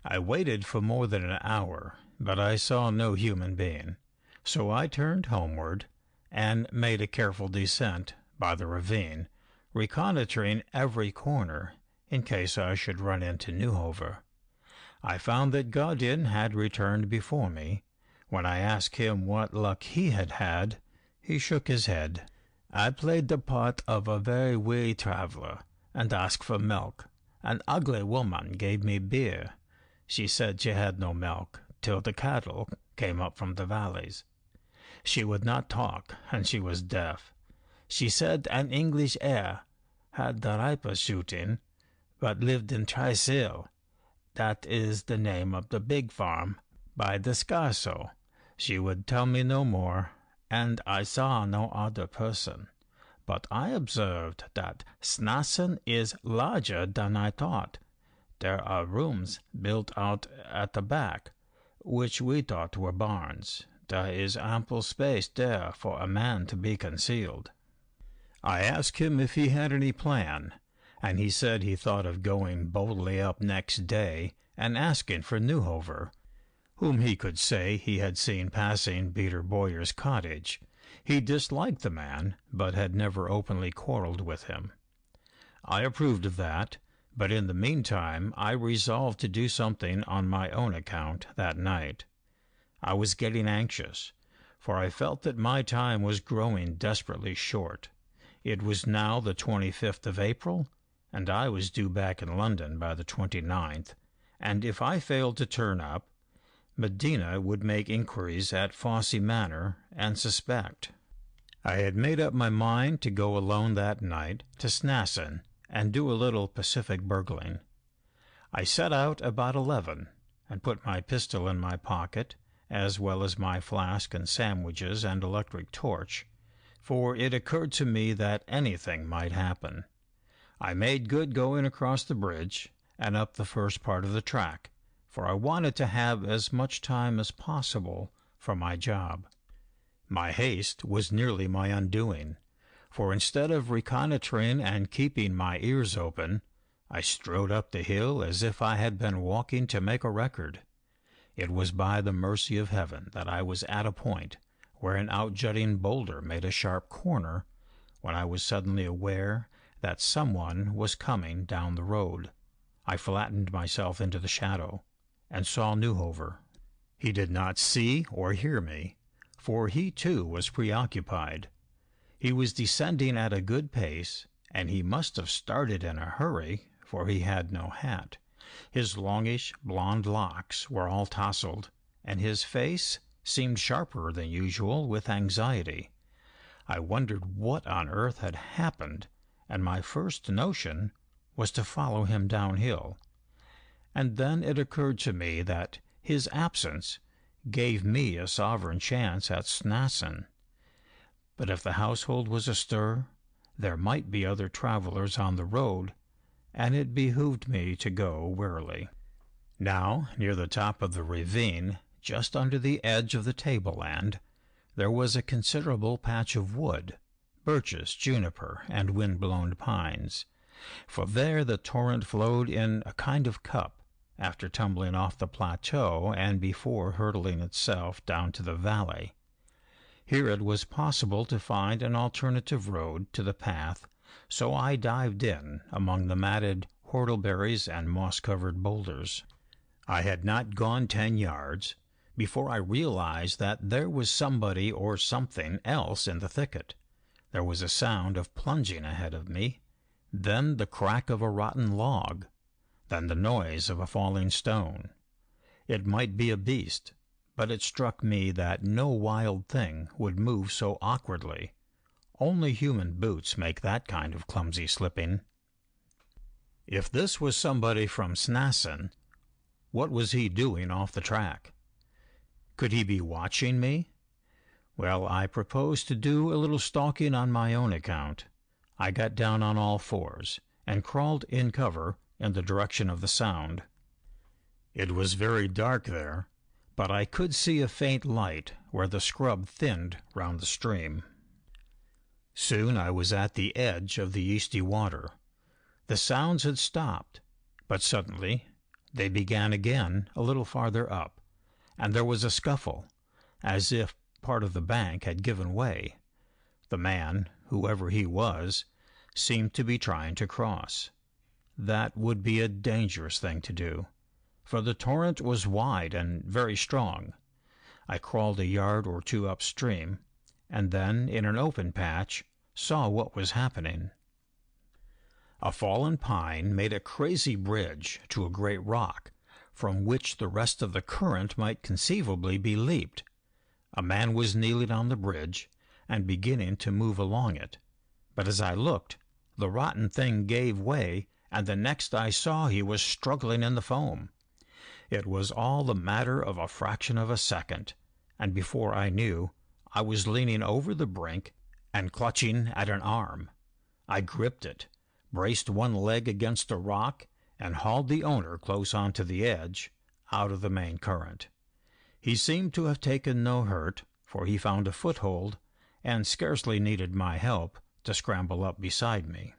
I waited for more than an hour, but I saw no human being, so I turned homeward and made a careful descent by the ravine, reconnoitering every corner in case I should run into Newhover. I found that Godin had returned before me. When I asked him what luck he had had, he shook his head. I played the part of a very weary traveller, and asked for milk. An ugly woman gave me beer. She said she had no milk till the cattle came up from the valleys. She would not talk, and she was deaf. She said an English heir had the riper shooting, but lived in Trysil. That is the name of the big farm by the Scarso. She would tell me no more, and I saw no other person. But I observed that Snasen is larger than I thought. There are rooms built out at the back, which we thought were barns. There is ample space there for a man to be concealed. I asked him if he had any plan, and he said he thought of going boldly up next day and asking for Newhover, whom he could say he had seen passing Peter Boyer's cottage. He disliked the man, but had never openly quarrelled with him. I approved of that, but in the meantime I resolved to do something on my own account that night. I was getting anxious, for I felt that my time was growing desperately short. It was now the 25th of April, and I was due back in London by the 29th, and if I failed to turn up, Medina would make inquiries at Fosse Manor and suspect. I had made up my mind to go alone that night to Snasen and do a little Pacific burgling. I set out about 11 and put my pistol in my pocket, as well as my flask and sandwiches and electric torch, for it occurred to me that anything might happen. I made good going across the bridge and up the first part of the track, for I wanted to have as much time as possible for my job. My haste was nearly my undoing, for instead of reconnoitering and keeping my ears open, I strode up the hill as if I had been walking to make a record. It was by the mercy of heaven that I was at a point where an outjutting boulder made a sharp corner, when I was suddenly aware that someone was coming down the road. I flattened myself into the shadow, and saw Newhover. He did not see or hear me, for he too was preoccupied. He was descending at a good pace, and he must have started in a hurry, for he had no hat. His longish blond locks were all tousled, and his face seemed sharper than usual with anxiety. I wondered what on earth had happened, and my first notion was to follow him downhill. And then it occurred to me that his absence gave me a sovereign chance at Snasen. But if the household was astir, there might be other travellers on the road, and it behooved me to go warily. Now, near the top of the ravine, just under the edge of the tableland, there was a considerable patch of wood, birches, juniper, and wind-blown pines, for there the torrent flowed in a kind of cup, after tumbling off the plateau and before hurtling itself down to the valley. Here it was possible to find an alternative road to the path, so I dived in among the matted whortleberries and moss-covered boulders. I had not gone 10 yards before I realized that there was somebody or something else in the thicket. There was a sound of plunging ahead of me, then the crack of a rotten log, then the noise of a falling stone. It might be a beast, but it struck me that no wild thing would move so awkwardly. Only human boots make that kind of clumsy slipping. If this was somebody from Snasen, what was he doing off the track? Could he be watching me? Well, I proposed to do a little stalking on my own account. I got down on all fours and crawled in cover in the direction of the sound. It was very dark there, but I could see a faint light where the scrub thinned round the stream. Soon I was at the edge of the yeasty water. The sounds had stopped, but suddenly they began again a little farther up, and there was a scuffle, as if part of the bank had given way. The man, whoever he was, seemed to be trying to cross. That would be a dangerous thing to do, for the torrent was wide and very strong. I crawled a yard or two upstream, and then, in an open patch, saw what was happening. A fallen pine made a crazy bridge to a great rock, from which the rest of the current might conceivably be leaped. A man was kneeling on the bridge and beginning to move along it, but as I looked, the rotten thing gave way, and the next I saw he was struggling in the foam. It was all the matter of a fraction of a second, and before I knew, I was leaning over the brink and clutching at an arm. I gripped it, braced one leg against a rock, and hauled the owner close onto the edge, out of the main current. He seemed to have taken no hurt, for he found a foothold, and scarcely needed my help to scramble up beside me.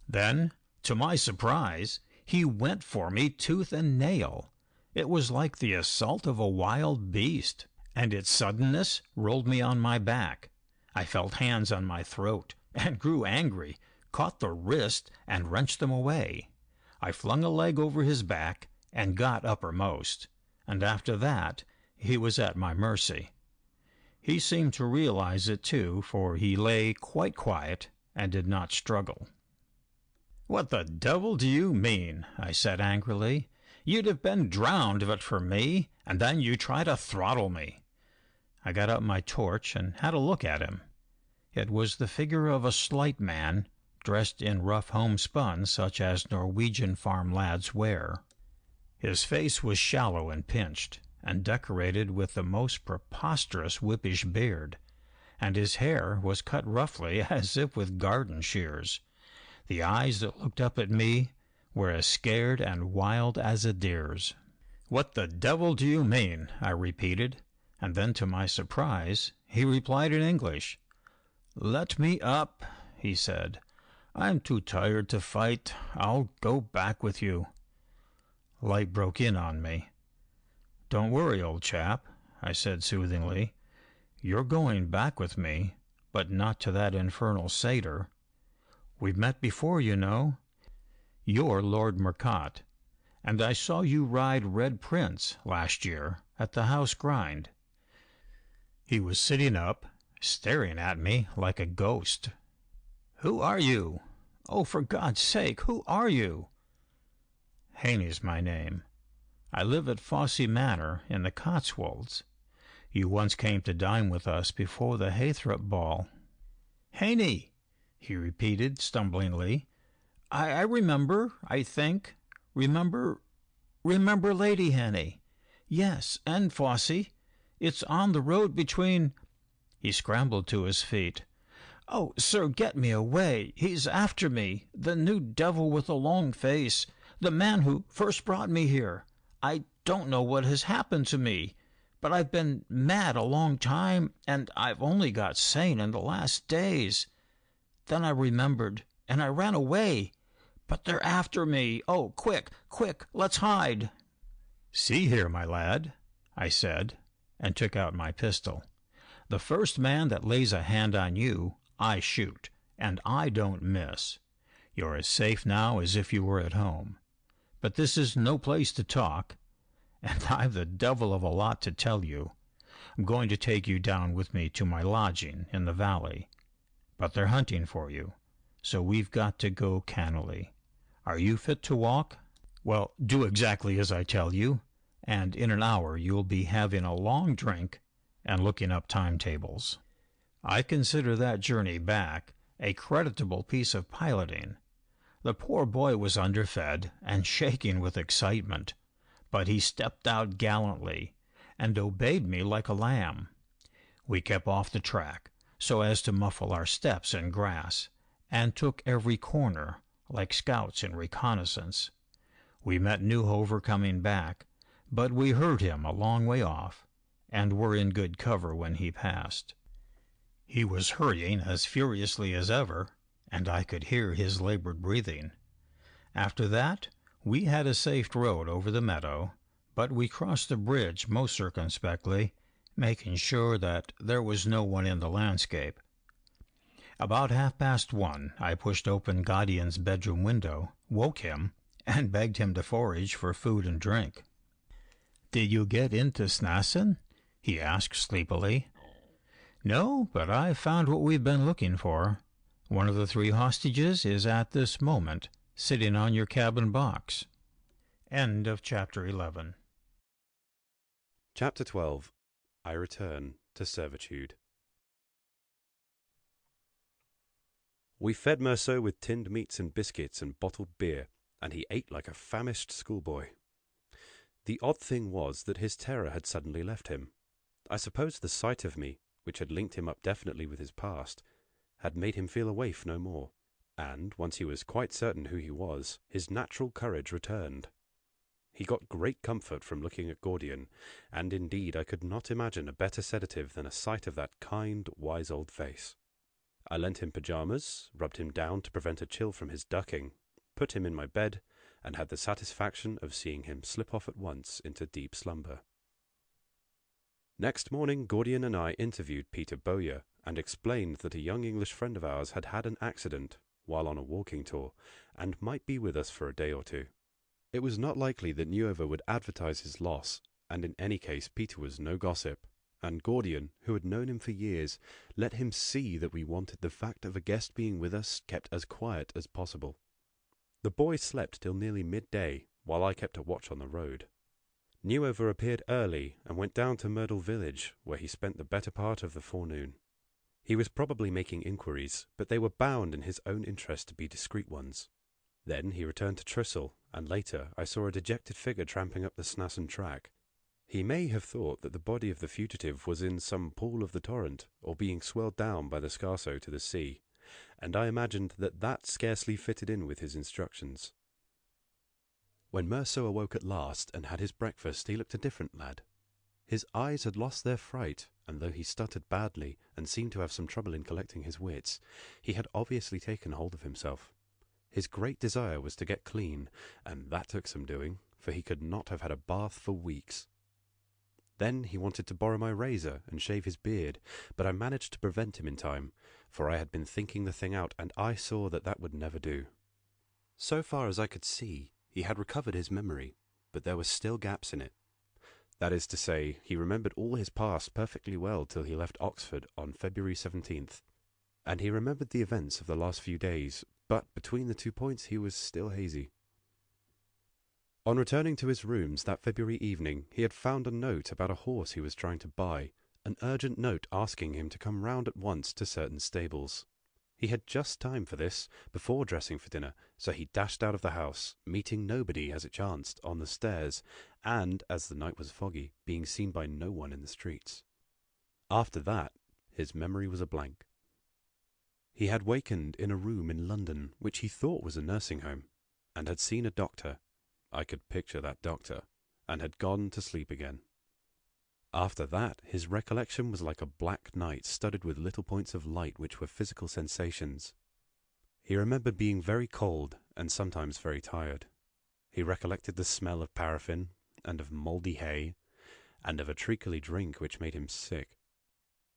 Then, to my surprise, he went for me tooth and nail. It was like the assault of a wild beast, and its suddenness rolled me on my back. I felt hands on my throat, and grew angry, caught the wrist, and wrenched them away. I flung a leg over his back, and got uppermost, and after that he was at my mercy. He seemed to realize it, too, for he lay quite quiet and did not struggle. "What the devil do you mean?" I said angrily. "You'd have been drowned but for me, and then you try to throttle me." I got up my torch and had a look at him. It was the figure of a slight man, dressed in rough homespun such as Norwegian farm lads wear. His face was shallow and pinched, and decorated with the most preposterous whippish beard, and his hair was cut roughly as if with garden shears. The eyes that looked up at me were as scared and wild as a deer's. "What the devil do you mean?" I repeated, and then to my surprise he replied in English. "Let me up," he said. "I'm too tired to fight. I'll go back with you." Light broke in on me. "Don't worry, old chap," I said soothingly. "You're going back with me, but not to that infernal satyr. We've met before, you know. You're Lord Murcott, and I saw you ride Red Prince last year at the house grind." He was sitting up, staring at me like a ghost. "Who are you? Oh, for God's sake, who are you?" "Hannay's my name. I live at Fosse Manor in the Cotswolds. You once came to dine with us before the Haythrop ball." "Hannay," he repeated stumblingly. I remember, I think. Remember Lady Hannay. Yes, and Fosse. It's on the road between—" He scrambled to his feet. "Oh, sir, get me away. He's after me. The new devil with the long face. The man who first brought me here. I don't know what has happened to me, but I've been mad a long time, and I've only got sane in the last days. Then I remembered, and I ran away. But they're after me. Oh, quick, quick, let's hide." "See here, my lad," I said, and took out my pistol. "The first man that lays a hand on you, I shoot, and I don't miss. You're as safe now as if you were at home. But this is no place to talk, and I've the devil of a lot to tell you. I'm going to take you down with me to my lodging in the valley. But they're hunting for you, so we've got to go cannily. Are you fit to walk? Well, do exactly as I tell you, and in an hour you'll be having a long drink and looking up timetables. I consider that journey back a creditable piece of piloting. The poor boy was underfed and shaking with excitement, but he stepped out gallantly and obeyed me like a lamb. We kept off the track so as to muffle our steps in grass, and took every corner like scouts in reconnaissance. We met Newhover coming back, but we heard him a long way off, and were in good cover when he passed. He was hurrying as furiously as ever, and I could hear his labored breathing. After that, we had a safe road over the meadow, but we crossed the bridge most circumspectly, making sure that there was no one in the landscape. About 1:30 I pushed open Gaudian's bedroom window, woke him, and begged him to forage for food and drink. "Did you get into Snassen?" he asked sleepily. "No, but I've found what we've been looking for. One of the 3 hostages is at this moment sitting on your cabin box." End of Chapter 11. Chapter 12. I Return to Servitude. We fed Merceau with tinned meats and biscuits and bottled beer, and he ate like a famished schoolboy. The odd thing was that his terror had suddenly left him. I suppose the sight of me, which had linked him up definitely with his past, had made him feel a waif no more, and, once he was quite certain who he was, his natural courage returned. He got great comfort from looking at Gordian, and indeed I could not imagine a better sedative than a sight of that kind, wise old face. I lent him pyjamas, rubbed him down to prevent a chill from his ducking, put him in my bed, and had the satisfaction of seeing him slip off at once into deep slumber. Next morning Gordian and I interviewed Peter Bowyer, and explained that a young English friend of ours had had an accident while on a walking tour, and might be with us for a day or 2. It was not likely that Nuovo would advertise his loss, and in any case Peter was no gossip, and Gordian, who had known him for years, let him see that we wanted the fact of a guest being with us kept as quiet as possible. The boy slept till nearly midday, while I kept a watch on the road. Nuovo appeared early and went down to Myrtle Village, where he spent the better part of the forenoon. He was probably making inquiries, but they were bound in his own interest to be discreet ones. Then he returned to Tristle, and later I saw a dejected figure tramping up the Snassen track. He may have thought that the body of the fugitive was in some pool of the torrent, or being swelled down by the Scarso to the sea, and I imagined that that scarcely fitted in with his instructions. When Merceau awoke at last and had his breakfast, he looked a different lad. His eyes had lost their fright, and though he stuttered badly and seemed to have some trouble in collecting his wits, he had obviously taken hold of himself. His great desire was to get clean, and that took some doing, for he could not have had a bath for weeks. Then he wanted to borrow my razor and shave his beard, but I managed to prevent him in time, for I had been thinking the thing out, and I saw that that would never do. So far as I could see, he had recovered his memory, but there were still gaps in it. That is to say, he remembered all his past perfectly well till he left Oxford on February 17th, and he remembered the events of the last few days, but between the 2 points he was still hazy. On returning to his rooms that February evening, he had found a note about a horse he was trying to buy, an urgent note asking him to come round at once to certain stables. He had just time for this, before dressing for dinner, so he dashed out of the house, meeting nobody, as it chanced, on the stairs, and, as the night was foggy, being seen by no one in the streets. After that, his memory was a blank. He had wakened in a room in London, which he thought was a nursing home, and had seen a doctor. I could picture that doctor, and had gone to sleep again. After that, his recollection was like a black night studded with little points of light which were physical sensations. He remembered being very cold and sometimes very tired. He recollected the smell of paraffin, and of mouldy hay, and of a treacly drink which made him sick.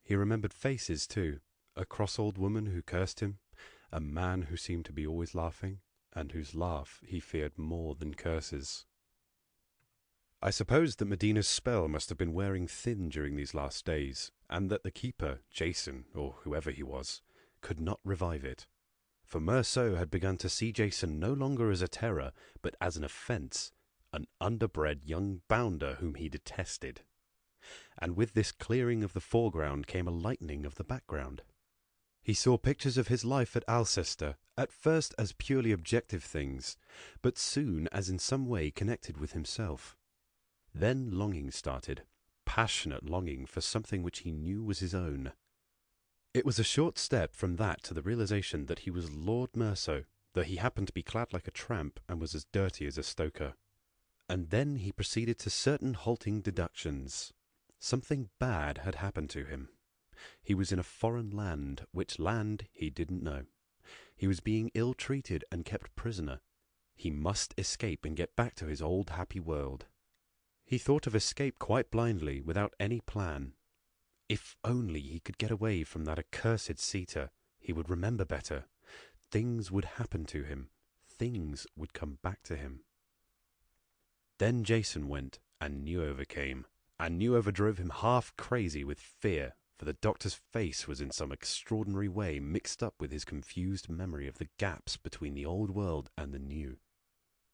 He remembered faces, too, a cross old woman who cursed him, a man who seemed to be always laughing, and whose laugh he feared more than curses. I supposed that Medina's spell must have been wearing thin during these last days, and that the keeper, Jason, or whoever he was, could not revive it. For Merceau had begun to see Jason no longer as a terror, but as an offence, an underbred young bounder whom he detested. And with this clearing of the foreground came a lightening of the background. He saw pictures of his life at Alcester, at first as purely objective things, but soon as in some way connected with himself. Then longing started, passionate longing for something which he knew was his own. It was a short step from that to the realization that he was Lord Merceau, though he happened to be clad like a tramp and was as dirty as a stoker. And then he proceeded to certain halting deductions. Something bad had happened to him. He was in a foreign land, which land he didn't know. He was being ill-treated and kept prisoner. He must escape and get back to his old happy world. He thought of escape quite blindly, without any plan. If only he could get away from that accursed Sita, he would remember better. Things would happen to him. Things would come back to him. Then Jason went, and Nuova came, and Nuova drove him half crazy with fear, for the doctor's face was in some extraordinary way mixed up with his confused memory of the gaps between the old world and the new.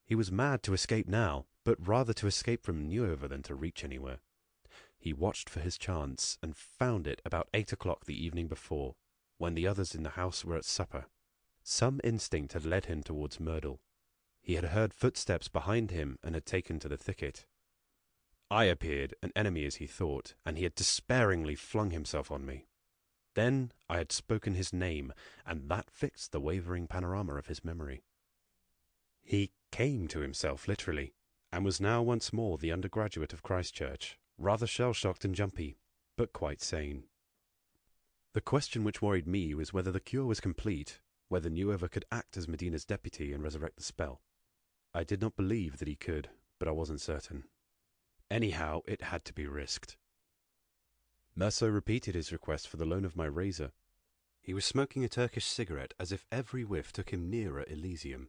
He was mad to escape now, but rather to escape from Nuova than to reach anywhere. He watched for his chance, and found it about 8 o'clock the evening before, when the others in the house were at supper. Some instinct had led him towards Myrtle. He had heard footsteps behind him and had taken to the thicket. I appeared, an enemy as he thought, and he had despairingly flung himself on me. Then I had spoken his name, and that fixed the wavering panorama of his memory. He came to himself, literally, and was now once more the undergraduate of Christchurch, rather shell-shocked and jumpy, but quite sane. The question which worried me was whether the cure was complete, whether Nuova could act as Medina's deputy and resurrect the spell. I did not believe that he could, but I wasn't certain. Anyhow, it had to be risked. Merceau repeated his request for the loan of my razor. He was smoking a Turkish cigarette as if every whiff took him nearer Elysium.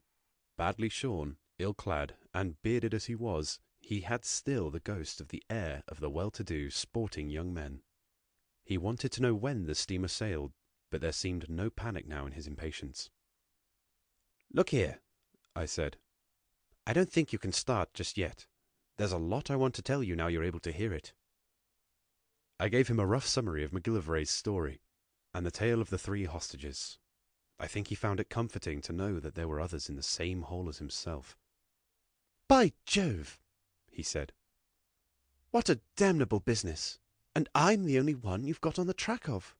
Badly shorn, ill-clad, and bearded as he was, he had still the ghost of the air of the well-to-do, sporting young men. He wanted to know when the steamer sailed, but there seemed no panic now in his impatience. "Look here," I said. "I don't think you can start just yet. There's a lot I want to tell you now you're able to hear it." I gave him a rough summary of MacGillivray's story, and the tale of the 3 hostages. I think he found it comforting to know that there were others in the same hole as himself. "By Jove," he said. "What a damnable business! And I'm the only one you've got on the track of.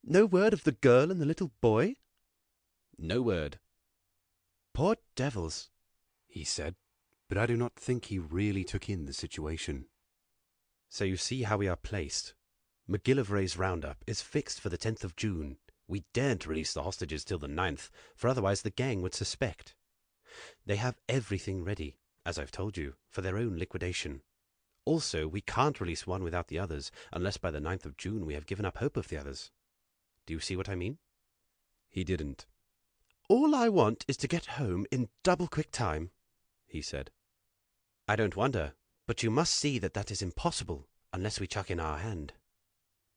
No word of the girl and the little boy?" "No word." "Poor devils," he said, but I do not think he really took in the situation. "So you see how we are placed. MacGillivray's roundup is fixed for the 10th of June. We daren't release the hostages till the 9th, for otherwise the gang would suspect. They have everything ready, as I've told you, for their own liquidation. Also, we can't release one without the others, unless by the 9th of June we have given up hope of the others. Do you see what I mean?" He didn't. "All I want is to get home in double-quick time," he said. "I don't wonder, but you must see that that is impossible, unless we chuck in our hand."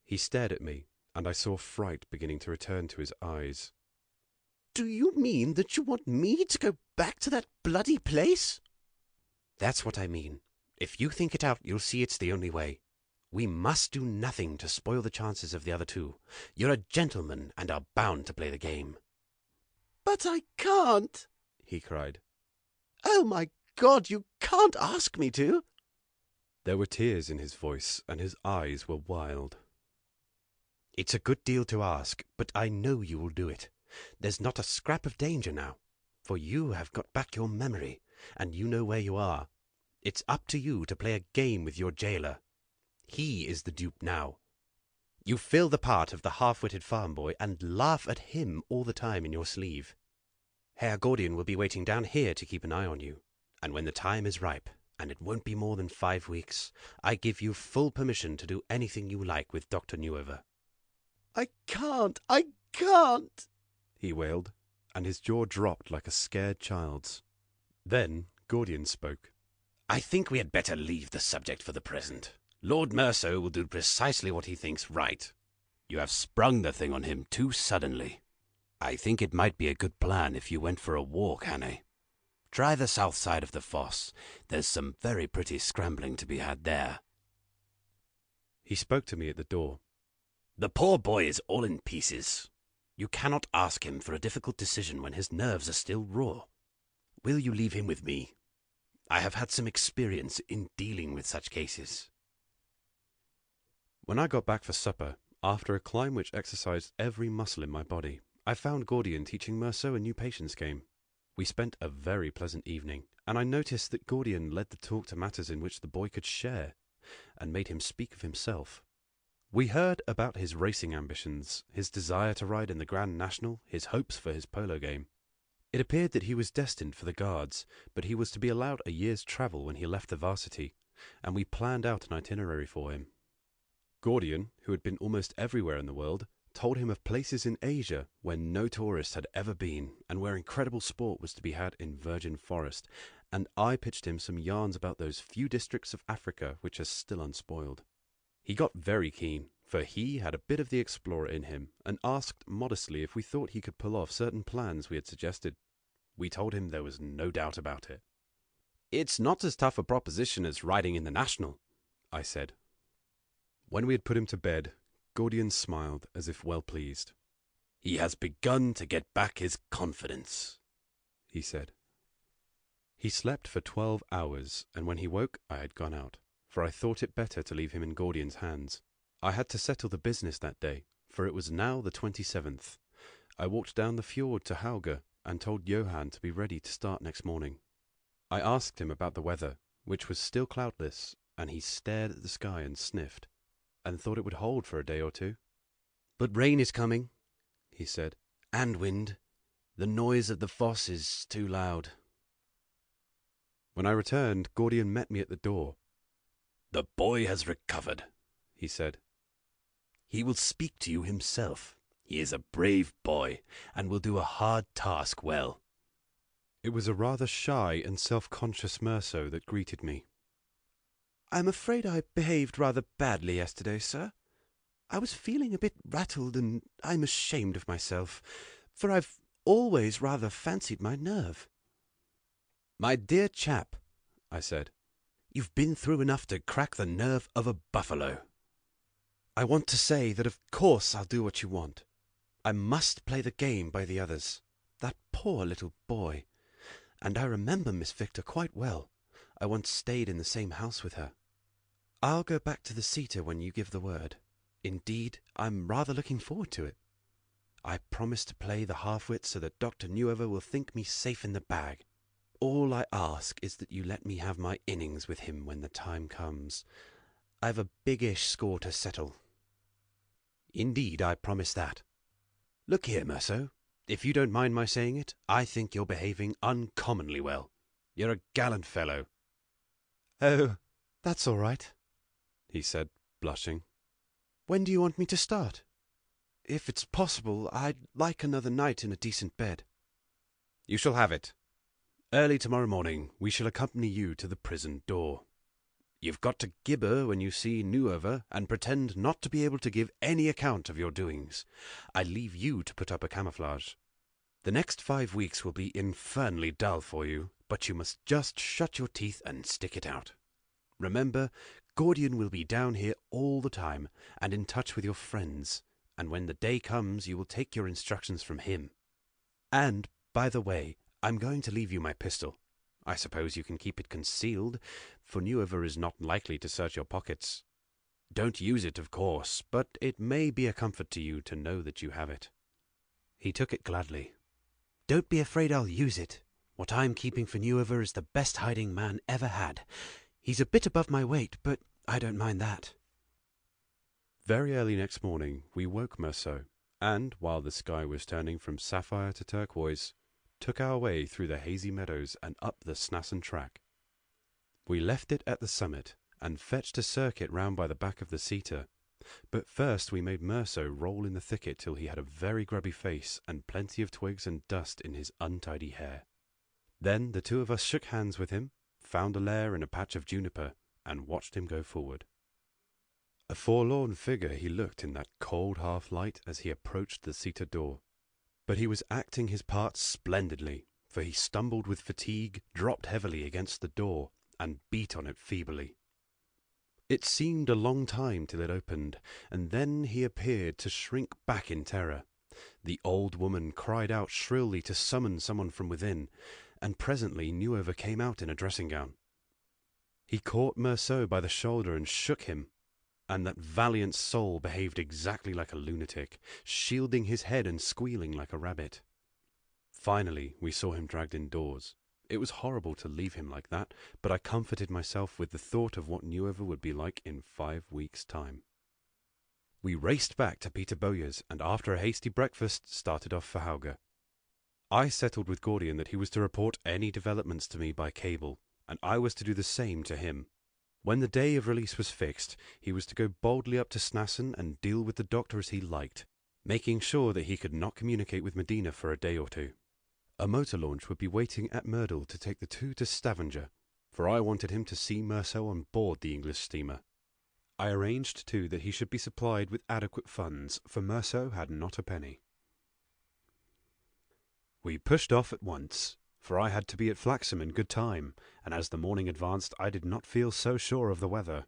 He stared at me, and I saw fright beginning to return to his eyes. "Do you mean that you want me to go back to that bloody place?" "That's what I mean. If you think it out, you'll see it's the only way. We must do nothing to spoil the chances of the other 2. You're a gentleman and are bound to play the game." "But I can't," he cried. "Oh, my God, you can't ask me to." There were tears in his voice, and his eyes were wild. "It's a good deal to ask, but I know you will do it. There's not a scrap of danger now, for you have got back your memory, and you know where you are. It's up to you to play a game with your jailer. He is the dupe now. You fill the part of the half-witted farm boy and laugh at him all the time in your sleeve. Herr Gordian will be waiting down here to keep an eye on you, and when the time is ripe, and it won't be more than 5 weeks, I give you full permission to do anything you like with Dr. Nuova." I can't, he wailed, and his jaw dropped like a scared child's. Then Gordian spoke. "I think we had better leave the subject for the present. Lord Merceau will do precisely what he thinks right. You have sprung the thing on him too suddenly. I think it might be a good plan if you went for a walk, Hannay. Try the south side of the fosse. There's some very pretty scrambling to be had there." He spoke to me at the door. "The poor boy is all in pieces. You cannot ask him for a difficult decision when his nerves are still raw. Will you leave him with me? I have had some experience in dealing with such cases." When I got back for supper, after a climb which exercised every muscle in my body, I found Gordian teaching Merceau a new patience game. We spent a very pleasant evening, and I noticed that Gordian led the talk to matters in which the boy could share, and made him speak of himself. We heard about his racing ambitions, his desire to ride in the Grand National, his hopes for his polo game. It appeared that he was destined for the Guards, but he was to be allowed a year's travel when he left the varsity, and we planned out an itinerary for him. Gordian, who had been almost everywhere in the world, told him of places in Asia where no tourist had ever been, and where incredible sport was to be had in virgin forest, and I pitched him some yarns about those few districts of Africa which are still unspoiled. He got very keen, for he had a bit of the explorer in him, and asked modestly if we thought he could pull off certain plans we had suggested. We told him there was no doubt about it. "It's not as tough a proposition as riding in the National," I said. When we had put him to bed, Gordian smiled as if well pleased. "He has begun to get back his confidence," he said. He slept for 12 hours, and when he woke I had gone out, for I thought it better to leave him in Gordian's hands. I had to settle the business that day, for it was now the 27th. I walked down the fjord to Hauge, and told Johan to be ready to start next morning. I asked him about the weather, which was still cloudless, and he stared at the sky and sniffed, and thought it would hold for a day or two. "But rain is coming," he said, "and wind. The noise of the foss is too loud." When I returned, Gordian met me at the door. "The boy has recovered," he said. "He will speak to you himself. He is a brave boy, and will do a hard task well." It was a rather shy and self-conscious Merceau that greeted me. "I'm afraid I behaved rather badly yesterday, sir. I was feeling a bit rattled, and I'm ashamed of myself, for I've always rather fancied my nerve." "My dear chap," I said, "you've been through enough to crack the nerve of a buffalo." "I want to say that of course I'll do what you want. I must play the game by the others. That poor little boy. And I remember Miss Victor quite well. I once stayed in the same house with her. I'll go back to the Seater when you give the word. Indeed, I'm rather looking forward to it. I promise to play the half-wit so that Dr. Newever will think me safe in the bag. All I ask is that you let me have my innings with him when the time comes. I've a big-ish score to settle." "Indeed, I promise that. Look here, Merceau, if you don't mind my saying it, I think you're behaving uncommonly well. You're a gallant fellow." "Oh, that's all right," he said, blushing. "When do you want me to start? If it's possible, I'd like another night in a decent bed." "You shall have it. Early tomorrow morning we shall accompany you to the prison door. You've got to gibber when you see Newever, and pretend not to be able to give any account of your doings. I leave you to put up a camouflage. The next 5 weeks will be infernally dull for you, but you must just shut your teeth and stick it out. Remember, Gordian will be down here all the time, and in touch with your friends, and when the day comes you will take your instructions from him. And, by the way, I'm going to leave you my pistol. I suppose you can keep it concealed, for Newever is not likely to search your pockets. Don't use it, of course, but it may be a comfort to you to know that you have it." He took it gladly. "Don't be afraid I'll use it. What I'm keeping for Newever is the best hiding man ever had. He's a bit above my weight, but I don't mind that." Very early next morning we woke Merceau, and, while the sky was turning from sapphire to turquoise, took our way through the hazy meadows and up the Snassen track. We left it at the summit, and fetched a circuit round by the back of the Seater, but first we made Merceau roll in the thicket till he had a very grubby face and plenty of twigs and dust in his untidy hair. Then the two of us shook hands with him, found a lair in a patch of juniper, and watched him go forward. A forlorn figure he looked in that cold half-light as he approached the Seater door. But he was acting his part splendidly, for he stumbled with fatigue, dropped heavily against the door, and beat on it feebly. It seemed a long time till it opened, and then he appeared to shrink back in terror. The old woman cried out shrilly to summon someone from within, and presently Newever came out in a dressing-gown. He caught Merceau by the shoulder and shook him, and that valiant soul behaved exactly like a lunatic, shielding his head and squealing like a rabbit. Finally we saw him dragged indoors. It was horrible to leave him like that, but I comforted myself with the thought of what Newever would be like in 5 weeks' time. We raced back to Peter Bowyer's, and after a hasty breakfast started off for Hauge. I settled with Gordian that he was to report any developments to me by cable, and I was to do the same to him. When the day of release was fixed, he was to go boldly up to Snassen and deal with the doctor as he liked, making sure that he could not communicate with Medina for a day or two. A motor launch would be waiting at Myrtle to take the two to Stavanger, for I wanted him to see Merceau on board the English steamer. I arranged, too, that he should be supplied with adequate funds, for Merceau had not a penny. We pushed off at once, for I had to be at Flaxham in good time, and as the morning advanced I did not feel so sure of the weather.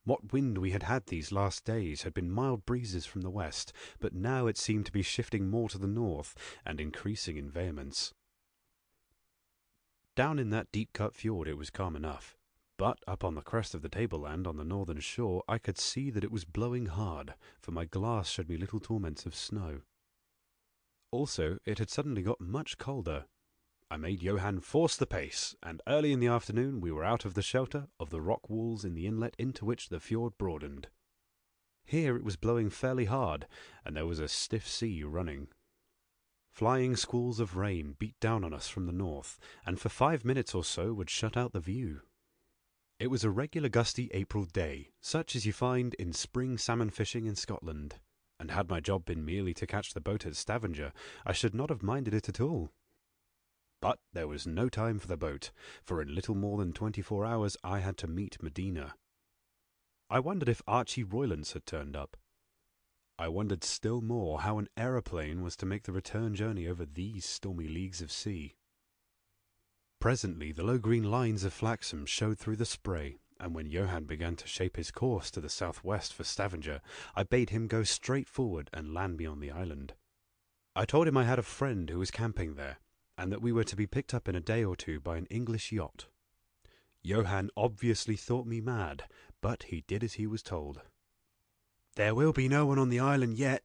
What wind we had had these last days had been mild breezes from the west, but now it seemed to be shifting more to the north, and increasing in vehemence. Down in that deep-cut fjord it was calm enough, but up on the crest of the tableland on the northern shore I could see that it was blowing hard, for my glass showed me little torments of snow. Also, it had suddenly got much colder. I made Johann force the pace, and early in the afternoon we were out of the shelter of the rock walls in the inlet into which the fjord broadened. Here it was blowing fairly hard, and there was a stiff sea running. Flying squalls of rain beat down on us from the north, and for 5 minutes or so would shut out the view. It was a regular gusty April day, such as you find in spring salmon fishing in Scotland, and had my job been merely to catch the boat at Stavanger, I should not have minded it at all. But there was no time for the boat, for in little more than 24 hours I had to meet Medina. I wondered if Archie Roylance had turned up. I wondered still more how an aeroplane was to make the return journey over these stormy leagues of sea. Presently the low green lines of Flaxham showed through the spray, and when Johann began to shape his course to the southwest for Stavanger, I bade him go straight forward and land me on the island. I told him I had a friend who was camping there, and that we were to be picked up in a day or two by an English yacht. Johann obviously thought me mad, but he did as he was told. "There will be no one on the island yet,"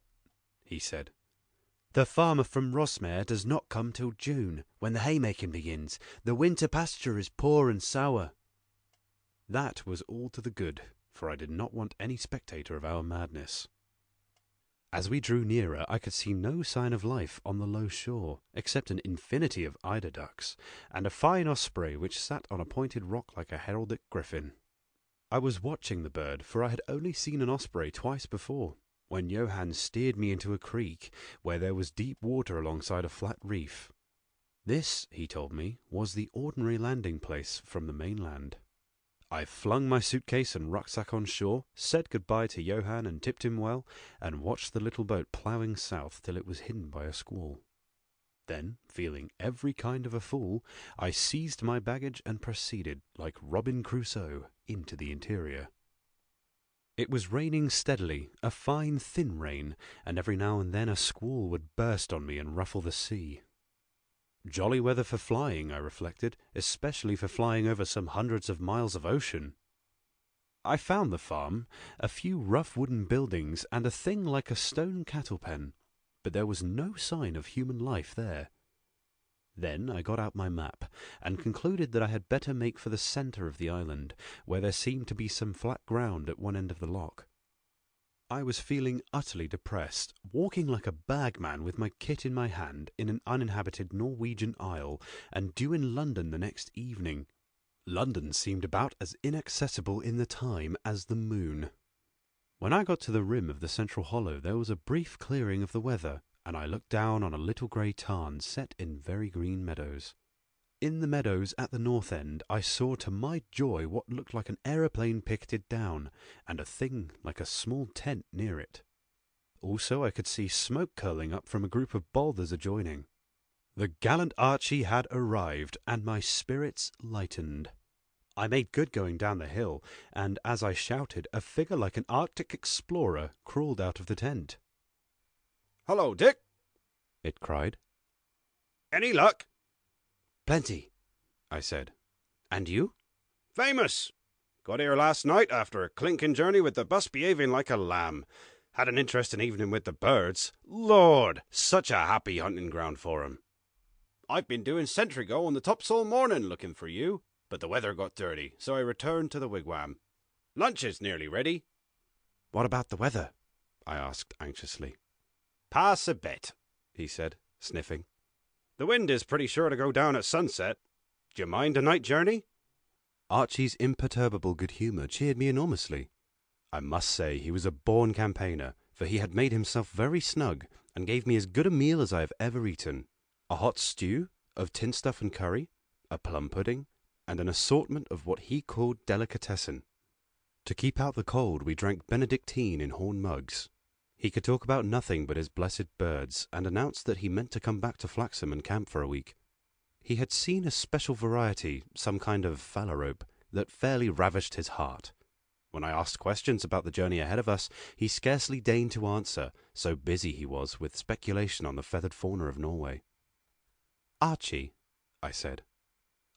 he said. "The farmer from Rossmare does not come till June, when the haymaking begins. The winter pasture is poor and sour." That was all to the good, for I did not want any spectator of our madness. As we drew nearer, I could see no sign of life on the low shore, except an infinity of eider ducks, and a fine osprey which sat on a pointed rock like a heraldic griffin. I was watching the bird, for I had only seen an osprey twice before, when Johann steered me into a creek, where there was deep water alongside a flat reef. This, he told me, was the ordinary landing place from the mainland. I flung my suitcase and rucksack on shore, said goodbye to Johann and tipped him well, and watched the little boat ploughing south till it was hidden by a squall. Then, feeling every kind of a fool, I seized my baggage and proceeded, like Robin Crusoe, into the interior. It was raining steadily, a fine thin rain, and every now and then a squall would burst on me and ruffle the sea. Jolly weather for flying, I reflected, especially for flying over some hundreds of miles of ocean. I found the farm, a few rough wooden buildings, and a thing like a stone cattle pen, but there was no sign of human life there. Then I got out my map, and concluded that I had better make for the centre of the island, where there seemed to be some flat ground at one end of the loch. I was feeling utterly depressed, walking like a bagman with my kit in my hand in an uninhabited Norwegian isle, and due in London the next evening. London seemed about as inaccessible in the time as the moon. When I got to the rim of the central hollow there was a brief clearing of the weather, and I looked down on a little grey tarn set in very green meadows. In the meadows at the north end I saw to my joy what looked like an aeroplane picketed down, and a thing like a small tent near it. Also I could see smoke curling up from a group of boulders adjoining. The gallant Archie had arrived, and my spirits lightened. I made good going down the hill, and as I shouted, a figure like an Arctic explorer crawled out of the tent. "Hello, Dick," it cried. "Any luck?" "Plenty," I said. "And you?" "Famous. Got here last night after a clinking journey with the bus behaving like a lamb. Had an interesting evening with the birds. Lord, such a happy hunting ground for 'em. I've been doing sentry go on the tops all morning looking for you, but the weather got dirty, so I returned to the wigwam. Lunch is nearly ready." What about the weather? I asked anxiously. Pass a bit, he said, sniffing. The wind is pretty sure to go down at sunset. Do you mind a night journey? Archie's imperturbable good humour cheered me enormously. I must say he was a born campaigner, for he had made himself very snug and gave me as good a meal as I have ever eaten. A hot stew of tin stuff and curry, a plum pudding, and an assortment of what he called delicatessen. To keep out the cold, we drank Benedictine in horn mugs. He could talk about nothing but his blessed birds, and announced that he meant to come back to Flaxham and camp for a week. He had seen a special variety, some kind of phalarope, that fairly ravished his heart. When I asked questions about the journey ahead of us, he scarcely deigned to answer, so busy he was with speculation on the feathered fauna of Norway. "Archie," I said,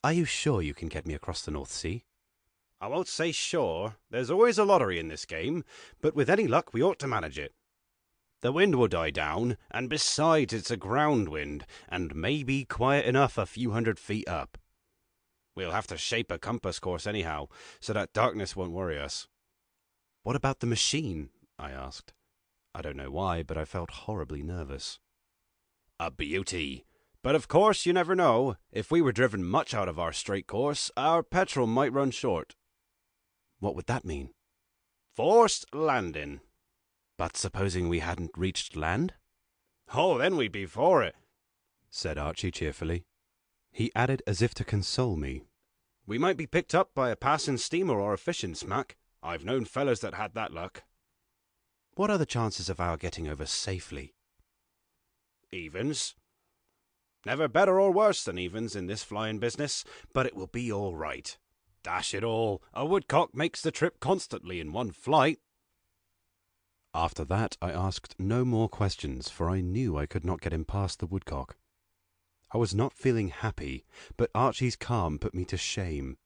"are you sure you can get me across the North Sea?" I won't say sure. There's always a lottery in this game, but with any luck we ought to manage it. The wind will die down, and besides it's a ground wind, and may be quiet enough a few 100 feet up. We'll have to shape a compass course anyhow, so that darkness won't worry us. "What about the machine?" I asked. I don't know why, but I felt horribly nervous. A beauty. But of course you never know. If we were driven much out of our straight course, our petrol might run short. What would that mean? Forced landing. But supposing we hadn't reached land? Oh, then we'd be for it, said Archie cheerfully. He added as if to console me. We might be picked up by a passing steamer or a fishing smack. I've known fellas that had that luck. What are the chances of our getting over safely? Evens. Never better or worse than evens in this flying business, but it will be all right. Dash it all, a woodcock makes the trip constantly in one flight. After that I asked no more questions, for I knew I could not get him past the woodcock. I was not feeling happy, but Archie's calm put me to shame.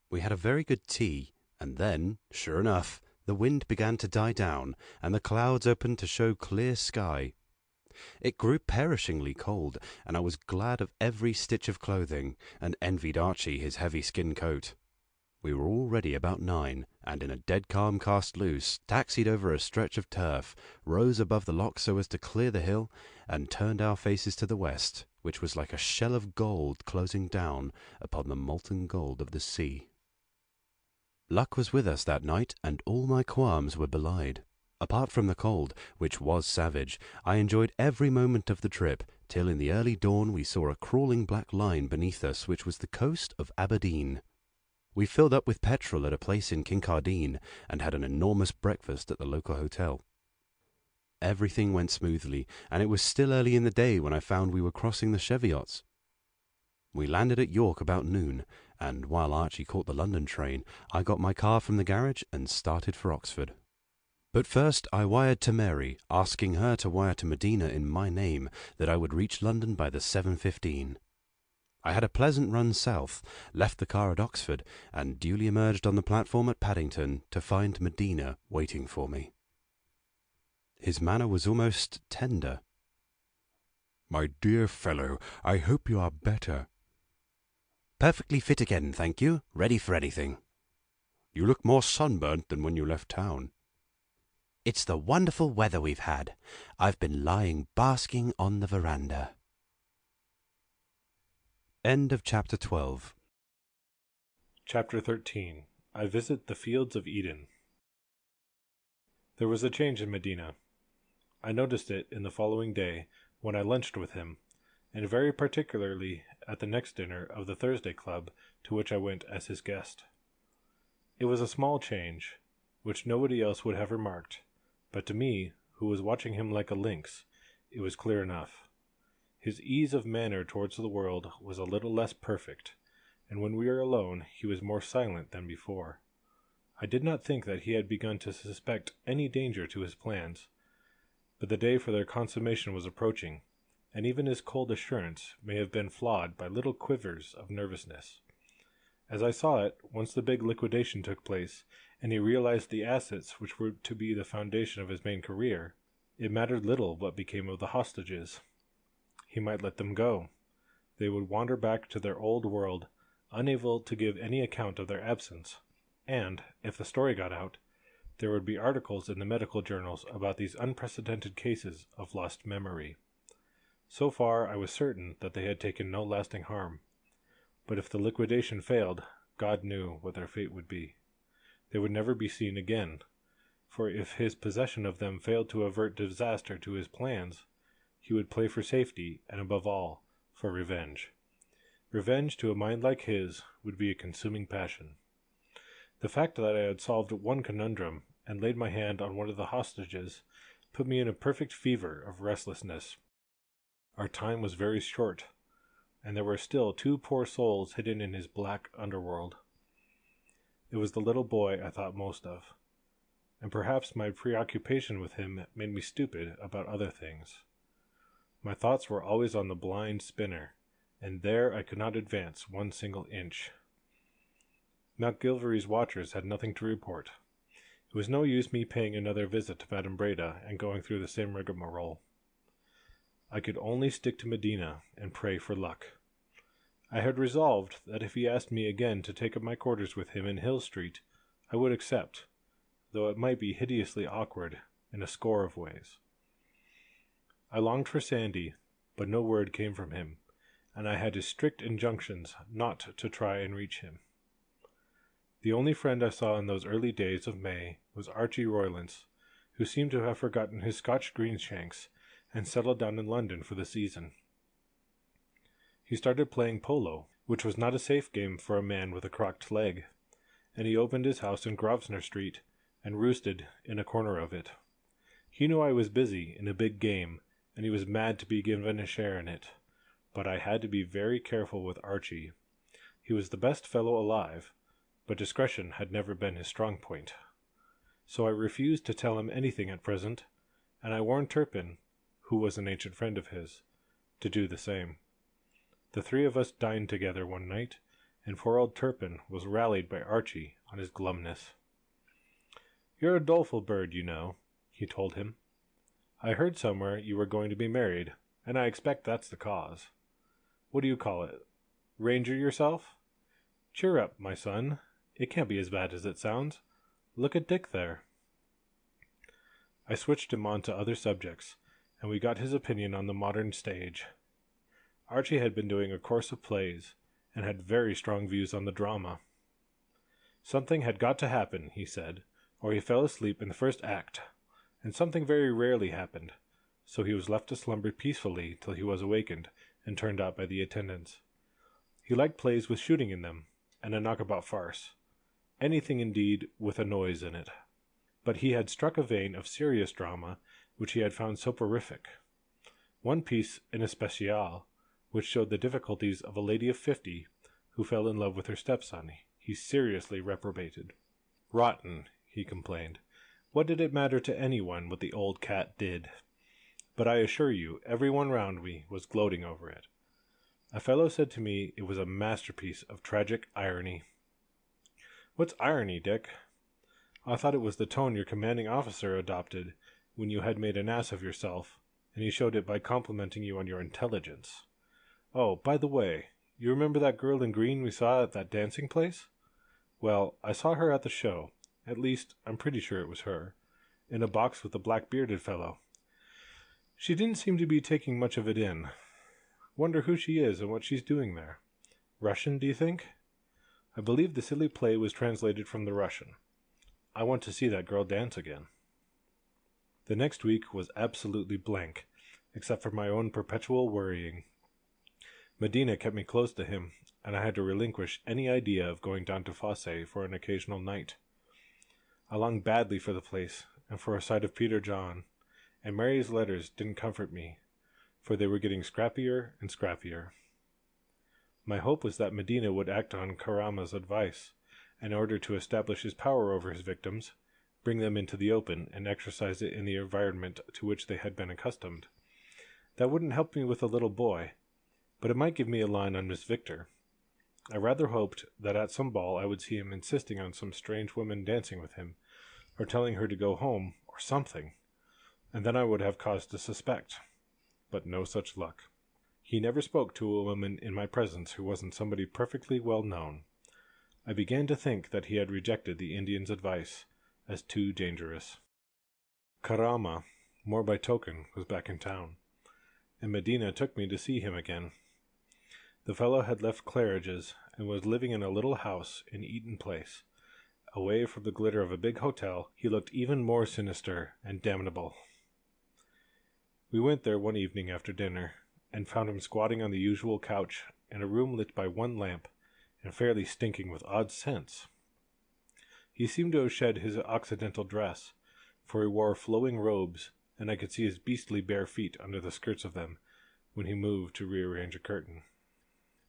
We had a very good tea, and then, sure enough, the wind began to die down, and the clouds opened to show clear sky. It grew perishingly cold, and I was glad of every stitch of clothing, and envied Archie his heavy skin coat. We were already about 9, and in a dead calm cast loose, taxied over a stretch of turf, rose above the loch so as to clear the hill, and turned our faces to the west, which was like a shell of gold closing down upon the molten gold of the sea. Luck was with us that night, and all my qualms were belied. Apart from the cold, which was savage, I enjoyed every moment of the trip, till in the early dawn we saw a crawling black line beneath us, which was the coast of Aberdeen. We filled up with petrol at a place in Kincardine, and had an enormous breakfast at the local hotel. Everything went smoothly, and it was still early in the day when I found we were crossing the Cheviots. We landed at York about noon, and while Archie caught the London train, I got my car from the garage and started for Oxford. But first I wired to Mary, asking her to wire to Medina in my name that I would reach London by the 7:15. I had a pleasant run south, left the car at Oxford, and duly emerged on the platform at Paddington to find Medina waiting for me. His manner was almost tender. "My dear fellow, I hope you are better." "Perfectly fit again, thank you. Ready for anything." "You look more sunburnt than when you left town." "It's the wonderful weather we've had. I've been lying basking on the veranda." End of Chapter 12. Chapter 13. I Visit the Fields of Eden. There was a change in Medina. I noticed it in the following day when I lunched with him, and very particularly at the next dinner of the Thursday Club to which I went as his guest. It was a small change, which nobody else would have remarked, but to me, who was watching him like a lynx, it was clear enough. His ease of manner towards the world was a little less perfect, and when we were alone he was more silent than before. I did not think that he had begun to suspect any danger to his plans, but the day for their consummation was approaching, and even his cold assurance may have been flawed by little quivers of nervousness. As I saw it, once the big liquidation took place, and he realized the assets which were to be the foundation of his main career, it mattered little what became of the hostages. He might let them go. They would wander back to their old world, unable to give any account of their absence, and, if the story got out, there would be articles in the medical journals about these unprecedented cases of lost memory. So far, I was certain that they had taken no lasting harm. But if the liquidation failed, God knew what their fate would be. They would never be seen again, for if his possession of them failed to avert disaster to his plans, he would play for safety and, above all, for revenge. Revenge to a mind like his would be a consuming passion. The fact that I had solved one conundrum and laid my hand on one of the hostages put me in a perfect fever of restlessness. Our time was very short, and there were still 2 poor souls hidden in his black underworld. It was the little boy I thought most of, and perhaps my preoccupation with him made me stupid about other things. My thoughts were always on the blind spinner, and there I could not advance 1 single inch. MacGilvery's watchers had nothing to report. It was no use me paying another visit to Madame Breda and going through the same rigmarole. I could only stick to Medina and pray for luck. I had resolved that if he asked me again to take up my quarters with him in Hill Street, I would accept, though it might be hideously awkward in a score of ways. I longed for Sandy, but no word came from him, and I had his strict injunctions not to try and reach him. The only friend I saw in those early days of May was Archie Roylance, who seemed to have forgotten his Scotch greenshanks and settled down in London for the season. He started playing polo, which was not a safe game for a man with a crocked leg, and he opened his house in Grosvenor Street and roosted in a corner of it. He knew I was busy in a big game, and he was mad to be given a share in it, but I had to be very careful with Archie. He was the best fellow alive, but discretion had never been his strong point. So I refused to tell him anything at present, and I warned Turpin, who was an ancient friend of his, to do the same. The 3 of us dined together one night, and poor old Turpin was rallied by Archie on his glumness. "You're a doleful bird, you know," he told him. "I heard somewhere you were going to be married, and I expect that's the cause. What do you call it? Ranger yourself? Cheer up, my son. It can't be as bad as it sounds. Look at Dick there." I switched him on to other subjects, and we got his opinion on the modern stage. Archie had been doing a course of plays, and had very strong views on the drama. Something had got to happen, he said, or he fell asleep in the first act, and something very rarely happened, so he was left to slumber peacefully till he was awakened and turned out by the attendants. He liked plays with shooting in them, and a knockabout farce. Anything, indeed, with a noise in it. But he had struck a vein of serious drama which he had found soporific. One piece in especial, which showed the difficulties of a lady of 50 who fell in love with her stepson, he seriously reprobated. "Rotten," he complained. "What did it matter to anyone what the old cat did?" But I assure you, everyone round me was gloating over it. A fellow said to me it was a masterpiece of tragic irony. "What's irony, Dick?" "I thought it was the tone your commanding officer adopted when you had made an ass of yourself, and he showed it by complimenting you on your intelligence. Oh, by the way, you remember that girl in green we saw at that dancing place? Well, I saw her at the show, at least I'm pretty sure it was her, in a box with a black-bearded fellow. She didn't seem to be taking much of it in. Wonder who she is and what she's doing there. Russian, do you think? I believe the silly play was translated from the Russian. I want to see that girl dance again." The next week was absolutely blank, except for my own perpetual worrying. Medina kept me close to him, and I had to relinquish any idea of going down to Fosse for an occasional night. I longed badly for the place, and for a sight of Peter John, and Mary's letters didn't comfort me, for they were getting scrappier and scrappier. My hope was that Medina would act on Karama's advice, in order to establish his power over his victims, bring them into the open, and exercise it in the environment to which they had been accustomed. That wouldn't help me with the little boy, but it might give me a line on Miss Victor. I rather hoped that at some ball I would see him insisting on some strange woman dancing with him, or telling her to go home, or something, and then I would have cause to suspect. But no such luck. He never spoke to a woman in my presence who wasn't somebody perfectly well known. I began to think that he had rejected the Indian's advice, as too dangerous. Karama, more by token, was back in town, and Medina took me to see him again. The fellow had left Claridge's and was living in a little house in Eaton Place. Away from the glitter of a big hotel, he looked even more sinister and damnable. We went there one evening after dinner, and found him squatting on the usual couch in a room lit by one lamp and fairly stinking with odd scents. He seemed to have shed his Occidental dress, for he wore flowing robes, and I could see his beastly bare feet under the skirts of them when he moved to rearrange a curtain.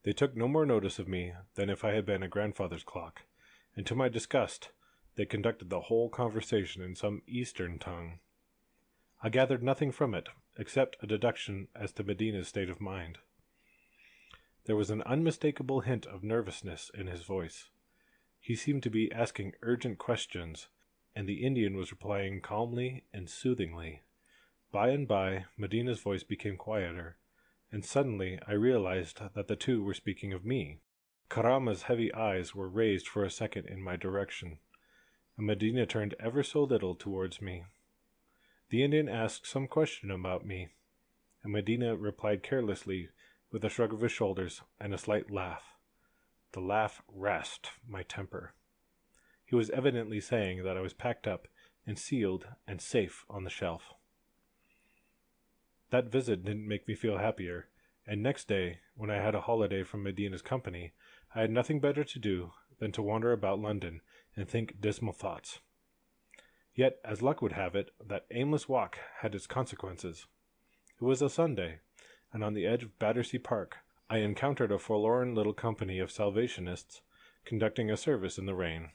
They took no more notice of me than if I had been a grandfather's clock, and to my disgust they conducted the whole conversation in some Eastern tongue. I gathered nothing from it, except a deduction as to Medina's state of mind. There was an unmistakable hint of nervousness in his voice. He seemed to be asking urgent questions, and the Indian was replying calmly and soothingly. By and by, Medina's voice became quieter, and suddenly I realized that the two were speaking of me. Karama's heavy eyes were raised for a second in my direction, and Medina turned ever so little towards me. The Indian asked some question about me, and Medina replied carelessly with a shrug of his shoulders and a slight laugh. The laugh rasped my temper. He was evidently saying that I was packed up and sealed and safe on the shelf. That visit didn't make me feel happier, and next day, when I had a holiday from Medina's company, I had nothing better to do than to wander about London and think dismal thoughts. Yet, as luck would have it, that aimless walk had its consequences. It was a Sunday, and on the edge of Battersea Park I encountered a forlorn little company of Salvationists conducting a service in the rain.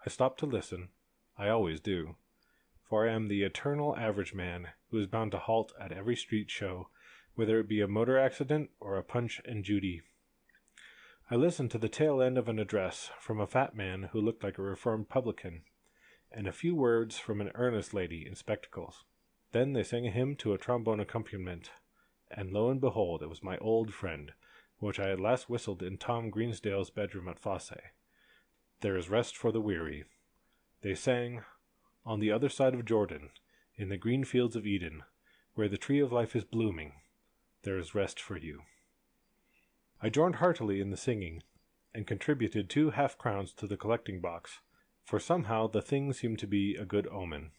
I stopped to listen. I always do, for I am the eternal average man who is bound to halt at every street show, whether it be a motor accident or a Punch and Judy. I listened to the tail end of an address from a fat man who looked like a reformed publican, and a few words from an earnest lady in spectacles. Then they sang a hymn to a trombone accompaniment, and lo and behold, it was my old friend, which I had last whistled in Tom Greensdale's bedroom at Fosse. There is rest for the weary. They sang, on the other side of Jordan, in the green fields of Eden, where the tree of life is blooming, there is rest for you. I joined heartily in the singing, and contributed 2 half-crowns to the collecting box, for somehow the thing seemed to be a good omen.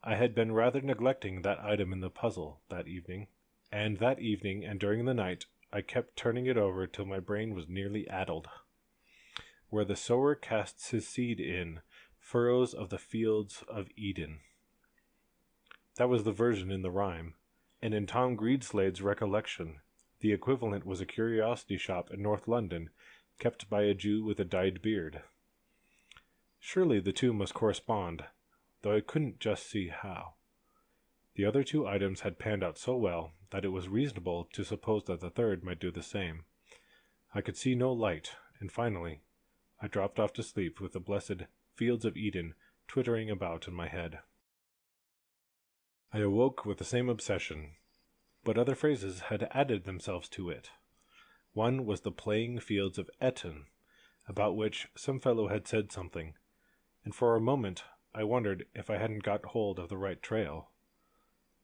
I had been rather neglecting that item in the puzzle that evening, and during the night I kept turning it over till my brain was nearly addled. Where the sower casts his seed in, furrows of the fields of Eden. That was the version in the rhyme, and in Tom Greenslade's recollection, the equivalent was a curiosity shop in North London, kept by a Jew with a dyed beard. Surely the two must correspond, though I couldn't just see how. The other 2 items had panned out so well that it was reasonable to suppose that the third might do the same. I could see no light, and finally I dropped off to sleep with the blessed fields of Eden twittering about in my head. I awoke with the same obsession, but other phrases had added themselves to it. One was the playing fields of Eton, about which some fellow had said something, and for a moment I wondered if I hadn't got hold of the right trail.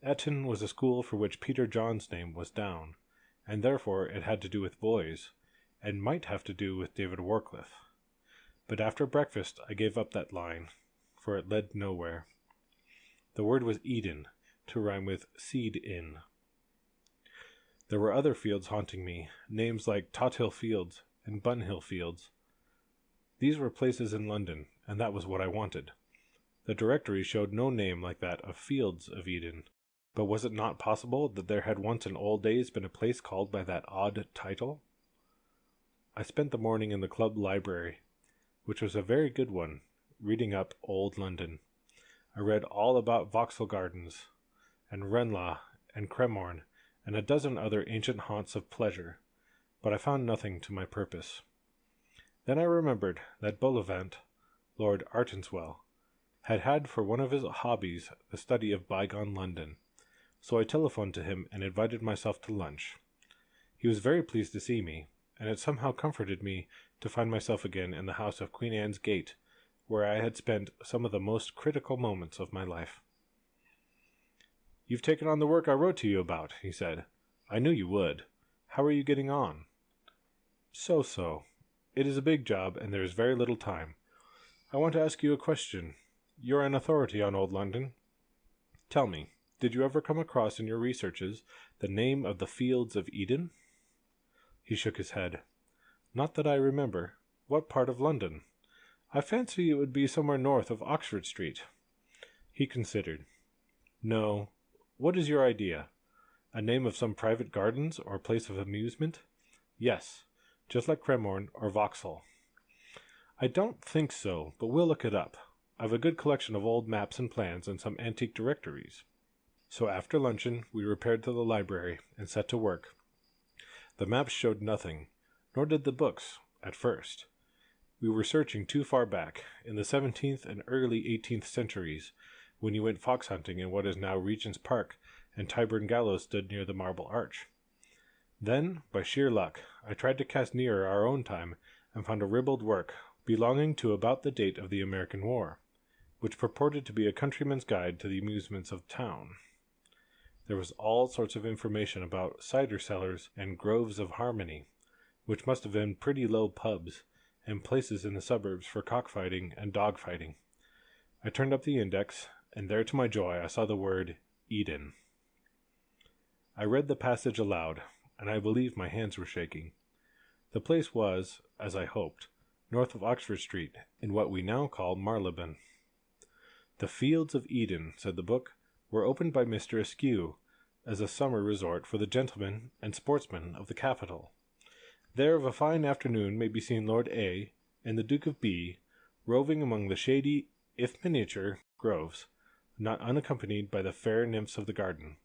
Eton was a school for which Peter John's name was down, and therefore it had to do with boys, and might have to do with David Warcliffe. But after breakfast I gave up that line, for it led nowhere. The word was Eden, to rhyme with seed in. There were other fields haunting me, names like Tothill Fields and Bunhill Fields. These were places in London, and that was what I wanted. The directory showed no name like that of Fields of Eden, but was it not possible that there had once in old days been a place called by that odd title? I spent the morning in the club library, which was a very good one, reading up Old London. I read all about Vauxhall Gardens, and Ranelagh, and Cremorne, and a dozen other ancient haunts of pleasure, but I found nothing to my purpose. Then I remembered that Bullivant, Lord Artenswell, had for one of his hobbies the study of bygone London, so I telephoned to him and invited myself to lunch. He was very pleased to see me, and it somehow comforted me to find myself again in the house of Queen Anne's Gate, where I had spent some of the most critical moments of my life. "You've taken on the work I wrote to you about," he said. "I knew you would. How are you getting on?" "So. It is a big job, and there is very little time. I want to ask you a question. You're an authority on old London. Tell me, did you ever come across in your researches the name of the Fields of Eden?" He shook his head. "Not that I remember. What part of London? I fancy it would be somewhere north of Oxford Street." He considered. "No. What is your idea? A name of some private gardens or place of amusement?" "Yes, just like Cremorne or Vauxhall." "I don't think so, but we'll look it up. I've a good collection of old maps and plans and some antique directories." So after luncheon we repaired to the library and set to work. The maps showed nothing, nor did the books, at first. We were searching too far back, in the 17th and early 18th centuries, when you went fox hunting in what is now Regent's Park, and Tyburn Gallows stood near the Marble Arch. Then, by sheer luck, I tried to cast nearer our own time, and found a ribald work belonging to about the date of the American War, which purported to be a countryman's guide to the amusements of town. There was all sorts of information about cider cellars and groves of harmony, which must have been pretty low pubs, and places in the suburbs for cockfighting and dog-fighting. I turned up the index, and there to my joy I saw the word Eden. I read the passage aloud, and I believe my hands were shaking. The place was, as I hoped, north of Oxford Street, in what we now call Marylebone. "The Fields of Eden," said the book, "were opened by Mr. Askew as a summer resort for the gentlemen and sportsmen of the capital. There of a fine afternoon may be seen Lord A. and the Duke of B. roving among the shady, if miniature, groves, not unaccompanied by the fair nymphs of the garden,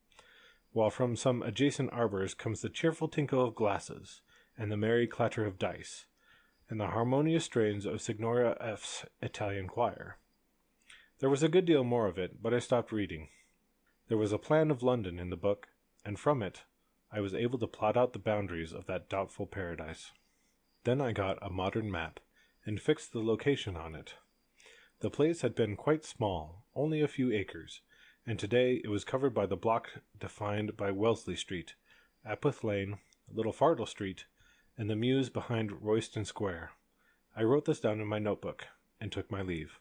while from some adjacent arbours comes the cheerful tinkle of glasses, and the merry clatter of dice, and the harmonious strains of Signora F.'s Italian choir." There was a good deal more of it, but I stopped reading. There was a plan of London in the book, and from it I was able to plot out the boundaries of that doubtful paradise. Then I got a modern map, and fixed the location on it. The place had been quite small, only a few acres, and today it was covered by the block defined by Wellesley Street, Apworth Lane, Little Fardell Street, and the mews behind Royston Square. I wrote this down in my notebook, and took my leave.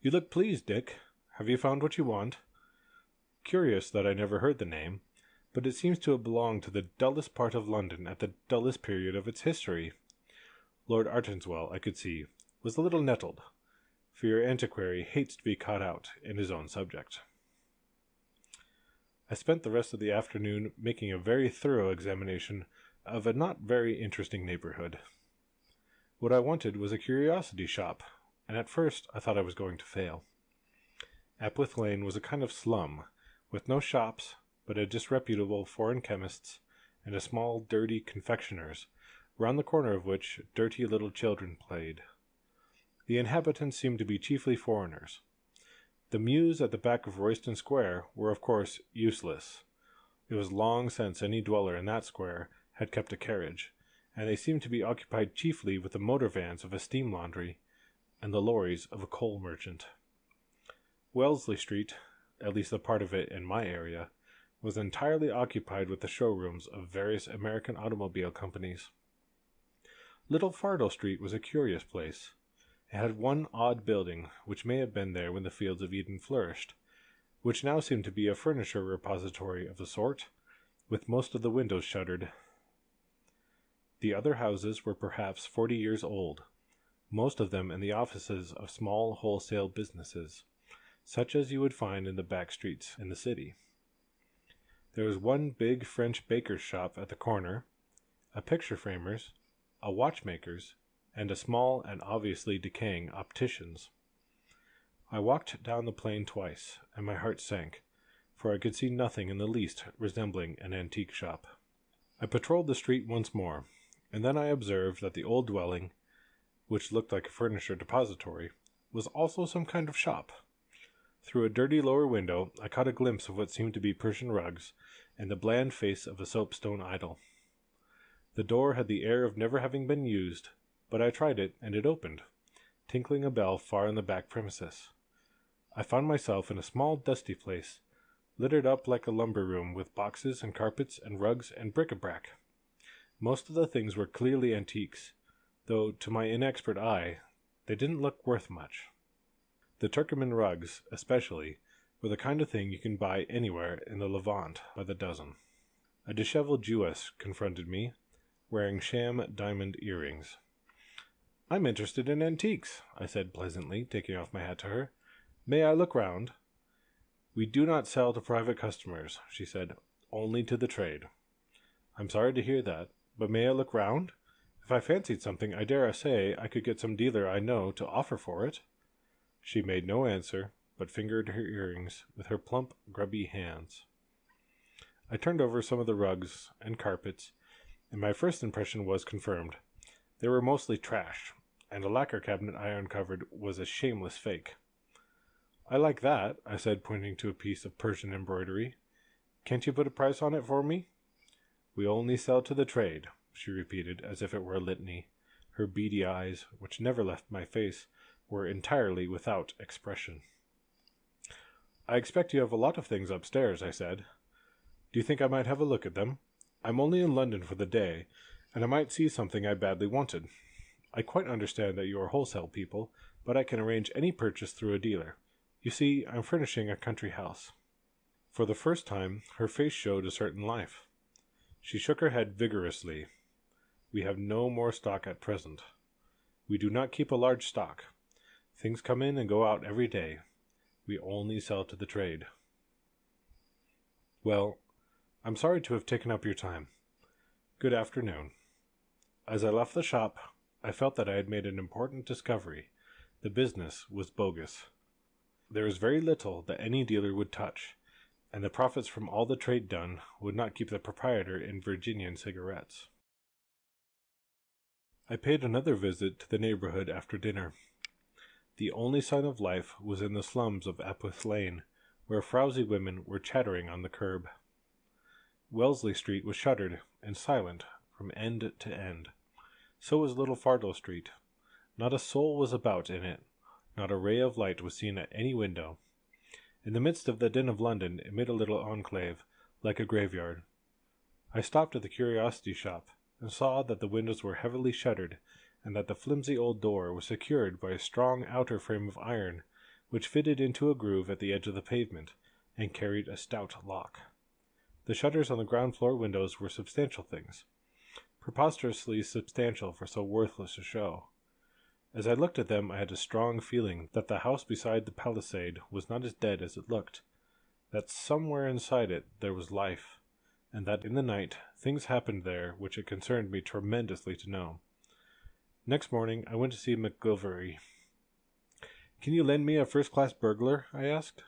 "You look pleased, Dick. Have you found what you want?" Curious that I never heard the name, but it seems to have belonged to the dullest part of London at the dullest period of its history. Lord Artonswell, I could see, was a little nettled, for your antiquary hates to be caught out in his own subject. I spent the rest of the afternoon making a very thorough examination of a not very interesting neighborhood. What I wanted was a curiosity shop, and at first I thought I was going to fail. Apworth Lane was a kind of slum, with no shops, but a disreputable foreign chemist's and a small, dirty confectioner's, round the corner of which dirty little children played. The inhabitants seemed to be chiefly foreigners. The mews at the back of Royston Square were, of course, useless. It was long since any dweller in that square had kept a carriage, and they seemed to be occupied chiefly with the motor vans of a steam laundry and the lorries of a coal merchant. Wellesley Street, at least a part of it in my area, was entirely occupied with the showrooms of various American automobile companies. Little Fardell Street was a curious place. It had one odd building, which may have been there when the Fields of Eden flourished, which now seemed to be a furniture repository of the sort, with most of the windows shuttered. The other houses were perhaps 40 years old, most of them in the offices of small wholesale businesses, such as you would find in the back streets in the city. There was one big French baker's shop at the corner, a picture framer's, a watchmaker's, and a small and obviously decaying optician's. I walked down the plain twice, and my heart sank, for I could see nothing in the least resembling an antique shop. I patrolled the street once more, and then I observed that the old dwelling, which looked like a furniture depository, was also some kind of shop. Through a dirty lower window I caught a glimpse of what seemed to be Persian rugs, and the bland face of a soapstone idol. The door had the air of never having been used, but I tried it, and it opened, tinkling a bell far in the back premises. I found myself in a small dusty place, littered up like a lumber room with boxes and carpets and rugs and bric-a-brac. Most of the things were clearly antiques, though to my inexpert eye they didn't look worth much. The Turcoman rugs, especially, were the kind of thing you can buy anywhere in the Levant by the dozen. A disheveled Jewess confronted me, wearing sham diamond earrings. "I'm interested in antiques," I said pleasantly, taking off my hat to her. "May I look round?" "We do not sell to private customers," she said, "only to the trade." "I'm sorry to hear that, but may I look round? If I fancied something, I dare say I could get some dealer I know to offer for it." She made no answer, but fingered her earrings with her plump, grubby hands. I turned over some of the rugs and carpets, and my first impression was confirmed. They were mostly trash, and a lacquer cabinet I uncovered was a shameless fake. "I like that," I said, pointing to a piece of Persian embroidery. "Can't you put a price on it for me?" "We only sell to the trade," she repeated, as if it were a litany. Her beady eyes, which never left my face, were entirely without expression. "I expect you have a lot of things upstairs," I said. "Do you think I might have a look at them? I'm only in London for the day, and I might see something I badly wanted. I quite understand that you are wholesale people, but I can arrange any purchase through a dealer. You see, I'm furnishing a country house." For the first time, her face showed a certain life. She shook her head vigorously. "We have no more stock at present. We do not keep a large stock. Things come in and go out every day. We only sell to the trade." "Well, I'm sorry to have taken up your time. Good afternoon." As I left the shop, I felt that I had made an important discovery. The business was bogus. There was very little that any dealer would touch, and the profits from all the trade done would not keep the proprietor in Virginian cigarettes. I paid another visit to the neighborhood after dinner. The only sign of life was in the slums of Apwith Lane, where frowsy women were chattering on the curb. Wellesley Street was shuttered and silent from end to end. So was Little Farlow Street. Not a soul was about in it. Not a ray of light was seen at any window. In the midst of the din of London, amid a little enclave, like a graveyard. I stopped at the curiosity shop, and saw that the windows were heavily shuttered, and that the flimsy old door was secured by a strong outer frame of iron, which fitted into a groove at the edge of the pavement, and carried a stout lock. The shutters on the ground floor windows were substantial things, preposterously substantial for so worthless a show. As I looked at them, I had a strong feeling that the house beside the palisade was not as dead as it looked, that somewhere inside it there was life, and that in the night things happened there which it concerned me tremendously to know. Next morning I went to see McGilvery. "Can you lend me a first-class burglar?" I asked.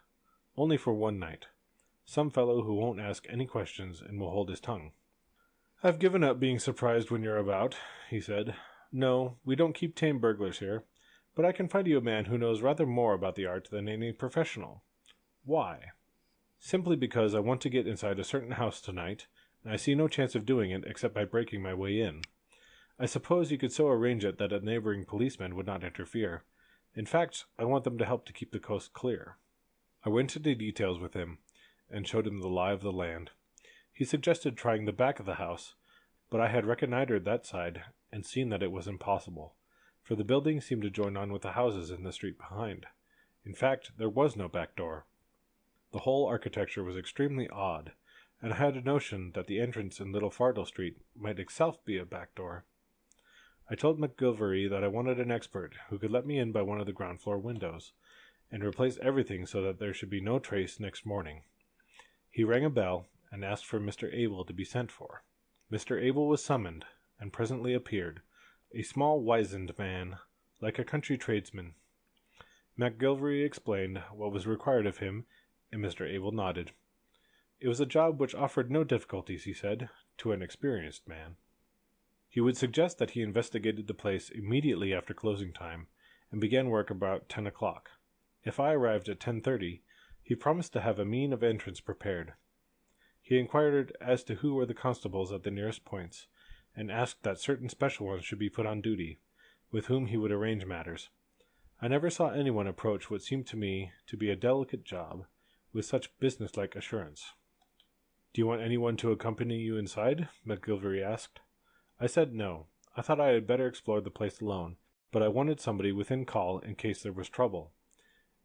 "Only for one night. Some fellow who won't ask any questions and will hold his tongue." "I've given up being surprised when you're about," he said. "No, we don't keep tame burglars here, but I can find you a man who knows rather more about the art than any professional." "Why?" "Simply because I want to get inside a certain house tonight, and I see no chance of doing it except by breaking my way in. I suppose you could so arrange it that a neighboring policeman would not interfere. In fact, I want them to help to keep the coast clear." I went into details with him, and showed him the lie of the land. He suggested trying the back of the house, but I had reconnoitered that side, and seen that it was impossible, for the building seemed to join on with the houses in the street behind. In fact, there was no back door. The whole architecture was extremely odd, and I had a notion that the entrance in Little Farlow Street might itself be a back door. I told McGilvery that I wanted an expert who could let me in by one of the ground floor windows, and replace everything so that there should be no trace next morning. He rang a bell, and asked for Mr. Able to be sent for. Mr. Able was summoned, and presently appeared, a small wizened man, like a country tradesman. McGilvery explained what was required of him, and Mr. Able nodded. It was a job which offered no difficulties, he said, to an experienced man. He would suggest that he investigated the place immediately after closing time, and began work about 10 o'clock. If I arrived at 10:30, he promised to have a mean of entrance prepared. He inquired as to who were the constables at the nearest points, and asked that certain special ones should be put on duty, with whom he would arrange matters. I never saw anyone approach what seemed to me to be a delicate job with such businesslike assurance. "Do you want anyone to accompany you inside?" MacGillivray asked. I said no. I thought I had better explore the place alone, but I wanted somebody within call in case there was trouble.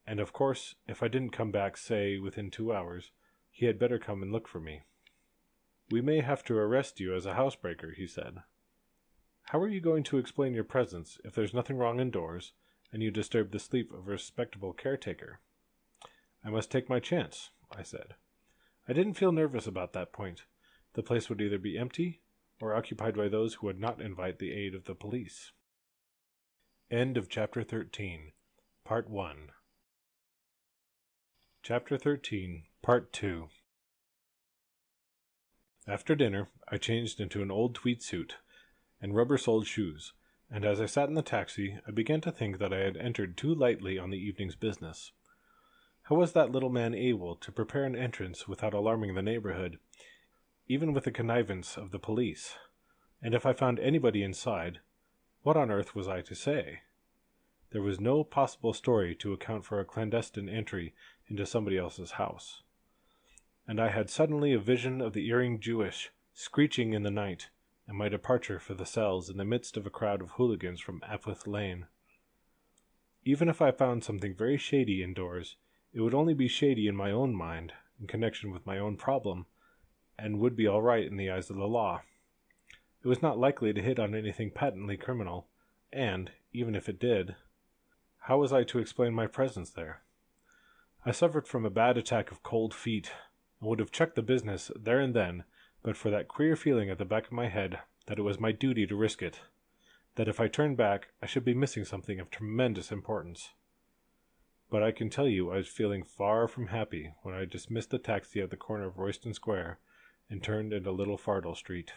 And of course, if I didn't come back, say, within 2 hours, he had better come and look for me. "We may have to arrest you as a housebreaker," he said. "How are you going to explain your presence if there's nothing wrong indoors, and you disturb the sleep of a respectable caretaker?" "I must take my chance," I said. I didn't feel nervous about that point. The place would either be empty or occupied by those who would not invite the aid of the police. End of Chapter 13, Part 1. Chapter 13, Part 2. After dinner, I changed into an old tweed suit and rubber-soled shoes, and as I sat in the taxi, I began to think that I had entered too lightly on the evening's business. How was that little man able to prepare an entrance without alarming the neighborhood, even with the connivance of the police? And if I found anybody inside, what on earth was I to say? There was no possible story to account for a clandestine entry into somebody else's house. And I had suddenly a vision of the erring Jewess screeching in the night, and my departure for the cells in the midst of a crowd of hooligans from Apwith Lane. Even if I found something very shady indoors, it would only be shady in my own mind, in connection with my own problem, and would be all right in the eyes of the law. It was not likely to hit on anything patently criminal, and, even if it did, how was I to explain my presence there? I suffered from a bad attack of cold feet, and would have checked the business there and then, but for that queer feeling at the back of my head that it was my duty to risk it, that if I turned back I should be missing something of tremendous importance. But I can tell you I was feeling far from happy when I dismissed the taxi at the corner of Royston Square and turned into Little Fardell Street.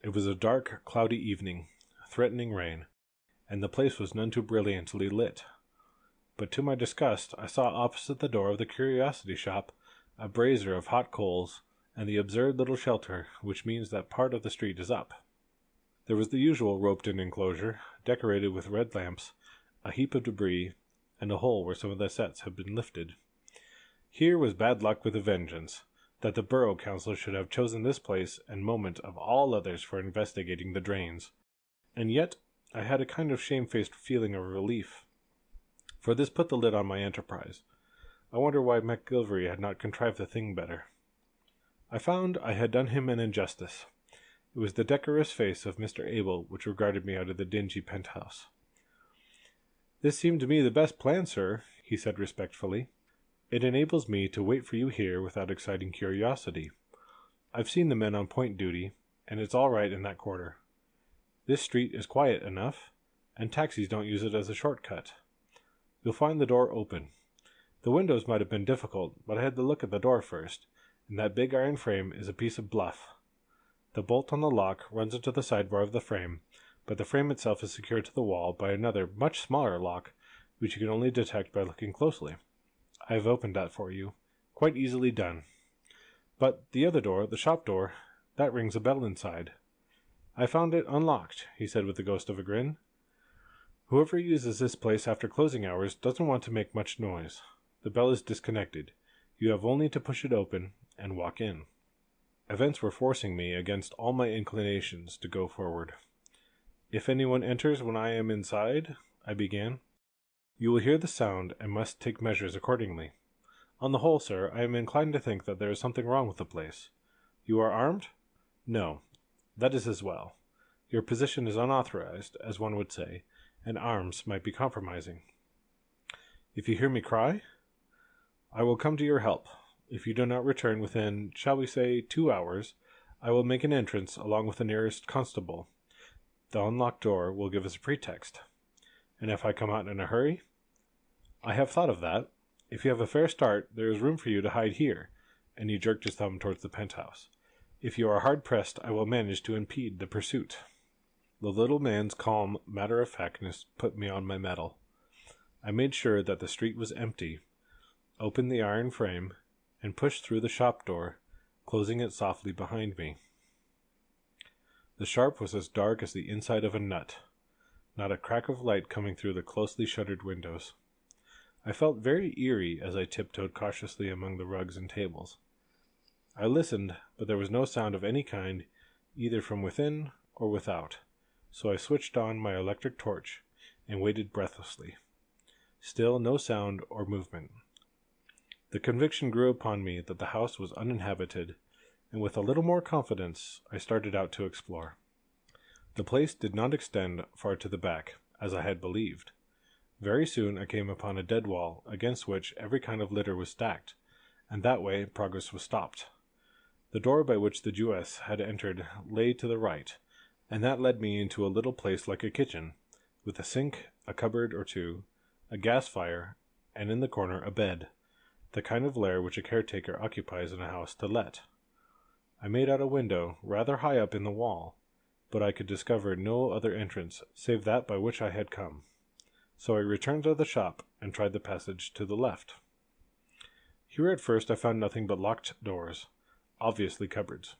It was a dark, cloudy evening, threatening rain, and the place was none too brilliantly lit. But to my disgust I saw opposite the door of the curiosity shop a brazier of hot coals and the absurd little shelter which means that part of the street is up. There was the usual roped-in enclosure, decorated with red lamps, a heap of debris, and a hole where some of the sets had been lifted. Here was bad luck with a vengeance, that the borough council should have chosen this place and moment of all others for investigating the drains. And yet I had a kind of shamefaced feeling of relief, for this put the lid on my enterprise. I wonder why MacGillivray had not contrived the thing better. I found I had done him an injustice. It was the decorous face of Mr. Abel which regarded me out of the dingy penthouse. "This seemed to me the best plan, sir," he said respectfully. "It enables me to wait for you here without exciting curiosity. I've seen the men on point duty, and it's all right in that quarter. This street is quiet enough, and taxis don't use it as a shortcut. You'll find the door open. The windows might have been difficult, but I had to look at the door first, and that big iron frame is a piece of bluff. The bolt on the lock runs into the sidebar of the frame, but the frame itself is secured to the wall by another, much smaller lock, which you can only detect by looking closely. I have opened that for you. Quite easily done. But the other door, the shop door, that rings a bell inside. I found it unlocked," he said with the ghost of a grin. "Whoever uses this place after closing hours doesn't want to make much noise. The bell is disconnected. You have only to push it open and walk in." Events were forcing me, against all my inclinations, to go forward. "If anyone enters when I am inside," I began, "you will hear the sound and must take measures accordingly. On the whole, sir, I am inclined to think that there is something wrong with the place. You are armed? No. That is as well. Your position is unauthorized, as one would say, and arms might be compromising. If you hear me cry, I will come to your help. If you do not return within, shall we say, 2 hours, I will make an entrance along with the nearest constable. The unlocked door will give us a pretext. And if I come out in a hurry? I have thought of that. If you have a fair start, there is room for you to hide here," and he jerked his thumb towards the penthouse. "If you are hard-pressed, I will manage to impede the pursuit." The little man's calm matter-of-factness put me on my mettle. I made sure that the street was empty, opened the iron frame, and pushed through the shop door, closing it softly behind me. The shop was as dark as the inside of a nut. not a crack of light coming through the closely shuttered windows. I felt very eerie as I tiptoed cautiously among the rugs and tables. I listened, but there was no sound of any kind, either from within or without, so I switched on my electric torch and waited breathlessly. Still no sound or movement. The conviction grew upon me that the house was uninhabited, and with a little more confidence I started out to explore. The place did not extend far to the back, as I had believed. Very soon I came upon a dead wall against which every kind of litter was stacked, and that way progress was stopped. The door by which the Jewess had entered lay to the right, and that led me into a little place like a kitchen, with a sink, a cupboard or two, a gas fire, and in the corner a bed, the kind of lair which a caretaker occupies in a house to let. I made out a window rather high up in the wall, but I could discover no other entrance save that by which I had come. So I returned to the shop and tried the passage to the left. Here at first I found nothing but locked doors, obviously cupboards.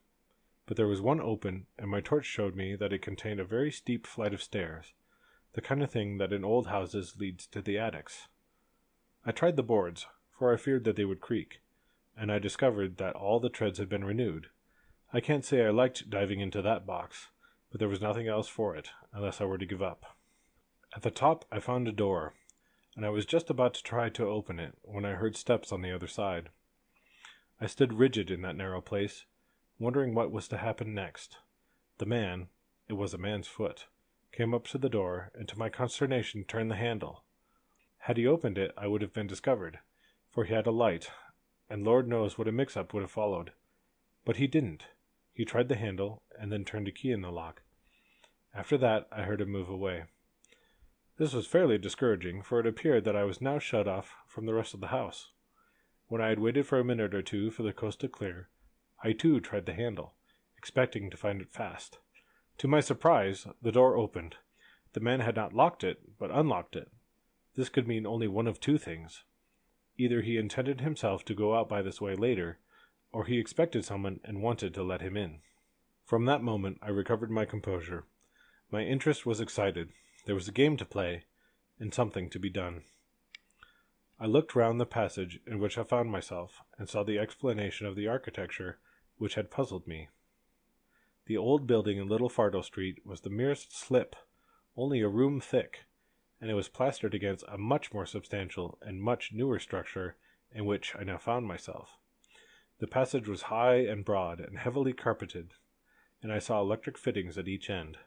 But there was one open, and my torch showed me that it contained a very steep flight of stairs, the kind of thing that in old houses leads to the attics. I tried the boards, for I feared that they would creak, and I discovered that all the treads had been renewed. I can't say I liked diving into that box, but there was nothing else for it, unless I were to give up. At the top I found a door, and I was just about to try to open it when I heard steps on the other side. I stood rigid in that narrow place, wondering what was to happen next. The man, it was a man's foot, came up to the door, and to my consternation turned the handle. Had he opened it, I would have been discovered, for he had a light, and Lord knows what a mix-up would have followed. But he didn't. He tried the handle, and then turned a key in the lock. After that, I heard him move away. This was fairly discouraging, for it appeared that I was now shut off from the rest of the house. When I had waited for a minute or two for the coast to clear, I too tried the handle, expecting to find it fast. To my surprise, the door opened. The man had not locked it, but unlocked it. This could mean only one of two things. Either he intended himself to go out by this way later, or he expected someone and wanted to let him in. From that moment I recovered my composure. My interest was excited. There was a game to play, and something to be done. I looked round the passage in which I found myself, and saw the explanation of the architecture which had puzzled me. The old building in Little Fardo Street was the merest slip, only a room thick, and it was plastered against a much more substantial and much newer structure in which I now found myself. The passage was high and broad and heavily carpeted, and I saw electric fittings at each end.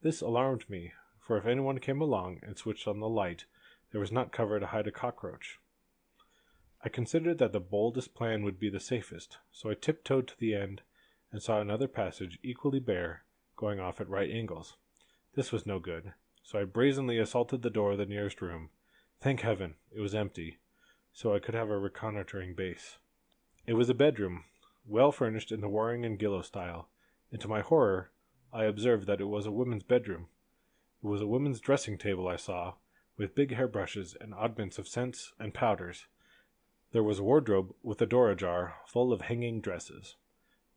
This alarmed me, for if anyone came along and switched on the light, there was not cover to hide a cockroach. I considered that the boldest plan would be the safest, so I tiptoed to the end and saw another passage equally bare, going off at right angles. This was no good, so I brazenly assaulted the door of the nearest room. Thank heaven, it was empty, so I could have a reconnoitering base. It was a bedroom, well furnished in the Waring and Gillow style, and to my horror, I observed that it was a woman's bedroom. It was a woman's dressing table I saw, with big hairbrushes and oddments of scents and powders. There was a wardrobe with the door ajar, full of hanging dresses.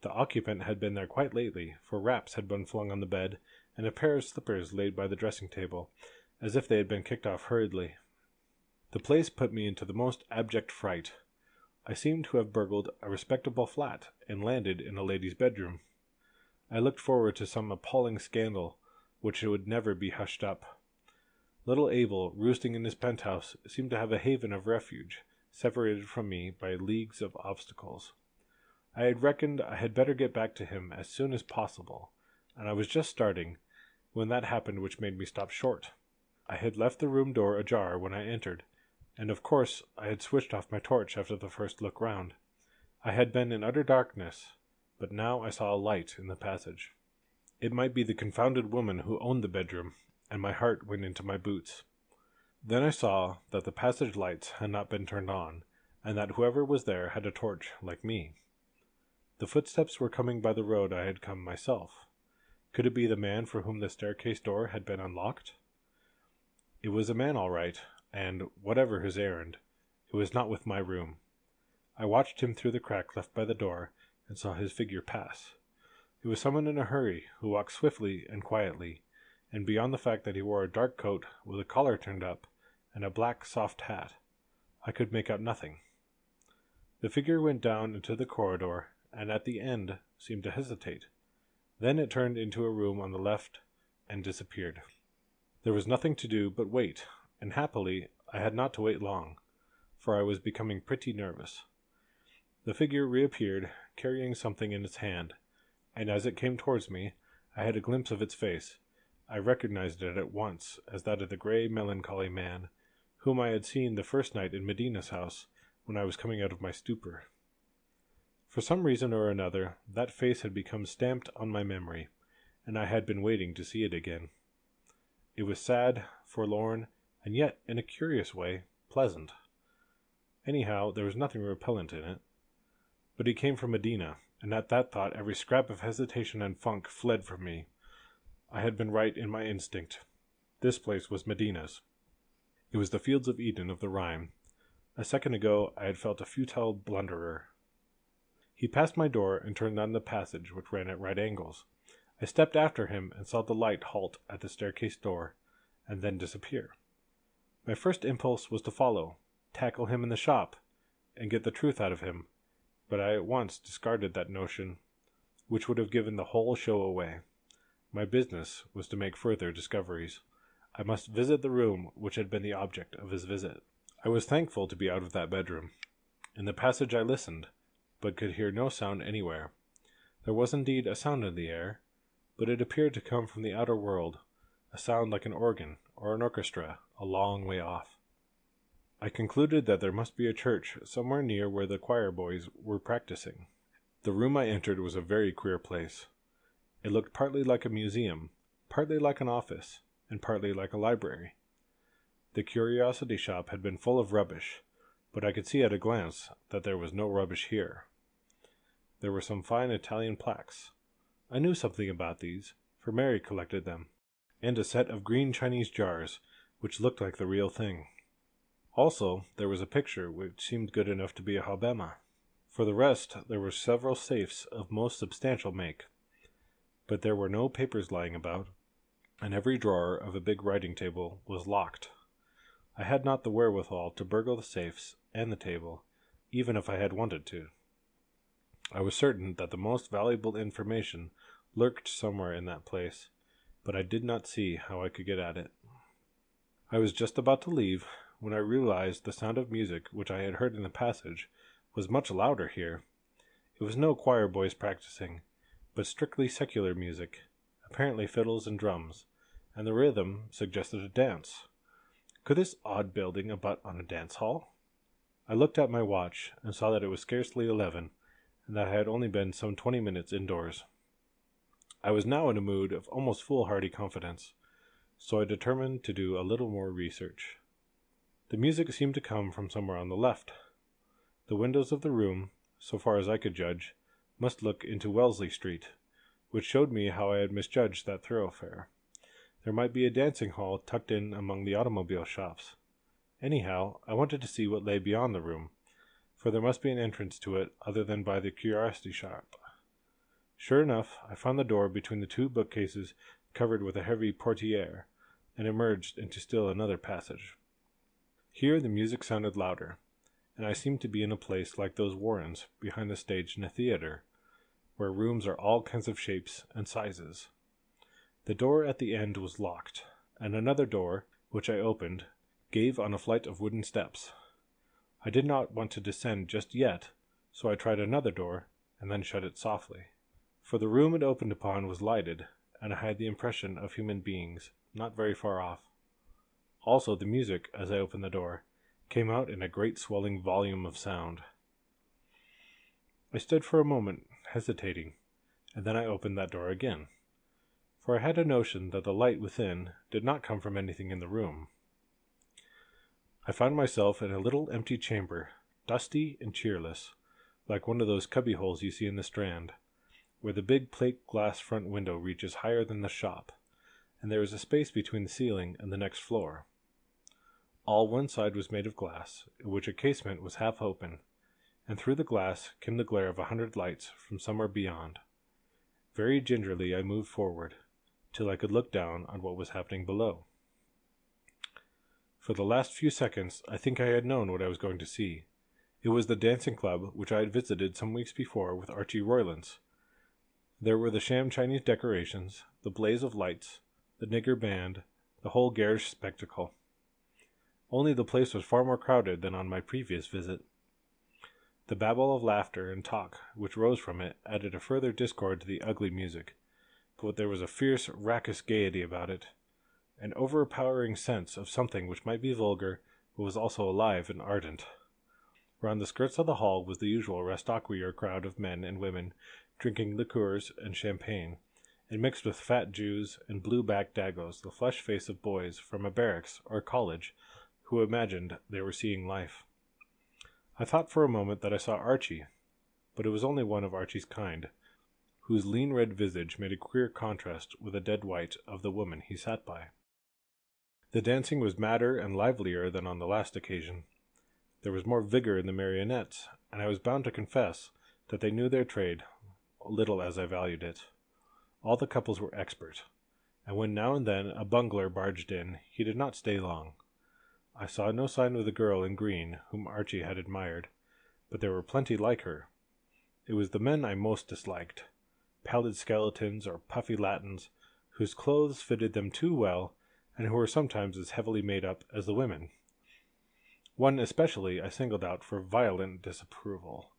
The occupant had been there quite lately, for wraps had been flung on the bed, and a pair of slippers laid by the dressing table, as if they had been kicked off hurriedly. The place put me into the most abject fright. I seemed to have burgled a respectable flat, and landed in a lady's bedroom. I looked forward to some appalling scandal, which would never be hushed up. Little Abel, roosting in his penthouse, seemed to have a haven of refuge, separated from me by leagues of obstacles. I had reckoned I had better get back to him as soon as possible, and I was just starting, when that happened which made me stop short. I had left the room door ajar when I entered, and of course I had switched off my torch after the first look round. I had been in utter darkness, but now I saw a light in the passage. It might be the confounded woman who owned the bedroom, and my heart went into my boots. Then I saw that the passage lights had not been turned on, and that whoever was there had a torch like me. The footsteps were coming by the road I had come myself. Could it be the man for whom the staircase door had been unlocked? It was a man all right, and, whatever his errand, it was not with my room. I watched him through the crack left by the door, and saw his figure pass. It was someone in a hurry, who walked swiftly and quietly, and beyond the fact that he wore a dark coat with a collar turned up and a black soft hat, I could make out nothing. The figure went down into the corridor, and at the end seemed to hesitate. Then it turned into a room on the left and disappeared. There was nothing to do but wait, and happily I had not to wait long, for I was becoming pretty nervous. The figure reappeared, carrying something in its hand, and as it came towards me, I had a glimpse of its face. I recognized it at once as that of the grey, melancholy man whom I had seen the first night in Medina's house when I was coming out of my stupor. For some reason or another, that face had become stamped on my memory, and I had been waiting to see it again. It was sad, forlorn, and yet, in a curious way, pleasant. Anyhow, there was nothing repellent in it. But he came from Medina, and at that thought every scrap of hesitation and funk fled from me. I had been right in my instinct. This place was Medina's. It was the fields of Eden of the rhyme. A second ago I had felt a futile blunderer. He passed my door and turned down the passage which ran at right angles. I stepped after him and saw the light halt at the staircase door, and then disappear. My first impulse was to follow, tackle him in the shop, and get the truth out of him, but I at once discarded that notion, which would have given the whole show away. My business was to make further discoveries. I must visit the room which had been the object of his visit. I was thankful to be out of that bedroom. In the passage I listened, but could hear no sound anywhere. There was indeed a sound in the air, but it appeared to come from the outer world, a sound like an organ or an orchestra a long way off. I concluded that there must be a church somewhere near where the choir boys were practicing. The room I entered was a very queer place. It looked partly like a museum, partly like an office, and partly like a library. The curiosity shop had been full of rubbish, but I could see at a glance that there was no rubbish here. There were some fine Italian plaques. I knew something about these, for Mary collected them, and a set of green Chinese jars, which looked like the real thing. Also, there was a picture which seemed good enough to be a Hobbema. For the rest, there were several safes of most substantial make, but there were no papers lying about, and every drawer of a big writing table was locked. I had not the wherewithal to burgle the safes and the table, even if I had wanted to. I was certain that the most valuable information lurked somewhere in that place, but I did not see how I could get at it. I was just about to leave when I realized the sound of music which I had heard in the passage was much louder here. It was no choir boys practicing, but strictly secular music, apparently fiddles and drums, and the rhythm suggested a dance. Could this odd building abut on a dance hall? I looked at my watch and saw that it was scarcely 11, and that I had only been some 20 minutes indoors. I was now in a mood of almost foolhardy confidence, so I determined to do a little more research. The music seemed to come from somewhere on the left. The windows of the room, so far as I could judge, must look into Wellesley Street, which showed me how I had misjudged that thoroughfare. There might be a dancing hall tucked in among the automobile shops. Anyhow, I wanted to see what lay beyond the room, for there must be an entrance to it other than by the curiosity shop. Sure enough, I found the door between the two bookcases covered with a heavy portiere, and emerged into still another passage. Here the music sounded louder, and I seemed to be in a place like those warrens behind the stage in a theatre, where rooms are all kinds of shapes and sizes. The door at the end was locked, and another door, which I opened, gave on a flight of wooden steps. I did not want to descend just yet, so I tried another door, and then shut it softly. For the room it opened upon was lighted, and I had the impression of human beings not very far off. Also the music, as I opened the door, came out in a great swelling volume of sound. I stood for a moment, hesitating, and then I opened that door again, for I had a notion that the light within did not come from anything in the room. I found myself in a little empty chamber, dusty and cheerless, like one of those cubbyholes you see in the Strand, where the big plate glass front window reaches higher than the shop, and there is a space between the ceiling and the next floor. All one side was made of glass, in which a casement was half open, and through the glass came the glare of 100 lights from somewhere beyond. Very gingerly I moved forward, till I could look down on what was happening below. For the last few seconds, I think I had known what I was going to see. It was the dancing club which I had visited some weeks before with Archie Roylance. There were the sham Chinese decorations, the blaze of lights, the nigger band, the whole garish spectacle. Only the place was far more crowded than on my previous visit. The babble of laughter and talk which rose from it added a further discord to the ugly music, but there was a fierce, raucous gaiety about it, an overpowering sense of something which might be vulgar, but was also alive and ardent. Round the skirts of the hall was the usual rastaquouère crowd of men and women, drinking liqueurs and champagne, and mixed with fat Jews and blue-backed Dagos, the flushed face of boys from a barracks or college who imagined they were seeing life. I thought for a moment that I saw Archie, but it was only one of Archie's kind, whose lean red visage made a queer contrast with the dead white of the woman he sat by. The dancing was madder and livelier than on the last occasion. There was more vigor in the marionettes, and I was bound to confess that they knew their trade, little as I valued it. All the couples were expert, and when now and then a bungler barged in, he did not stay long. I saw no sign of the girl in green whom Archie had admired, but there were plenty like her. It was the men I most disliked, pallid skeletons or puffy Latins, whose clothes fitted them too well, and who were sometimes as heavily made up as the women. One especially I singled out for violent disapproval.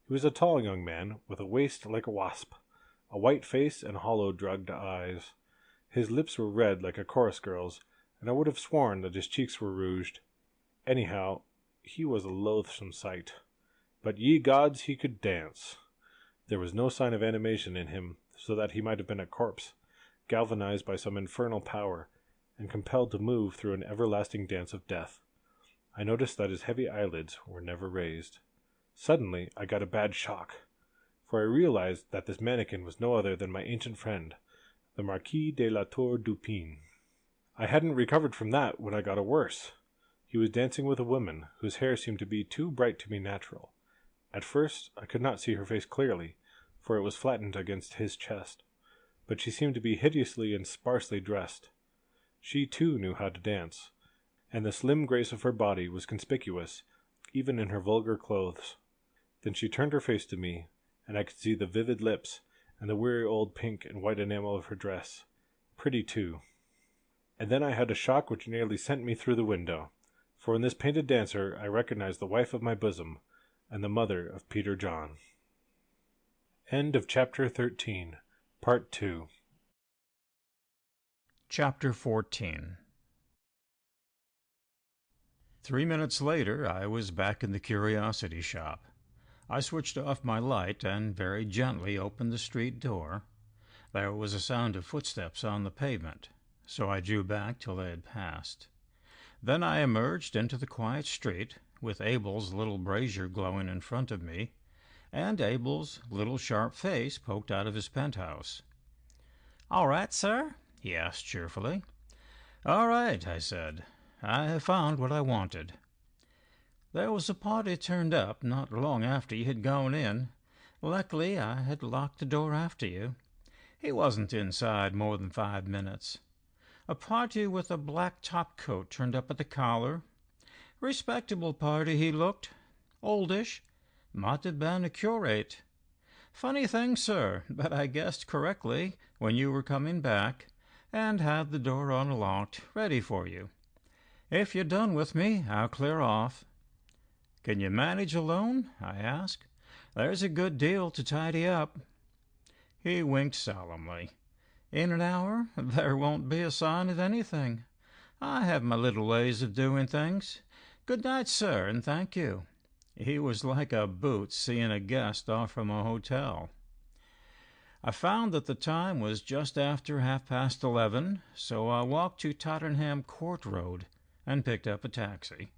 He was a tall young man, with a waist like a wasp, a white face and hollow drugged eyes. His lips were red like a chorus girl's, and I would have sworn that his cheeks were rouged. Anyhow, he was a loathsome sight. But ye gods, he could dance. There was no sign of animation in him, so that he might have been a corpse, galvanized by some infernal power, and compelled to move through an everlasting dance of death. I noticed that his heavy eyelids were never raised. Suddenly I got a bad shock, for I realized that this mannequin was no other than my ancient friend, the Marquis de la Tour du Pin. I hadn't recovered from that when I got a worse. He was dancing with a woman whose hair seemed to be too bright to be natural. At first I could not see her face clearly, for it was flattened against his chest, but she seemed to be hideously and sparsely dressed. She too knew how to dance, and the slim grace of her body was conspicuous, even in her vulgar clothes. Then she turned her face to me, and I could see the vivid lips and the weary old pink and white enamel of her dress. Pretty too. And then I had a shock which nearly sent me through the window, for in this painted dancer I recognized the wife of my bosom, and the mother of Peter John. End of Chapter 13, Part 2. Chapter 14. 3 minutes later I was back in the curiosity shop. I switched off my light and very gently opened the street door. There was a sound of footsteps on the pavement, so I drew back till they had passed. Then I emerged into the quiet street, with Abel's little brazier glowing in front of me, and Abel's little sharp face poked out of his penthouse. "All right, sir?" he asked cheerfully. "All right," I said. "I have found what I wanted." "There was a party turned up not long after you had gone in. Luckily I had locked the door after you. He wasn't inside more than 5 minutes. A party with a black top-coat turned up at the collar. Respectable party he looked. Oldish. Might have been a curate. Funny thing, sir, but I guessed correctly when you were coming back, and had the door unlocked, ready for you. If you're done with me, I'll clear off." "Can you manage alone?" I asked. "There's a good deal to tidy up." He winked solemnly. "In an hour there won't be a sign of anything. I have my little ways of doing things. Good night, sir, and thank you." He was like a boots seeing a guest off from a hotel. I found that the time was just after 11:30, so I walked to Tottenham Court Road and picked up a taxi,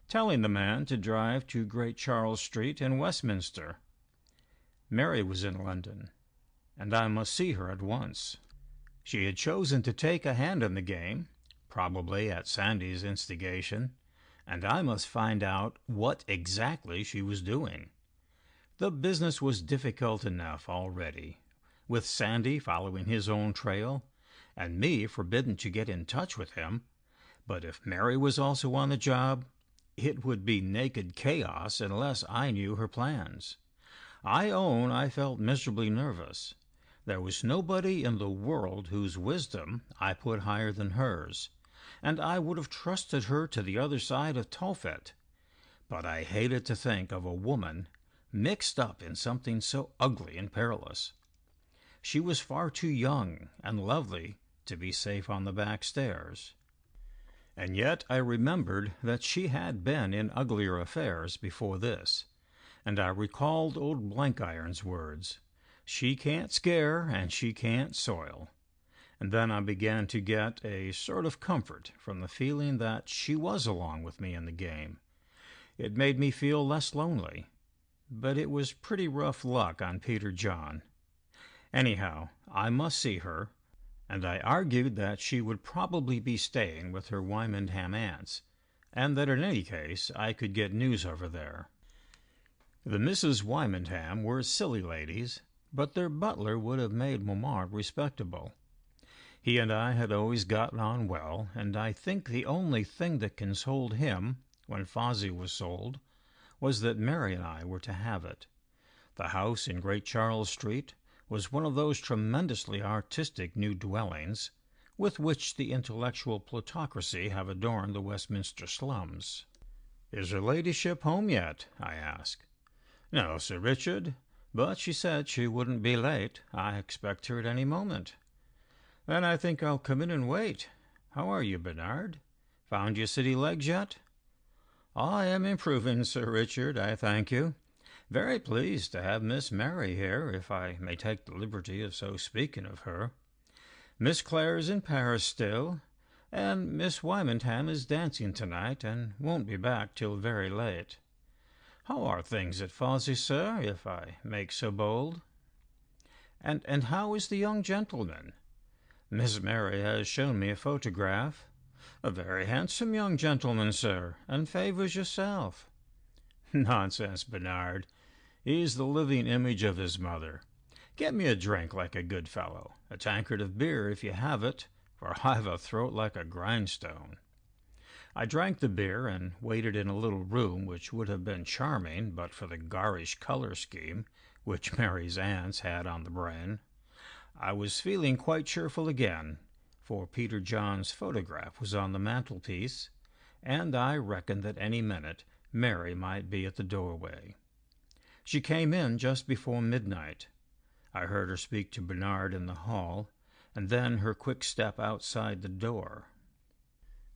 telling the man to drive to Great Charles Street in Westminster. Mary was in London, and I must see her at once. She had chosen to take a hand in the game, probably at Sandy's instigation, and I must find out what exactly she was doing. The business was difficult enough already, with Sandy following his own trail, and me forbidden to get in touch with him, but if Mary was also on the job, it would be naked chaos unless I knew her plans. I own I felt miserably nervous. There was nobody in the world whose wisdom I put higher than hers, and I would have trusted her to the other side of Tophet. But I hated to think of a woman mixed up in something so ugly and perilous. She was far too young and lovely to be safe on the back stairs. And yet I remembered that she had been in uglier affairs before this, and I recalled old Blankiron's words, "She can't scare and she can't soil." And then I began to get a sort of comfort from the feeling that she was along with me in the game. It made me feel less lonely, but it was pretty rough luck on Peter John. Anyhow, I must see her, and I argued that she would probably be staying with her Wymondham aunts, and that in any case I could get news over there. The Misses Wymondham were silly ladies, but their butler would have made Montmartre respectable. He and I had always gotten on well, and I think the only thing that consoled him, when Fawsey was sold, was that Mary and I were to have it. The house in Great Charles Street was one of those tremendously artistic new dwellings with which the intellectual plutocracy have adorned the Westminster slums. "Is her ladyship home yet?" I asked. "No, Sir Richard, but she said she wouldn't be late. I expect her at any moment." "Then I think I'll come in and wait. How are you, Bernard? Found your city legs yet?" "I am improving, Sir Richard, I thank you. Very pleased to have Miss Mary here, if I may take the liberty of so speaking of her. Miss Clare's in Paris still, and Miss Wymondham is dancing tonight and won't be back till very late. How are things at Fawsey, sir, if I make so bold?" And how is the young gentleman? Miss Mary has shown me a photograph. A very handsome young gentleman, sir, and favours yourself." "Nonsense, Bernard. He's the living image of his mother. Get me a drink like a good fellow, a tankard of beer if you have it, for I've a throat like a grindstone." I drank the beer and waited in a little room which would have been charming but for the garish color scheme which Mary's aunts had on the brain. I was feeling quite cheerful again, for Peter John's photograph was on the mantelpiece, and I reckoned that any minute Mary might be at the doorway. She came in just before midnight. I heard her speak to Bernard in the hall, and then her quick step outside the door.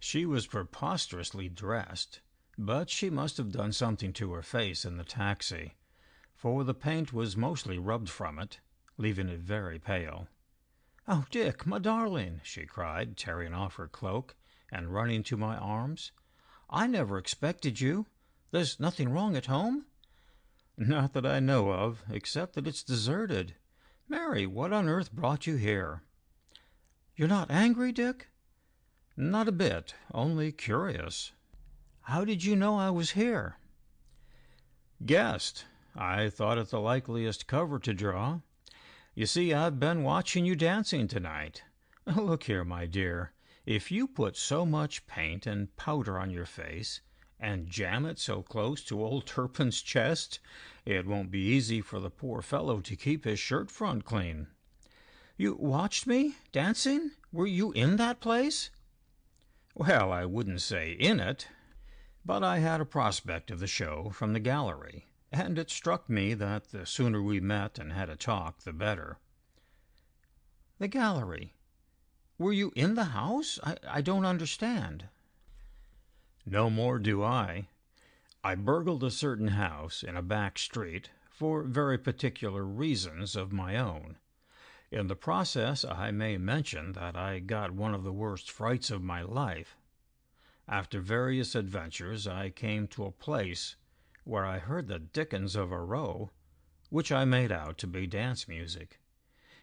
She was preposterously dressed, but she must have done something to her face in the taxi, for the paint was mostly rubbed from it, leaving it very pale. "Oh, Dick, my darling!" she cried, tearing off her cloak and running to my arms. "I never expected you. There's nothing wrong at home?" "Not that I know of, except that it's deserted. Mary, what on earth brought you here?" "You're not angry, Dick?" "Not a bit, only curious." "How did you know I was here?" "Guessed. I thought it the likeliest cover to draw. You see, I've been watching you dancing tonight. Look here, my dear, if you put so much paint and powder on your face and jam it so close to old Turpin's chest, it won't be easy for the poor fellow to keep his shirt front clean." "You watched me dancing? Were you in that place?" "Well, I wouldn't say in it, but I had a prospect of the show from the gallery, and it struck me that the sooner we met and had a talk, the better." "The gallery? Were you in the house? I don't understand." "No more do I. I burgled a certain house in a back street for very particular reasons of my own. In the process I may mention that I got one of the worst frights of my life. After various adventures I came to a place where I heard the dickens of a row, which I made out to be dance music.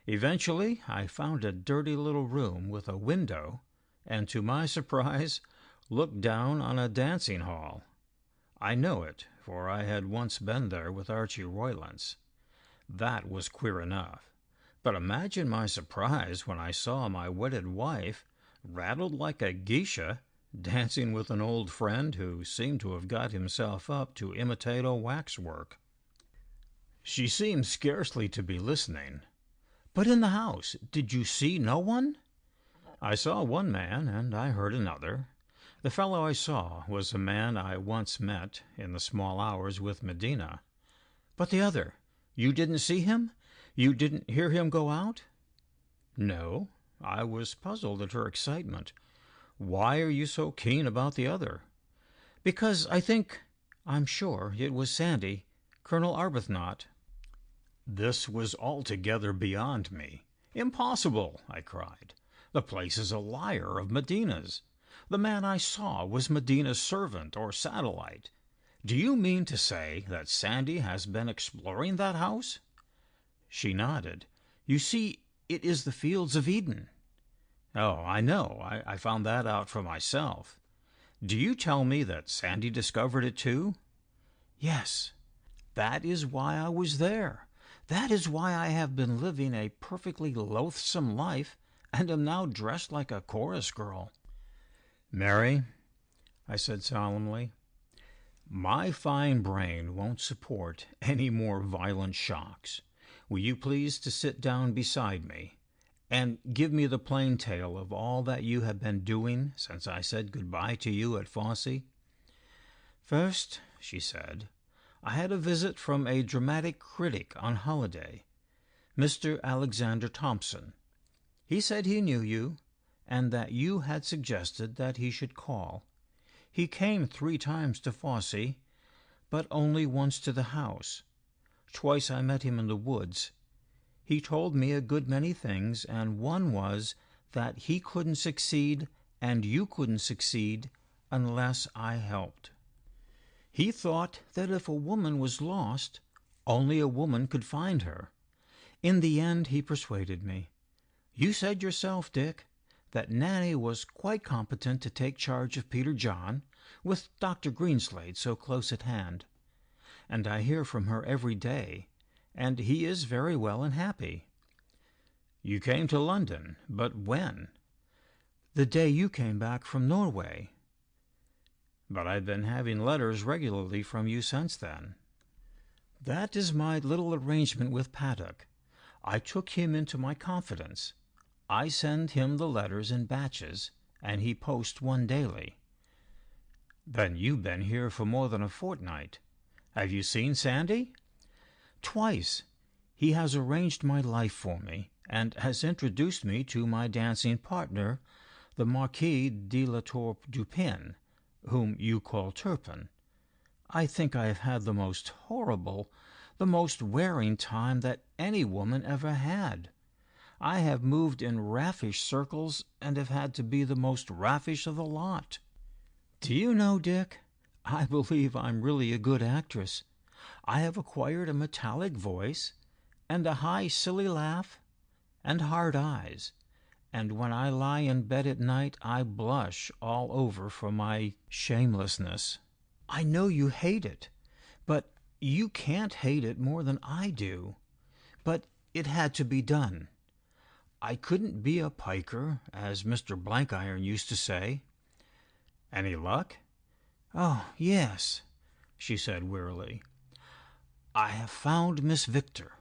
Eventually I found a dirty little room with a window, and to my surprise looked down on a dancing hall. I know it, for I had once been there with Archie Roylance. That was queer enough, But imagine my surprise when I saw my wedded wife, rattled like a geisha, dancing with an old friend who seemed to have got himself up to imitate a waxwork. She seemed scarcely to be listening. "But in the house, did you see no one?" "I saw one man, and I heard another. The fellow I saw was a man I once met in the small hours with Medina." "But the other, you didn't see him? You didn't hear him go out?" "No." I was puzzled at her excitement. "Why are you so keen about the other?" "Because I'm sure it was Sandy, Colonel Arbuthnot." This was altogether beyond me. "Impossible!" I cried. "The place is a liar of Medina's. The man I saw was Medina's servant or satellite. Do you mean to say that Sandy has been exploring that house?" She nodded. "You see, it is the Fields of Eden." "Oh, I know. I found that out for myself. Do you tell me that Sandy discovered it too?" "Yes." "That is why I was there. That is why I have been living a perfectly loathsome life and am now dressed like a chorus girl." "Mary," I said solemnly, "my fine brain won't support any more violent shocks. Will you please to sit down beside me and give me the plain tale of all that you have been doing since I said good-bye to you at Fosse?" "First," she said, "I had a visit from a dramatic critic on holiday, Mr. Alexander Thompson. He said he knew you, and that you had suggested that he should call. He came 3 times to Fosse, but only once to the house. Twice I met him in the woods. He told me a good many things, and one was that he couldn't succeed and you couldn't succeed unless I helped. He thought that if a woman was lost, only a woman could find her. In the end he persuaded me. You said yourself, Dick, that Nanny was quite competent to take charge of Peter John, with Dr. Greenslade so close at hand. And I hear from her every day, and he is very well and happy." "You came to London, but when?" "The day you came back from Norway." "But I've been having letters regularly from you since then." "That is my little arrangement with Paddock. I took him into my confidence. I send him the letters in batches, and he posts one daily." "Then you've been here for more than a fortnight. Have you seen Sandy?" "Twice. He has arranged my life for me, and has introduced me to my dancing partner, the Marquis de la Tour du Pin, whom you call Turpin. I think I have had the most horrible, the most wearing time that any woman ever had. I have moved in raffish circles, and have had to be the most raffish of the lot. Do you know, Dick, I believe I'm really a good actress. I have acquired a metallic voice, and a high silly laugh, and hard eyes, and when I lie in bed at night I blush all over for my shamelessness. I know you hate it, but you can't hate it more than I do. But it had to be done. I couldn't be a piker, as Mr. Blankiron used to say." "Any luck?" "Oh, yes," she said wearily. "I have found Miss Victor.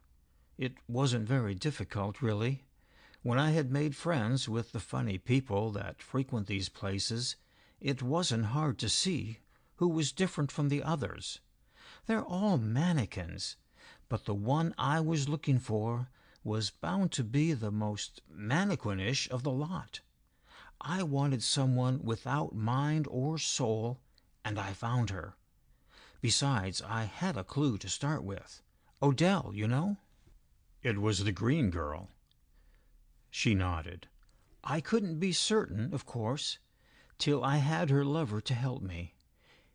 It wasn't very difficult, really. When I had made friends with the funny people that frequent these places, it wasn't hard to see who was different from the others. They're all mannequins, but the one I was looking for was bound to be the most mannequinish of the lot. I wanted someone without mind or soul, and I found her. Besides, I had a clue to start with. Odell, you know." "It was the green girl." She nodded. "I couldn't be certain, of course, till I had her lover to help me.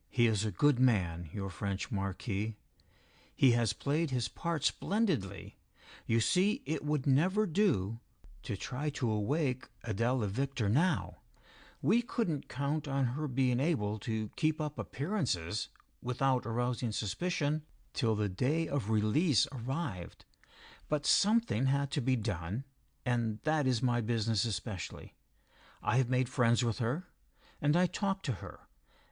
He is a good man, your French Marquis. He has played his part splendidly. You see, it would never do to try to awake Adela Victor now. We couldn't count on her being able to keep up appearances without arousing suspicion till the day of release arrived. But something had to be done, and that is my business especially. I have made friends with her, and I talk to her,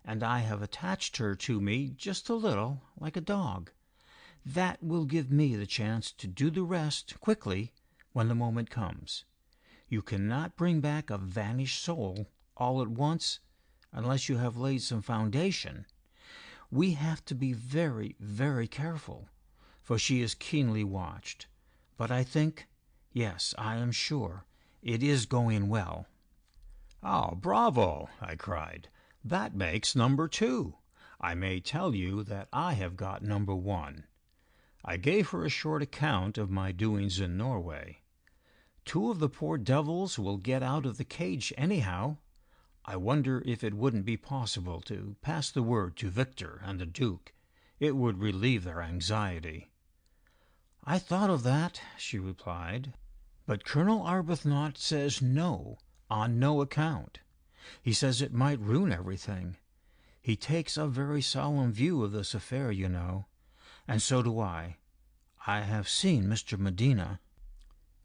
and I have attached her to me just a little, like a dog. That will give me the chance to do the rest quickly when the moment comes. You cannot bring back a vanished soul all at once unless you have laid some foundation. We have to be very, very careful, for she is keenly watched. But I think, yes, I am sure, it is going well." "Oh, bravo!" I cried. "That makes number 2. I may tell you that I have got number 1. I gave her a short account of my doings in Norway. 2 of the poor devils will get out of the cage anyhow. I wonder if it wouldn't be possible to pass the word to Victor and the Duke. It would relieve their anxiety." "I thought of that," she replied, "but Colonel Arbuthnot says no, on no account. He says it might ruin everything. He takes a very solemn view of this affair, you know, and so do I. I have seen Mr. Medina."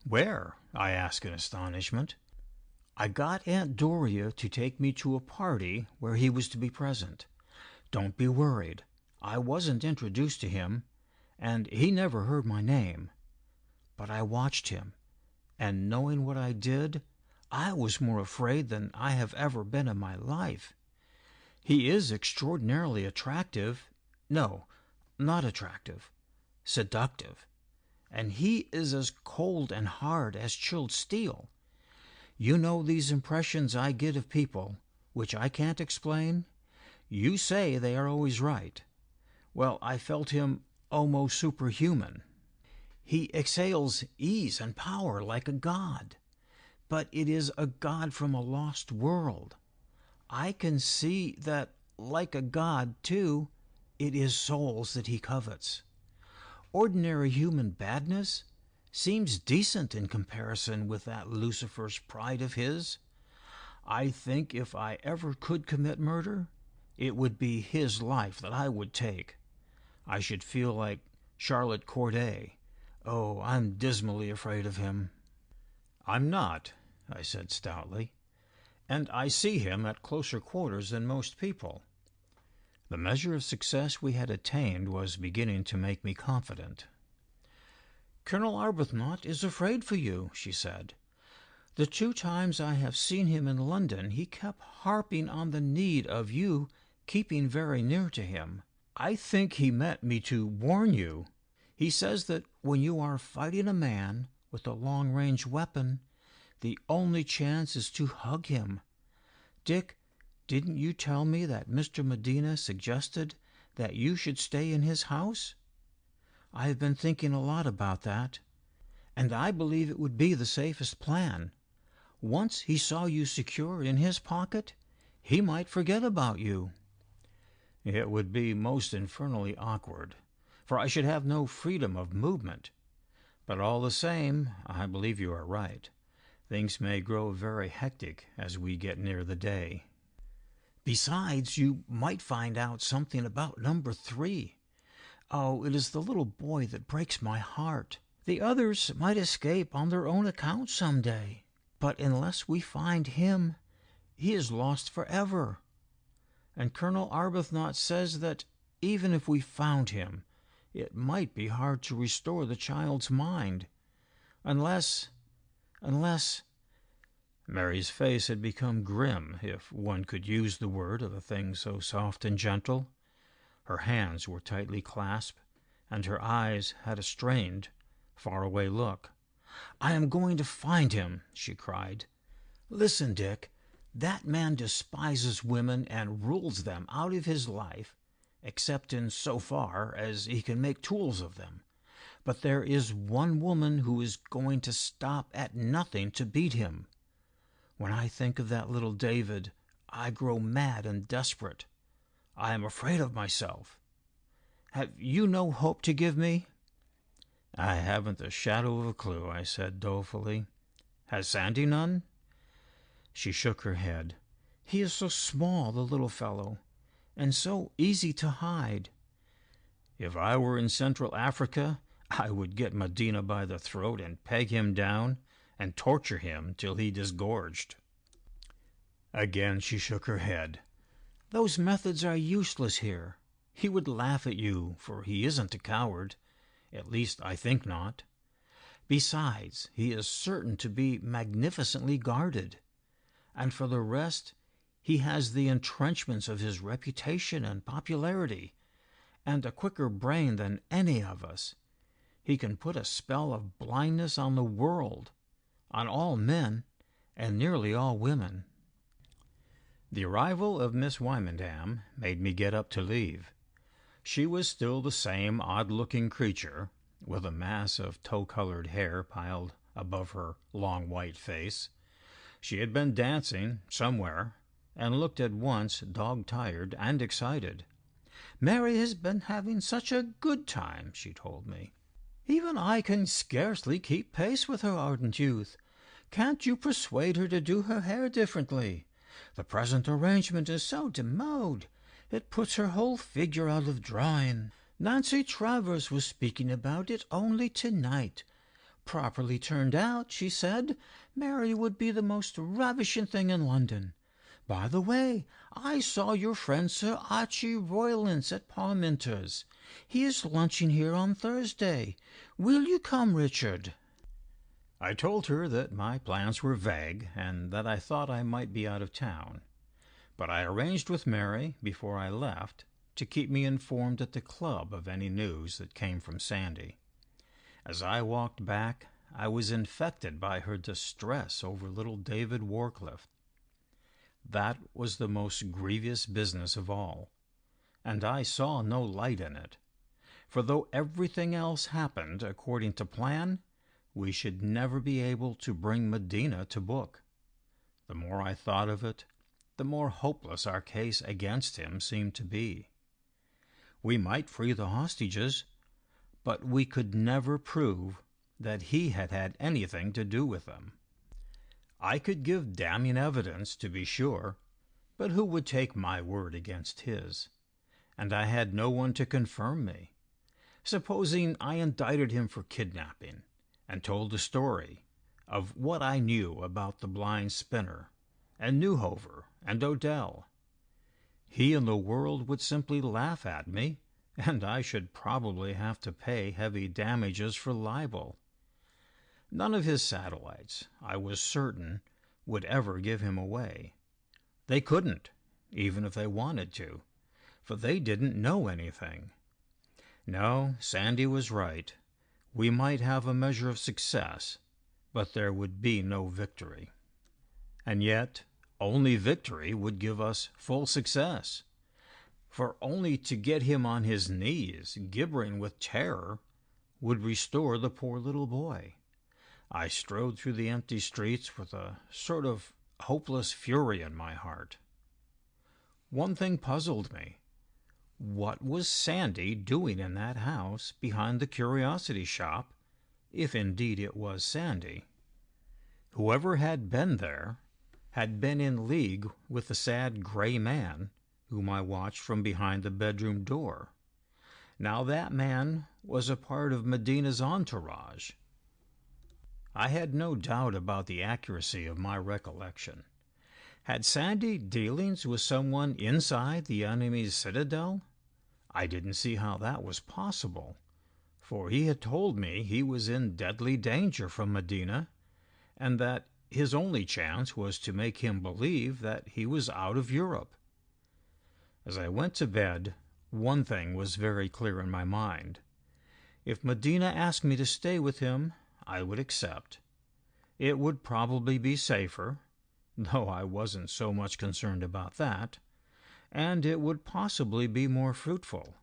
"Where?" I asked in astonishment. "I got Aunt Doria to take me to a party where he was to be present. Don't be worried. I wasn't introduced to him, and he never heard my name. But I watched him, and knowing what I did, I was more afraid than I have ever been in my life. He is extraordinarily attractive. No, not attractive. Seductive. And he is as cold and hard as chilled steel. You know these impressions I get of people, which I can't explain? You say they are always right. Well, I felt him almost superhuman. He exhales ease and power like a god, but it is a god from a lost world. I can see that, like a god, too, it is souls that he covets. Ordinary human badness seems decent in comparison with that Lucifer's pride of his. I think if I ever could commit murder, it would be his life that I would take. I should feel like Charlotte Corday. Oh, I'm dismally afraid of him." "I'm not," I said stoutly, "and I see him at closer quarters than most people." The measure of success we had attained was beginning to make me confident. "Colonel Arbuthnot is afraid for you," she said. "The 2 times I have seen him in London he kept harping on the need of you keeping very near to him. I think he meant me to warn you. He says that when you are fighting a man with a long-range weapon, the only chance is to hug him. Dick, didn't you tell me that Mr. Medina suggested that you should stay in his house? I have been thinking a lot about that, and I believe it would be the safest plan. Once he saw you secure in his pocket, he might forget about you." "It would be most infernally awkward, for I should have no freedom of movement. But all the same, I believe you are right. Things may grow very hectic as we get near the day." "Besides, you might find out something about number 3. Oh, it is the little boy that breaks my heart. The others might escape on their own account some day. But unless we find him, he is lost forever. And Colonel Arbuthnot says that even if we found him, it might be hard to restore the child's mind. Unless... Mary's face had become grim, if one could use the word of a thing so soft and gentle. Her hands were tightly clasped, and her eyes had a strained, far-away look. "I am going to find him," she cried. "Listen, Dick, that man despises women and rules them out of his life, except in so far as he can make tools of them. But there is one woman who is going to stop at nothing to beat him. When I think of that little David, I grow mad and desperate. I am afraid of myself. Have you no hope to give me?" "I haven't the shadow of a clue," I said dolefully. "Has Sandy none?" She shook her head. "He is so small, the little fellow, and so easy to hide. If I were in Central Africa, I would get Medina by the throat and peg him down and torture him till he disgorged. Again she shook her head. Those methods are useless here. He would laugh at you, for he isn't a coward. At least, I think not. Besides, he is certain to be magnificently guarded. And for the rest, he has the entrenchments of his reputation and popularity, and a quicker brain than any of us. He can put a spell of blindness on the world, on all men, and nearly all women. The arrival of Miss Wymondham made me get up to leave. She was still the same odd-looking creature, with a mass of tow-colored hair piled above her long white face. She had been dancing somewhere, and looked at once dog-tired and excited. "Mary has been having such a good time," she told me. "Even I can scarcely keep pace with her ardent youth. Can't you persuade her to do her hair differently? The present arrangement is so demode. It puts her whole figure out of drawing. Nancy Travers was speaking about it only to-night. Properly turned out, she said, Mary would be the most ravishing thing in London. By the way, I saw your friend Sir Archie Roylance at Parminter's. He is lunching here on Thursday. Will you come, Richard?" I told her that my plans were vague, and that I thought I might be out of town. But I arranged with Mary, before I left, to keep me informed at the club of any news that came from Sandy. As I walked back, I was infected by her distress over little David Warcliffe. That was the most grievous business of all, and I saw no light in it. For though everything else happened according to plan, we should never be able to bring Medina to book. The more I thought of it, the more hopeless our case against him seemed to be. We might free the hostages, but we could never prove that he had had anything to do with them. I could give damning evidence, to be sure, but who would take my word against his? And I had no one to confirm me. Supposing I indicted him for kidnapping, and told a story of what I knew about the blind spinner, and Newhover, and Odell. He and the world would simply laugh at me, and I should probably have to pay heavy damages for libel. None of his satellites, I was certain, would ever give him away. They couldn't, even if they wanted to, for they didn't know anything. No, Sandy was right. We might have a measure of success, but there would be no victory. And yet, only victory would give us full success. For only to get him on his knees, gibbering with terror, would restore the poor little boy. I strode through the empty streets with a sort of hopeless fury in my heart. One thing puzzled me. What was Sandy doing in that house behind the curiosity shop, if indeed it was Sandy? Whoever had been there had been in league with the sad gray man whom I watched from behind the bedroom door. Now that man was a part of Medina's entourage. I had no doubt about the accuracy of my recollection. Had Sandy dealings with someone inside the enemy's citadel? I didn't see how that was possible, for he had told me he was in deadly danger from Medina, and that his only chance was to make him believe that he was out of Europe. As I went to bed, one thing was very clear in my mind. If Medina asked me to stay with him, I would accept. It would probably be safer, though I wasn't so much concerned about that, and it would possibly be more fruitful.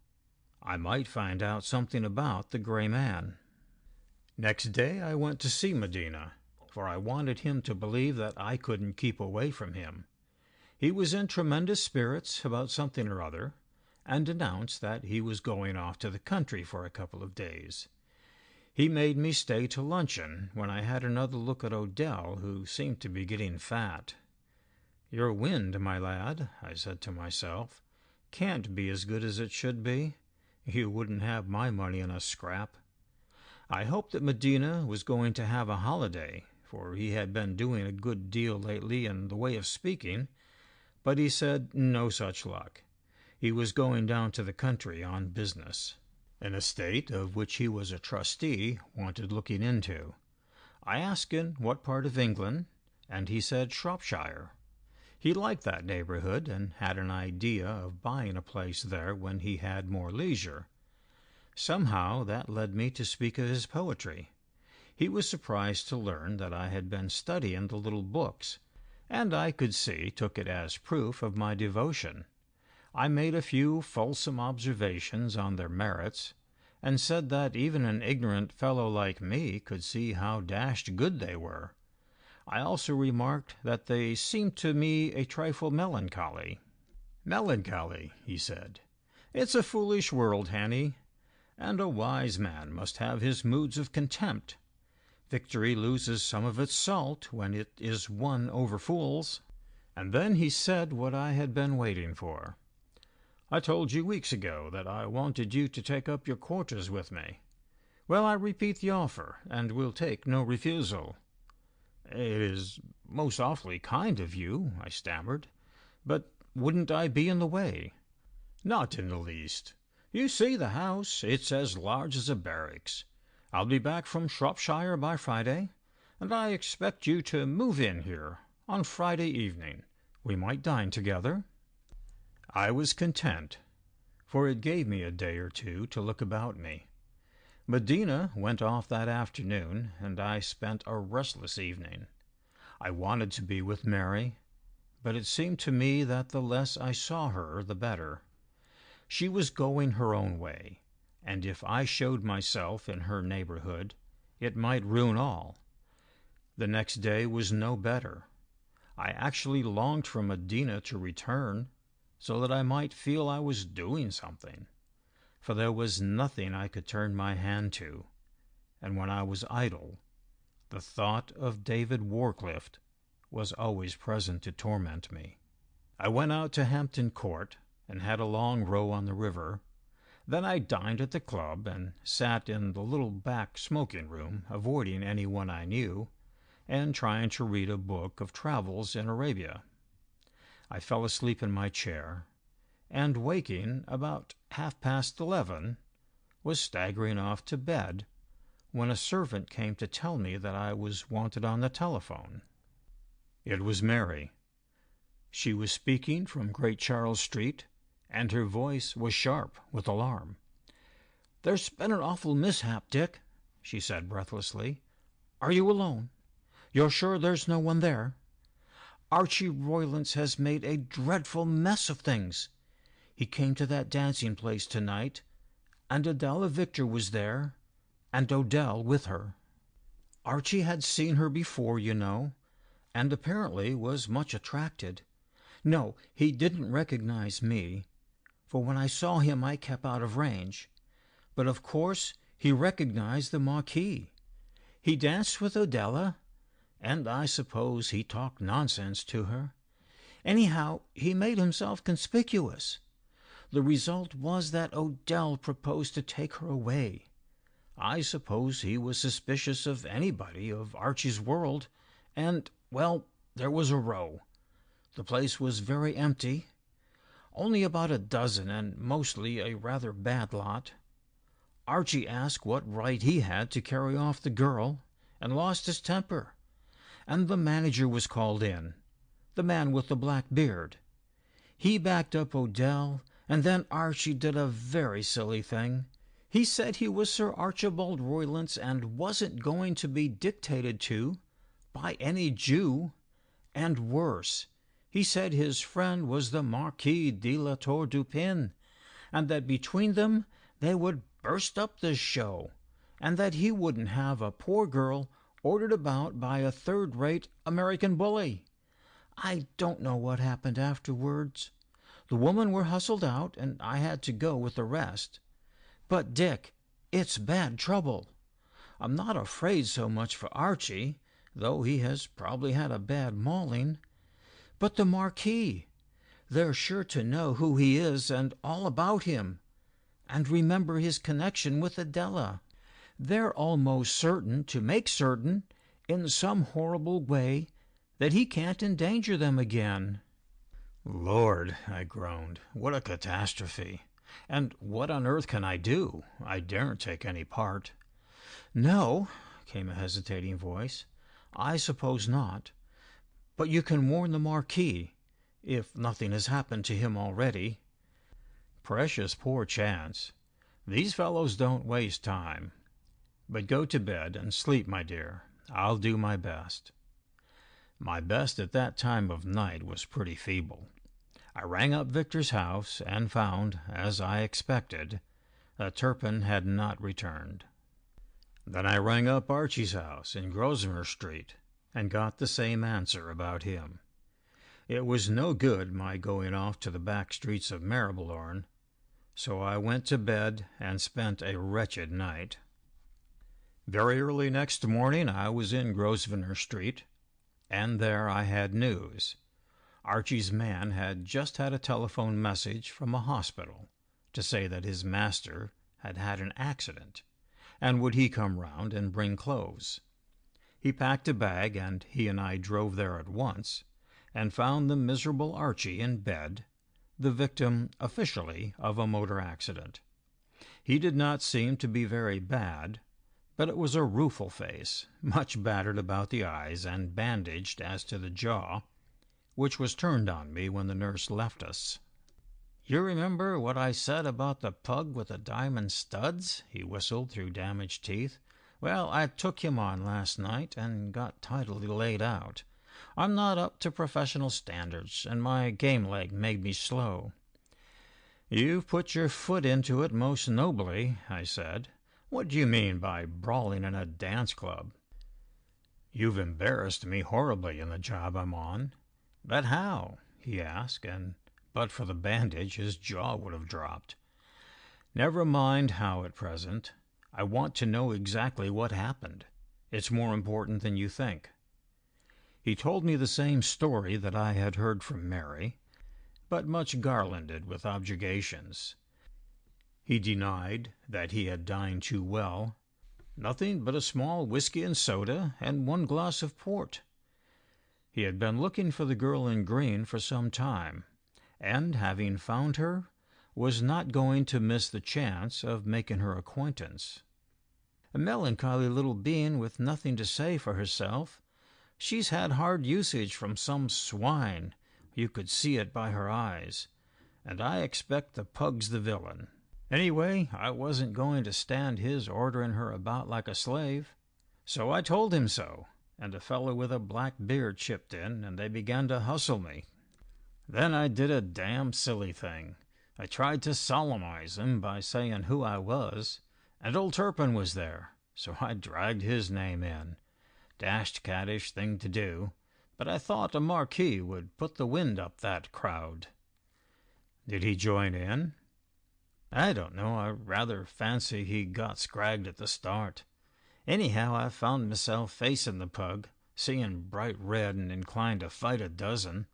I might find out something about the gray man. Next day I went to see Medina, for I wanted him to believe that I couldn't keep away from him. He was in tremendous spirits about something or other, and announced that he was going off to the country for a couple of days. He made me stay to luncheon, when I had another look at Odell, who seemed to be getting fat. "Your wind, my lad," I said to myself, "can't be as good as it should be. You wouldn't have my money in a scrap." I hoped that Medina was going to have a holiday, for he had been doing a good deal lately in the way of speaking, but he said no such luck. He was going down to the country on business. An estate of which he was a trustee wanted looking into. I asked him what part of England, and he said Shropshire. He liked that neighborhood and had an idea of buying a place there when he had more leisure. Somehow that led me to speak of his poetry. He was surprised to learn that I had been studying the little books, and I could see took it as proof of my devotion. I made a few fulsome observations on their merits, and said that even an ignorant fellow like me could see how dashed good they were. I also remarked that they seemed to me a trifle melancholy. "Melancholy," he said. "It's a foolish world, Hannay, and a wise man must have his moods of contempt. Victory loses some of its salt when it is won over fools." And then he said what I had been waiting for. "I told you weeks ago that I wanted you to take up your quarters with me. Well, I repeat the offer, and will take no refusal." "It is most awfully kind of you," I stammered, "but wouldn't I be in the way?" "Not in the least. You see the house. It's as large as a barracks. I'll be back from Shropshire by Friday, and I expect you to move in here on Friday evening. We might dine together." I was content, for it gave me a day or two to look about me. Medina went off that afternoon, and I spent a restless evening. I wanted to be with Mary, but it seemed to me that the less I saw her, the better. She was going her own way, and if I showed myself in her neighborhood, it might ruin all. The next day was no better. I actually longed for Medina to return, so that I might feel I was doing something, for there was nothing I could turn my hand to, and when I was idle, the thought of David Warcliffe was always present to torment me. I went out to Hampton Court and had a long row on the river. Then I dined at the club and sat in the little back smoking-room, avoiding anyone I knew, and trying to read a book of travels in Arabia. I fell asleep in my chair, and waking about 11:30, was staggering off to bed when a servant came to tell me that I was wanted on the telephone. It was Mary. She was speaking from Great Charles Street, and her voice was sharp with alarm. "There's been an awful mishap, Dick," she said breathlessly. "Are you alone? You're sure there's no one there? Archie Roylance has made a dreadful mess of things. He came to that dancing place tonight, and Adela Victor was there, and Odell with her. Archie had seen her before, you know, and apparently was much attracted. No, he didn't recognize me, for when I saw him I kept out of range. But of course he recognized the Marquis. He danced with Odella, and I suppose he talked nonsense to her. Anyhow, he made himself conspicuous. The result was that Odell proposed to take her away. I suppose he was suspicious of anybody of Archie's world, and, well, there was a row. The place was very empty, only about a dozen, and mostly a rather bad lot. Archie asked what right he had to carry off the girl, and lost his temper, and the manager was called in, the man with the black beard. He backed up Odell, and then Archie did a very silly thing. He said he was Sir Archibald Roylance and wasn't going to be dictated to by any Jew, and worse, he said his friend was the Marquis de la Tour du Pin, and that between them they would burst up this show, and that he wouldn't have a poor girl ordered about by a third-rate American bully. I don't know what happened afterwards. The women were hustled out, and I had to go with the rest. But, Dick, it's bad trouble. I'm not afraid so much for Archie, though he has probably had a bad mauling. But the Marquis, they're sure to know who he is and all about him, and remember his connection with Adela. they're almost certain to make certain, in some horrible way, that he can't endanger them again." "Lord," I groaned, "what a catastrophe! And what on earth can I do? I daren't take any part." "No," came a hesitating voice, "I suppose not. But you can warn the Marquis, if nothing has happened to him already." "Precious poor chance. These fellows don't waste time. But go to bed and sleep, my dear. I'll do my best." My best at that time of night was pretty feeble. I rang up Victor's house and found, as I expected, that Turpin had not returned. Then I rang up Archie's house in Grosvenor Street and got the same answer about him. It was no good my going off to the back streets of Marylebone, so I went to bed and spent a wretched night. Very early next morning I was in Grosvenor Street, and there I had news. Archie's man had just had a telephone message from a hospital to say that his master had had an accident, and would he come round and bring clothes. He packed a bag, and he and I drove there at once, and found the miserable Archie in bed, the victim officially of a motor accident. He did not seem to be very bad, but it was a rueful face, much battered about the eyes and bandaged as to the jaw, which was turned on me when the nurse left us. "You remember what I said about the pug with the diamond studs?" he whistled through damaged teeth. "Well, I took him on last night and got tidily laid out. I'm not up to professional standards, and my game leg made me slow." "You've put your foot into it most nobly," I said. "What do you mean by brawling in a dance club?" "You've embarrassed me horribly in the job I'm on." "But how?" he asked, and but for the bandage his jaw would have dropped. "Never mind how at present. I want to know exactly what happened. It's more important than you think." He told me the same story that I had heard from Mary, but much garlanded with objurgations. He denied that he had dined too well. Nothing but a small whiskey and soda and 1 glass of port. He had been looking for the girl in green for some time, and, having found her, was not going to miss the chance of making her acquaintance. "A melancholy little being with nothing to say for herself. She's had hard usage from some swine, you could see it by her eyes, and I expect the pug's the villain. Anyway, I wasn't going to stand his ordering her about like a slave. So I told him so, and a fellow with a black beard chipped in, and they began to hustle me. Then I did a damn silly thing. I tried to solemnize him by saying who I was, and old Turpin was there, so I dragged his name in. Dashed caddish thing to do, but I thought a marquis would put the wind up that crowd." "Did he join in?" "I don't know. I rather fancy he got scragged at the start. Anyhow, I found myself facing the pug, seeing bright red and inclined to fight a dozen.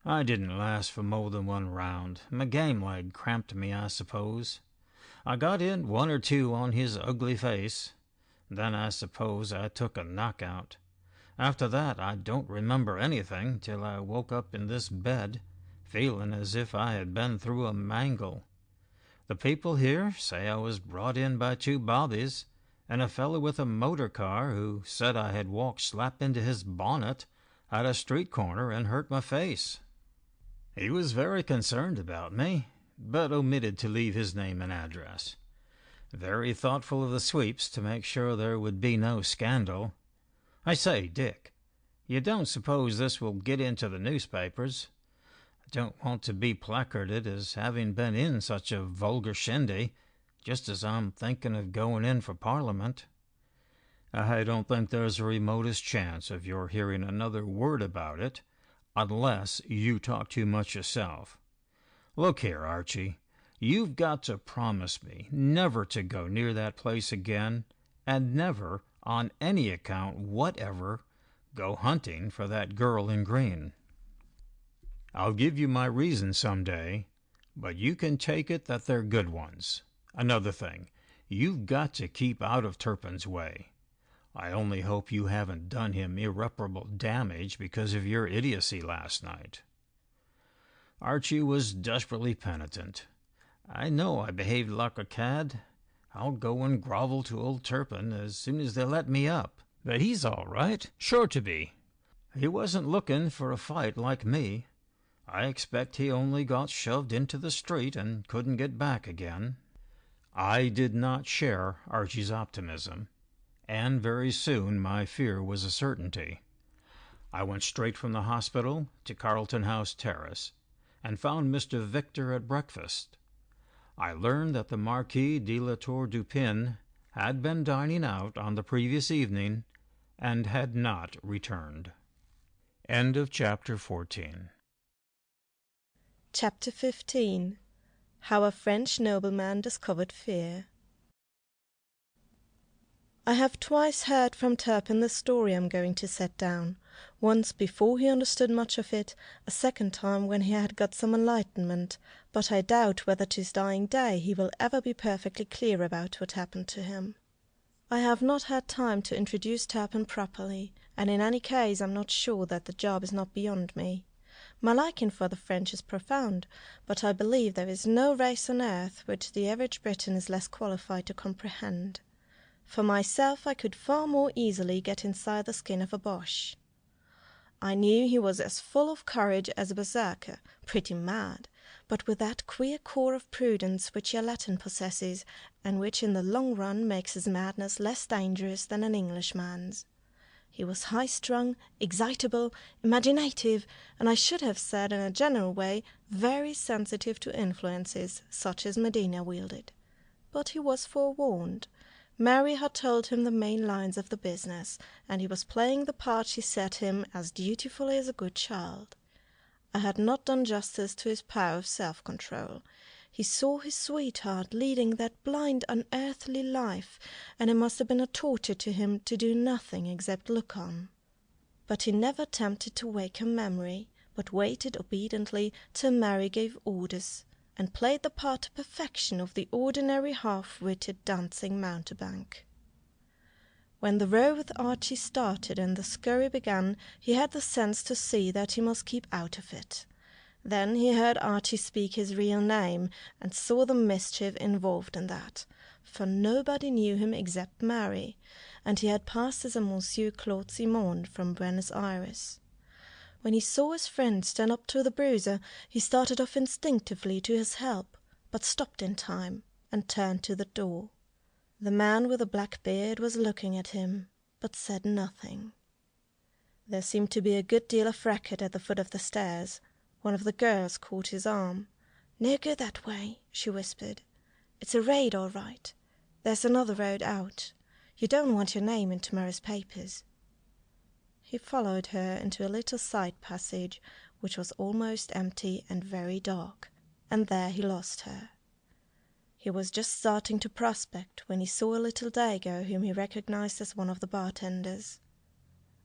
I didn't last for more than 1 round. My game leg cramped me, I suppose. I got in 1 or 2 on his ugly face. Then I suppose I took a knockout. After that I don't remember anything till I woke up in this bed, feeling as if I had been through a mangle. The people here say I was brought in by 2 bobbies, and a fellow with a motor car who said I had walked slap into his bonnet at a street corner and hurt my face. He was very concerned about me, but omitted to leave his name and address. Very thoughtful of the sweeps to make sure there would be no scandal. I say, Dick, you don't suppose this will get into the newspapers? I don't want to be placarded as having been in such a vulgar shindy, just as I'm thinking of going in for Parliament." "I don't think there's the remotest chance of your hearing another word about it, unless you talk too much yourself. Look here, Archie, you've got to promise me never to go near that place again, and never, on any account whatever, go hunting for that girl in green. I'll give you my reasons some day, but you can take it that they're good ones. Another thing, You've got to keep out of Turpin's way. I only hope you haven't done him irreparable damage because of your idiocy last night." Archie was desperately penitent. "I know I behaved like a cad. I'll go and grovel to old Turpin as soon as they let me up. But he's all right, sure to be. He wasn't looking for a fight like me. I expect he only got shoved into the street and couldn't get back again." I did not share Archie's optimism, and very soon my fear was a certainty. I went straight from the hospital to Carlton House Terrace, and found Mr. Victor at breakfast. I learned that the Marquis de la Tour du Pin had been dining out on the previous evening and had not returned. End of Chapter 14. Chapter 15. How a French Nobleman Discovered Fear. I have twice heard from Turpin the story I am going to set down, once before he understood much of it, a second time when he had got some enlightenment, but I doubt whether to his dying day he will ever be perfectly clear about what happened to him. I have not had time to introduce Turpin properly, and in any case I am not sure that the job is not beyond me. My liking for the French is profound, but I believe there is no race on earth which the average Briton is less qualified to comprehend. For myself, I could far more easily get inside the skin of a Boche. I knew he was as full of courage as a berserker, pretty mad, but with that queer core of prudence which your Latin possesses, and which in the long run makes his madness less dangerous than an Englishman's. He was high-strung, excitable, imaginative, and I should have said in a general way very sensitive to influences such as Medina wielded. But he was forewarned. Mary had told him the main lines of the business, and he was playing the part she set him as dutifully as a good child. I had not done justice to his power of self-control. He saw his sweetheart leading that blind, unearthly life, and it must have been a torture to him to do nothing except look on. But he never attempted to wake her memory, but waited obediently till Mary gave orders, and played the part to perfection of the ordinary half-witted dancing mountebank. When the row with Archie started and the scurry began, he had the sense to see that he must keep out of it. Then he heard Archie speak his real name, and saw the mischief involved in that, for nobody knew him except Mary, and he had passed as a Monsieur Claude Simon from Buenos Aires. When he saw his friend stand up to the bruiser, he started off instinctively to his help, but stopped in time, and turned to the door. The man with the black beard was looking at him, but said nothing. There seemed to be a good deal of racket at the foot of the stairs. One of the girls caught his arm. "No go that way," she whispered. "It's a raid all right. There's another road out. You don't want your name in tomorrow's papers." He followed her into a little side passage, which was almost empty and very dark, and there he lost her. He was just starting to prospect when he saw a little dago whom he recognized as one of the bartenders.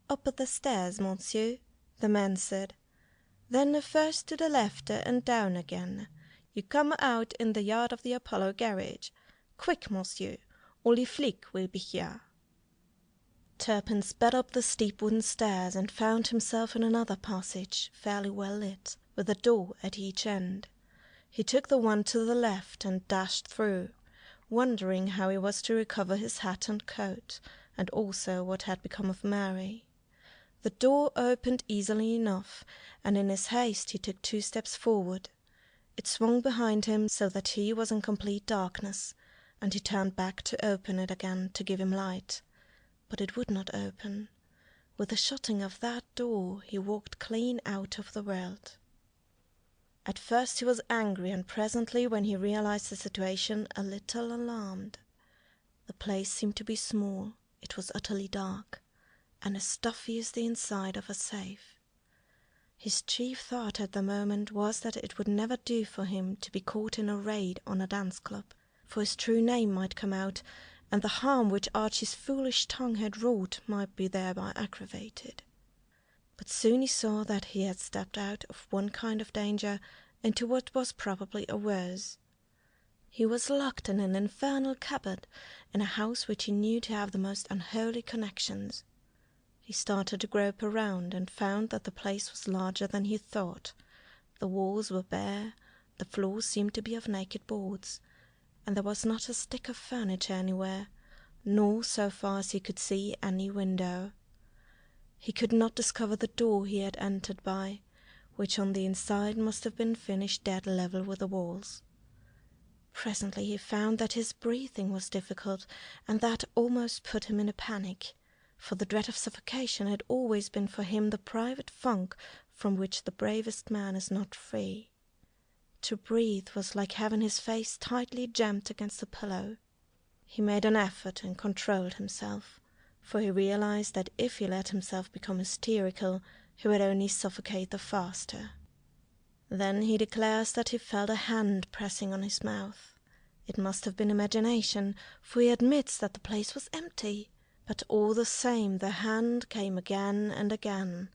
"Up at the stairs, monsieur," the man said. "Then first to the left and down again. You come out in the yard of the Apollo garage. Quick, monsieur, or les flics will be here." Turpin sped up the steep wooden stairs and found himself in another passage, fairly well lit, with a door at each end. He took the one to the left and dashed through, wondering how he was to recover his hat and coat, and also what had become of Mary. The door opened easily enough, and in his haste he took 2 steps forward. It swung behind him so that he was in complete darkness, and he turned back to open it again to give him light. But it would not open. With the shutting of that door he walked clean out of the world. At first he was angry, and presently, when he realized the situation, a little alarmed. The place seemed to be small, it was utterly dark, and as stuffy as the inside of a safe. His chief thought at the moment was that it would never do for him to be caught in a raid on a dance club, for his true name might come out, and the harm which Archie's foolish tongue had wrought might be thereby aggravated. But soon he saw that he had stepped out of one kind of danger into what was probably a worse. He was locked in an infernal cupboard in a house which he knew to have the most unholy connections. He started to grope around and found that the place was larger than he thought. The walls were bare, the floor seemed to be of naked boards, and there was not a stick of furniture anywhere, nor, so far as he could see, any window. He could not discover the door he had entered by, which on the inside must have been finished dead level with the walls. Presently he found that his breathing was difficult, and that almost put him in a panic, for the dread of suffocation had always been for him the private funk from which the bravest man is not free. To breathe was like having his face tightly jammed against a pillow. He made an effort and controlled himself, for he realized that if he let himself become hysterical, he would only suffocate the faster. Then he declares that he felt a hand pressing on his mouth. It must have been imagination, for he admits that the place was empty, but all the same the hand came again and again,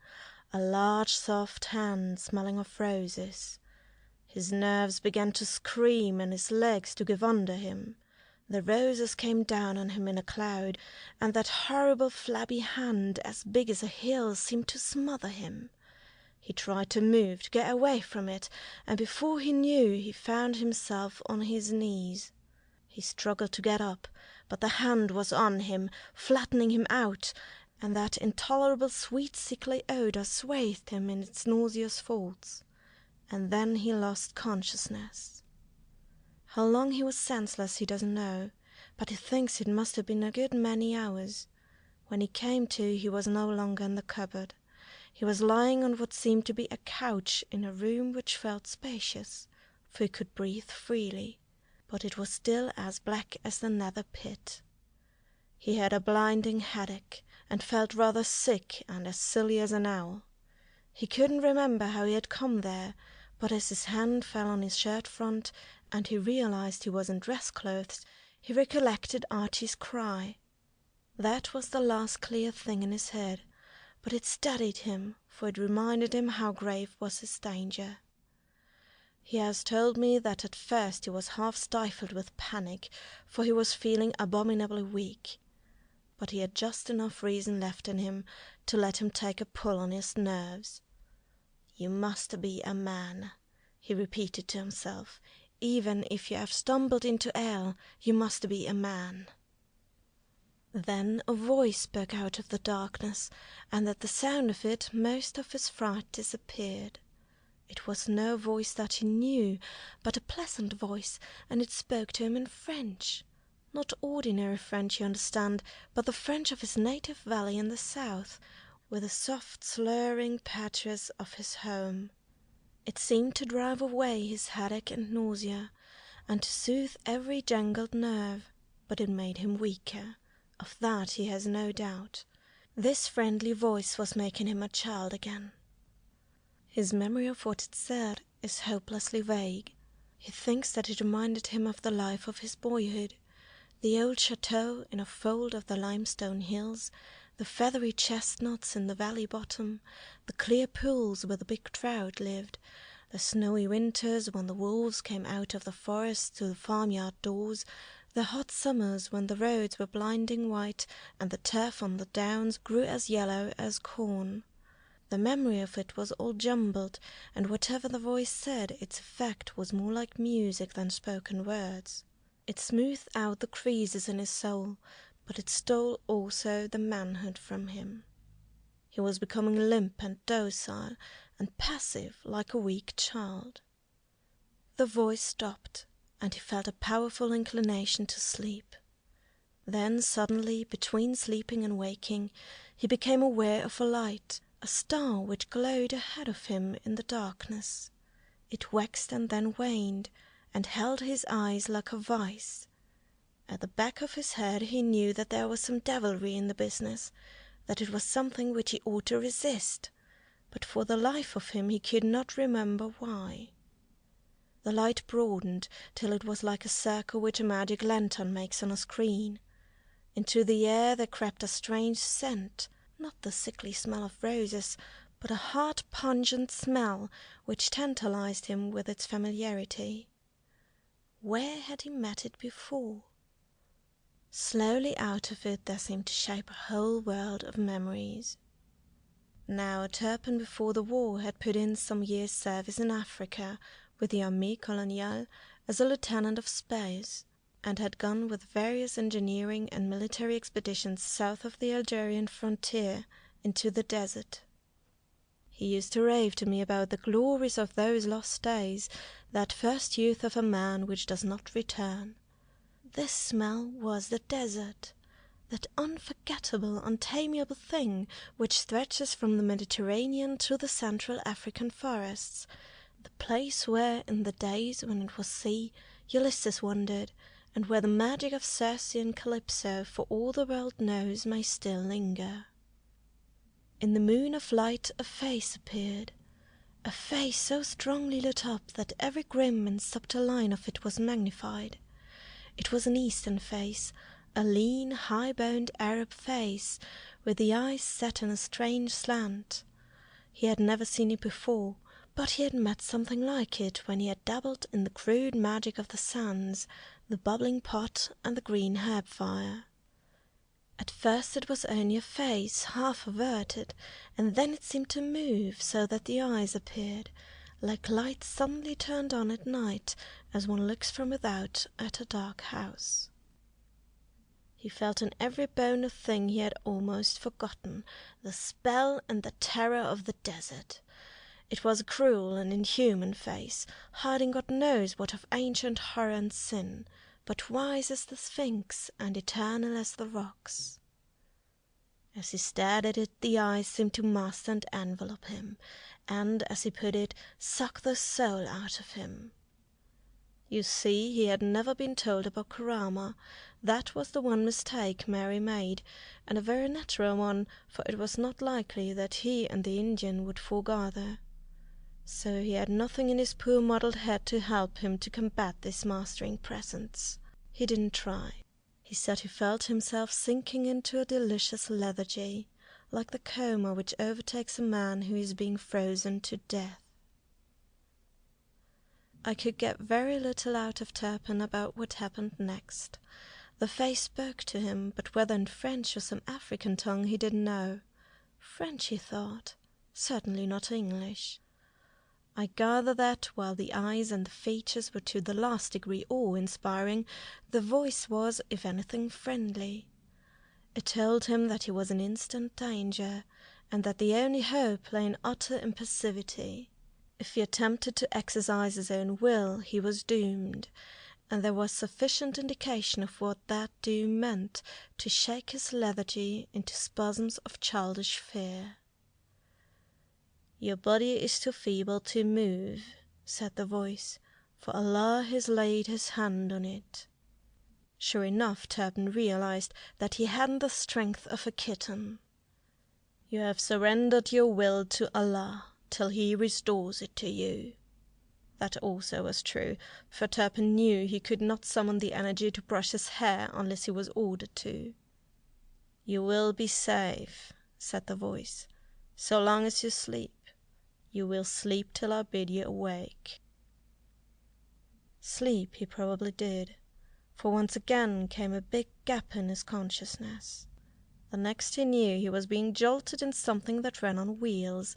a large soft hand smelling of roses. His nerves began to scream and his legs to give under him. The roses came down on him in a cloud, and that horrible flabby hand, as big as a hill, seemed to smother him. He tried to move, to get away from it, and before he knew he found himself on his knees. He struggled to get up, but the hand was on him, flattening him out, and that intolerable sweet sickly odour swathed him in its nauseous folds. And then he lost consciousness. How long he was senseless he doesn't know, but he thinks it must have been a good many hours. When he came to, he was no longer in the cupboard. He was lying on what seemed to be a couch in a room which felt spacious, for he could breathe freely, but it was still as black as the nether pit. He had a blinding headache, and felt rather sick and as silly as an owl. He couldn't remember how he had come there, but as his hand fell on his shirt front, and he realized he was in dress clothes, he recollected Archie's cry. That was the last clear thing in his head, but it steadied him, for it reminded him how grave was his danger. He has told me that at first he was half stifled with panic, for he was feeling abominably weak. But he had just enough reason left in him to let him take a pull on his nerves. "You must be a man," he repeated to himself. "Even if you have stumbled into hell, you must be a man." Then a voice spoke out of the darkness, and at the sound of it most of his fright disappeared. It was no voice that he knew, but a pleasant voice, and it spoke to him in French. Not ordinary French, you understand, but the French of his native valley in the south, with the soft slurring patois of his home. It seemed to drive away his headache and nausea, and to soothe every jangled nerve, but it made him weaker. Of that he has no doubt. This friendly voice was making him a child again. His memory of what it said is hopelessly vague. He thinks that it reminded him of the life of his boyhood, the old chateau in a fold of the limestone hills, the feathery chestnuts in the valley bottom, the clear pools where the big trout lived, the snowy winters when the wolves came out of the forest to the farmyard doors, the hot summers when the roads were blinding white and the turf on the downs grew as yellow as corn. The memory of it was all jumbled, and whatever the voice said, its effect was more like music than spoken words. It smoothed out the creases in his soul, but it stole also the manhood from him. He was becoming limp and docile and passive like a weak child. The voice stopped, and he felt a powerful inclination to sleep. Then suddenly, between sleeping and waking, he became aware of a light, a star which glowed ahead of him in the darkness. It waxed and then waned, and held his eyes like a vice. At the back of his head he knew that there was some devilry in the business, that it was something which he ought to resist, but for the life of him he could not remember why. The light broadened till it was like a circle which a magic lantern makes on a screen. Into the air there crept a strange scent, not the sickly smell of roses, but a hot pungent smell which tantalized him with its familiarity. Where had he met it before? Slowly out of it there seemed to shape a whole world of memories. Now Turpin before the war had put in some years' service in Africa with the Armée Coloniale as a lieutenant of space, and had gone with various engineering and military expeditions south of the Algerian frontier into the desert. He used to rave to me about the glories of those lost days, that first youth of a man which does not return. This smell was the desert, that unforgettable, untamable thing which stretches from the Mediterranean to the Central African forests, the place where, in the days when it was sea, Ulysses wandered, and where the magic of Circe and Calypso, for all the world knows, may still linger. In the moon of light a face appeared, a face so strongly lit up that every grim and subtle line of it was magnified. It was an Eastern face, a lean, high-boned Arab face, with the eyes set in a strange slant. He had never seen it before, but he had met something like it when he had dabbled in the crude magic of the sands, the bubbling pot, and the green herb fire. At first it was only a face, half averted, and then it seemed to move, so that the eyes appeared, like lights suddenly turned on at night, as one looks from without at a dark house. He felt in every bone a thing he had almost forgotten, the spell and the terror of the desert. It was a cruel and inhuman face, hiding God knows what of ancient horror and sin, but wise as the Sphinx and eternal as the rocks. As he stared at it, the eyes seemed to master and envelop him, and, as he put it, suck the soul out of him. You see, he had never been told about Karama. That was the one mistake Mary made, and a very natural one, for it was not likely that he and the Indian would foregather. So he had nothing in his poor muddled head to help him to combat this mastering presence. He didn't try. He said he felt himself sinking into a delicious lethargy, like the coma which overtakes a man who is being frozen to death. I could get very little out of Turpin about what happened next. The face spoke to him, but whether in French or some African tongue he didn't know. French, he thought, certainly not English. I gather that, while the eyes and the features were to the last degree awe-inspiring, the voice was, if anything, friendly. It told him that he was in instant danger, and that the only hope lay in utter impassivity. If he attempted to exercise his own will, he was doomed, and there was sufficient indication of what that doom meant to shake his lethargy into spasms of childish fear. "Your body is too feeble to move," said the voice, "for Allah has laid his hand on it." Sure enough, Turpin realized that he hadn't the strength of a kitten. "You have surrendered your will to Allah till he restores it to you." That also was true, for Turpin knew he could not summon the energy to brush his hair unless he was ordered to. "You will be safe," said the voice, "so long as you sleep. You will sleep till I bid you awake." Sleep he probably did, for once again came a big gap in his consciousness. The next he knew he was being jolted in something that ran on wheels,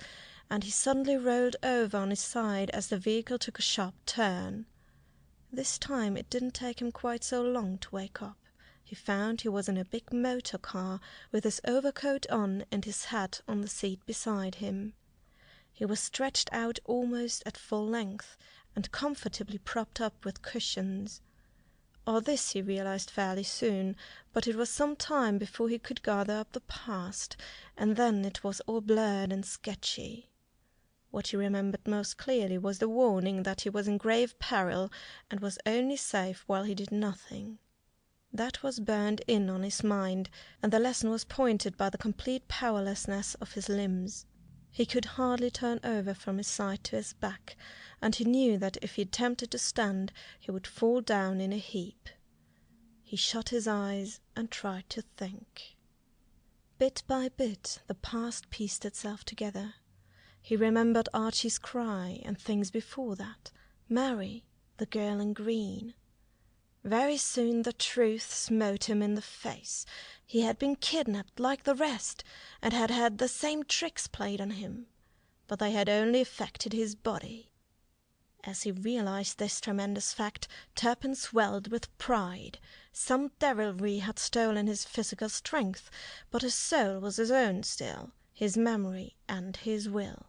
and he suddenly rolled over on his side as the vehicle took a sharp turn. This time it didn't take him quite so long to wake up. He found he was in a big motor car, with his overcoat on and his hat on the seat beside him. He was stretched out almost at full length, and comfortably propped up with cushions. All this he realized fairly soon, but it was some time before he could gather up the past, and then it was all blurred and sketchy. What he remembered most clearly was the warning that he was in grave peril, and was only safe while he did nothing. That was burned in on his mind, and the lesson was pointed by the complete powerlessness of his limbs. He could hardly turn over from his side to his back, and he knew that if he attempted to stand, he would fall down in a heap. He shut his eyes and tried to think. Bit by bit, the past pieced itself together. He remembered Archie's cry and things before that, Mary, the girl in green. Very soon the truth smote him in the face. He had been kidnapped like the rest, and had had the same tricks played on him, but they had only affected his body. As he realized this tremendous fact, Turpin swelled with pride. Some devilry had stolen his physical strength, but his soul was his own still, his memory and his will.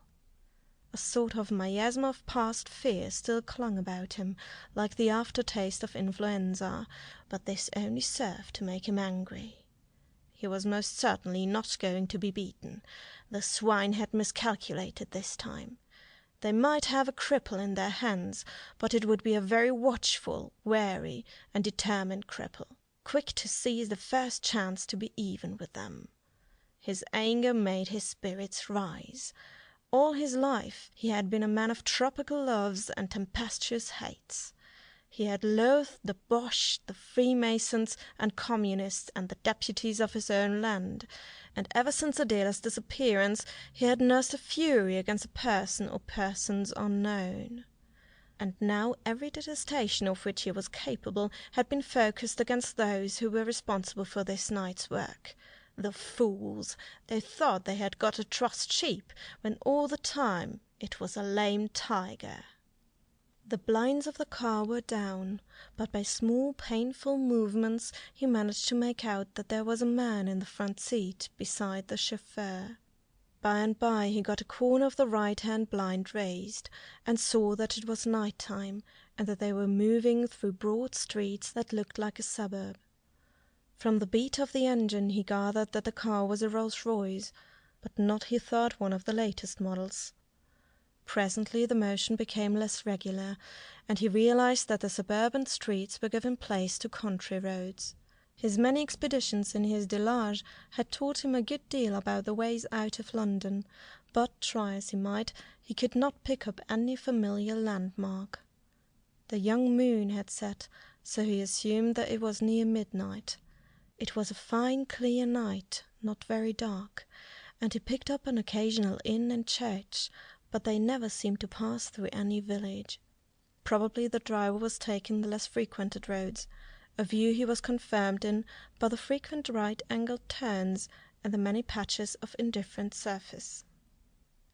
A sort of miasma of past fear still clung about him, like the aftertaste of influenza, but this only served to make him angry. He was most certainly not going to be beaten. The swine had miscalculated this time. They might have a cripple in their hands, but it would be a very watchful, wary, and determined cripple, quick to seize the first chance to be even with them. His anger made his spirits rise. All his life he had been a man of tropical loves and tempestuous hates. He had loathed the Boche, the Freemasons and Communists and the deputies of his own land, and ever since Adela's disappearance he had nursed a fury against a person or persons unknown. And now every detestation of which he was capable had been focused against those who were responsible for this night's work. The fools! They thought they had got a trussed sheep, when all the time it was a lame tiger. The blinds of the car were down, but by small painful movements he managed to make out that there was a man in the front seat beside the chauffeur. By and by he got a corner of the right-hand blind raised, and saw that it was night time, and that they were moving through broad streets that looked like a suburb. From the beat of the engine he gathered that the car was a Rolls-Royce, but not, he thought, one of the latest models. Presently the motion became less regular, and he realized that the suburban streets were giving place to country roads. His many expeditions in his delage had taught him a good deal about the ways out of London, but, try as he might, he could not pick up any familiar landmark. The young moon had set, so he assumed that it was near midnight. It was a fine clear night, not very dark, and he picked up an occasional inn and church, but they never seemed to pass through any village. Probably the driver was taking the less frequented roads, a view he was confirmed in by the frequent right-angled turns and the many patches of indifferent surface.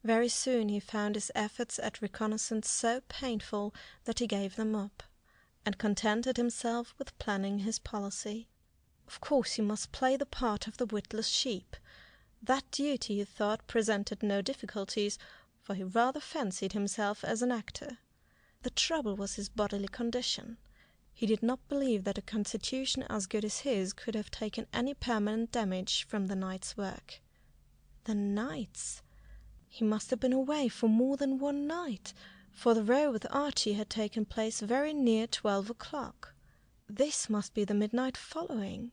Very soon he found his efforts at reconnaissance so painful that he gave them up, and contented himself with planning his policy. Of course he must play the part of the witless sheep. That duty, he thought, presented no difficulties, for he rather fancied himself as an actor. The trouble was his bodily condition. He did not believe that a constitution as good as his could have taken any permanent damage from the night's work. The nights! He must have been away for more than one night, for the row with Archie had taken place very near 12 o'clock. This must be the midnight following.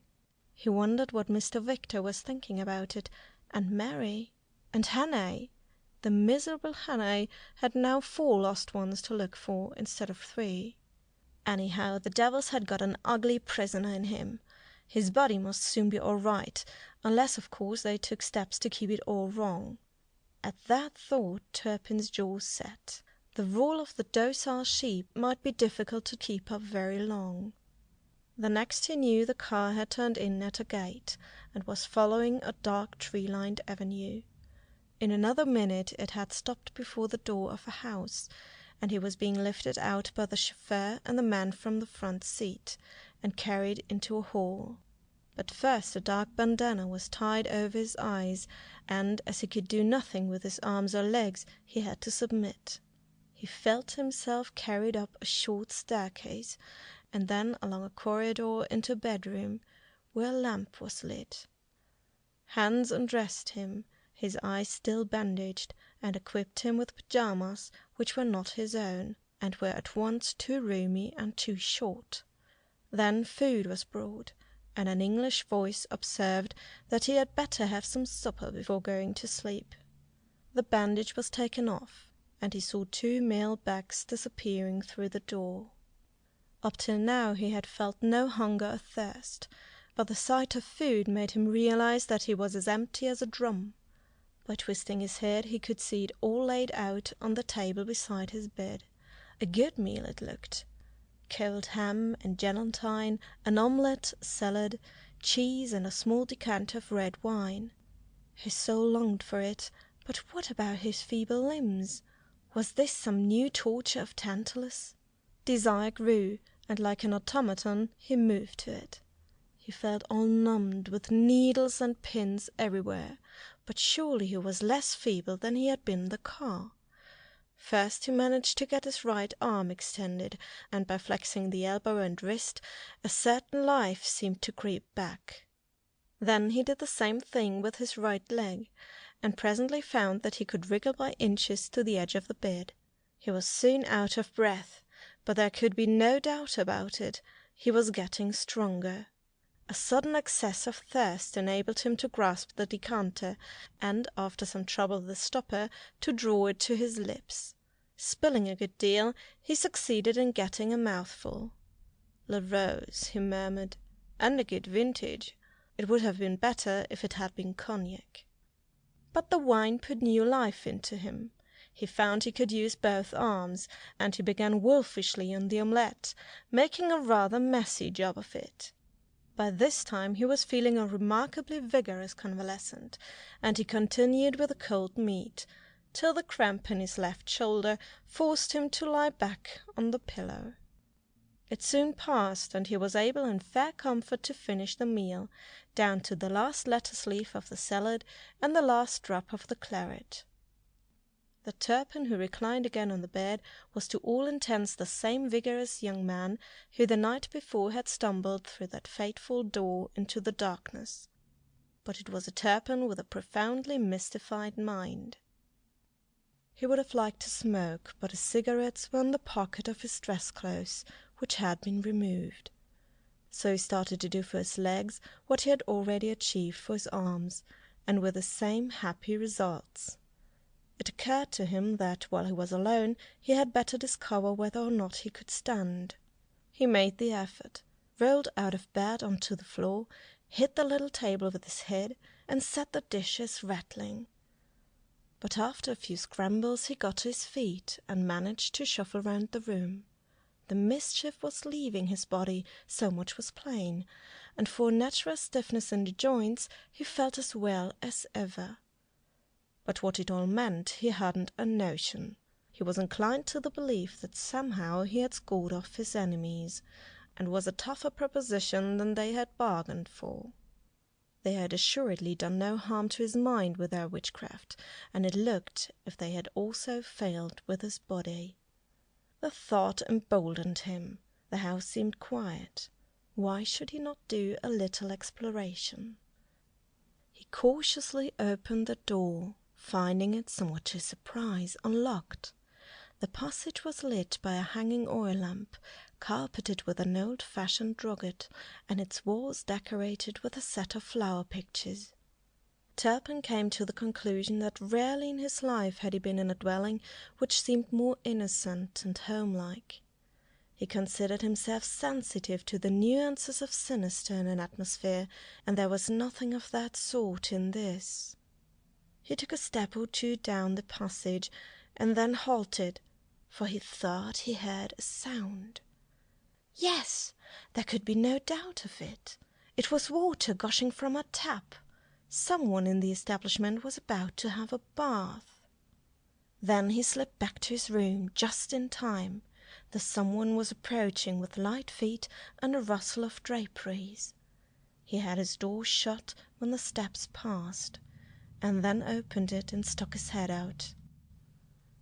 He wondered what Mr. Victor was thinking about it, and Mary, and Hannay. The miserable Hannay had now 4 lost ones to look for instead of 3. Anyhow, the devils had got an ugly prisoner in him. His body must soon be all right, unless of course they took steps to keep it all wrong. At that thought Turpin's jaw set. The rule of the docile sheep might be difficult to keep up very long. The next he knew the car had turned in at a gate, and was following a dark tree-lined avenue. In another minute it had stopped before the door of a house, and he was being lifted out by the chauffeur and the man from the front seat, and carried into a hall. But first a dark bandana was tied over his eyes, and, as he could do nothing with his arms or legs, he had to submit. He felt himself carried up a short staircase, and then along a corridor into a bedroom, where a lamp was lit. Hans undressed him, his eyes still bandaged, and equipped him with pyjamas which were not his own, and were at once too roomy and too short. Then food was brought, and an English voice observed that he had better have some supper before going to sleep. The bandage was taken off, and he saw 2 male backs disappearing through the door. Up till now he had felt no hunger or thirst, but the sight of food made him realize that he was as empty as a drum. By twisting his head he could see it all laid out on the table beside his bed. A good meal it looked. cold ham and gelatine, an omelette, salad, cheese, and a small decanter of red wine. His soul longed for it, but what about his feeble limbs? Was this some new torture of Tantalus? Desire grew, and like an automaton he moved to it. He felt all numbed with needles and pins everywhere, but surely he was less feeble than he had been in the car. First he managed to get his right arm extended, and by flexing the elbow and wrist, a certain life seemed to creep back. Then he did the same thing with his right leg, and presently found that he could wriggle by inches to the edge of the bed. He was soon out of breath, but there could be no doubt about it, he was getting stronger. A sudden access of thirst enabled him to grasp the decanter, and, after some trouble with the stopper, to draw it to his lips. Spilling a good deal, he succeeded in getting a mouthful. "La Rose," he murmured, "and a good vintage. It would have been better if it had been cognac." But the wine put new life into him. He found he could use both arms, and he began wolfishly on the omelette, making a rather messy job of it. By this time he was feeling a remarkably vigorous convalescent, and he continued with the cold meat, till the cramp in his left shoulder forced him to lie back on the pillow. It soon passed, and he was able in fair comfort to finish the meal, down to the last lettuce leaf of the salad and the last drop of the claret. The Turpin, who reclined again on the bed, was to all intents the same vigorous young man who the night before had stumbled through that fateful door into the darkness. But it was a Turpin with a profoundly mystified mind. He would have liked to smoke, but his cigarettes were in the pocket of his dress clothes, which had been removed. So he started to do for his legs what he had already achieved for his arms, and with the same happy results. It occurred to him that, while he was alone, he had better discover whether or not he could stand. He made the effort, rolled out of bed onto the floor, hit the little table with his head, and set the dishes rattling. But after a few scrambles he got to his feet, and managed to shuffle round the room. The mischief was leaving his body, so much was plain, and for a natural stiffness in the joints he felt as well as ever. But what it all meant he hadn't a notion. He was inclined to the belief that somehow he had scored off his enemies, and was a tougher proposition than they had bargained for. They had assuredly done no harm to his mind with their witchcraft, and it looked as if they had also failed with his body. The thought emboldened him. The house seemed quiet. Why should he not do a little exploration? He cautiously opened the door, finding it, somewhat to his surprise, unlocked. The passage was lit by a hanging oil lamp, carpeted with an old-fashioned drugget, and its walls decorated with a set of flower pictures. Turpin came to the conclusion that rarely in his life had he been in a dwelling which seemed more innocent and homelike. He considered himself sensitive to the nuances of sinister in an atmosphere, and there was nothing of that sort in this. He took a step or two down the passage, and then halted, for he thought he heard a sound. Yes, there could be no doubt of it. It was water gushing from a tap. Someone in the establishment was about to have a bath. Then he slipped back to his room just in time. The someone was approaching with light feet and a rustle of draperies. He had his door shut when the steps passed, and then opened it and stuck his head out.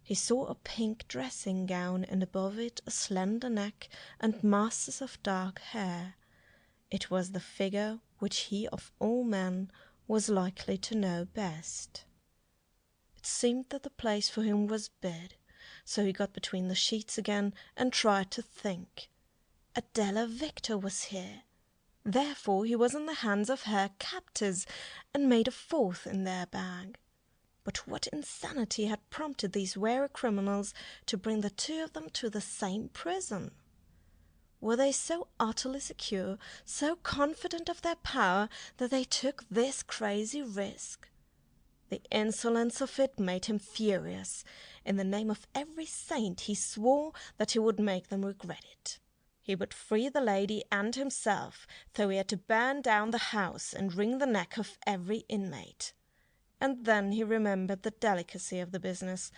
He saw a pink dressing-gown, and above it a slender neck and masses of dark hair. It was the figure which he of all men was likely to know best. It seemed that the place for him was bed, so he got between the sheets again and tried to think. Adela Victor was here. Therefore he was in the hands of her captors, and made a fourth in their bag. But what insanity had prompted these wary criminals to bring the two of them to the same prison? Were they so utterly secure, so confident of their power, that they took this crazy risk? The insolence of it made him furious. In the name of every saint he swore that he would make them regret it. He would free the lady and himself, though he had to burn down the house and wring the neck of every inmate. And then he remembered the delicacy of the business,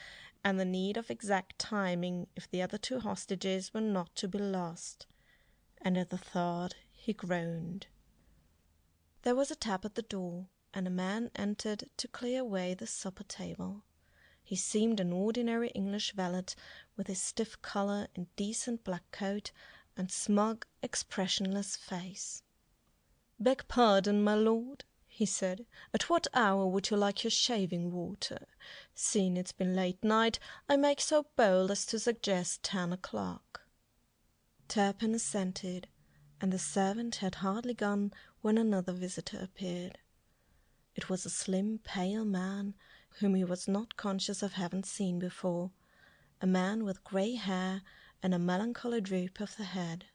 and the need of exact timing if the other 2 hostages were not to be lost. And at the thought he groaned. There was a tap at the door, and a man entered to clear away the supper table. He seemed an ordinary English valet, with his stiff collar and decent black coat, and smug, expressionless face. "Beg pardon, my lord," he said. "At what hour would you like your shaving water? Seeing it's been late night, I make so bold as to suggest 10 o'clock." Turpin assented, and the servant had hardly gone when another visitor appeared. It was a slim, pale man, whom he was not conscious of having seen before, a man with grey hair and a melancholy droop of the head.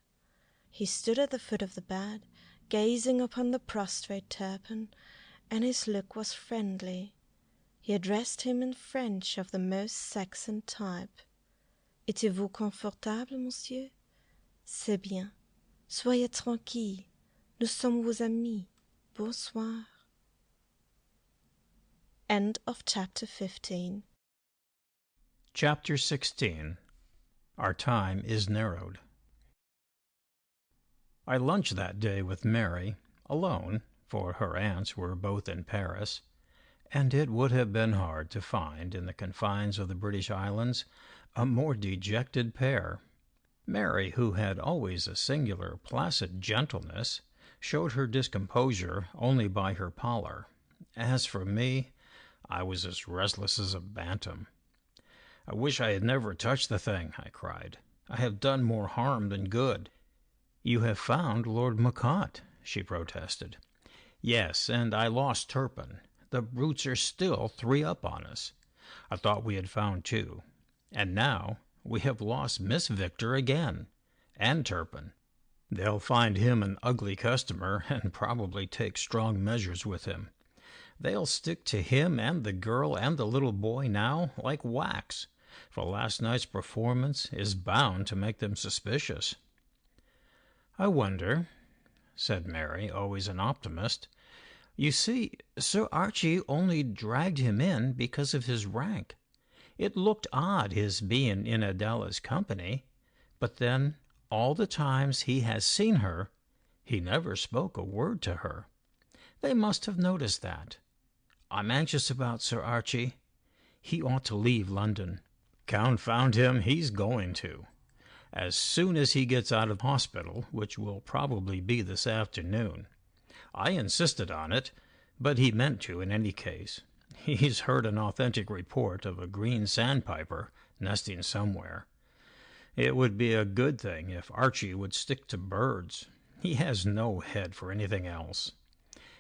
He stood at the foot of the bed, gazing upon the prostrate Turpin, and his look was friendly. He addressed him in French of the most Saxon type. "Êtes-vous confortable, monsieur? C'est bien. Soyez tranquille. Nous sommes vos amis. Bonsoir." End of chapter 15. Chapter 16. Our time is narrowed. I lunched that day with Mary, alone, for her aunts were both in Paris, and it would have been hard to find in the confines of the British Islands a more dejected pair. Mary, who had always a singular placid gentleness, showed her discomposure only by her pallor. As for me, I was as restless as a bantam. "I wish I had never touched the thing," I cried. "I have done more harm than good." "You have found Lord Machray," she protested. "Yes, and I lost Turpin. The brutes are still 3 up on us. I thought we had found 2. And now we have lost Miss Victor again, and Turpin. They'll find him an ugly customer and probably take strong measures with him. They'll stick to him and the girl and the little boy now like wax, for last night's performance is bound to make them suspicious." "I wonder," said Mary, always an optimist. "You see, Sir Archie only dragged him in because of his rank. It looked odd his being in Adela's company, but then all the times he has seen her, he never spoke a word to her. They must have noticed that. I'm anxious about Sir Archie. He ought to leave London. Confound him, he's going to. As soon as he gets out of hospital, which will probably be this afternoon. I insisted on it, but he meant to in any case. He's heard an authentic report of a green sandpiper nesting somewhere. It would be a good thing if Archie would stick to birds. He has no head for anything else.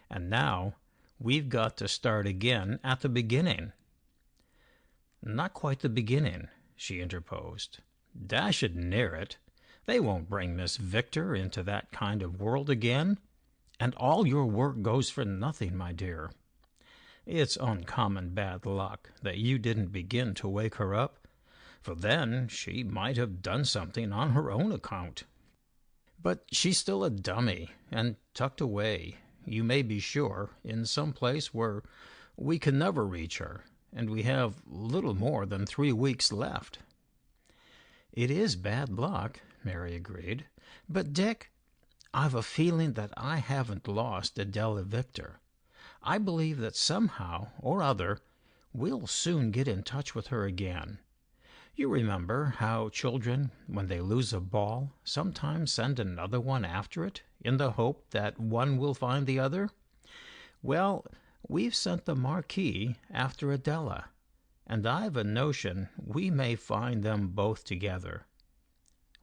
And now we've got to start again at the beginning." "Not quite the beginning," she interposed. "Dash it near it. They won't bring Miss Victor into that kind of world again. And all your work goes for nothing, my dear. It's uncommon bad luck that you didn't begin to wake her up, for then she might have done something on her own account. But she's still a dummy, and tucked away, you may be sure, in some place where we can never reach her, and we have little more than 3 weeks left." "It is bad luck," Mary agreed. "But, Dick, I've a feeling that I haven't lost Adela Victor. I believe that somehow or other we'll soon get in touch with her again. You remember how children, when they lose a ball, sometimes send another one after it, in the hope that one will find the other? Well, we've sent the Marquis after Adela, and I've a notion we may find them both together.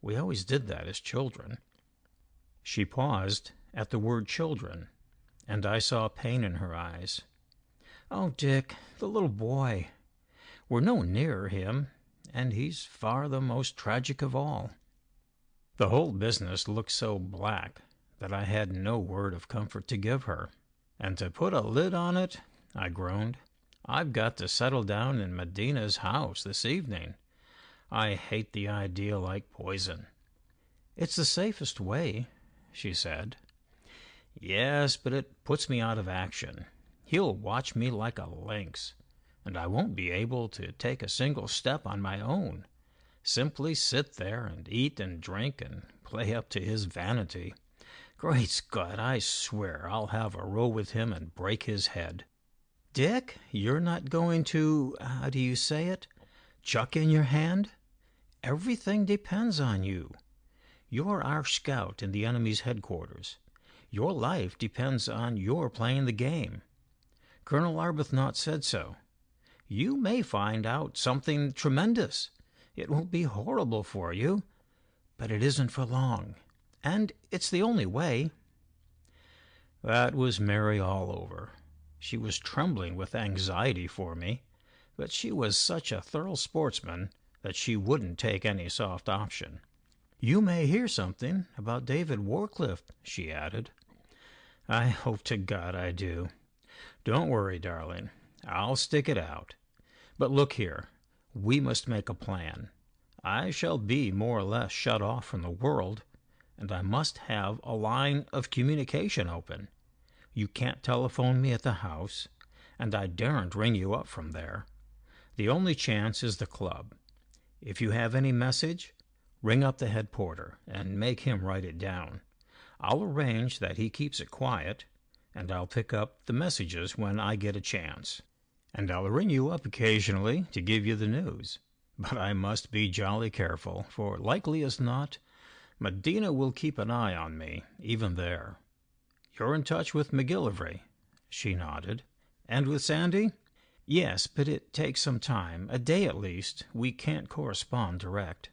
We always did that as children." She paused at the word children, and I saw pain in her eyes. "Oh, Dick, the little boy. We're no nearer him, and he's far the most tragic of all." The whole business looked so black that I had no word of comfort to give her. "And to put a lid on it," I groaned, "I've got to settle down in Medina's house this evening. I hate the idea like poison." "It's the safest way," she said. "Yes, but it puts me out of action. He'll watch me like a lynx, and I won't be able to take a single step on my own. Simply sit there and eat and drink and play up to his vanity. Great Scott, I swear I'll have a row with him and break his head." "Dick, you're not going to, how do you say it, chuck in your hand? Everything depends on you. You're our scout in the enemy's headquarters. Your life depends on your playing the game. Colonel Arbuthnot said so. You may find out something tremendous. It won't be horrible for you, but it isn't for long, and it's the only way." That was Mary all over. She was trembling with anxiety for me, but she was such a thorough sportsman that she wouldn't take any soft option. "You may hear something about David Warcliffe," she added. "I hope to God I do. Don't worry, darling. I'll stick it out. But look here, we must make a plan. I shall be more or less shut off from the world, and I must have a line of communication open. You can't telephone me at the house, and I daren't ring you up from there. The only chance is the club. If you have any message, ring up the head porter and make him write it down. I'll arrange that he keeps it quiet, and I'll pick up the messages when I get a chance. And I'll ring you up occasionally to give you the news. But I must be jolly careful, for likely as not, Medina will keep an eye on me, even there. You're in touch with McGillivray?" She nodded. "And with Sandy?" "Yes, but it takes some time, a day at least. We can't correspond direct."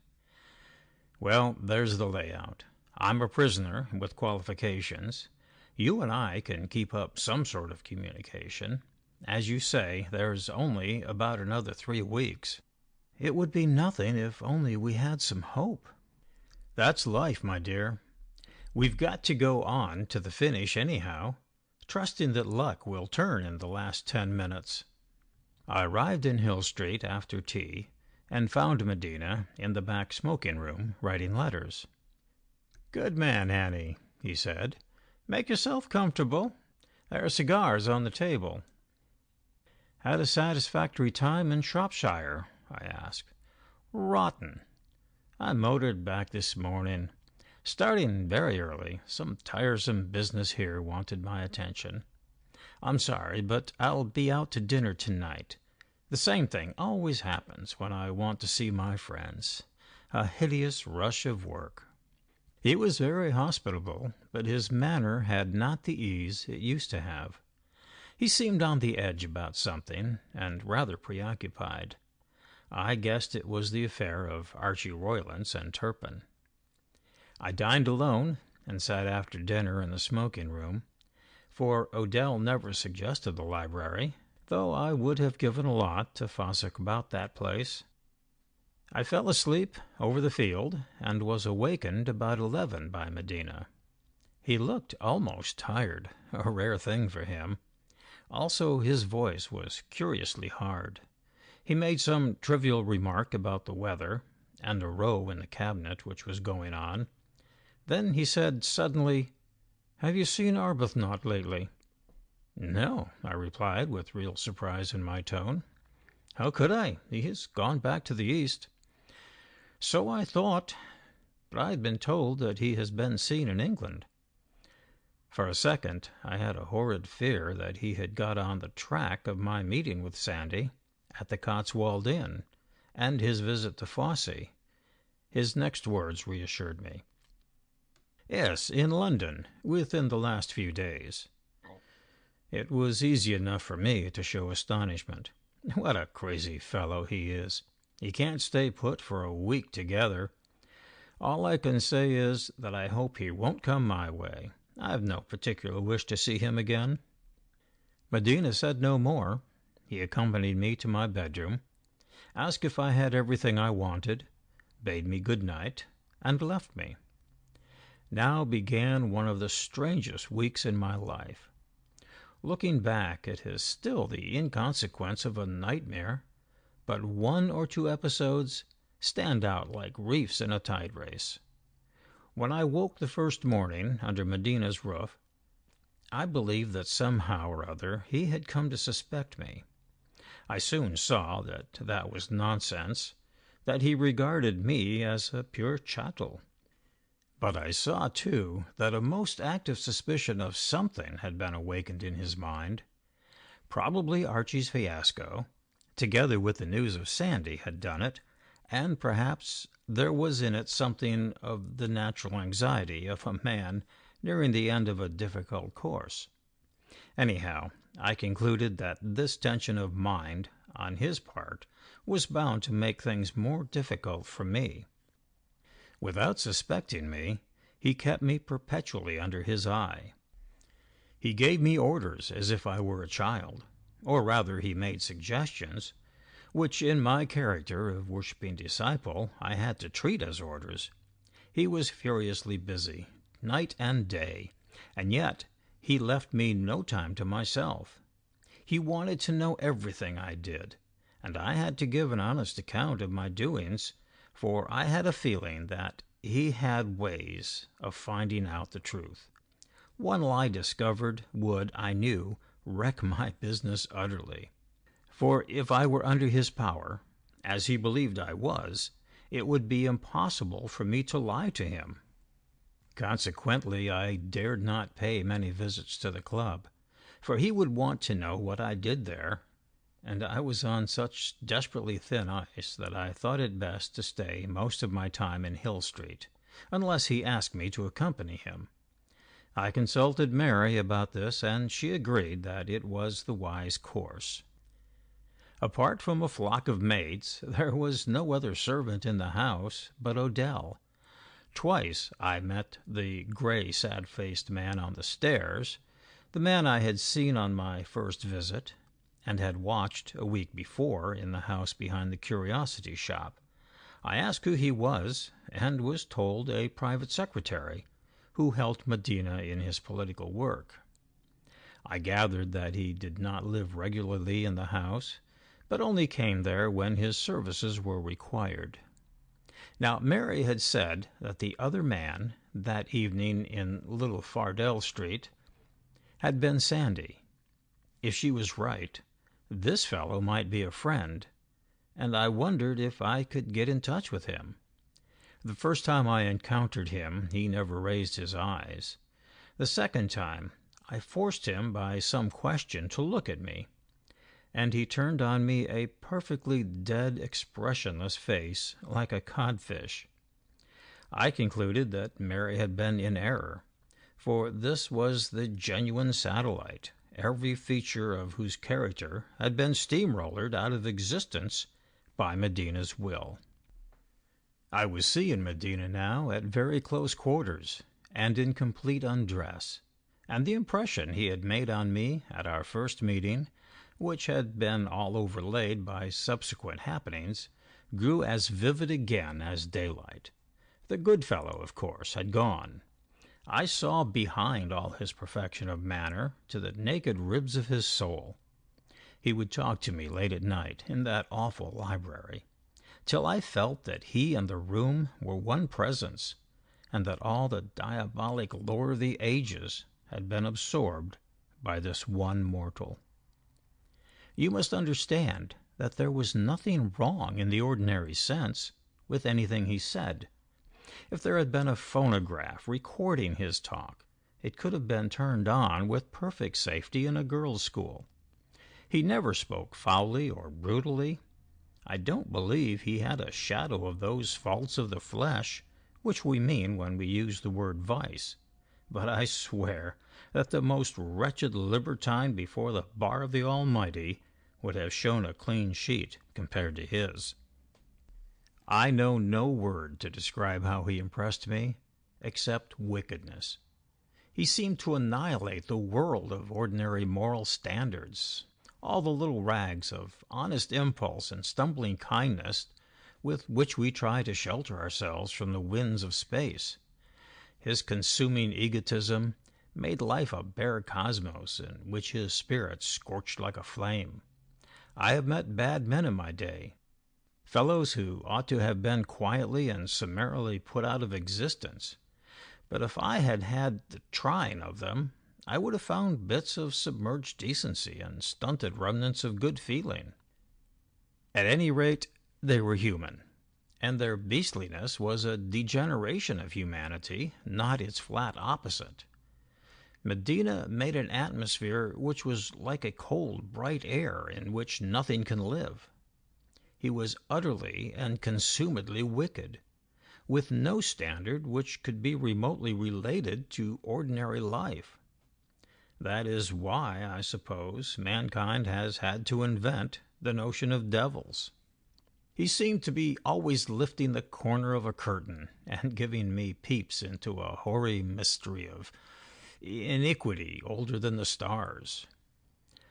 "Well, there's the layout. I'm a prisoner with qualifications. You and I can keep up some sort of communication. As you say, there's only about another 3 weeks. It would be nothing if only we had some hope." "That's life, my dear. We've got to go on to the finish anyhow, trusting that luck will turn in the last 10 minutes. I arrived in Hill Street after tea, and found Medina in the back smoking-room writing letters. "Good man, Hannay," he said. "Make yourself comfortable. There are cigars on the table." "Had a satisfactory time in Shropshire?" I asked. "Rotten. I motored back this morning. Starting very early. Some tiresome business here wanted my attention. I'm sorry, but I'll be out to dinner tonight. The same thing always happens when I want to see my friends. A hideous rush of work." He was very hospitable, but his manner had not the ease it used to have. He seemed on the edge about something, and rather preoccupied. I guessed it was the affair of Archie Roylance and Turpin. I dined alone, and sat after dinner in the smoking-room, for Odell never suggested the library, though I would have given a lot to fossick about that place. I fell asleep over the field, and was awakened about 11 by Medina. He looked almost tired, a rare thing for him. Also his voice was curiously hard. He made some trivial remark about the weather, and a row in the cabinet which was going on. Then he said suddenly, "Have you seen Arbuthnot lately?" "No," I replied, with real surprise in my tone. "How could I? He has gone back to the East." "So I thought, but I had been told that he has been seen in England." For a second I had a horrid fear that he had got on the track of my meeting with Sandy at the Cotswold Inn, and his visit to Fosse. His next words reassured me. "Yes, in London, within the last few days." It was easy enough for me to show astonishment. What a crazy fellow he is. He can't stay put for a week together. All I can say is that I hope he won't come my way. I've no particular wish to see him again. Medina said no more. He accompanied me to my bedroom, asked if I had everything I wanted, bade me good night, and left me. Now began one of the strangest weeks in my life. Looking back, it is still the inconsequence of a nightmare, but 1 or 2 episodes stand out like reefs in a tide race. When I woke the first morning under Medina's roof, I believed that somehow or other he had come to suspect me. I soon saw that that was nonsense, that he regarded me as a pure chattel. But I saw, too, that a most active suspicion of something had been awakened in his mind. Probably Archie's fiasco, together with the news of Sandy, had done it, and perhaps there was in it something of the natural anxiety of a man nearing the end of a difficult course. Anyhow, I concluded that this tension of mind on his part was bound to make things more difficult for me. Without suspecting me, he kept me perpetually under his eye. He gave me orders as if I were a child, or rather he made suggestions, which in my character of worshipping disciple I had to treat as orders. He was furiously busy, night and day, and yet he left me no time to myself. He wanted to know everything I did, and I had to give an honest account of my doings, for I had a feeling that he had ways of finding out the truth. One lie discovered would, I knew, wreck my business utterly. For if I were under his power, as he believed I was, it would be impossible for me to lie to him. Consequently, I dared not pay many visits to the club, for he would want to know what I did there, and I was on such desperately thin ice that I thought it best to stay most of my time in Hill Street, unless he asked me to accompany him. I consulted Mary about this, and she agreed that it was the wise course. Apart from a flock of maids, there was no other servant in the house but Odell. Twice I met the gray, sad-faced man on the stairs, the man I had seen on my first visit, and had watched a week before in the house behind the curiosity shop. I asked who he was, and was told a private secretary, who helped Medina in his political work. I gathered that he did not live regularly in the house, but only came there when his services were required. Now, Mary had said that the other man, that evening in Little Fardell Street, had been Sandy. If she was right, this fellow might be a friend, and I wondered if I could get in touch with him. The first time I encountered him, he never raised his eyes. The second time, I forced him by some question to look at me, and he turned on me a perfectly dead, expressionless face, like a codfish. I concluded that Mary had been in error, for this was the genuine satellite, every feature of whose character had been steamrollered out of existence by Medina's will. I was seeing Medina now at very close quarters, and in complete undress, and the impression he had made on me at our first meeting, which had been all overlaid by subsequent happenings, grew as vivid again as daylight. The good fellow, of course, had gone. I saw behind all his perfection of manner to the naked ribs of his soul. He would talk to me late at night in that awful library, till I felt that he and the room were one presence, and that all the diabolic lore of the ages had been absorbed by this one mortal. You must understand that there was nothing wrong in the ordinary sense with anything he said. If there had been a phonograph recording his talk, it could have been turned on with perfect safety in a girls' school. He never spoke foully or brutally. I don't believe he had a shadow of those faults of the flesh which we mean when we use the word vice, but I swear that the most wretched libertine before the bar of the Almighty would have shown a clean sheet compared to his. I know no word to describe how he impressed me, except wickedness. He seemed to annihilate the world of ordinary moral standards, all the little rags of honest impulse and stumbling kindness with which we try to shelter ourselves from the winds of space. His consuming egotism made life a bare cosmos in which his spirit scorched like a flame. I have met bad men in my day, fellows who ought to have been quietly and summarily put out of existence, But if I had had the trying of them, I would have found bits of submerged decency and stunted remnants of good feeling. At any rate, they were human, and their beastliness was a degeneration of humanity, not its flat opposite. Medina made an atmosphere which was like a cold, bright air in which nothing can live. He was utterly and consumedly wicked, with no standard which could be remotely related to ordinary life. That is why, I suppose, mankind has had to invent the notion of devils. He seemed to be always lifting the corner of a curtain and giving me peeps into a hoary mystery of iniquity older than the stars.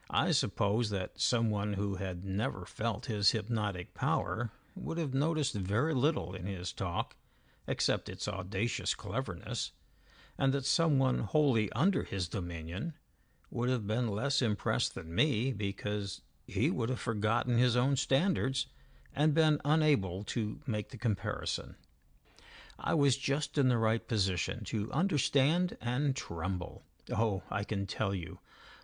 I suppose that someone who had never felt his hypnotic power would have noticed very little in his talk, except its audacious cleverness, and that someone wholly under his dominion would have been less impressed than me, because he would have forgotten his own standards and been unable to make the comparison. I was just in the right position to understand and tremble. Oh, I can tell you,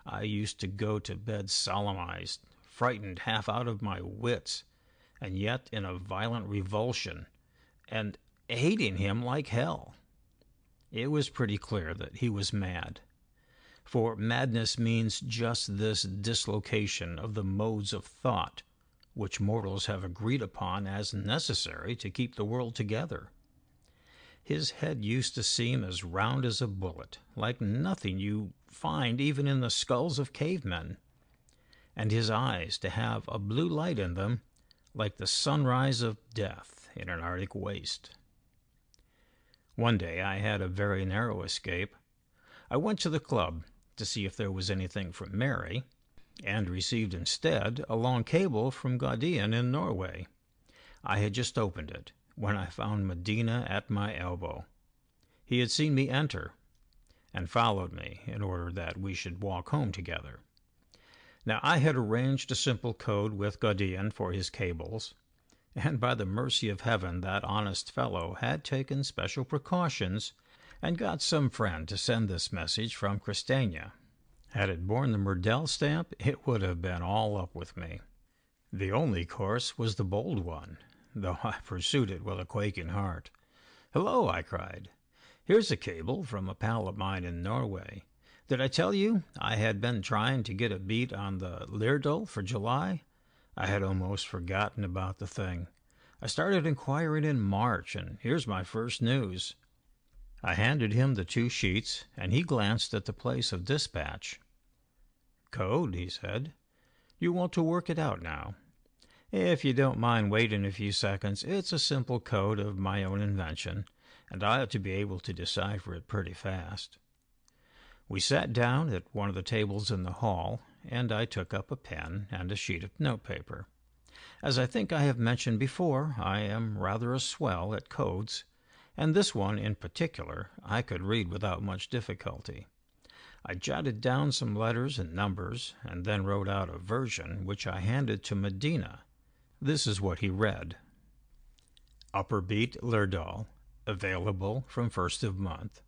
I used to go to bed solemnized, frightened half out of my wits, and yet in a violent revulsion, and hating him like hell. It was pretty clear that he was mad, for madness means just this dislocation of the modes of thought which mortals have agreed upon as necessary to keep the world together. His head used to seem as round as a bullet, like nothing you find even in the skulls of cavemen, and his eyes to have a blue light in them, like the sunrise of death in an Arctic waste. One day I had a very narrow escape. I went to the club to see if there was anything from Mary, and received instead a long cable from Gaudian in Norway. I had just opened it when I found Medina at my elbow. He had seen me enter, and followed me in order that we should walk home together. Now I had arranged a simple code with Gaudian for his cables, and by the mercy of heaven that honest fellow had taken special precautions and got some friend to send this message from Christiania. Had it borne the Murdell stamp, it would have been all up with me. The only course was the bold one, though I pursued it with a quaking heart. "Hello," I cried. "Here's a cable from a pal of mine in Norway. Did I tell you I had been trying to get a beat on the Lirdal for July? I had almost forgotten about the thing. I started inquiring in March, and here's my first news." I handed him the 2 sheets, and he glanced at the place of dispatch. "Code," he said. "You want to work it out now. If you don't mind waiting a few seconds, it's a simple code of my own invention, and I ought to be able to decipher it pretty fast." We sat down at one of the tables in the hall, and I took up a pen and a sheet of notepaper. As I think I have mentioned before, I am rather a swell at codes, and this one in particular I could read without much difficulty. I jotted down some letters and numbers, and then wrote out a version which I handed to Medina. This is what he read. Upper Beat Lirdal, available from 1st of month.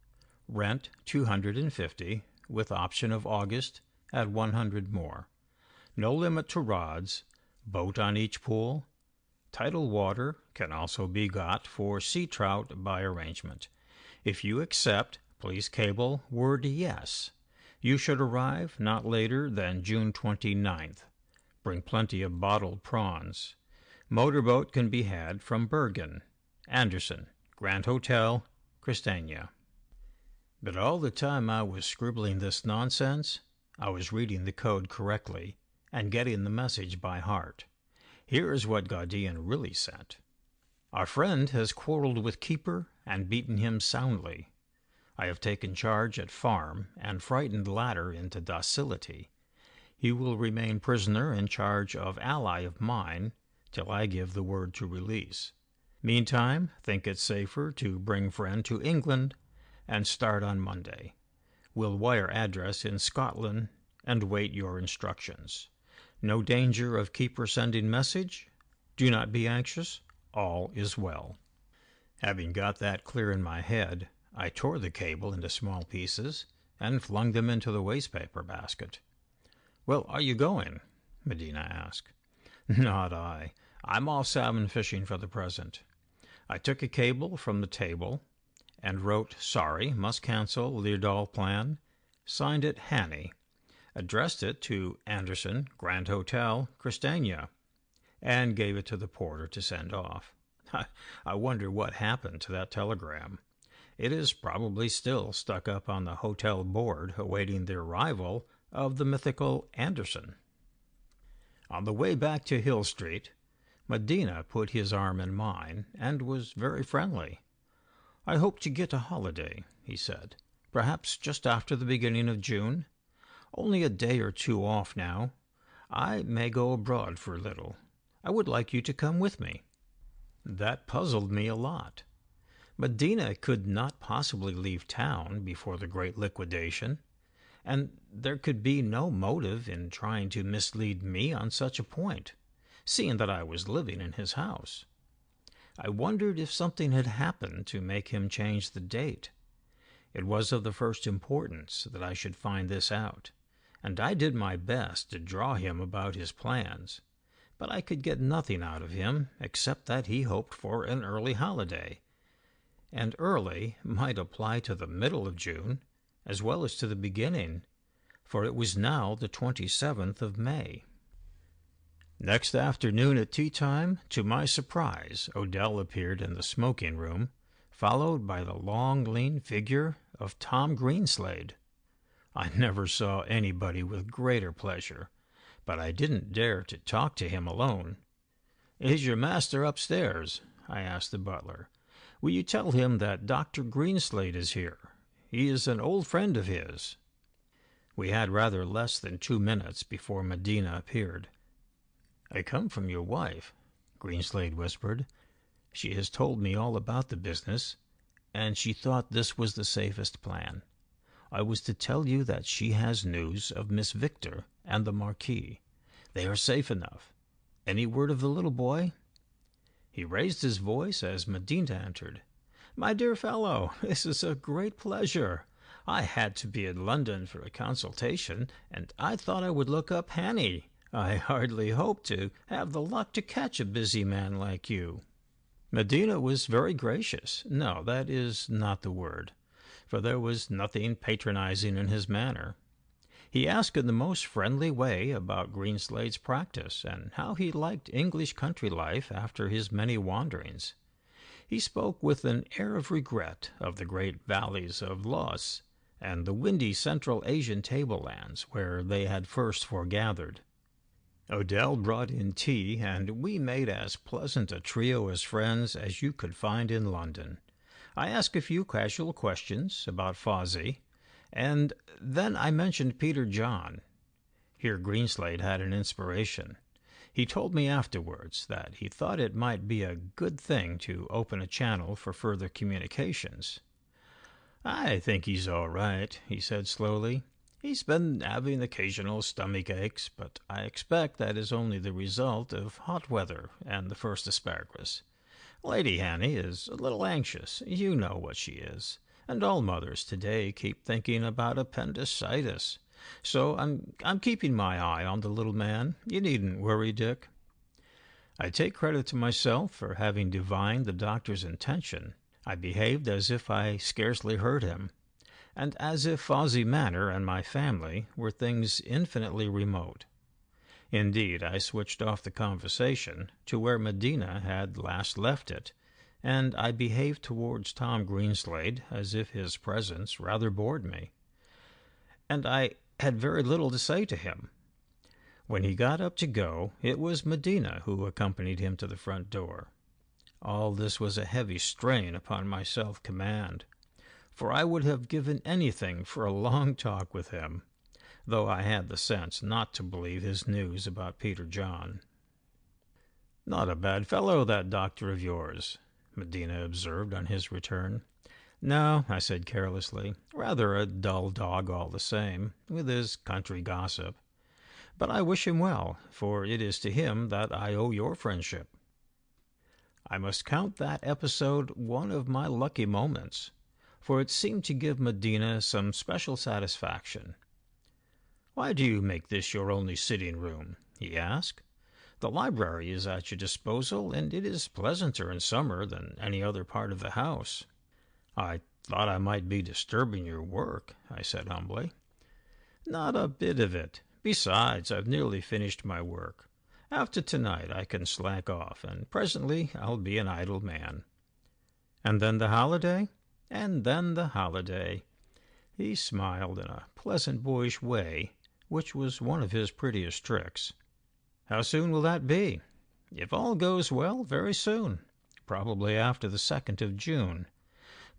Rent 250, with option of August at 100 more. No limit to rods, boat on each pool. Tidal water can also be got for sea trout by arrangement. If you accept, please cable word yes. You should arrive not later than June 29th. Bring plenty of bottled prawns. Motorboat can be had from Bergen. Anderson, Grand Hotel, Christiania. But all the time I was scribbling this nonsense, I was reading the code correctly and getting the message by heart. Here is what Gaudian really sent. Our friend has quarreled with keeper and beaten him soundly. I have taken charge at farm and frightened latter into docility. He will remain prisoner in charge of ally of mine till I give the word to release. Meantime, think it safer to bring friend to England and start on Monday. Will wire address in Scotland and wait your instructions. No danger of keeper sending message? Do not be anxious. All is well. Having got that clear in my head, I tore the cable into small pieces and flung them into the wastepaper basket. "Well, are you going?" Medina asked. "Not I. I'm off salmon fishing for the present." I took a cable from the table and wrote, "Sorry, must cancel Leerdal plan," signed it Hannay, addressed it to Anderson, Grand Hotel, Christiania, and gave it to the porter to send off. I wonder what happened to that telegram. It is probably still stuck up on the hotel board awaiting the arrival of the mythical Anderson. On the way back to Hill Street, Medina put his arm in mine and was very friendly. "I hope to get a holiday," he said, "perhaps just after the beginning of June. Only a day or two off now. I may go abroad for a little. I would like you to come with me." That puzzled me a lot. Medina could not possibly leave town before the great liquidation, and there could be no motive in trying to mislead me on such a point, seeing that I was living in his house. I wondered if something had happened to make him change the date. It was of the first importance that I should find this out, and I did my best to draw him about his plans, but I could get nothing out of him except that he hoped for an early holiday, and early might apply to the middle of June as well as to the beginning, for it was now the 27th of May. Next afternoon at tea-time, to my surprise, Odell appeared in the smoking-room, followed by the long, lean figure of Tom Greenslade. I never saw anybody with greater pleasure, but I didn't dare to talk to him alone. "Is your master upstairs?" I asked the butler. "Will you tell him that Dr. Greenslade is here? He is an old friend of his." We had rather less than 2 minutes before Medina appeared. "I come from your wife," Greenslade whispered. "She has told me all about the business, and she thought this was the safest plan. I was to tell you that she has news of Miss Victor and the Marquis. They are safe enough. Any word of the little boy?" He raised his voice as Medina entered. "My dear fellow, this is a great pleasure. I had to be in London for a consultation, and I thought I would look up Hannay. I hardly hoped to have the luck to catch a busy man like you." Medina was very gracious. No, that is not the word, for there was nothing patronizing in his manner. He asked in the most friendly way about Greenslade's practice, and how he liked English country life after his many wanderings. He spoke with an air of regret of the great valleys of Chausse and the windy Central Asian tablelands where they had first foregathered. Odell brought in tea, and we made as pleasant a trio as friends as you could find in London. I asked a few casual questions about Fawsey, and then I mentioned Peter John. Here Greenslade had an inspiration. He told me afterwards that he thought it might be a good thing to open a channel for further communications. "I think he's all right," he said slowly. "He's been having occasional stomach aches, but I expect that is only the result of hot weather and the first asparagus. Lady Hannay is a little anxious. You know what she is. And all mothers today keep thinking about appendicitis. So I'm keeping my eye on the little man. You needn't worry, Dick." I take credit to myself for having divined the doctor's intention. I behaved as if I scarcely heard him, and as if Fawsey Manor and my family were things infinitely remote. Indeed, I switched off the conversation to where Medina had last left it, and I behaved towards Tom Greenslade as if his presence rather bored me. And I had very little to say to him. When he got up to go, it was Medina who accompanied him to the front door. All this was a heavy strain upon my self-command, for I would have given anything for a long talk with him, though I had the sense not to believe his news about Peter John. "Not a bad fellow, that doctor of yours," Medina observed on his return. "No," I said carelessly, "rather a dull dog all the same, with his country gossip. But I wish him well, for it is to him that I owe your friendship." I must count that episode one of my lucky moments, for it seemed to give Medina some special satisfaction. "Why do you make this your only sitting room?" he asked. "The library is at your disposal, and it is pleasanter in summer than any other part of the house." "I thought I might be disturbing your work," I said humbly. "Not a bit of it. Besides, I've nearly finished my work. After tonight I can slack off, and presently I'll be an idle man." "And then the holiday?" "And then the holiday." He smiled in a pleasant boyish way, which was one of his prettiest tricks. "How soon will that be?" "If all goes well, very soon. Probably after the 2nd of June.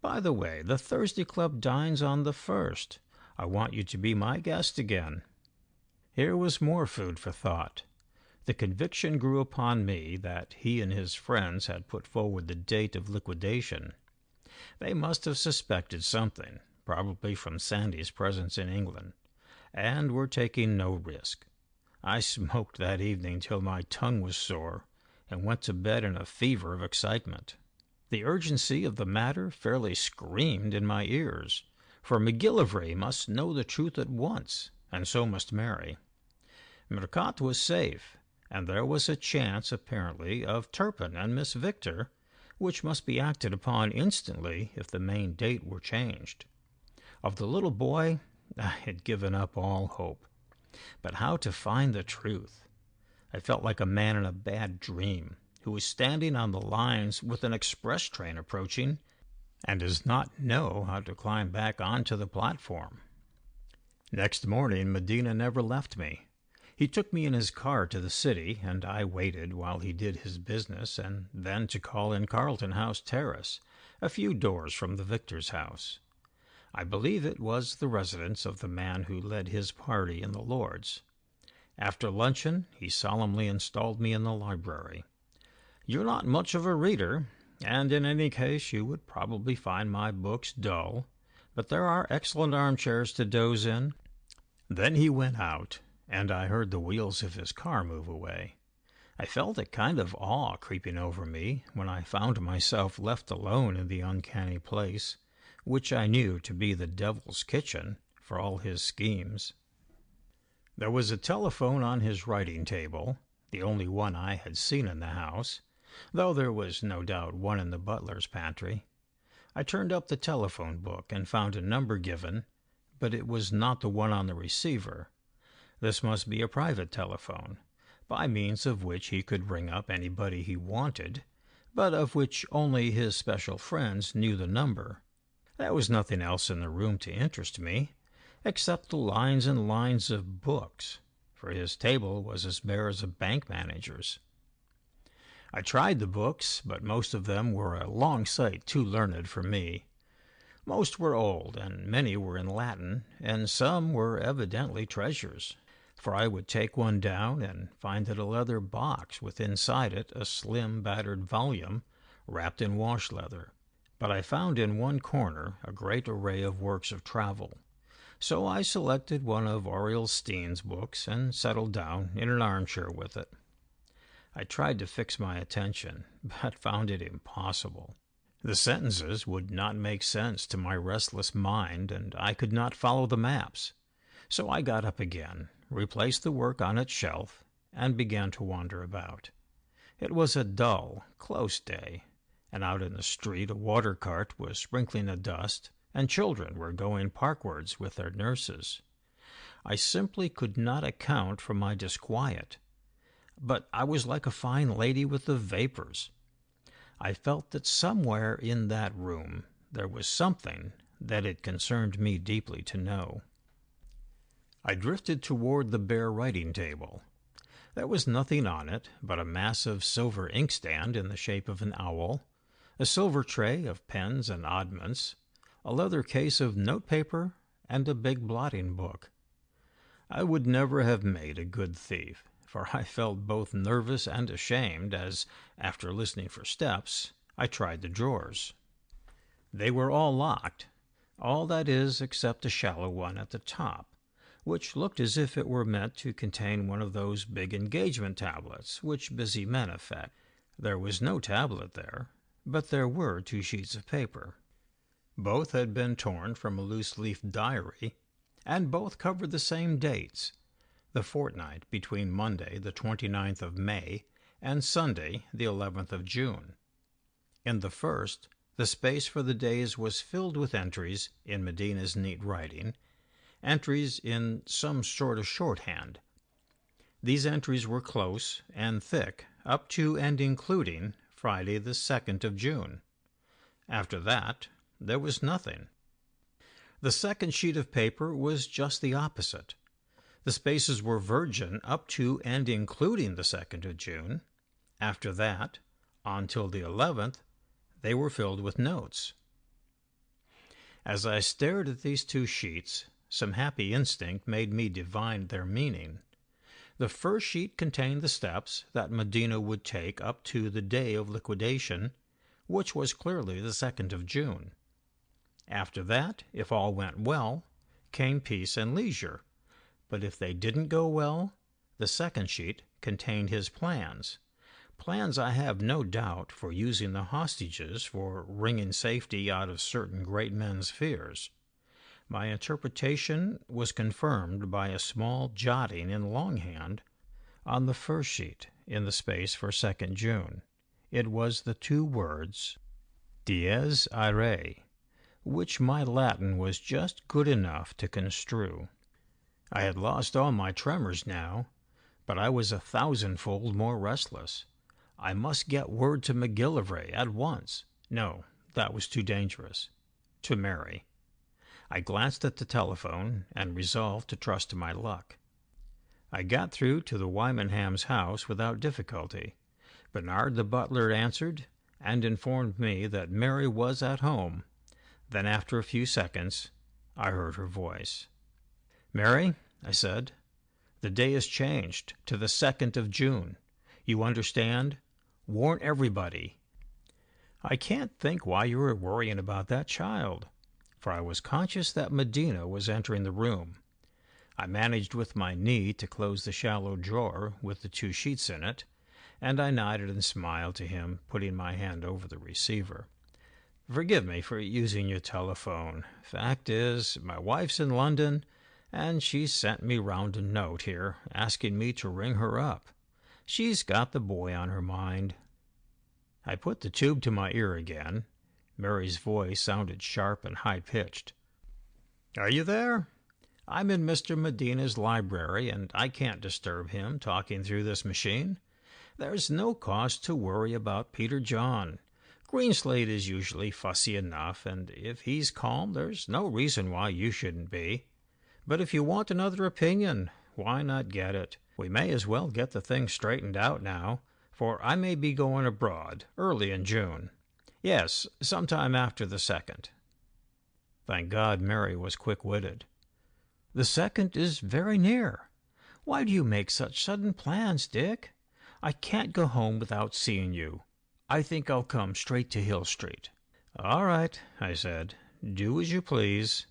By the way, the Thursday Club dines on the 1st. I want you to be my guest again." Here was more food for thought. The conviction grew upon me that he and his friends had put forward the date of liquidation. They must have suspected something, probably from Sandy's presence in England, and were taking no risk. I smoked that evening till my tongue was sore, and went to bed in a fever of excitement. The urgency of the matter fairly screamed in my ears, for McGillivray must know the truth at once, and so must Mary. Mercat was safe, and there was a chance, apparently, of Turpin and Miss Victor, which must be acted upon instantly if the main date were changed. Of the little boy, I had given up all hope. But how to find the truth? I felt like a man in a bad dream, who was standing on the lines with an express train approaching, and does not know how to climb back onto the platform. Next morning Medina never left me. He took me in his car to the city, and I waited while he did his business, and then to call in Carlton House Terrace, a few doors from the Victor's house. I believe it was the residence of the man who led his party in the Lords. After luncheon he solemnly installed me in the library. "You're not much of a reader, and in any case you would probably find my books dull, but there are excellent armchairs to doze in." Then he went out, and I heard the wheels of his car move away. I felt a kind of awe creeping over me when I found myself left alone in the uncanny place, which I knew to be the devil's kitchen for all his schemes. There was a telephone on his writing table, the only one I had seen in the house, though there was no doubt one in the butler's pantry. I turned up the telephone book and found a number given, but it was not the one on the receiver. This must be a private telephone, by means of which he could ring up anybody he wanted, but of which only his special friends knew the number. There was nothing else in the room to interest me, except the lines and lines of books, for his table was as bare as a bank manager's. I tried the books, but most of them were a long sight too learned for me. Most were old, and many were in Latin, and some were evidently treasures, for I would take one down and find it a leather box with inside it a slim, battered volume wrapped in wash leather. But I found in one corner a great array of works of travel, so I selected one of Oriel Steen's books and settled down in an armchair with it. I tried to fix my attention, but found it impossible. The sentences would not make sense to my restless mind, and I could not follow the maps. So I got up again, replaced the work on its shelf, and began to wander about. It was a dull, close day, and out in the street a water cart was sprinkling the dust, and children were going parkwards with their nurses. I simply could not account for my disquiet, but I was like a fine lady with the vapors. I felt that somewhere in that room there was something that it concerned me deeply to know. I drifted toward the bare writing table. There was nothing on it but a massive silver inkstand in the shape of an owl, a silver tray of pens and oddments, a leather case of notepaper, and a big blotting book. I would never have made a good thief, for I felt both nervous and ashamed as, after listening for steps, I tried the drawers. They were all locked, all that is except a shallow one at the top, which looked as if it were meant to contain one of those big engagement tablets which busy men affect. There was no tablet there, but there were 2 sheets of paper. Both had been torn from a loose-leaf diary, and both covered the same dates, the fortnight between Monday, the 29th of May, and Sunday, the 11th of June. In the first, the space for the days was filled with entries in Medina's neat writing, entries in some sort of shorthand. These entries were close and thick up to and including Friday the 2nd of June. After that, there was nothing. The second sheet of paper was just the opposite. The spaces were virgin up to and including the 2nd of June. After that, on till the 11th, they were filled with notes. As I stared at these two sheets, some happy instinct made me divine their meaning. The first sheet contained the steps that Medina would take up to the day of liquidation, which was clearly the 2nd of June. After that, if all went well, came peace and leisure. But if they didn't go well, the second sheet contained his plans. Plans, I have no doubt, for using the hostages for wringing safety out of certain great men's fears. My interpretation was confirmed by a small jotting in longhand on the first sheet in the space for 2nd June. It was the two words, dies irae, which my Latin was just good enough to construe. I had lost all my tremors now, but I was 1,000-fold more restless. I must get word to MacGillivray at once. No, that was too dangerous. To Mary. I glanced at the telephone and resolved to trust to my luck. I got through to the Wymanhams' house without difficulty. Bernard the butler answered and informed me that Mary was at home. Then, after a few seconds, I heard her voice. "Mary," I said, "the day is changed to the 2nd of June. You understand? Warn everybody. I can't think why you were worrying about that child," for I was conscious that Medina was entering the room. I managed with my knee to close the shallow drawer with the two sheets in it, and I nodded and smiled to him, putting my hand over the receiver. "Forgive me for using your telephone. Fact is, my wife's in London, and she sent me round a note here, asking me to ring her up. She's got the boy on her mind." I put the tube to my ear again. Mary's voice sounded sharp and high-pitched. "Are you there? I'm in Mr. Medina's library, and I can't disturb him talking through this machine. There's no cause to worry about Peter John. Greenslade is usually fussy enough, and if he's calm, there's no reason why you shouldn't be. But if you want another opinion, why not get it? We may as well get the thing straightened out now, for I may be going abroad early in June. Yes, sometime after the 2nd. Thank God Mary was quick-witted. "The 2nd is very near. Why do you make such sudden plans, Dick? I can't go home without seeing you. I think I'll come straight to Hill Street." "All right," I said. "Do as you please."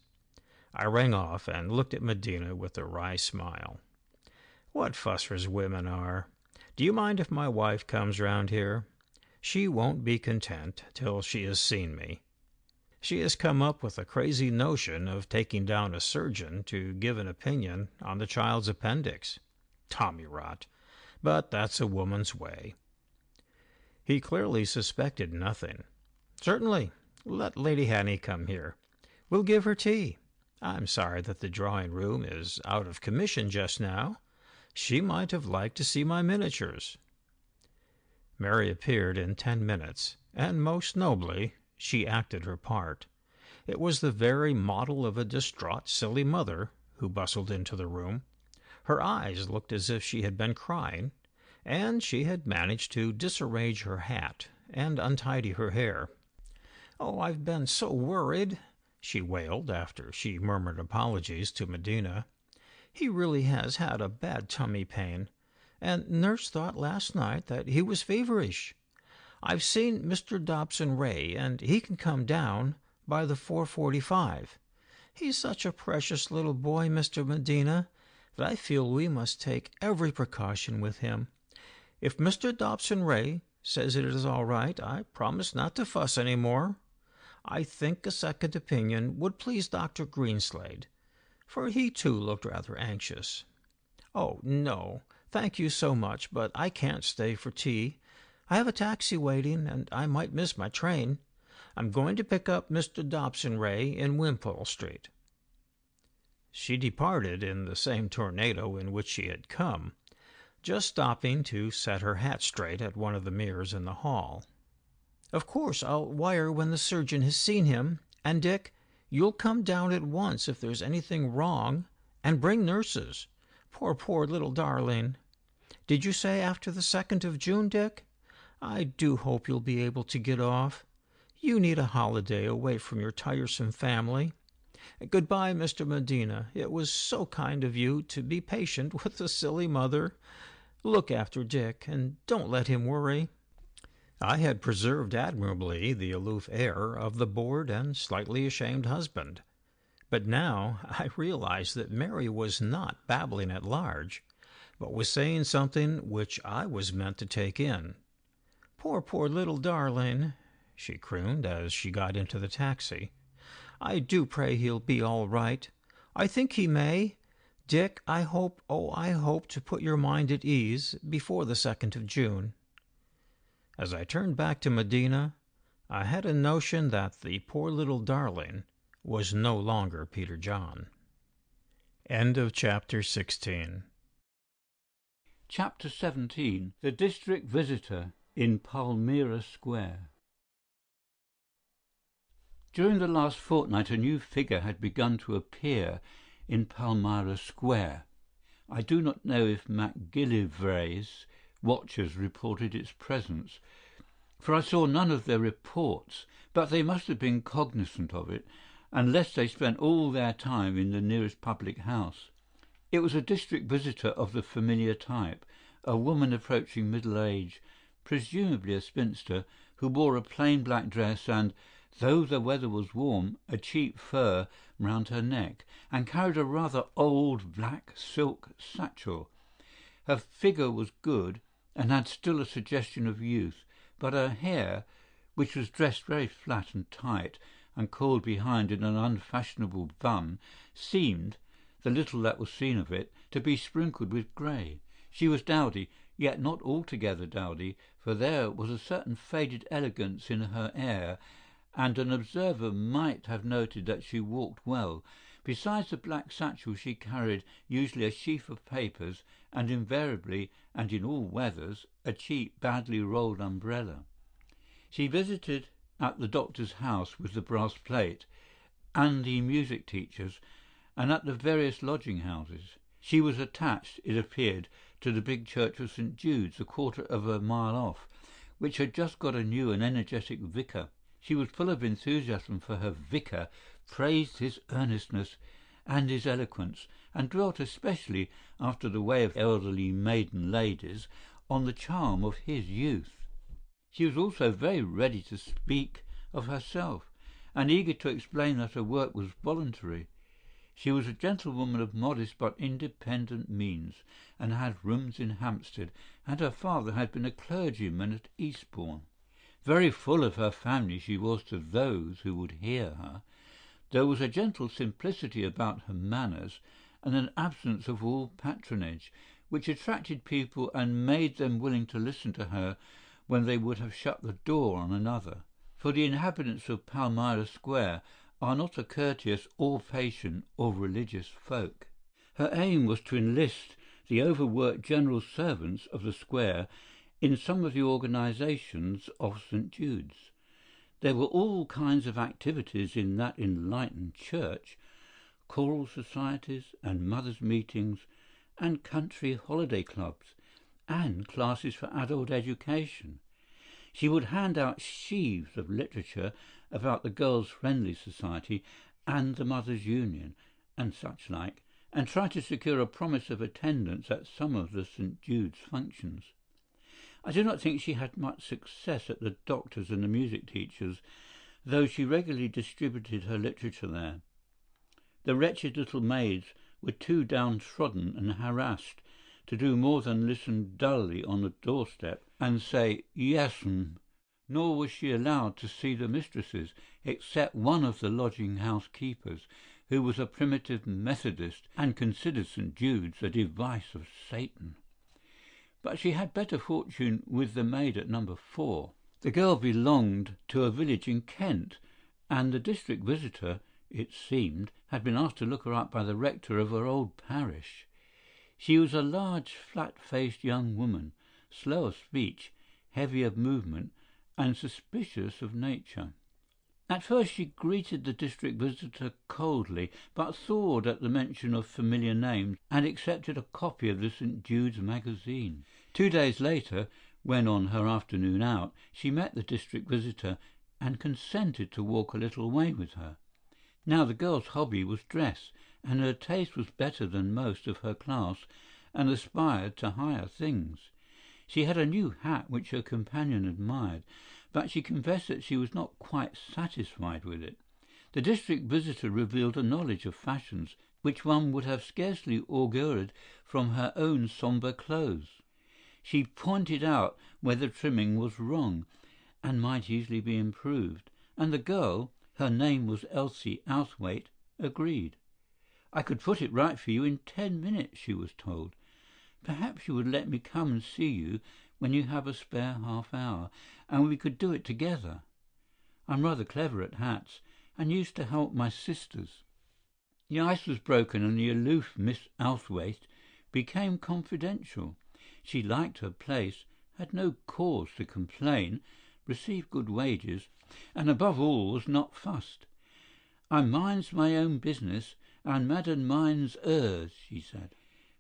I rang off and looked at Medina with a wry smile. What fussers women are! Do you mind if my wife comes round here? She won't be content till she has seen me. She has come up with a crazy notion of taking down a surgeon to give an opinion on the child's appendix. Tommy rot, but that's a woman's way. He clearly suspected nothing. "Certainly. Let Lady Hannay come here. We'll give her tea. I'm sorry that the drawing-room is out of commission just now. She might have liked to see my miniatures." Mary appeared in 10 minutes, and most nobly she acted her part. It was the very model of a distraught, silly mother who bustled into the room. Her eyes looked as if she had been crying, and she had managed to disarrange her hat and untidy her hair. "Oh, I've been so worried," she wailed after she murmured apologies to Medina. "He really has had a bad tummy pain, and Nurse thought last night that he was feverish. I've seen Mr. Dobson Ray, and he can come down by the 4:45. He's such a precious little boy, Mr. Medina, that I feel we must take every precaution with him. If Mr. Dobson Ray says it is all right, I promise not to fuss any more. I think a second opinion would please Dr. Greenslade, for he too looked rather anxious. Oh, no, thank you so much, but I can't stay for tea. I have a taxi waiting, and I might miss my train. I'm going to pick up Mr. Dobson Ray in Wimpole Street." She departed in the same tornado in which she had come, just stopping to set her hat straight at one of the mirrors in the hall. "Of course I'll wire when the surgeon has seen him, and Dick, you'll come down at once if there's anything wrong, and bring nurses. Poor little darling. Did you say after the 2nd of June, Dick? I do hope you'll be able to get off. You need a holiday away from your tiresome family. Goodbye, Mr. Medina. It was so kind of you to be patient with the silly mother. Look after Dick, and don't let him worry." I had preserved admirably the aloof air of the bored and slightly ashamed husband. But now I realized that Mary was not babbling at large, but was saying something which I was meant to take in. Poor little darling," she crooned as she got into the taxi. "I do pray he'll be all right. I think he may. Dick, I hope to put your mind at ease before the 2nd of June." As I turned back to Medina, I had a notion that the poor little darling was no longer Peter John. End of Chapter 16. Chapter 17. The District Visitor in Palmyra Square. During the last fortnight a new figure had begun to appear in Palmyra Square. I do not know if MacGillivray's watchers reported its presence, for I saw none of their reports, but they must have been cognizant of it, unless they spent all their time in the nearest public house. It was a district visitor of the familiar type, a woman approaching middle age, presumably a spinster, who wore a plain black dress and, though the weather was warm, a cheap fur round her neck, and carried a rather old black silk satchel. Her figure was good, and had still a suggestion of youth, but her hair, which was dressed very flat and tight, and coiled behind in an unfashionable bun, seemed, the little that was seen of it, to be sprinkled with grey. She was dowdy, yet not altogether dowdy, for there was a certain faded elegance in her air, and an observer might have noted that she walked well. Besides the black satchel she carried usually a sheaf of papers, and invariably, and in all weathers, a cheap, badly rolled umbrella. She visited at the doctor's house with the brass plate, and the music teacher's, and at the various lodging-houses. She was attached, it appeared, to the big church of St. Jude's, a quarter of a mile off, which had just got a new and energetic vicar. She was full of enthusiasm, for her vicar praised his earnestness and his eloquence, and dwelt especially, after the way of elderly maiden ladies, on the charm of his youth. She was also very ready to speak of herself, and eager to explain that her work was voluntary. She was a gentlewoman of modest but independent means, and had rooms in Hampstead, and her father had been a clergyman at Eastbourne. Very full of her family she was to those who would hear her. There was a gentle simplicity about her manners, and an absence of all patronage, which attracted people and made them willing to listen to her when they would have shut the door on another. For the inhabitants of Palmyra Square are not a courteous or patient or religious folk. Her aim was to enlist the overworked general servants of the square in some of the organizations of St. Jude's. There were all kinds of activities in that enlightened church, choral societies and mothers' meetings and country holiday clubs, and classes for adult education. She would hand out sheaves of literature about the Girls' Friendly Society and the Mothers' Union, and such like, and try to secure a promise of attendance at some of the St. Jude's functions. I do not think she had much success at the doctor's and the music teacher's, though she regularly distributed her literature there. The wretched little maids were too downtrodden and harassed to do more than listen dully on the doorstep and say "Yes'm," nor was she allowed to see the mistresses, except one of the lodging-house keepers, who was a primitive Methodist and considered St. Jude's a device of Satan. But she had better fortune with the maid at number 4. The girl belonged to a village in Kent, and the district visitor, it seemed, had been asked to look her up by the rector of her old parish. She was a large, flat-faced young woman, slow of speech, heavy of movement, and suspicious of nature. At first she greeted the district visitor coldly, but thawed at the mention of familiar names, and accepted a copy of the St. Jude's magazine. 2 days later, when on her afternoon out, she met the district visitor and consented to walk a little way with her. Now the girl's hobby was dress, and her taste was better than most of her class, and aspired to higher things. She had a new hat which her companion admired, but she confessed that she was not quite satisfied with it. The district visitor revealed a knowledge of fashions which one would have scarcely augured from her own sombre clothes. She pointed out where the trimming was wrong, and might easily be improved, and the girl, her name was Elsie Outhwaite, agreed. "I could put it right for you in 10 minutes," she was told. "Perhaps you would let me come and see you when you have a spare half-hour, and we could do it together. I'm rather clever at hats, and used to help my sisters." The ice was broken, and the aloof Miss Outhwaite became confidential. She liked her place, had no cause to complain, received good wages, and above all was not fussed. "I minds my own business, and Madam minds hers," she said.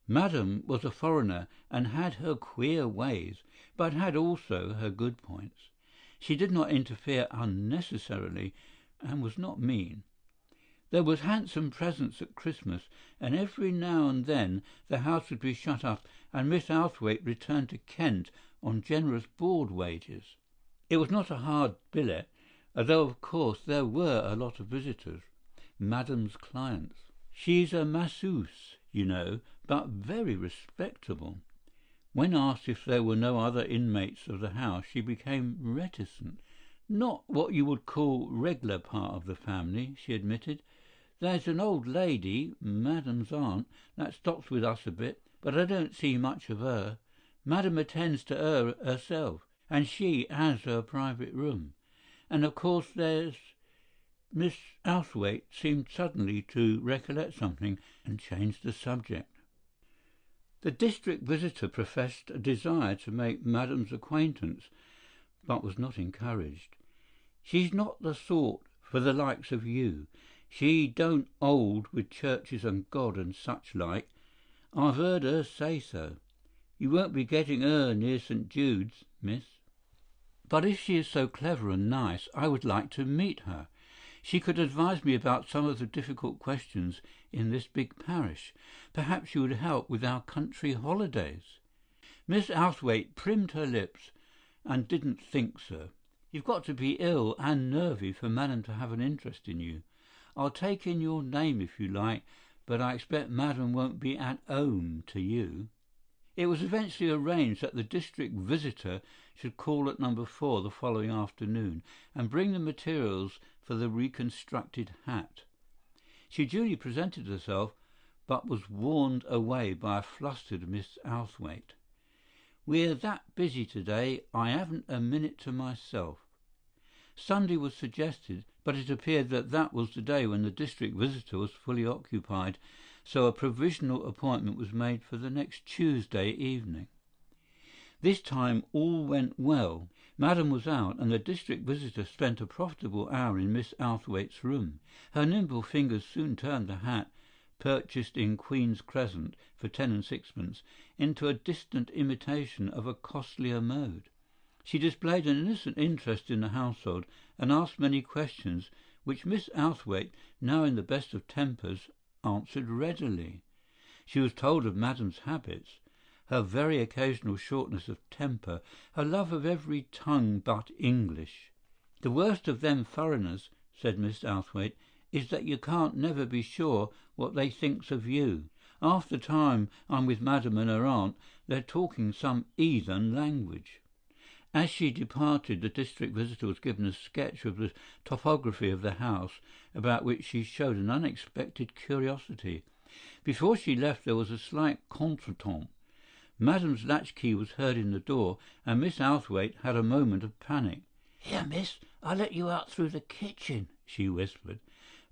Madam was a foreigner and had her queer ways, but had also her good points. She did not interfere unnecessarily, and was not mean. There was handsome presents at Christmas, and every now and then the house would be shut up, and Miss Outhwaite returned to Kent on generous board wages. It was not a hard billet, although of course there were a lot of visitors, Madam's clients. "She's a masseuse, you know, but very respectable." When asked if there were no other inmates of the house, she became reticent. "Not what you would call regular part of the family," she admitted. "There's an old lady, Madam's aunt, that stops with us a bit, but I don't see much of her. Madam attends to her herself, and she has her private room. And of course there's—" Miss Outhwaite seemed suddenly to recollect something, and changed the subject. The district visitor professed a desire to make Madam's acquaintance, but was not encouraged. "She's not the sort for the likes of you. She don't hold with churches and God and such like. I've heard her say so. You won't be getting her near St. Jude's, miss. But if she is so clever and nice, I would like to meet her. She could advise me about some of the difficult questions in this big parish. Perhaps she would help with our country holidays." Miss Outhwaite primmed her lips and didn't think so. "You've got to be ill and nervy for Madam to have an interest in you. I'll take in your name if you like, but I expect Madam won't be at home to you." It was eventually arranged that the district visitor should call at number 4 the following afternoon and bring the materials for the reconstructed hat. She duly presented herself, but was warned away by a flustered Miss Outhwaite. "We're that busy today, I haven't a minute to myself." Sunday was suggested, but it appeared that that was the day when the district visitor was fully occupied, so a provisional appointment was made for the next Tuesday evening. This time all went well. Madam was out, and the district visitor spent a profitable hour in Miss Outhwaite's room. Her nimble fingers soon turned the hat, purchased in Queen's Crescent for 10 and 6pence, into a distant imitation of a costlier mode. She displayed an innocent interest in the household, and asked many questions, which Miss Outhwaite, now in the best of tempers, answered readily. She was told of Madam's habits, her very occasional shortness of temper, her love of every tongue but English. "The worst of them foreigners," said Miss Outhwaite, "is that you can't never be sure what they thinks of you. Half the time I'm with Madam and her aunt, they're talking some heathen language. As she departed, the district visitor was given a sketch of the topography of the house, about which she showed an unexpected curiosity. Before she left there was a slight contretemps. Madame's latchkey was heard in the door, and Miss Outhwaite had a moment of panic. "Here, miss, I'll let you out through the kitchen," she whispered.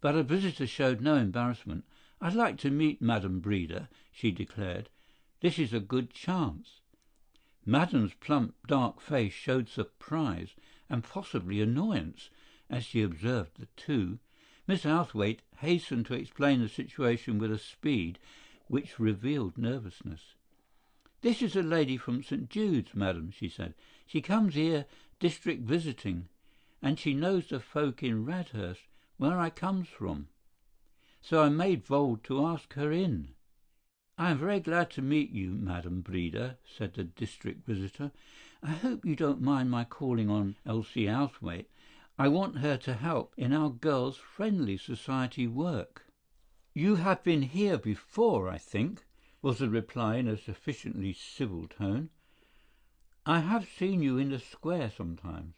But her visitor showed no embarrassment. "I'd like to meet Madame Breda," she declared. "This is a good chance." Madame's plump, dark face showed surprise and possibly annoyance as she observed the two. Miss Outhwaite hastened to explain the situation with a speed which revealed nervousness. "This is a lady from St. Jude's, madam," she said. "She comes here district visiting, and she knows the folk in Radhurst, where I comes from. So I made bold to ask her in." "I am very glad to meet you, Madame Breda," said the district visitor. "I hope you don't mind my calling on Elsie Outhwaite. I want her to help in our Girls' Friendly Society work." "You have been here before, I think," was the reply in a sufficiently civil tone. "I have seen you in the square sometimes.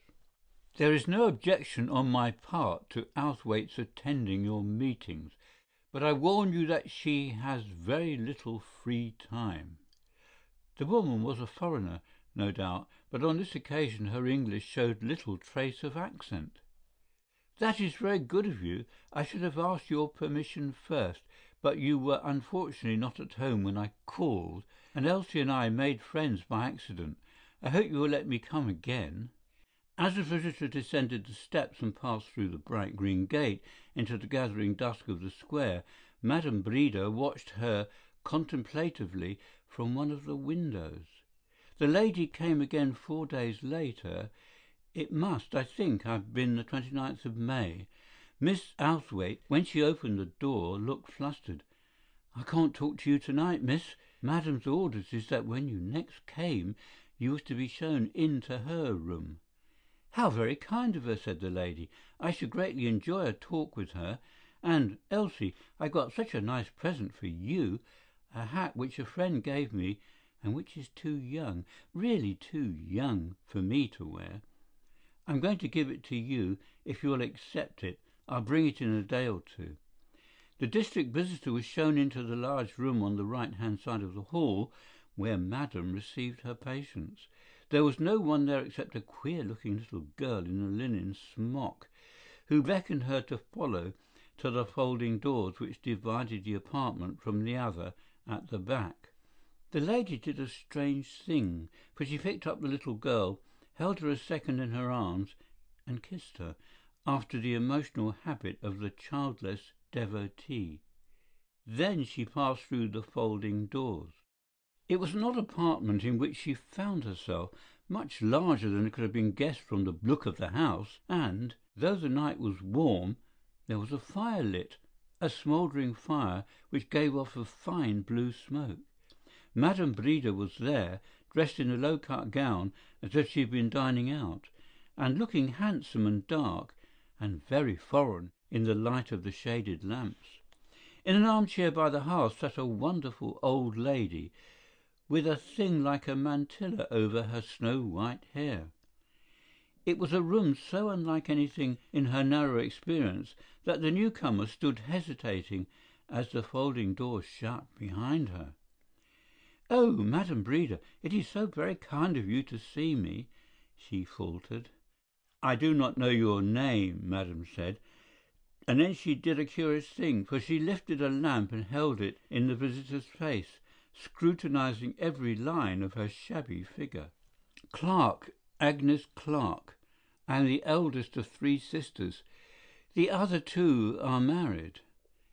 There is no objection on my part to Outhwaite's attending your meetings, but I warn you that she has very little free time." The woman was a foreigner, no doubt, but on this occasion her English showed little trace of accent. "That is very good of you. I should have asked your permission first, but you were unfortunately not at home when I called, and Elsie and I made friends by accident. I hope you will let me come again." As the visitor descended the steps and passed through the bright green gate into the gathering dusk of the square, Madame Breda watched her contemplatively from one of the windows. The lady came again 4 days later. It must, I think, have been the 29th of May. Miss Outhwaite, when she opened the door, looked flustered. "I can't talk to you tonight, miss. Madame's orders is that when you next came you was to be shown into her room." "How very kind of her," said the lady. "I should greatly enjoy a talk with her. And, Elsie, I got such a nice present for you, a hat which a friend gave me and which is too young, really too young, for me to wear. I'm going to give it to you if you'll accept it. I'll bring it in a day or two." The district visitor was shown into the large room on the right-hand side of the hall, where Madame received her patients. There was no one there except a queer-looking little girl in a linen smock, who beckoned her to follow to the folding doors which divided the apartment from the other at the back. The lady did a strange thing, for she picked up the little girl, held her a second in her arms, and kissed her, after the emotional habit of the childless devotee. Then she passed through the folding doors. It was an odd apartment in which she found herself, much larger than could have been guessed from the look of the house, and, though the night was warm, there was a fire lit, a smouldering fire which gave off a fine blue smoke. Madame Breda was there, dressed in a low-cut gown as if she had been dining out, and looking handsome and dark, and very foreign in the light of the shaded lamps. In an armchair by the hearth sat a wonderful old lady, with a thing like a mantilla over her snow-white hair. It was a room so unlike anything in her narrow experience that the newcomer stood hesitating as the folding doors shut behind her. "Oh, Madame Breda, it is so very kind of you to see me," she faltered. "I do not know your name," Madame said, and then she did a curious thing, for she lifted a lamp and held it in the visitor's face, scrutinizing every line of her shabby figure. "Clark, Agnes Clark, and the eldest of 3 sisters. The other 2 are married.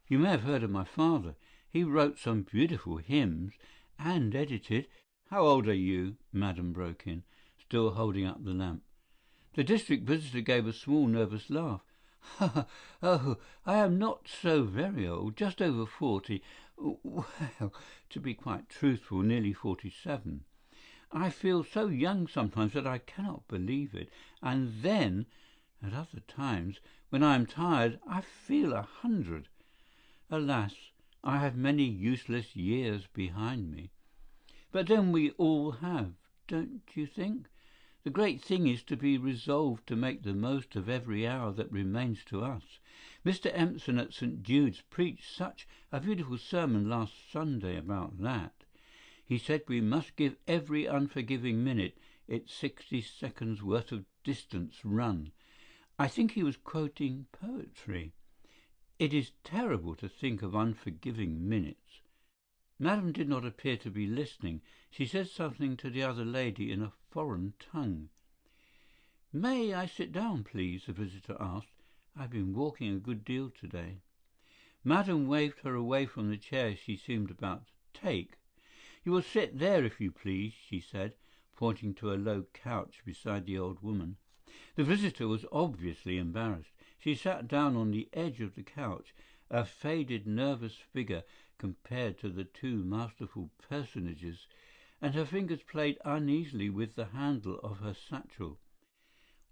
You may have heard of my father. He wrote some beautiful hymns and edited—" "How old are you?" Madame broke in, still holding up the lamp. The district visitor gave a small nervous laugh. "Oh, I am not so very old, just over 40. Well, to be quite truthful, nearly 47. I feel so young sometimes that I cannot believe it, and then, at other times, when I am tired, I feel 100. Alas, I have many useless years behind me. But then we all have, don't you think? The great thing is to be resolved to make the most of every hour that remains to us. Mr. Empson at St. Jude's preached such a beautiful sermon last Sunday about that. He said we must give every unforgiving minute its 60 seconds worth of distance run. I think he was quoting poetry. It is terrible to think of unforgiving minutes. Madame did not appear to be listening. She said something to the other lady in a foreign tongue. "May I sit down, please?" the visitor asked. "I've been walking a good deal today." Madame waved her away from the chair she seemed about to take. "You will sit there, if you please," she said, pointing to a low couch beside the old woman. The visitor was obviously embarrassed. She sat down on the edge of the couch, a faded, nervous figure compared to the two masterful personages, and her fingers played uneasily with the handle of her satchel.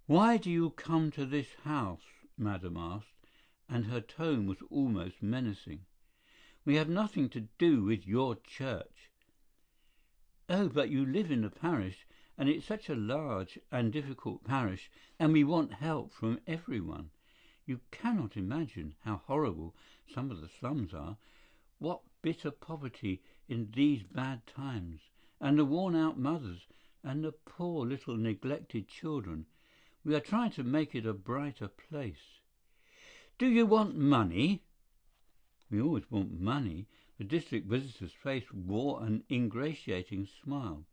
"Why do you come to this house?" Madame asked, and her tone was almost menacing. "We have nothing to do with your church." "Oh, but you live in the parish, and it's such a large and difficult parish, and we want help from everyone. You cannot imagine how horrible some of the slums are. What bitter poverty in these bad times, and the worn-out mothers, and the poor little neglected children. We are trying to make it a brighter place." "Do you want money?" "We always want money." The district visitor's face wore an ingratiating smile.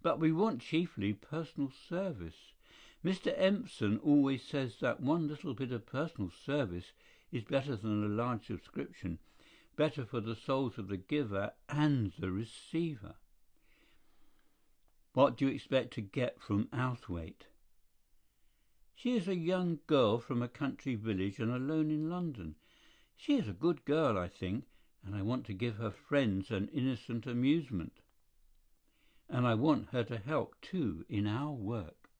"But we want chiefly personal service. Mr. Empson always says that one little bit of personal service is better than a large subscription, better for the souls of the giver and the receiver." "What do you expect to get from Outhwaite?" "She is a young girl from a country village and alone in London. She is a good girl, I think, and I want to give her friends an innocent amusement. And I want her to help, too, in our work."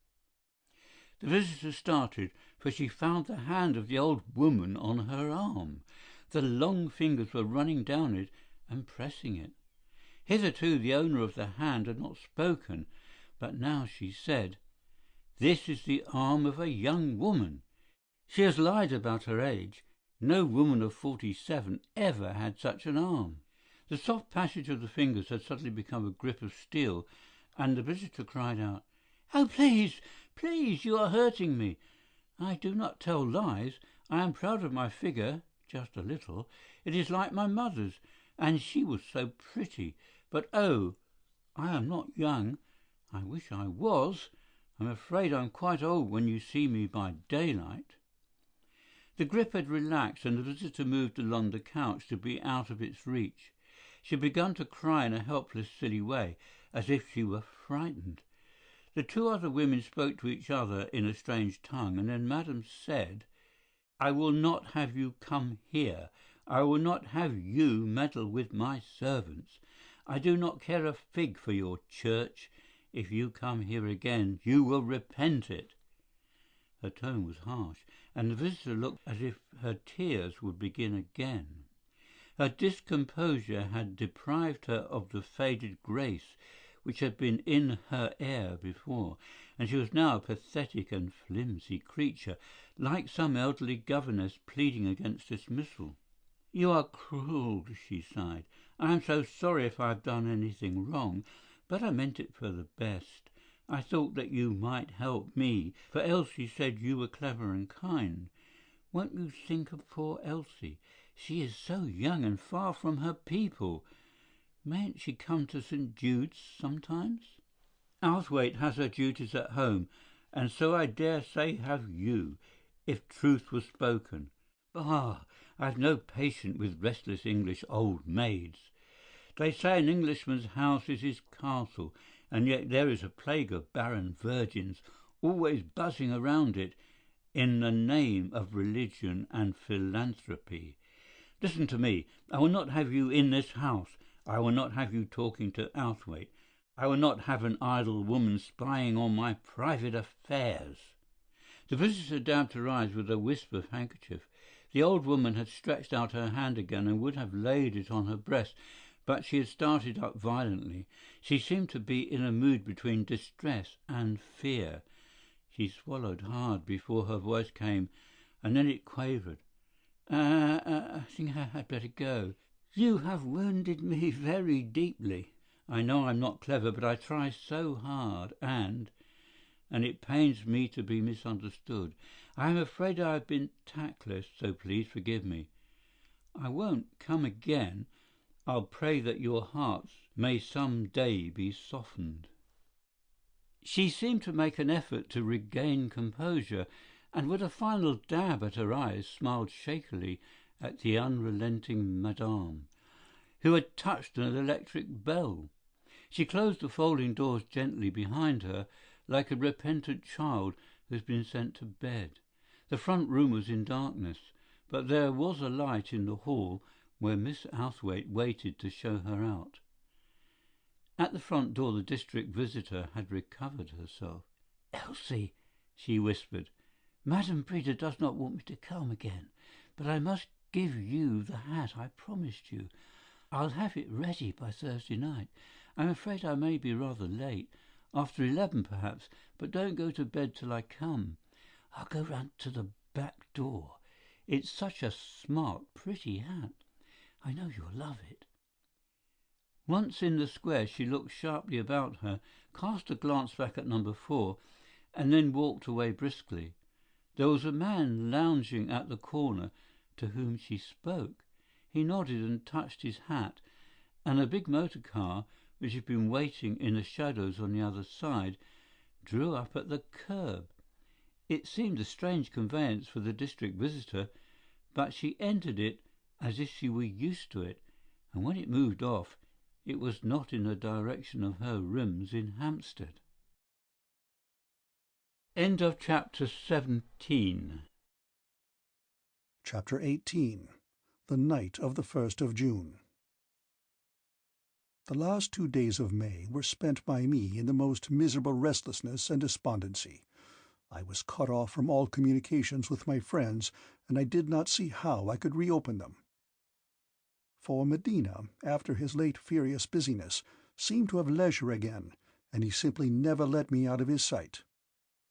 The visitor started, for she found the hand of the old woman on her arm. The long fingers were running down it and pressing it. Hitherto the owner of the hand had not spoken, but now she said, "This is the arm of a young woman. She has lied about her age. No woman of 47 ever had such an arm." The soft passage of the fingers had suddenly become a grip of steel, and the visitor cried out, "Oh, please, please, you are hurting me. I do not tell lies. I am proud of my figure, just a little. It is like my mother's, and she was so pretty. But oh, I am not young. I wish I was. I'm afraid I'm quite old when you see me by daylight." The grip had relaxed, and the visitor moved along the couch to be out of its reach. She had begun to cry in a helpless, silly way, as if she were frightened. The two other women spoke to each other in a strange tongue, and then Madame said, "I will not have you come here. I will not have you meddle with my servants. I do not care a fig for your church. If you come here again, you will repent it." Her tone was harsh, and the visitor looked as if her tears would begin again. Her discomposure had deprived her of the faded grace which had been in her air before, and she was now a pathetic and flimsy creature, like some elderly governess pleading against dismissal. "You are cruel," she sighed. "I am so sorry if I have done anything wrong, but I meant it for the best. I thought that you might help me, for Elsie said you were clever and kind. Won't you think of poor Elsie? She is so young and far from her people. Mayn't she come to St. Jude's sometimes? Outhwaite has her duties at home, and so I dare say have you, if truth was spoken. Bah! I've no patience with restless English old maids. They say an Englishman's house is his castle, and yet there is a plague of barren virgins always buzzing around it in the name of religion and philanthropy. Listen to me. I will not have you in this house. I will not have you talking to Outhwaite. I will not have an idle woman spying on my private affairs." The visitor dabbed her eyes with a wisp of handkerchief. The old woman had stretched out her hand again and would have laid it on her breast, but she had started up violently. She seemed to be in a mood between distress and fear. She swallowed hard before her voice came, and then it quavered. I think I had better go. You have wounded me very deeply. I know I'm not clever, but I try so hard, and it pains me to be misunderstood. I am afraid I have been tactless, so please forgive me. I won't come again. I'll pray that your hearts may some day be softened." She seemed to make an effort to regain composure, and with a final dab at her eyes smiled shakily at the unrelenting madame, who had touched an electric bell. She closed the folding doors gently behind her, like a repentant child who has been sent to bed. The front room was in darkness, but there was a light in the hall where Miss Outhwaite waited to show her out. At the front door the district visitor had recovered herself. "Elsie," she whispered, "Madame Breda does not want me to come again, but I must give you the hat I promised you. I'll have it ready by Thursday night. I'm afraid I may be rather late, after 11 perhaps, but don't go to bed till I come. I'll go round to the back door. It's such a smart, pretty hat. I know you'll love it." Once in the square, she looked sharply about her, cast a glance back at number 4, and then walked away briskly. There was a man lounging at the corner to whom she spoke. He nodded and touched his hat, and a big motor car, which had been waiting in the shadows on the other side, drew up at the curb. It seemed a strange conveyance for the district visitor, but she entered it as if she were used to it, and when it moved off, it was not in the direction of her rooms in Hampstead. End of chapter 17. Chapter 18. The night of the 1st of June. The last 2 days of May were spent by me in the most miserable restlessness and despondency. I was cut off from all communications with my friends, and I did not see how I could reopen them. For Medina, after his late furious busyness, seemed to have leisure again, and he simply never let me out of his sight.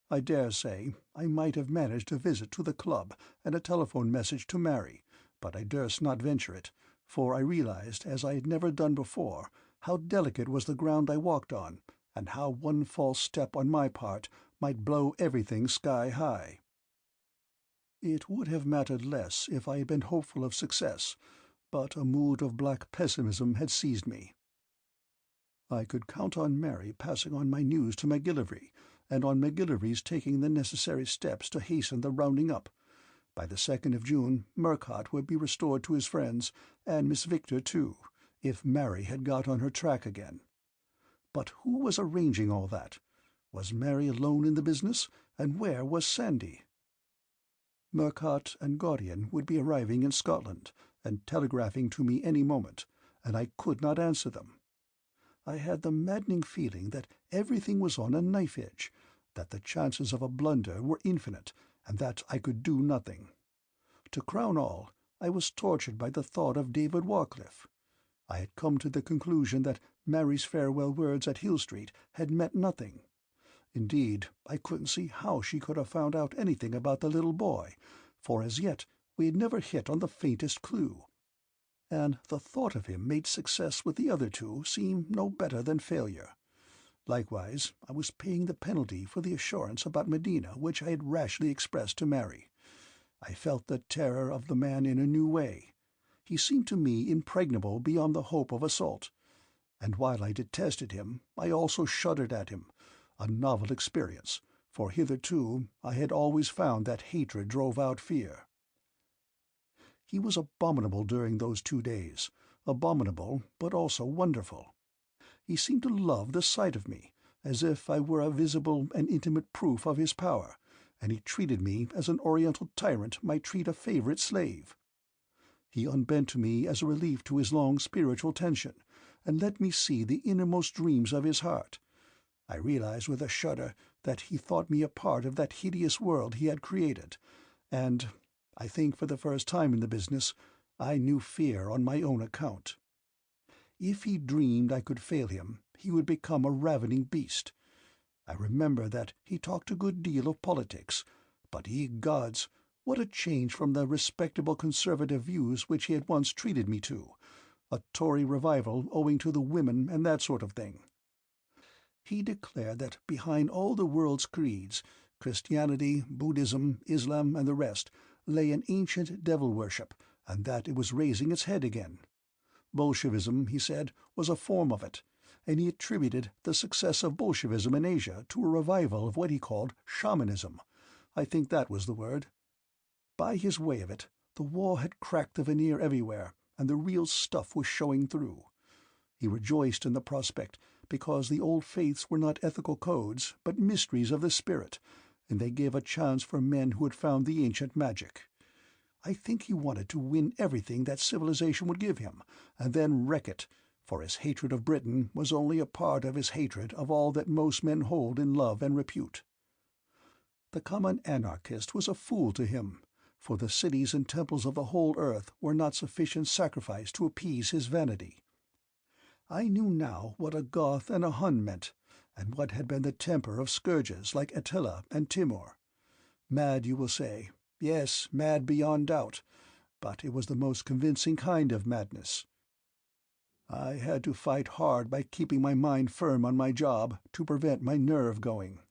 I dare say I might have managed a visit to the club and a telephone message to Mary, but I durst not venture it, for I realized, as I had never done before, how delicate was the ground I walked on, and how one false step on my part might blow everything sky-high. It would have mattered less if I had been hopeful of success, but a mood of black pessimism had seized me. I could count on Mary passing on my news to MacGillivray, and on MacGillivray's taking the necessary steps to hasten the rounding up. By the 2nd of June, Murcott would be restored to his friends, and Miss Victor too, if Mary had got on her track again. But who was arranging all that? Was Mary alone in the business, and where was Sandy? Murcott and Gaudian would be arriving in Scotland, and telegraphing to me any moment, and I could not answer them. I had the maddening feeling that everything was on a knife-edge, that the chances of a blunder were infinite, and that I could do nothing. To crown all, I was tortured by the thought of David Warcliffe. I had come to the conclusion that Mary's farewell words at Hill Street had meant nothing. Indeed, I couldn't see how she could have found out anything about the little boy, for as yet we had never hit on the faintest clue. And the thought of him made success with the other two seem no better than failure. Likewise, I was paying the penalty for the assurance about Medina which I had rashly expressed to Mary. I felt the terror of the man in a new way. He seemed to me impregnable beyond the hope of assault, and while I detested him, I also shuddered at him, a novel experience, for hitherto I had always found that hatred drove out fear. He was abominable during those 2 days, abominable but also wonderful. He seemed to love the sight of me, as if I were a visible and intimate proof of his power, and he treated me as an Oriental tyrant might treat a favourite slave. He unbent to me as a relief to his long spiritual tension, and let me see the innermost dreams of his heart. I realized with a shudder that he thought me a part of that hideous world he had created, and, I think for the first time in the business, I knew fear on my own account. If he dreamed I could fail him, he would become a ravening beast. I remember that he talked a good deal of politics, but, ye gods, what a change from the respectable conservative views which he had once treated me to, a Tory revival owing to the women and that sort of thing. He declared that behind all the world's creeds, Christianity, Buddhism, Islam, and the rest, lay an ancient devil-worship, and that it was raising its head again. Bolshevism, he said, was a form of it, and he attributed the success of Bolshevism in Asia to a revival of what he called shamanism. I think that was the word. By his way of it, the war had cracked the veneer everywhere, and the real stuff was showing through. He rejoiced in the prospect, because the old faiths were not ethical codes, but mysteries of the spirit, and they gave a chance for men who had found the ancient magic. I think he wanted to win everything that civilization would give him, and then wreck it, for his hatred of Britain was only a part of his hatred of all that most men hold in love and repute. The common anarchist was a fool to him, for the cities and temples of the whole earth were not sufficient sacrifice to appease his vanity. I knew now what a Goth and a Hun meant, and what had been the temper of scourges like Attila and Timur. Mad, you will say. Yes, mad beyond doubt, but it was the most convincing kind of madness. I had to fight hard by keeping my mind firm on my job to prevent my nerve going.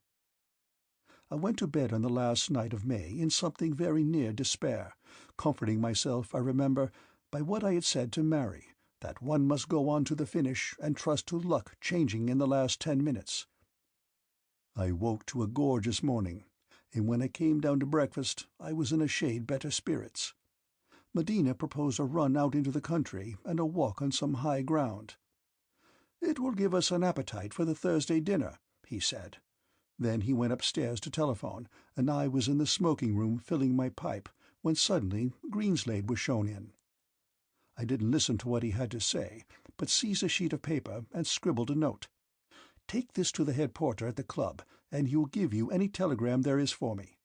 I went to bed on the last night of May in something very near despair, comforting myself, I remember, by what I had said to Mary, that one must go on to the finish and trust to luck changing in the last 10 minutes. I woke to a gorgeous morning, and when I came down to breakfast I was in a shade better spirits. Medina proposed a run out into the country and a walk on some high ground. "It will give us an appetite for the Thursday dinner," he said. Then he went upstairs to telephone, and I was in the smoking-room filling my pipe, when suddenly Greenslade was shown in. I didn't listen to what he had to say, but seized a sheet of paper and scribbled a note. "Take this to the head porter at the club, and he will give you any telegram there is for me.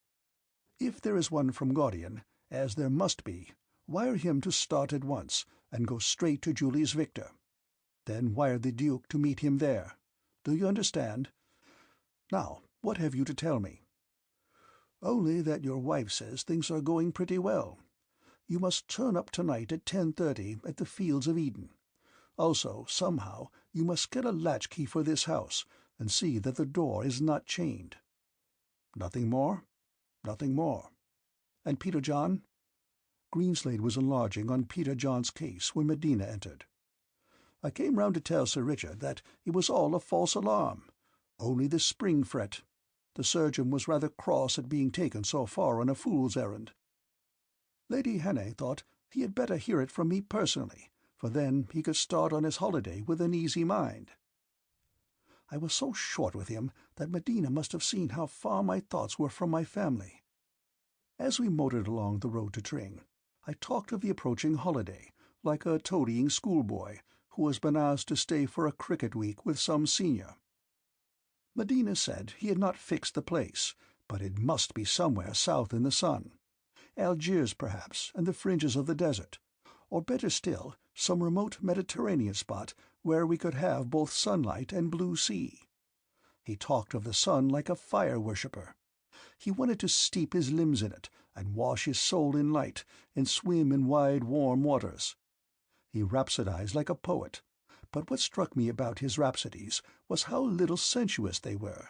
If there is one from Gaudian, as there must be, wire him to start at once, and go straight to Julius Victor. Then wire the Duke to meet him there. Do you understand? Now, what have you to tell me?" "Only that your wife says things are going pretty well. You must turn up tonight at 10:30 at the Fields of Eden. Also, somehow, you must get a latchkey for this house, and see that the door is not chained." "Nothing more?" "Nothing more. And Peter John?" Greenslade was enlarging on Peter John's case when Medina entered. "I came round to tell Sir Richard that it was all a false alarm. Only the spring fret. The surgeon was rather cross at being taken so far on a fool's errand. Lady Hannay thought he had better hear it from me personally, for then he could start on his holiday with an easy mind." I was so short with him that Medina must have seen how far my thoughts were from my family. As we motored along the road to Tring, I talked of the approaching holiday, like a toadying schoolboy who has been asked to stay for a cricket week with some senior. Medina said he had not fixed the place, but it must be somewhere south in the sun. Algiers, perhaps, and the fringes of the desert, or better still, some remote Mediterranean spot where we could have both sunlight and blue sea. He talked of the sun like a fire-worshipper. He wanted to steep his limbs in it, and wash his soul in light, and swim in wide warm waters. He rhapsodized like a poet, but what struck me about his rhapsodies was how little sensuous they were.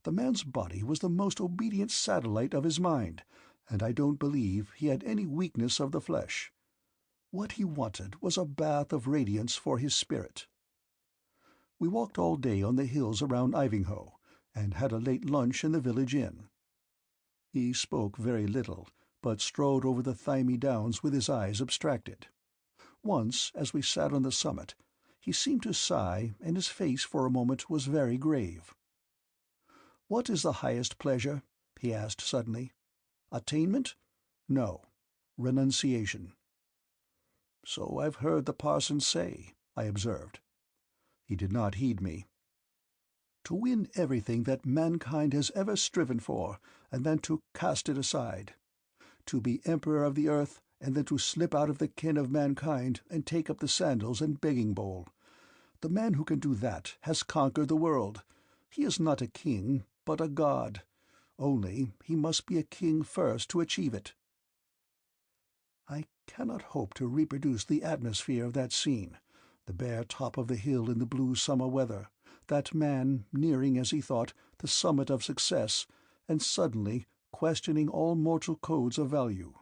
The man's body was the most obedient satellite of his mind, and I don't believe he had any weakness of the flesh. What he wanted was a bath of radiance for his spirit. We walked all day on the hills around Ivinghoe, and had a late lunch in the village inn. He spoke very little, but strode over the thymy downs with his eyes abstracted. Once, as we sat on the summit, he seemed to sigh, and his face for a moment was very grave. "What is the highest pleasure?" he asked suddenly. "Attainment? No. Renunciation." "So I've heard the parson say," I observed. He did not heed me. "To win everything that mankind has ever striven for, and then to cast it aside. To be emperor of the earth, and then to slip out of the ken of mankind and take up the sandals and begging bowl. The man who can do that has conquered the world. He is not a king, but a god. Only he must be a king first to achieve it. I cannot hope to reproduce the atmosphere of that scene, the bare top of the hill in the blue summer weather, that man nearing, as he thought, the summit of success, and suddenly questioning all mortal codes of value.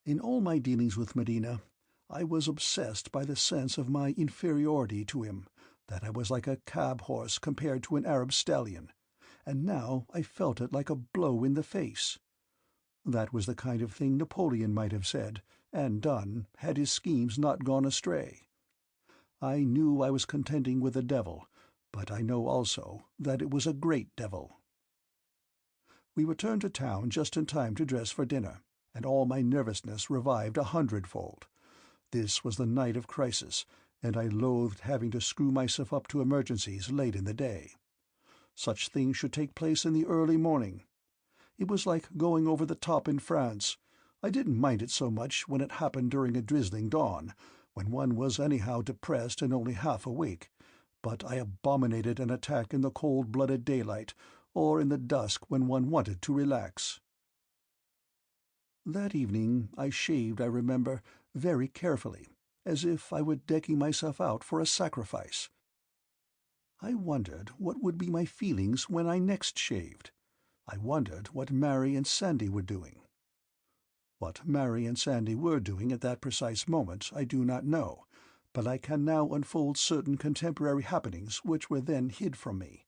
In all my dealings with Medina, I was obsessed by the sense of my inferiority to him, that I was like a cab-horse compared to an Arab stallion, and now I felt it like a blow in the face. That was the kind of thing Napoleon might have said and done had his schemes not gone astray. I knew I was contending with the devil, but I know also that it was a great devil. We returned to town just in time to dress for dinner, and all my nervousness revived 100-fold. This was the night of crisis, and I loathed having to screw myself up to emergencies late in the day. Such things should take place in the early morning. It was like going over the top in France. I didn't mind it so much when it happened during a drizzling dawn, when one was anyhow depressed and only half awake, but I abominated an attack in the cold-blooded daylight, or in the dusk when one wanted to relax. That evening I shaved, I remember, very carefully, as if I were decking myself out for a sacrifice. I wondered what would be my feelings when I next shaved. I wondered what Mary and Sandy were doing. What Mary and Sandy were doing at that precise moment I do not know, but I can now unfold certain contemporary happenings which were then hid from me.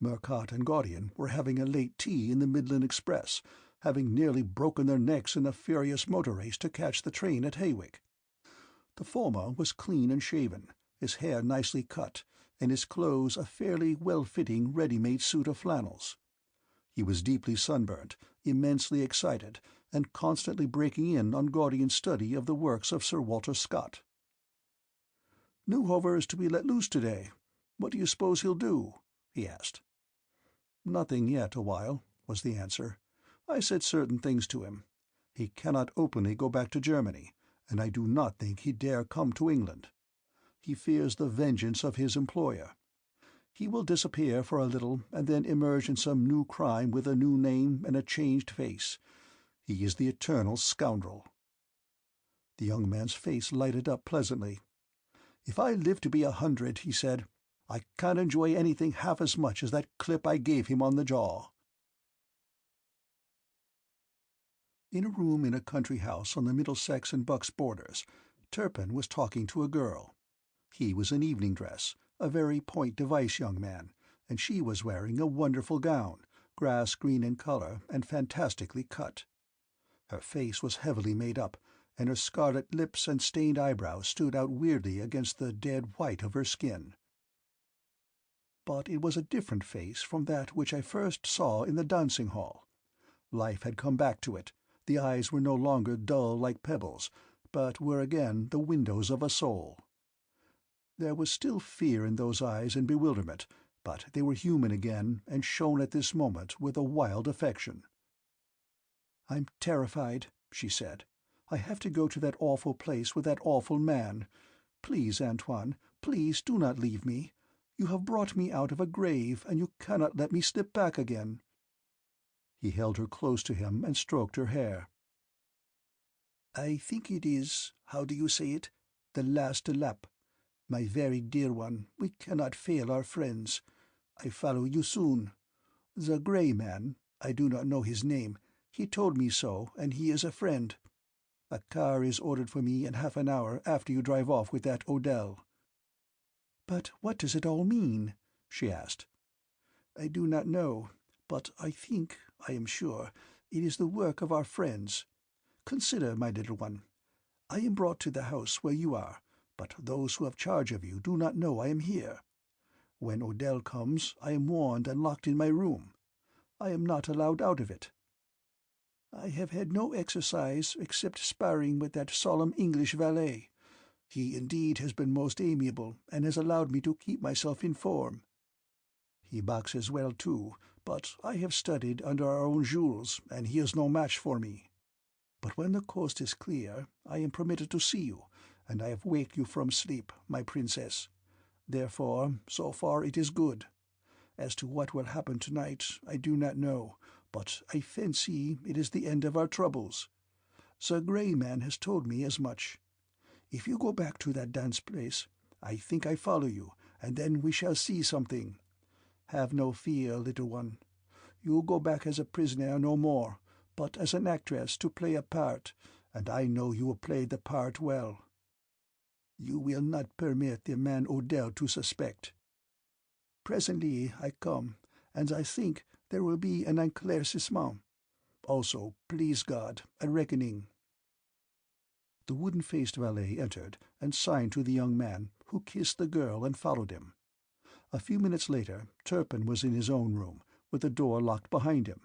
Murcott and Gaudian were having a late tea in the Midland Express, having nearly broken their necks in a furious motor race to catch the train at Hawick. The former was clean and shaven, his hair nicely cut, and his clothes a fairly well-fitting ready-made suit of flannels. He was deeply sunburnt, immensely excited, and constantly breaking in on Gaudian's study of the works of Sir Walter Scott. "Newhover is to be let loose today. What do you suppose he'll do?" he asked. "Nothing yet awhile," was the answer. "I said certain things to him. He cannot openly go back to Germany, and I do not think he dare come to England. He fears the vengeance of his employer. He will disappear for a little and then emerge in some new crime with a new name and a changed face. He is the eternal scoundrel." The young man's face lighted up pleasantly. "If I live to be 100, he said, "I can't enjoy anything half as much as that clip I gave him on the jaw." In a room in a country house on the Middlesex and Bucks borders, Turpin was talking to a girl. He was in evening dress, a very Point Device young man, and she was wearing a wonderful gown, grass-green in color and fantastically cut. Her face was heavily made up, and her scarlet lips and stained eyebrows stood out weirdly against the dead white of her skin. But it was a different face from that which I first saw in the dancing-hall. Life had come back to it. The eyes were no longer dull like pebbles, but were again the windows of a soul. There was still fear in those eyes and bewilderment, but they were human again and shone at this moment with a wild affection. "I'm terrified," she said. "I have to go to that awful place with that awful man. Please, Antoine, please do not leave me. You have brought me out of a grave, and you cannot let me slip back again." He held her close to him and stroked her hair. "I think it is, how do you say it, the last lap. My very dear one, we cannot fail our friends. I follow you soon. The grey man, I do not know his name, he told me so, and he is a friend. A car is ordered for me in half an hour after you drive off with that Odell." "But what does it all mean?" she asked. "I do not know, but I think, I am sure, it is the work of our friends. Consider, my little one. I am brought to the house where you are, but those who have charge of you do not know I am here. When Odell comes, I am warned and locked in my room. I am not allowed out of it. I have had no exercise except sparring with that solemn English valet. He indeed has been most amiable, and has allowed me to keep myself in form. He boxes well too, but I have studied under our own Jules, and he is no match for me. But when the coast is clear, I am permitted to see you, and I have waked you from sleep, my princess. Therefore, so far it is good. As to what will happen tonight, I do not know, but I fancy it is the end of our troubles. Sir Grey Man has told me as much. If you go back to that dance place, I think I follow you, and then we shall see something. Have no fear, little one. You go back as a prisoner no more, but as an actress to play a part, and I know you will play the part well. You will not permit the man Odell to suspect. Presently I come, and I think there will be an éclaircissement. Also, please God, a reckoning." The wooden-faced valet entered and signed to the young man, who kissed the girl and followed him. A few minutes later, Turpin was in his own room, with the door locked behind him.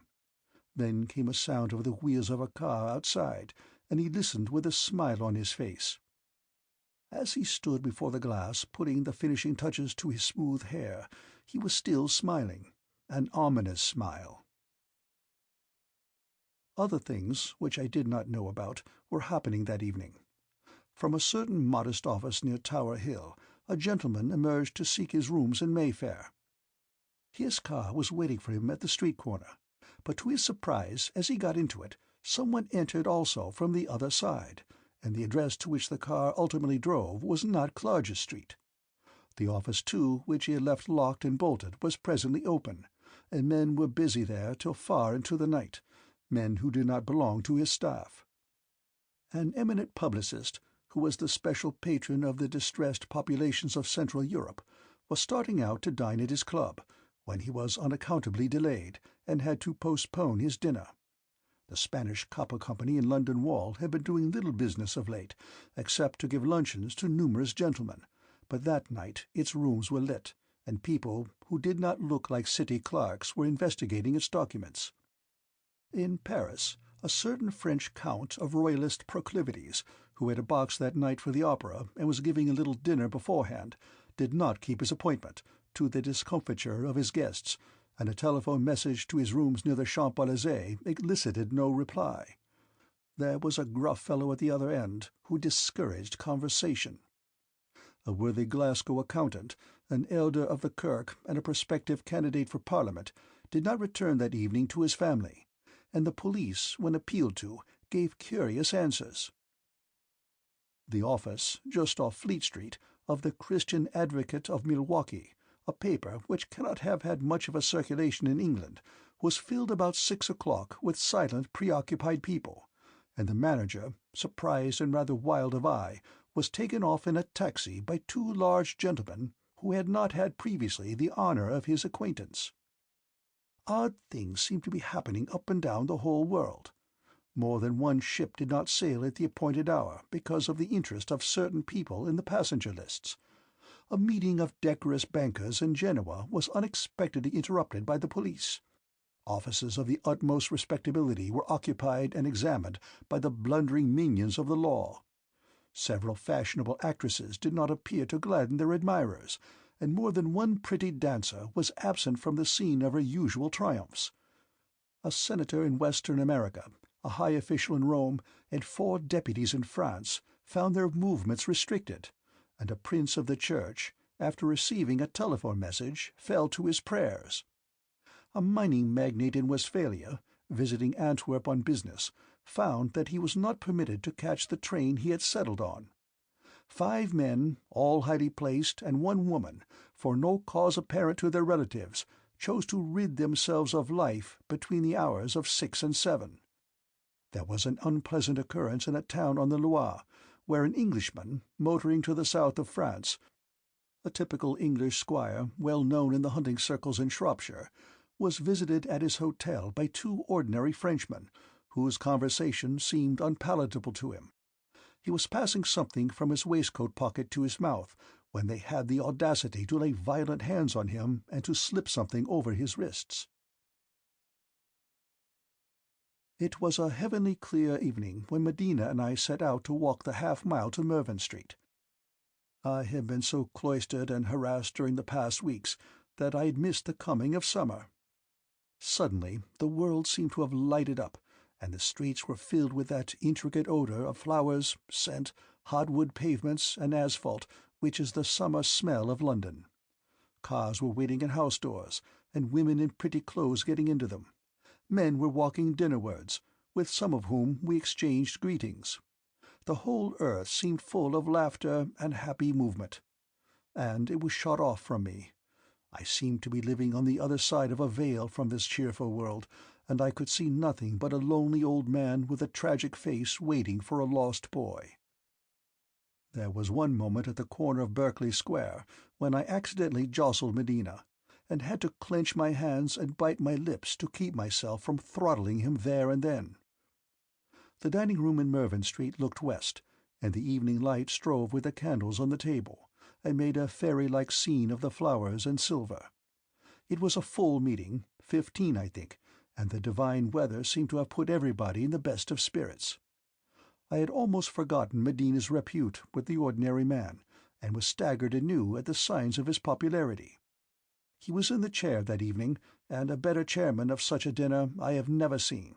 Then came a sound of the wheels of a car outside, and he listened with a smile on his face. As he stood before the glass, putting the finishing touches to his smooth hair, he was still smiling, an ominous smile. Other things, which I did not know about, were happening that evening. From a certain modest office near Tower Hill, a gentleman emerged to seek his rooms in Mayfair. His car was waiting for him at the street corner, but to his surprise, as he got into it, someone entered also from the other side, and the address to which the car ultimately drove was not Clarges Street. The office, too, which he had left locked and bolted, was presently open, and men were busy there till far into the night, men who did not belong to his staff. An eminent publicist, who was the special patron of the distressed populations of Central Europe, was starting out to dine at his club, when he was unaccountably delayed, and had to postpone his dinner. The Spanish Copper Company in London Wall had been doing little business of late, except to give luncheons to numerous gentlemen, but that night its rooms were lit, and people who did not look like city clerks were investigating its documents. In Paris, a certain French count of royalist proclivities, who had a box that night for the opera and was giving a little dinner beforehand, did not keep his appointment, to the discomfiture of his guests, and a telephone message to his rooms near the Champs-Élysées elicited no reply. There was a gruff fellow at the other end who discouraged conversation. A worthy Glasgow accountant, an elder of the Kirk and a prospective candidate for Parliament, did not return that evening to his family, and the police, when appealed to, gave curious answers. The office, just off Fleet Street, of the Christian Advocate of Milwaukee, a paper which cannot have had much of a circulation in England, was filled about 6 o'clock with silent, preoccupied people, and the manager, surprised and rather wild of eye, was taken off in a taxi by 2 large gentlemen who had not had previously the honour of his acquaintance. Odd things seemed to be happening up and down the whole world. More than one ship did not sail at the appointed hour because of the interest of certain people in the passenger lists. A meeting of decorous bankers in Genoa was unexpectedly interrupted by the police. Offices of the utmost respectability were occupied and examined by the blundering minions of the law. Several fashionable actresses did not appear to gladden their admirers, and more than one pretty dancer was absent from the scene of her usual triumphs. A senator in Western America, a high official in Rome, and 4 deputies in France found their movements restricted, and a prince of the church, after receiving a telephone message, fell to his prayers. A mining magnate in Westphalia, visiting Antwerp on business, found that he was not permitted to catch the train he had settled on. 5 men, all highly placed, and 1 woman, for no cause apparent to their relatives, chose to rid themselves of life between the hours of 6 and 7. There was an unpleasant occurrence in a town on the Loire, where an Englishman, motoring to the south of France, a typical English squire well known in the hunting circles in Shropshire, was visited at his hotel by 2 ordinary Frenchmen, whose conversation seemed unpalatable to him. He was passing something from his waistcoat pocket to his mouth, when they had the audacity to lay violent hands on him and to slip something over his wrists. It was a heavenly clear evening when Medina and I set out to walk the half-mile to Mervyn Street. I had been so cloistered and harassed during the past weeks that I had missed the coming of summer. Suddenly the world seemed to have lighted up, and the streets were filled with that intricate odour of flowers, scent, hardwood pavements, and asphalt which is the summer smell of London. Cars were waiting at house doors, and women in pretty clothes getting into them. Men were walking dinnerwards, with some of whom we exchanged greetings. The whole earth seemed full of laughter and happy movement. And it was shut off from me. I seemed to be living on the other side of a veil from this cheerful world, and I could see nothing but a lonely old man with a tragic face waiting for a lost boy. There was one moment at the corner of Berkeley Square when I accidentally jostled Medina, and had to clench my hands and bite my lips to keep myself from throttling him there and then. The dining-room in Mervyn Street looked west, and the evening light strove with the candles on the table, and made a fairy-like scene of the flowers and silver. It was a full meeting, 15, I think, and the divine weather seemed to have put everybody in the best of spirits. I had almost forgotten Medina's repute with the ordinary man, and was staggered anew at the signs of his popularity. He was in the chair that evening, and a better chairman of such a dinner I have never seen.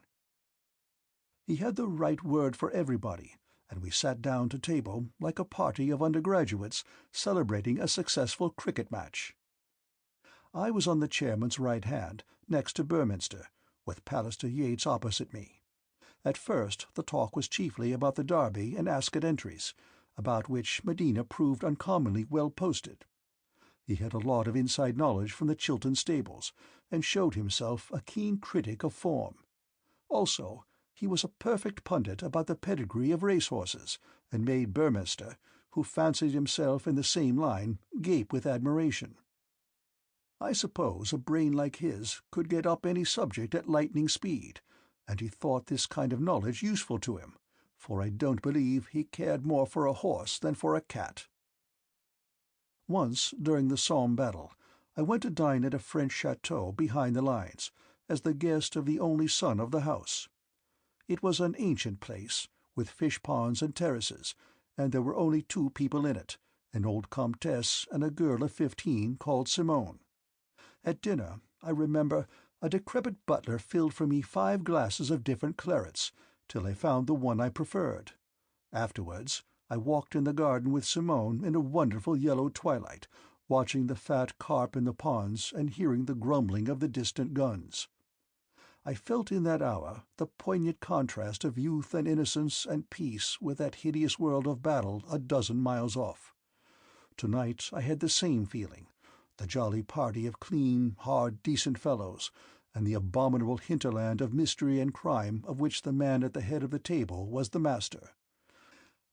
He had the right word for everybody, and we sat down to table like a party of undergraduates celebrating a successful cricket match. I was on the chairman's right hand, next to Burminster, with Pallister Yeats opposite me. At first the talk was chiefly about the Derby and Ascot entries, about which Medina proved uncommonly well posted. He had a lot of inside knowledge from the Chiltern stables, and showed himself a keen critic of form. Also, he was a perfect pundit about the pedigree of racehorses, and made Burminster, who fancied himself in the same line, gape with admiration. I suppose a brain like his could get up any subject at lightning speed, and he thought this kind of knowledge useful to him, for I don't believe he cared more for a horse than for a cat. Once, during the Somme battle, I went to dine at a French chateau behind the lines, as the guest of the only son of the house. It was an ancient place, with fish-ponds and terraces, and there were only 2 people in it, an old comtesse and a girl of 15 called Simone. At dinner, I remember, a decrepit butler filled for me 5 glasses of different clarets, till I found the one I preferred. Afterwards, I walked in the garden with Simone in a wonderful yellow twilight, watching the fat carp in the ponds and hearing the grumbling of the distant guns. I felt in that hour the poignant contrast of youth and innocence and peace with that hideous world of battle a dozen miles off. To-night I had the same feeling, the jolly party of clean, hard, decent fellows, and the abominable hinterland of mystery and crime of which the man at the head of the table was the master.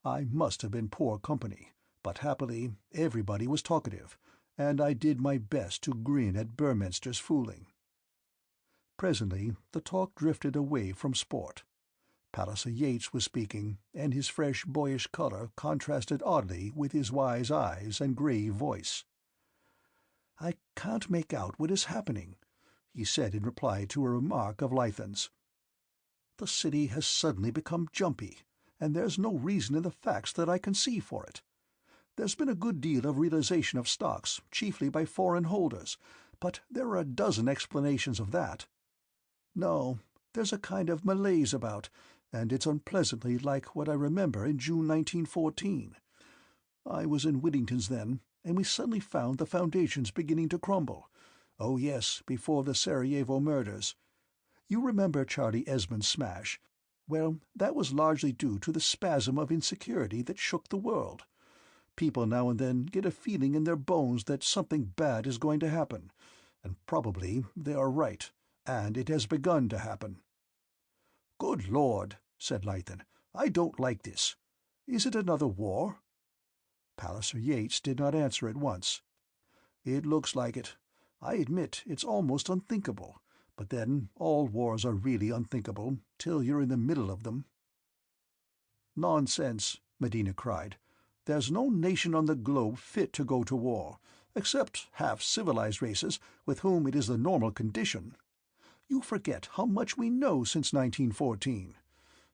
I must have been poor company, but happily everybody was talkative, and I did my best to grin at Burminster's fooling. Presently the talk drifted away from sport. Palliser Yeats was speaking, and his fresh boyish colour contrasted oddly with his wise eyes and grave voice. "I can't make out what is happening," he said in reply to a remark of Lytton's. "The city has suddenly become jumpy, and there's no reason in the facts that I can see for it. There's been a good deal of realization of stocks, chiefly by foreign holders, but there are a dozen explanations of that. No, there's a kind of malaise about, and it's unpleasantly like what I remember in June 1914. I was in Whittington's then, and we suddenly found the foundations beginning to crumble. Oh yes, before the Sarajevo murders. You remember Charlie Esmond's smash? Well, that was largely due to the spasm of insecurity that shook the world. People now and then get a feeling in their bones that something bad is going to happen, and probably they are right, and it has begun to happen." "Good Lord," said Lytton, "I don't like this. Is it another war?" Palliser Yeats did not answer at once. "It looks like it. I admit it's almost unthinkable, but then all wars are really unthinkable till you're in the middle of them." "Nonsense," Medina cried. "There's no nation on the globe fit to go to war, except half-civilized races with whom it is the normal condition. You forget how much we know since 1914.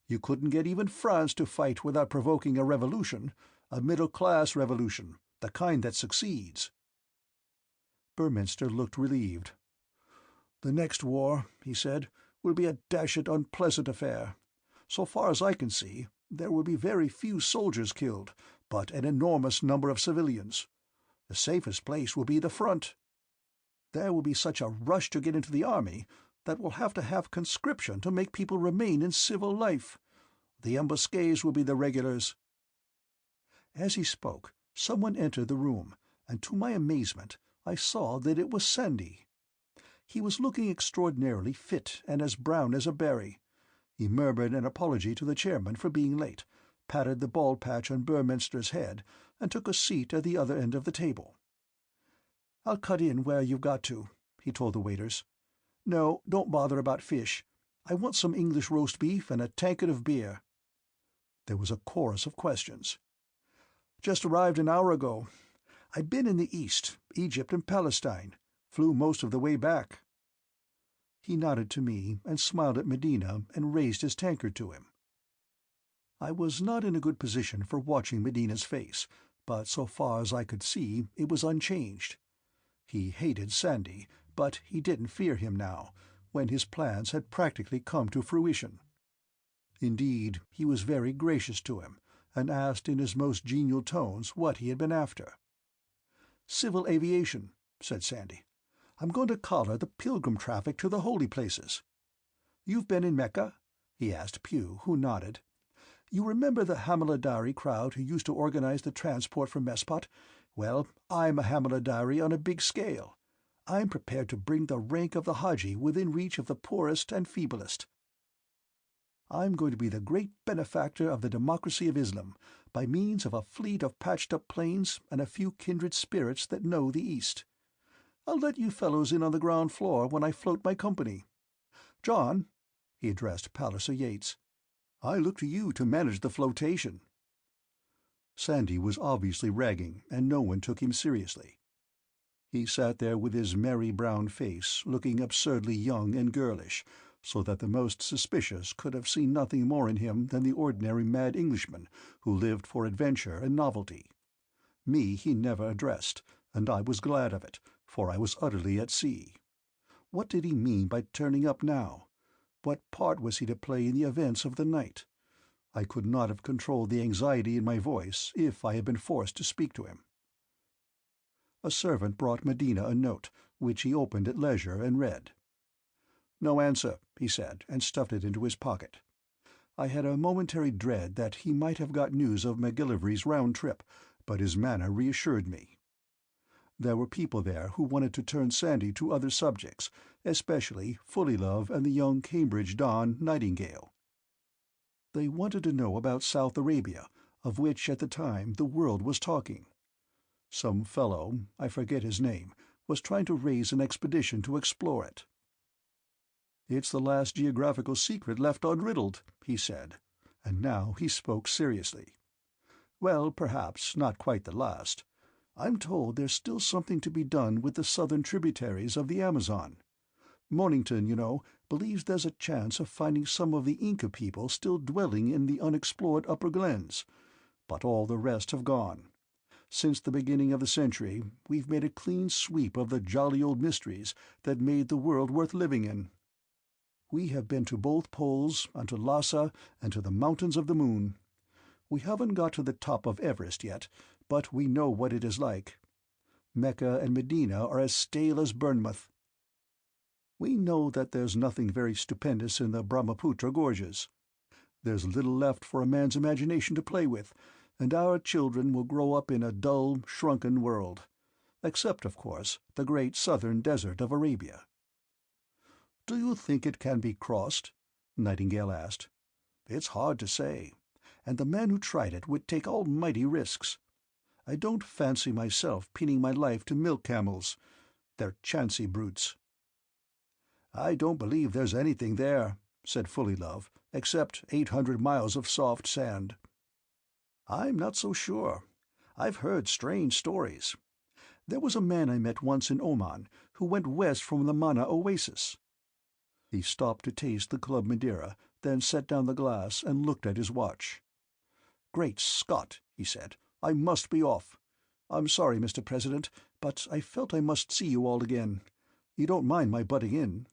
You couldn't get even France to fight without provoking a revolution, a middle-class revolution, the kind that succeeds." Burminster looked relieved. "The next war," he said, will be a dashed unpleasant affair. So far as I can see, there will be very few soldiers killed, but an enormous number of civilians. The safest place will be the front. There will be such a rush to get into the army that we'll have to have conscription to make people remain in civil life. The embusqués will be the regulars." As he spoke, someone entered the room, and to my amazement I saw that it was Sandy. He was looking extraordinarily fit and as brown as a berry. He murmured an apology to the chairman for being late, patted the bald patch on Burminster's head, and took a seat at the other end of the table. "I'll cut in where you've got to," he told the waiters. "No, don't bother about fish. I want some English roast beef and a tankard of beer." There was a chorus of questions. "Just arrived an hour ago. I've been in the East, Egypt and Palestine. Flew most of the way back." He nodded to me and smiled at Medina and raised his tankard to him. I was not in a good position for watching Medina's face, but so far as I could see it was unchanged. He hated Sandy, but he didn't fear him now, when his plans had practically come to fruition. Indeed, he was very gracious to him, and asked in his most genial tones what he had been after. "Civil aviation," said Sandy. "I'm going to collar the pilgrim traffic to the holy places. You've been in Mecca?" he asked Pugh, who nodded. "You remember the Hameladari crowd who used to organize the transport from Mespot? Well, I'm a Hameladari on a big scale. I'm prepared to bring the rank of the Haji within reach of the poorest and feeblest. I'm going to be the great benefactor of the democracy of Islam, by means of a fleet of patched-up planes and a few kindred spirits that know the East. I'll let you fellows in on the ground floor when I float my company. John," he addressed Palliser Yates, "I look to you to manage the flotation." Sandy was obviously ragging, and no one took him seriously. He sat there with his merry brown face, looking absurdly young and girlish, so that the most suspicious could have seen nothing more in him than the ordinary mad Englishman who lived for adventure and novelty. Me he never addressed, and I was glad of it, for I was utterly at sea. What did he mean by turning up now? What part was he to play in the events of the night? I could not have controlled the anxiety in my voice if I had been forced to speak to him. A servant brought Medina a note, which he opened at leisure and read. "No answer," he said, and stuffed it into his pocket. I had a momentary dread that he might have got news of MacGillivray's round trip, but his manner reassured me. There were people there who wanted to turn Sandy to other subjects, especially Fullylove and the young Cambridge don, Nightingale. They wanted to know about South Arabia, of which at the time the world was talking. Some fellow, I forget his name, was trying to raise an expedition to explore it. "It's the last geographical secret left unriddled," he said, and now he spoke seriously. "Well, perhaps not quite the last. I'm told there's still something to be done with the southern tributaries of the Amazon. Mornington, you know, believes there's a chance of finding some of the Inca people still dwelling in the unexplored upper glens, but all the rest have gone. Since the beginning of the century, we've made a clean sweep of the jolly old mysteries that made the world worth living in. We have been to both poles, and to Lhasa, and to the mountains of the moon. We haven't got to the top of Everest yet, but we know what it is like. Mecca and Medina are as stale as Bournemouth. We know that there's nothing very stupendous in the Brahmaputra gorges. There's little left for a man's imagination to play with, and our children will grow up in a dull, shrunken world, except, of course, the great southern desert of Arabia." "Do you think it can be crossed?" Nightingale asked. "It's hard to say, and the man who tried it would take almighty risks. I don't fancy myself pinning my life to milk camels. They're chancy brutes." "I don't believe there's anything there," said Fullylove, "except 800 miles of soft sand." "I'm not so sure. I've heard strange stories. There was a man I met once in Oman who went west from the Mana Oasis." He stopped to taste the Club Madeira, then set down the glass and looked at his watch. "Great Scott," he said, "I must be off. I'm sorry, Mr. President, but I felt I must see you all again. You don't mind my butting in?"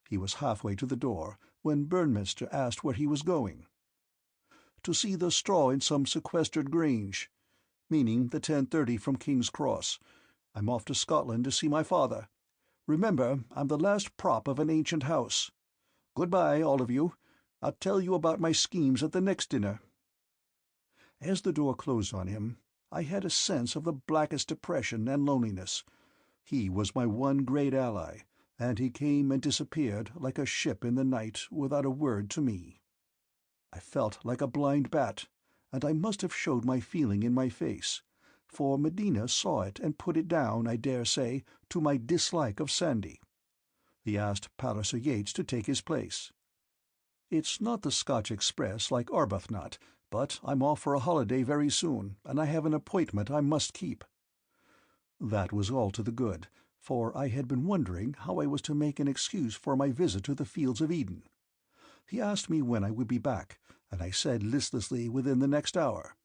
He was halfway to the door when Burnminster asked where he was going. "To see the straw in some sequestered grange, meaning the 10:30 from King's Cross. I'm off to Scotland to see my father. Remember, I'm the last prop of an ancient house. Good-bye, all of you. I'll tell you about my schemes at the next dinner." As the door closed on him, I had a sense of the blackest depression and loneliness. He was my one great ally, and he came and disappeared like a ship in the night without a word to me. I felt like a blind bat, and I must have showed my feeling in my face, for Medina saw it and put it down, I dare say, to my dislike of Sandy. He asked Palliser Yates to take his place. It's not the Scotch Express like Arbuthnot, but I'm off for a holiday very soon, and I have an appointment I must keep. That was all to the good, for I had been wondering how I was to make an excuse for my visit to the Fields of Eden. He asked me when I would be back, and I said listlessly within the next hour.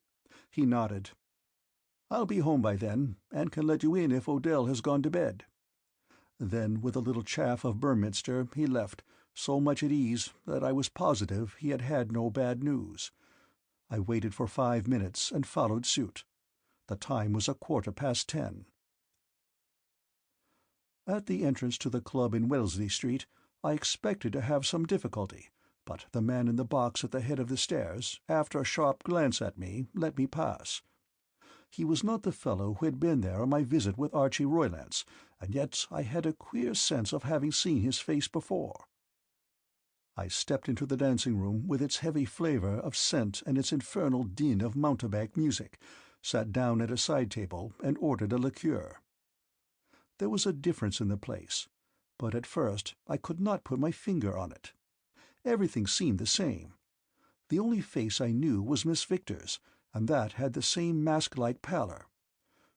He nodded. "I'll be home by then, and can let you in if Odell has gone to bed." Then, with a little chaff of Burnminster, he left, so much at ease that I was positive he had had no bad news. I waited for 5 minutes and followed suit. The time was 10:15. At the entrance to the club in Wellesley Street, I expected to have some difficulty, but the man in the box at the head of the stairs, after a sharp glance at me, let me pass. He was not the fellow who had been there on my visit with Archie Roylance, and yet I had a queer sense of having seen his face before. I stepped into the dancing-room with its heavy flavour of scent and its infernal din of mountebank music, sat down at a side-table, and ordered a liqueur. There was a difference in the place, but at first I could not put my finger on it. Everything seemed the same. The only face I knew was Miss Victor's, and that had the same mask-like pallor.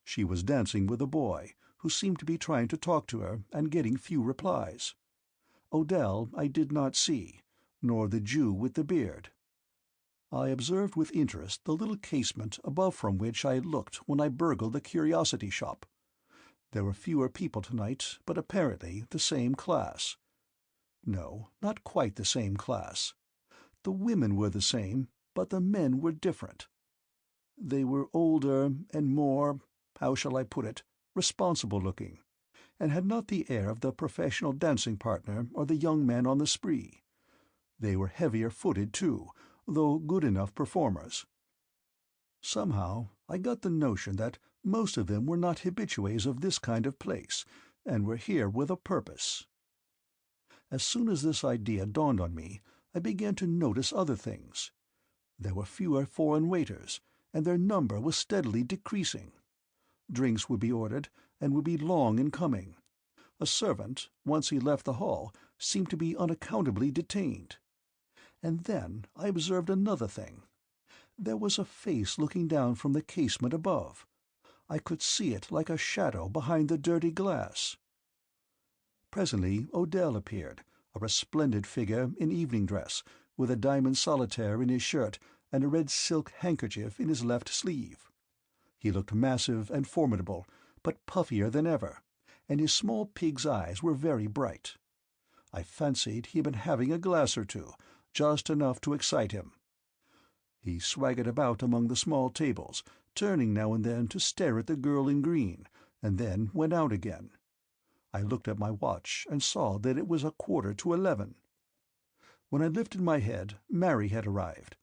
She was dancing with a boy, who seemed to be trying to talk to her and getting few replies. Odell I did not see, nor the Jew with the beard. I observed with interest the little casement above from which I had looked when I burgled the curiosity shop. There were fewer people tonight, but apparently the same class. No, not quite the same class. The women were the same, but the men were different. They were older and more, how shall I put it, responsible-looking, and had not the air of the professional dancing partner or the young man on the spree. They were heavier-footed, too, though good enough performers. Somehow I got the notion that most of them were not habitués of this kind of place, and were here with a purpose. As soon as this idea dawned on me, I began to notice other things. There were fewer foreign waiters, and their number was steadily decreasing. Drinks would be ordered, and would be long in coming. A servant, once he left the hall, seemed to be unaccountably detained. And then I observed another thing. There was a face looking down from the casement above. I could see it like a shadow behind the dirty glass. Presently Odell appeared, a resplendent figure in evening dress, with a diamond solitaire in his shirt and a red silk handkerchief in his left sleeve. He looked massive and formidable, but puffier than ever, and his small pig's eyes were very bright. I fancied he had been having a glass or two, just enough to excite him. He swaggered about among the small tables, turning now and then to stare at the girl in green, and then went out again. I looked at my watch and saw that it was 11:15. When I lifted my head, Mary had arrived.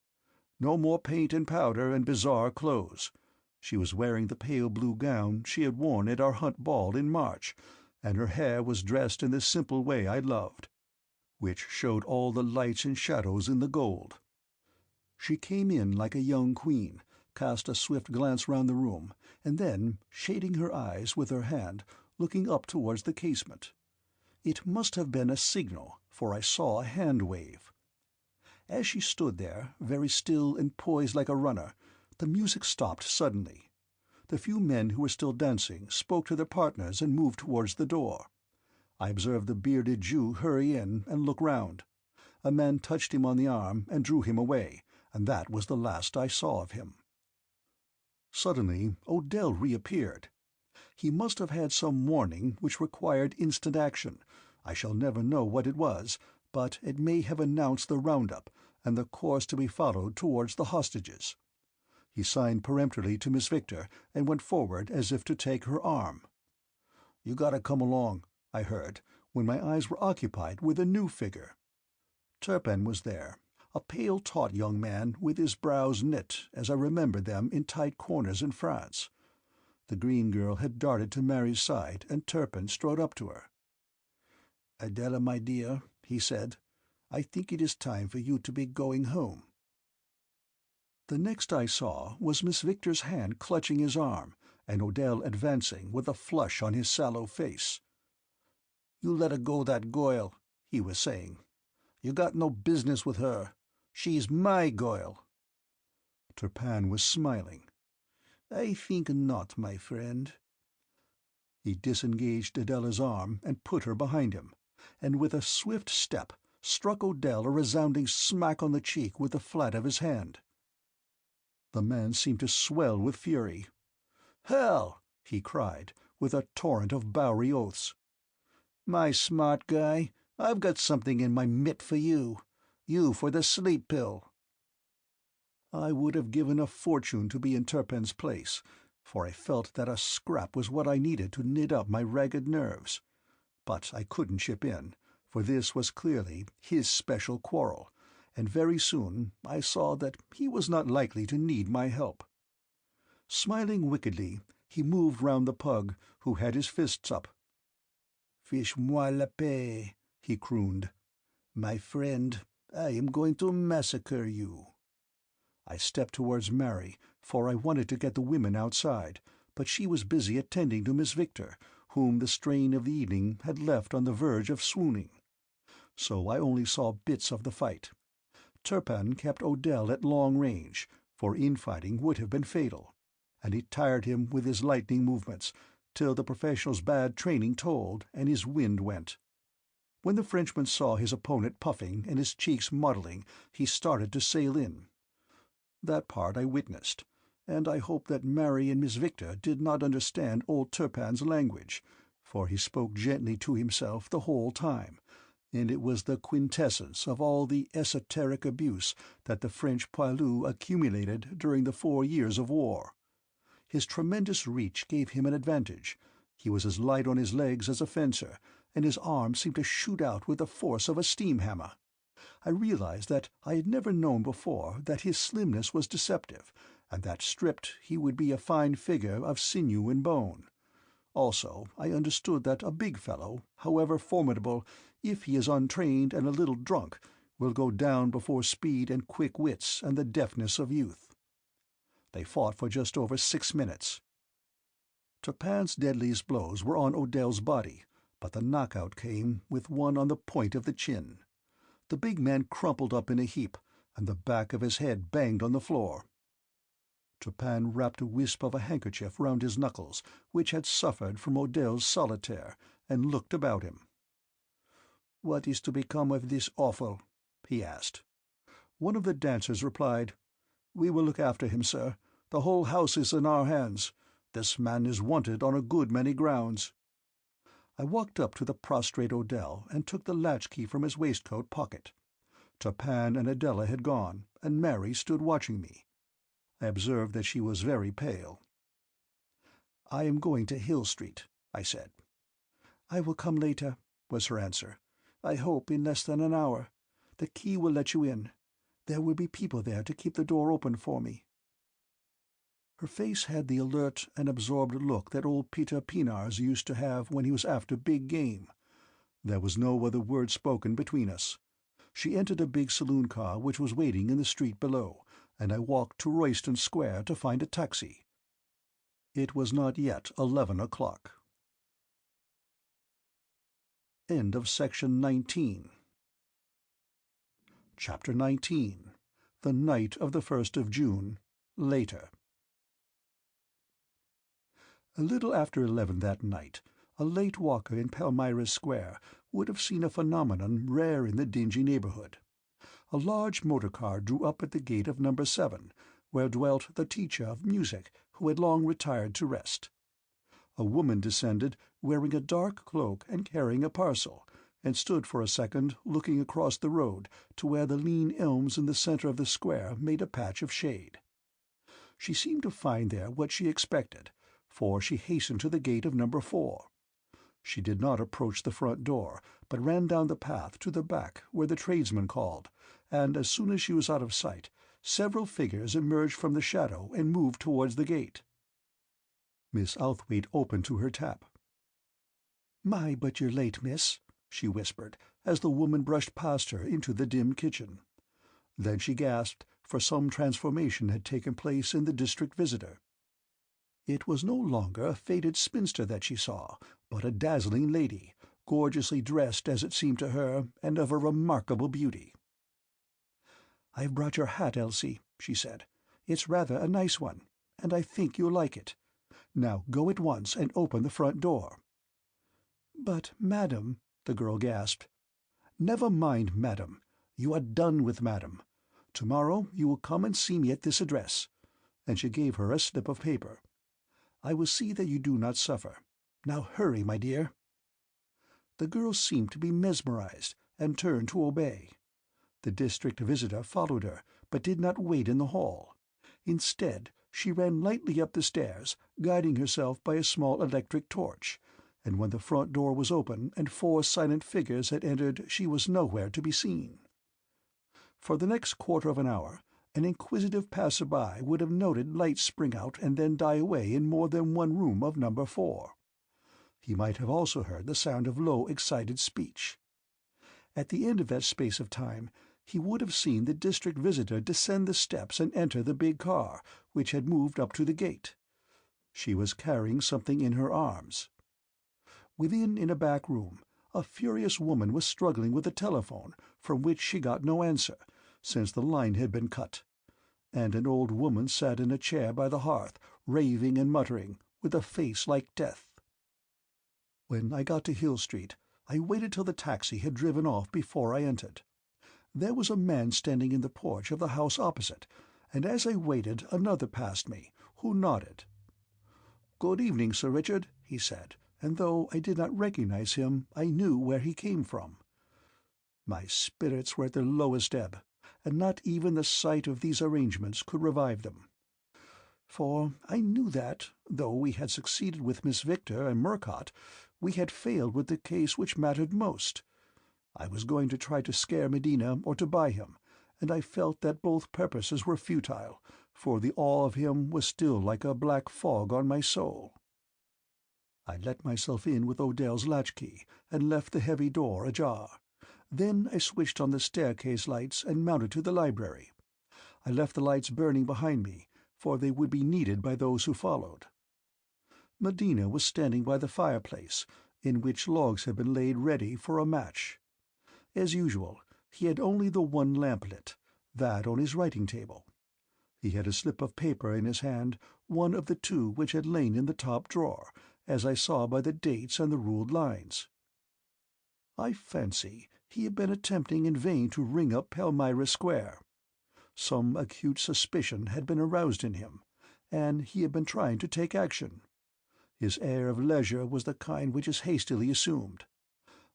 No more paint and powder and bizarre clothes. She was wearing the pale blue gown she had worn at our hunt ball in March, and her hair was dressed in the simple way I loved, which showed all the lights and shadows in the gold. She came in like a young queen, cast a swift glance round the room, and then, shading her eyes with her hand, looking up towards the casement. It must have been a signal, for I saw a hand wave. As she stood there, very still and poised like a runner, the music stopped suddenly. The few men who were still dancing spoke to their partners and moved towards the door. I observed the bearded Jew hurry in and look round. A man touched him on the arm and drew him away, and that was the last I saw of him. Suddenly Odell reappeared. He must have had some warning which required instant action. I shall never know what it was, but it may have announced the round-up and the course to be followed towards the hostages. He signed peremptorily to Miss Victor and went forward as if to take her arm. "You gotta come along," I heard, when my eyes were occupied with a new figure. Turpin was there, a pale, taut young man with his brows knit, as I remembered them in tight corners in France. The green girl had darted to Mary's side, and Turpin strode up to her. "Adela, my dear," he said, "I think it is time for you to be going home." The next I saw was Miss Victor's hand clutching his arm, and Odell advancing with a flush on his sallow face. "You let her go, that girl," he was saying. "You got no business with her. She's my girl." Turpin was smiling. "I think not, my friend." He disengaged Adela's arm and put her behind him, and with a swift step struck Odell a resounding smack on the cheek with the flat of his hand. The man seemed to swell with fury. "Hell!" he cried, with a torrent of Bowery oaths. "My smart guy, I've got something in my mitt for you. You for the sleep pill." I would have given a fortune to be in Turpin's place, for I felt that a scrap was what I needed to knit up my ragged nerves. But I couldn't chip in, for this was clearly his special quarrel, and very soon I saw that he was not likely to need my help. Smiling wickedly, he moved round the pug, who had his fists up. "Fiche-moi la paix," he crooned. "My friend, I am going to massacre you." I stepped towards Mary, for I wanted to get the women outside, but she was busy attending to Miss Victor, whom the strain of the evening had left on the verge of swooning. So I only saw bits of the fight. Turpin kept Odell at long range, for infighting would have been fatal, and he tired him with his lightning movements, till the professional's bad training told and his wind went. When the Frenchman saw his opponent puffing and his cheeks mottling, he started to sail in. That part I witnessed, and I hope that Mary and Miss Victor did not understand old Turpin's language, for he spoke gently to himself the whole time, and it was the quintessence of all the esoteric abuse that the French poilus accumulated during the 4 years of war. His tremendous reach gave him an advantage. He was as light on his legs as a fencer, and his arms seemed to shoot out with the force of a steam-hammer. I realized that I had never known before that his slimness was deceptive, and that stripped he would be a fine figure of sinew and bone. Also, I understood that a big fellow, however formidable, if he is untrained and a little drunk, will go down before speed and quick wits and the deftness of youth. They fought for just over 6 minutes. Turpin's deadliest blows were on Odell's body, but the knockout came with one on the point of the chin. The big man crumpled up in a heap, and the back of his head banged on the floor. Turpin wrapped a wisp of a handkerchief round his knuckles, which had suffered from Odell's solitaire, and looked about him. "What is to become of this offal?" he asked. One of the dancers replied, "We will look after him, sir. The whole house is in our hands. This man is wanted on a good many grounds." I walked up to the prostrate Odell and took the latchkey from his waistcoat pocket. Turpin and Adela had gone, and Mary stood watching me. I observed that she was very pale. "I am going to Hill Street," I said. "I will come later," was her answer. "I hope in less than an hour. The key will let you in. There will be people there to keep the door open for me." Her face had the alert and absorbed look that old Peter Pienaar's used to have when he was after big game. There was no other word spoken between us. She entered a big saloon car which was waiting in the street below, and I walked to Royston Square to find a taxi. It was not yet 11 o'clock. End of section 19. Chapter 19. The Night of the 1st of June. Later. A little after 11 that night, a late walker in Palmyra Square would have seen a phenomenon rare in the dingy neighborhood. A large motor-car drew up at the gate of number 7, where dwelt the teacher of music who had long retired to rest. A woman descended, wearing a dark cloak and carrying a parcel, and stood for a second looking across the road to where the lean elms in the centre of the square made a patch of shade. She seemed to find there what she expected, for she hastened to the gate of number 4. She did not approach the front door, but ran down the path to the back where the tradesman called, and as soon as she was out of sight, several figures emerged from the shadow and moved towards the gate. Miss Outhwaite opened to her tap. "My, but you're late, miss," she whispered, as the woman brushed past her into the dim kitchen. Then she gasped, for some transformation had taken place in the district visitor. It was no longer a faded spinster that she saw, but a dazzling lady, gorgeously dressed as it seemed to her, and of a remarkable beauty. "I've brought your hat, Elsie," she said. "It's rather a nice one, and I think you'll like it. Now go at once and open the front door." "But, madam," the girl gasped. "Never mind, madam. You are done with madam. Tomorrow you will come and see me at this address," and she gave her a slip of paper. "I will see that you do not suffer. Now hurry, my dear." The girl seemed to be mesmerized, and turned to obey. The district visitor followed her, but did not wait in the hall. Instead, she ran lightly up the stairs, guiding herself by a small electric torch, and when the front door was open and 4 silent figures had entered, she was nowhere to be seen. For the next quarter of an hour, an inquisitive passer-by would have noted lights spring out and then die away in more than one room of number 4. He might have also heard the sound of low, excited speech. At the end of that space of time, he would have seen the district visitor descend the steps and enter the big car, which had moved up to the gate. She was carrying something in her arms. Within, in a back room, a furious woman was struggling with a telephone, from which she got no answer, since the line had been cut, and an old woman sat in a chair by the hearth, raving and muttering, with a face like death. When I got to Hill Street, I waited till the taxi had driven off before I entered. There was a man standing in the porch of the house opposite, and as I waited another passed me, who nodded. "Good evening, Sir Richard," he said, and though I did not recognize him, I knew where he came from. My spirits were at their lowest ebb, and not even the sight of these arrangements could revive them. For I knew that, though we had succeeded with Miss Victor and Murcott, we had failed with the case which mattered most. I was going to try to scare Medina or to buy him, and I felt that both purposes were futile, for the awe of him was still like a black fog on my soul. I let myself in with Odell's latchkey, and left the heavy door ajar. Then I switched on the staircase lights and mounted to the library. I left the lights burning behind me, for they would be needed by those who followed. Medina was standing by the fireplace, in which logs had been laid ready for a match. As usual, he had only the one lamp lit, that on his writing-table. He had a slip of paper in his hand, one of the 2 which had lain in the top drawer, as I saw by the dates and the ruled lines. I fancy he had been attempting in vain to ring up Palmyra Square. Some acute suspicion had been aroused in him, and he had been trying to take action. His air of leisure was the kind which is hastily assumed.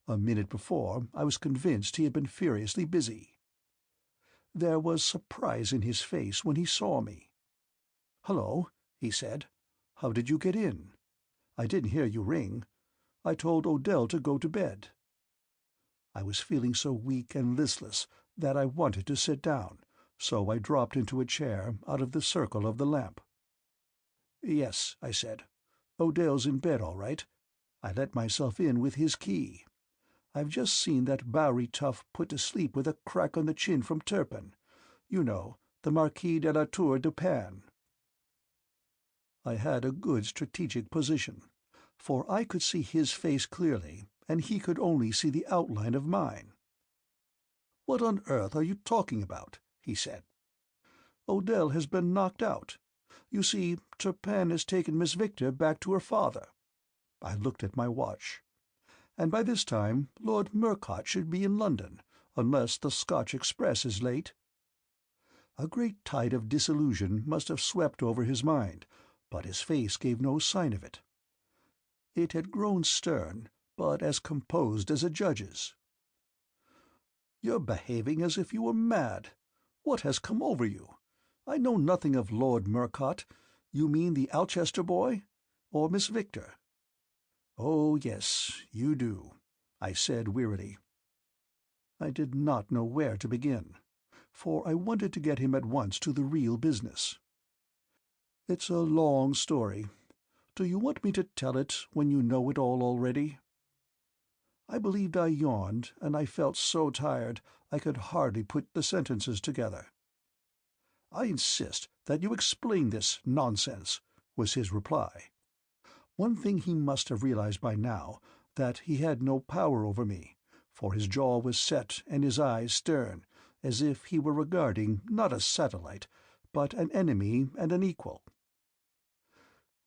A minute before, I was convinced he had been furiously busy. There was surprise in his face when he saw me. "Hello," he said. "How did you get in? I didn't hear you ring. I told Odell to go to bed." I was feeling so weak and listless that I wanted to sit down, so I dropped into a chair out of the circle of the lamp. "Yes," I said. "Odell's in bed all right. I let myself in with his key. I've just seen that Bowery tough put to sleep with a crack on the chin from Turpin. You know, the Marquis de la Tour du Pin." I had a good strategic position, for I could see his face clearly, and he could only see the outline of mine. "What on earth are you talking about?" he said. "Odell has been knocked out. You see, Turpin has taken Miss Victor back to her father." I looked at my watch. "And by this time Lord Murcott should be in London, unless the Scotch Express is late." A great tide of disillusion must have swept over his mind, but his face gave no sign of it. It had grown stern, but as composed as a judge's. You're behaving as if you were mad. What has come over you? I know nothing of Lord Murcott. You mean the Alchester boy? Or Miss Victor?" "Oh, yes, you do," I said wearily. I did not know where to begin, for I wanted to get him at once to the real business. "It's a long story. Do you want me to tell it when you know it all already?" I believed I yawned, and I felt so tired I could hardly put the sentences together. "I insist that you explain this nonsense," was his reply. One thing he must have realized by now, that he had no power over me, for his jaw was set and his eyes stern, as if he were regarding not a satellite, but an enemy and an equal.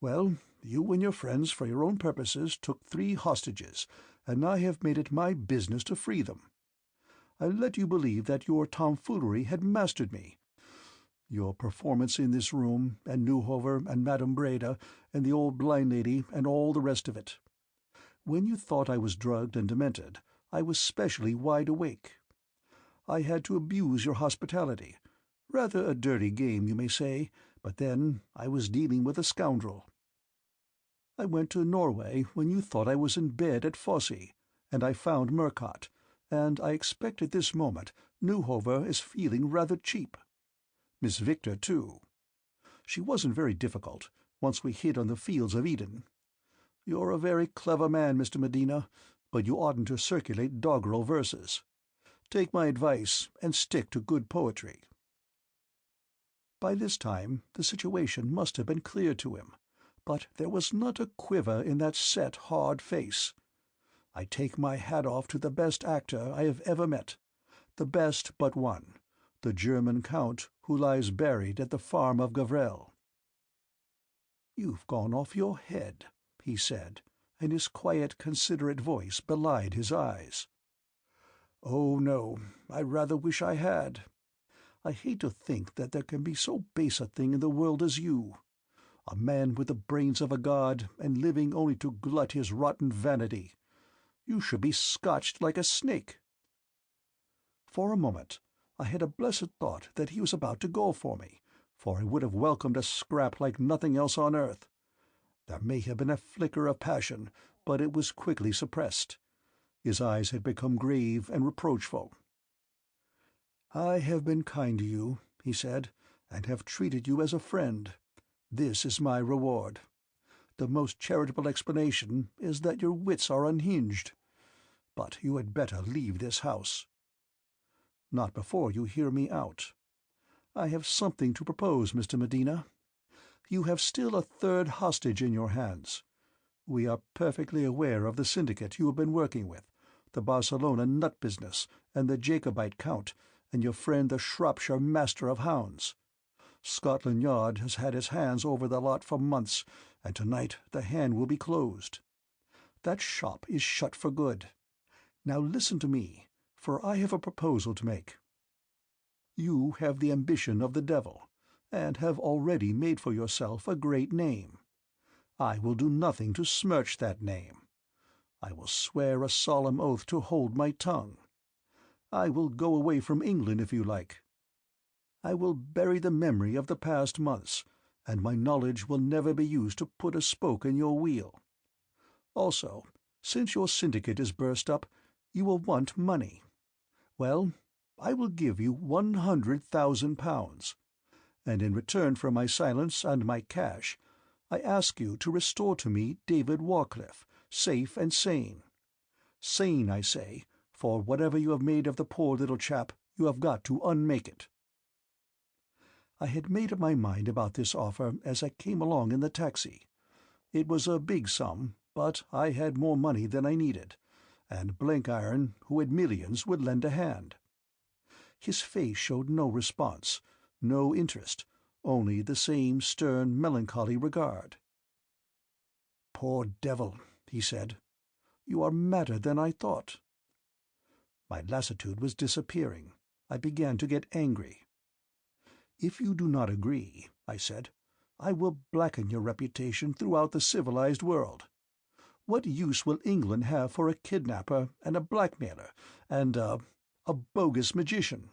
"Well, you and your friends, for your own purposes, took 3 hostages, and I have made it my business to free them. I let you believe that your tomfoolery had mastered me. Your performance in this room, and Newhover, and Madame Breda, and the old blind lady, and all the rest of it. When you thought I was drugged and demented, I was specially wide awake. I had to abuse your hospitality. Rather a dirty game, you may say, but then I was dealing with a scoundrel. I went to Norway when you thought I was in bed at Fosse, and I found Murcott, and I expect at this moment Newhover is feeling rather cheap. Miss Victor, too. She wasn't very difficult, once we hit on the fields of Eden. You're a very clever man, Mr. Medina, but you oughtn't to circulate doggerel verses. Take my advice and stick to good poetry." By this time the situation must have been clear to him, but there was not a quiver in that set, hard face. I take my hat off to the best actor I have ever met, the best but one, the German Count who lies buried at the farm of Gavrelle. "You've gone off your head," he said, and his quiet, considerate voice belied his eyes. "Oh, no, I rather wish I had. I hate to think that there can be so base a thing in the world as you. A man with the brains of a god, and living only to glut his rotten vanity. You should be scotched like a snake." For a moment I had a blessed thought that he was about to go for me, for I would have welcomed a scrap like nothing else on earth. There may have been a flicker of passion, but it was quickly suppressed. His eyes had become grave and reproachful. "I have been kind to you," he said, "and have treated you as a friend. This is my reward. The most charitable explanation is that your wits are unhinged. But you had better leave this house." "Not before you hear me out. I have something to propose, Mr. Medina. You have still a 3rd hostage in your hands. We are perfectly aware of the syndicate you have been working with, the Barcelona nut business, and the Jacobite Count, and your friend the Shropshire Master of Hounds. Scotland Yard has had its hands over the lot for months, and tonight the hand will be closed. That shop is shut for good. Now listen to me, for I have a proposal to make. You have the ambition of the devil, and have already made for yourself a great name. I will do nothing to smirch that name. I will swear a solemn oath to hold my tongue. I will go away from England if you like. I will bury the memory of the past months, and my knowledge will never be used to put a spoke in your wheel. Also, since your syndicate is burst up, you will want money. Well, I will give you £100,000, and in return for my silence and my cash, I ask you to restore to me David Warcliffe, safe and sane. Sane, I say, for whatever you have made of the poor little chap, you have got to unmake it." I had made up my mind about this offer as I came along in the taxi. It was a big sum, but I had more money than I needed, and Blenkiron, who had millions, would lend a hand. His face showed no response, no interest, only the same stern, melancholy regard. "Poor devil," he said. "You are madder than I thought." My lassitude was disappearing. I began to get angry. "If you do not agree," I said, "I will blacken your reputation throughout the civilized world. What use will England have for a kidnapper and a blackmailer and a bogus magician.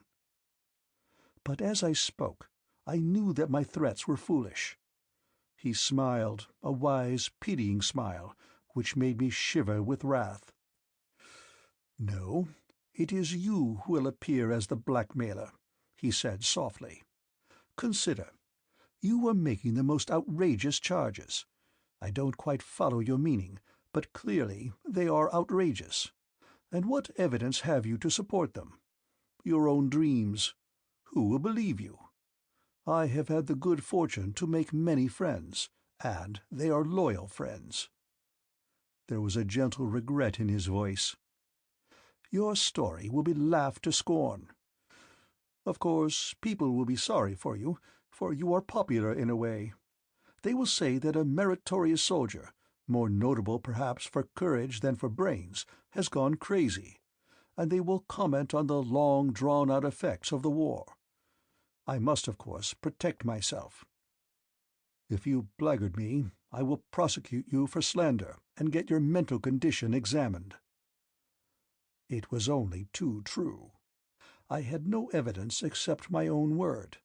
But as I spoke, I knew that my threats were foolish. He smiled, a wise, pitying smile, which made me shiver with wrath. "No, it is you who will appear as the blackmailer," he said softly. "Consider, you are making the most outrageous charges. I don't quite follow your meaning, but clearly they are outrageous. And what evidence have you to support them? Your own dreams. Who will believe you? I have had the good fortune to make many friends, and they are loyal friends." There was a gentle regret in his voice. "Your story will be laughed to scorn. Of course, people will be sorry for you are popular in a way. They will say that a meritorious soldier, more notable perhaps for courage than for brains, has gone crazy, and they will comment on the long drawn-out effects of the war. I must, of course, protect myself. If you blackguard me, I will prosecute you for slander and get your mental condition examined." It was only too true. I had no evidence except my own word.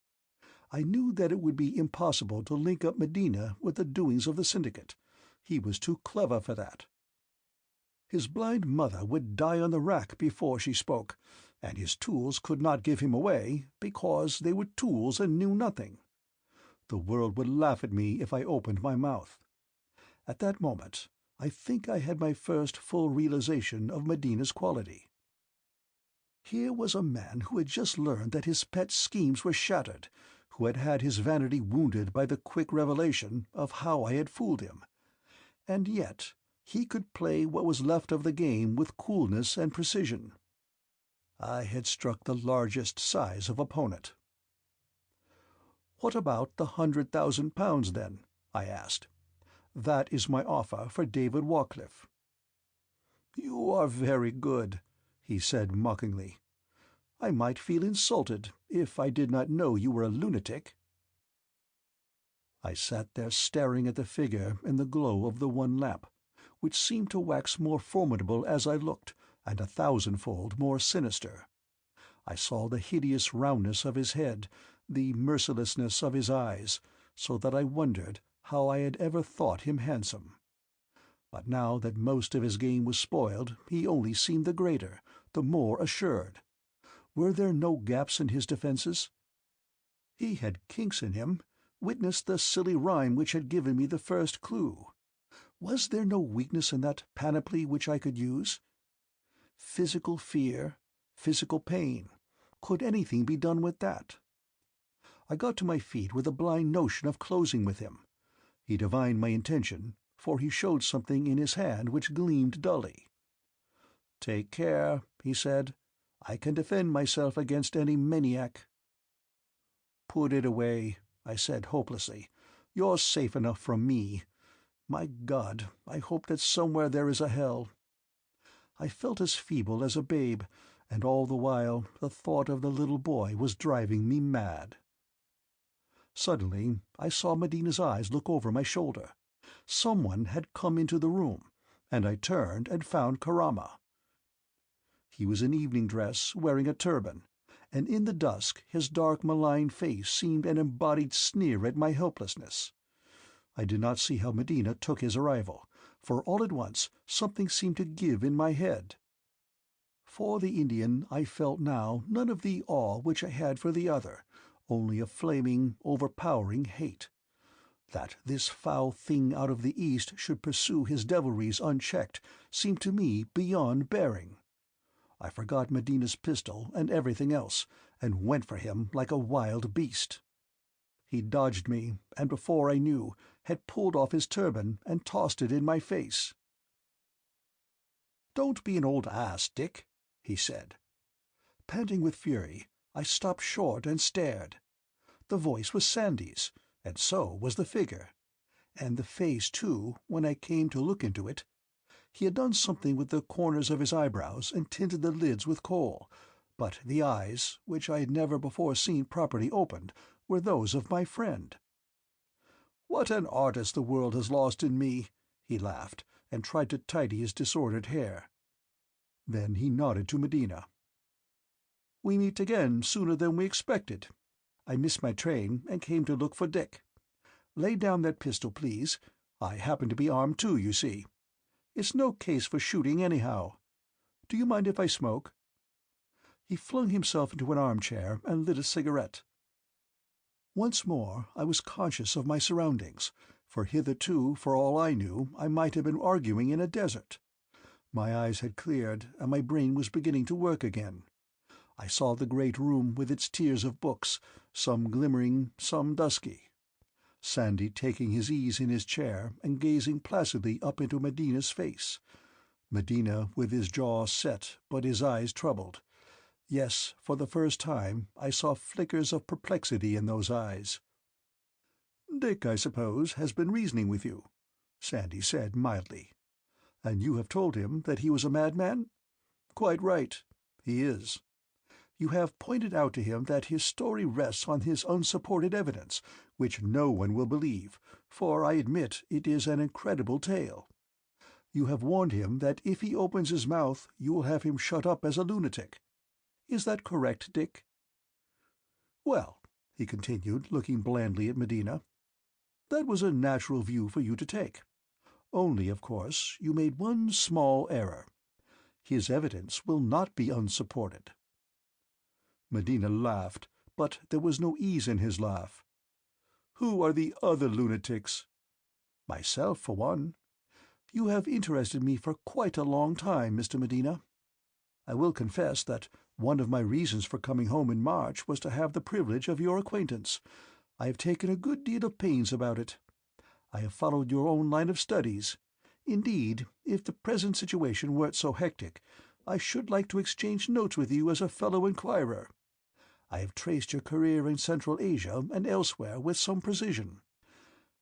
I knew that it would be impossible to link up Medina with the doings of the syndicate. He was too clever for that. His blind mother would die on the rack before she spoke, and his tools could not give him away because they were tools and knew nothing. The world would laugh at me if I opened my mouth. At that moment, I think I had my first full realization of Medina's quality. Here was a man who had just learned that his pet schemes were shattered, who had had his vanity wounded by the quick revelation of how I had fooled him. And yet he could play what was left of the game with coolness and precision. I had struck the largest size of opponent. "What about the £100,000, then?" I asked. "That is my offer for David Warcliffe." "You are very good," he said mockingly. "I might feel insulted if I did not know you were a lunatic." I sat there staring at the figure in the glow of the one lamp, which seemed to wax more formidable as I looked, and 1,000-fold more sinister. I saw the hideous roundness of his head, the mercilessness of his eyes, so that I wondered how I had ever thought him handsome. But now that most of his game was spoiled, he only seemed the greater, the more assured. Were there no gaps in his defences? He had kinks in him. Witness the silly rhyme which had given me the first clue. Was there no weakness in that panoply which I could use? Physical fear, physical pain. Could anything be done with that? I got to my feet with a blind notion of closing with him. He divined my intention, for he showed something in his hand which gleamed dully. "Take care," he said. "I can defend myself against any maniac." "Put it away," I said hopelessly. "You're safe enough from me. My God, I hope that somewhere there is a hell." I felt as feeble as a babe, and all the while the thought of the little boy was driving me mad. Suddenly I saw Medina's eyes look over my shoulder. Someone had come into the room, and I turned and found Karama. He was in evening dress, wearing a turban, and in the dusk his dark malign face seemed an embodied sneer at my helplessness. I did not see how Medina took his arrival, for all at once something seemed to give in my head. For the Indian I felt now none of the awe which I had for the other, only a flaming, overpowering hate. That this foul thing out of the East should pursue his devilries unchecked seemed to me beyond bearing. I forgot Medina's pistol and everything else, and went for him like a wild beast. He dodged me, and before I knew, had pulled off his turban and tossed it in my face. "Don't be an old ass, Dick," he said. Panting with fury, I stopped short and stared. The voice was Sandy's, and so was the figure. And the face, too, when I came to look into it. He had done something with the corners of his eyebrows and tinted the lids with kohl, but the eyes, which I had never before seen properly opened, were those of my friend. "What an artist the world has lost in me!" he laughed, and tried to tidy his disordered hair. Then he nodded to Medina. We meet again sooner than we expected. I missed my train and came to look for Dick. Lay down that pistol, please. I happen to be armed too, you see. It's no case for shooting anyhow. Do you mind if I smoke?" He flung himself into an armchair and lit a cigarette. Once more I was conscious of my surroundings, for hitherto, for all I knew, I might have been arguing in a desert. My eyes had cleared, and my brain was beginning to work again. I saw the great room with its tiers of books, some glimmering, some dusky. Sandy taking his ease in his chair and gazing placidly up into Medina's face. Medina with his jaw set but his eyes troubled. Yes, for the first time I saw flickers of perplexity in those eyes. "Dick, I suppose, has been reasoning with you," Sandy said mildly. "And you have told him that he was a madman? Quite right. He is. You have pointed out to him that his story rests on his unsupported evidence, which no one will believe, for I admit it is an incredible tale. You have warned him that if he opens his mouth you will have him shut up as a lunatic. Is that correct, Dick?" "Well," he continued, looking blandly at Medina, "that was a natural view for you to take. Only, of course, you made one small error. His evidence will not be unsupported." Medina laughed, but there was no ease in his laugh. "Who are the other lunatics?" "Myself, for one. You have interested me for quite a long time, Mr. Medina. I will confess that one of my reasons for coming home in March was to have the privilege of your acquaintance. I have taken a good deal of pains about it. I have followed your own line of studies. Indeed, if the present situation weren't so hectic, I should like to exchange notes with you as a fellow inquirer. I have traced your career in Central Asia and elsewhere with some precision.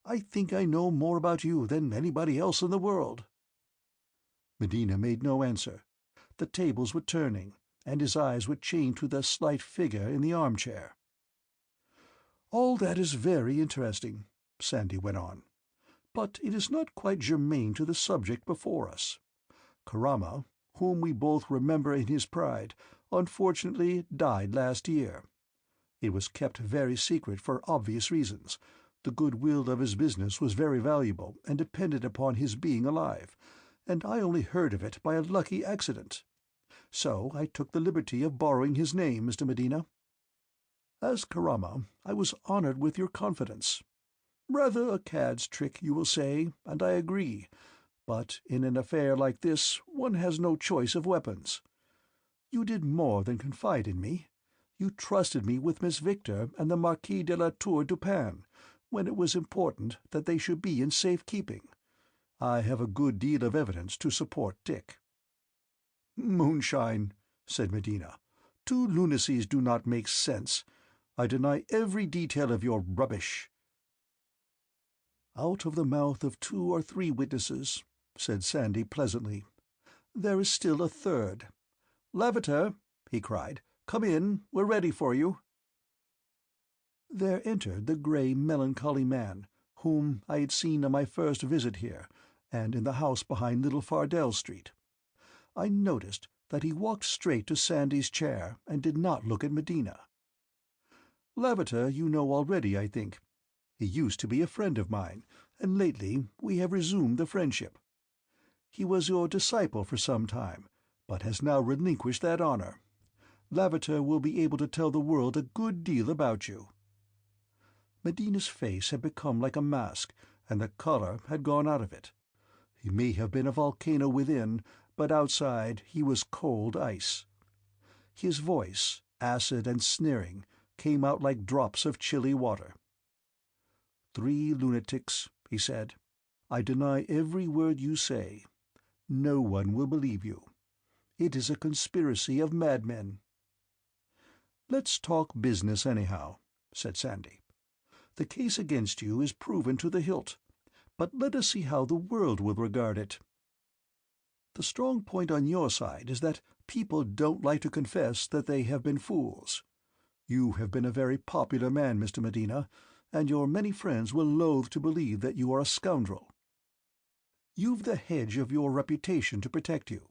I think I know more about you than anybody else in the world." Medina made no answer. The tables were turning, and his eyes were chained to the slight figure in the armchair. "All that is very interesting," Sandy went on, "but it is not quite germane to the subject before us. Karama, whom we both remember in his pride, unfortunately died last year. It was kept very secret for obvious reasons. The goodwill of his business was very valuable and depended upon his being alive, and I only heard of it by a lucky accident. So I took the liberty of borrowing his name, Mr. Medina. As Karama, I was honored with your confidence. Rather a cad's trick, you will say, and I agree, but in an affair like this one has no choice of weapons. You did more than confide in me. You trusted me with Miss Victor and the Marquis de la Tour du Pin, when it was important that they should be in safe keeping. I have a good deal of evidence to support Dick." "Moonshine," said Medina. "Two lunacies do not make sense. I deny every detail of your rubbish." "Out of the mouth of 2 or 3 witnesses," said Sandy pleasantly, "there is still a third. Lavater," he cried, "come in, we're ready for you." There entered the grey, melancholy man, whom I had seen on my first visit here, and in the house behind Little Fardell Street. I noticed that he walked straight to Sandy's chair and did not look at Medina. Lavater you know already, I think. He used to be a friend of mine, and lately we have resumed the friendship. He was your disciple for some time, but has now relinquished that honour. Lavater will be able to tell the world a good deal about you." Medina's face had become like a mask, and the colour had gone out of it. He may have been a volcano within, but outside he was cold ice. His voice, acid and sneering, came out like drops of chilly water. "3 lunatics," he said. "I deny every word you say. No one will believe you. It is a conspiracy of madmen." "Let's talk business anyhow," said Sandy. "The case against you is proven to the hilt, but let us see how the world will regard it. The strong point on your side is that people don't like to confess that they have been fools. You have been a very popular man, Mr. Medina, and your many friends will loathe to believe that you are a scoundrel. You've the hedge of your reputation to protect you.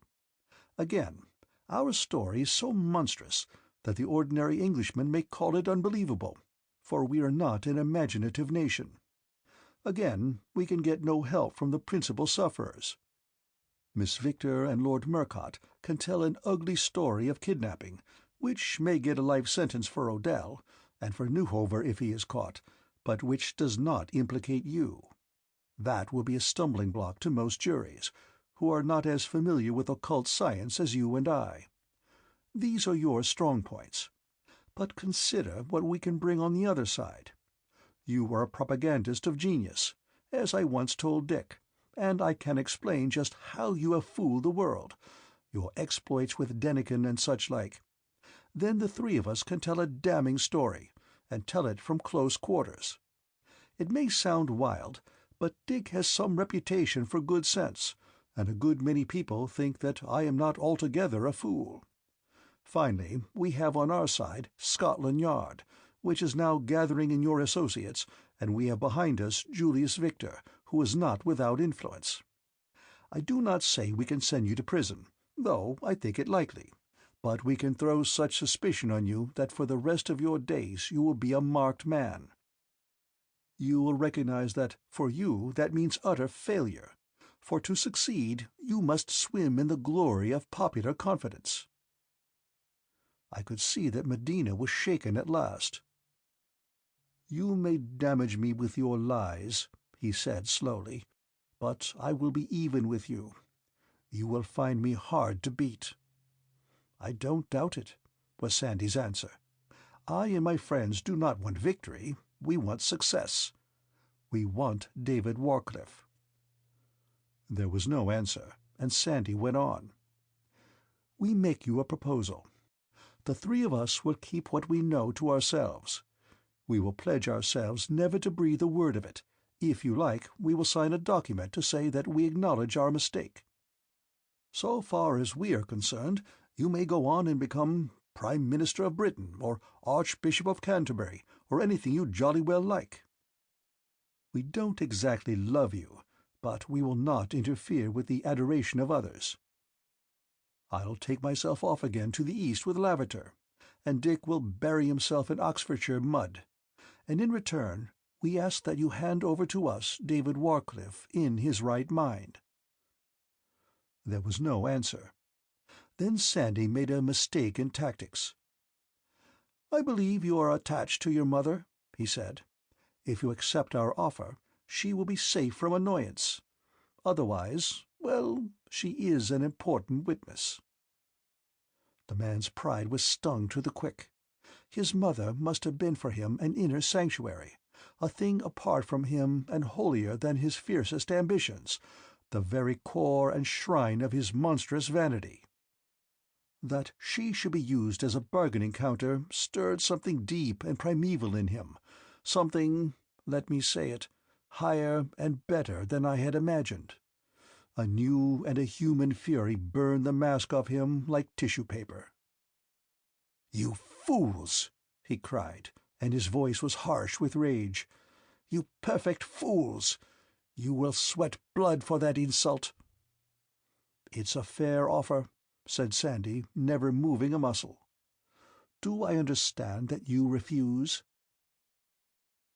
Again, our story is so monstrous that the ordinary Englishman may call it unbelievable, for we are not an imaginative nation. Again, we can get no help from the principal sufferers. Miss Victor and Lord Murcott can tell an ugly story of kidnapping, which may get a life sentence for Odell, and for Newhover if he is caught, but which does not implicate you. That will be a stumbling block to most juries, who are not as familiar with occult science as you and I. These are your strong points. But consider what we can bring on the other side. You are a propagandist of genius, as I once told Dick, and I can explain just how you have fooled the world, your exploits with Denikin and such like. Then the three of us can tell a damning story, and tell it from close quarters. It may sound wild, but Dick has some reputation for good sense, and a good many people think that I am not altogether a fool. Finally, we have on our side Scotland Yard, which is now gathering in your associates, and we have behind us Julius Victor, who is not without influence. I do not say we can send you to prison, though I think it likely, but we can throw such suspicion on you that for the rest of your days you will be a marked man. You will recognize that, for you, that means utter failure, for to succeed you must swim in the glory of popular confidence. I could see that Medina was shaken at last. "You may damage me with your lies," he said slowly, "but I will be even with you. You will find me hard to beat." "I don't doubt it," was Sandy's answer. "I and my friends do not want victory. We want success. We want David Warcliffe." There was no answer, and Sandy went on. "We make you a proposal. The three of us will keep what we know to ourselves. We will pledge ourselves never to breathe a word of it. If you like, we will sign a document to say that we acknowledge our mistake. So far as we are concerned, you may go on and become Prime Minister of Britain, or Archbishop of Canterbury, or anything you jolly well like. We don't exactly love you, but we will not interfere with the adoration of others. I'll take myself off again to the east with Lavater, and Dick will bury himself in Oxfordshire mud, and in return we ask that you hand over to us David Warcliffe in his right mind." There was no answer. Then Sandy made a mistake in tactics. "I believe you are attached to your mother," he said. "If you accept our offer, she will be safe from annoyance. Otherwise, well, she is an important witness." The man's pride was stung to the quick. His mother must have been for him an inner sanctuary, a thing apart from him and holier than his fiercest ambitions, the very core and shrine of his monstrous vanity. That she should be used as a bargaining counter stirred something deep and primeval in him, something, let me say it, higher and better than I had imagined. A new and a human fury burned the mask off him like tissue paper. "You fools!" he cried, and his voice was harsh with rage. "You perfect fools! You will sweat blood for that insult." "It's a fair offer," said Sandy, never moving a muscle. "Do I understand that you refuse?"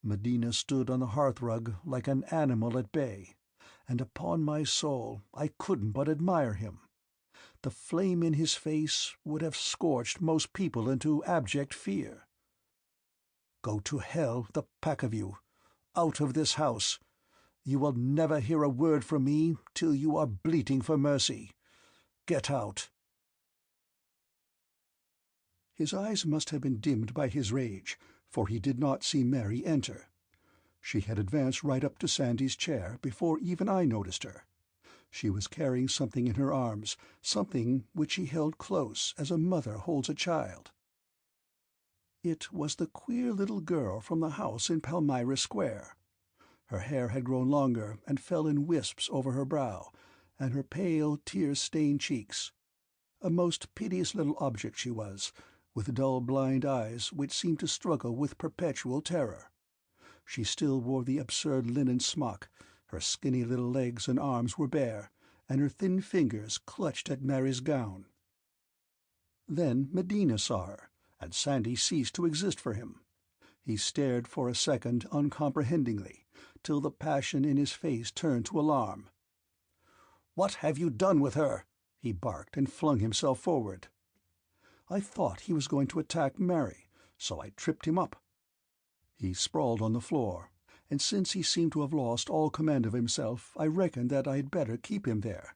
Medina stood on the hearthrug like an animal at bay, and upon my soul I couldn't but admire him. The flame in his face would have scorched most people into abject fear. "Go to hell, the pack of you! Out of this house! You will never hear a word from me till you are bleating for mercy. Get out!" His eyes must have been dimmed by his rage, for he did not see Mary enter. She had advanced right up to Sandy's chair before even I noticed her. She was carrying something in her arms, something which she held close as a mother holds a child. It was the queer little girl from the house in Palmyra Square. Her hair had grown longer and fell in wisps over her brow, and her pale, tear-stained cheeks. A most piteous little object she was, with dull blind eyes which seemed to struggle with perpetual terror. She still wore the absurd linen smock, her skinny little legs and arms were bare, and her thin fingers clutched at Mary's gown. Then Medina saw her, and Sandy ceased to exist for him. He stared for a second uncomprehendingly, till the passion in his face turned to alarm. "What have you done with her?" he barked, and flung himself forward. I thought he was going to attack Mary, so I tripped him up. He sprawled on the floor, and since he seemed to have lost all command of himself, I reckoned that I had better keep him there.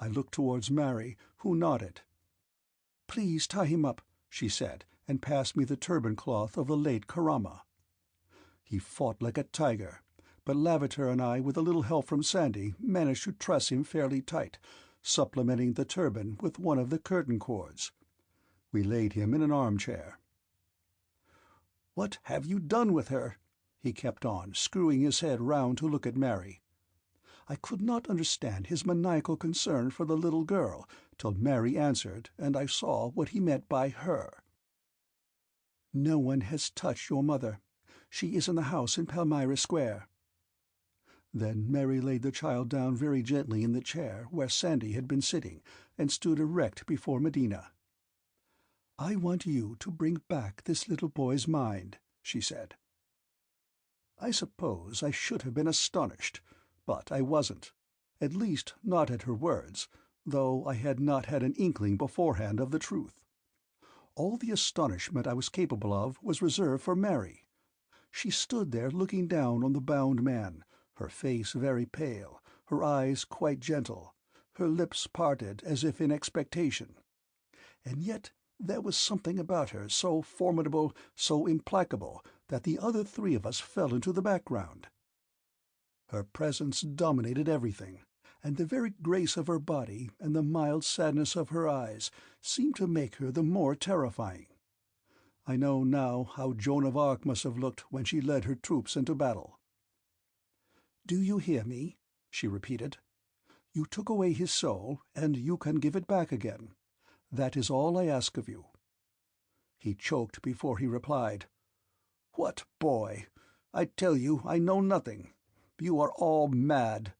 I looked towards Mary, who nodded. "Please tie him up," she said, and passed me the turban cloth of the late Karama. He fought like a tiger, but Lavater and I, with a little help from Sandy, managed to truss him fairly tight, supplementing the turban with one of the curtain cords. We laid him in an armchair. "What have you done with her?" he kept on, screwing his head round to look at Mary. I could not understand his maniacal concern for the little girl, till Mary answered, and I saw what he meant by her. "No one has touched your mother. She is in the house in Palmyra Square." Then Mary laid the child down very gently in the chair where Sandy had been sitting, and stood erect before Medina. "I want you to bring back this little boy's mind," she said. I suppose I should have been astonished, but I wasn't, at least not at her words, though I had not had an inkling beforehand of the truth. All the astonishment I was capable of was reserved for Mary. She stood there looking down on the bound man, her face very pale, her eyes quite gentle, her lips parted as if in expectation. And yet there was something about her so formidable, so implacable, that the other three of us fell into the background. Her presence dominated everything, and the very grace of her body and the mild sadness of her eyes seemed to make her the more terrifying. I know now how Joan of Arc must have looked when she led her troops into battle. "Do you hear me?" she repeated. "You took away his soul, and you can give it back again. That is all I ask of you." He choked before he replied. "What boy? I tell you I know nothing. You are all mad."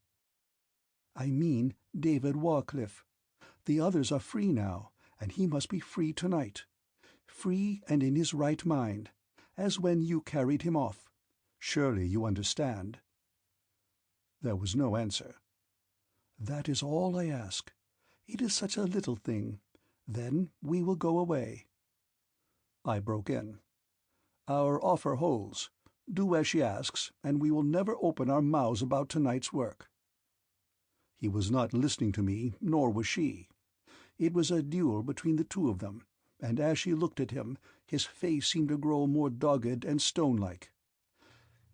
"I mean David Warcliffe. The others are free now, and he must be free tonight. Free and in his right mind, as when you carried him off. Surely you understand?" There was no answer. "That is all I ask. It is such a little thing. Then we will go away." I broke in. "Our offer holds. Do as she asks, and we will never open our mouths about tonight's work." He was not listening to me, nor was she. It was a duel between the two of them, and as she looked at him, his face seemed to grow more dogged and stone-like.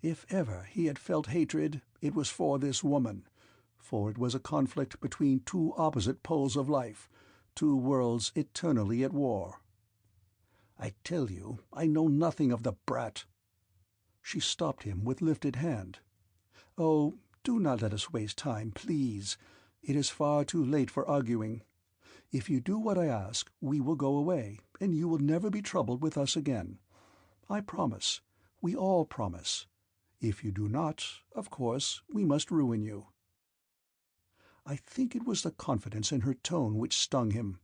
If ever he had felt hatred, it was for this woman, for it was a conflict between two opposite poles of life, two worlds eternally at war. "I tell you, I know nothing of the brat." She stopped him with lifted hand. "Oh, do not let us waste time, please. It is far too late for arguing. If you do what I ask, we will go away, and you will never be troubled with us again. I promise. We all promise. If you do not, of course, we must ruin you." I think it was the confidence in her tone which stung him.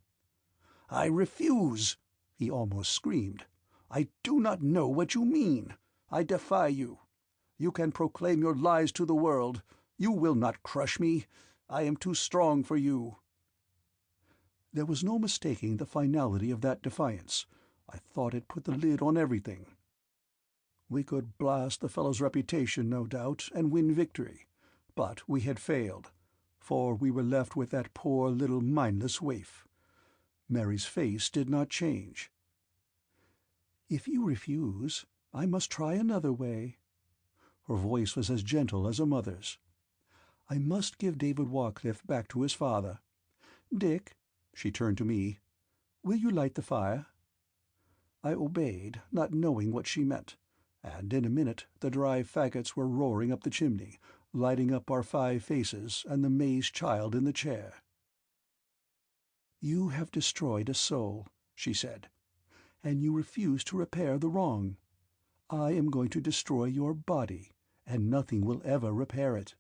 "I refuse!" he almost screamed. "I do not know what you mean. I defy you. You can proclaim your lies to the world. You will not crush me. I am too strong for you." There was no mistaking the finality of that defiance. I thought it put the lid on everything. We could blast the fellow's reputation, no doubt, and win victory. But we had failed, for we were left with that poor little mindless waif. Mary's face did not change. "If you refuse, I must try another way." Her voice was as gentle as a mother's. "I must give David Warcliffe back to his father. Dick," she turned to me, "will you light the fire?" I obeyed, not knowing what she meant, and in a minute the dry faggots were roaring up the chimney, lighting up our 5 faces and the mazed child in the chair. "You have destroyed a soul," she said, "and you refuse to repair the wrong. I am going to destroy your body, and nothing will ever repair it."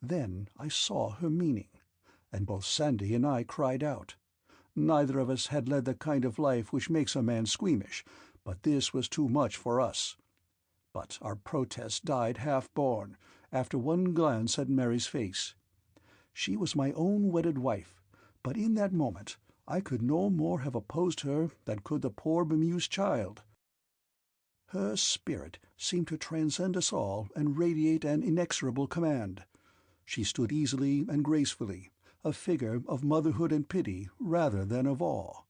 Then I saw her meaning, and both Sandy and I cried out. Neither of us had led the kind of life which makes a man squeamish, but this was too much for us. But our protests died half-born, after one glance at Mary's face. She was my own wedded wife, but in that moment I could no more have opposed her than could the poor bemused child. Her spirit seemed to transcend us all and radiate an inexorable command. She stood easily and gracefully, a figure of motherhood and pity rather than of awe.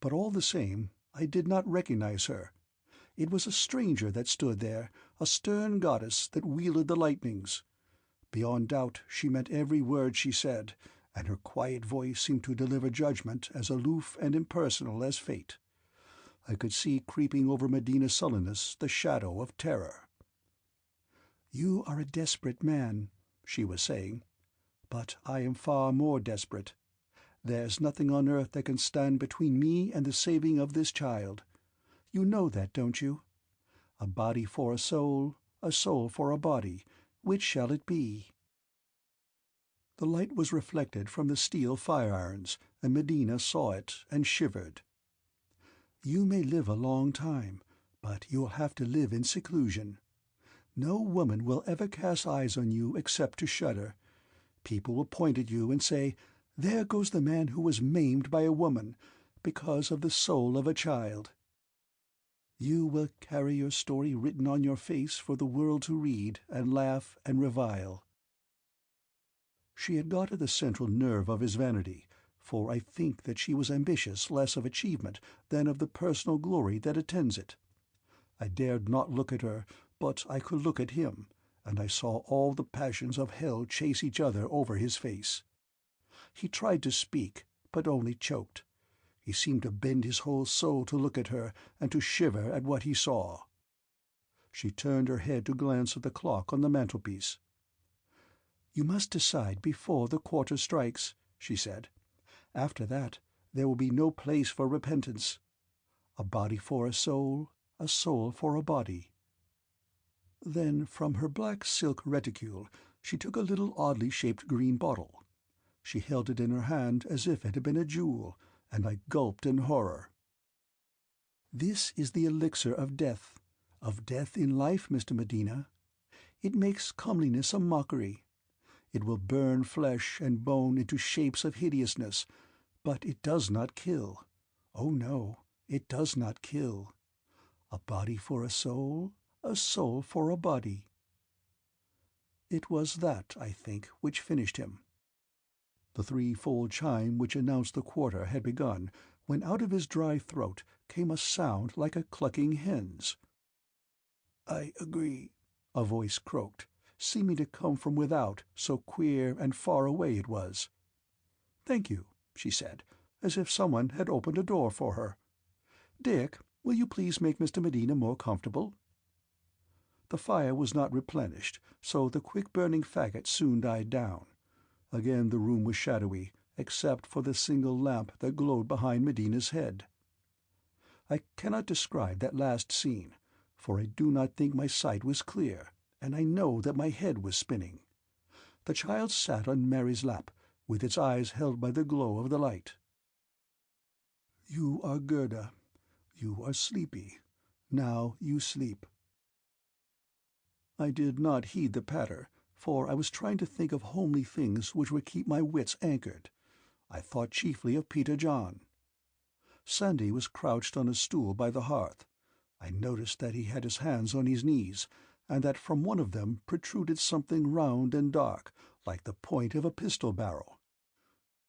But all the same, I did not recognize her. It was a stranger that stood there, a stern goddess that wielded the lightnings. Beyond doubt she meant every word she said, and her quiet voice seemed to deliver judgment as aloof and impersonal as fate. I could see creeping over Medina's sullenness the shadow of terror. "You are a desperate man," she was saying, "but I am far more desperate. There's nothing on earth that can stand between me and the saving of this child. You know that, don't you? A body for a soul for a body. Which shall it be?" The light was reflected from the steel fire-irons, and Medina saw it and shivered. "You may live a long time, but you'll have to live in seclusion. No woman will ever cast eyes on you except to shudder. People will point at you and say, 'There goes the man who was maimed by a woman, because of the soul of a child.' You will carry your story written on your face for the world to read and laugh and revile." She had got at the central nerve of his vanity, for I think that she was ambitious less of achievement than of the personal glory that attends it. I dared not look at her, but I could look at him, and I saw all the passions of hell chase each other over his face. He tried to speak, but only choked. He seemed to bend his whole soul to look at her and to shiver at what he saw. She turned her head to glance at the clock on the mantelpiece. "You must decide before the quarter strikes," she said. "After that, there will be no place for repentance. A body for a soul for a body." Then from her black silk reticule she took a little oddly shaped green bottle. She held it in her hand as if it had been a jewel, and I gulped in horror. "This is the elixir of death in life, Mr. Medina. It makes comeliness a mockery. It will burn flesh and bone into shapes of hideousness, but it does not kill. Oh no, it does not kill. A body for a soul for a body." It was that, I think, which finished him. The threefold chime which announced the quarter had begun, when out of his dry throat came a sound like a clucking hen's. "I agree," a voice croaked, seeming to come from without, so queer and far away it was. "Thank you," she said, as if someone had opened a door for her. "Dick, will you please make Mr. Medina more comfortable?" The fire was not replenished, so the quick-burning faggot soon died down. Again the room was shadowy, except for the single lamp that glowed behind Medina's head. I cannot describe that last scene, for I do not think my sight was clear, and I know that my head was spinning. The child sat on Mary's lap, with its eyes held by the glow of the light. "You are Gerda. You are sleepy. Now you sleep." I did not heed the patter, for I was trying to think of homely things which would keep my wits anchored. I thought chiefly of Peter John. Sandy was crouched on a stool by the hearth. I noticed that he had his hands on his knees, and that from one of them protruded something round and dark, like the point of a pistol barrel.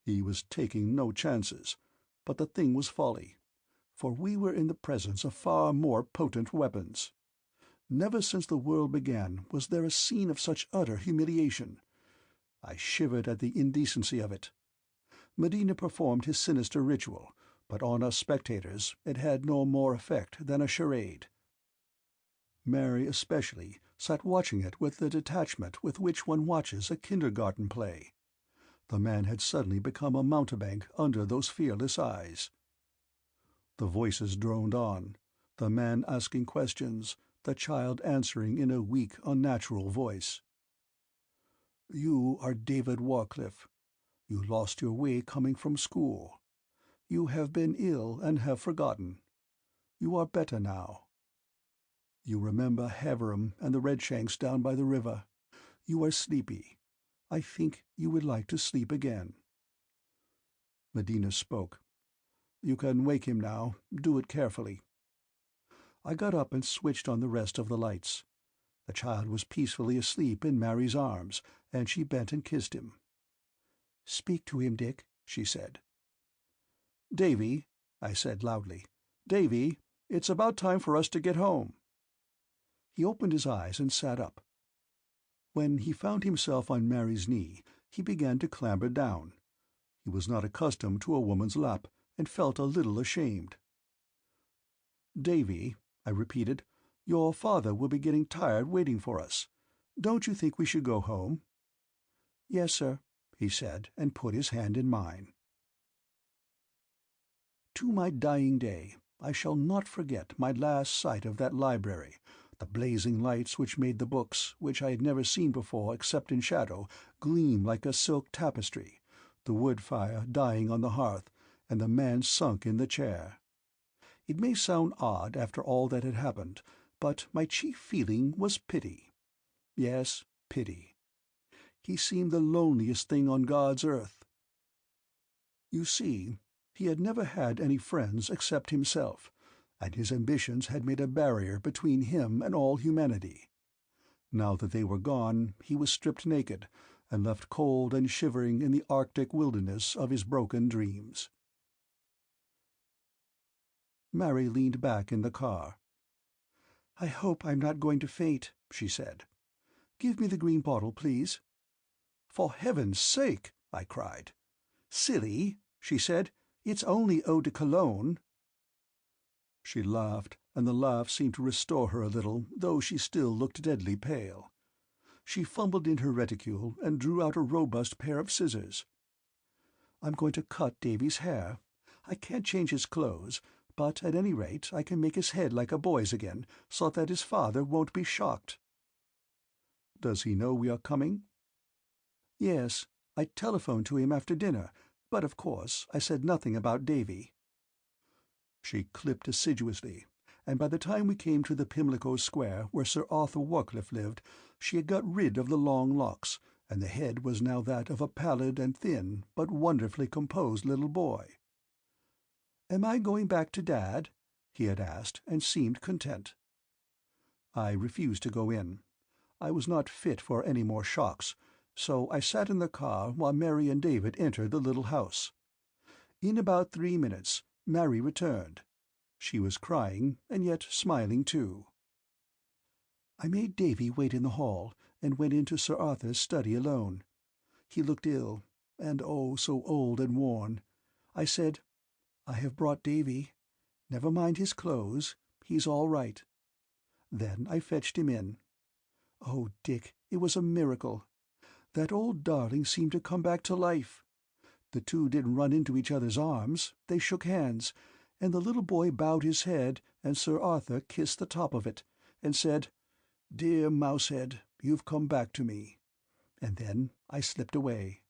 He was taking no chances, but the thing was folly, for we were in the presence of far more potent weapons. Never since the world began was there a scene of such utter humiliation. I shivered at the indecency of it. Medina performed his sinister ritual, but on us spectators it had no more effect than a charade. Mary especially sat watching it with the detachment with which one watches a kindergarten play. The man had suddenly become a mountebank under those fearless eyes. The voices droned on, the man asking questions, the child answering in a weak, unnatural voice. "You are David Warcliffe. You lost your way coming from school. You have been ill and have forgotten. You are better now. You remember Haverham and the Redshanks down by the river. You are sleepy. I think you would like to sleep again." Medina spoke. "You can wake him now. Do it carefully." I got up and switched on the rest of the lights. The child was peacefully asleep in Mary's arms, and she bent and kissed him. "Speak to him, Dick," she said. "Davy," I said loudly, "Davy, it's about time for us to get home." He opened his eyes and sat up. When he found himself on Mary's knee, he began to clamber down. He was not accustomed to a woman's lap, and felt a little ashamed. "Davy," I repeated, "your father will be getting tired waiting for us. Don't you think we should go home?" "Yes, sir," he said, and put his hand in mine. To my dying day, I shall not forget my last sight of that library, the blazing lights which made the books, which I had never seen before except in shadow, gleam like a silk tapestry, the wood fire dying on the hearth, and the man sunk in the chair. It may sound odd after all that had happened, but my chief feeling was pity. Yes, pity. He seemed the loneliest thing on God's earth. You see, he had never had any friends except himself, and his ambitions had made a barrier between him and all humanity. Now that they were gone, he was stripped naked, and left cold and shivering in the Arctic wilderness of his broken dreams. Mary leaned back in the car. "I hope I'm not going to faint," she said. "Give me the green bottle, please." "For heaven's sake!" I cried. "Silly," she said. "It's only eau de Cologne." She laughed, and the laugh seemed to restore her a little, though she still looked deadly pale. She fumbled in her reticule and drew out a robust pair of scissors. "I'm going to cut Davy's hair. I can't change his clothes, but at any rate I can make his head like a boy's again, so that his father won't be shocked." "Does he know we are coming?" "Yes. I telephoned to him after dinner, but of course I said nothing about Davy." She clipped assiduously, and by the time we came to the Pimlico Square where Sir Arthur Warcliffe lived, she had got rid of the long locks, and the head was now that of a pallid and thin but wonderfully composed little boy. "Am I going back to Dad?" he had asked, and seemed content. I refused to go in. I was not fit for any more shocks, so I sat in the car while Mary and David entered the little house. In about 3 minutes Mary returned. She was crying, and yet smiling too. I made Davy wait in the hall, and went into Sir Arthur's study alone. He looked ill, and oh, so old and worn. I said, "I have brought Davy. Never mind his clothes. He's all right." Then I fetched him in. Oh, Dick, it was a miracle. That old darling seemed to come back to life. The two didn't run into each other's arms. They shook hands, and the little boy bowed his head, and Sir Arthur kissed the top of it, and said, "Dear Mousehead, you've come back to me." And then I slipped away.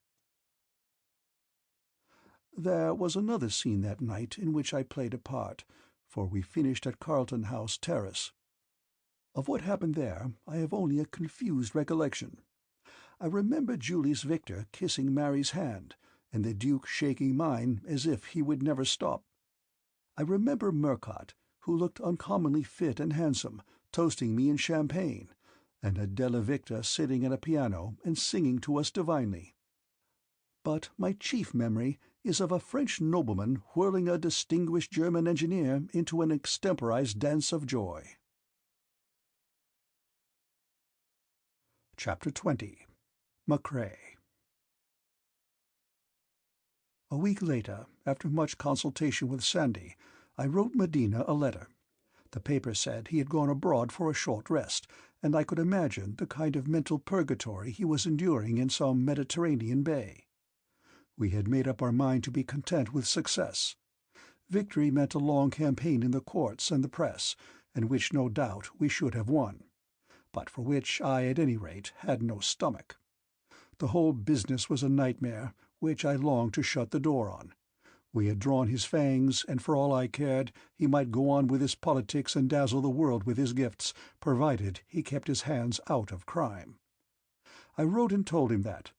There was another scene that night in which I played a part, for we finished at Carlton House Terrace. Of what happened there I have only a confused recollection. I remember Julius Victor kissing Mary's hand, and the Duke shaking mine as if he would never stop. I remember Murcott, who looked uncommonly fit and handsome, toasting me in champagne, and Adela Victor sitting at a piano and singing to us divinely. But my chief memory is of a French nobleman whirling a distinguished German engineer into an extemporized dance of joy. Chapter 20. Machray. A week later, after much consultation with Sandy, I wrote Medina a letter. The paper said he had gone abroad for a short rest, and I could imagine the kind of mental purgatory he was enduring in some Mediterranean bay. We had made up our mind to be content with success. Victory meant a long campaign in the courts and the press, and which no doubt we should have won, but for which I at any rate had no stomach. The whole business was a nightmare, which I longed to shut the door on. We had drawn his fangs, and for all I cared, he might go on with his politics and dazzle the world with his gifts, provided he kept his hands out of crime. I wrote and told him that.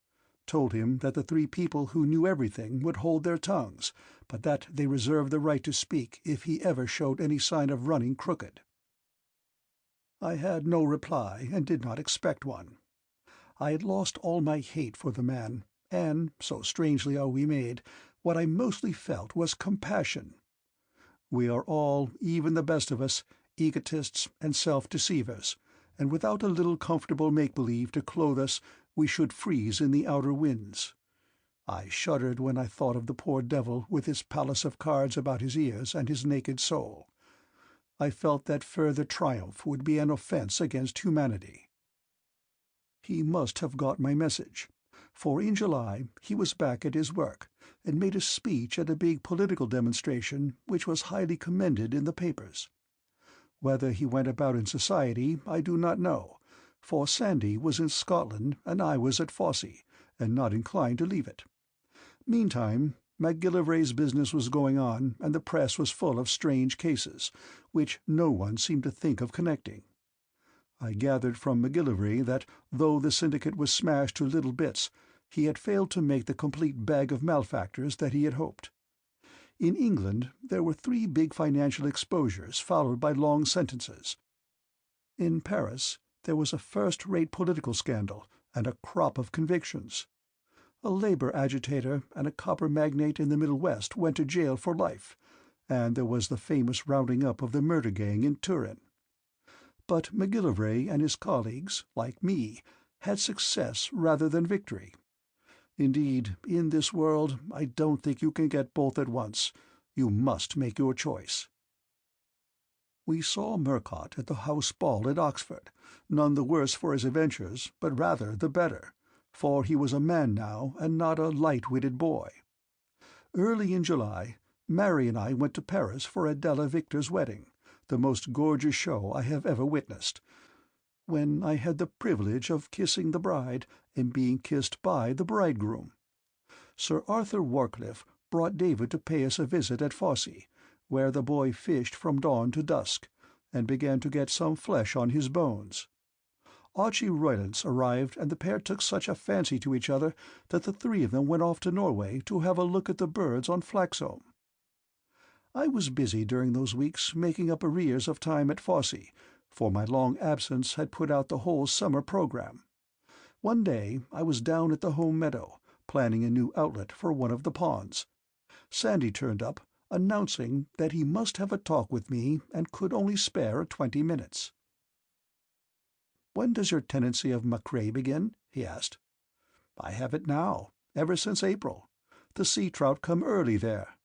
Told him that the three people who knew everything would hold their tongues, but that they reserved the right to speak if he ever showed any sign of running crooked. I had no reply, and did not expect one. I had lost all my hate for the man, and, so strangely are we made, what I mostly felt was compassion. We are all, even the best of us, egotists and self-deceivers, and without a little comfortable make-believe to clothe us, we should freeze in the outer winds. I shuddered when I thought of the poor devil with his palace of cards about his ears and his naked soul. I felt that further triumph would be an offence against humanity. He must have got my message, for in July he was back at his work, and made a speech at a big political demonstration which was highly commended in the papers. Whether he went about in society I do not know, for Sandy was in Scotland and I was at Fosse, and not inclined to leave it. Meantime, MacGillivray's business was going on, and the press was full of strange cases, which no one seemed to think of connecting. I gathered from MacGillivray that, though the syndicate was smashed to little bits, he had failed to make the complete bag of malefactors that he had hoped. In England there were 3 big financial exposures followed by long sentences. In Paris there was a first-rate political scandal and a crop of convictions. A labour agitator and a copper magnate in the Middle West went to jail for life, and there was the famous rounding up of the murder gang in Turin. But MacGillivray and his colleagues, like me, had success rather than victory. Indeed, in this world I don't think you can get both at once. You must make your choice. We saw Murcott at the house ball at Oxford, none the worse for his adventures, but rather the better, for he was a man now and not a light-witted boy. Early in July, Mary and I went to Paris for Adela Victor's wedding, the most gorgeous show I have ever witnessed, when I had the privilege of kissing the bride and being kissed by the bridegroom. Sir Arthur Warcliffe brought David to pay us a visit at Fosse, where the boy fished from dawn to dusk, and began to get some flesh on his bones. Archie Roylance arrived, and the pair took such a fancy to each other that the 3 of them went off to Norway to have a look at the birds on Flaxholm. I was busy during those weeks making up arrears of time at Fosse, for my long absence had put out the whole summer programme. One day I was down at the home meadow, planning a new outlet for one of the ponds. Sandy turned up, announcing that he must have a talk with me and could only spare 20 minutes. "When does your tenancy of Machray begin?" he asked. "I have it now, ever since April. The sea trout come early there."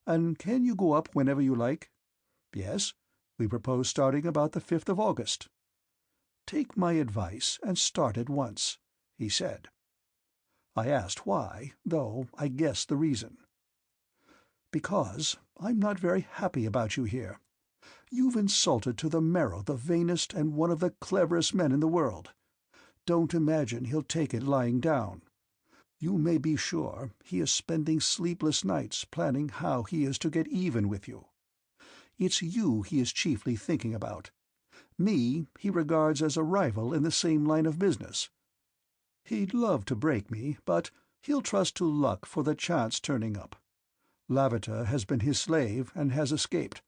"And can you go up whenever you like?" "Yes. We propose starting about the 5th of August." "Take my advice and start at once," he said. I asked why, though I guessed the reason. "Because I'm not very happy about you here. You've insulted to the marrow the vainest and one of the cleverest men in the world. Don't imagine he'll take it lying down. You may be sure he is spending sleepless nights planning how he is to get even with you. It's you he is chiefly thinking about. Me he regards as a rival in the same line of business. He'd love to break me, but he'll trust to luck for the chance turning up. Lavater has been his slave and has escaped,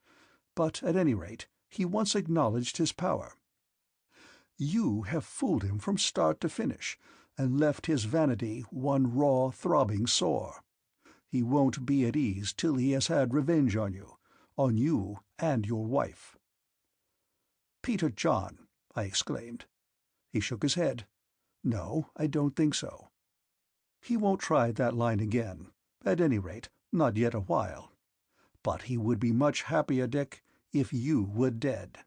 but at any rate he once acknowledged his power. You have fooled him from start to finish, and left his vanity one raw, throbbing sore. He won't be at ease till he has had revenge on you and your wife." "Peter John!" I exclaimed. He shook his head. "No, I don't think so. He won't try that line again, at any rate, not yet a while. But he would be much happier, Dick, if you were dead."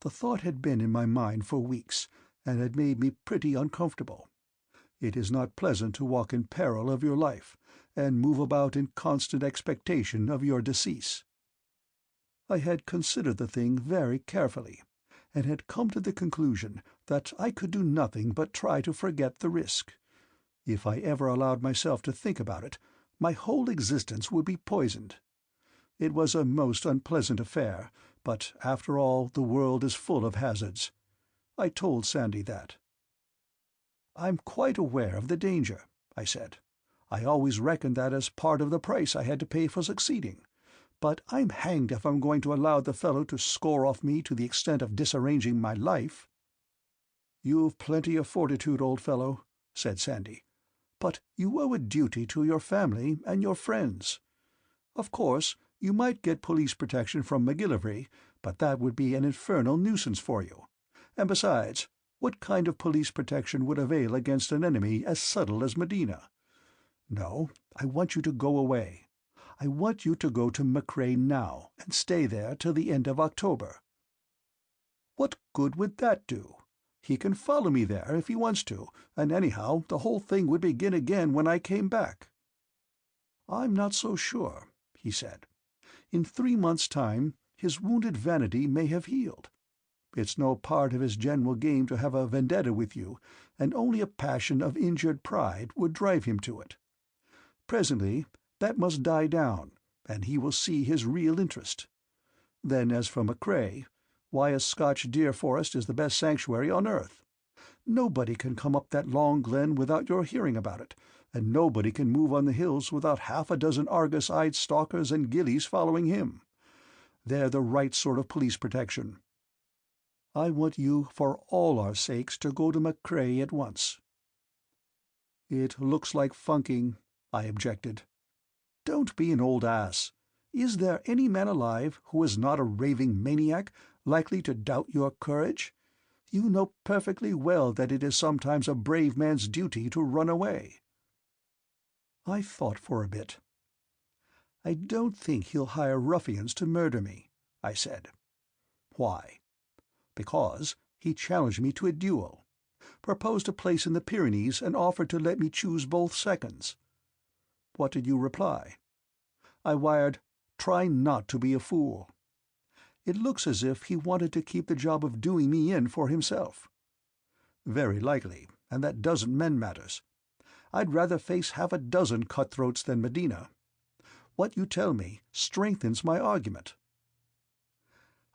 The thought had been in my mind for weeks, and had made me pretty uncomfortable. It is not pleasant to walk in peril of your life, and move about in constant expectation of your decease. I had considered the thing very carefully, and had come to the conclusion that I could do nothing but try to forget the risk. If I ever allowed myself to think about it, My whole existence would be poisoned. It was a most unpleasant affair, but after all the world is full of hazards. I told Sandy that. "I'm quite aware of the danger," I said. "I always reckoned that as part of the price I had to pay for succeeding. But I'm hanged if I'm going to allow the fellow to score off me to the extent of disarranging my life." "You've plenty of fortitude, old fellow," said Sandy. "But you owe a duty to your family and your friends. Of course, you might get police protection from McGillivray, but that would be an infernal nuisance for you. And besides, what kind of police protection would avail against an enemy as subtle as Medina? No, I want you to go away. I want you to go to Machray now, and stay there till the end of October." "What good would that do? He can follow me there if he wants to, and anyhow the whole thing would begin again when I came back." "I'm not so sure," he said. "In 3 months' time his wounded vanity may have healed. It's no part of his general game to have a vendetta with you, and only a passion of injured pride would drive him to it. Presently that must die down, and he will see his real interest. Then as for Machray, why, a Scotch deer forest is the best sanctuary on earth. Nobody can come up that long glen without your hearing about it, and nobody can move on the hills without half a dozen Argus-eyed stalkers and gillies following him. They're the right sort of police protection. I want you, for all our sakes, to go to Machray at once." "It looks like funking," I objected. "Don't be an old ass. Is there any man alive who is not a raving maniac, likely to doubt your courage? You know perfectly well that it is sometimes a brave man's duty to run away." I thought for a bit. "I don't think he'll hire ruffians to murder me," I said. "Why?" "Because he challenged me to a duel, proposed a place in the Pyrenees, and offered to let me choose both seconds." "What did you reply?" "I wired, 'Try not to be a fool.' It looks as if he wanted to keep the job of doing me in for himself." "Very likely, and that doesn't mend matters. I'd rather face half a dozen cutthroats than Medina. What you tell me strengthens my argument."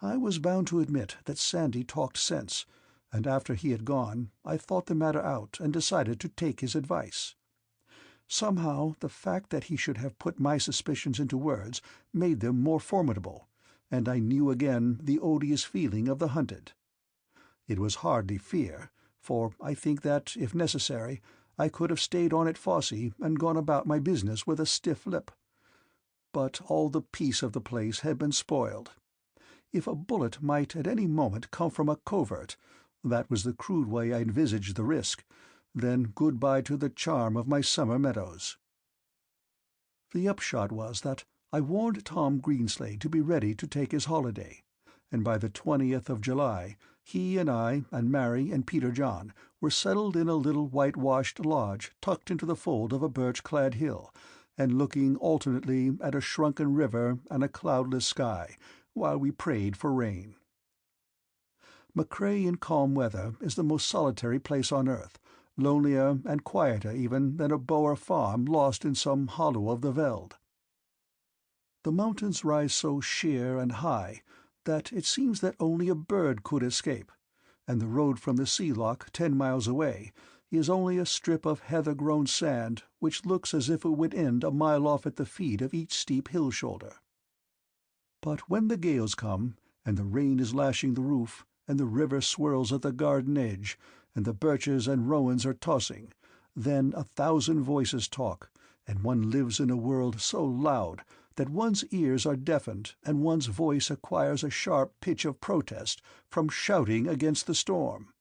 I was bound to admit that Sandy talked sense, and after he had gone I thought the matter out and decided to take his advice. Somehow the fact that he should have put my suspicions into words made them more formidable, and I knew again the odious feeling of the hunted. It was hardly fear, for I think that, if necessary, I could have stayed on at Fosse and gone about my business with a stiff lip. But all the peace of the place had been spoiled. If a bullet might at any moment come from a covert, that was the crude way I envisaged the risk, then good-bye to the charm of my summer meadows. The upshot was that I warned Tom Greenslade to be ready to take his holiday, and by the 20th of July he and I and Mary and Peter John were settled in a little whitewashed lodge tucked into the fold of a birch-clad hill, and looking alternately at a shrunken river and a cloudless sky, while we prayed for rain. Machray in calm weather is the most solitary place on earth, lonelier and quieter even than a Boer farm lost in some hollow of the veld. The mountains rise so sheer and high that it seems that only a bird could escape, and the road from the sea loch 10 miles away is only a strip of heather-grown sand which looks as if it would end a mile off at the feet of each steep hill-shoulder. But when the gales come, and the rain is lashing the roof, and the river swirls at the garden edge, and the birches and rowans are tossing, then 1,000 voices talk, and one lives in a world so loud that one's ears are deafened and one's voice acquires a sharp pitch of protest from shouting against the storm.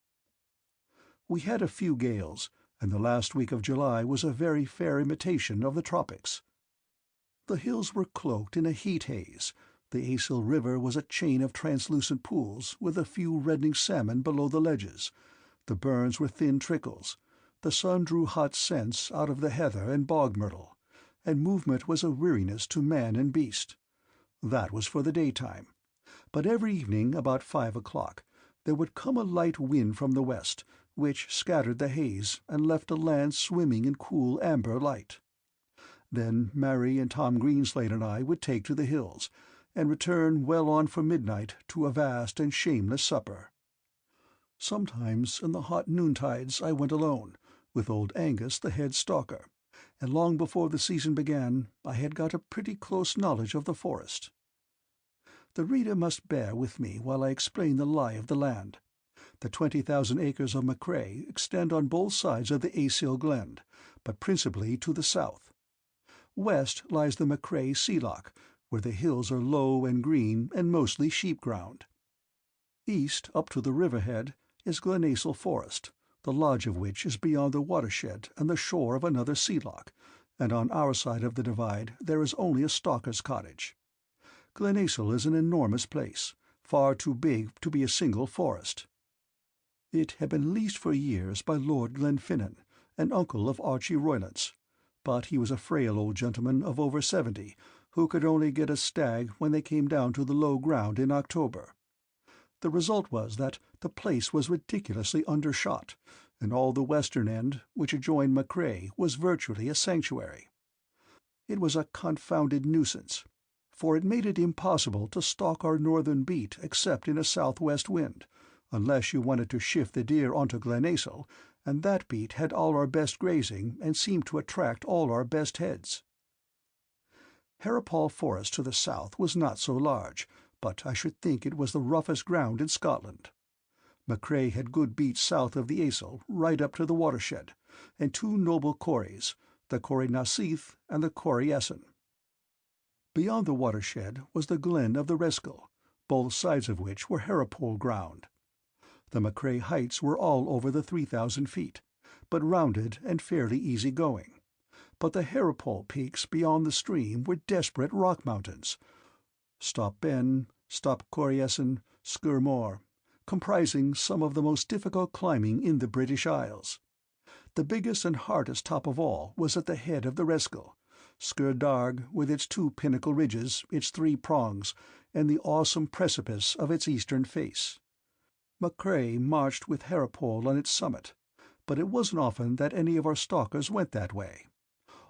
We had a few gales, and the last week of July was a very fair imitation of the tropics. The hills were cloaked in a heat haze. The Asil River was a chain of translucent pools, with a few reddening salmon below the ledges. The burns were thin trickles. The sun drew hot scents out of the heather and bog myrtle, and movement was a weariness to man and beast. That was for the daytime. But every evening about 5 o'clock there would come a light wind from the west, which scattered the haze and left the land swimming in cool amber light. Then Mary and Tom Greenslade and I would take to the hills, and return well on for midnight to a vast and shameless supper. Sometimes in the hot noontides I went alone, with old Angus the head stalker, and long before the season began I had got a pretty close knowledge of the forest. The reader must bear with me while I explain the lie of the land. The 20,000 acres of Machray extend on both sides of the Aisill Glen, but principally to the south. West lies the Machray Sealoch, where the hills are low and green and mostly sheep ground. East, up to the riverhead, is Glenaicill Forest, the lodge of which is beyond the watershed and the shore of another sealoch, and on our side of the divide there is only a stalker's cottage. Glenaicill is an enormous place, far too big to be a single forest. It had been leased for years by Lord Glenfinnan, an uncle of Archie Roylance, but he was a frail old gentleman of over 70, who could only get a stag when they came down to the low ground in October. The result was that the place was ridiculously undershot, and all the western end, which adjoined Machray, was virtually a sanctuary. It was a confounded nuisance, for it made it impossible to stalk our northern beat except in a southwest wind, unless you wanted to shift the deer onto Glenaicill, and that beat had all our best grazing and seemed to attract all our best heads. Haripal Forest to the south was not so large, but I should think it was the roughest ground in Scotland. Machray had good beats south of the Aisill, right up to the watershed, and two noble corries, the Corrie Nassith and the Corrie Essen. Beyond the watershed was the glen of the Reskill, both sides of which were Haripole ground. The Machray heights were all over the 3,000 feet, but rounded and fairly easy-going. But the Haripole peaks beyond the stream were desperate rock mountains, Stop Ben, Stop Coriessen, Skurmore, comprising some of the most difficult climbing in the British Isles. The biggest and hardest top of all was at the head of the Reskill, Skurdarg, with its two pinnacle ridges, its three prongs, and the awesome precipice of its eastern face. Machray marched with Haripole on its summit, but it wasn't often that any of our stalkers went that way.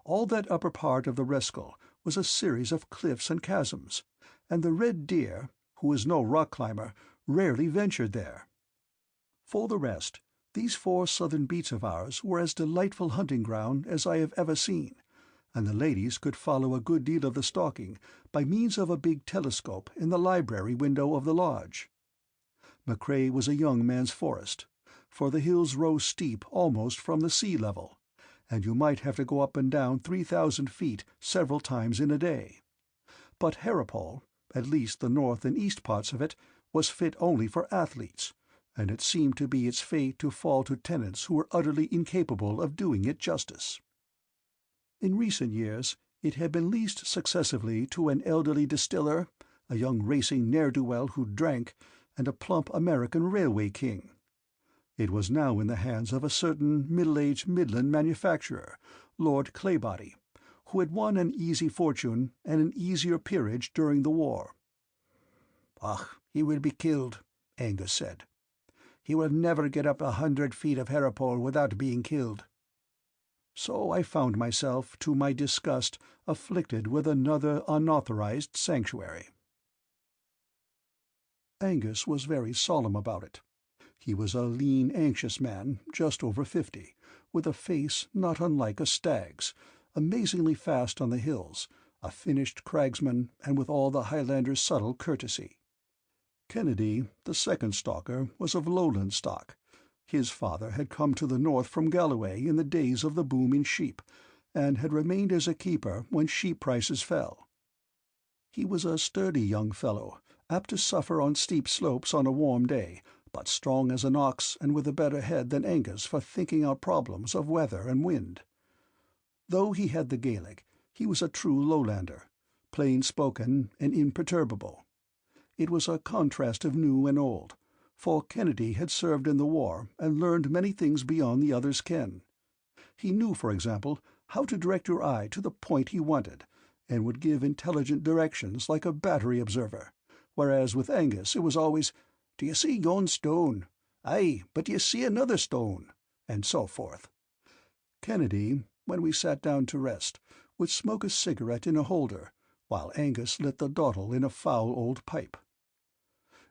All that upper part of the Reskill was a series of cliffs and chasms, and the red deer, who is no rock climber, rarely ventured there. For the rest, these 4 southern beats of ours were as delightful hunting ground as I have ever seen, and the ladies could follow a good deal of the stalking by means of a big telescope in the library window of the lodge. Machray was a young man's forest, for the hills rose steep almost from the sea level, and you might have to go up and down 3,000 feet several times in a day. But Haripole, at least the north and east parts of it, was fit only for athletes, and it seemed to be its fate to fall to tenants who were utterly incapable of doing it justice. In recent years it had been leased successively to an elderly distiller, a young racing ne'er-do-well who drank, and a plump American railway king. It was now in the hands of a certain middle-aged Midland manufacturer, Lord Claybody, who had won an easy fortune and an easier peerage during the war. "Ah, he will be killed," Angus said. "He will never get up 100 feet of Haripole without being killed." So I found myself, to my disgust, afflicted with another unauthorized sanctuary. Angus was very solemn about it. He was a lean, anxious man, just over 50, with a face not unlike a stag's, amazingly fast on the hills, a finished cragsman, and with all the Highlander's subtle courtesy. Kennedy, the second stalker, was of lowland stock. His father had come to the north from Galloway in the days of the boom in sheep, and had remained as a keeper when sheep prices fell. He was a sturdy young fellow, apt to suffer on steep slopes on a warm day, but strong as an ox and with a better head than Angus for thinking out problems of weather and wind. Though he had the Gaelic, he was a true lowlander, plain-spoken and imperturbable. It was a contrast of new and old, for Kennedy had served in the war and learned many things beyond the other's ken. He knew, for example, how to direct your eye to the point he wanted, and would give intelligent directions like a battery observer, whereas with Angus it was always, "Do you see yon stone? Aye, but do you see another stone?" and so forth. Kennedy, when we sat down to rest, would smoke a cigarette in a holder, while Angus lit the dottle in a foul old pipe.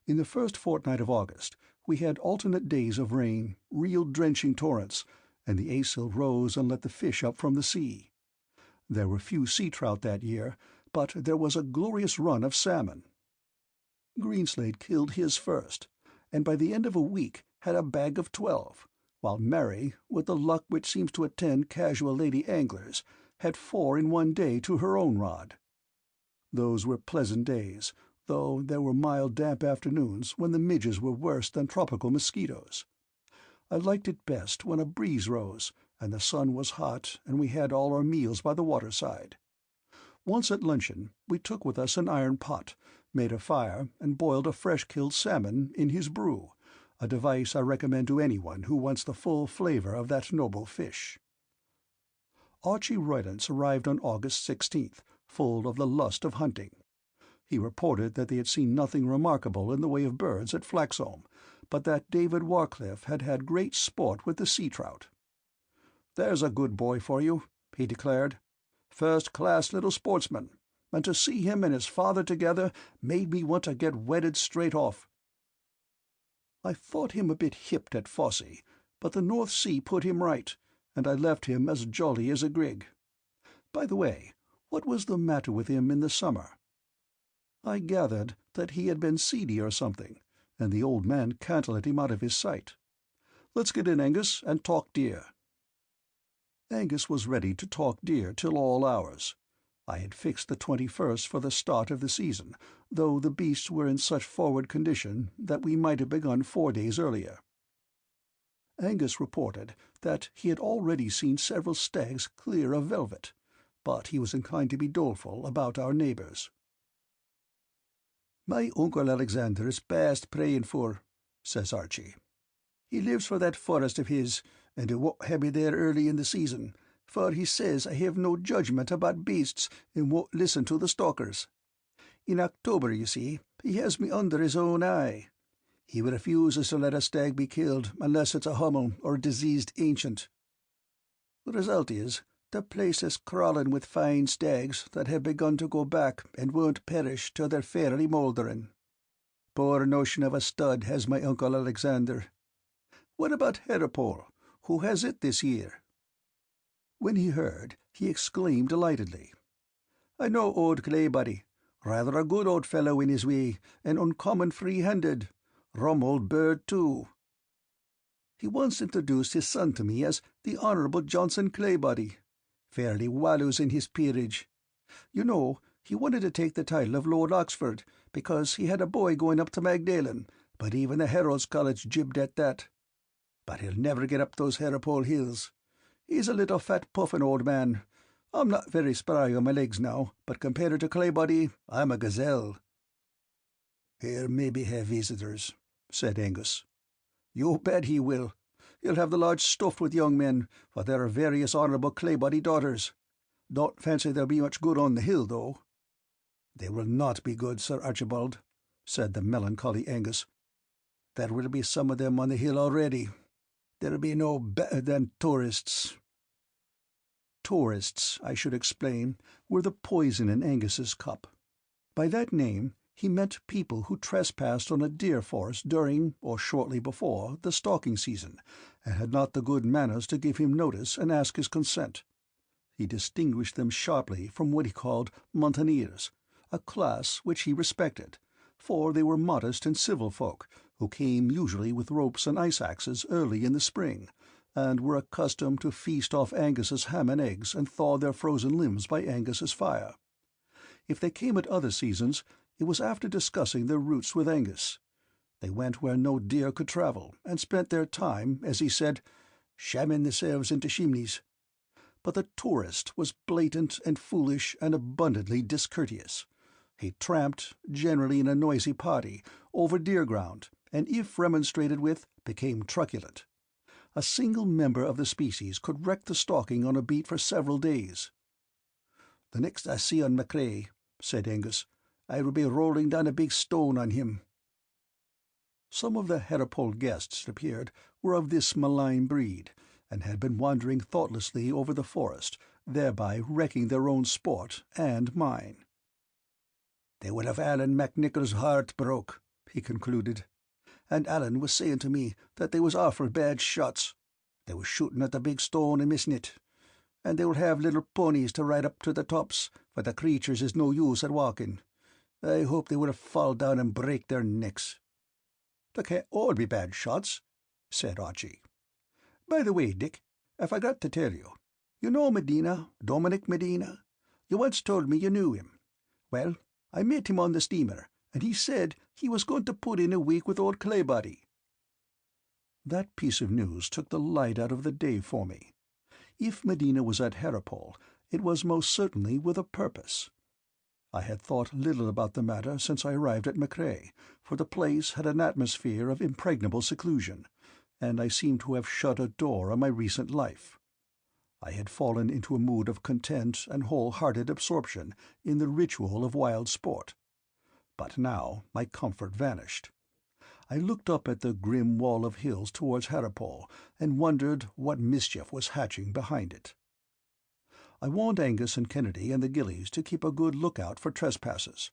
In the first fortnight of August we had alternate days of rain, real drenching torrents, and the Asil rose and let the fish up from the sea. There were few sea trout that year, but there was a glorious run of salmon. Greenslade killed his first, and by the end of a week had a bag of 12, while Machray, with the luck which seems to attend casual lady anglers, had 4 in one day to her own rod. Those were pleasant days, though there were mild damp afternoons when the midges were worse than tropical mosquitoes. I liked it best when a breeze rose, and the sun was hot, and we had all our meals by the waterside. Once at luncheon we took with us an iron pot, made a fire, and boiled a fresh-killed salmon in his brew, a device I recommend to anyone who wants the full flavour of that noble fish. Archie Roylance arrived on August 16th, full of the lust of hunting. He reported that they had seen nothing remarkable in the way of birds at Flaxholm, but that David Warcliffe had had great sport with the sea-trout. "There's a good boy for you," he declared. "First-class little sportsman, and to see him and his father together made me want to get wedded straight off." I thought him a bit hipped at Fosse, but the North Sea put him right, and I left him as jolly as a grig. By the way, what was the matter with him in the summer? I gathered that he had been seedy or something, and the old man can't let him out of his sight. "Let's get in, Angus, and talk deer." Angus was ready to talk deer till all hours. I had fixed the 21st for the start of the season, though the beasts were in such forward condition that we might have begun 4 days earlier. Angus reported that he had already seen several stags clear of Velvet, but he was inclined to be doleful about our neighbours. "My Uncle Alexander is past praying for," says Archie. "He lives for that forest of his, and he won't have me there early in the season, for he says I have no judgment about beasts and won't listen to the stalkers. In October, you see, he has me under his own eye. He refuses to let a stag be killed unless it's a hummel or a diseased ancient. The result is, the place is crawling with fine stags that have begun to go back and won't perish till they're fairly mouldering. Poor notion of a stud has my Uncle Alexander. What about Heripole? Who has it this year?" When he heard, he exclaimed delightedly, "I know old Claybody. Rather a good old fellow in his way, and uncommon free-handed. Rum old bird, too. He once introduced his son to me as the Honourable Johnson Claybody. Fairly wallows in his peerage. You know, he wanted to take the title of Lord Oxford, because he had a boy going up to Magdalen, but even the Herald's College jibbed at that. But he'll never get up those Heripole hills. He's a little fat puffin' old man. I'm not very spry on my legs now, but compared to Claybody, I'm a gazelle." "He'll maybe have visitors," said Angus. "You bet he will. He'll have the lodge stuffed with young men, for there are various Honourable Claybody daughters. Don't fancy there'll be much good on the hill, though." "They will not be good, Sir Archibald," said the melancholy Angus. "There will be some of them on the hill already. There'll be no better than tourists." Tourists, I should explain, were the poison in Angus's cup. By that name he meant people who trespassed on a deer forest during, or shortly before, the stalking season, and had not the good manners to give him notice and ask his consent. He distinguished them sharply from what he called mountaineers, a class which he respected, for they were modest and civil folk, who came usually with ropes and ice-axes early in the spring, and were accustomed to feast off Angus's ham and eggs and thaw their frozen limbs by Angus's fire. If they came at other seasons, it was after discussing their routes with Angus. They went where no deer could travel, and spent their time, as he said, shamming themselves into chimneys. But the tourist was blatant and foolish and abundantly discourteous. He tramped, generally in a noisy party, over deer ground, and if remonstrated with, became truculent. A single member of the species could wreck the stalking on a beat for several days. "The next I see on Machray," said Angus, "I will be rolling down a big stone on him." Some of the Heripole guests, it appeared, were of this malign breed, and had been wandering thoughtlessly over the forest, thereby wrecking their own sport and mine. "They will have Alan MacNichol's heart broke," he concluded. "And Alan was saying to me that they was awful bad shots. They was shooting at the big stone and missing it. And they will have little ponies to ride up to the tops, for the creatures is no use at walking. I hope they will fall down and break their necks." "They can't all be bad shots," said Archie. "By the way, Dick, I forgot to tell you. You know Medina, Dominic Medina? You once told me you knew him. Well, I met him on the steamer, and he said he was going to put in a week with old Claybody." That piece of news took the light out of the day for me. If Medina was at Haripole, it was most certainly with a purpose. I had thought little about the matter since I arrived at Machray, for the place had an atmosphere of impregnable seclusion, and I seemed to have shut a door on my recent life. I had fallen into a mood of content and whole-hearted absorption in the ritual of wild sport. But now my comfort vanished. I looked up at the grim wall of hills towards Haripole, and wondered what mischief was hatching behind it. I warned Angus and Kennedy and the Gillies to keep a good lookout for trespassers.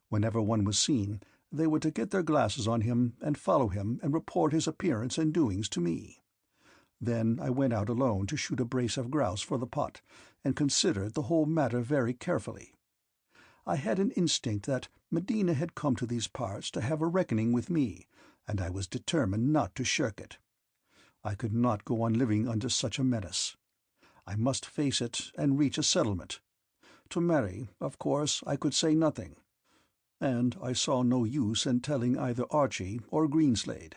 Whenever one was seen, they were to get their glasses on him and follow him and report his appearance and doings to me. Then I went out alone to shoot a brace of grouse for the pot, and considered the whole matter very carefully. I had an instinct that Medina had come to these parts to have a reckoning with me, and I was determined not to shirk it. I could not go on living under such a menace. I must face it and reach a settlement. To Mary, of course, I could say nothing, and I saw no use in telling either Archie or Greenslade.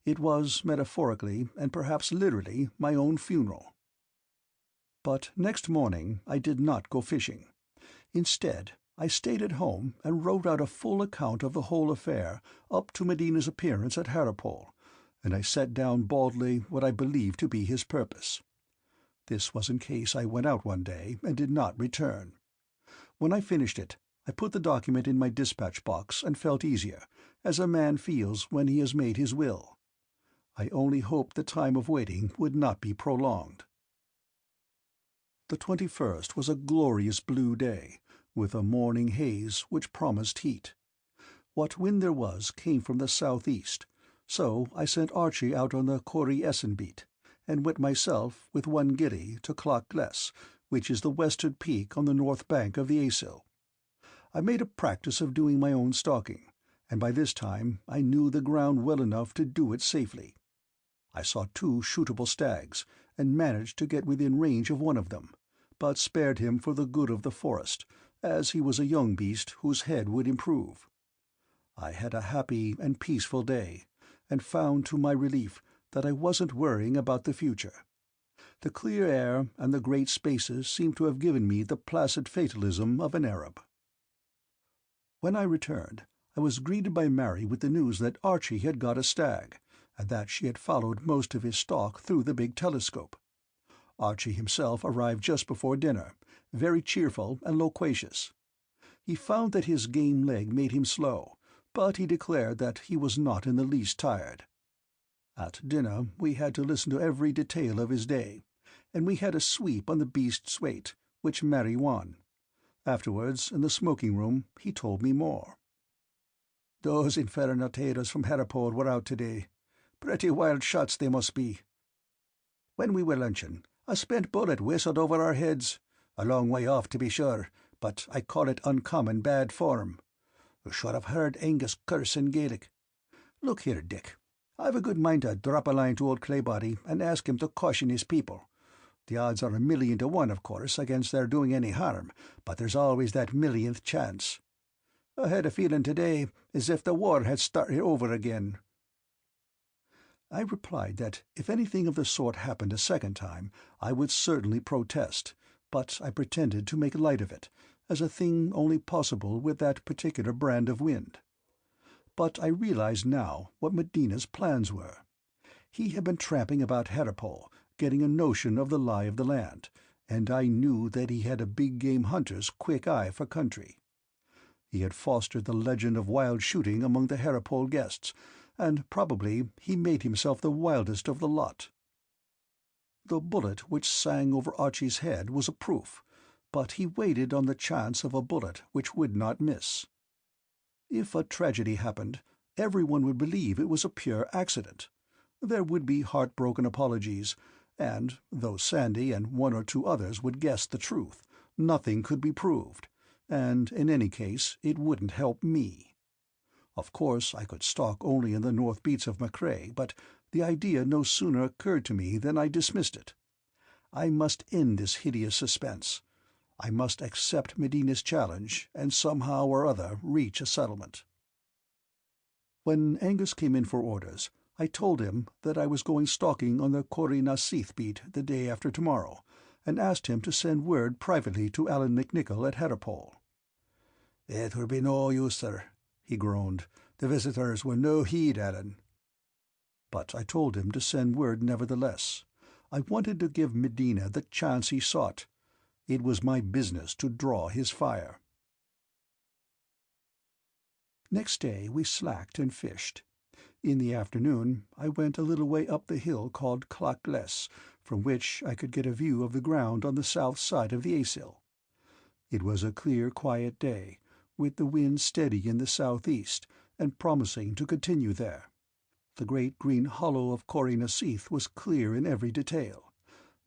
It was, metaphorically and perhaps literally, my own funeral. But next morning I did not go fishing. Instead, I stayed at home and wrote out a full account of the whole affair up to Medina's appearance at Haripole, and I set down baldly what I believed to be his purpose. This was in case I went out one day and did not return. When I finished it, I put the document in my dispatch box and felt easier, as a man feels when he has made his will. I only hoped the time of waiting would not be prolonged. The 21st was a glorious blue day, with a morning haze which promised heat. What wind there was came from the southeast, so I sent Archie out on the Corrie Essen beat, and went myself with one gillie to Cloch Gless, which is the western peak on the north bank of the Aisill. I made a practice of doing my own stalking, and by this time I knew the ground well enough to do it safely. I saw 2 shootable stags, and managed to get within range of one of them, but spared him for the good of the forest, as he was a young beast whose head would improve. I had a happy and peaceful day, and found to my relief that I wasn't worrying about the future. The clear air and the great spaces seemed to have given me the placid fatalism of an Arab. When I returned, I was greeted by Mary with the news that Archie had got a stag, and that she had followed most of his stalk through the big telescope. Archie himself arrived just before dinner, very cheerful and loquacious. He found that his game leg made him slow, but he declared that he was not in the least tired. At dinner we had to listen to every detail of his day, and we had a sweep on the beast's weight, which Mary won. Afterwards, in the smoking-room, he told me more. "Those infernal taters from Haripole were out today. Pretty wild shots they must be. When we were lunching, a spent bullet whistled over our heads, a long way off to be sure, but I call it uncommon bad form. You should have heard Angus curse in Gaelic. Look here, Dick, I've a good mind to drop a line to old Claybody and ask him to caution his people. The odds are 1,000,000 to 1, of course, against their doing any harm, but there's always that 1,000,000th chance. I had a feeling today as if the war had started over again." I replied that if anything of the sort happened a second time, I would certainly protest, but I pretended to make light of it, as a thing only possible with that particular brand of wind. But I realized now what Medina's plans were. He had been tramping about Haripole, getting a notion of the lie of the land, and I knew that he had a big-game hunter's quick eye for country. He had fostered the legend of wild shooting among the Haripole guests, and probably he made himself the wildest of the lot. The bullet which sang over Archie's head was a proof, but he waited on the chance of a bullet which would not miss. If a tragedy happened, everyone would believe it was a pure accident. There would be heartbroken apologies, and, though Sandy and one or two others would guess the truth, nothing could be proved, and in any case it wouldn't help me. Of course I could stalk only in the north beats of Machray, but the idea no sooner occurred to me than I dismissed it. I must end this hideous suspense. I must accept Medina's challenge, and somehow or other reach a settlement. When Angus came in for orders, I told him that I was going stalking on the Corrie na Síth beat the day after tomorrow, and asked him to send word privately to Alan McNichol at Hatterpole. "It will be no use, sir," he groaned. "The visitors will no heed Alan." But I told him to send word nevertheless. I wanted to give Medina the chance he sought. It was my business to draw his fire. Next day we slacked and fished. In the afternoon I went a little way up the hill called Clachless, from which I could get a view of the ground on the south side of the Aicill. It was a clear, quiet day, with the wind steady in the southeast, and promising to continue there. The great green hollow of Corrie na Síth was clear in every detail.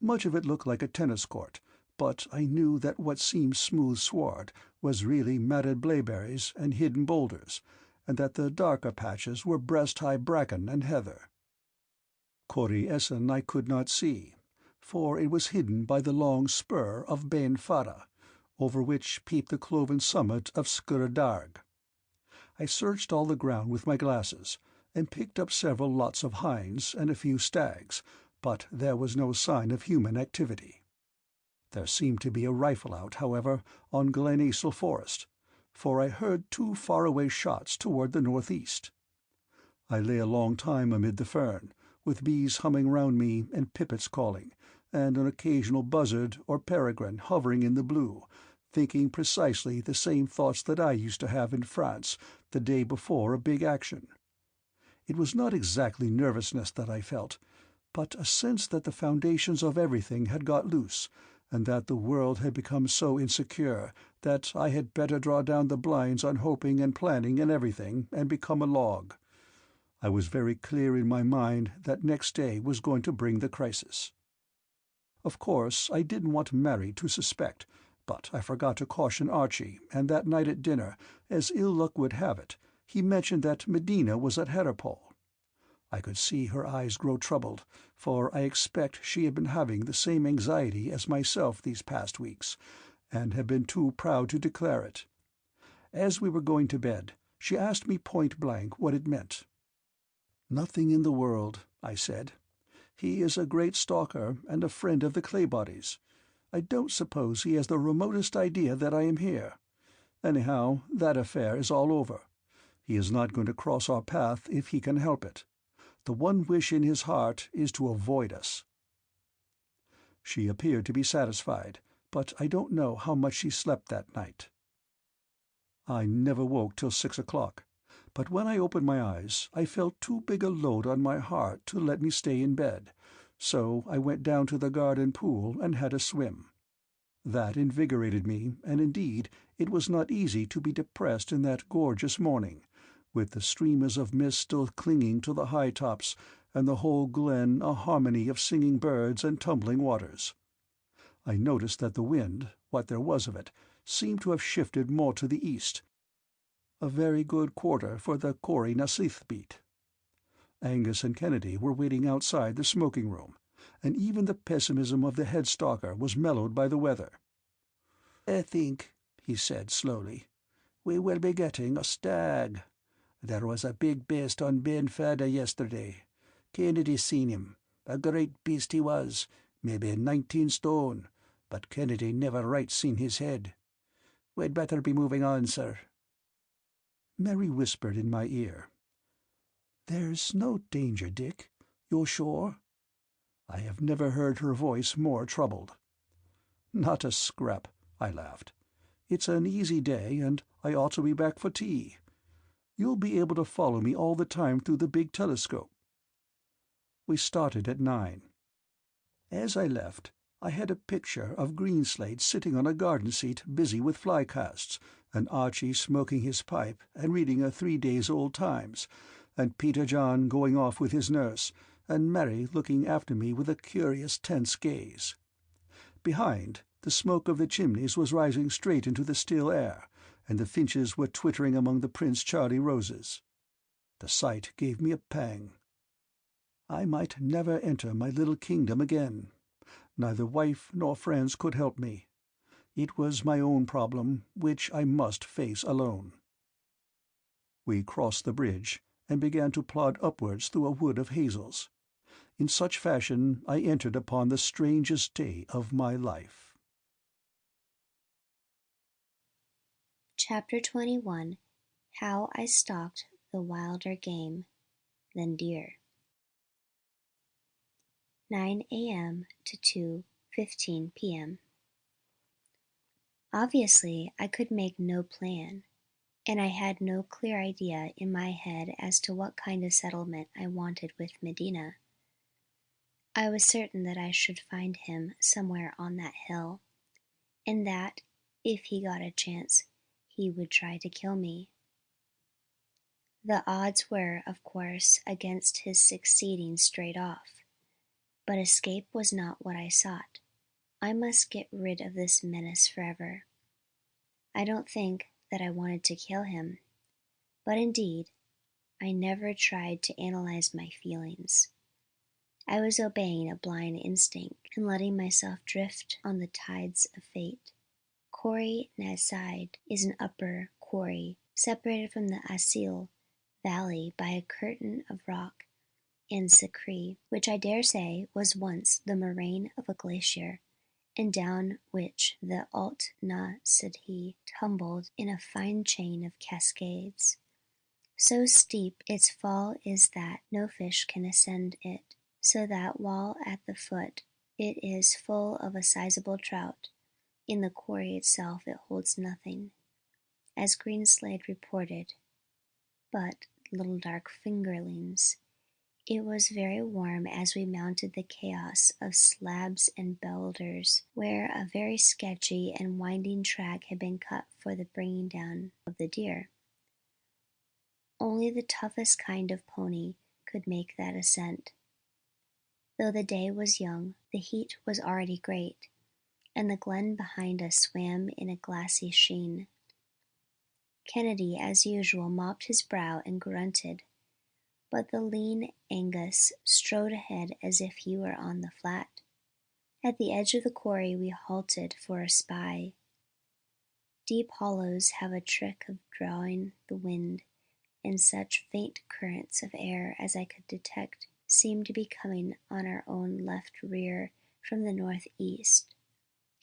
Much of it looked like a tennis court, but I knew that what seemed smooth sward was really matted blaeberries and hidden boulders, and that the darker patches were breast-high bracken and heather. Corrie Essen I could not see, for it was hidden by the long spur of Ben Farra, over which peeped the cloven summit of Scuredarg. I searched all the ground with my glasses, and picked up several lots of hinds and a few stags, but there was no sign of human activity. There seemed to be a rifle out, however, on Glen Aicill Forest, for I heard 2 far-away shots toward the northeast. I lay a long time amid the fern, with bees humming round me and pipits calling, and an occasional buzzard or peregrine hovering in the blue, thinking precisely the same thoughts that I used to have in France the day before a big action. It was not exactly nervousness that I felt, but a sense that the foundations of everything had got loose, and that the world had become so insecure that I had better draw down the blinds on hoping and planning and everything, and become a log. I was very clear in my mind that next day was going to bring the crisis. Of course, I didn't want Mary to suspect, but I forgot to caution Archie, and that night at dinner, as ill luck would have it, he mentioned that Medina was at Hatterpole. I could see her eyes grow troubled, for I expect she had been having the same anxiety as myself these past weeks, and had been too proud to declare it. As we were going to bed, she asked me point-blank what it meant. "Nothing in the world," I said. "He is a great stalker and a friend of the Claybodies. I don't suppose he has the remotest idea that I am here. Anyhow, that affair is all over. He is not going to cross our path if he can help it. The one wish in his heart is to avoid us." She appeared to be satisfied, but I don't know how much she slept that night. I never woke till 6 o'clock, but when I opened my eyes I felt too big a load on my heart to let me stay in bed, so I went down to the garden pool and had a swim. That invigorated me, and indeed it was not easy to be depressed in that gorgeous morning, with the streamers of mist still clinging to the high tops, and the whole glen a harmony of singing birds and tumbling waters. I noticed that the wind, what there was of it, seemed to have shifted more to the east, a very good quarter for the Corrie na Síth beat. Angus and Kennedy were waiting outside the smoking-room, and even the pessimism of the head stalker was mellowed by the weather. "I think," he said slowly, "we will be getting a stag. There was a big beast on Ben Fadda yesterday. Kennedy seen him. A great beast he was, maybe 19 stone, but Kennedy never right seen his head. We'd better be moving on, sir." Mary whispered in my ear, "There's no danger, Dick. You're sure?" I have never heard her voice more troubled. "Not a scrap," I laughed. "It's an easy day, and I ought to be back for tea. You'll be able to follow me all the time through the big telescope." We started at 9. As I left, I had a picture of Greenslade sitting on a garden seat busy with fly-casts, and Archie smoking his pipe and reading a 3-days-old Times, and Peter John going off with his nurse, and Mary looking after me with a curious tense gaze. Behind, the smoke of the chimneys was rising straight into the still air, and the finches were twittering among the Prince Charlie roses. The sight gave me a pang. I might never enter my little kingdom again. Neither wife nor friends could help me. It was my own problem, which I must face alone. We crossed the bridge, and began to plod upwards through a wood of hazels. In such fashion I entered upon the strangest day of my life. Chapter 21. How I Stalked the Wilder Game than Deer. 9 a.m. to 2:15 p.m. Obviously, I could make no plan, and I had no clear idea in my head as to what kind of settlement I wanted with Medina. I was certain that I should find him somewhere on that hill, and that, if he got a chance, he would try to kill me. The odds were, of course, against his succeeding straight off, but escape was not what I sought. I must get rid of this menace forever. I don't think that I wanted to kill him, but indeed, I never tried to analyze my feelings. I was obeying a blind instinct and letting myself drift on the tides of fate. Quarry Wayside is an upper quarry, separated from the Asil valley by a curtain of rock and Machray, which I dare say was once the moraine of a glacier, and down which the Alt na Sidhe tumbled in a fine chain of cascades. So steep its fall is that no fish can ascend it, so that while at the foot it is full of a sizable trout, in the quarry itself it holds nothing, as Greenslade reported, but little dark fingerlings. It was very warm as we mounted the chaos of slabs and boulders, where a very sketchy and winding track had been cut for the bringing down of the deer. Only the toughest kind of pony could make that ascent. Though the day was young, the heat was already great, and the glen behind us swam in a glassy sheen. Kennedy, as usual, mopped his brow and grunted, but the lean Angus strode ahead as if he were on the flat. At the edge of the quarry we halted for a spy. Deep hollows have a trick of drawing the wind, and such faint currents of air as I could detect seemed to be coming on our own left rear from the northeast.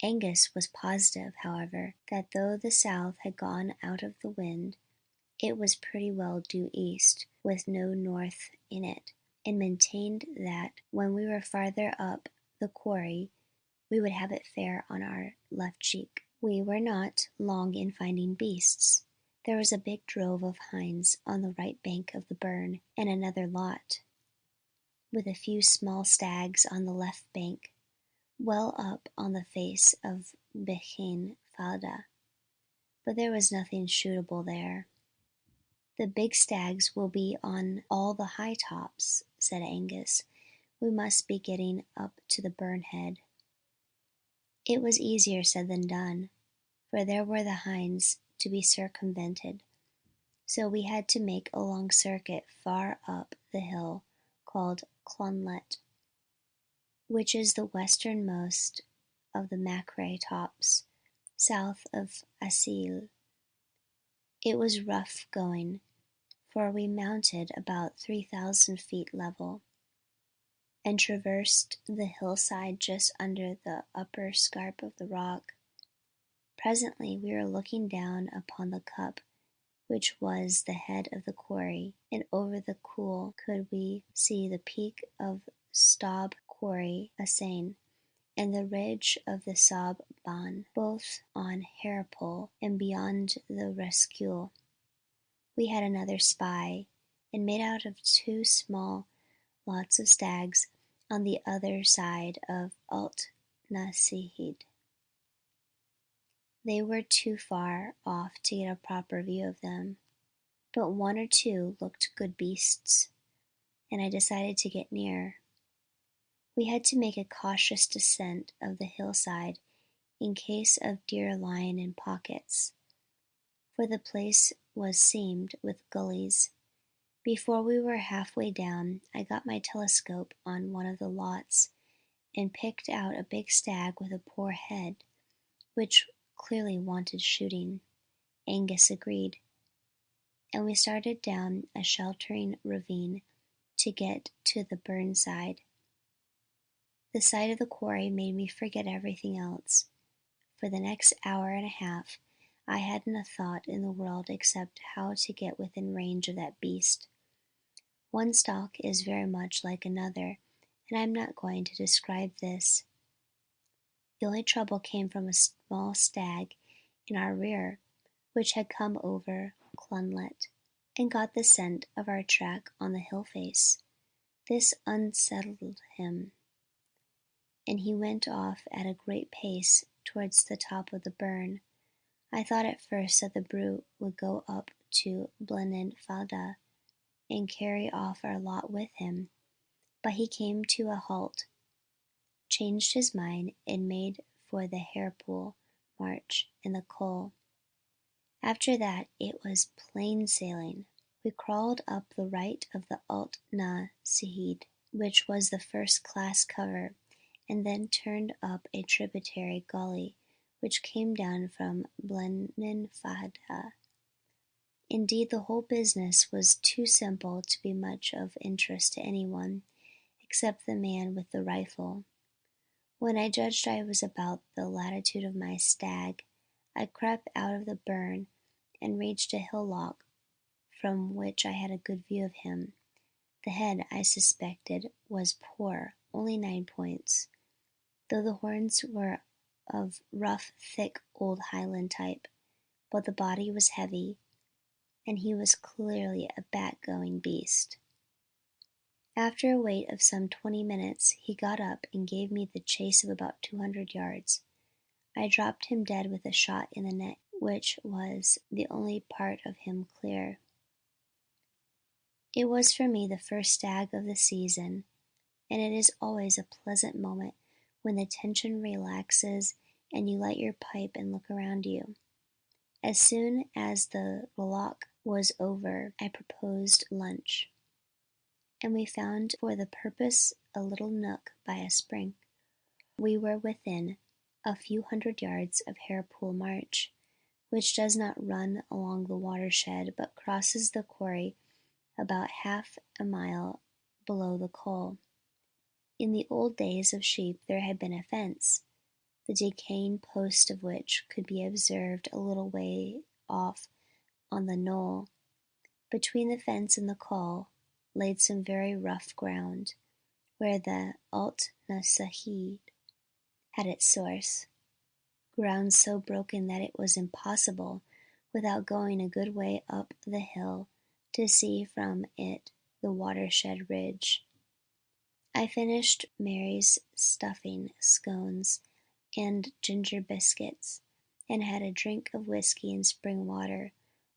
Angus was positive, however, that though the south had gone out of the wind, it was pretty well due east, with no north in it, and maintained that when we were farther up the quarry we would have it fair on our left cheek. We were not long in finding beasts. There was a big drove of hinds on the right bank of the burn, and another lot, with a few small stags on the left bank, well up on the face of Bechain Falda, but there was nothing shootable there. "The big stags will be on all the high tops," said Angus. "We must be getting up to the burn head." It was easier said than done, for there were the hinds to be circumvented, so we had to make a long circuit far up the hill called Clonlet, which is the westernmost of the Machray tops, south of Asil. It was rough going, for we mounted about 3,000 feet level, and traversed the hillside just under the upper scarp of the rock. Presently we were looking down upon the cup which was the head of the quarry, and over the cool could we see the peak of Staub Quarry Assain, and the ridge of the Saub Ban, both on Haripole and beyond the Rescule. We had another spy, and made out of 2 small lots of stags on the other side of Alt Nasihid. They were too far off to get a proper view of them, but one or two looked good beasts, and I decided to get near. We had to make a cautious descent of the hillside in case of deer lying in pockets, for the place was seamed with gullies. Before we were halfway down, I got my telescope on one of the lots and picked out a big stag with a poor head, which clearly wanted shooting. Angus agreed, and we started down a sheltering ravine to get to the burn side. The sight of the quarry made me forget everything else. For the next hour and a half I hadn't a thought in the world except how to get within range of that beast. One stalk is very much like another, and I am not going to describe this. The only trouble came from a small stag in our rear, which had come over Clunlet, and got the scent of our track on the hill face. This unsettled him, and he went off at a great pace towards the top of the burn. I thought at first that the brute would go up to Blenheim Fada and carry off our lot with him, but he came to a halt, changed his mind, and made for the Harepool march and the Col. After that it was plain sailing. We crawled up the right of the Alt na Sihid, which was the first-class cover, and then turned up a tributary gully which came down from Blenheim Fada. Indeed, the whole business was too simple to be much of interest to anyone except the man with the rifle. When I judged I was about the latitude of my stag, I crept out of the burn and reached a hillock from which I had a good view of him. The head, I suspected, was poor, only 9 points, though the horns were of rough, thick old Highland type, but the body was heavy, and he was clearly a back-going beast. After a wait of some 20 minutes, he got up and gave me the chase of about 200 yards. I dropped him dead with a shot in the neck, which was the only part of him clear. It was for me the first stag of the season, and it is always a pleasant moment when the tension relaxes and you light your pipe and look around you. As soon as the walk was over, I proposed lunch, and we found for the purpose a little nook by a spring. We were within a few hundred yards of Harepool Marsh, which does not run along the watershed but crosses the quarry about half a mile below the Col. In the old days of sheep there had been a fence, the decaying post of which could be observed a little way off on the knoll. Between the fence and the Col lay some very rough ground, where the Alt na Sihid had its source, ground so broken that it was impossible, without going a good way up the hill, to see from it the watershed ridge. I finished Mary's stuffing, scones, and ginger biscuits, and had a drink of whiskey and spring water,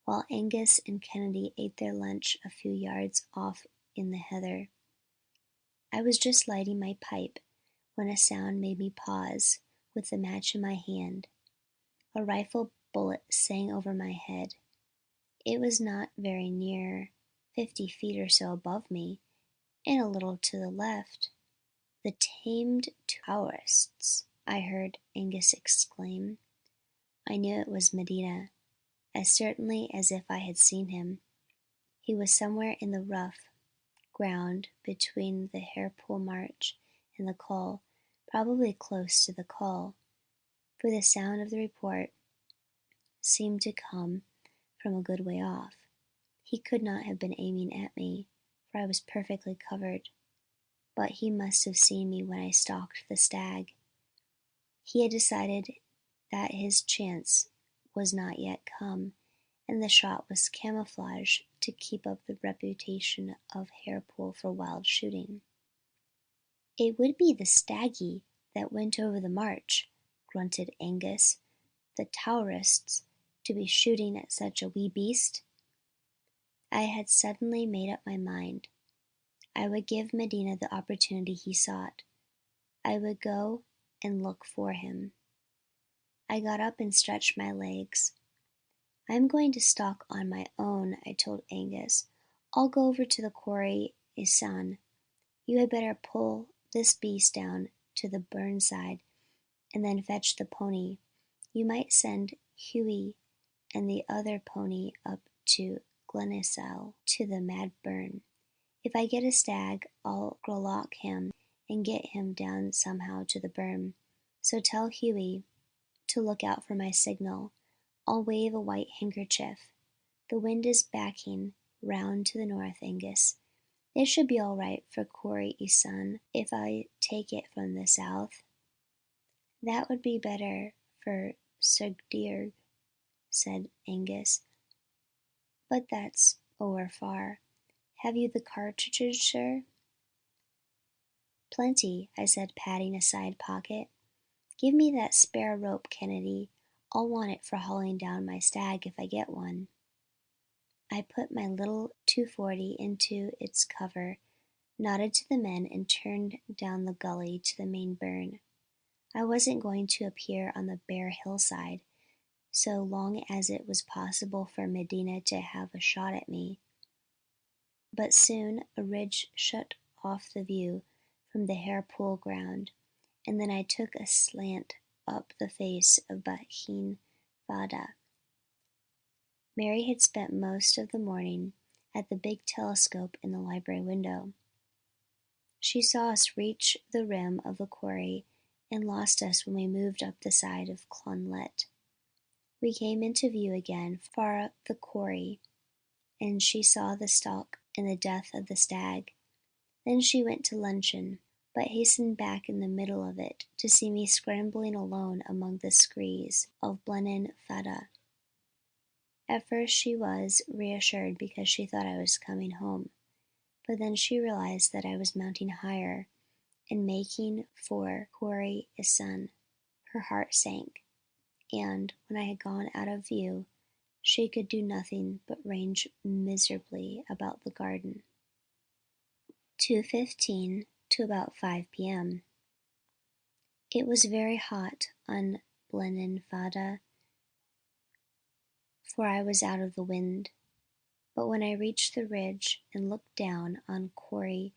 while Angus and Kennedy ate their lunch a few yards off in the heather. I was just lighting my pipe when a sound made me pause, with the match in my hand. A rifle bullet sang over my head. It was not very near, 50 feet or so above me, and a little to the left. "The tamed tourists," I heard Angus exclaim. I knew it was Medina, as certainly as if I had seen him. He was somewhere in the rough ground between the Harepool Marsh and the Col, probably close to the Col, for the sound of the report seemed to come from a good way off. He could not have been aiming at me, for I was perfectly covered, but he must have seen me when I stalked the stag. He had decided that his chance was not yet come, and the shot was camouflage to keep up the reputation of Harepool for wild shooting. It would be the staggy that went over the march, grunted Angus. The tourists to be shooting at such a wee beast. I had suddenly made up my mind. I would give Medina the opportunity he sought. I would go and look for him. I got up and stretched my legs. I'm going to stalk on my own, I told Angus. I'll go over to the quarry Isan. You had better pull this beast down to the burn side and then fetch the pony. You might send Hughie and the other pony up to Glenisle to the mad burn. If I get a stag, I'll grolock him and get him down somehow to the burn. So tell Hughie to look out for my signal. I'll wave a white handkerchief. The wind is backing round to the north, Angus. It should be all right for Quarry Isan if I take it from the south. That would be better for Sugdirg, said Angus, but that's o'er far. Have you the cartridges, sir? Plenty, I said, patting a side pocket. Give me that spare rope, Kennedy. I'll want it for hauling down my stag if I get one. I put my little 240 into its cover, nodded to the men, and turned down the gully to the main burn. I wasn't going to appear on the bare hillside, so long as it was possible for Medina to have a shot at me. But soon a ridge shut off the view from the Hairpool ground, and then I took a slant up the face of Buchan Fada. Mary had spent most of the morning at the big telescope in the library window. She saw us reach the rim of the quarry and lost us when we moved up the side of Clonlet. We came into view again far up the quarry, and she saw the stalk and the death of the stag. Then she went to luncheon, but hastened back in the middle of it to see me scrambling alone among the screes of Blenheim Fada. At first she was reassured because she thought I was coming home, but then she realized that I was mounting higher and making for Quarry Isan. Her heart sank, and when I had gone out of view, she could do nothing but range miserably about the garden. 2:15 to about 5 p.m. It was very hot on Blenheim Fada, for I was out of the wind, but when I reached the ridge and looked down on Quarry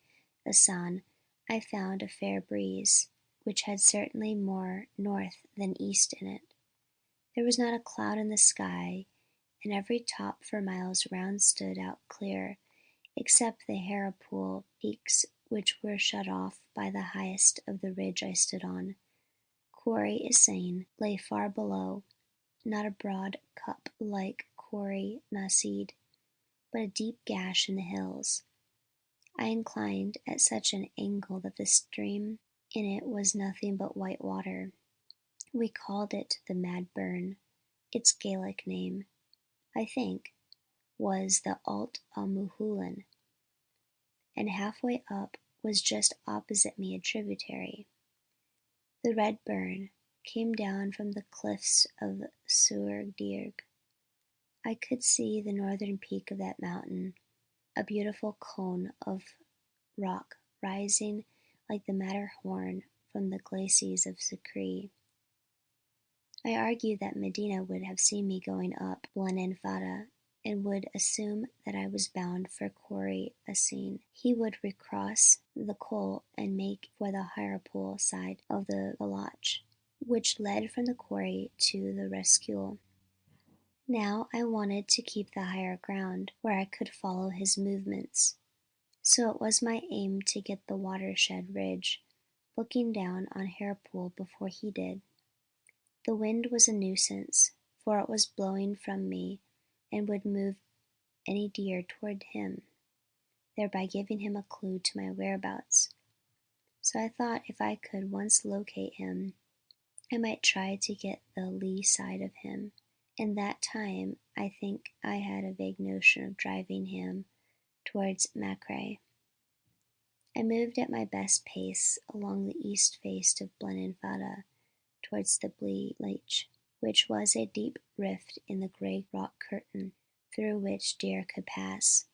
Isan, I found a fair breeze, which had certainly more north than east in it. There was not a cloud in the sky, and every top for miles round stood out clear, except the Hairpool peaks, which were shut off by the highest of the ridge I stood on. Quarry Isan lay far below, not a broad cup like Quarry Nasid, but a deep gash in the hills. I inclined at such an angle that the stream in it was nothing but white water. We called it the Mad Burn. Its Gaelic name, I think, was the Alt Almuhulan, and halfway up was just opposite me a tributary. The red burn came down from the cliffs of Sugdirg. I could see the northern peak of that mountain, a beautiful cone of rock rising like the Matterhorn from the glacis of Machray. I argued that Medina would have seen me going up Blenheim Fada and would assume that I was bound for Quarry Isan. He would recross the Col and make for the Hairpool side of the Galach, which led from the quarry to the Rescue. Now I wanted to keep the higher ground, where I could follow his movements, so it was my aim to get the watershed ridge, looking down on Hairpool before he did. The wind was a nuisance, for it was blowing from me and would move any deer toward him, thereby giving him a clue to my whereabouts. So I thought if I could once locate him, I might try to get the lee side of him, and that time I think I had a vague notion of driving him towards Machray. I moved at my best pace along the east face of Blenheim towards the Bleach, which was a deep rift in the grey rock curtain through which deer could pass.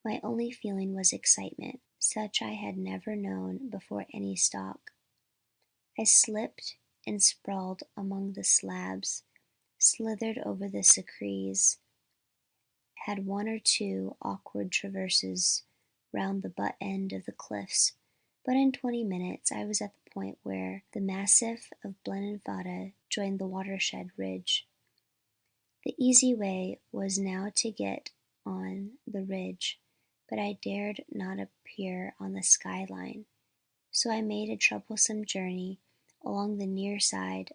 My only feeling was excitement, such I had never known before any stalk. I slipped and sprawled among the slabs, slithered over the secrees, had one or two awkward traverses round the butt end of the cliffs, but in 20 minutes I was at the point where the massif of Blenheim joined the watershed ridge. The easy way was now to get on the ridge, but I dared not appear on the skyline, so I made a troublesome journey along the near side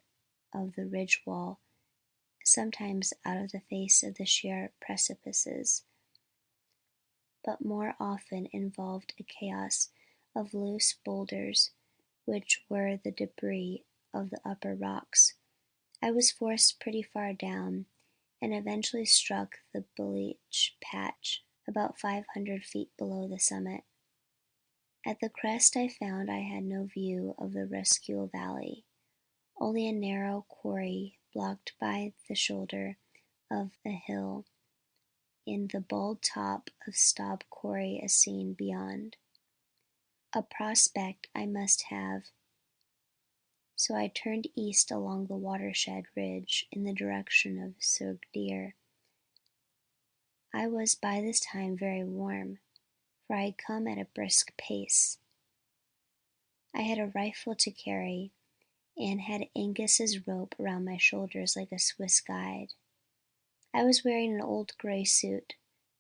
of the ridge wall, sometimes out of the face of the sheer precipices, but more often involved a chaos of loose boulders which were the debris of the upper rocks. I was forced pretty far down, and eventually struck the Bleach patch about 500 feet below the summit. At the crest I found I had no view of the Rescue Valley, only a narrow quarry blocked by the shoulder of a hill, in the bald top of Staub Quarry a scene beyond. A prospect I must have, so I turned east along the watershed ridge in the direction of Sugdir. I was by this time very warm, for I had come at a brisk pace. I had a rifle to carry, and had Angus's rope around my shoulders like a Swiss guide. I was wearing an old grey suit,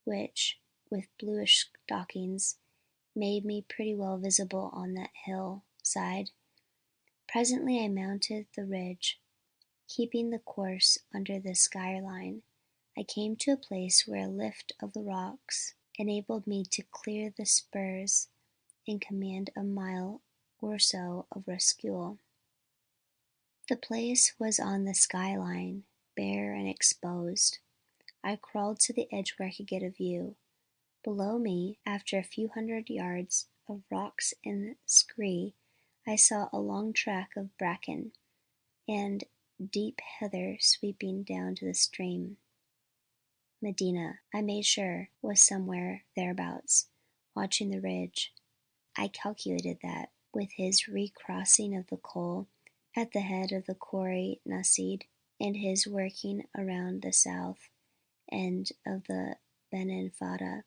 which, with bluish stockings, made me pretty well visible on that hill side. Presently I mounted the ridge, keeping the course under the skyline. I came to a place where a lift of the rocks enabled me to clear the spurs and command a mile or so of Rescue. The place was on the skyline, bare and exposed. I crawled to the edge where I could get a view. Below me, after a few hundred yards of rocks and scree, I saw a long track of bracken and deep heather sweeping down to the stream. Medina, I made sure, was somewhere thereabouts, watching the ridge. I calculated that, with his recrossing of the Col at the head of the Quarry Nasid, and his working around the south end of the Benenfada,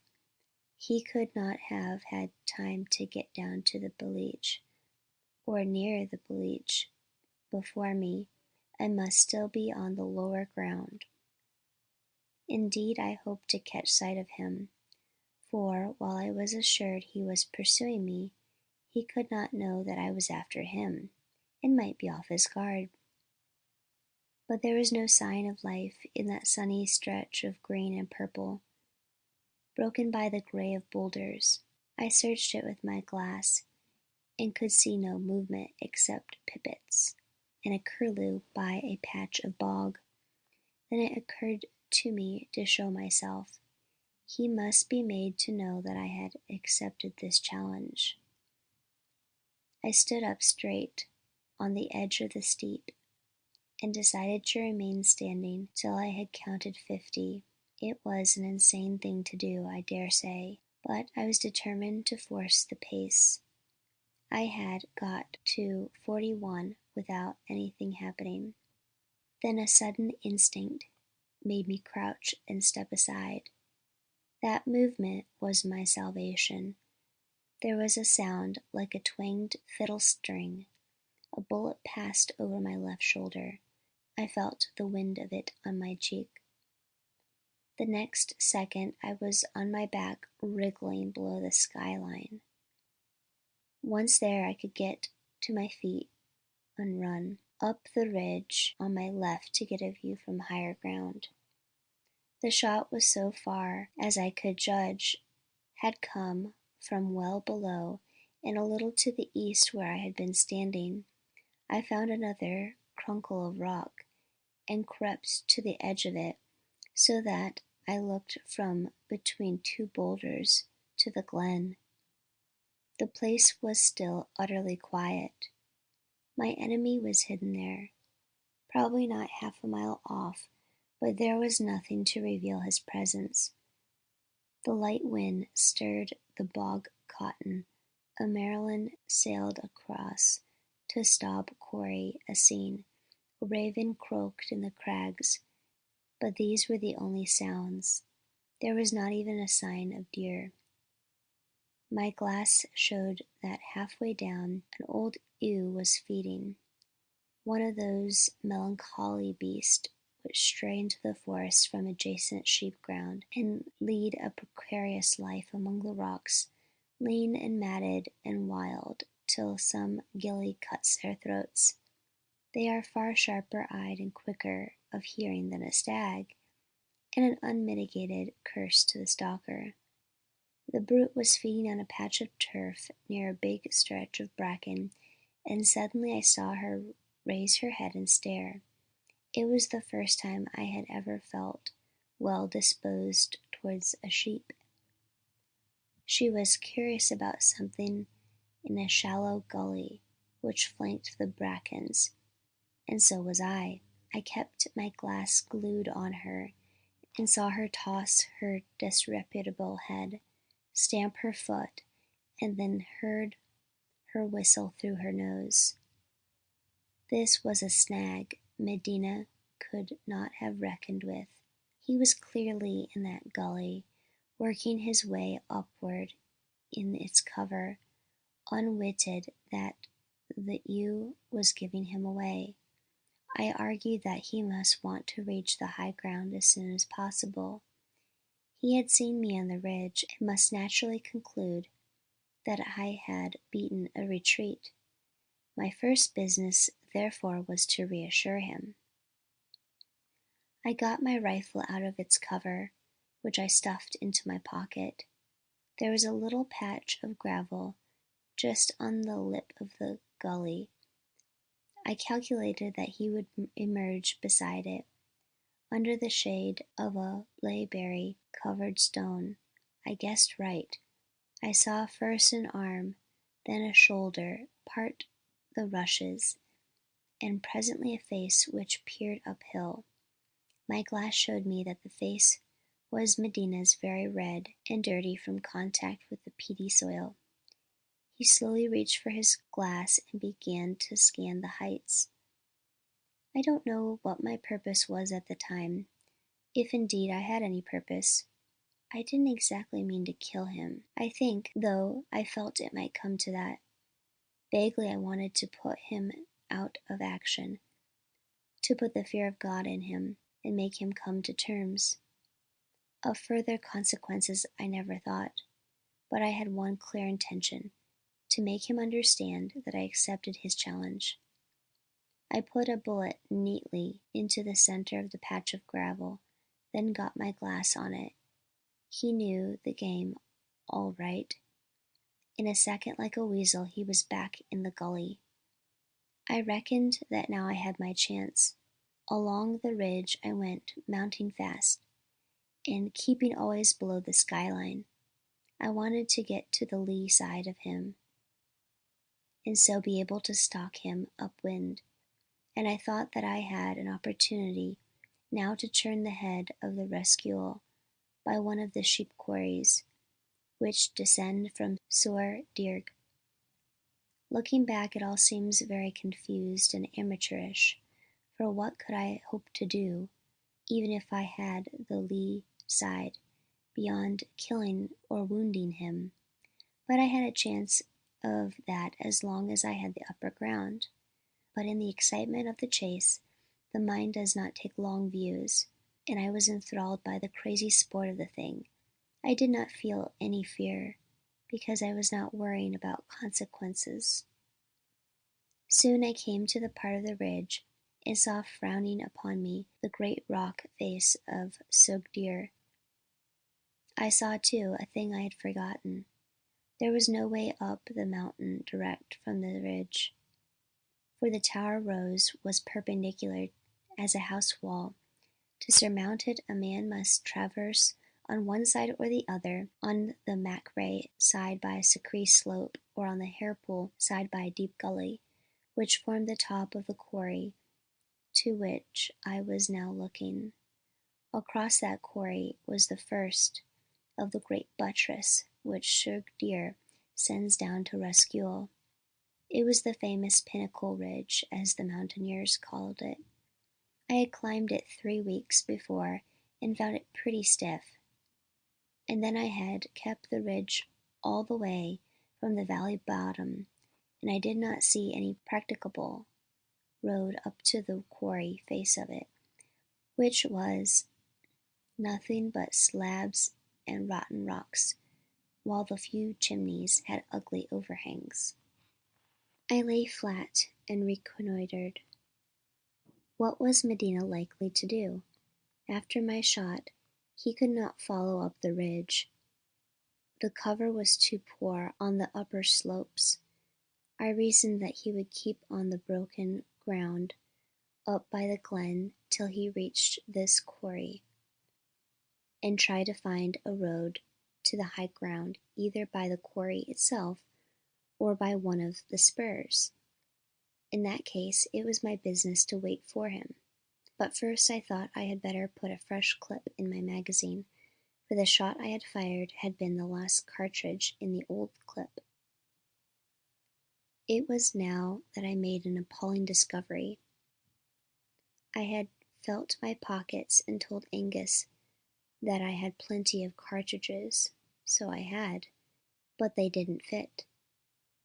he could not have had time to get down to the Bleach, or near the Bleach, before me. I must still be on the lower ground. Indeed, I hoped to catch sight of him, for, while I was assured he was pursuing me, he could not know that I was after him, and might be off his guard. But there was no sign of life in that sunny stretch of green and purple, broken by the grey of boulders. I searched it with my glass, and could see no movement except pipits and a curlew by a patch of bog. Then it occurred to me to show myself. He must be made to know that I had accepted this challenge. I stood up straight on the edge of the steep, and decided to remain standing till I had counted 50. It was an insane thing to do, I dare say, but I was determined to force the pace. I had got to 41 without anything happening. Then a sudden instinct made me crouch and step aside. That movement was my salvation. There was a sound like a twanged fiddle string. A bullet passed over my left shoulder. I felt the wind of it on my cheek. The next second I was on my back, wriggling below the skyline. Once there I could get to my feet and run up the ridge on my left to get a view from higher ground. The shot was, so far as I could judge, had come from well below and a little to the east where I had been standing. I found another crunkle of rock and crept to the edge of it, so that I looked from between two boulders to the glen. The place was still utterly quiet. My enemy was hidden there, probably not half a mile off, but there was nothing to reveal his presence. The light wind stirred the bog cotton. A Maryland sailed across to stop quarry a scene. A raven croaked in the crags, but these were the only sounds. There was not even a sign of deer. My glass showed that halfway down an old ewe was feeding, one of those melancholy beasts which stray into the forest from adjacent sheep ground and lead a precarious life among the rocks, lean and matted and wild, till some gilly cuts their throats. They are far sharper eyed and quicker of hearing than a stag, and an unmitigated curse to the stalker. The brute was feeding on a patch of turf near a big stretch of bracken, and suddenly I saw her raise her head and stare. It was the first time I had ever felt well disposed towards a sheep. She was curious about something in a shallow gully which flanked the brackens, and so was I. I kept my glass glued on her, and saw her toss her disreputable head, stamp her foot, and then heard her whistle through her nose. This was a snag Medina could not have reckoned with. He was clearly in that gully, working his way upward in its cover, unwitted that the ewe was giving him away. I argued that he must want to reach the high ground as soon as possible. He had seen me on the ridge, and must naturally conclude that I had beaten a retreat. My first business, therefore, was to reassure him. I got my rifle out of its cover, which I stuffed into my pocket. There was a little patch of gravel just on the lip of the gully. I calculated that he would emerge beside it, under the shade of a blaeberry-covered stone. I guessed right. I saw first an arm, then a shoulder part the rushes, and presently a face which peered uphill. My glass showed me that the face was Medina's, very red and dirty from contact with the peaty soil. He slowly reached for his glass and began to scan the heights. I don't know what my purpose was at the time, if indeed I had any purpose. I didn't exactly mean to kill him. I think, though I felt it might come to that. Vaguely I wanted to put him out of action, to put the fear of God in him, and make him come to terms. Of further consequences I never thought, but I had one clear intention, to make him understand that I accepted his challenge. I put a bullet neatly into the center of the patch of gravel, then got my glass on it. He knew the game all right. In a second, like a weasel, he was back in the gully. I reckoned that now I had my chance. Along the ridge I went, mounting fast, and keeping always below the skyline. I wanted to get to the lee side of him, and so be able to stalk him upwind, and I thought that I had an opportunity now to turn the head of the rescue by one of the sheep quarries which descend from Suer Dirg. Looking back, it all seems very confused and amateurish, for what could I hope to do, even if I had the lee side, beyond killing or wounding him? But I had a chance of that as long as I had the upper ground. But in the excitement of the chase, the mind does not take long views, and I was enthralled by the crazy sport of the thing. I did not feel any fear, because I was not worrying about consequences. Soon I came to the part of the ridge, and saw frowning upon me the great rock face of Sogdir. I saw, too, a thing I had forgotten. There was no way up the mountain direct from the ridge, for the tower rose was perpendicular as a house wall. To surmount it a man must traverse on one side or the other, on the Machray side by a scree slope, or on the Harepool side by a deep gully, which formed the top of the quarry to which I was now looking. Across that quarry was the first of the great buttress which Sir Deer sends down to Roskilde. It was the famous Pinnacle Ridge, as the mountaineers called it. I had climbed it 3 weeks before and found it pretty stiff, and then I had kept the ridge all the way from the valley bottom, and I did not see any practicable road up to the quarry face of it, which was nothing but slabs and rotten rocks, while the few chimneys had ugly overhangs. I lay flat and reconnoitered. What was Medina likely to do? After my shot, he could not follow up the ridge. The cover was too poor on the upper slopes. I reasoned that he would keep on the broken ground up by the glen till he reached this quarry, and try to find a road to the high ground either by the quarry itself or by one of the spurs. In that case it was my business to wait for him. But first I thought I had better put a fresh clip in my magazine, for the shot I had fired had been the last cartridge in the old clip. It was now that I made an appalling discovery. I had felt my pockets and told Angus that I had plenty of cartridges. So I had, but they didn't fit.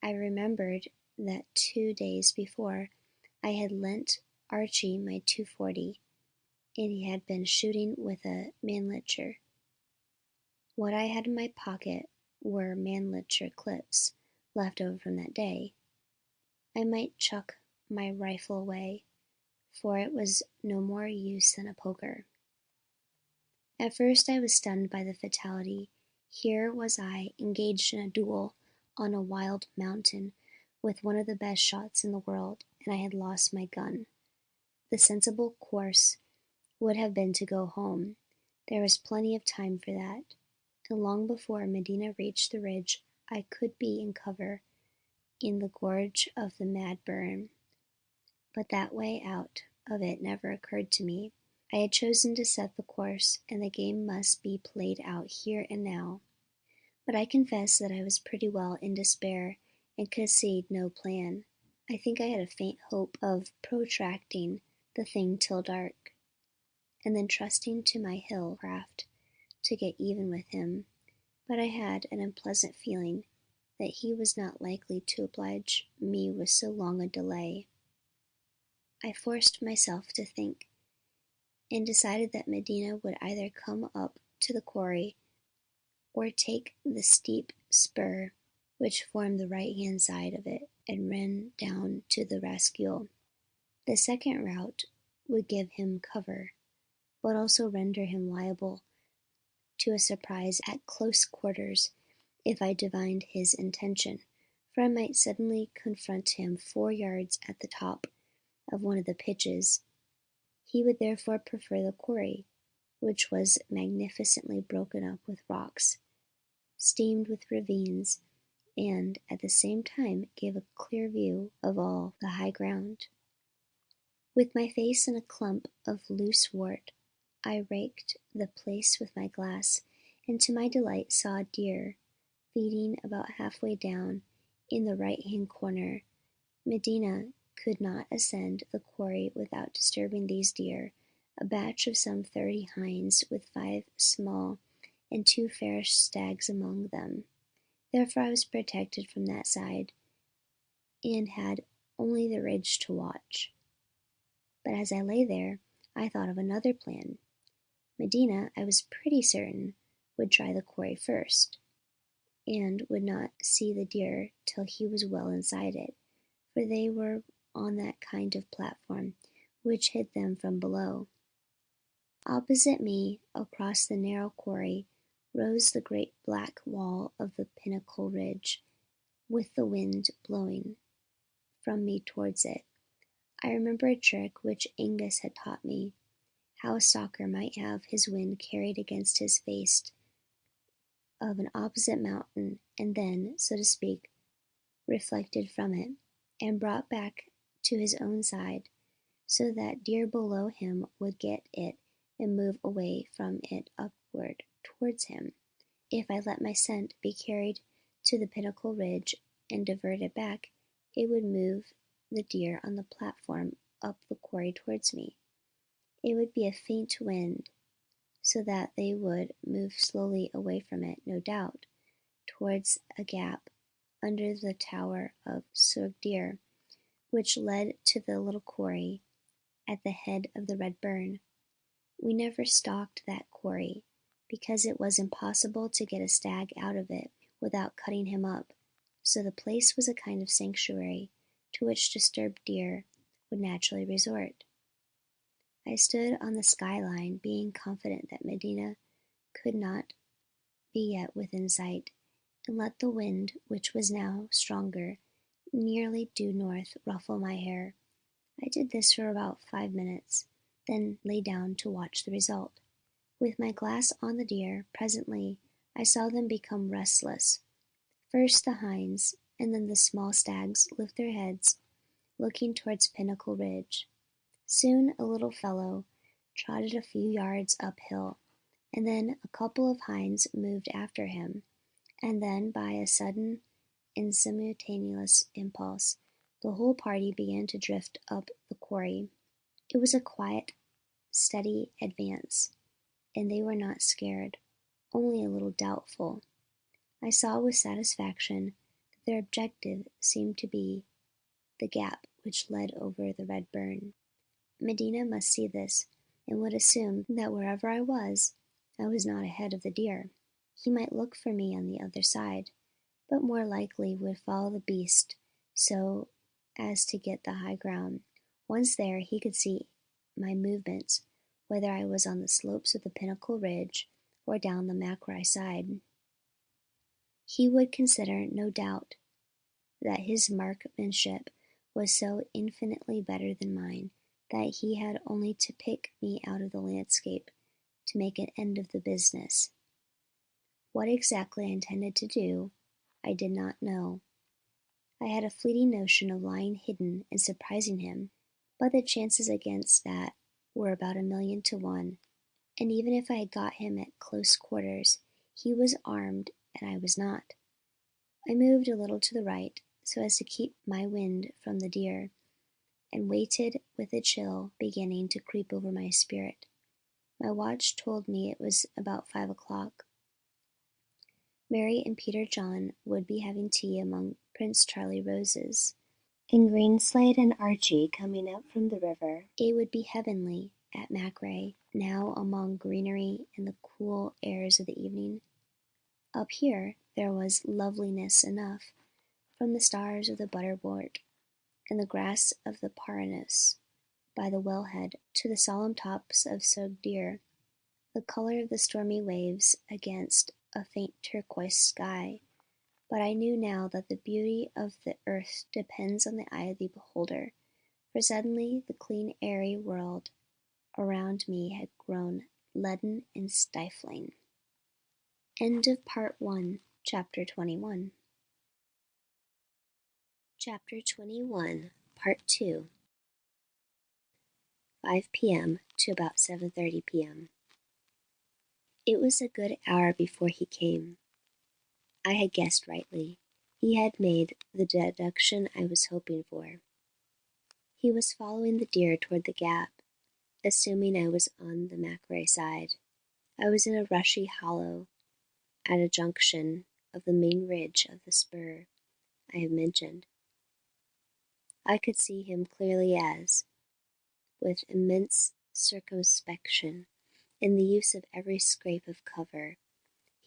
I remembered that 2 days before I had lent Archie my .240, and he had been shooting with a Mannlicher. What I had in my pocket were Mannlicher clips left over from that day. I might chuck my rifle away, for it was no more use than a poker. At first I was stunned by the fatality. Here was I engaged in a duel on a wild mountain with one of the best shots in the world, and I had lost my gun. The sensible course would have been to go home. There was plenty of time for that, and long before Medina reached the ridge I could be in cover in the gorge of the Mad Burn. But that way out of it never occurred to me. I had chosen to set the course, and the game must be played out here and now. But I confess that I was pretty well in despair, and could see no plan. I think I had a faint hope of protracting the thing till dark, and then trusting to my hill craft to get even with him. But I had an unpleasant feeling that he was not likely to oblige me with so long a delay. I forced myself to think, and decided that Medina would either come up to the quarry or take the steep spur which formed the right-hand side of it and ran down to the Roskilde. The second route would give him cover, but also render him liable to a surprise at close quarters if I divined his intention, for I might suddenly confront him 4 yards at the top of one of the pitches. He would therefore prefer the quarry, which was magnificently broken up with rocks, seamed with ravines, and at the same time gave a clear view of all the high ground. With my face in a clump of loose wort, I raked the place with my glass, and to my delight saw a deer feeding about halfway down in the right-hand corner. Medina could not ascend the quarry without disturbing these deer, a batch of some 30 hinds with 5 small and 2 fair stags among them. Therefore I was protected from that side, and had only the ridge to watch. But as I lay there, I thought of another plan. Medina, I was pretty certain, would try the quarry first, and would not see the deer till he was well inside it, for they were on that kind of platform which hid them from below. Opposite me, across the narrow quarry, rose the great black wall of the Pinnacle Ridge, with the wind blowing from me towards it. I remember a trick which Angus had taught me. how a stalker might have his wind carried against his face of an opposite mountain, and then, so to speak, reflected from it, and brought back to his own side, so that deer below him would get it and move away from it upward towards him. If I let my scent be carried to the pinnacle ridge and divert it back, it would move the deer on the platform up the quarry towards me. It would be a faint wind, so that they would move slowly away from it, no doubt, towards a gap under the tower of Sogdier, which led to the little quarry at the head of the red burn. We never stalked that quarry, because it was impossible to get a stag out of it without cutting him up, so the place was a kind of sanctuary to which disturbed deer would naturally resort. I stood on the skyline, being confident that Medina could not be yet within sight, and let the wind, which was now stronger, nearly due north, ruffle my hair. I did this for about 5 minutes, then lay down to watch the result. With my glass on the deer, presently I saw them become restless. First the hinds, and then the small stags lift their heads, looking towards Pinnacle Ridge. Soon a little fellow trotted a few yards uphill, and then a couple of hinds moved after him, and then by a sudden and simultaneous impulse, the whole party began to drift up the quarry. It was a quiet, steady advance, and they were not scared, only a little doubtful. I saw with satisfaction that their objective seemed to be the gap which led over the red burn. Medina must see this, and would assume that wherever I was not ahead of the deer. He might look for me on the other side, but more likely would follow the beast so as to get the high ground. Once there, he could see my movements, whether I was on the slopes of the Pinnacle Ridge or down the Machray side. He would consider, no doubt, that his marksmanship was so infinitely better than mine that he had only to pick me out of the landscape to make an end of the business. What exactly I intended to do, I did not know. I had a fleeting notion of lying hidden and surprising him, but the chances against that were about 1,000,000 to 1, and even if I had got him at close quarters, he was armed and I was not. I moved a little to the right, so as to keep my wind from the deer, and waited with a chill beginning to creep over my spirit. My watch told me it was about 5 o'clock. Mary and Peter John would be having tea among Prince Charlie roses, and Greenslade and Archie coming up from the river. It would be heavenly at Machray, now among greenery and the cool airs of the evening. Up here there was loveliness enough, from the stars of the butterwort and the grass of the Paranus by the wellhead to the solemn tops of Sogdier, the colour of the stormy waves against a faint turquoise sky. But I knew now that the beauty of the earth depends on the eye of the beholder, for suddenly the clean airy world around me had grown leaden and stifling. End of Part 1, Chapter 21. Chapter 21, Part 2. 5 p.m. to about 7:30 p.m. It was a good hour before he came. I had guessed rightly. He had made the deduction I was hoping for. He was following the deer toward the gap, assuming I was on the Machray side. I was in a rushy hollow at a junction of the main ridge of the spur I have mentioned. I could see him clearly as, with immense circumspection, in the use of every scrape of cover,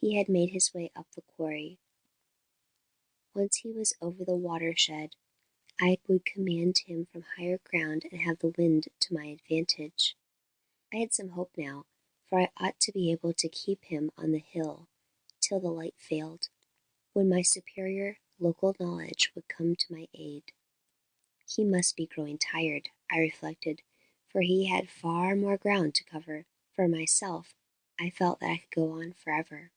he had made his way up the quarry. Once he was over the watershed, I would command him from higher ground and have the wind to my advantage. I had some hope now, for I ought to be able to keep him on the hill till the light failed, when my superior local knowledge would come to my aid. He must be growing tired, I reflected, for he had far more ground to cover. For myself, I felt that I could go on forever.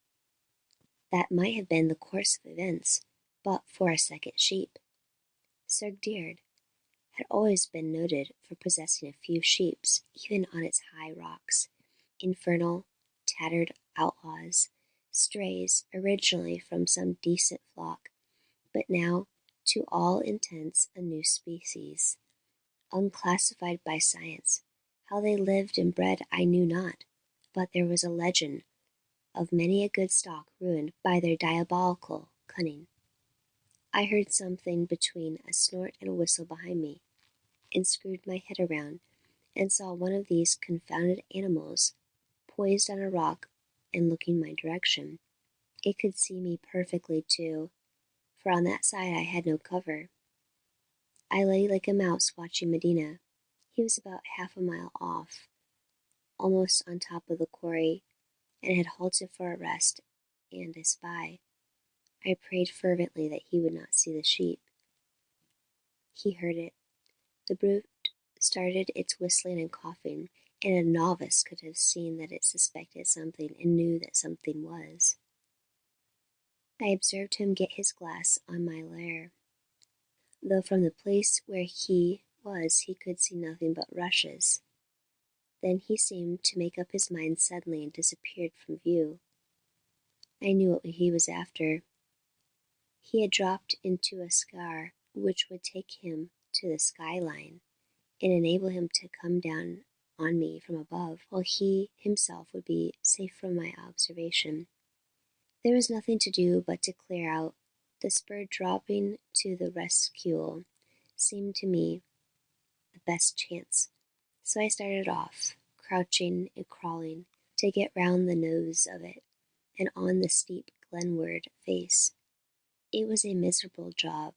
That might have been the course of events, but for a second sheep. Servitude had always been noted for possessing a few sheep, even on its high rocks. Infernal, tattered outlaws, strays originally from some decent flock, but now, to all intents, a new species, unclassified by science. How they lived and bred I knew not, but there was a legend of many a good stock ruined by their diabolical cunning. I heard something between a snort and a whistle behind me, and screwed my head around, and saw one of these confounded animals poised on a rock and looking my direction. It could see me perfectly, too, for on that side I had no cover. I lay like a mouse watching Medina. He was about half a mile off, almost on top of the quarry, and had halted for a rest and a spy. I prayed fervently that he would not see the sheep. He heard it. The brute started its whistling and coughing, and a novice could have seen that it suspected something and knew that something was. I observed him get his glass on my lair, though from the place where he was he could see nothing but rushes. Then he seemed to make up his mind suddenly and disappeared from view. I knew what he was after. He had dropped into a scar which would take him to the skyline and enable him to come down on me from above, while he himself would be safe from my observation. There was nothing to do but to clear out. The spur dropping to the rescue seemed to me the best chance, so I started off, crouching and crawling, to get round the nose of it and on the steep glenward face. It was a miserable job,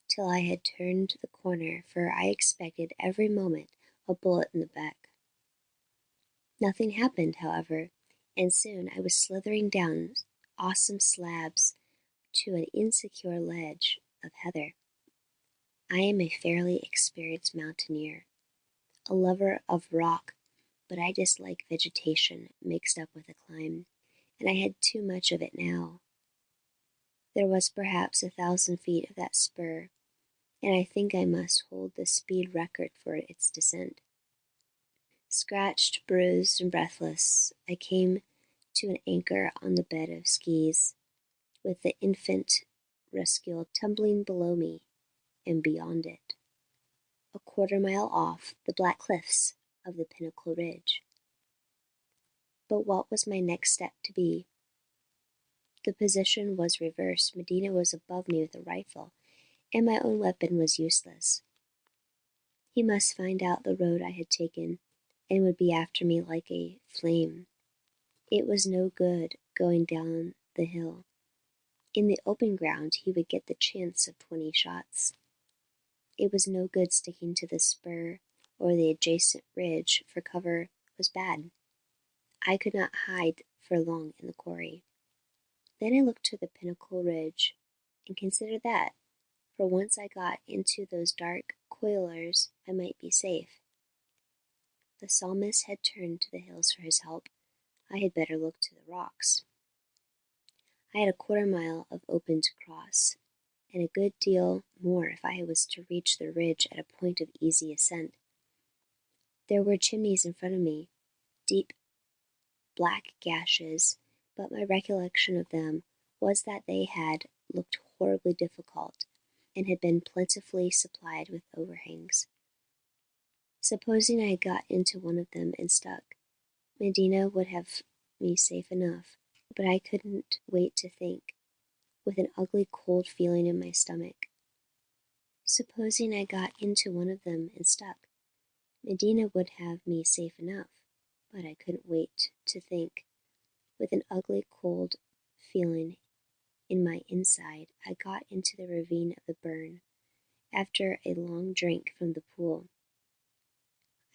till I had turned the corner, for I expected every moment a bullet in the back. Nothing happened, however, and soon I was slithering down awesome slabs to an insecure ledge of heather. I am a fairly experienced mountaineer, a lover of rock, but I dislike vegetation mixed up with a climb, and I had too much of it now. There was perhaps 1,000 feet of that spur, and I think I must hold the speed record for its descent. Scratched, bruised, and breathless, I came to an anchor on the bed of skis, with the infant rescue tumbling below me and beyond it, a quarter-mile off, the black cliffs of the Pinnacle Ridge. But what was my next step to be? The position was reversed. Medina was above me with a rifle, and my own weapon was useless. He must find out the road I had taken, and would be after me like a flame. It was no good going down the hill. In the open ground he would get the chance of 20 shots. It was no good sticking to the spur or the adjacent ridge, for cover was bad. I could not hide for long in the quarry. Then I looked to the Pinnacle Ridge, and considered that, for once I got into those dark coilers, I might be safe. The psalmist had turned to the hills for his help. I had better look to the rocks. I had a quarter-mile of open to cross, and a good deal more if I was to reach the ridge at a point of easy ascent. There were chimneys in front of me, deep black gashes, but my recollection of them was that they had looked horribly difficult, and had been plentifully supplied with overhangs. Supposing I had got into one of them and stuck, Medina would have me safe enough, but I couldn't wait to think, with an ugly cold feeling in my stomach. Supposing I got into one of them and stuck, Medina would have me safe enough, but I couldn't wait to think, with an ugly cold feeling in my inside. I got into the ravine of the burn, after a long drink from the pool.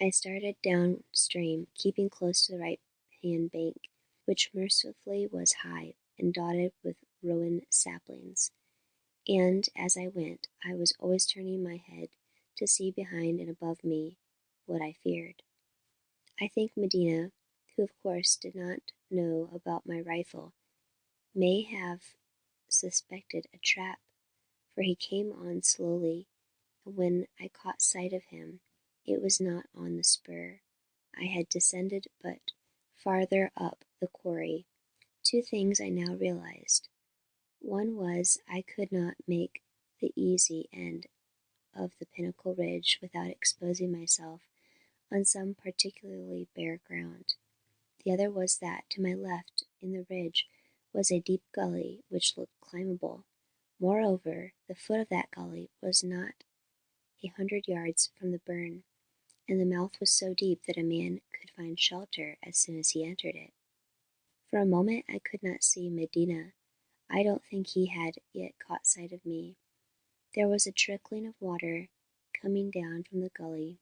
I started downstream, keeping close to the right-hand bank, which mercifully was high and dotted with rowan saplings, and as I went I was always turning my head to see behind and above me what I feared. I think Medina, who of course did not know about my rifle, may have suspected a trap, for he came on slowly, and when I caught sight of him, it was not on the spur. I had descended but farther up the quarry. Two things I now realized. One was I could not make the easy end of the pinnacle ridge without exposing myself on some particularly bare ground. The other was that to my left in the ridge was a deep gully which looked climbable. Moreover, the foot of that gully was not 100 yards from the burn, and the mouth was so deep that a man could find shelter as soon as he entered it. For a moment I could not see Medina. I don't think he had yet caught sight of me. There was a trickling of water coming down from the gully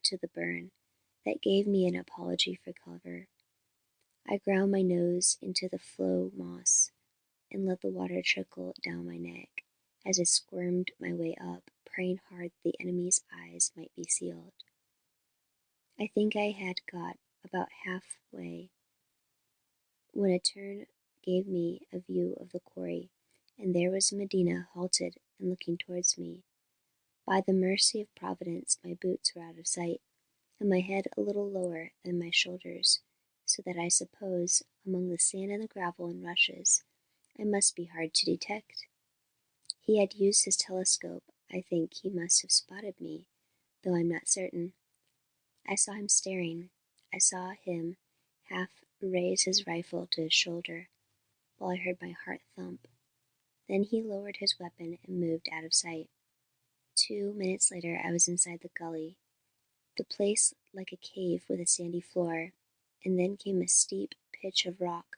to the burn that gave me an apology for cover. I ground my nose into the flow moss and let the water trickle down my neck as I squirmed my way up, praying hard the enemy's eyes might be sealed. I think I had got about halfway when a turn gave me a view of the quarry, and there was Medina halted and looking towards me. By the mercy of Providence my boots were out of sight, and my head a little lower than my shoulders, so that I suppose, among the sand and the gravel and rushes, I must be hard to detect. He had used his telescope. I think he must have spotted me, though I'm not certain. I saw him staring. I saw him half raise his rifle to his shoulder, while I heard my heart thump. Then he lowered his weapon and moved out of sight. 2 minutes later I was inside the gully, the place like a cave with a sandy floor, and then came a steep pitch of rock,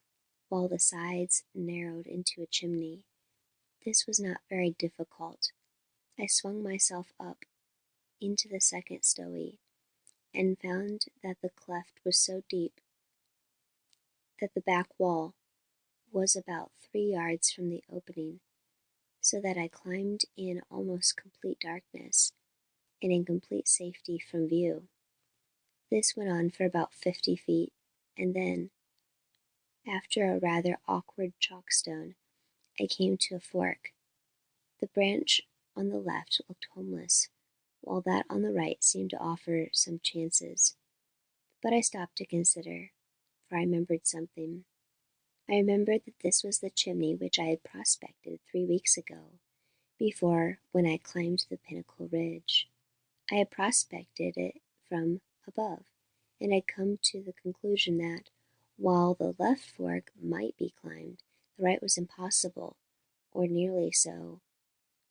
while the sides narrowed into a chimney. This was not very difficult. I swung myself up into the second stowey, and found that the cleft was so deep that the back wall was about 3 yards from the opening, so that I climbed in almost complete darkness and in complete safety from view. This went on for about 50 feet, and then, after a rather awkward chalkstone, I came to a fork. The branch on the left looked homeless, while that on the right seemed to offer some chances. But I stopped to consider, for I remembered something. I remembered that this was the chimney which I had prospected 3 weeks ago, before when I climbed the pinnacle ridge. I had prospected it from above, and had come to the conclusion that, while the left fork might be climbed, the right was impossible, or nearly so,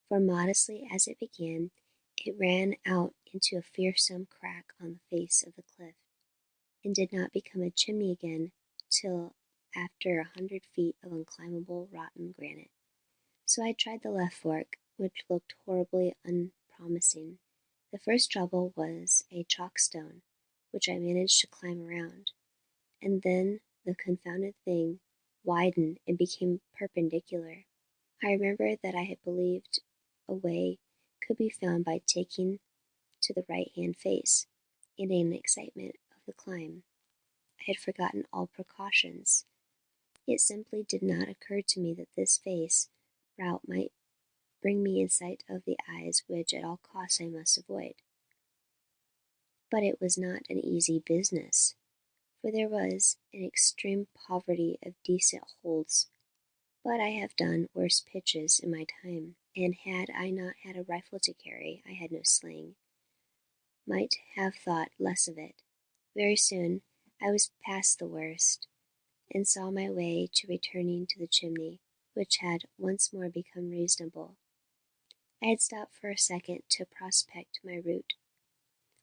for modestly as it began, it ran out into a fearsome crack on the face of the cliff, and did not become a chimney again till after 100 feet of unclimbable rotten granite. So I tried the left fork, which looked horribly unpromising. The first trouble was a chalkstone, which I managed to climb around, and then the confounded thing widened and became perpendicular. I remembered that I had believed a way could be found by taking to the right-hand face, and in the excitement of the climb I had forgotten all precautions. It simply did not occur to me that this face route might bring me in sight of the eyes which at all costs I must avoid. But it was not an easy business, for there was an extreme poverty of decent holds. But I have done worse pitches in my time, and had I not had a rifle to carry, I had no sling, might have thought less of it. Very soon I was past the worst, and saw my way to returning to the chimney, which had once more become reasonable. I had stopped for a second to prospect my route,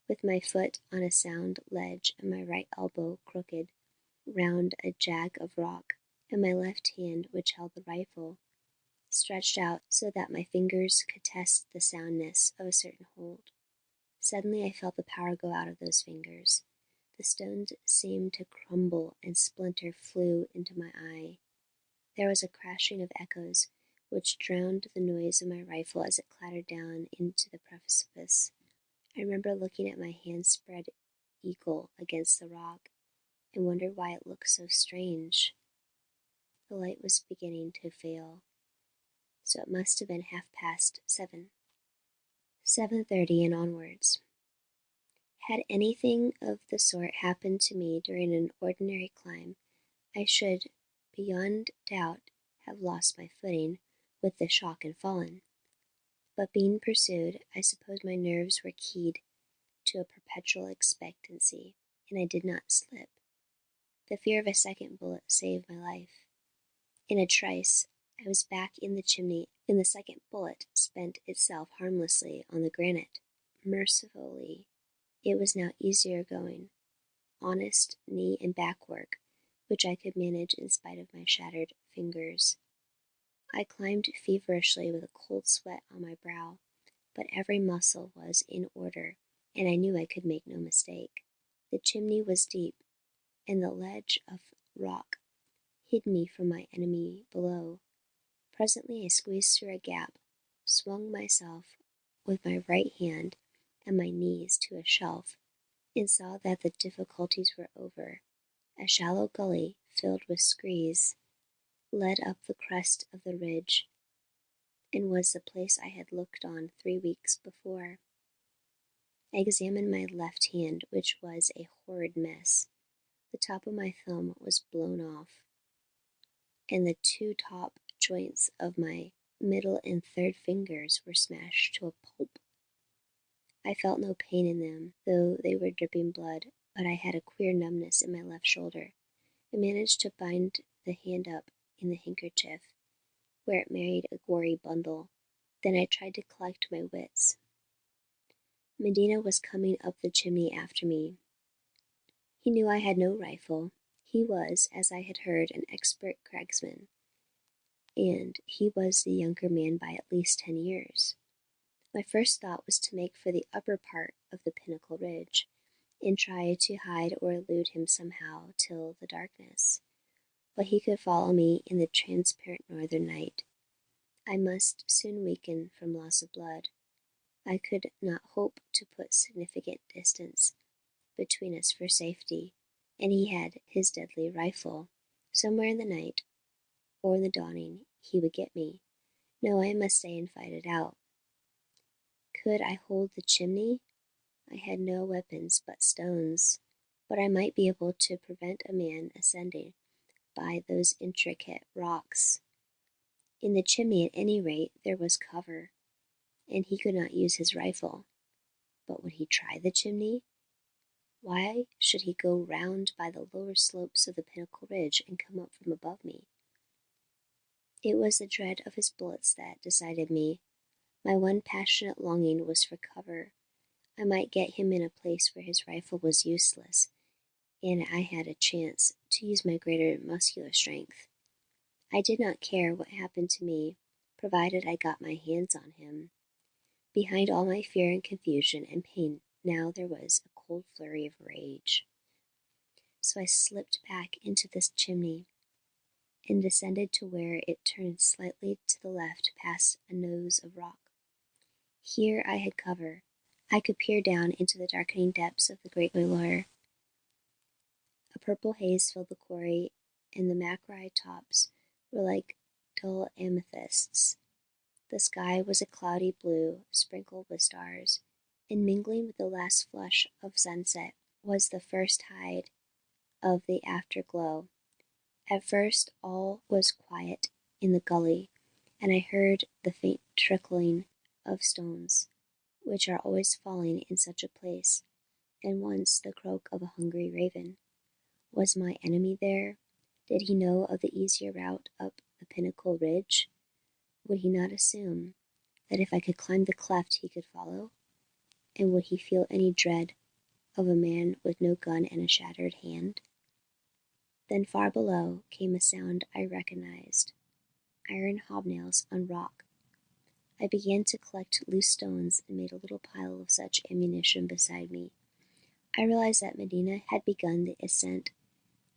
with my foot on a sound ledge and my right elbow crooked round a jag of rock, and my left hand, which held the rifle, stretched out so that my fingers could test the soundness of a certain hold. Suddenly I felt the power go out of those fingers. The stones seemed to crumble, and splinter flew into my eye. There was a crashing of echoes, which drowned the noise of my rifle as it clattered down into the precipice. I remember looking at my hand spread eagle against the rock and wondered why it looked so strange. The light was beginning to fail, so it must have been 7:30. 7:30 and onwards. Had anything of the sort happened to me during an ordinary climb, I should, beyond doubt, have lost my footing with the shock and fallen. But being pursued, I suppose my nerves were keyed to a perpetual expectancy, and I did not slip. The fear of a second bullet saved my life. In a trice, I was back in the chimney, and the second bullet spent itself harmlessly on the granite. Mercifully, it was now easier going, honest knee and back work, which I could manage in spite of my shattered fingers. I climbed feverishly with a cold sweat on my brow, but every muscle was in order, and I knew I could make no mistake. The chimney was deep, and the ledge of rock hid me from my enemy below. Presently I squeezed through a gap, swung myself with my right hand and my knees to a shelf, and saw that the difficulties were over. A shallow gully, filled with screes, led up the crest of the ridge, and was the place I had looked on 3 weeks before. I examined my left hand, which was a horrid mess. The top of my thumb was blown off, and the 2 top joints of my middle and third fingers were smashed to a pulp. I felt no pain in them, though they were dripping blood, but I had a queer numbness in my left shoulder. I managed to bind the hand up in the handkerchief, where it made a gory bundle. Then I tried to collect my wits. Medina was coming up the chimney after me. He knew I had no rifle. He was, as I had heard, an expert cragsman, and he was the younger man by at least 10 years. My first thought was to make for the upper part of the pinnacle ridge, and try to hide or elude him somehow till the darkness. But he could follow me in the transparent northern night. I must soon weaken from loss of blood. I could not hope to put significant distance between us for safety, and he had his deadly rifle. Somewhere in the night, or in the dawning, he would get me. No, I must stay and fight it out. Could I hold the chimney? I had no weapons but stones, but I might be able to prevent a man ascending by those intricate rocks. In the chimney, at any rate, there was cover, and he could not use his rifle. But would he try the chimney? Why should he go round by the lower slopes of the pinnacle ridge and come up from above me? It was the dread of his bullets that decided me. My one passionate longing was for cover. I might get him in a place where his rifle was useless, and I had a chance to use my greater muscular strength. I did not care what happened to me, provided I got my hands on him. Behind all my fear and confusion and pain, now there was a cold flurry of rage. So I slipped back into this chimney, and descended to where it turned slightly to the left past a nose of rock. Here I had cover. I could peer down into the darkening depths of the great couloir. A purple haze filled the quarry, and the Machray tops were like dull amethysts. The sky was a cloudy blue, sprinkled with stars, and mingling with the last flush of sunset was the first tide of the afterglow. At first all was quiet in the gully, and I heard the faint trickling of stones, which are always falling in such a place, and once the croak of a hungry raven. Was my enemy there? Did he know of the easier route up the pinnacle ridge? Would he not assume that if I could climb the cleft he could follow? And would he feel any dread of a man with no gun and a shattered hand? Then far below came a sound I recognized. Iron hobnails on rock. I began to collect loose stones and made a little pile of such ammunition beside me. I realized that Medina had begun the ascent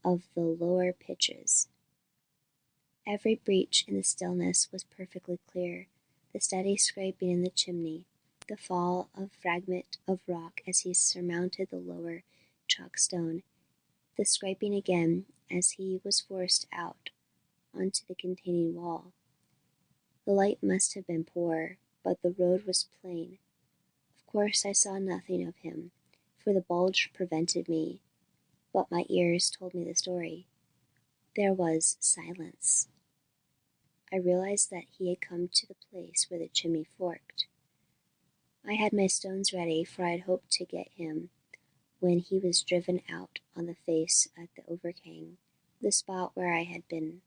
of the lower pitches. Every breach in the stillness was perfectly clear. The steady scraping in the chimney, the fall of a fragment of rock as he surmounted the lower chalk stone, the scraping again as he was forced out onto the containing wall. The light must have been poor, but the road was plain. Of course I saw nothing of him, for the bulge prevented me, but my ears told me the story. There was silence. I realized that he had come to the place where the chimney forked. I had my stones ready, for I had hoped to get him when he was driven out on the face at the overhang, the spot where I had been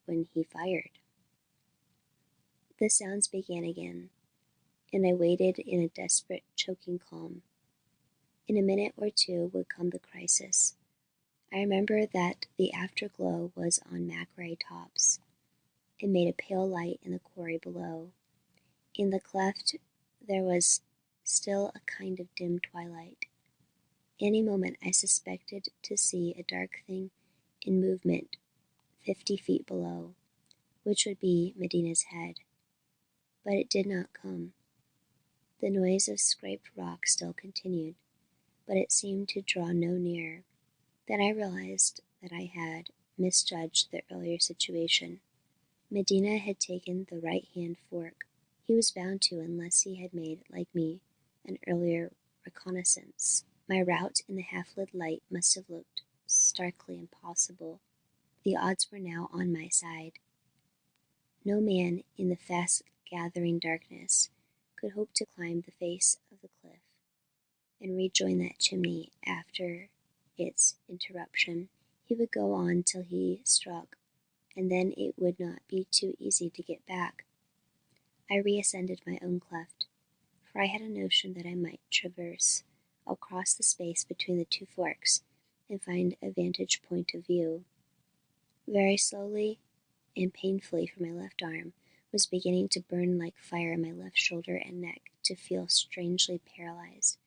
when he fired. The sounds began again, and I waited in a desperate, choking calm. In a minute or two would come the crisis. I remember that the afterglow was on Machray tops. It made a pale light in the quarry below. In the cleft there was still a kind of dim twilight. Any moment I suspected to see a dark thing in movement 50 feet below, which would be Medina's head. But it did not come. The noise of scraped rock still continued, but it seemed to draw no nearer. Then I realized that I had misjudged the earlier situation. Medina had taken the right-hand fork. He was bound to, unless he had made, like me, an earlier reconnaissance. My route in the half-lit light must have looked starkly impossible. The odds were now on my side. No man in the fast-gathering darkness could hope to climb the face of the cliff and rejoin that chimney after its interruption. He would go on till he struck, and then it would not be too easy to get back. I reascended my own cleft, for I had a notion that I might traverse across the space between the two forks and find a vantage point of view. Very slowly and painfully, for my left arm was beginning to burn like fire in my left shoulder and neck, to feel strangely paralyzed.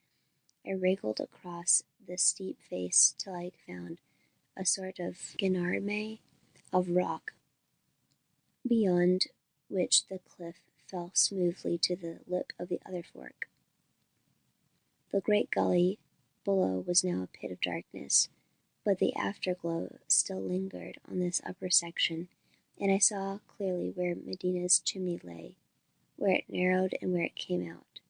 I wriggled across the steep face till I found a sort of guinarme of rock, beyond which the cliff fell smoothly to the lip of the other fork. The great gully below was now a pit of darkness, but the afterglow still lingered on this upper section, and I saw clearly where Medina's chimney lay, where it narrowed and where it came out.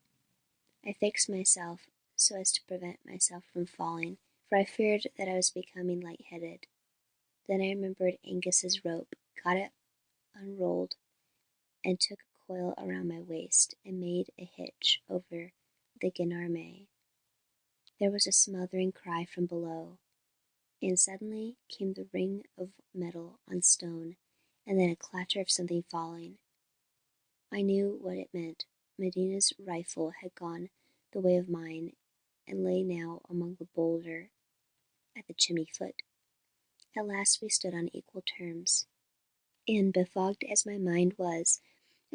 I fixed myself so as to prevent myself from falling, for I feared that I was becoming light-headed. Then I remembered Angus's rope, got it unrolled, and took a coil around my waist, and made a hitch over the guinarme. There was a smothering cry from below, and suddenly came the ring of metal on stone, and then a clatter of something falling. I knew what it meant. Medina's rifle had gone the way of mine, and lay now among the boulder at the chimney foot. At last we stood on equal terms, and befogged as my mind was,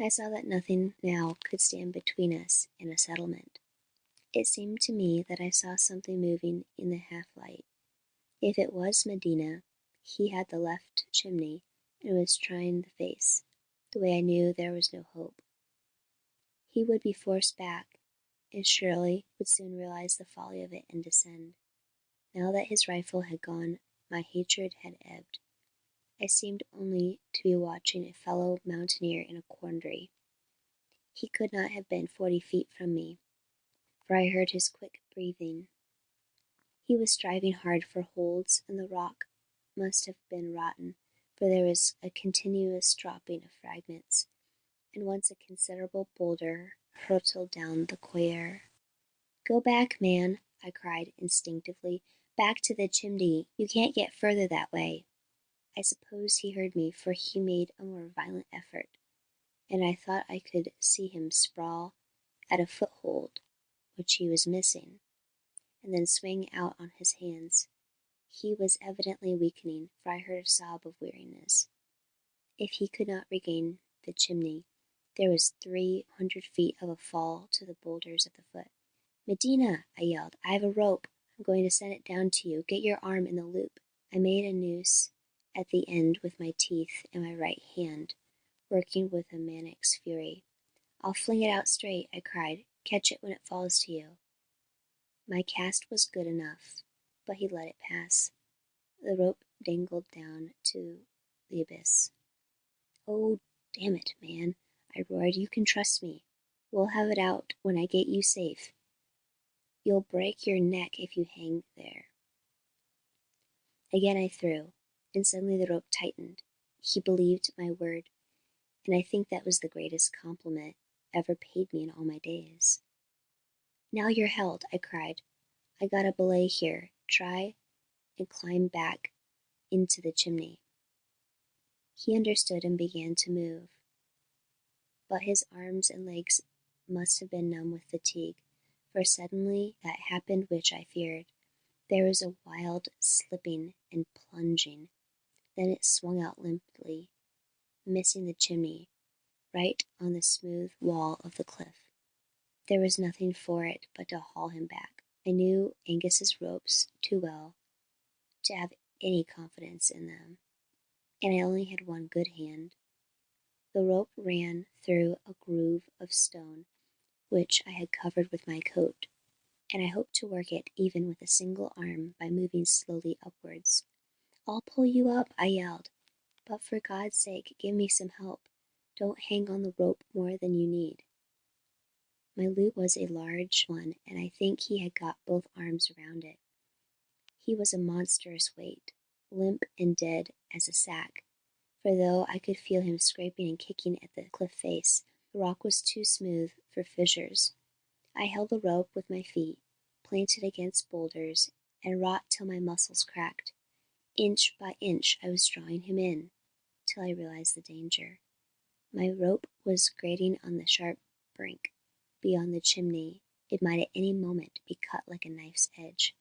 I saw that nothing now could stand between us and a settlement. It seemed to me that I saw something moving in the half-light. If it was Medina, he had the left chimney, and was trying the face, the way I knew there was no hope. He would be forced back, and surely would soon realize the folly of it and descend. Now that his rifle had gone, my hatred had ebbed. I seemed only to be watching a fellow mountaineer in a quandary. He could not have been 40 feet from me, for I heard his quick breathing. He was striving hard for holds, and the rock must have been rotten, for there was a continuous dropping of fragments, and once a considerable boulder hurtled down the quair. "Go back, man," I cried instinctively. "Back to the chimney. You can't get further that way." I suppose he heard me, for he made a more violent effort, and I thought I could see him sprawl at a foothold which he was missing, and then swing out on his hands. He was evidently weakening, for I heard a sob of weariness. If he could not regain the chimney, there was 300 feet of a fall to the boulders at the foot. "Medina," I yelled, "I have a rope. I'm going to send it down to you. Get your arm in the loop." I made a noose at the end with my teeth and my right hand, working with a manic's fury. "I'll fling it out straight," I cried. Catch it when it falls to you. My cast was good enough, but he let it pass. The rope dangled down to the abyss. Oh, damn it, man, I roared. You can trust me. We'll have it out when I get you safe. You'll break your neck if you hang there. Again I threw, and suddenly the rope tightened. He believed my word, and I think that was the greatest compliment ever paid me in all my days. Now you're held, I cried. I got a belay here. Try and climb back into the chimney. He understood and began to move, but his arms and legs must have been numb with fatigue, for suddenly that happened which I feared. There was a wild slipping and plunging. Then it swung out limply, missing the chimney, right on the smooth wall of the cliff. There was nothing for it but to haul him back. I knew Angus's ropes too well to have any confidence in them, and I only had one good hand. The rope ran through a groove of stone which I had covered with my coat, and I hoped to work it even with a single arm by moving slowly upwards. I'll pull you up, I yelled, but for God's sake give me some help. Don't hang on the rope more than you need. My loop was a large one, and I think he had got both arms around it. He was a monstrous weight, limp and dead as a sack, for though I could feel him scraping and kicking at the cliff face, the rock was too smooth for fissures. I held the rope with my feet, planted against boulders, and wrought till my muscles cracked. Inch by inch I was drawing him in, till I realized the danger. My rope was grating on the sharp brink beyond the chimney. It might at any moment be cut like a knife's edge.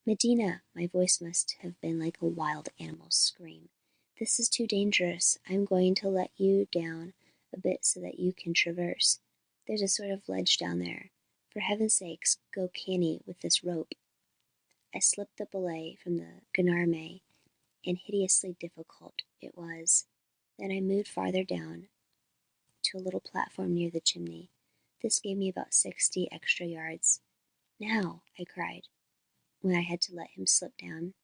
Medina! My voice must have been like a wild animal's scream. This is too dangerous. I'm going to let you down a bit so that you can traverse. There's a sort of ledge down there. For heaven's sakes, go canny with this rope. I slipped the belay from the gendarme, and hideously difficult it was. Then I moved farther down to a little platform near the chimney. This gave me about 60 extra yards. Now, I cried, when I had to let him slip down.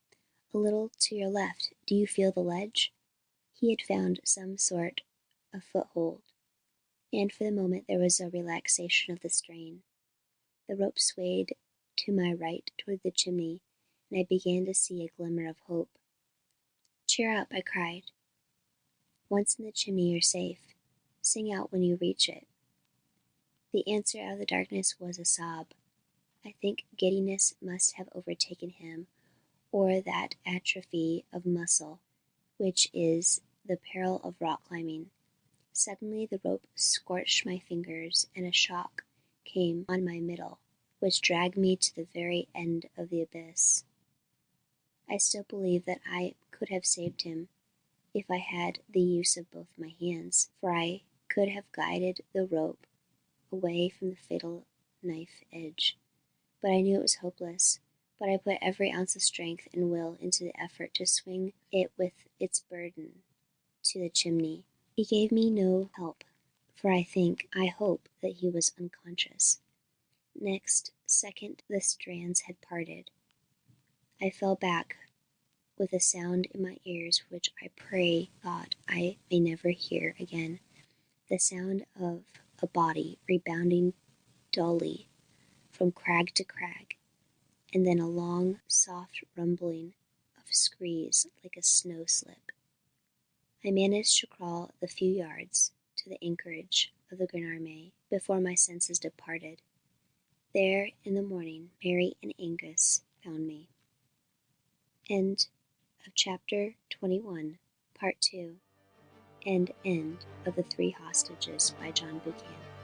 A little to your left. Do you feel the ledge? He had found some sort of foothold, and for the moment there was a relaxation of the strain. The rope swayed to my right toward the chimney, and I began to see a glimmer of hope. Cheer up, I cried. Once in the chimney you're safe. Sing out when you reach it. The answer out of the darkness was a sob. I think giddiness must have overtaken him, or that atrophy of muscle which is the peril of rock climbing. Suddenly the rope scorched my fingers, and a shock came on my middle, which dragged me to the very end of the abyss. I still believe that I could have saved him if I had the use of both my hands, for I could have guided the rope away from the fatal knife edge. But I knew it was hopeless. But I put every ounce of strength and will into the effort to swing it with its burden to the chimney. He gave me no help, for I hope that he was unconscious. Next second the strands had parted. I fell back with a sound in my ears which I pray God I may never hear again, the sound of a body rebounding dully from crag to crag, and then a long, soft rumbling of screes like a snow slip. I managed to crawl the few yards to the anchorage of the Glenarme before my senses departed. There, in the morning, Mary and Angus found me. End of Chapter 21, Part 2, and end of The Three Hostages by John Buchan.